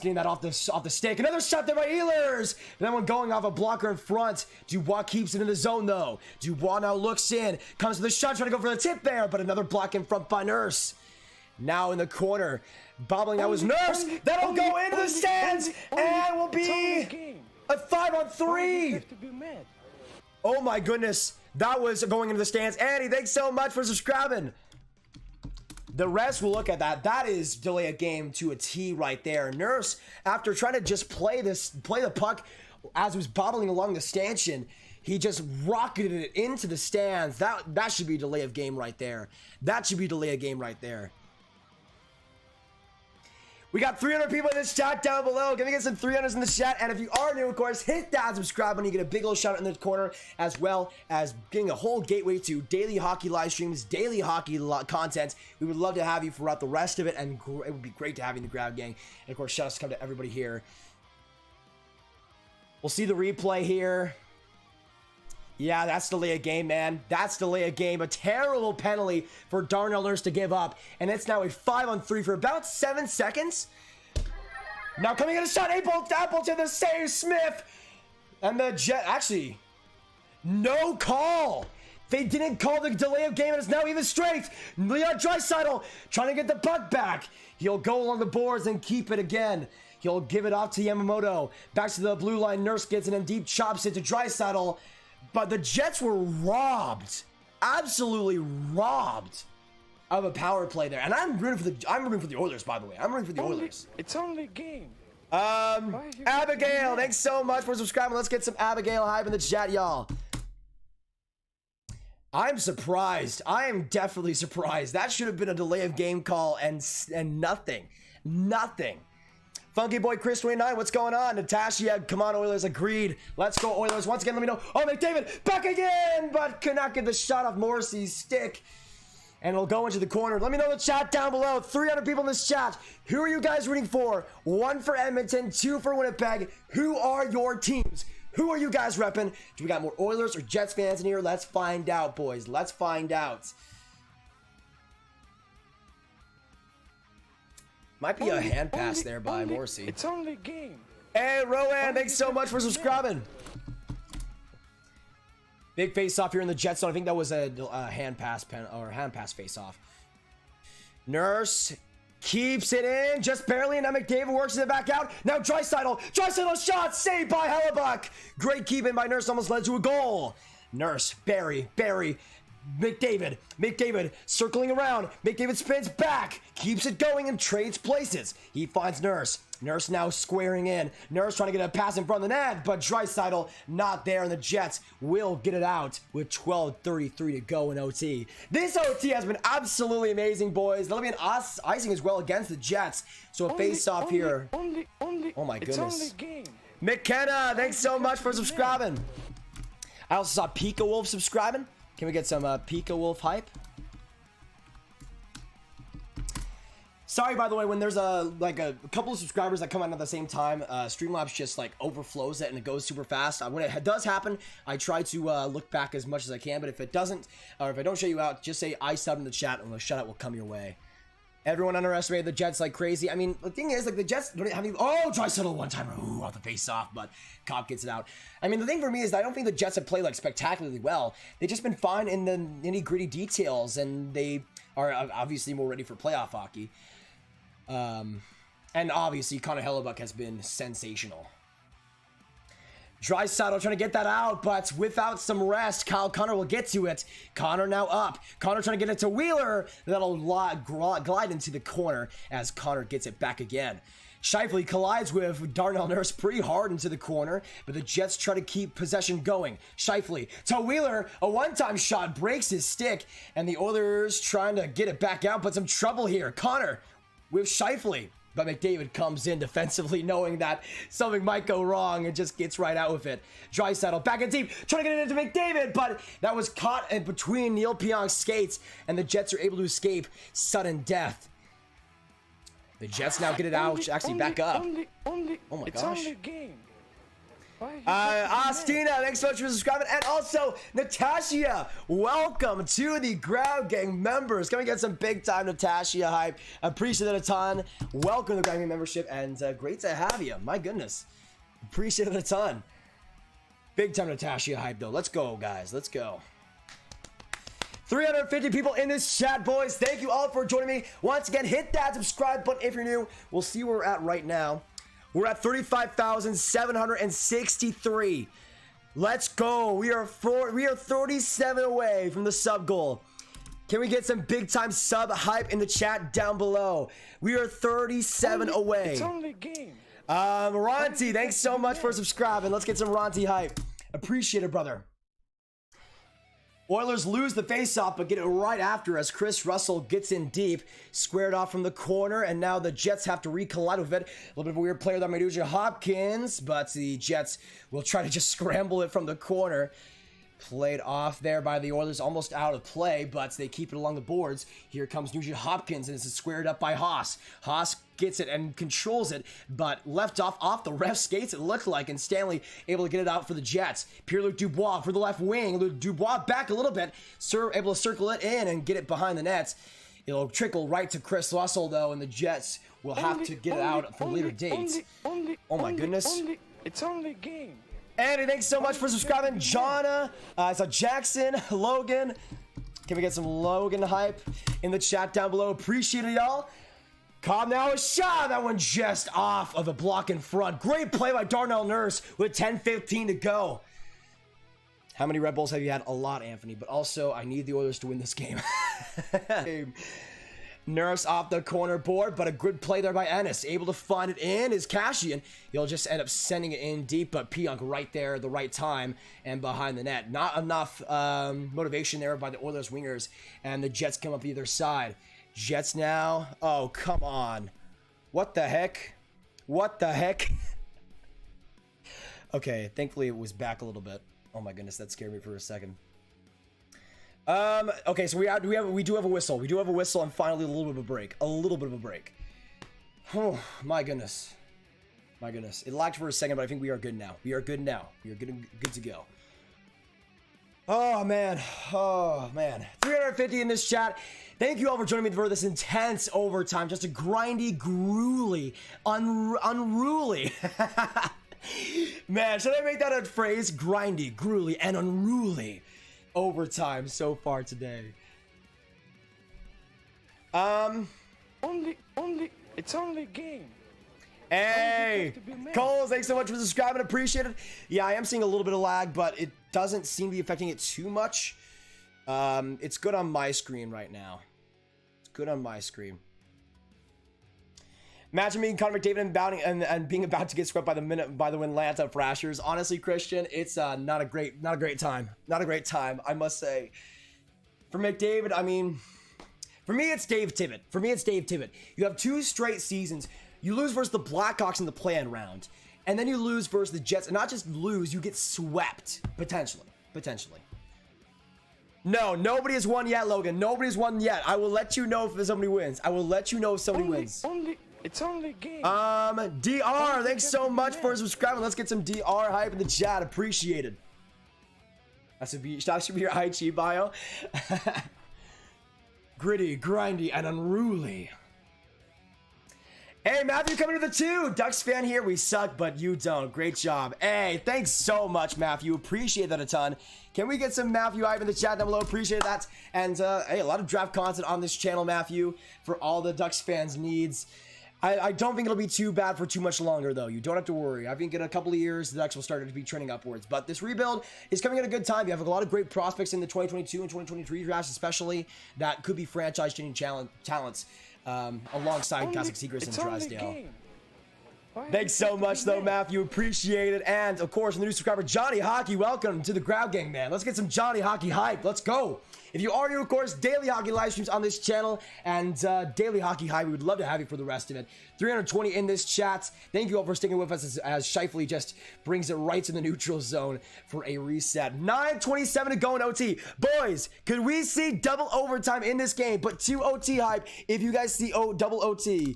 getting that off the stick. Another shot there by Ehlers. And then one going off a blocker in front. Dubois keeps it in the zone, though. Dubois now looks in. Comes to the shot, trying to go for the tip there. But another block in front by Nurse. Now in the corner. Bobbling, that was Nurse. That'll go into the stands. And will be a 5-on-3. Oh, my goodness. That was going into the stands. Andy, thanks so much for subscribing. The rest will look at that. That is delay a game to a T right there. Nurse, after trying to just play the puck as it was bobbling along the stanchion, he just rocketed it into the stands. That should be delay of game right there. That should be delay of game right there. We got 300 people in this chat down below. Gonna get some 300s in the chat. And if you are new, of course, hit that subscribe button. You get a big old shout out in the corner, as well as getting a whole gateway to daily hockey live streams, daily hockey content. We would love to have you throughout the rest of it, and it would be great to have you in the Grab Gang. And of course, shout outs come to everybody here. We'll see the replay here. Yeah, that's delay a game, man. That's delay a game. A terrible penalty for Darnell Nurse to give up. And it's now a 5-on-3 for about 7 seconds. Now coming in a shot, Appleton the save, Smith. And the Jet, actually, no call. They didn't call the delay of game, and it's now even strength. Leon Draisaitl trying to get the puck back. He'll go along the boards and keep it again. He'll give it off to Yamamoto. Back to the blue line. Nurse gets it and deep chops it to Draisaitl. But the Jets were robbed. Absolutely robbed. of a power play there. And I'm rooting for the Oilers, by the way. I'm rooting for the Oilers. It's only game. Abigail, thanks so much for subscribing. Let's get some Abigail hype in the chat, y'all. I'm surprised. I am definitely surprised. That should have been a delay of game call and nothing. Nothing. Funky Boy Chris 29, what's going on? Natasha, come on Oilers, agreed. Let's go Oilers. Once again, let me know. Oh, McDavid, back again, but could not get the shot off Morrissey's stick. And it'll go into the corner. Let me know in the chat down below. 300 people in this chat. Who are you guys rooting for? 1 for Edmonton, 2 for Winnipeg. Who are your teams? Who are you guys repping? Do we got more Oilers or Jets fans in here? Let's find out, boys. Let's find out. Might be a hand pass there by Morrissey. It's only game. Hey, Rowan, thanks so much for subscribing. Big face-off here in the Jets zone. I think that was a hand pass face-off. Nurse keeps it in, just barely, and now McDavid works it back out. Now Draisaitl shot, saved by Hellebuck. Great keep-in by Nurse, almost led to a goal. Nurse, Barry, McDavid circling around. McDavid spins back, keeps it going and trades places. He finds Nurse. Nurse now squaring in. Nurse trying to get a pass in front of the net, but Draisaitl not there, and the Jets will get it out with 12:33 to go in OT. This OT has been absolutely amazing, boys. There'll be an icing as well against the Jets. So a face-off here. Oh my goodness. McKenna, thanks so much for subscribing. I also saw Pika Wolf subscribing. Can we get some Pika Wolf hype? Sorry, by the way, when there's a couple of subscribers that come out at the same time, Streamlabs just like overflows it and it goes super fast. When it does happen, I try to look back as much as I can, but if it doesn't, or if I don't show you out, just say I sub in the chat and the shout out will come your way. Everyone underestimated the Jets like crazy. I mean, the thing is, like, the Jets don't have any... Oh, Draisaitl one-timer. Ooh, off the face-off, but Cobb gets it out. I mean, the thing for me is that I don't think the Jets have played, like, spectacularly well. They've just been fine in the nitty-gritty details, and they are obviously more ready for playoff hockey. And obviously, Connor Hellebuck has been sensational. Draisaitl trying to get that out, but without some rest, Kyle Connor will get to it. Connor now up. Connor trying to get it to Wheeler. That'll glide into the corner as Connor gets it back again. Scheifele collides with Darnell Nurse pretty hard into the corner, but the Jets try to keep possession going. Scheifele to Wheeler. A one-time shot breaks his stick, and the Oilers trying to get it back out, but some trouble here. Connor with Scheifele. But McDavid comes in defensively knowing that something might go wrong and just gets right out with it. Draisaitl back in deep, trying to get it into McDavid, but that was caught in between Neil Pionk's skates, and the Jets are able to escape sudden death. The Jets now get it out, actually back up. Oh my gosh. Austina, thanks so much for subscribing. And also, Natasha, welcome to the Ground Gang members. Can we get some big time Natasha hype? Appreciate it a ton. Welcome to the Ground Gang membership, and great to have you. My goodness. Appreciate it a ton. Big time Natasha hype, though. Let's go, guys. Let's go. 350 people in this chat, boys. Thank you all for joining me. Once again, hit that subscribe button if you're new. We'll see where we're at right now. We're at 35,763. Let's go. We are 37 away from the sub goal. Can we get some big time sub hype in the chat down below? We are 37 away. It's only game. Ronti, thanks so much for subscribing. Let's get some Ronti hype. Appreciate it, brother. Oilers lose the faceoff, but get it right after as Chris Russell gets in deep, squared off from the corner, and now the Jets have to recollide with it. A little bit of a weird player that might do Hopkins, but the Jets will try to just scramble it from the corner. Played off there by the Oilers, almost out of play, but they keep it along the boards. Here comes Nugent Hopkins, and it's squared up by Haas. Haas gets it and controls it, but left off the ref skates, it looked like, and Stanley able to get it out for the Jets. Pierre-Luc Dubois for the left wing. Luc Dubois back a little bit, able to circle it in and get it behind the nets. It'll trickle right to Chris Russell, though, and the Jets will have to get it out for later dates. Oh my goodness. It's only game. Andy, thanks so much for subscribing. Jonna, so Jackson, Logan. Can we get some Logan hype in the chat down below? Appreciate it, y'all. Cobb now a shot. That one just off of the block in front. Great play by Darnell Nurse with 10:15 to go. How many Red Bulls have you had? A lot, Anthony. But also, I need the Oilers to win this game. Nurse off the corner board, but a good play there by Ennis. Able to find it in is Cashian. He'll just end up sending it in deep, but Pionk right there at the right time and behind the net. Not enough motivation there by the Oilers wingers, and the Jets come up either side. Jets now. Oh, come on. What the heck? What the heck? Okay, thankfully it was back a little bit. Oh my goodness, that scared me for a second. Okay, so we do have a whistle. We do have a whistle, and finally a little bit of a break. A little bit of a break. Oh my goodness. My goodness. It lagged for a second, but I think we are good now. We are good now. We are good to go. Oh man. Oh man. 350 in this chat. Thank you all for joining me for this intense overtime. Just a grindy, gruely, unruly. Man, should I make that a phrase? Grindy, gruely, and unruly overtime so far today. It's only game. Hey, Coles, thanks so much for subscribing. Appreciate it. Yeah, I am seeing a little bit of lag, but it doesn't seem to be affecting it too much. It's good on my screen right now. It's good on my screen. Imagine being Connor McDavid and being about to get swept by the Atlanta Thrashers. Honestly, Christian, it's not a great time. Not a great time, I must say. For McDavid, I mean, for me, it's Dave Tippett. You have 2 straight seasons. You lose versus the Blackhawks in the play-in round, and then you lose versus the Jets. And not just lose, you get swept potentially. No, nobody has won yet, Logan. Nobody's won yet. I will let you know if somebody wins. I will let you know if somebody wins. It's only game. DR, thanks so much for subscribing. Let's get some DR hype in the chat. Appreciated. That should be your IG bio. Gritty, grindy, and unruly. Hey, Matthew coming to the 2. Ducks fan here. We suck, but you don't. Great job. Hey, thanks so much, Matthew. Appreciate that a ton. Can we get some Matthew hype in the chat down below? Appreciate that. And, hey, a lot of draft content on this channel, Matthew, for all the Ducks fans' needs. I don't think it'll be too bad for too much longer, though. You don't have to worry. I think in a couple of years, the Ducks will start to be trending upwards. But this rebuild is coming at a good time. You have a lot of great prospects in the 2022 and 2023 drafts, especially, that could be franchise-changing talents alongside Classic Secrets and Drysdale. Thanks so much, though, Matthew. Appreciate it. And, of course, the new subscriber, Johnny Hockey. Welcome to the Grab Gang, man. Let's get some Johnny Hockey hype. Let's go. If you are new, of course, daily hockey live streams on this channel and daily hockey hype. We would love to have you for the rest of it. 320 in this chat. Thank you all for sticking with us as Shifley just brings it right to the neutral zone for a reset. 9:27 to go in OT. Boys, could we see double overtime in this game? But 2 OT hype if you guys see double OT.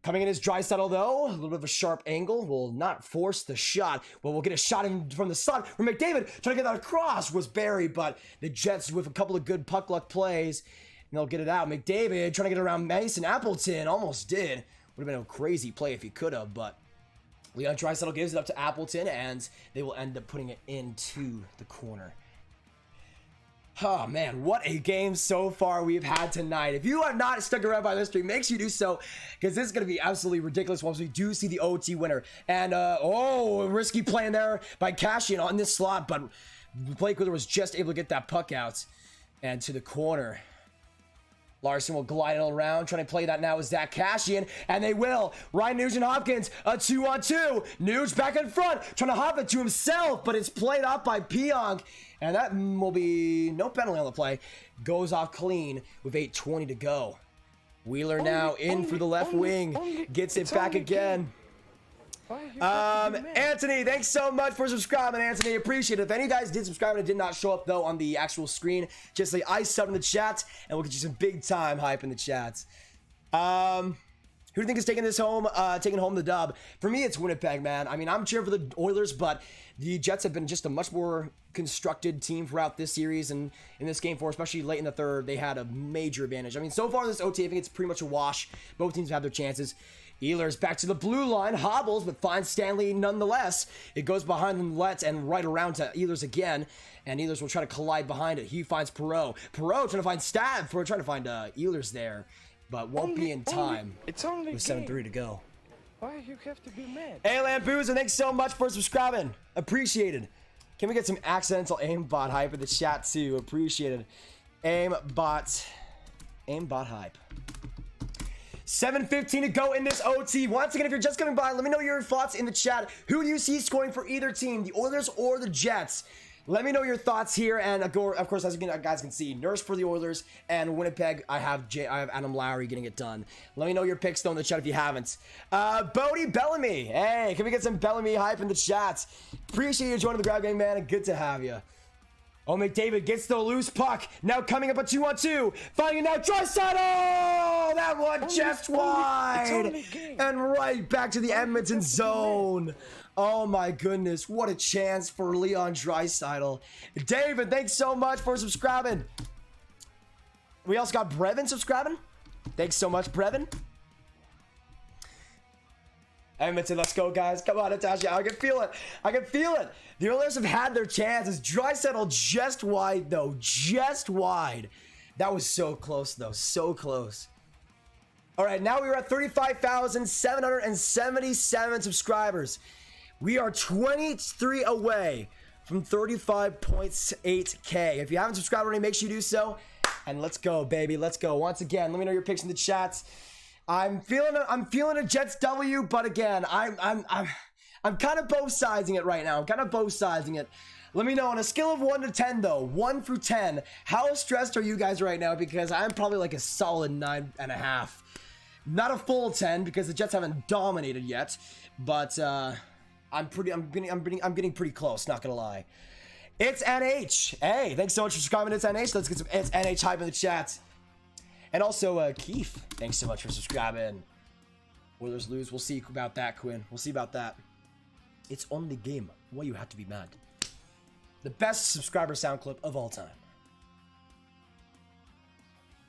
Coming in is Draisaitl, though. A little bit of a sharp angle. Will not force the shot. But we'll get a shot in from the slot. Where McDavid trying to get that across was buried. But the Jets with a couple of good puck luck plays. And they'll get it out. McDavid trying to get it around Mason Appleton. Almost did. Would have been a crazy play if he could have. But Leon Draisaitl gives it up to Appleton. And they will end up putting it into the corner. Oh man, what a game so far we've had tonight. If you have not stuck around by this stream, make sure you do so, because this is going to be absolutely ridiculous once we do see the OT winner. And, oh, risky play in there by Cashian on this slot, but Blake Wheeler was just able to get that puck out and to the corner. Larson will glide it around, trying to play that now with Zach Cashian, and they will. Ryan Nugent-Hopkins, a 2-on-2. Nuge back in front, trying to hop it to himself, but it's played off by Pionk, and that will be no penalty on the play. Goes off clean with 8:20 to go. Wheeler now in for the left wing, gets it back again. Anthony, thanks so much for subscribing, Anthony. Appreciate it. If any of you guys did subscribe and it did not show up though on the actual screen, just say I sub in the chat and we'll get you some big time hype in the chats. Who do you think is taking this home, taking home the dub? For me, it's Winnipeg, man. I mean, I'm cheering for the Oilers, but the Jets have been just a much more constructed team throughout this series, and in this game 4, especially late in the third, they had a major advantage. I mean, so far in this OT, I think it's pretty much a wash. Both teams have had their chances. Ehlers back to the blue line, hobbles, but finds Stanley nonetheless. It goes behind the net and right around to Ehlers again, and Ehlers will try to collide behind it. He finds Perreault. Perreault trying to find Stab for trying to find Ehlers there, but won't be in time. It's only with 7:3 to go. Why you have to be mad? Hey, Lampoons, and thanks so much for subscribing. Appreciated. Can we get some accidental aimbot hype in the chat too? Appreciated. Aimbot hype. 7:15 to go in this OT. Once again, if you're just coming by, let me know your thoughts in the chat. Who do you see scoring for either team, the Oilers or the Jets? Let me know your thoughts here, and of course, as you guys can see, Nurse for the Oilers, and Winnipeg, I have Adam Lowry getting it done. Let me know your picks though in the chat if you haven't. Bodie Bellamy, hey, can we get some Bellamy hype in the chat? Appreciate you joining the Grab Gang, man, and good to have you. Oh, McDavid gets the loose puck. Now coming up a 2-on-2. Finding it now. Draisaitl! That one just wide. And right back to the Edmonton zone. Oh my goodness. What a chance for Leon Draisaitl. David, thanks so much for subscribing. We also got Brevin subscribing. Thanks so much, Brevin. Edmonton, let's go, guys. Come on, Natasha. I can feel it. I can feel it. The Oilers have had their chances. Draisaitl just wide, though. Just wide. That was so close, though. So close. All right, now we are at 35,777 subscribers. We are 23 away from 35.8K. If you haven't subscribed already, make sure you do so. And let's go, baby. Let's go. Once again, let me know your picks in the chats. I'm feeling a Jets W, but again, I'm kind of both sizing it right now. I'm kind of both sizing it. Let me know on a scale of 1 to 10 though, 1 through 10, how stressed are you guys right now? Because I'm probably like a solid 9.5. Not a full 10 because the Jets haven't dominated yet, but I'm getting pretty close, not gonna lie. It's NH. Hey, thanks so much for subscribing to It's NH. Let's get some It's NH hype in the chat. And also, Keith, thanks so much for subscribing. Oilers lose. We'll see about that, Quinn. We'll see about that. It's on the game. Why you have to be mad? The best subscriber sound clip of all time.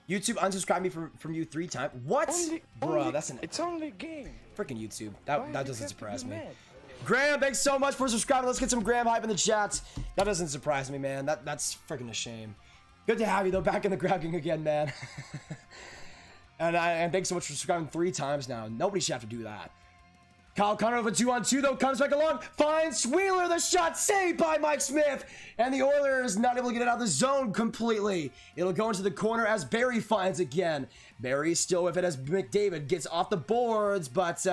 YouTube unsubscribed me from you 3 times. What? Bro, that's an... It's only game. Freaking YouTube. That doesn't surprise me. Graham, thanks so much for subscribing. Let's get some Graham hype in the chat. That doesn't surprise me, man. That's freaking a shame. Good to have you, though, back in the Grab Gang again, man. and thanks so much for subscribing 3 times now. Nobody should have to do that. Kyle Connor with a 2-on-2, though, comes back along. Finds Wheeler, the shot saved by Mike Smith. And the Oilers not able to get it out of the zone completely. It'll go into the corner as Barry finds again. Barry still with it as McDavid gets off the boards, but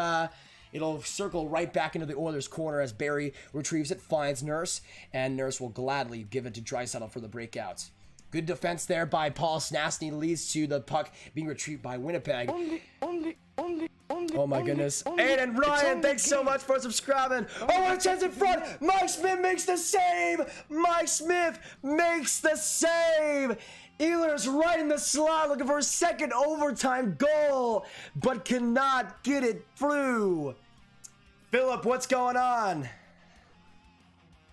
it'll circle right back into the Oilers' corner as Barry retrieves it, finds Nurse, and Nurse will gladly give it to Draisaitl for the breakout. Good defense there by Paul Stastny leads to the puck being retrieved by Winnipeg. Oh my goodness. Aiden Ryan, thanks so much for subscribing. Oh, what a chance in front. Mike Smith makes the save. Mike Smith makes the save. Ehlers right in the slot looking for a second overtime goal, but cannot get it through. Philip, what's going on?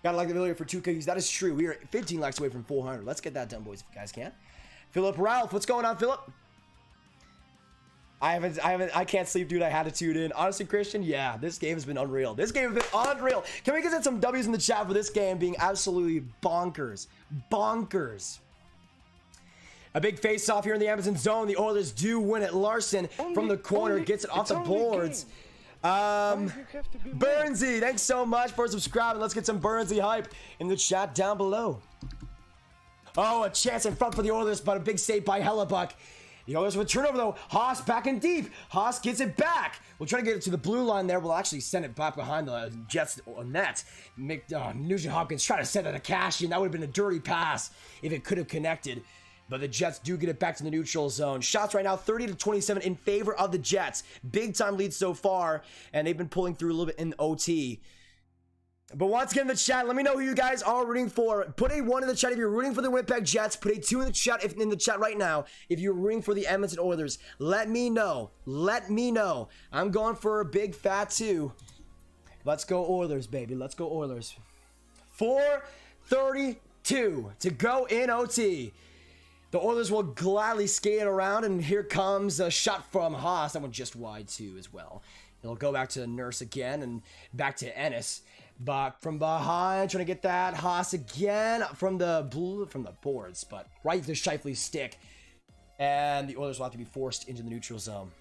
Gotta like the video for 2 cookies. That is true. We are 15 likes away from 400. Let's get that done, boys, if you guys can. Philip Ralph, what's going on, Philip? I can't sleep, dude. I had to tune in. Honestly, Christian, yeah, this game has been unreal. This game has been unreal. Can we get some W's in the chat for this game being absolutely bonkers? Bonkers. A big face-off here in the Edmonton zone. The Oilers do win it. Larson from the corner gets it off the boards. Burnsy, thanks so much for subscribing. Let's get some Burnsy hype in the chat down below. Oh, a chance in front for the Oilers, but a big save by Hellebuck. The Oilers with a turnover, though. Haas back in deep. Haas gets it back. We'll try to get it to the blue line there. We'll actually send it back behind the Jets net. Nugent Hopkins try to send it to Cashin. That would have been a dirty pass if it could have connected. But the Jets do get it back to the neutral zone. Shots right now 30-27 in favor of the Jets. Big time lead so far. And they've been pulling through a little bit in OT. But once again in the chat, let me know who you guys are rooting for. Put a 1 in the chat if you're rooting for the Winnipeg Jets. Put a 2 in the chat right now if you're rooting for the Edmonton Oilers. Let me know. Let me know. I'm going for a big fat 2. Let's go Oilers, baby. Let's go Oilers. 4:32 to go in OT. The Oilers will gladly skate around, and here comes a shot from Haas. That one just wide too as well. It'll go back to Nurse again and back to Ennis. But from behind, trying to get that Haas again from the boards, but right to Scheifele's stick. And the Oilers will have to be forced into the neutral zone.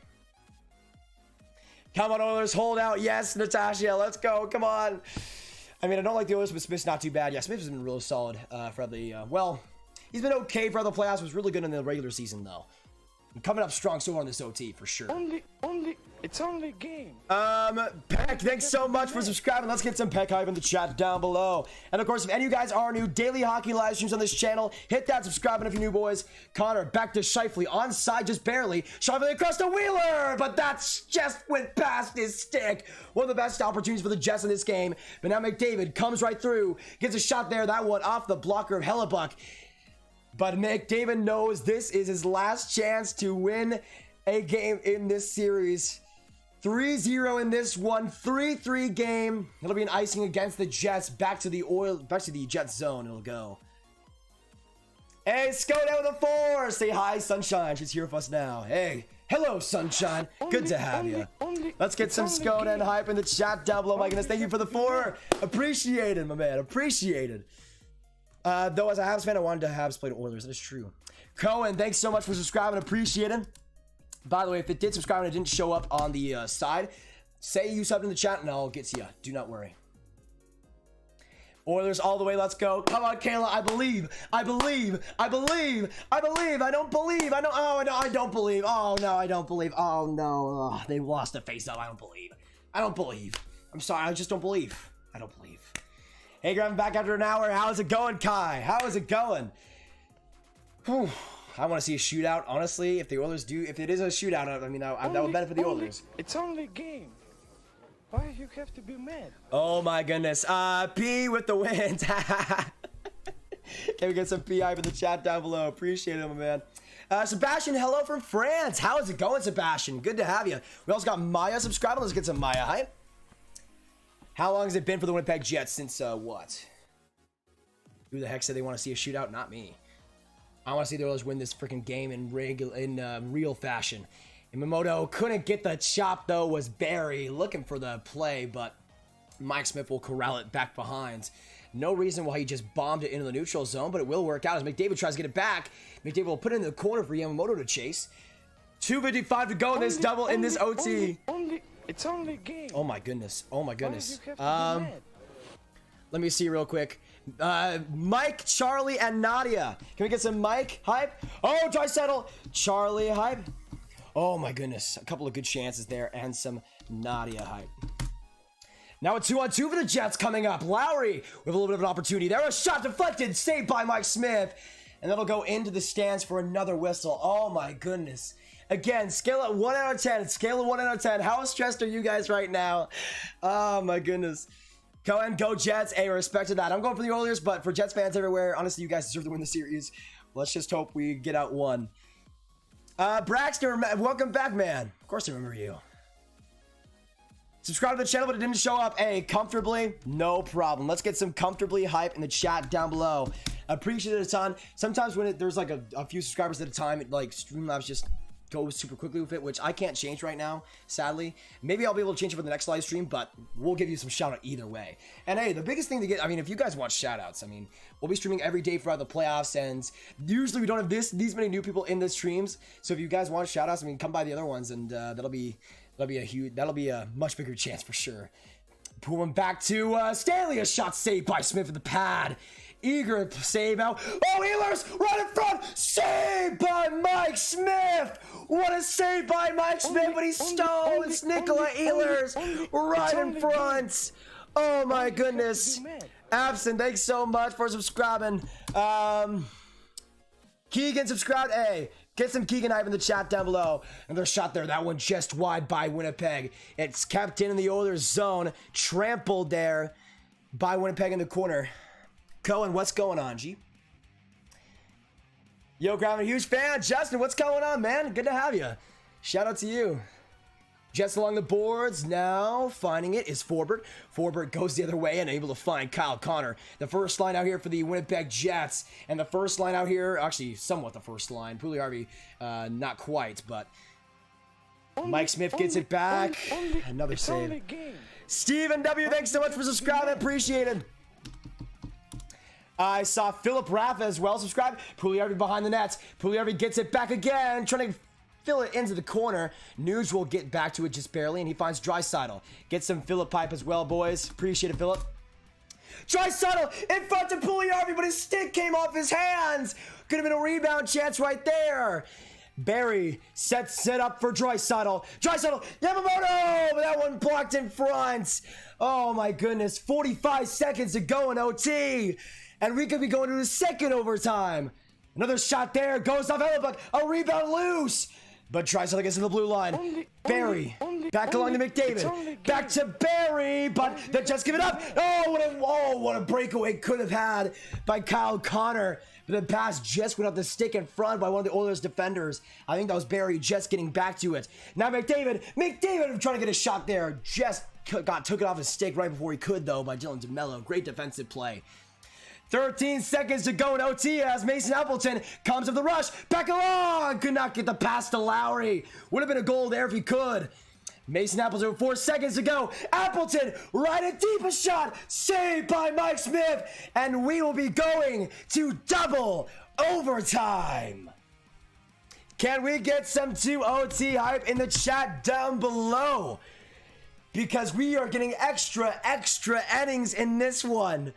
Come on, Oilers, hold out. Yes, Natasha, let's go. Come on. I mean, I don't like the Oilers, but Smith's not too bad. Yeah, Smith has been really solid for the, well, he's been okay for the playoffs. Was really good in the regular season, though. Coming up strong so far in this OT, for sure. It's only a game. Peck, thanks so much for subscribing. Let's get some Peck hype in the chat down below. And of course, if any of you guys are new, daily hockey live streams on this channel, hit that subscribe button if you're new, boys. Connor back to Scheifele, onside just barely. Scheifele across the Wheeler, but that's just went past his stick. One of the best opportunities for the Jets in this game. But now McDavid comes right through, gets a shot there. That one off the blocker of Hellebuck. But McDavid knows this is his last chance to win a game in this series. 3-0 in this one, 3-3 game. It'll be an icing against the Jets. Back to the Jets zone it'll go. Hey, Skoda with a 4. Say hi, Sunshine. She's here with us now. Hey, hello, Sunshine. Good to have you. Let's get some Skoda and hype in the chat down below. My goodness, thank you for the 4. Appreciated, my man. Appreciated. Though as a Habs fan, I wanted to Habs play the Oilers. That is true. Cohen, thanks so much for subscribing. Appreciate it. By the way, if it did subscribe and it didn't show up on the side, say you subbed in the chat and I'll get to you. Do not worry. Oilers all the way. Let's go. Come on, Kayla. I believe. I believe. I believe. I believe. I don't believe. I don't. Oh, no, I don't believe. Oh, no, I don't believe. Oh, no. Oh, they lost the face up. I don't believe. I don't believe. I'm sorry. I just don't believe. I don't believe. Hey, Graham, back after an hour. How's it going, Kai? How is it going? Whew. I want to see a shootout, honestly. If the Oilers do, if it is a shootout, I mean, that would benefit the Oilers. It's only a game. Why you have to be mad? Oh my goodness. P with the win. Can we get some P hype in the chat down below? Appreciate it, my man. Sebastian, hello from France. How is it going, Sebastian? Good to have you. We also got Maya subscribing. Let's get some Maya hype. How long has it been for the Winnipeg Jets since what? Who the heck said they want to see a shootout? Not me. I want to see the Oilers win this freaking game in real fashion. Yamamoto couldn't get the chop, though, was Barry looking for the play, but Mike Smith will corral it back behind. No reason why he just bombed it into the neutral zone, but it will work out as McDavid tries to get it back. McDavid will put it in the corner for Yamamoto to chase. 2:55 to go in this double, in this OT. It's only a game. Oh, my goodness. Oh, my goodness. Let me see real quick. Mike, Charlie, and Nadia. Can we get some Mike hype? Oh, dry settle. Charlie hype. Oh my goodness. A couple of good chances there and some Nadia hype. Now a 2-on-2 for the Jets coming up. Lowry with a little bit of an opportunity. There, a shot deflected. Saved by Mike Smith. And that'll go into the stands for another whistle. Oh my goodness. Again, scale it 1 out of 10. Scale it 1 out of 10. How stressed are you guys right now? Oh my goodness. Go and go Jets. Hey, respect to that. I'm going for the Oilers, but for Jets fans everywhere, honestly, you guys deserve to win the series. Let's just hope we get out one. Braxton, welcome back, man. Of course I remember you. Subscribe to the channel, but it didn't show up. Hey, comfortably, no problem. Let's get some comfortably hype in the chat down below. Appreciate it a ton. Sometimes when there's like a few subscribers at a time, it like Streamlabs just goes super quickly with it, which I can't change right now, sadly. Maybe I'll be able to change it for the next live stream, but we'll give you some shout out either way. And hey, the biggest thing to get, I mean, if you guys want shout outs, I mean, we'll be streaming every day throughout the playoffs, and usually we don't have these many new people in the streams. So if you guys want shout outs, I mean, come by the other ones, and that'll be a much bigger chance for sure. Pulling back to Stanley, a shot saved by Smith with the pad. Eager save out. Oh, Ehlers right in front. Saved by Mike Smith. What a save by Mike Smith, but he stole. It's Nikola Ehlers right in front. Oh my goodness. Absent, thanks so much for subscribing. Keegan subscribed. Hey, get some Keegan hype in the chat down below. Another shot there. That one just wide by Winnipeg. It's kept in the Oilers zone. Trampled there by Winnipeg in the corner. Cohen, what's going on, G? Yo, Graham, a huge fan. Justin, what's going on, man? Good to have you. Shout out to you. Jets along the boards. Now finding it is Forbert. Forbert goes the other way and able to find Kyle Connor. The first line out here for the Winnipeg Jets. And the first line out here, actually somewhat the first line. Pugliarvi, not quite, but Mike Smith gets it back. Another save. Stephen W, thanks so much for subscribing. Appreciate it. I saw Philip Rafa as well subscribe. Pugliarvi behind the nets. Pugliarvi gets it back again, trying to fill it into the corner. Nuge will get back to it just barely, and he finds Draisaitl. Get some Philip pipe as well, boys. Appreciate it, Philip. Draisaitl in front to Pugliarvi, but his stick came off his hands. Could have been a rebound chance right there. Barry sets it up for Draisaitl. Draisaitl, Yamamoto, but that one blocked in front. Oh my goodness, 45 seconds to go in OT. And we could be going to the second overtime. Another shot there, goes off Hellebuck, a rebound loose. But Draisaitl gets in the blue line. Barry, back along to McDavid. Back to Barry, but they just give it up. Oh, what a breakaway could have had by Kyle Connor. But the pass just went off the stick in front by one of the Oilers defenders. I think that was Barry just getting back to it. Now McDavid trying to get a shot there. Just took it off his stick right before he could, though, by Dylan DeMello. Great defensive play. 13 seconds to go in OT as Mason Appleton comes up the rush. Back along. Could not get the pass to Lowry. Would have been a goal there if he could. Mason Appleton with 4 seconds to go. Appleton right at deepest shot. Saved by Mike Smith. And we will be going to double overtime. Can we get some 2OT hype in the chat down below? Because we are getting extra innings in this one.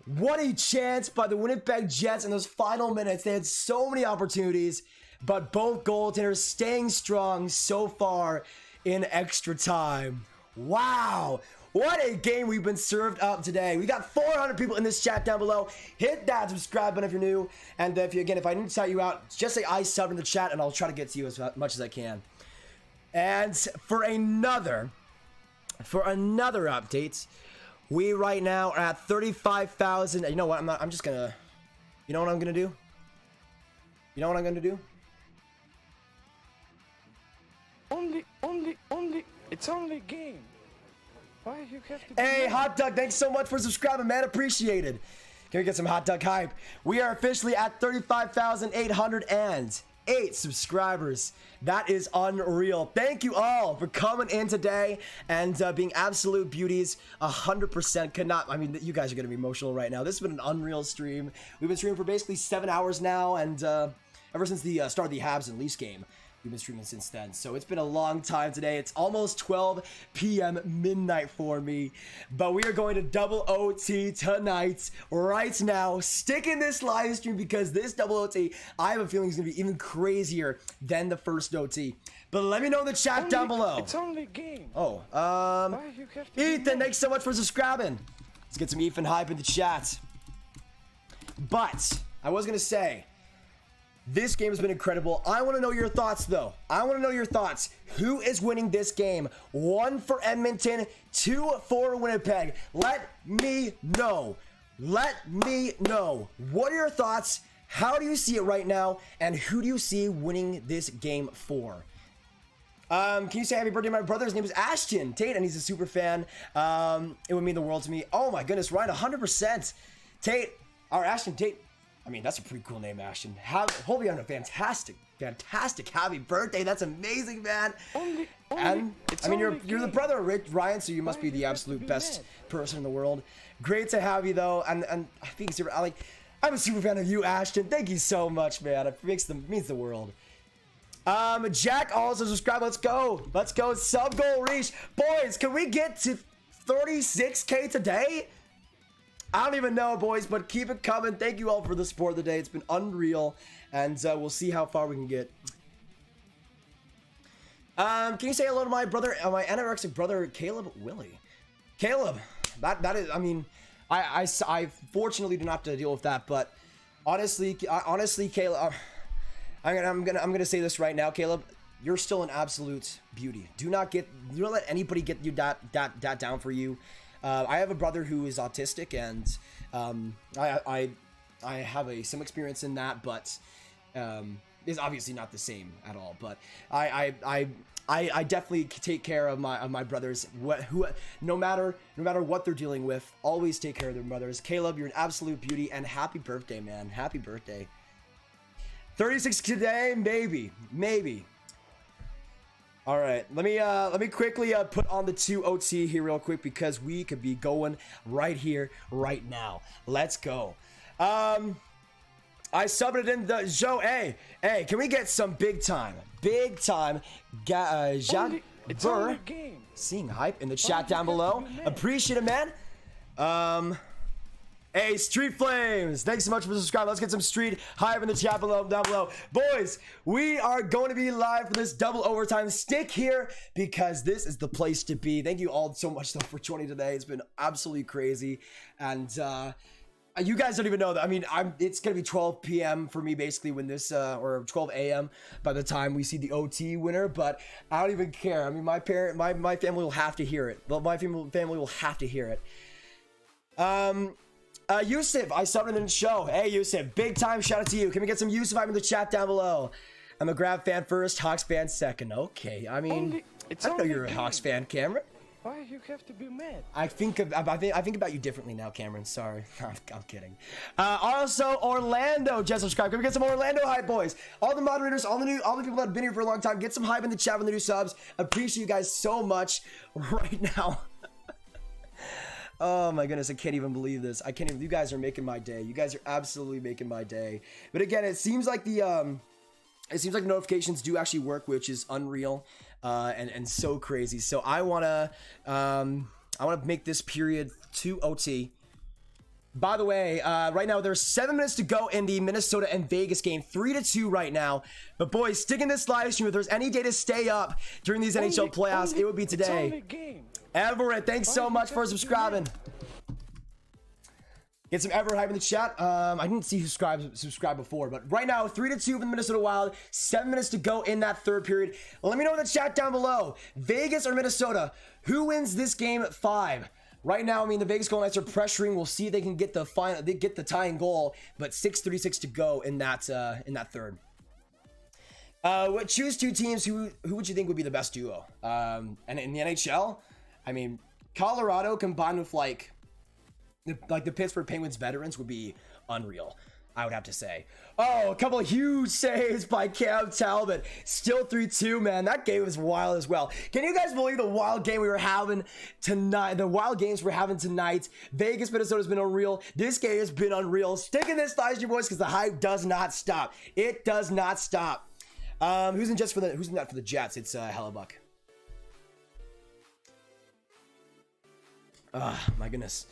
What a chance by the Winnipeg Jets in those final minutes. They had so many opportunities, but both goaltenders staying strong so far in extra time. Wow. What a game we've been served up today. We got 400 people in this chat down below. Hit that subscribe button if you're new. And if I need to shout you out, just say I sub in the chat and I'll try to get to you as much as I can. And for another update, we right now are at 35,000. You know what? I'm just gonna. You know what I'm gonna do? You know what I'm gonna do? Only. It's only game. Why you have to? Hey, Hot Dog, thanks so much for subscribing, man. Appreciated. Can we get some Hot Dog hype? We are officially at 35,808 subscribers. That is unreal. Thank you all for coming in today and being absolute beauties. 100% could not. I mean, you guys are going to be emotional right now. This has been an unreal stream. We've been streaming for basically 7 hours now, and ever since the start of the Habs and Leafs game. We've been streaming since then, so it's been a long time today. It's almost 12 p.m. midnight for me, but we are going to double OT tonight, right now. Stick in this live stream because this double OT, I have a feeling, is going to be even crazier than the first OT. But let me know in the chat down below. It's only game. Oh, Ethan, thanks so much for subscribing. Let's get some Ethan hype in the chat. But I was going to say, this game has been incredible. I want to know your thoughts, though. I want to know your thoughts. Who is winning this game? 1 for Edmonton, 2 for Winnipeg. Let me know. Let me know. What are your thoughts? How do you see it right now? And who do you see winning this game for? Can you say happy birthday to my brother? His name is Ashton Tate, and he's a super fan. It would mean the world to me. Oh my goodness, Ryan, 100%. Tate, or Ashton Tate. I mean, that's a pretty cool name, Ashton. Hope you have a fantastic happy birthday. That's amazing, man. I mean, you're the brother of Ryan, so you must be the absolute best person in the world. Great to have you, though. And I think I'm a super fan of you, Ashton. Thank you so much, man. It means the world. Jack also subscribed. Let's go. Sub goal reach. Boys, can we get to 36K today? I don't even know, boys, but keep it coming. Thank you all for the support of the day. It's been unreal, and we'll see how far we can get. Can you say hello to my brother, my anorexic brother, Caleb Willie? Caleb, that is, I mean, I fortunately do not have to deal with that, but honestly, Caleb, I'm gonna say this right now, Caleb. You're still an absolute beauty. Do not let anybody get you that down for you. I have a brother who is autistic, and I have some experience in that, but is obviously not the same at all. But I definitely take care of my brothers. Who no matter what they're dealing with, always take care of their brothers. Caleb, you're an absolute beauty, and happy birthday, man! Happy birthday. 36 today, maybe. All right, let me quickly put on the 2OT here real quick because we could be going right here, right now. Let's go. I subbed it in the show. Hey, can we get some big time, Jean Burr seeing hype in the chat down below? Appreciate it, man. Hey, Street Flames, thanks so much for subscribing. Let's get some street hype in the chat down below. Boys, we are going to be live for this double overtime. Stick here because this is the place to be. Thank you all so much though for joining today. It's been absolutely crazy. And you guys don't even know that. I mean, it's going to be 12 p.m. for me basically when this, or 12 a.m. by the time we see the OT winner. But I don't even care. I mean, my family will have to hear it. My family will have to hear it. Yusuf, I subbed in the show. Hey, Yusuf, big time shout out to you. Can we get some Yusuf in the chat down below? I'm a Grab fan first, Hawks fan second. Okay, I mean, I know you're a Hawks fan, Cameron. Why you have to be mad? I think about you differently now, Cameron. Sorry, I'm kidding. Also, Orlando just subscribed. Can we get some Orlando hype, boys? All the moderators, all the people that have been here for a long time, get some hype in the chat with the new subs. Appreciate you guys so much right now. Oh my goodness, I can't even believe this. I can't even. You guys are making my day. You guys are absolutely making my day. But again, it seems like the notifications do actually work, which is unreal, and so crazy. So I wanna make this period 2 OT. By the way, right now there's 7 minutes to go in the Minnesota and Vegas game, 3-2 right now. But boys, stick in this live stream. If there's any day to stay up during these NHL playoffs, it would be today. Everett, thanks so much for subscribing. Get some Everett hype in the chat. I didn't see who subscribed before, but right now 3-2 for the Minnesota Wild. 7 minutes to go in that third period. Let me know in the chat down below. Vegas or Minnesota? Who wins this game at 5? Right now, I mean, the Vegas Golden Knights are pressuring. We'll see if they can get the final. They get the tying goal, but 6:36 to go in that third. Choose 2 teams. Who would you think would be the best duo? And in the NHL, I mean, Colorado combined with like the Pittsburgh Penguins veterans would be unreal, I would have to say. Oh, a couple of huge saves by Cam Talbot. Still 3-2, man. That game was wild as well. Can you guys believe the wild game we were having tonight? The wild games we're having tonight. Vegas, Minnesota's been unreal. This game has been unreal. Stick in this live stream, boys, because the hype does not stop. It does not stop. Who's in that for the Jets? It's Hellebuck. My goodness.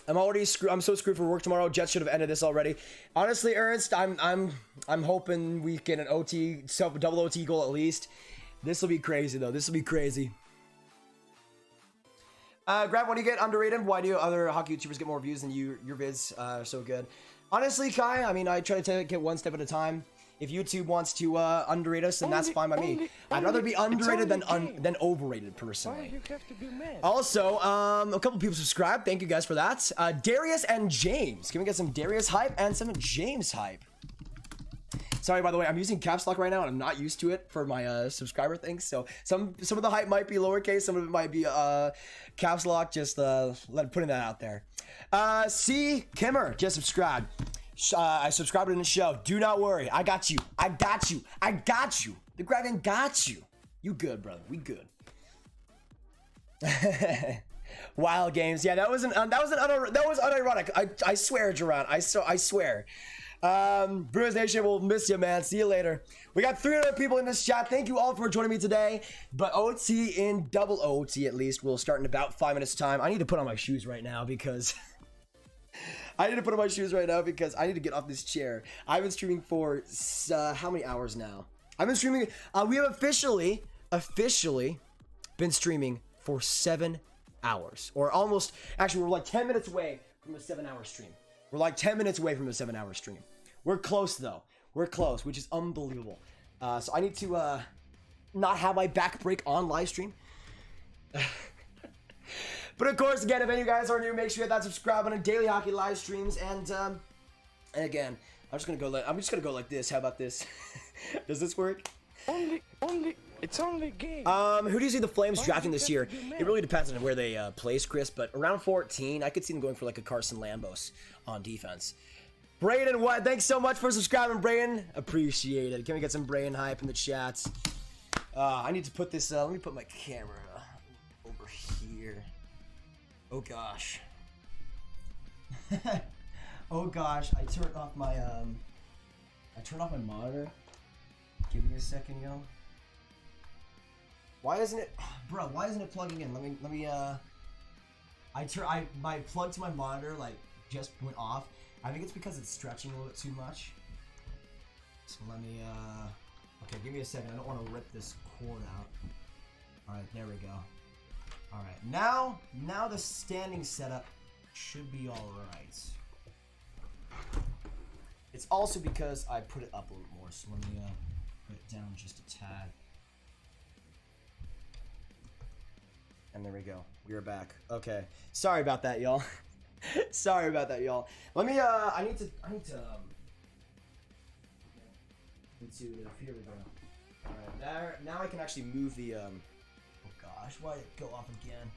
I'm so screwed for work tomorrow. Jets should have ended this already. Honestly, Ernst, I'm hoping we get an OT, double OT goal at least. This will be crazy though. This will be crazy. Grab, when you get underrated, why do other hockey YouTubers get more views than you? Your vids are so good. Honestly, Kai, I mean, I try to take it one step at a time. If YouTube wants to underrate us, then that's fine by me. I'd rather be underrated than overrated, personally. You have to be mad. Also, a couple people subscribed. Thank you guys for that. Darius and James. Can we get some Darius hype and some James hype? Sorry, by the way, I'm using caps lock right now, and I'm not used to it for my subscriber things. So some of the hype might be lowercase, some of it might be caps lock. Just putting that out there. C Kimmer just subscribed. I subscribed in the show. Do not worry. I got you. I got you. I got you. The Dragon got you. You good, brother. We good. Wild games. Yeah, that was unironic. I swear, Jerron. I swear. Bruins Nation, will miss you, man. See you later. We got 300 people in this chat. Thank you all for joining me today. But OT in double OT at least will start in about 5 minutes time. I need to put on my shoes right now because I need to get off this chair. I've been streaming for how many hours now? I've been streaming. We have officially been streaming for 7 hours, or almost. Actually, we're like 10 minutes away from a 7-hour stream. We're like 10 minutes away from a 7-hour stream. We're close though. We're close, which is unbelievable. So I need to not have my back break on live stream. But of course, again, if any of you guys are new, make sure you hit that subscribe button. Daily hockey live streams, and again, I'm just gonna go like this. How about this? Does this work? It's only game. Who do you see the Flames drafting this year? It really depends on where they place, Chris. But around 14, I could see them going for like a Carson Lambos on defense. Brayden, what? Thanks so much for subscribing, Brayden. Appreciate it. Can we get some Brayden hype in the chats? I need to put this. Let me put my camera over here. Oh gosh. Oh gosh, I turned off my monitor. Give me a second, yo. Why isn't it, bro? Why isn't it plugging in? Let me My plug to my monitor like just went off. I think it's because it's stretching a little bit too much. So let me okay, give me a second. I don't want to rip this cord out. All right, there we go. All right, now the standing setup should be all right. It's also because I put it up a little more. So let me put it down just a tad. And there we go. We are back. Okay. Sorry about that, y'all. Sorry about that, y'all. Let me I need to here we go. Alright, now I can actually move the oh gosh, why did it go off again?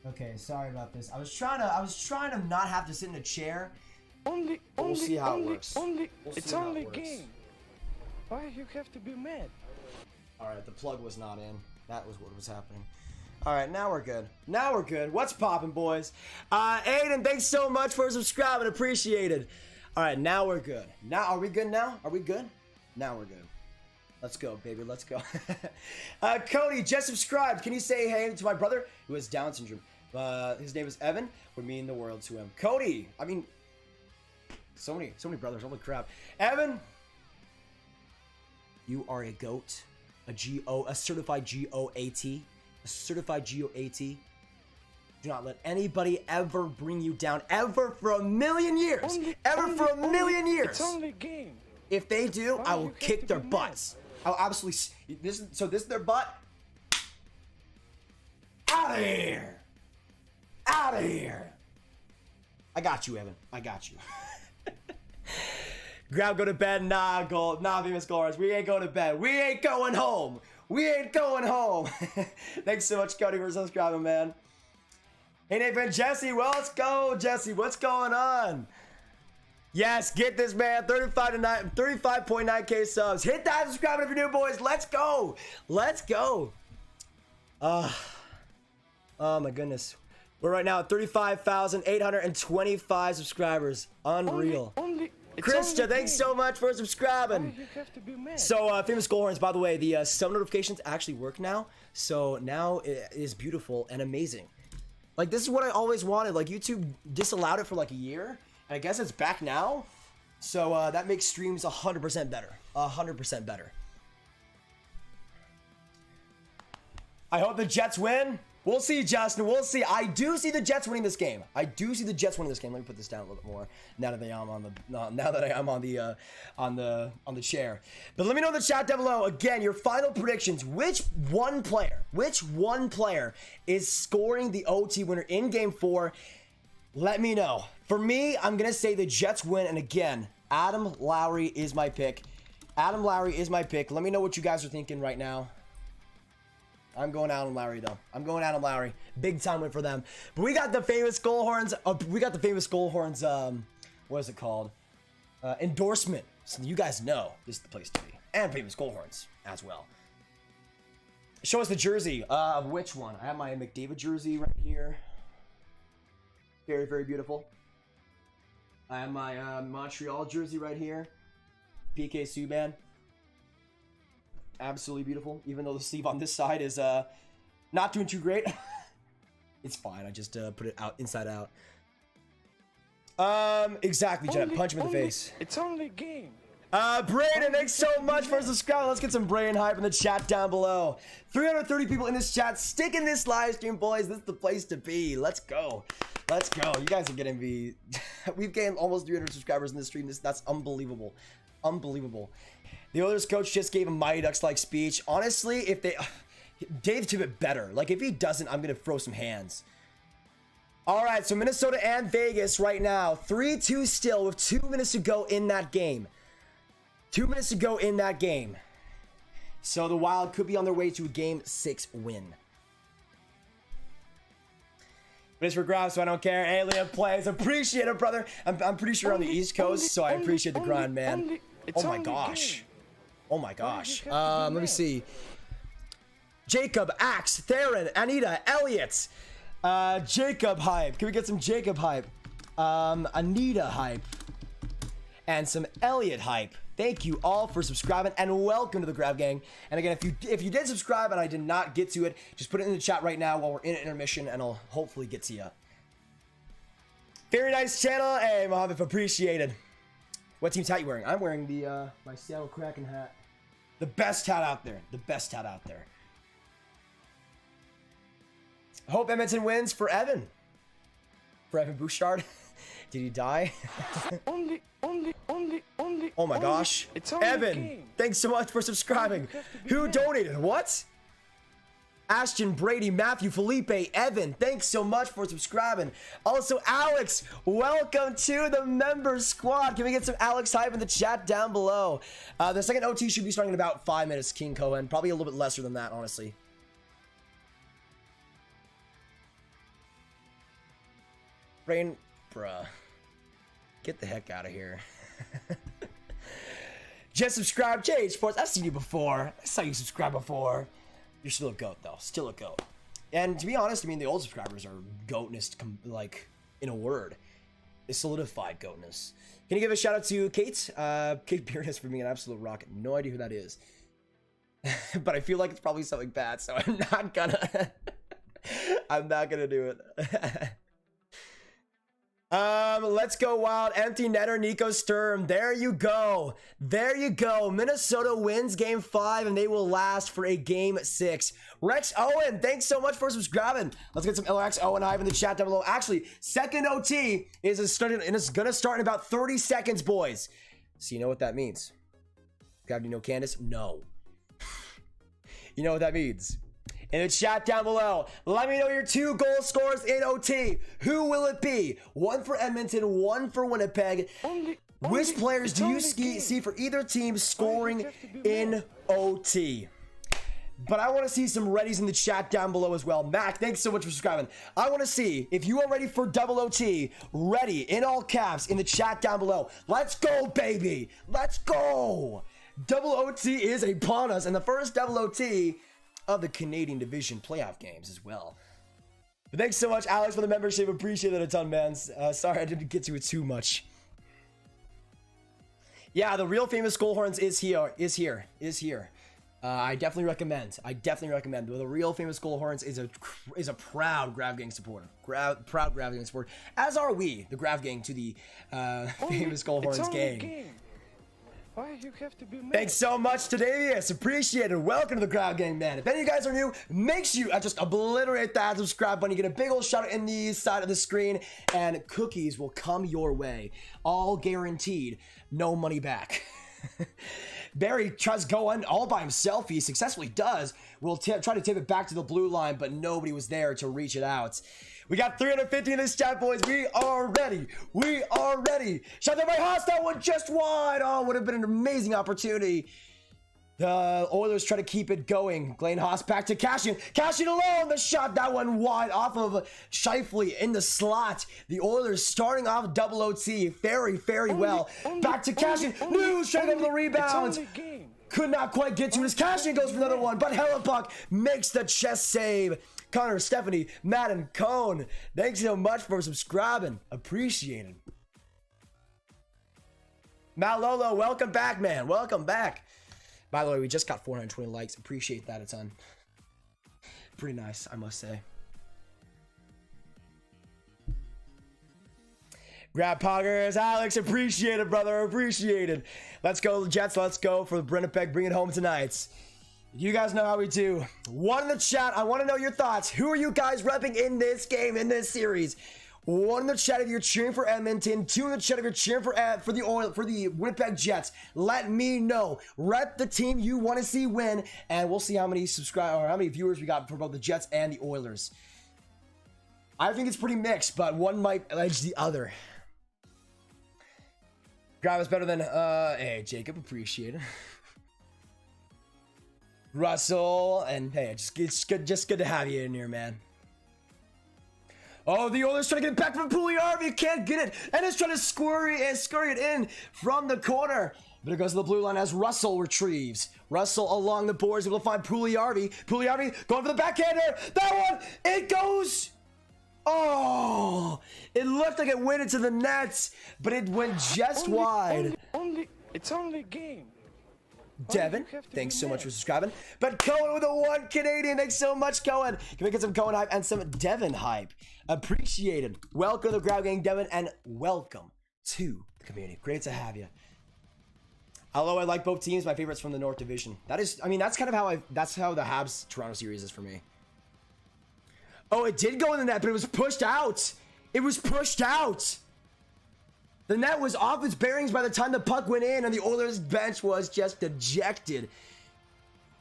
Okay, sorry about this. I was trying to not have to sit in a chair. We'll see how it works. It's only game. Why you have to be mad? Alright, the plug was not in. That was what was happening. Alright, now we're good. Now we're good. What's poppin', boys? Aiden, thanks so much for subscribing. Appreciated. Alright, now we're good. Now, are we good now? Are we good? Now we're good. Let's go, baby. Let's go. Cody, just subscribed. Can you say hey to my brother who has Down syndrome? His name is Evan. Would mean the world to him. Cody, I mean, so many brothers. Holy crap. Evan, you are a GOAT. A certified GOAT. A certified GOAT. Do not let anybody ever bring you down. Ever for a million years. For a million years. It's only game. If they do, I will kick their butts. I'll absolutely. This is their butt. Out of here. Out of here. I got you, Evan. I got you. Grab, go to bed. Nah, famous goalers. We ain't going to bed. We ain't going home. We ain't going home. Thanks so much, Cody, for subscribing, man. Hey, Nathan, Jesse. Well, let's go, Jesse. What's going on? Yes, get this, man. 35.9K subs. Hit that subscribe if you're new, boys. Let's go. Let's go. Oh my goodness. We're right now at 35,825 subscribers. Unreal. Krista, thanks so much for subscribing. So, famous goal horns, by the way, the sub notifications actually work now. So now it is beautiful and amazing. Like, this is what I always wanted. Like, YouTube disallowed it for like a year. And I guess it's back now. So that makes streams 100% better. 100% better. I hope the Jets win. We'll see, Justin. We'll see. I do see the Jets winning this game. Let me put this down a little bit more now that I am on the chair. But let me know in the chat down below again your final predictions. Which one player is scoring the OT winner in Game 4? Let me know. For me, I'm gonna say the Jets win, and again, Adam Lowry is my pick. Let me know what you guys are thinking right now. I'm going Adam Lowry, though. Big time win for them. But we got the famous goal horns. What is it called? Endorsement. So you guys know this is the place to be. And famous goal horns as well. Show us the jersey. Of which one? I have my McDavid jersey right here. Very, very beautiful. I have my Montreal jersey right here. PK Subban. Absolutely beautiful, even though the sleeve on this side is not doing too great. It's fine. I just put it out inside out. Exactly, Jet. Punch him in the face. It's only game. Brayden, thanks so much for subscribing. Let's get some Brayden hype in the chat down below. 330 people in this chat. Stick in this live stream, boys. This is the place to be. Let's go. Let's go. You guys are getting me. We've gained almost 300 subscribers in this stream. That's unbelievable. Unbelievable. The Oilers coach just gave a Mighty Ducks-like speech. Honestly, if they... Dave Tippett better. Like, if he doesn't, I'm going to throw some hands. All right, so Minnesota and Vegas right now. 3-2 still with 2 minutes to go in that game. 2 minutes to go in that game. So the Wild could be on their way to a Game 6 win. But it's for grabs, so I don't care. Alien plays. Appreciate it, brother. I'm pretty sure on the East Coast, so I appreciate the grind, man. Oh my gosh. Oh my gosh. Let me see. Jacob, Axe, Theron, Anita, Elliott. Jacob hype. Can we get some Jacob hype? Anita hype. And some Elliott hype. Thank you all for subscribing and welcome to the Grab Gang. And again, if you did subscribe and I did not get to it, just put it in the chat right now while we're in intermission and I'll hopefully get to you. Very nice channel. Hey, Mohammed, appreciated. What team's hat you wearing? I'm wearing the my Seattle Kraken hat. The best hat out there. The best hat out there. I hope Edmonton wins for Evan. For Evan Bouchard. Did he die? only. Oh my gosh. It's only Evan, thanks so much for subscribing. Who donated? What? Ashton, Brady, Matthew, Felipe, Evan, thanks so much for subscribing. Also, Alex, welcome to the member squad. Can we get some Alex hype in the chat down below? The second OT should be starting in about 5 minutes, King Cohen. Probably a little bit lesser than that, honestly. Rain, bruh. Get the heck out of here. Just subscribe, JH Sports. I've seen you before. I saw you subscribe before. You're still a goat, though. Still a goat. And to be honest, I mean, the old subscribers are goatness, like, in a word. It's solidified goatness. Can you give a shout out to Kate? Kate Bearness for being an absolute rocket. No idea who that is. But I feel like it's probably something bad, so I'm not gonna... I'm not gonna do it. Let's go Wild. Empty netter, Nico Sturm. There you go. There you go. Minnesota wins game 5 and they will last for a game 6. Rex Owen, thanks so much for subscribing. Let's get some LX Owen hype in the chat down below. Actually, second OT is starting and it's gonna start in about 30 seconds, boys. So you know what that means. Gravity no Candace? No. You know what that means. In the chat down below, let me know your 2 goal scorers in OT. Who will it be? 1 for Edmonton, 1 for Winnipeg. Which players do you see for either team scoring in OT? But I want to see some readies in the chat down below as well. Mac, thanks so much for subscribing. I want to see if you are ready for double OT. Ready, in all caps, in the chat down below. Let's go, baby. Let's go. Double OT is upon us, and the first double OT of the Canadian Division playoff games as well. But thanks so much, Alex, for the membership. Appreciate it a ton, man. Sorry I didn't get to it too much. Yeah, the real famous Skull Horns is here. I definitely recommend. The real famous Skull Horns is a proud Grav Gang supporter. Proud Grav Gang supporter. As are we, the Grav Gang, to the famous Skull Horns gang. Why you have to be mad? Thanks so much to Davius. Appreciate it. Welcome to the Grab Gang, man. If any of you guys are new, make sure you just obliterate that subscribe button. You get a big old shout out in the side of the screen, and cookies will come your way. All guaranteed. No money back. Barry tries to go on all by himself. He successfully does. We'll try to tip it back to the blue line, but nobody was there to reach it out. We got 350 in this chat, boys. We are ready. We are ready. Shot there by Haas. That one just wide. Oh, would have been an amazing opportunity. The Oilers try to keep it going. Glenn Haas back to Cashin. Cashin alone. The shot, that one wide off of Scheifele in the slot. The Oilers starting off double OT very, very well. Back to Cashin. News straight over the rebound. Could not quite get to it as Cashin goes for another one. But Hellebuck makes the chest save. Connor, Stephanie, Matt, and Cone, thanks so much for subscribing. Appreciate it. Matt Lolo, welcome back, man. Welcome back. By the way, we just got 420 likes. Appreciate that a ton. Pretty nice, I must say. Grab Poggers, Alex, appreciate it, brother. Appreciate it. Let's go, Jets. Let's go for the Winnipeg. Bring it home tonight. You guys know how we do. 1 in the chat. I want to know your thoughts. Who are you guys repping in this game, in this series? 1 in the chat if you're cheering for Edmonton. 2 in the chat if you're cheering for the Winnipeg Jets. Let me know. Rep the team you want to see win, and we'll see how many how many viewers we got for both the Jets and the Oilers. I think it's pretty mixed, but one might edge the other. Grab is better than hey Jacob, appreciate it. Russell, and hey, it's good to have you in here, man. Oh, the Oilers trying to get it back from Pugliarvi, can't get it, and it's trying to scurry it in from the corner. But it goes to the blue line as Russell retrieves. Russell along the boards, able to find Pugliarvi. Pugliarvi going for the backhander. That one, it goes. Oh, it looked like it went into the nets, but it went just wide. It's only a game. Devin, thanks so much for subscribing. But Cohen with a 1 Canadian, thanks so much, Cohen. Can we get some Cohen hype and some Devin hype? Appreciated. Welcome to the Grab Gang, Devin, and welcome to the community. Great to have you. Although I like both teams, my favorites from the North Division. That is, I mean, that's kind of that's how the Habs Toronto series is for me. Oh, it did go in the net, but it was pushed out. It was pushed out. The net was off its bearings by the time the puck went in, and the Oilers bench was just ejected.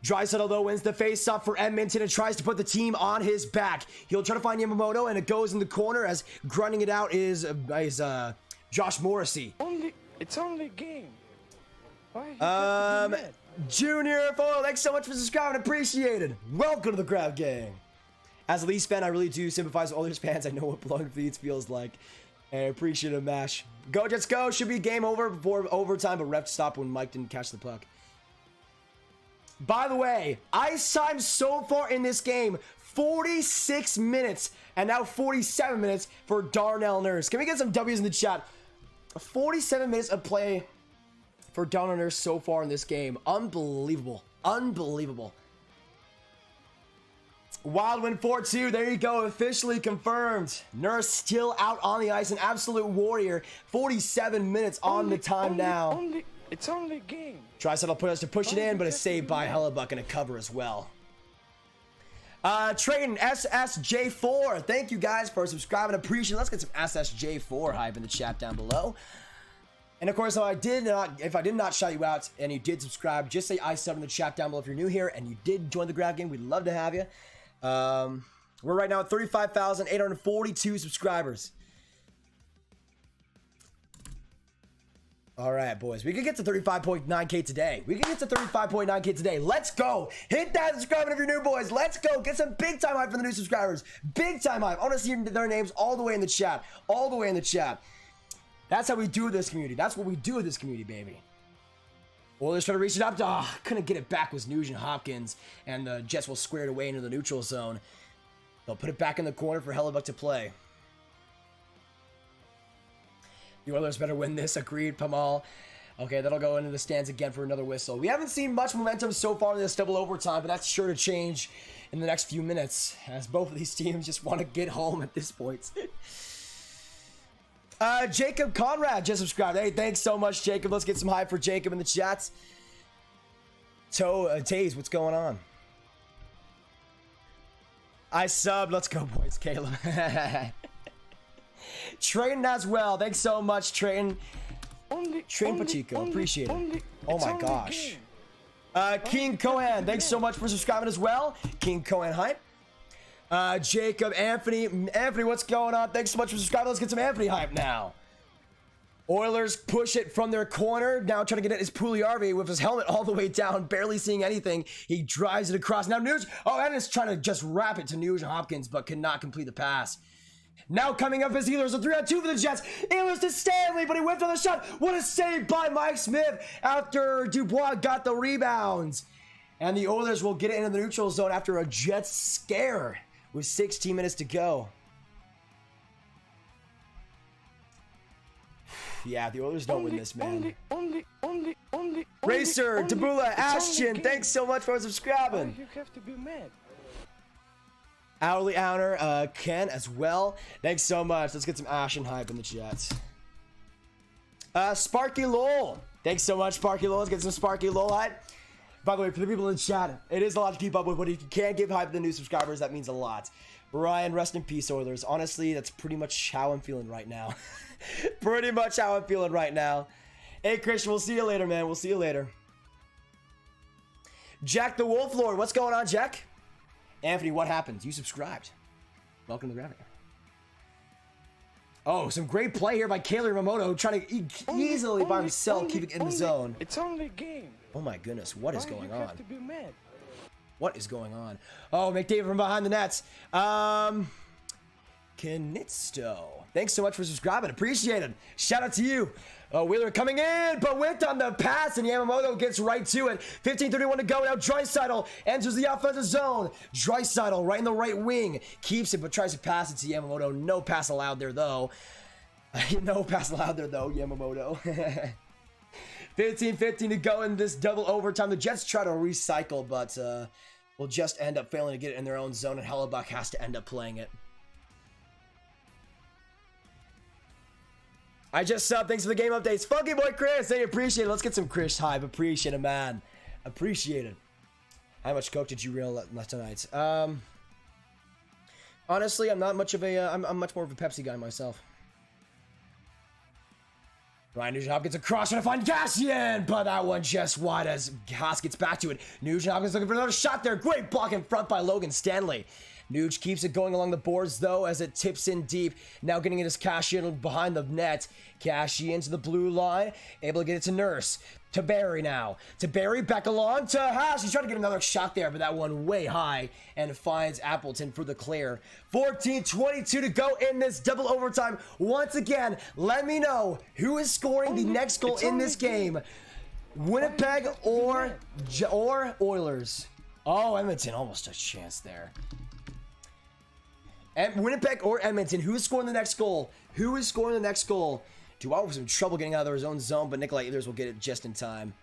Draisaitl, though, wins the face-off for Edmonton and tries to put the team on his back. He'll try to find Yamamoto, and it goes in the corner as grunting it out is Josh Morrissey. It's only a game. Junior Foil, thanks so much for subscribing. Appreciated. Welcome to the Grab Gang. As a Leafs fan, I really do sympathize with Oilers fans. I know what blowing leads feels like. And I appreciate a mash. Go Jets go. Should be game over before overtime, but ref stopped when Mike didn't catch the puck. By the way, ice time so far in this game, 46 minutes, and now 47 minutes for Darnell Nurse. Can we get some W's in the chat? 47 minutes of play for Darnell Nurse so far in this game. Unbelievable. Unbelievable. Wild win 4-2. There you go. Officially confirmed. Nurse still out on the ice. An absolute warrior. 47 minutes on the time now. It's only a game. Draisaitl put us to push it in, but it's saved by Hellebuck and a cover as well. Trading SSJ4. Thank you guys for subscribing. Appreciate it. Let's get some SSJ4 hype in the chat down below. And of course, if I did not shout you out and you did subscribe, just say I sub in the chat down below if you're new here and you did join the Grab Game. We'd love to have you. We're right now at 35,842 subscribers. All right, boys. We can get to 35.9K today. We can get to 35.9K today. Let's go. Hit that subscribe if you're new, boys. Let's go. Get some big time hype for the new subscribers. Big time hype. I want to see their names all the way in the chat. All the way in the chat. That's how we do this community. That's what we do with this community, baby. Oilers trying to reach it up. Couldn't get it back with Nugent Hopkins, and the Jets will square it away into the neutral zone. They'll put it back in the corner for Hellebuck to play. The Oilers better win this. Agreed, Pamal. Okay, that'll go into the stands again for another whistle. We haven't seen much momentum so far in this double overtime, but that's sure to change in the next few minutes, as both of these teams just want to get home at this point. Jacob Conrad just subscribed. Hey, thanks so much, Jacob. Let's get some hype for Jacob in the chats. Taze, what's going on? I subbed. Let's go, boys. Caleb. Trayton as well. Thanks so much, Trayton. Trayton Pacheco. Appreciate it. Oh my gosh. King Cohen. Thanks so much for subscribing as well. King Cohen hype. Jacob, Anthony, what's going on? Thanks so much for subscribing. Let's get some Anthony hype now. Oilers push it from their corner. Now trying to get it is Pugliarvi with his helmet all the way down, barely seeing anything. He drives it across. Now Nugent, and is trying to just wrap it to Nugent Hopkins, but cannot complete the pass. Now coming up as Ehlers, a 3-on-2 for the Jets. Ehlers to Stanley, but he whipped on the shot. What a save by Mike Smith after Dubois got the rebounds. And the Oilers will get it into the neutral zone after a Jets scare with 16 minutes to go. Yeah, the Oilers don't win this, man. Racer, Tabula, Ashton, thanks so much for subscribing. You have to be mad. Hourly Owner, Ken as well. Thanks so much. Let's get some Ashton hype in the chat. Sparky Lowell. Thanks so much, Sparky Lowell. Let's get some Sparky Lowell hype. By the way, for the people in the chat, it is a lot to keep up with, but if you can't give hype to the new subscribers, that means a lot. Ryan, rest in peace, Oilers. Honestly, that's pretty much how I'm feeling right now. Pretty much how I'm feeling right now. Hey, Christian, we'll see you later, man. We'll see you later. Jack the Wolf Lord. What's going on, Jack? Anthony, what happened? You subscribed. Welcome to the graphic. Oh, some great play here by Caley Yamamoto, trying to easily by himself, keeping it in the zone. It's only a game. Oh my goodness, what is going on? You have to be mad. What is going on? Oh, McDavid from behind the nets. Knitsto. Thanks so much for subscribing. Appreciate it. Shout out to you. Wheeler coming in, but whipped on the pass, and Yamamoto gets right to it. 15:31 to go. Now Draisaitl enters the offensive zone. Draisaitl right in the right wing. Keeps it, but tries to pass it to Yamamoto. No pass allowed there, though. No pass allowed there, though, Yamamoto. 15-15 to go in this double overtime. The Jets try to recycle, but will just end up failing to get it in their own zone, and Hellebuck has to end up playing it. I just subbed. Thanks for the game updates. Funky boy Chris. Hey, appreciate it. Let's get some Chris hype. Appreciate it, man. Appreciate it. How much coke did you reel last tonight? Honestly, I'm not much of a. I'm much more of a Pepsi guy myself. Ryan Nugent-Hopkins across trying to find Gassian, but that one just wide as Haas gets back to it. Nugent-Hopkins looking for another shot there. Great block in front by Logan Stanley. Nuge keeps it going along the boards though as it tips in deep. Now getting it as Cassian behind the net. Cassian to the blue line. Able to get it to Nurse. To Barry now. To Barry, back along to Haas. He's trying to get another shot there, but that one way high and finds Appleton for the clear. 14-22 to go in this double overtime. Once again, let me know who is scoring the next goal in this game. Winnipeg or Oilers. Oh, Edmonton, almost a chance there. And Winnipeg or Edmonton, who's scoring the next goal? Who is scoring the next goal? Duval was in trouble getting out of their own zone, but Nikolai Ehlers will get it just in time.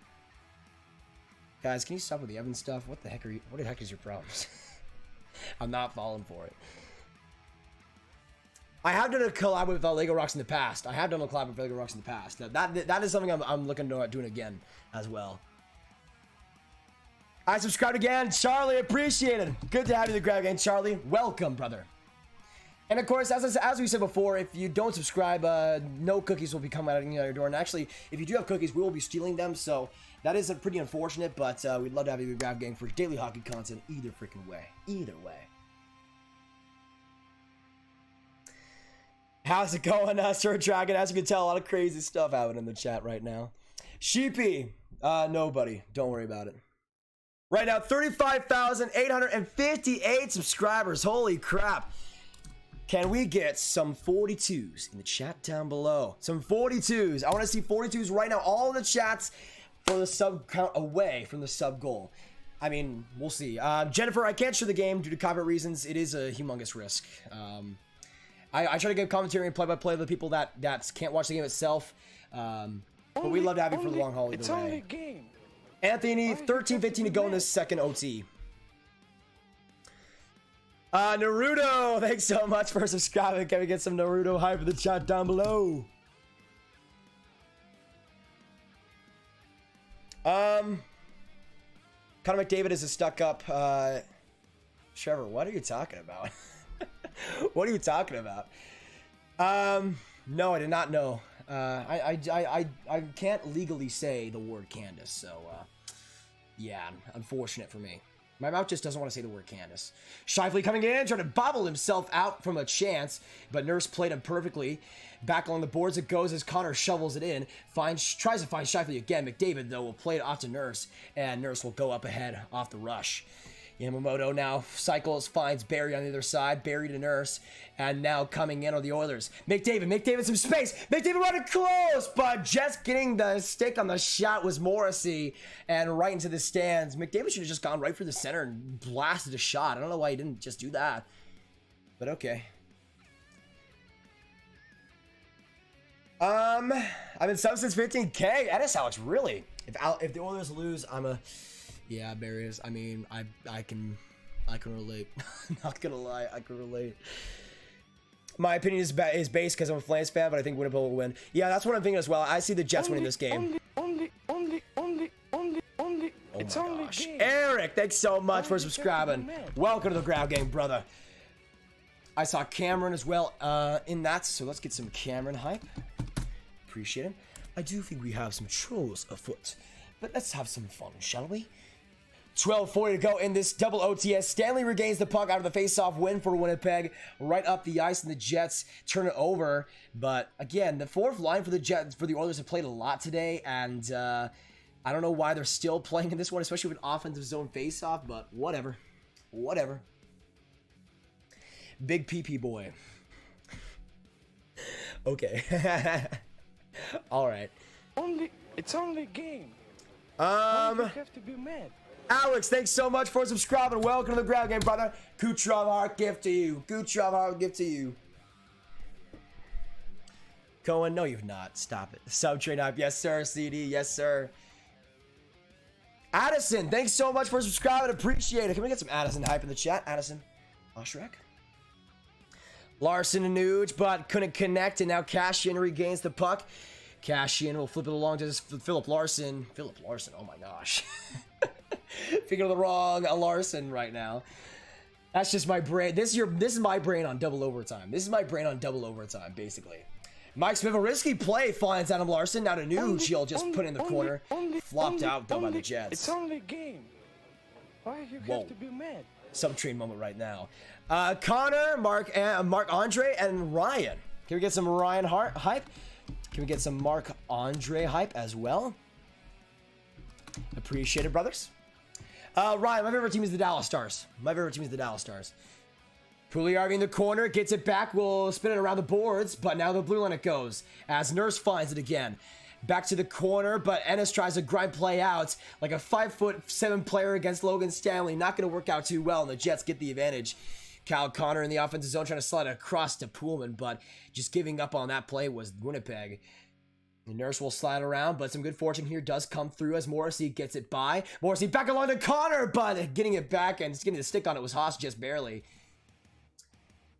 Guys, can you stop with the Evan stuff? What the heck are you? What the heck is your problems? I'm not falling for it. I have done a collab with Lego Rocks in the past. That is something I'm looking at doing again as well. I subscribed again, Charlie. Appreciate it. Good to have you in the grab again, Charlie. Welcome, brother. And of course, as we said before, if you don't subscribe, no cookies will be coming out of your door. And actually, if you do have cookies, we will be stealing them. So that is pretty unfortunate, but we'd love to have you in the grab gang for daily hockey content either freaking way. Either way. How's it going, Sir Dragon? As you can tell, a lot of crazy stuff happening in the chat right now. Sheepy, nobody. Don't worry about it. Right now, 35,858 subscribers. Holy crap. Can we get some 42s in the chat down below? Some 42s. I want to see 42s right now. All in the chats for the sub count away from the sub goal. I mean, we'll see. Jennifer, I can't share the game due to copyright reasons. It is a humongous risk. I try to give commentary and play-by-play to the people that can't watch the game itself. But we'd love to have you for the long haul either way. Game. Anthony, 13-15 to go in this second OT. Naruto, thanks so much for subscribing. Can we get some Naruto hype in the chat down below? Connor McDavid is a stuck-up. Trevor, what are you talking about? What are you talking about? No, I did not know. I can't legally say the word Candace, so yeah, unfortunate for me. My mouth just doesn't want to say the word Candace. Shifley coming in, trying to bobble himself out from a chance, but Nurse played him perfectly. Back along the boards it goes as Connor shovels it in. Tries to find Shifley again. McDavid, though, will play it off to Nurse, and Nurse will go up ahead off the rush. Yamamoto now cycles, finds Barry on the other side. Barry to Nurse, and now coming in on the Oilers. McDavid some space. McDavid running close, but just getting the stick on the shot was Morrissey, and right into the stands. McDavid should have just gone right for the center and blasted a shot. I don't know why he didn't just do that, but okay. I've been sub since 15K. Edis Alex, really? If the Oilers lose, I'm a... Yeah, Barry is. I mean, I can relate. Not gonna lie, I can relate. My opinion is based because I'm a Flames fan, but I think Winnipeg will win. Yeah, that's what I'm thinking as well. I see the Jets winning this game. Only. Oh It's my only gosh. game. Eric, thanks so much for subscribing. Welcome to the Grab Gang, brother. I saw Cameron as well in that, so let's get some Cameron hype. Appreciate it. I do think we have some trolls afoot, but let's have some fun, shall we? 12:40 to go in this double OTS. Stanley regains the puck out of the face-off win for Winnipeg. Right up the ice, and the Jets turn it over. But again, the fourth line for the Oilers have played a lot today, and I don't know why they're still playing in this one, especially with an offensive zone face-off. But whatever, whatever. Big PP boy. Okay. All right. It's only game. You have to be mad. Alex, thanks so much for subscribing. Welcome to the Grab Game, brother. Kucherov, heart gift to you. Kucherov, heart gift to you. Cohen, no, you've not. Stop it. Subtrain up. Yes, sir. CD. Yes, sir. Addison, thanks so much for subscribing. Appreciate it. Can we get some Addison hype in the chat? Addison. Oshrek. Larson and Nuge, but couldn't connect, and now Cashin regains the puck. Cashin will flip it along to Philip Larson. Philip Larson, oh my gosh. Thinking of the wrong Larson right now. That's just my brain. This is my brain on double overtime. This is my brain on double overtime, basically. Mike Smith, a risky play, finds Adam Larson. Now to Nuge, he'll just put in the corner. Flopped out, though, by the Jets. It's only a game. Why you have to be mad? Subtrain moment right now. Connor, Mark Andre, and Ryan. Can we get some Ryan hype? Can we get some Mark Andre hype as well? Appreciate it, brothers. Ryan, my favorite team is the Dallas Stars. My favorite team is the Dallas Stars. Pugliarvi in the corner, gets it back, will spin it around the boards, but now the blue line it goes, as Nurse finds it again. Back to the corner, but Ennis tries to grind play out like a 5'7" player against Logan Stanley. Not going to work out too well, and the Jets get the advantage. Kyle Connor in the offensive zone trying to slide it across to Poolman, but just giving up on that play was Winnipeg. The Nurse will slide around, but some good fortune here does come through as Morrissey gets it by. Morrissey back along to Connor, but getting it back and getting the stick on it was Haas just barely.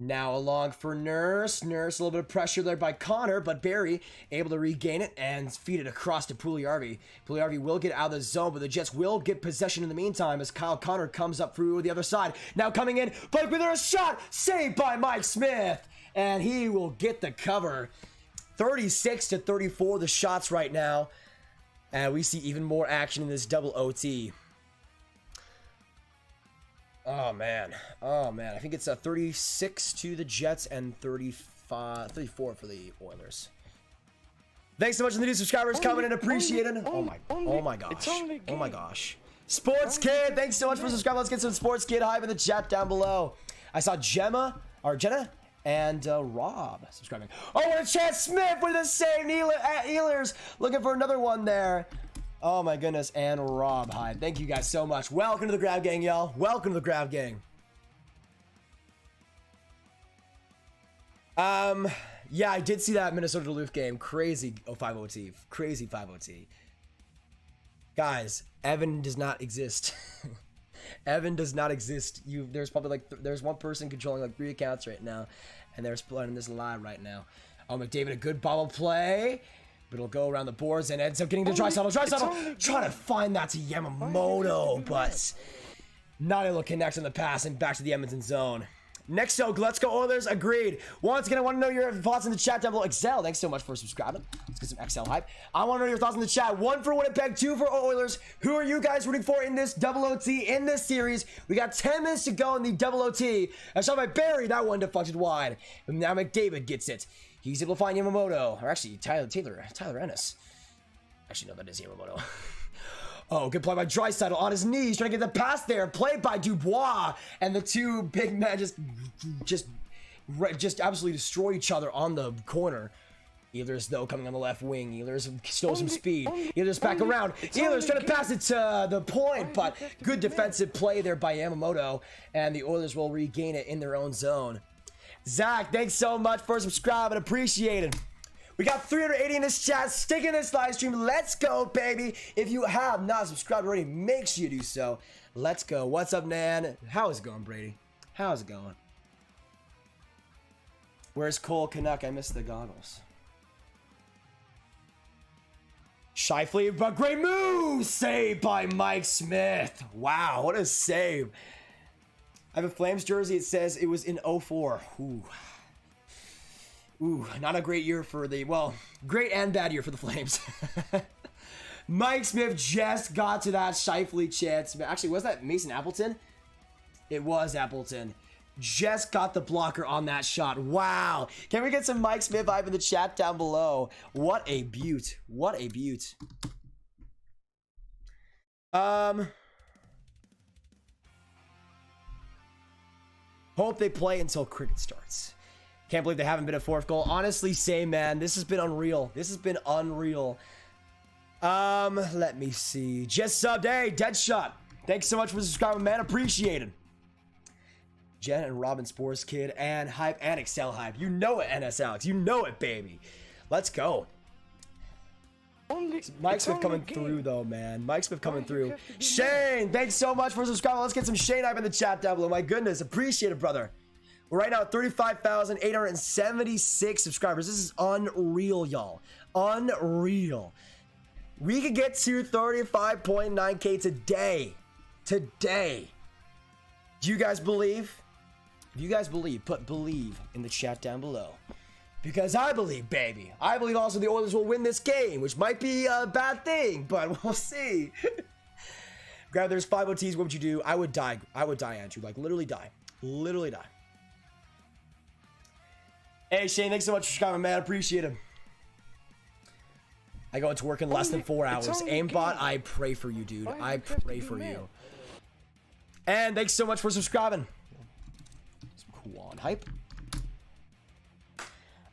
Now along for Nurse. Nurse, a little bit of pressure there by Connor, but Barry able to regain it and feed it across to Pugliarvi. Pugliarvi will get out of the zone, but the Jets will get possession in the meantime as Kyle Connor comes up through the other side. Now coming in, Blake with a shot, saved by Mike Smith, and he will get the cover. 36-34 the shots right now, and we see even more action in this double OT. Oh man, I think it's 36 to the Jets and 34 for the Oilers. Thanks so much to the new subscribers coming in, appreciated. Oh my gosh. Sports Kid, thanks so much for subscribing. Let's get some Sports Kid hype in the chat down below. I saw Jenna and Rob subscribing. Oh, and Chad Smith with the same Ehlers, looking for another one there. Oh my goodness, and Rob, hi. Thank you guys so much. Welcome to the Grab Gang, y'all. Welcome to the Grab Gang. Yeah, I did see that Minnesota Duluth game. Crazy 5 OT. Crazy 5 OT. Guys, Evan does not exist. Evan does not exist. There's probably there's one person controlling like 3 accounts right now, and they're splitting this live right now. Oh, McDavid, a good bobble play. But it'll go around the boards and ends up getting to Draisaitl. Draisaitl trying to find that to Yamamoto, but not able to connect on the pass and back to the Edmonton zone. Next up, let's go Oilers. Agreed. Once again, I want to know your thoughts in the chat down below. Excel, thanks so much for subscribing. Let's get some Excel hype. I want to know your thoughts in the chat. 1 for Winnipeg, 2 for Oilers. Who are you guys rooting for in this double OT in this series? We got 10 minutes to go in the double OT. I shot by Barry. That one deflected wide. And now McDavid gets it. He's able to find Yamamoto, or actually Tyler Ennis. Actually, no, that is Yamamoto. Oh, good play by Draisaitl on his knees, trying to get the pass there. Played by Dubois, and the two big men just absolutely destroy each other on the corner. Ehlers, though, coming on the left wing. Ehlers stole some speed. Ehlers back around. Ehlers trying to pass it to the point, but good defensive play there by Yamamoto, and the Oilers will regain it in their own zone. Zach, thanks so much for subscribing. Appreciate it. We got 380 in this chat. Stick in this live stream. Let's go, baby. If you have not subscribed already, make sure you do so. Let's go. What's up, Nan? How is it going, Brady? How's it going? Where's Cole Canuck? I missed the goggles. Shifley, but great move! Saved by Mike Smith. Wow, what a save. I have a Flames jersey. It says it was in 04. Ooh, not a great year for the, well, great and bad year for the Flames. Mike Smith just got to that Shifley chance. Actually, was that Mason Appleton? It was Appleton. Just got the blocker on that shot. Wow. Can we get some Mike Smith vibe in the chat down below? What a beaut. What a beaut. Hope they play until cricket starts. Can't believe they haven't been a 4th goal. Honestly, same, man. This has been unreal. This has been unreal. Let me see. Just subbed. Hey, Deadshot. Thanks so much for subscribing, man. Appreciate it. Jen and Robin Sports Kid and Hype and Excel Hype. You know it, NS Alex. You know it, baby. Let's go. Mike Smith coming game. through though, man. Mike Smith coming Why through. you have to be Shane, thanks so much for subscribing. Let's get some Shane hype in the chat down below. My goodness, appreciate it, brother. We're right now at 35,876 subscribers. This is unreal, y'all. Unreal. We could get to 35.9K today. Today. Do you guys believe? If you guys believe, put believe in the chat down below. Because I believe, baby. I believe also the Oilers will win this game, which might be a bad thing, but we'll see. Grab, there's 5 OTs. What would you do? I would die. I would die, Andrew. Like, literally die. Literally die. Hey, Shane, thanks so much for subscribing, man. Appreciate him. I go into work in less than 4 hours. Aimbot, I pray for you, dude. I pray for you. And thanks so much for subscribing. Some cool on hype.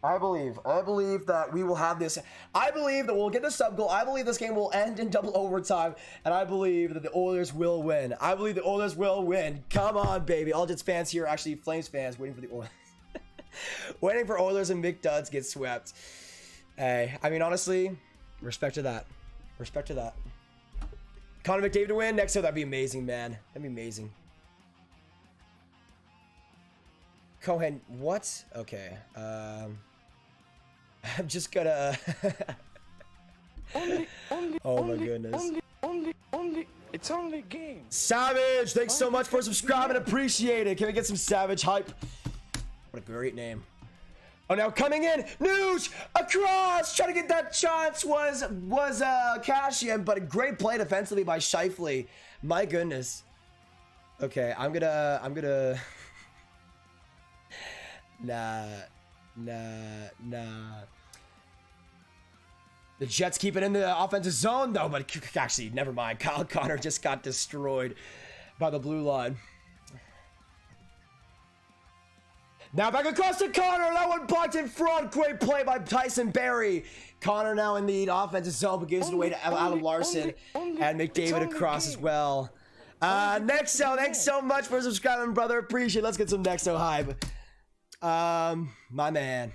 I believe that we will have this. I believe that we'll get the sub goal. I believe this game will end in double overtime. And I believe that the Oilers will win. I believe the Oilers will win. Come on, baby. All Jets fans here, actually Flames fans, waiting for the Oilers. Waiting for Oilers and McDuds get swept. Hey, I mean, honestly, respect to that. Respect to that. Connor McDavid to win next year. That'd be amazing, man. That'd be amazing. Cohen, what? Okay. I'm just gonna. Oh my goodness. It's only game. Savage, thanks so much for subscribing. Appreciate it. Can we get some Savage hype? What a great name. Oh, now coming in, Noosh across, trying to get that chance was cash in, but a great play defensively by Scheifele. My goodness. Okay, I'm gonna. Nah. The Jets keep it in the offensive zone though, but actually, never mind. Kyle Connor just got destroyed by the blue line. Now back across to Connor. That one blocked in front. Great play by Tyson Barrie. Connor now in the offensive zone, but gives it away to Adam Larson and McDavid across as well. Nexo, thanks so much for subscribing, brother. Appreciate it. Let's get some Nexo hype. My man.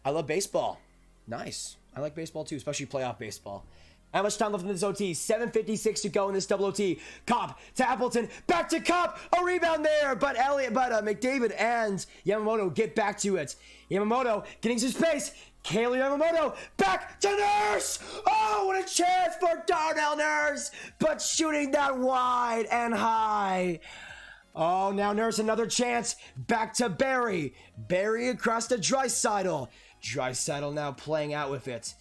I love baseball. Nice. I like baseball too, especially playoff baseball. How much time left in this OT? 7:56 to go in this double OT. Copp to Appleton, back to Copp. A rebound there, but McDavid and Yamamoto get back to it. Yamamoto getting some space. Kaylee Yamamoto back to Nurse. Oh, what a chance for Darnell Nurse, but shooting that wide and high. Oh, now Nurse another chance. Back to Barrie. Barrie across to Draisaitl. Draisaitl now playing out with it.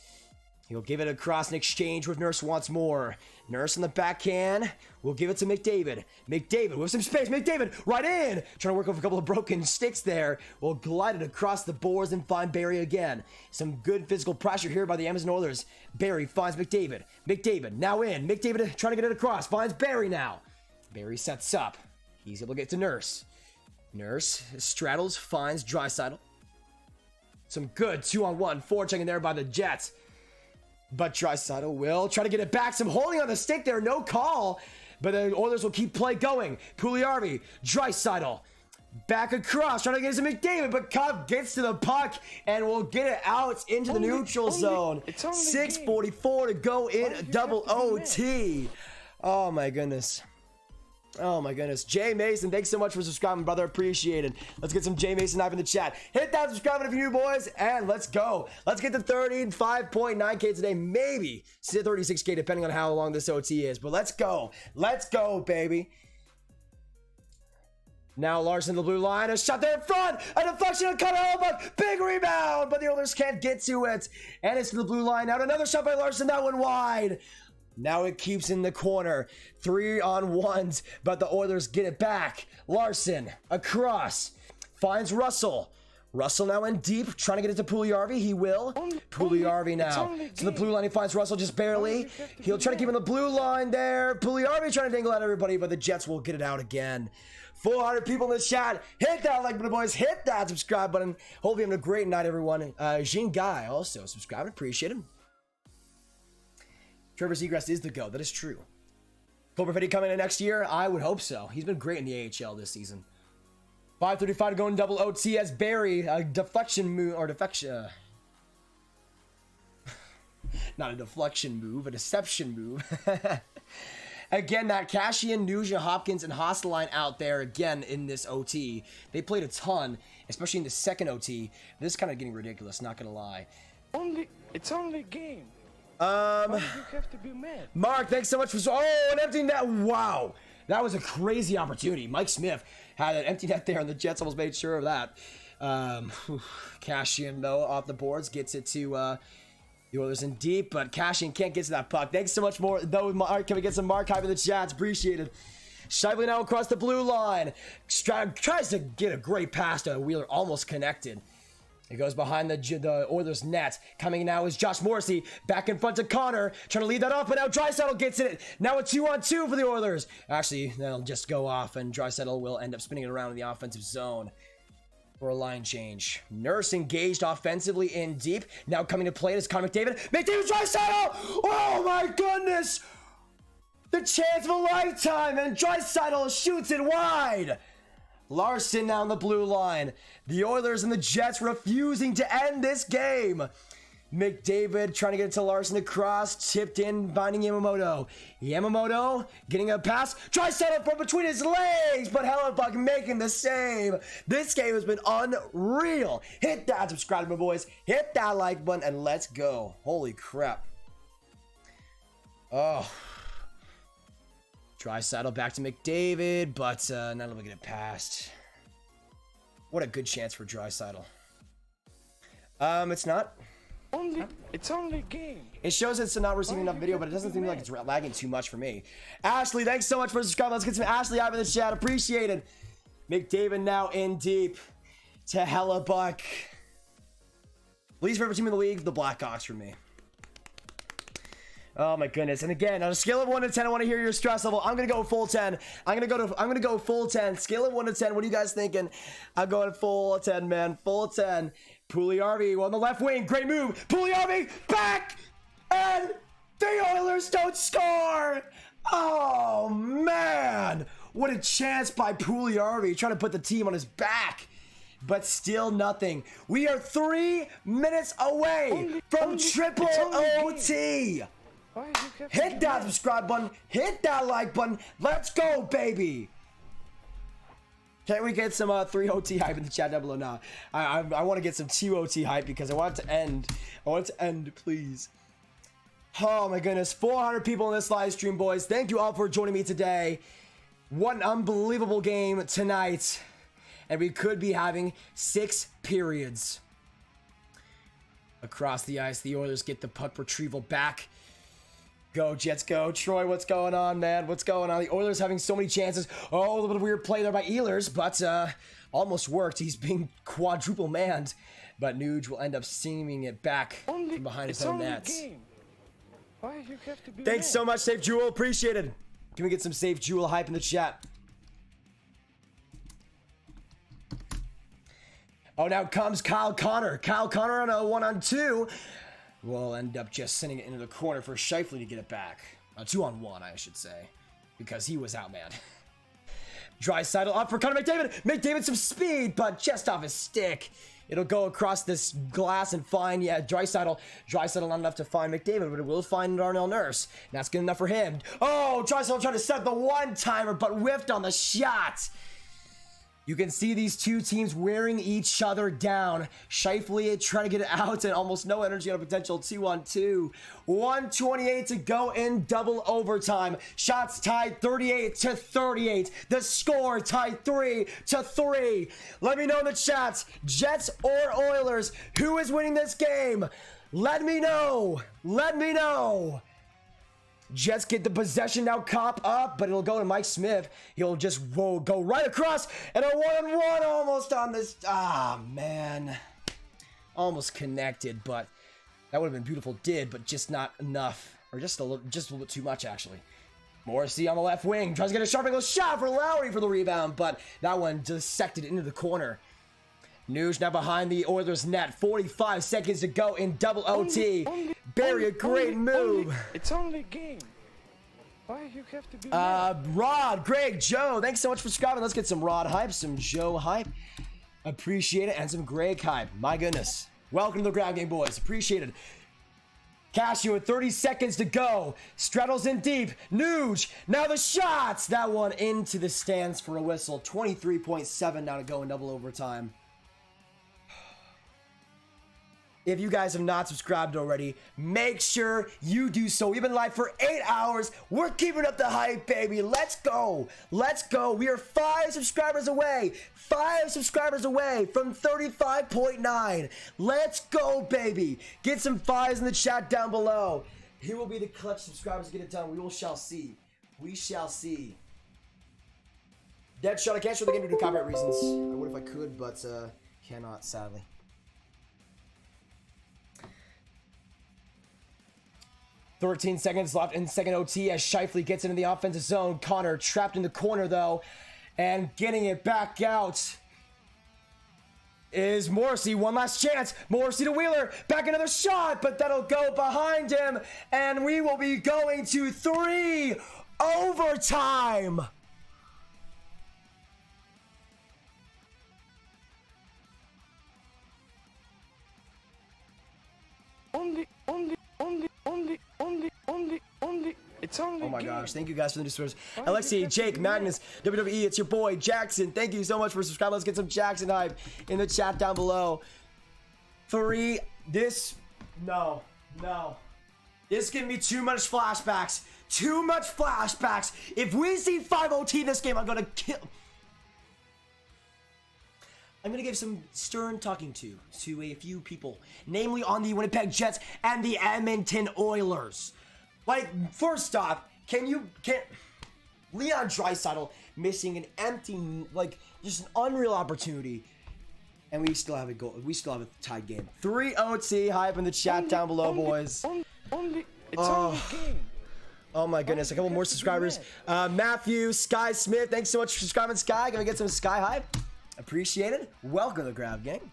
He'll give it across in exchange with Nurse once more. Nurse in the backhand. We'll give it to McDavid. McDavid with some space. McDavid right in. Trying to work with a couple of broken sticks there. We'll glide it across the boards and find Barrie again. Some good physical pressure here by the Edmonton Oilers. Barrie finds McDavid. McDavid now in. McDavid trying to get it across. Finds Barrie now. Barrie sets up. He's able to get to Nurse. Nurse straddles, finds Draisaitl. Some good 2-on-1 forechecking there by the Jets. But Draisaitl will try to get it back. Some holding on the stick there. No call. But the Oilers will keep play going. Puljujärvi, Draisaitl. Back across. Trying to get it to McDavid. But Cobb gets to the puck and will get it out into the neutral zone. 6:44 to go in double OT. Oh my goodness. Oh my goodness. Jay Mason, thanks so much for subscribing, brother. Appreciate it. Let's get some Jay Mason hype in the chat. Hit that subscribe button if you're new, boys, and let's go. Let's get to 35.9K today, maybe 36K, depending on how long this OT is. But let's go. Let's go, baby. Now Larson, the blue line, a shot there in front, a deflection on Kotkaniemi, big rebound, but the Oilers can't get to it. And it's to the blue line. Now another shot by Larson, that one wide. Now it keeps in the corner. 3-on-1s, but the Oilers get it back. Larson across. Finds Russell. Russell now in deep, trying to get it to Puljujärvi. He will. Puljujärvi now. So the blue line, he finds Russell just barely. He'll try to keep in the blue line there. Puljujärvi trying to dangle at everybody, but the Jets will get it out again. 400 people in the chat. Hit that like button, boys. Hit that subscribe button. Hope you're having a great night, everyone. Jean Guy also subscribing. Appreciate him. Trevor Zegras is the GOAT. That is true. Cole Perfetti coming in next year? I would hope so. He's been great in the AHL this season. 5:35 to go in double OT as Barry, a deflection move, or defection, not a deflection move, a deception move. Again, that Cashian, Nugent, Hopkins, and Haas line out there again in this OT. They played a ton, especially in the second OT. This is kind of getting ridiculous, not gonna lie. It's only a game. Why do you have to be mad? Mark, thanks so much for an empty net. Wow, that was a crazy opportunity. Mike Smith had an empty net there, and the Jets almost made sure of that. Cashian though off the boards gets it to the Oilers in deep, but Cashian can't get to that puck. Thanks so much more though, Mark. Can we get some Mark hype in the chats? Appreciated. Shively now across the blue line. Tries to get a great pass to Wheeler, almost connected. It goes behind the Oilers net. Coming now is Josh Morrissey. Back in front to Connor. Trying to lead that off, but now Draisaitl gets it. Now a 2-on-2 for the Oilers. Actually, that'll just go off, and Draisaitl will end up spinning it around in the offensive zone for a line change. Nurse engaged offensively in deep. Now coming to play is Connor McDavid. McDavid Draisaitl! Oh my goodness! The chance of a lifetime, and Draisaitl shoots it wide. Larson now on the blue line. The Oilers and the Jets refusing to end this game. McDavid trying to get it to Larson across, tipped in, binding Yamamoto. Yamamoto getting a pass. Draisaitl from between his legs, but Hellebuck making the save. This game has been unreal. Hit that subscribe button, boys. Hit that like button, and let's go. Holy crap. Oh. Draisaitl back to McDavid, but not able to get it past. What a good chance for Draisaitl. It's not. It's only a game. It shows it's not receiving enough video, but it doesn't seem like it's lagging too much for me. Ashley, thanks so much for subscribing. Let's get some Ashley out in the chat. Appreciated. McDavid now in deep to Hellebuck. Least favorite team in the league, the Blackhawks for me. Oh my goodness. And again, on a scale of 1 to 10, I want to hear your stress level. I'm gonna go full 10. I'm gonna go full 10. Scale of 1 to 10. What are you guys thinking? I'm going full 10, man. Full 10. Puljujärvi on the left wing. Great move. Puljujärvi back, and the Oilers don't score. Oh man, what a chance by Puljujärvi trying to put the team on his back. But still nothing. We are 3 minutes away from triple OT. Hit that subscribe button. Hit that like button. Let's go, baby. Can we get some 3 OT hype in the chat down below now? I want to get some 2 OT hype because I want it to end. I want it to end, please. Oh my goodness. 400 people in this live stream, boys. Thank you all for joining me today. What an unbelievable game tonight. And we could be having 6 periods. Across the ice, the Oilers get the puck retrieval back. Go, Jets, go. Troy, what's going on, man? What's going on? The Oilers having so many chances. Oh, a little bit of weird play there by Ehlers, but almost worked. He's being quadruple manned. But Nuge will end up seaming it back from behind his own nets. Why you have to be Thanks so much, Safe Jewel. Appreciated. Can we get some Safe Jewel hype in the chat? Oh, now comes Kyle Connor. Kyle Connor on a 1-on-2. Will end up just sending it into the corner for Scheifele to get it back. A 2-on-1, I should say, because he was outmanned. Draisaitl up for Connor McDavid. McDavid some speed, but just off his stick. It'll go across this glass and find, yeah, Draisaitl. Draisaitl not enough to find McDavid, but it will find Darnell Nurse. And that's good enough for him. Oh, Draisaitl trying to set the one-timer, but whiffed on the shot. You can see these two teams wearing each other down. Scheifele trying to get it out and almost no energy on a potential 2-on-2. 1:28 to go in double overtime. Shots tied 38-38. The score tied 3-3. Let me know in the chats, Jets or Oilers, who is winning this game? Let me know. Let me know. Jets get the possession now, cop up, but it'll go to Mike Smith. He'll just go right across, and a 1-on-1 almost on this. Ah, man. Almost connected, but that would have been beautiful. But just not enough, or just a little bit too much, actually. Morrissey on the left wing tries to get a sharp angle shot for Lowry for the rebound, but that one dissected into the corner. Nuge now behind the Oilers net. 45 seconds to go in double OT. Barry, a great move. It's only a game. Why you have to be mad? Rod, Greg, Joe, thanks so much for subscribing. Let's get some Rod hype, some Joe hype. Appreciate it. And some Greg hype. My goodness. Welcome to the Grab Game, boys. Appreciate it. Cashew with 30 seconds to go. Straddles in deep. Nuge. Now the shots. That one into the stands for a whistle. 23.7 now to go in double overtime. If you guys have not subscribed already, make sure you do so. We've been live for 8 hours. We're keeping up the hype, baby. Let's go. Let's go. We are 5 subscribers away. 5 subscribers away from 35.9. Let's go, baby. Get some 5s in the chat down below. Here will be the clutch subscribers to get it done. We shall see. We shall see. Dead shot. I can't show the game due to copyright reasons. I would if I could, but cannot, sadly. 13 seconds left in second OT as Scheifele gets into the offensive zone. Connor trapped in the corner, though, and getting it back out is Morrissey. One last chance. Morrissey to Wheeler. Back another shot, but that'll go behind him, and we will be going to 3 overtime. It's only Oh my game. gosh, thank you guys for the new subscribers. Alexi, Jake, Magnus, WWE, it's your boy, Jackson. Thank you so much for subscribing. Let's get some Jackson hype in the chat down below. 3, no. This is giving me too much flashbacks. Too much flashbacks. If we see 5 OT this game, I'm gonna kill. I'm gonna give some stern talking to a few people, namely on the Winnipeg Jets and the Edmonton Oilers. Like, first off, can Leon Draisaitl missing an empty, like, just an unreal opportunity, and we still have a goal. We still have a tied game. 3 OT hype in the chat down below, boys. Only game. Oh my goodness, a couple more subscribers. Matthew, Sky Smith, thanks so much for subscribing, Sky. Gonna get some Sky hype. Appreciate it. Welcome to the Grab Gang.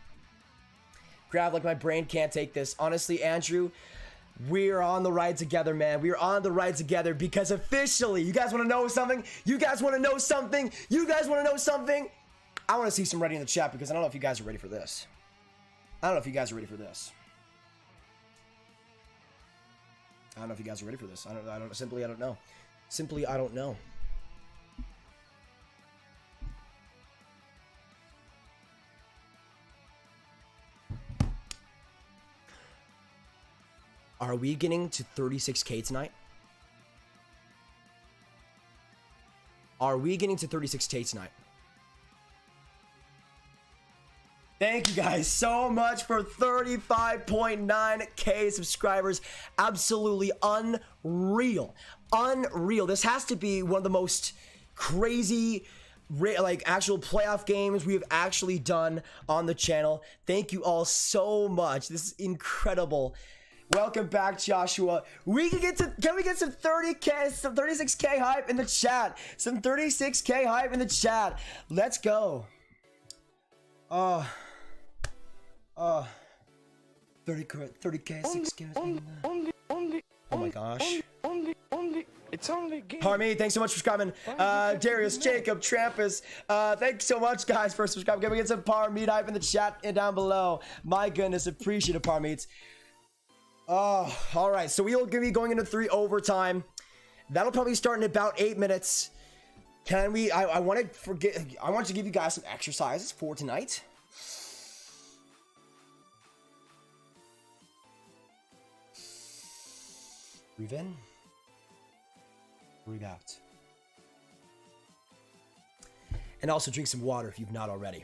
Grab like my brain can't take this. Honestly, Andrew, we are on the ride together, man. We are on the ride together because officially, you guys want to know something? You guys want to know something? You guys want to know something? I want to see some ready in the chat because I don't know if you guys are ready for this. I don't know if you guys are ready for this. I don't know if you guys are ready for this. I don't know. Simply, I don't know. Simply, I don't know. Are we getting to 36K tonight? Are we getting to 36K tonight? Thank you guys so much for 35.9K subscribers. Absolutely unreal. Unreal. This has to be one of the most crazy, like, actual playoff games we have actually done on the channel. Thank you all so much. This is incredible. Welcome back, Joshua. Can we get some 30K, some 36K hype in the chat? Some 36K hype in the chat. Let's go. 30K, 6K. Oh my gosh. It's only game. Harmy, thanks so much for subscribing. Darius, Jacob, Trampus, thanks so much, guys, for subscribing. Can we get some Par Meat hype in the chat and down below? My goodness, appreciate it, Par Meats. Oh, all right. So we will be going into 3 overtime. That'll probably start in about 8 minutes. Can we? I want to give you guys some exercises for tonight. Breathe in. Breathe out. And also drink some water if you've not already,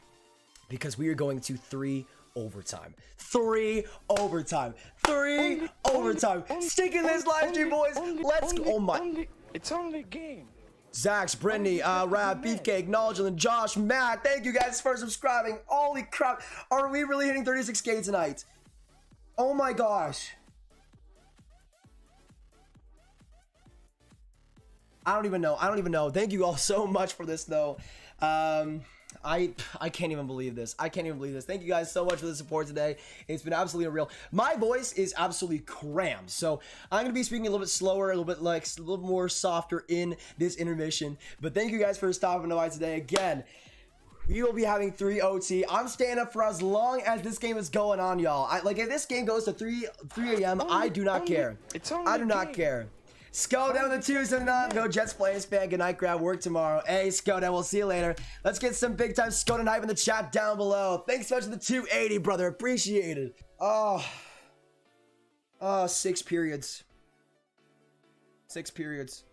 because we are going to 3 overtime. 3 overtime. 3 overtime. Stick in this live stream, boys. Let's go. Oh my. It's only game. Zax, Brittany, Rab, Beefcake, Knowledge, and Josh, Matt. Thank you guys for subscribing. Holy crap. Are we really hitting 36K tonight? Oh my gosh. I don't even know. Thank you all so much for this, though. I can't even believe this. I can't even believe this. Thank you guys so much for the support today. It's been absolutely unreal. My voice is absolutely crammed, so I'm gonna be speaking a little bit slower, a little more softer in this intermission. But thank you guys for stopping by today. Again, we will be having 3 OT. I'm staying up for as long as this game is going on, y'all. Like if this game goes to 3 a.m., I do not care. I do not care. Sco down the 2s and not go Jets players fan. Good night, grab work tomorrow. Hey, Sco down. We'll see you later. Let's get some big time Sco hype in the chat down below. Thanks so much for the 280, brother. Appreciate it. Oh, 6 periods. 6 periods.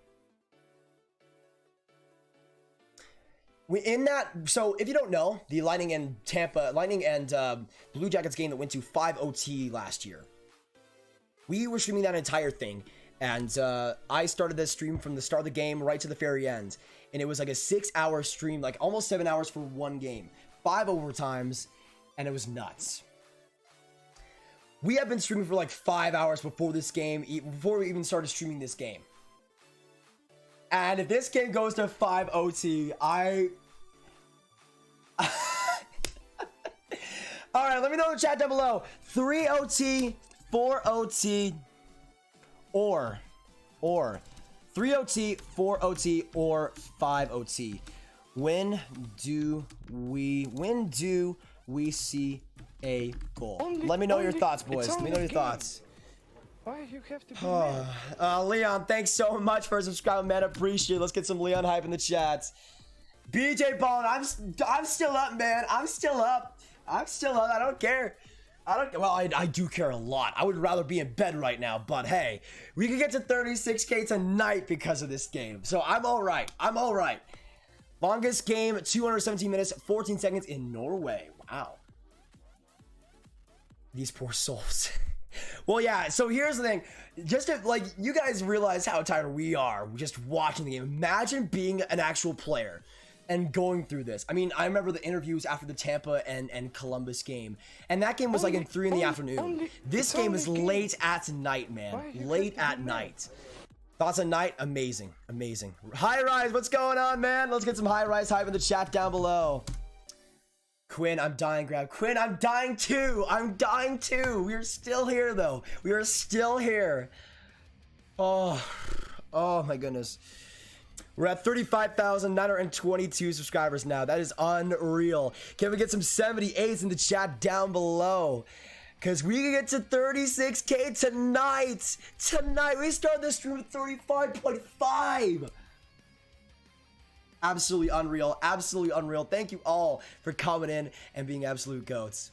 So if you don't know, the Lightning and Blue Jackets game that went to 5 OT last year. We were streaming that entire thing. And I started this stream from the start of the game right to the very end. And it was like a 6-hour stream, like almost 7 hours for one game. 5 overtimes, and it was nuts. We have been streaming for like 5 hours before this game, before we even started streaming this game. And if this game goes to 5 OT, Alright, let me know in the chat down below. 3 OT, 4 OT, or 3 OT, 4 OT, or 5 OT. When do we see a goal? Let me know your thoughts, boys. Let me know your thoughts. Why you have to be Leon, thanks so much for subscribing, man. Appreciate it. Let's get some Leon hype in the chats. BJ Ballin, I'm still up, man. I'm still up. I don't care. Well, I do care a lot. I would rather be in bed right now, but hey, we can get to 36K tonight because of this game. So I'm all right. Longest game, 217 minutes, 14 seconds in Norway. Wow. These poor souls. Well, yeah, so here's the thing. Just to, like, you guys realize how tired we are just watching the game. Imagine being an actual player and going through this. I mean, I remember the interviews after the Tampa and Columbus game, and that game was like in 3 in the afternoon. This game is late at night, man. Late at night. Thoughts on night? Amazing. High Rise, what's going on, man? Let's get some High Rise hype in the chat down below. Quinn, I'm dying, grab. Quinn, I'm dying too. We are still here, though. We are still here. Oh my goodness. We're at 35,922 subscribers now. That is unreal. Can we get some 78s in the chat down below? Because we can get to 36K tonight. We start this stream with 35.5. Absolutely unreal. Thank you all for coming in and being absolute goats.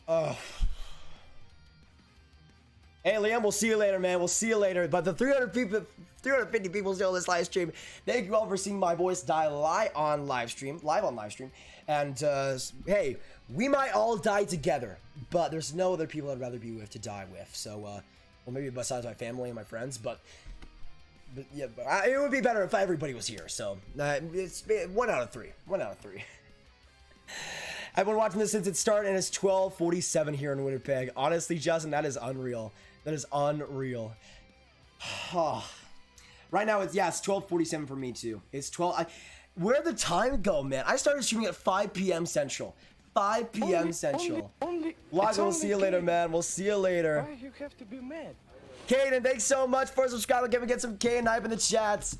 Oh. Hey, Liam, we'll see you later, man. We'll see you later. But the 350 people still in this live stream. Thank you all for seeing my voice die live on live stream. And hey, we might all die together, but there's no other people I'd rather be with to die with. So, well, maybe besides my family and my friends, but yeah, it would be better if everybody was here. So it's 1 out of 3. I've been watching this since it started, and it's 12:47 here in Winnipeg. Honestly, Justin, that is unreal. Right now, it's 12:47 for me too. It's 12. Where'd the time go, man? I started streaming at 5 p.m. Central. 5 p.m. Central. Lago, we'll see you later, man. We'll see you later. Why you have to be mad? Kaden, thanks so much for subscribing. Can we get some K and hype in the chats?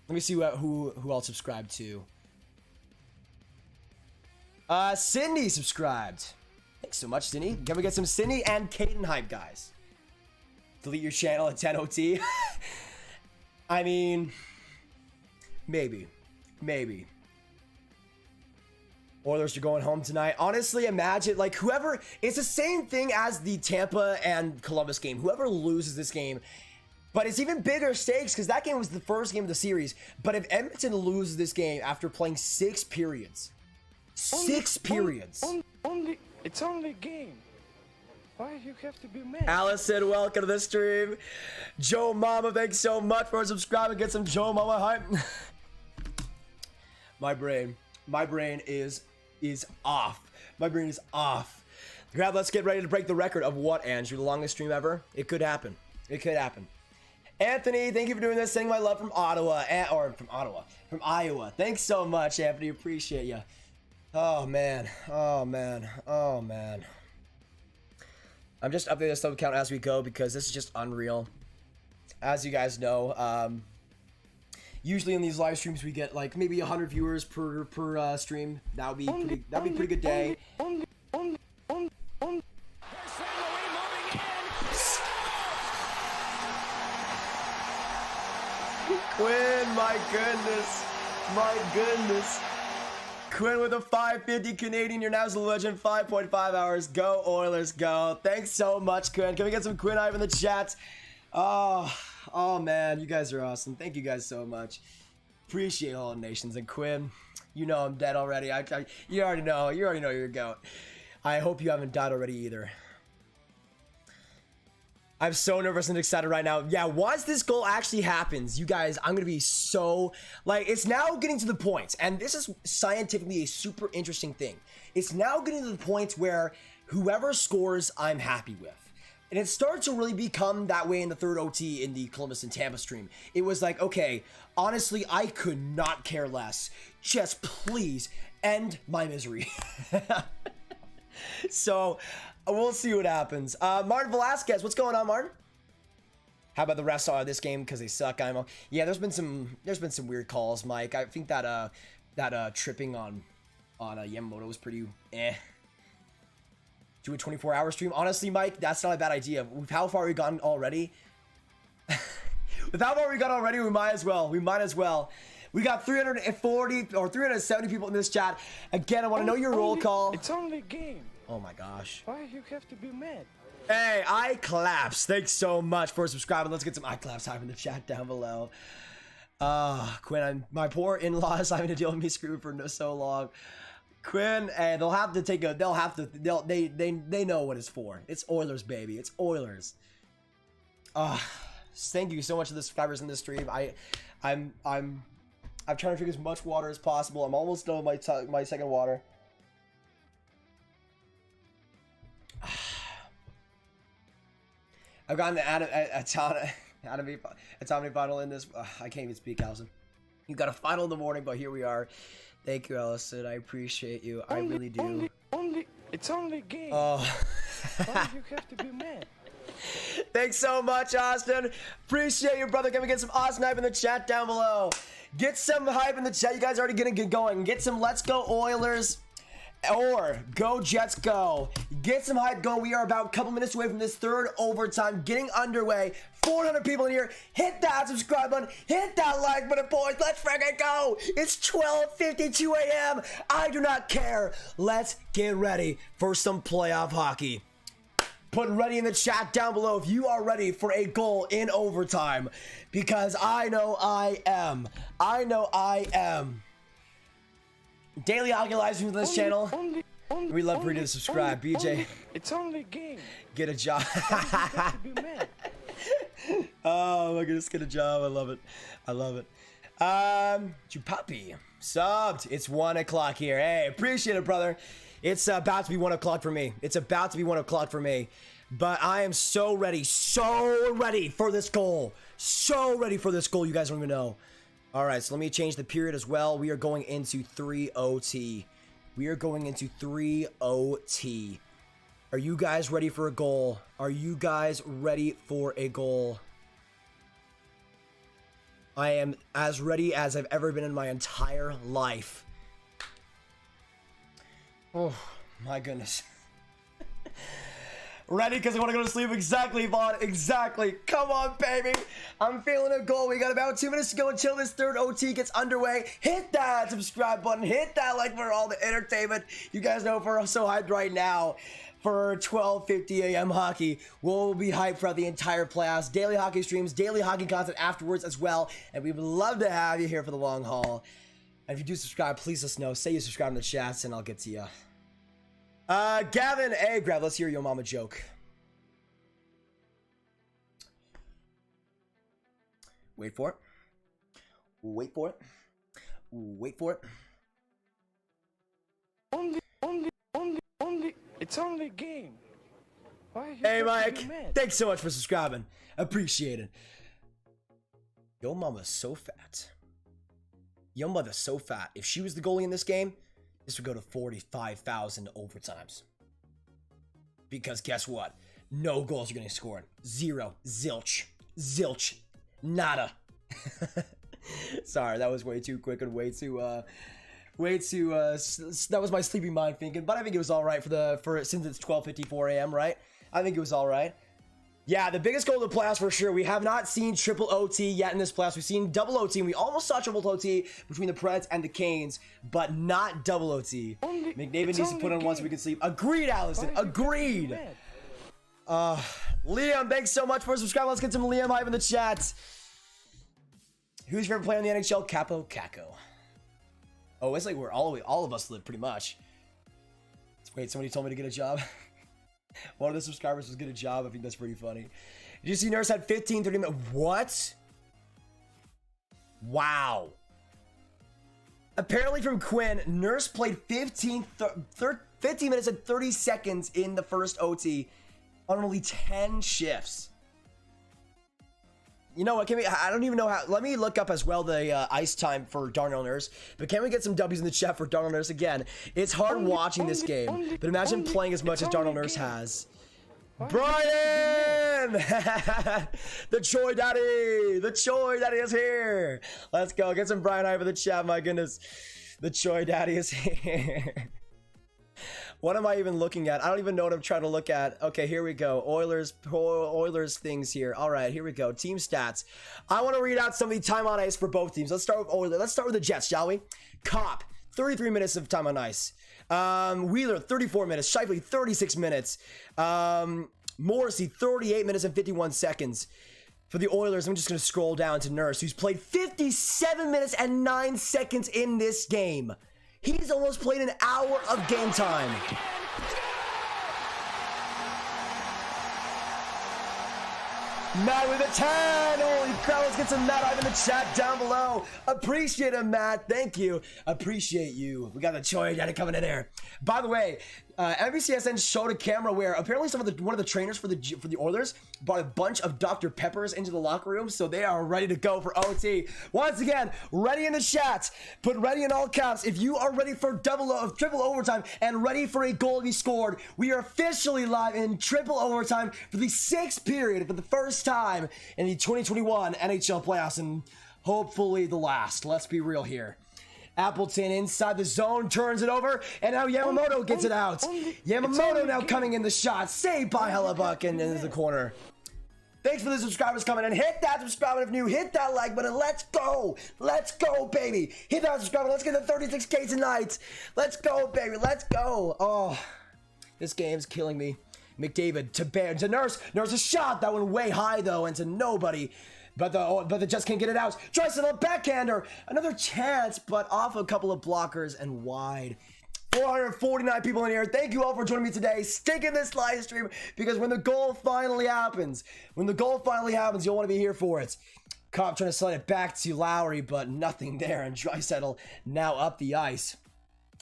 Let me see who I'll subscribe to. Sidney subscribed. Thanks so much, Sidney. Can we get some Sidney and Caden hype, guys? Delete your channel at 10 OT. I mean, maybe. Oilers are going home tonight. Honestly, imagine, like, whoever... It's the same thing as the Tampa and Columbus game. Whoever loses this game... But it's even bigger stakes because that game was the first game of the series. But if Edmonton loses this game after playing 6 periods... It's only a game. Why you have to be mad? Allison, welcome to the stream. Joe Mama, thanks so much for subscribing. Get some Joe Mama hype. My brain is off. Grab, let's get ready to break the record of what, Andrew? The longest stream ever? It could happen. Anthony, thank you for doing this. Sending my love from Ottawa. From Iowa. Thanks so much, Anthony. Appreciate you. Oh, man. Oh, man. Oh, man. I'm just updating the sub count as we go because this is just unreal. As you guys know, usually in these live streams we get like maybe 100 viewers per stream. That would be pretty good day. Quinn, my goodness. Quinn with a 550 Canadian. You're now a legend. 5.5 hours. Go Oilers, go. Thanks so much, Quinn. Can we get some Quinn hype in the chat? Oh man, you guys are awesome. Thank you guys so much. Appreciate all the nations. And Quinn, you know I'm dead already. You already know you're a goat. I hope you haven't died already either. I'm so nervous and excited right now. Yeah, once this goal actually happens, you guys, I'm gonna be so, like, it's now getting to the point, and this is scientifically a super interesting thing. It's now getting to the point where whoever scores, I'm happy with. And it starts to really become that way in the third OT in the Columbus and Tampa stream. It was like, okay, honestly, I could not care less. Just please end my misery. So, we'll see what happens. Martin Velasquez, what's going on, Martin? How about the refs on this game because they suck? Yeah, there's been some weird calls, Mike. I think that tripping on Yamamoto was pretty Do a 24-hour stream. Honestly, Mike, that's not a bad idea. With how far we've gone already, we might as well. We got 340 or 370 people in this chat. Again, I want to know your roll call. It's only a game. Oh my gosh. Why you have to be mad? Hey, I claps. Thanks so much for subscribing. Let's get some eye claps hype in the chat down below. Quinn, my poor in-laws having to deal with me screwed for so long. Quinn, and they know what it's for. It's Oilers, baby. It's Oilers. Thank you so much to the subscribers in this stream. I'm trying to drink as much water as possible. I'm almost done with my second water. I've gotten the atomic final in this. I can't even speak, Allison. You got a final in the morning, but here we are. Thank you, Allison. I appreciate you. I really do. It's only a game. Oh. Why you have to be mad? Thanks so much, Auston. Appreciate you, brother. Can we get some Auston hype in the chat down below? Get some hype in the chat. You guys are already gonna get going. Get some Let's Go Oilers or Go Jets Go. Get some hype going. We are about a couple minutes away from this third overtime getting underway. 400 people in here. Hit that subscribe button. Hit that like button, boys. Let's freaking go. It's 12:52 a.m. I do not care. Let's get ready for some playoff hockey. Put ready in the chat down below if you are ready for a goal in overtime, because I know I am. Daily hockey live streams on this channel. We love for you to subscribe. BJ, it's only a game. Get a job. Oh my goodness, get a job. I love it. Chupapi subbed. It's 1 o'clock here. Hey, appreciate it, brother. It's about to be 1 o'clock for me. But I am so ready for this goal. You guys don't even know. All right, so let me change the period as well. We are going into 3 OT. Are you guys ready for a goal? I am as ready as I've ever been in my entire life. Oh, my goodness. Ready? Because I want to go to sleep. Exactly, Vaughn. Exactly. Come on, baby. I'm feeling a goal. We got about 2 minutes to go until this third OT gets underway. Hit that subscribe button. Hit that like for all the entertainment. You guys know we're so hyped right now for 12:50 a.m. hockey. We'll be hyped throughout the entire playoffs. Daily hockey streams, daily hockey content afterwards as well. And we would love to have you here for the long haul. And if you do subscribe, please let us know. Say you subscribe in the chats and I'll get to you. Gavin, hey, Grav, let's hear your mama joke. Wait for it. It's only a game. Why you Hey, have to Mike. be mad? Thanks so much for subscribing. Appreciate it. Yo mama's so fat. Yo mother's so fat. If she was the goalie in this game, this would go to 45,000 overtimes. Because guess what? No goals are getting scored. Zero. Zilch. Zilch. Nada. Sorry, that was way too quick and way too that was my sleepy mind thinking, but I think it was all right since it's 12:54 a.m., right? I think it was all right. Yeah, the biggest goal of the playoffs for sure. We have not seen triple OT yet in this playoffs. We've seen double OT, and we almost saw triple OT between the Preds and the Canes, but not double OT. McDavid needs to put on one so we can sleep. Agreed, Allison. Agreed. Liam, thanks so much for subscribing. Let's get some Liam Hive in the chat. Who's your favorite player in the NHL? Capo Caco. Oh, it's like where all of us live, pretty much. Wait, somebody told me to get a job. One of the subscribers was get a job. I think that's pretty funny. Did you see Nurse had 15, 30 minutes? What? Wow. Apparently from Quinn, Nurse played 15 minutes and 30 seconds in the first OT on only 10 shifts. You know what, I don't even know how, let me look up as well the ice time for Darnell Nurse, but can we get some W's in the chat for Darnell Nurse again? It's hard watching this game, but imagine playing as much as Darnell Nurse has. Brian! The Choi Daddy! The Choi Daddy is here! Let's go, get some Brian Hive in the chat, my goodness. The Choi Daddy is here. What am I even looking at? I don't even know what I'm trying to look at. Okay, here we go. Oilers things here. All right, here we go. Team stats. I want to read out some of the time on ice for both teams. Let's start with Oilers. Let's start with the Jets, shall we? Cop, 33 minutes of time on ice. Wheeler, 34 minutes. Scheifele, 36 minutes. Morrissey, 38 minutes and 51 seconds. For the Oilers, I'm just going to scroll down to Nurse, who's played 57 minutes and 9 seconds in this game. He's almost played an hour of game time. Matt with a 10. Holy crap, let's get some Matt Hive in the chat down below. Appreciate it, Matt. Thank you. Appreciate you. We got the Choi Daddy coming in there. By the way, NBCSN showed a camera where apparently one of the trainers for the Oilers brought a bunch of Dr. Peppers into the locker room, so they are ready to go for OT. Once again, ready in the chat. Put ready in all caps if you are ready for triple overtime and ready for a goal to be scored. We are officially live in triple overtime for the 6th period for the first time in the 2021 NHL playoffs, and hopefully the last. Let's be real here. Appleton inside the zone, turns it over, and now Yamamoto gets it out. Yamamoto now coming in the shot, saved by Hellebuck and into the corner. Thanks for the subscribers coming in. Hit that subscribe button if new, hit that like button. Let's go. Let's go, baby. Hit that subscribe button. Let's get the 36K tonight. Let's go, baby. Let's go. Oh, this game's killing me. McDavid to Nurse. Nurse a shot. That went way high, though, and to nobody. But the Jets can't get it out. Draisaitl backhander. Another chance, but off a couple of blockers and wide. 449 people in here. Thank you all for joining me today. Stick in this live stream because when the goal finally happens, you'll want to be here for it. Cobb trying to slide it back to Lowry, but nothing there. And Draisaitl now up the ice.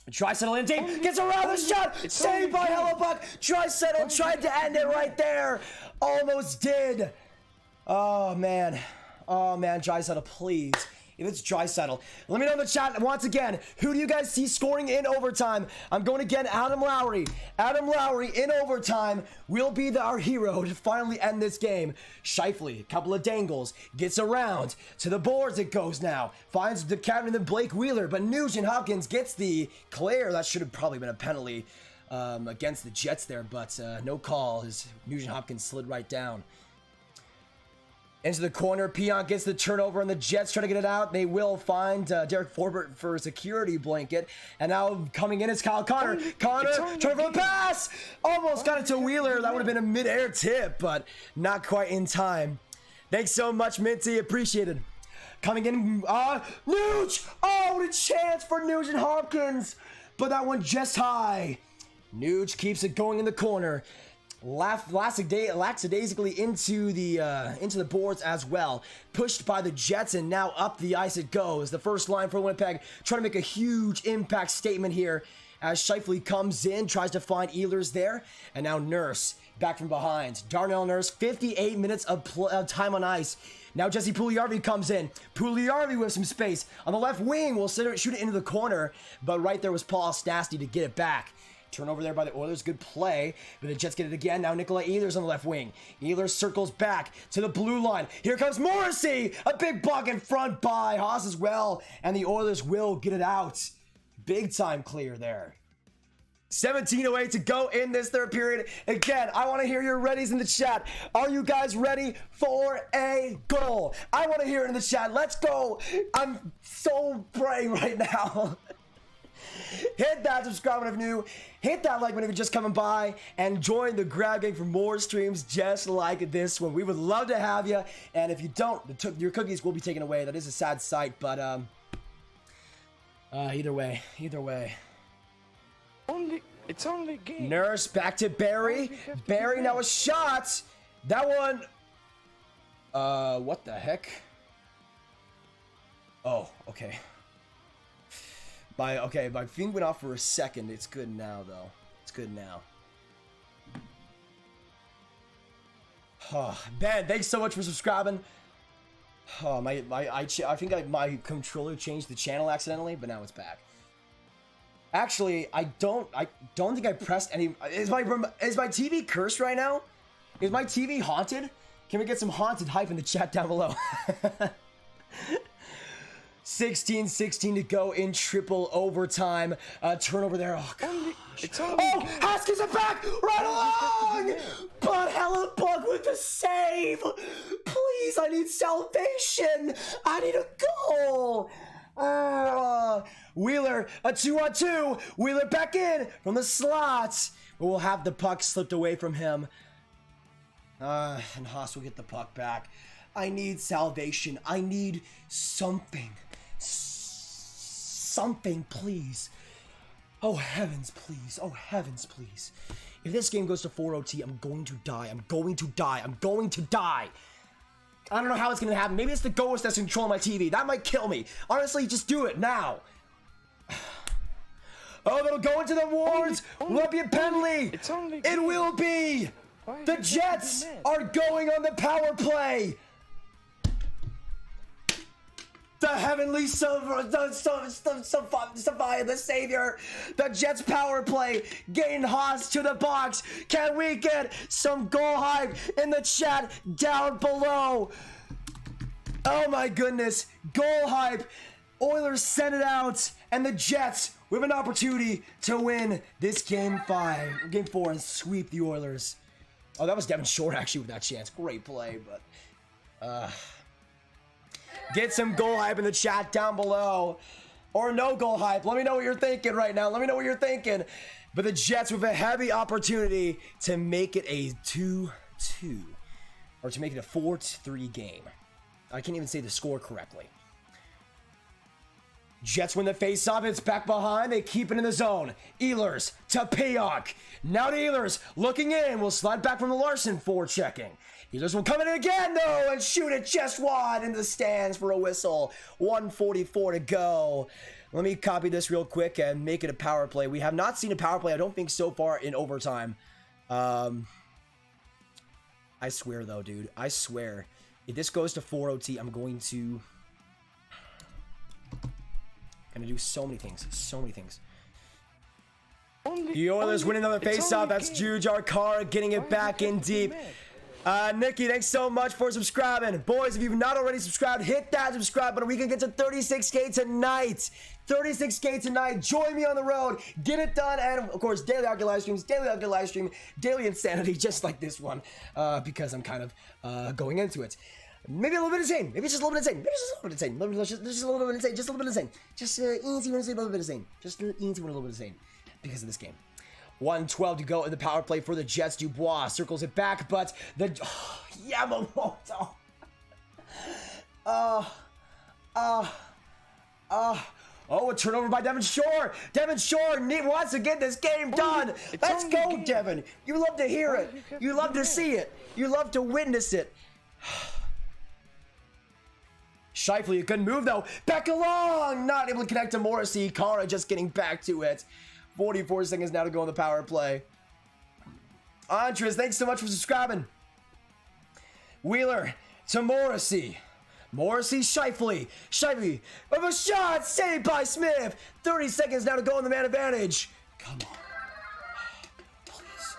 Draisaitl in deep, gets around the shot, saved by Hellebuck. Draisaitl tried to end it right there. Almost did. Oh man, Draisaitl, please. If it's Draisaitl, let me know in the chat once again. Who do you guys see scoring in overtime? I'm going again, Adam Lowry. Adam Lowry in overtime will be our hero to finally end this game. Scheifele, a couple of dangles, gets around to the boards. It goes now. Finds the captain of Blake Wheeler, but Nugent Hopkins gets the clear. That should have probably been a penalty against the Jets there, but no call as Nugent Hopkins slid right down. Into the corner, Pionk gets the turnover, and the Jets try to get it out. They will find Derek Forbert for a security blanket. And now coming in is Kyle Connor. Connor, trying for a pass! Almost got it to Wheeler. That would have been a mid-air tip, but not quite in time. Thanks so much, Minty. Appreciated. Coming in, Nuge! Oh, what a chance for Nugent Hopkins! But that one just high. Nuge keeps it going in the corner. Lackadaisically into the boards as well. Pushed by the Jets, and now up the ice it goes. The first line for Winnipeg trying to make a huge impact statement here as Scheifele comes in, tries to find Ehlers there, and now Nurse back from behind. Darnell Nurse, 58 minutes of time on ice. Now Jesse Puljujarvi comes in. Puljujarvi with some space on the left wing will shoot it into the corner, but right there was Paul Stastny to get it back. Turnover there by the Oilers, good play, but the Jets get it again. Now Nikolai Ehlers on the left wing. Ehlers circles back to the blue line. Here comes Morrissey, a big buck in front by Haas as well, and the Oilers will get it out. Big time clear there. 17:08 to go in this third period. Again, I want to hear your readies in the chat. Are you guys ready for a goal? I want to hear it in the chat. Let's go. I'm so praying right now. Hit that subscribe if new. Hit that like when you're just coming by, and join the grab gang for more streams just like this one. We would love to have you, and if you don't, your cookies will be taken away. That is a sad sight, but either way. It's only game. Nurse back to Barry. Barry now a shot. That one. What the heck? Oh, okay. My thing went off for a second. It's good now, though. It's good now. Oh, Ben, thanks so much for subscribing. Oh, I think my controller changed the channel accidentally, but now it's back. Actually, I don't think I pressed any. Is my TV cursed right now? Is my TV haunted? Can we get some haunted hype in the chat down below? 16-16 to go in triple overtime. Turnover there. Oh, gosh. Oh, Haskins are back right along! But Hellebuck with the save! Please, I need salvation! I need a goal! Wheeler, a 2-on-2. Wheeler back in from the slots. But we'll have the puck slipped away from him. And Haas will get the puck back. I need salvation. I need something. Something, please. Oh, heavens, please. Oh, heavens, please. If this game goes to 4 OT, I'm going to die. I'm going to die. I'm going to die. I don't know how it's going to happen. Maybe it's the ghost that's controlling my TV. That might kill me. Honestly, just do it now. Oh, they'll go into the wards. Will that be a penalty? It will be. The Jets are going on the power play. The heavenly Savard, the savior. The Jets power play. Getting Haas to the box. Can we get some goal hype in the chat down below? Oh my goodness. Goal hype. Oilers send it out. And the Jets with an opportunity to win this game 4, and sweep the Oilers. Oh, that was Devin Shore actually with that chance. Great play, but get some goal hype in the chat down below. Or no goal hype. Let me know what you're thinking right now. Let me know what you're thinking. But the Jets with a heavy opportunity to make it a 2-2. Or to make it a 4-3 game. I can't even say the score correctly. Jets win the face-off. It's back behind. They keep it in the zone. Ehlers to Pionk. Now to Ehlers. Looking in. Will slide back from the Larson forechecking. Ehlers will come in again, though, and shoot it just wide into the stands for a whistle. 1:44 to go. Let me copy this real quick and make it a power play. We have not seen a power play, I don't think, so far in overtime. I swear, though, dude. I swear. If this goes to 4 OT, I'm going to do so many things. So many things. The Oilers win another face-off. That's Jujar Kara getting it back in deep. Nikki, thanks so much for subscribing. Boys, if you've not already subscribed, hit that subscribe button. We can get to 36K tonight. 36K tonight. Join me on the road. Get it done. And, of course, daily hockey live streams, daily insanity, just like this one, because I'm kind of going into it. Maybe a little bit insane. Maybe it's just a little bit insane. Maybe it's just a little bit insane. Just a little bit insane. Just a little bit insane. Just easy one, a little bit insane. Just easy one, a little bit insane. Because of this game. 1:12 to go in the power play for the Jets. Dubois circles it back, but the Yamamoto. Oh, a turnover by Devin Shore. Devin Shore wants to get this game done. Let's go, Devin. You love to hear it. You love to see it. You love to witness it. Scheifele, a good move though. Back along. Not able to connect to Morrissey. Kara just getting back to it. 44 seconds now to go on the power play. Andres, thanks so much for subscribing. Wheeler to Morrissey. Morrissey, Scheifele. Scheifele of a shot, saved by Smith. 30 seconds now to go on the man advantage. Come on. Please.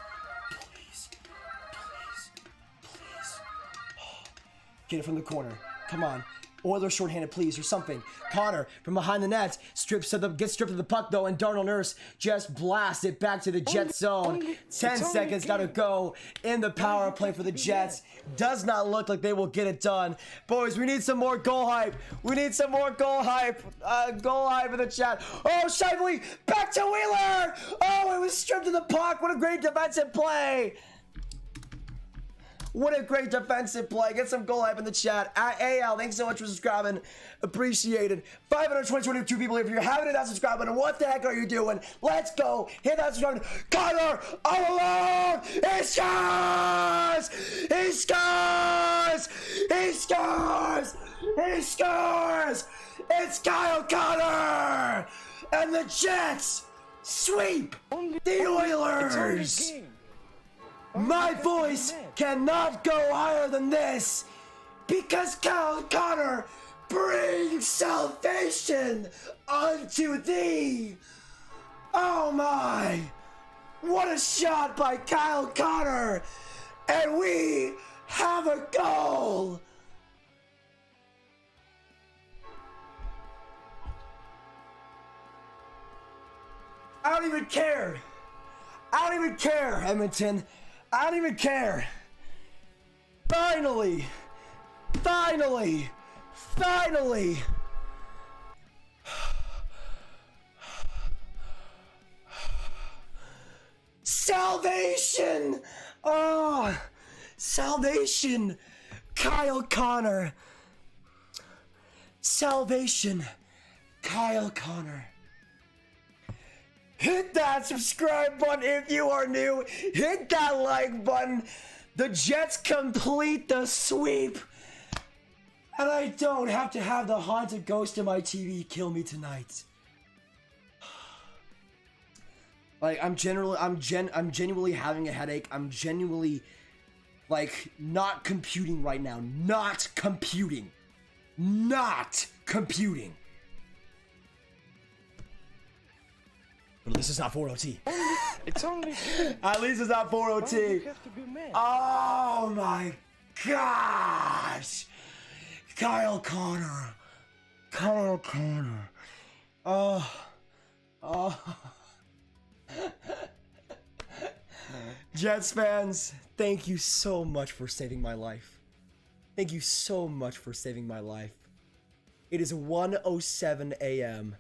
Get it from the corner. Come on. Oilers shorthanded, please, or something. Connor from behind the net gets stripped of the puck though, and Darnell Nurse just blasts it back to the Jet zone. 10 seconds now to go in the power play for the Jets. Does not look like they will get it done. Boys, we need some more goal hype. We need some more goal hype. Goal hype in the chat. Oh, Scheifele back to Wheeler. Oh, it was stripped of the puck. What a great defensive play. What a great defensive play. Get some goal hype in the chat. AL, thanks so much for subscribing. Appreciated. 522 people here. If you're having that subscribe button, what the heck are you doing? Let's go. Hit that subscribe button. Connor all alone. He scores! He scores! He scores! He scores! It's Kyle Connor! And the Jets sweep the Oilers! My voice cannot go higher than this because Kyle Connor brings salvation unto thee. Oh my, what a shot by Kyle Connor, and we have a goal. I don't even care. I don't even care, Edmonton. I don't even care. Finally. Salvation. Oh, salvation. Kyle Connor. Salvation. Kyle Connor. Hit that subscribe button if you are new. Hit that like button. The Jets complete the sweep. And I don't have to have the haunted ghost in my TV kill me tonight. Like, I'm genuinely having a headache. I'm genuinely, like, not computing right now. Not computing. But at least it's not 4OT. It's only At least it's not 4OT. you have to be mad. Oh my gosh. Kyle Connor. Oh. Jets fans, thank you so much for saving my life. Thank you so much for saving my life. It is 1:07 a.m.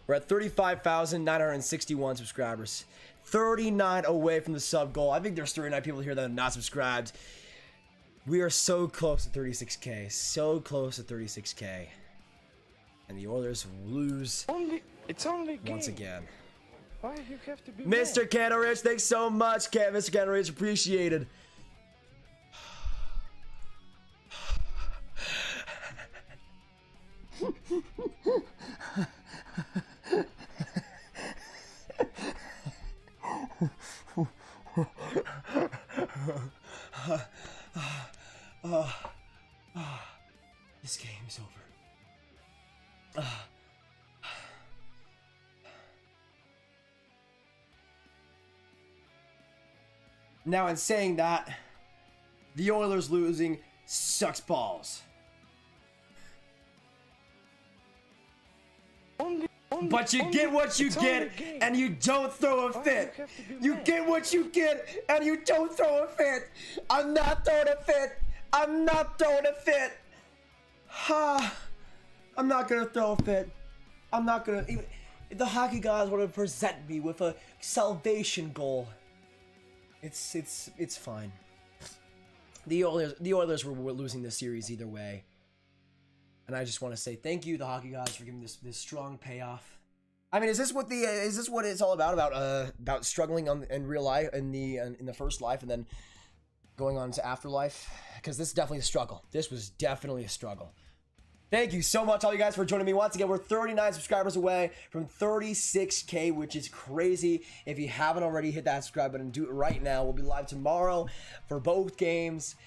We're at 35,961 subscribers. 39 away from the sub goal. I think there's 39 people here that have not subscribed. We are so close to 36K. So close to 36K. And the Oilers lose It's only game. once again. Why you have to be Mr. mad? Canarich, thanks so much, Mr. Canarich. Appreciated. This game's over. Now, in saying that, the Oilers losing sucks balls. But you get what you get, and you don't throw a fit. You get what you get, and you don't throw a fit. I'm not throwing a fit. I'm not throwing a fit. I'm not gonna throw a fit. I'm not gonna. Even, the hockey guys want to present me with a salvation goal. It's fine. The Oilers were losing this series either way. And I just want to say thank you, the hockey guys, for giving this strong payoff. I mean, is this what it's all about struggling in real life, in the first life, and then going on to afterlife? Because this is definitely a struggle. This was definitely a struggle. Thank you so much, all you guys, for joining me. Once again, we're 39 subscribers away from 36K, which is crazy. If you haven't already, hit that subscribe button. Do it right now. We'll be live tomorrow for both games.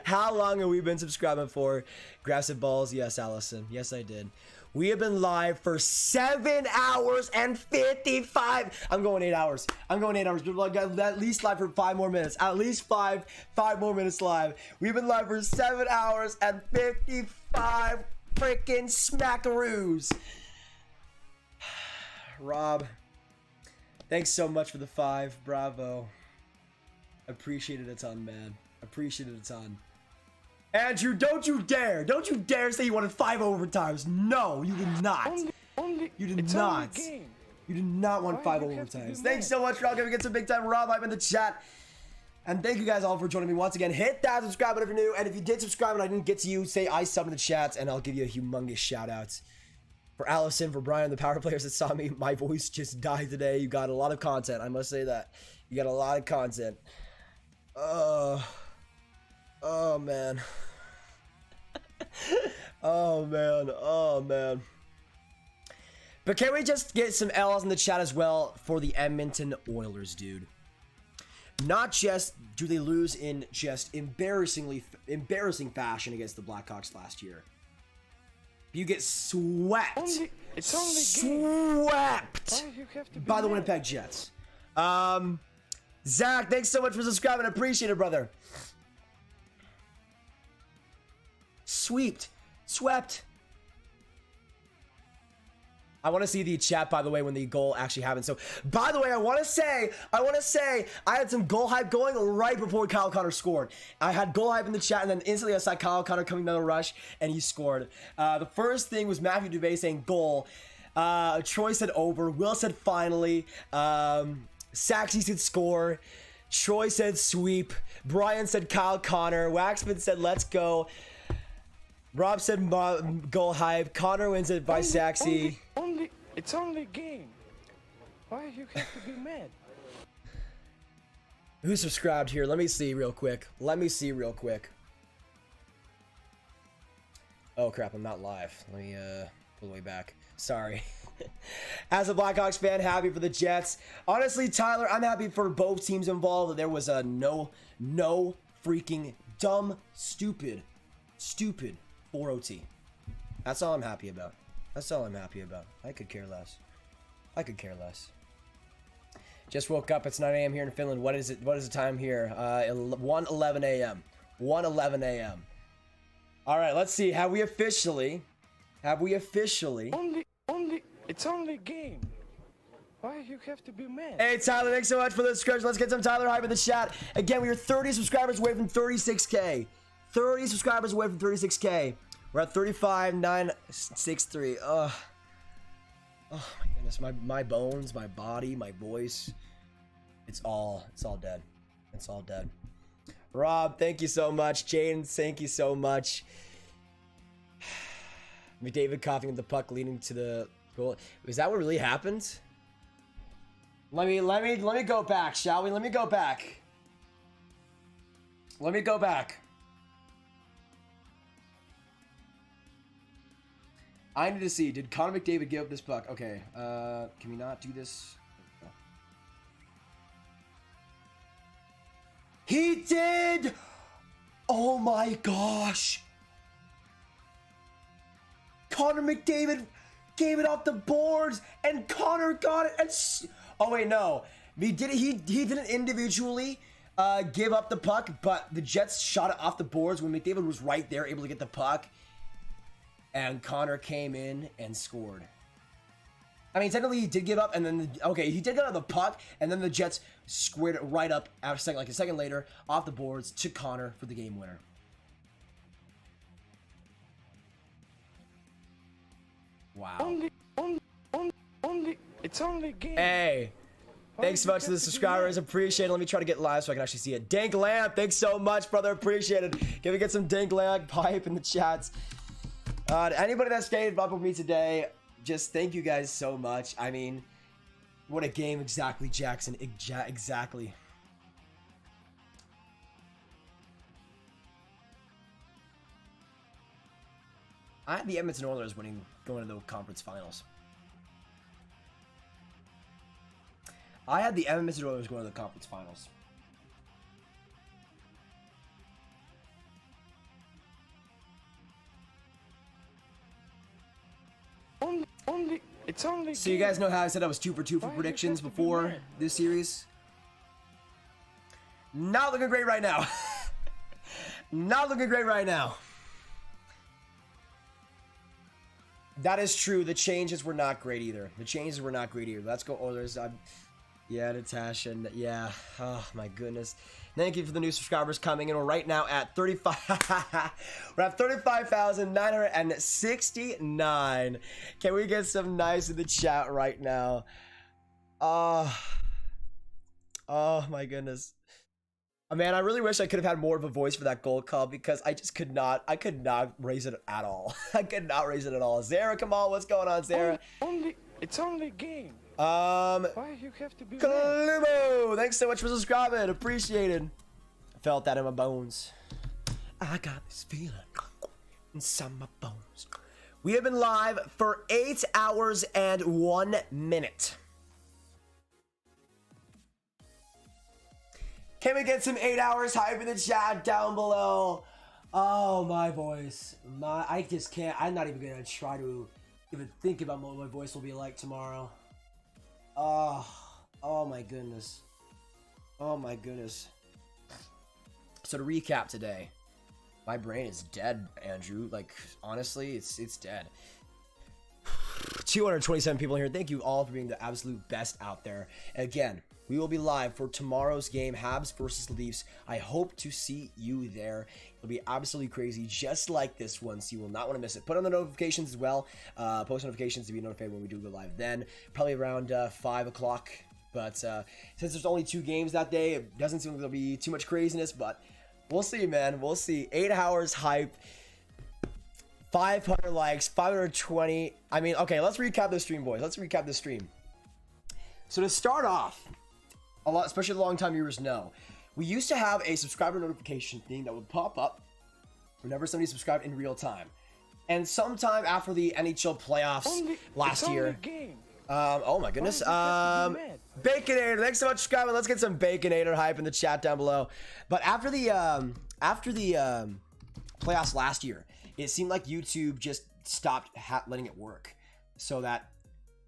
How long have we been subscribing for? Aggressive balls. Yes, Allison. Yes, I did. We have been live for 7 hours and 55. I'm going 8 hours. I'm going 8 hours. At least live for 5 more minutes. At least five more minutes live. We've been live for 7 hours and 55 freaking smackaroos. Rob, thanks so much for the 5. Bravo. Appreciate it a ton, man. Appreciate it a ton. Andrew, don't you dare say you wanted 5 overtimes. No, you did not. You did not. You did not want 5 overtimes. Thanks so much for all gonna get some big time Rob hype in the chat. And thank you guys all for joining me once again. Hit that subscribe button if you're new. And if you did subscribe and I didn't get to you, say I subbed in the chats and I'll give you a humongous shout out. For Allison, for Brian, the power players that saw me, my voice just died today. You got a lot of content, I must say that. You got a lot of content. Oh man. Oh man. But can we just get some L's in the chat as well for the Edmonton Oilers, dude? Not just do they lose in just embarrassing fashion against the Blackhawks last year. You get swept. It's only swept by the Winnipeg Jets. Zach, thanks so much for subscribing. I appreciate it, brother. Swept. I want to see the chat, by the way, when the goal actually happened. So, by the way, I want to say, I had some goal hype going right before Kyle Connor scored. I had goal hype in the chat, and then instantly I saw Kyle Connor coming down the rush, and he scored. The first thing was Matthew Dubé saying goal. Troy said over. Will said finally. Saxy said score. Troy said sweep. Brian said Kyle Connor. Waxman said let's go. Rob said goal hype. Connor wins it by Saxy. It's only a game. Why you have to be mad? Who subscribed here? Let me see real quick. Oh crap, I'm not live. Let me pull the way back. Sorry. As a Blackhawks fan, happy for the Jets. Honestly, Tyler, I'm happy for both teams involved. There was a no freaking dumb, stupid 4 OT. That's all I'm happy about. I could care less. Just woke up. It's 9 a.m. here in Finland. What is it? What is the time here? 1:11 a.m. 1:11 a.m. All right, let's see. Have we officially? It's only a game. Why you have to be mad? Hey, Tyler, thanks so much for the subscription. Let's get some Tyler hype in the chat. Again, we are 30 subscribers away from 36K. 30 subscribers away from 36K. We're at 35,963. Oh my goodness. My bones, my body, my voice. It's all dead. It's all dead. Rob, thank you so much. Jaden, thank you so much. McDavid coughing at the puck leading to the goal. Is that what really happened? Let me go back, shall we? Let me go back. I need to see. Did Connor McDavid give up this puck? Okay. Can we not do this? No. He did! Oh my gosh! Connor McDavid gave it off the boards, and Connor got it. And oh wait, no, he didn't individually give up the puck, but the Jets shot it off the boards when McDavid was right there, able to get the puck, and Connor came in and scored. I mean, technically he did give up, and then he did get out of the puck, and then the Jets squared it right up after a second later off the boards to Connor for the game winner. Wow. It's only a game. Hey, thanks so much to the subscribers. Appreciate it. Let me try to get live so I can actually see it. Dank Lamp, thanks so much, brother. Appreciate it. Can we get some Dank Lamp hype in the chats? Anybody that stayed up with me today, just thank you guys so much. I mean, what a game exactly, Jackson. Exactly. I had the Edmonton Oilers going to the conference finals. I had the Edmonton Oilers going to the conference finals. It's only. So you guys know how I said I was 2 for 2 for predictions before this series? Not looking great right now. Not looking great right now. That is true. The changes were not great either. Let's go Oilers. Yeah, Natasha. Yeah. Oh, my goodness. Thank you for the new subscribers coming in. We're right now at 35. We're at 35,969. Can we get some nice in the chat right now? Oh, my goodness. Man, I really wish I could have had more of a voice for that gold call because I just could not. I could not raise it at all. I could not raise it at all. Zara, come on. What's going on, Zara? It's only game. Why you have to be Kalumo, thanks so much for subscribing. Appreciated. I felt that in my bones. I got this feeling inside my bones. We have been live for 8 hours and 1 minute. Can we get some 8 hours hype in the chat down below? Oh, my voice. I just can't. I'm not even going to try to even think about what my voice will be like tomorrow. Oh my goodness. Oh my goodness. So to recap today, my brain is dead, Andrew. Like, honestly, it's dead. 227 people here. Thank you all for being the absolute best out there. Again, we will be live for tomorrow's game, Habs versus Leafs. I hope to see you there. It'll be absolutely crazy, just like this one, so you will not want to miss it. Put on the notifications as well. Post notifications to be notified when we do go live then. Probably around 5 o'clock. But since there's only 2 games that day, it doesn't seem like there'll be too much craziness, but we'll see, man. We'll see. 8 hours hype. 500 likes, 520. I mean, okay, let's recap this stream, boys. Let's recap this stream. So to start off, a lot, especially the long-time viewers know, we used to have a subscriber notification thing that would pop up whenever somebody subscribed in real time. And sometime after the NHL playoffs last year. Oh my goodness. Baconator, thanks so much for subscribing. Let's get some Baconator hype in the chat down below. But after the playoffs last year, it seemed like YouTube just stopped letting it work, so that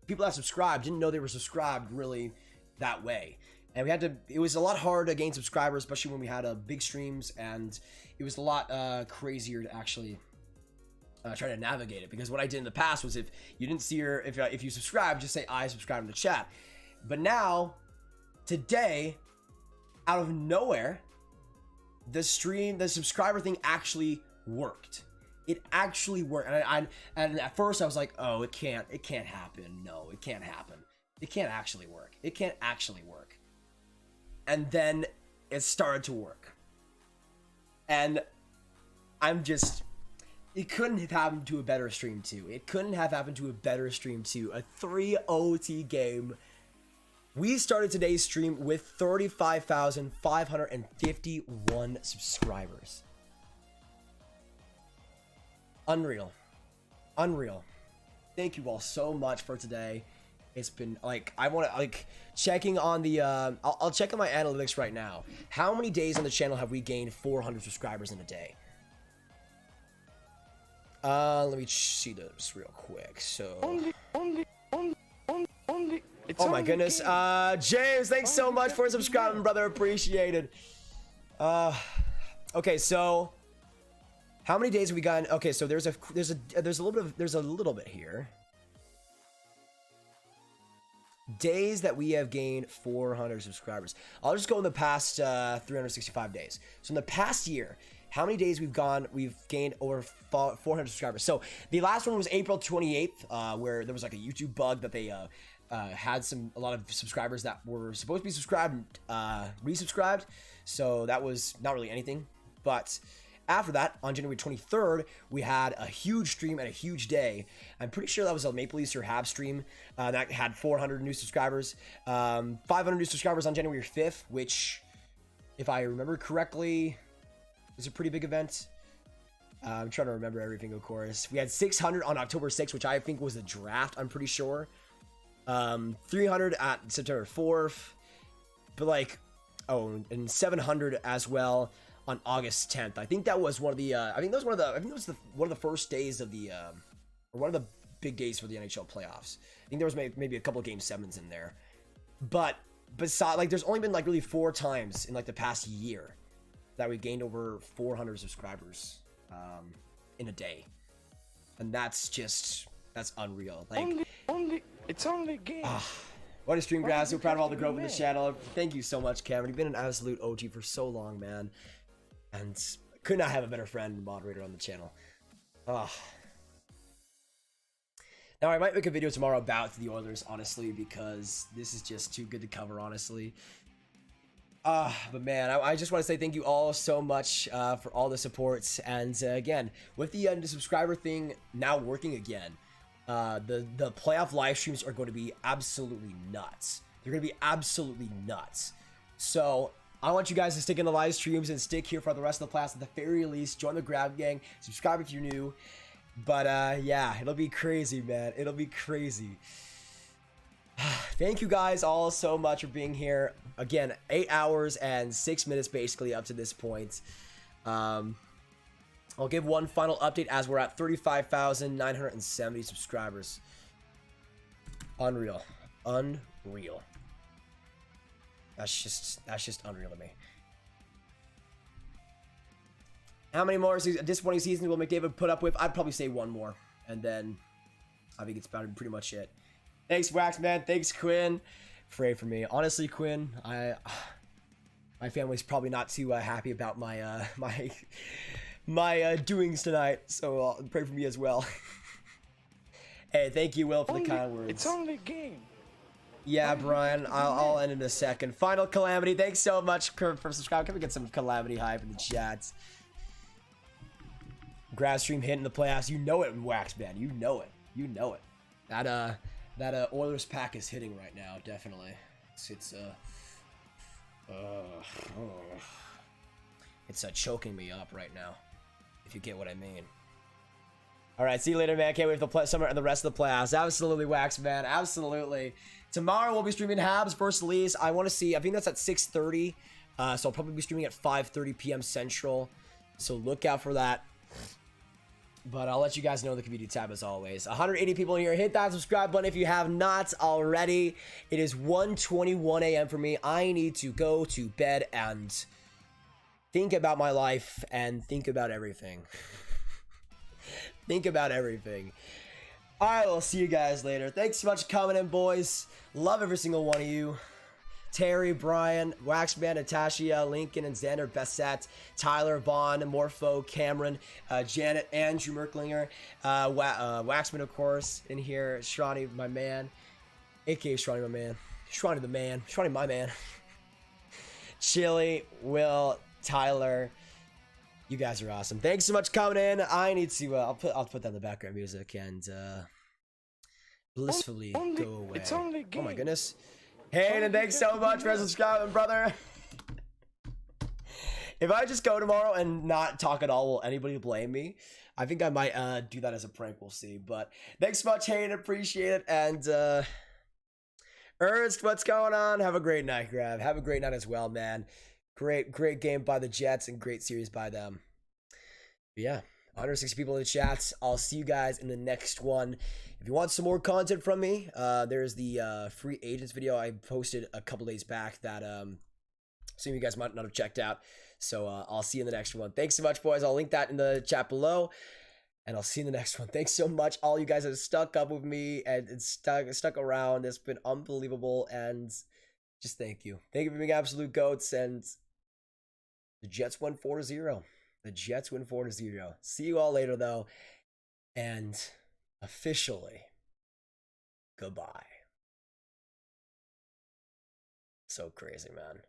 people that subscribed didn't know they were subscribed really that way. And we had to, it was a lot harder to gain subscribers, especially when we had big streams, and it was a lot crazier to actually try to navigate it. Because what I did in the past was, if you didn't see her, if you subscribe, just say I subscribe in the chat. But now, today, out of nowhere, the subscriber thing actually worked. It actually worked, and at first I was like, oh, it can't happen. No, it can't happen. It can't actually work. It can't actually work. And then it started to work. And I'm just, it couldn't have happened to a better stream too. It couldn't have happened to a better stream too. A 3 OT game. We started today's stream with 35,551 subscribers. Unreal. Thank you all so much for today. It's been like, I want to checking on the I'll check on my analytics right now. How many days on the channel have we gained 400 subscribers in a day? Let me see this real quick. So only. oh my goodness. James, thanks so much for subscribing, brother. Appreciated. Okay, so how many days have we gotten? Okay, so there's a little bit here. Days that we have gained 400 subscribers. I'll just go in the past 365 days. So in the past year, how many days we've gained over 400 subscribers. So the last one was April 28th, where there was like a YouTube bug that they had a lot of subscribers that were supposed to be subscribed resubscribed. So that was not really anything. But after that, on January 23rd, we had a huge stream and a huge day. I'm pretty sure that was a Maple Leafs or Habs stream that had 400 new subscribers. 500 new subscribers on January 5th, which, if I remember correctly, was a pretty big event. I'm trying to remember everything, of course. We had 600 on October 6th, which I think was the draft, I'm pretty sure. 300 at September 4th. But like, oh, and 700 as well on August 10th. I think that was one of the, I think that was one of the first days of the, or one of the big days for the NHL playoffs. I think there was maybe a couple of game 7s in there. But besides, like, there's only been like really 4 times in like the past year that we gained over 400 subscribers in a day, and that's unreal. Like, it's only game. What a stream, guys. So proud of all the growth in the channel. Thank you so much, Cameron. You've been an absolute OG for so long, man, and could not have a better friend and moderator on the channel. Now, I might make a video tomorrow about the Oilers, honestly, because this is just too good to cover, honestly. But man, I just want to say thank you all so much for all the supports. And again, with the subscriber thing now working again, the playoff live streams are going to be absolutely nuts. They're going to be absolutely nuts. So I want you guys to stick in the live streams and stick here for the rest of the class at the very least. Join the Grab Gang. Subscribe if you're new. But yeah, it'll be crazy, man. It'll be crazy. Thank you guys all so much for being here. Again, 8 hours and 6 minutes basically up to this point. I'll give one final update as we're at 35,970 subscribers. Unreal. Unreal. That's just unreal to me. How many more disappointing seasons will McDavid put up with? I'd probably say one more, and then I think it's about pretty much it. Thanks, Waxman. Thanks, Quinn. Pray for me. Honestly, Quinn, my family's probably not too happy about my my doings tonight, so pray for me as well. Hey, thank you, Will, for the kind words. It's only game. Yeah, Brian, I'll end in a second. Final Calamity, thanks so much for subscribing. Can we get some Calamity hype in the chats? Grab stream hitting the playoffs. You know it, Waxman. You know it. You know it. That Oilers pack is hitting right now, definitely. It's choking me up right now, if you get what I mean. All right, see you later, man. Can't wait for the summer and the rest of the playoffs. Absolutely, Wax, man. Absolutely. Tomorrow we'll be streaming Habs versus Leafs. I want to see. I think that's at 6:30. So I'll probably be streaming at 5:30 p.m. Central. So look out for that. But I'll let you guys know in the community tab as always. 180 people in here. Hit that subscribe button if you have not already. It is 1:21 a.m. for me. I need to go to bed and think about my life and think about everything. Think about everything. All right, we'll see you guys later. Thanks so much for coming in, boys. Love every single one of you. Terry, Brian, Waxman, Natasha, Lincoln, and Xander, Bessette, Tyler, Vaughn, Morpho, Cameron, Janet, Andrew Merklinger, Waxman, of course, in here, Shronny, my man, aka Shronny, my man, Shronny the man, Shronny, my man, Chili, Will, Tyler, you guys are awesome. Thanks so much for coming in. I need to, I'll put that in the background music and blissfully go away. It's only game. Oh my goodness. Hayden, thanks so much for subscribing, brother. If I just go tomorrow and not talk at all, will anybody blame me? I think I might do that as a prank. We'll see. But thanks so much, Hayden. Appreciate it. And Ernst, what's going on? Have a great night, Grab. Have a great night as well, man. Great game by the Jets and great series by them. But yeah, 160 people in the chats. I'll see you guys in the next one. If you want some more content from me, there's the free agents video I posted a couple days back that some of you guys might not have checked out. So I'll see you in the next one. Thanks so much, boys. I'll link that in the chat below. And I'll see you in the next one. Thanks so much. All you guys have stuck up with me and stuck around. It's been unbelievable. And just thank you. Thank you for being absolute goats. And the Jets won 4-0. The Jets win 4-0. See you all later, though. And officially, goodbye. So crazy, man.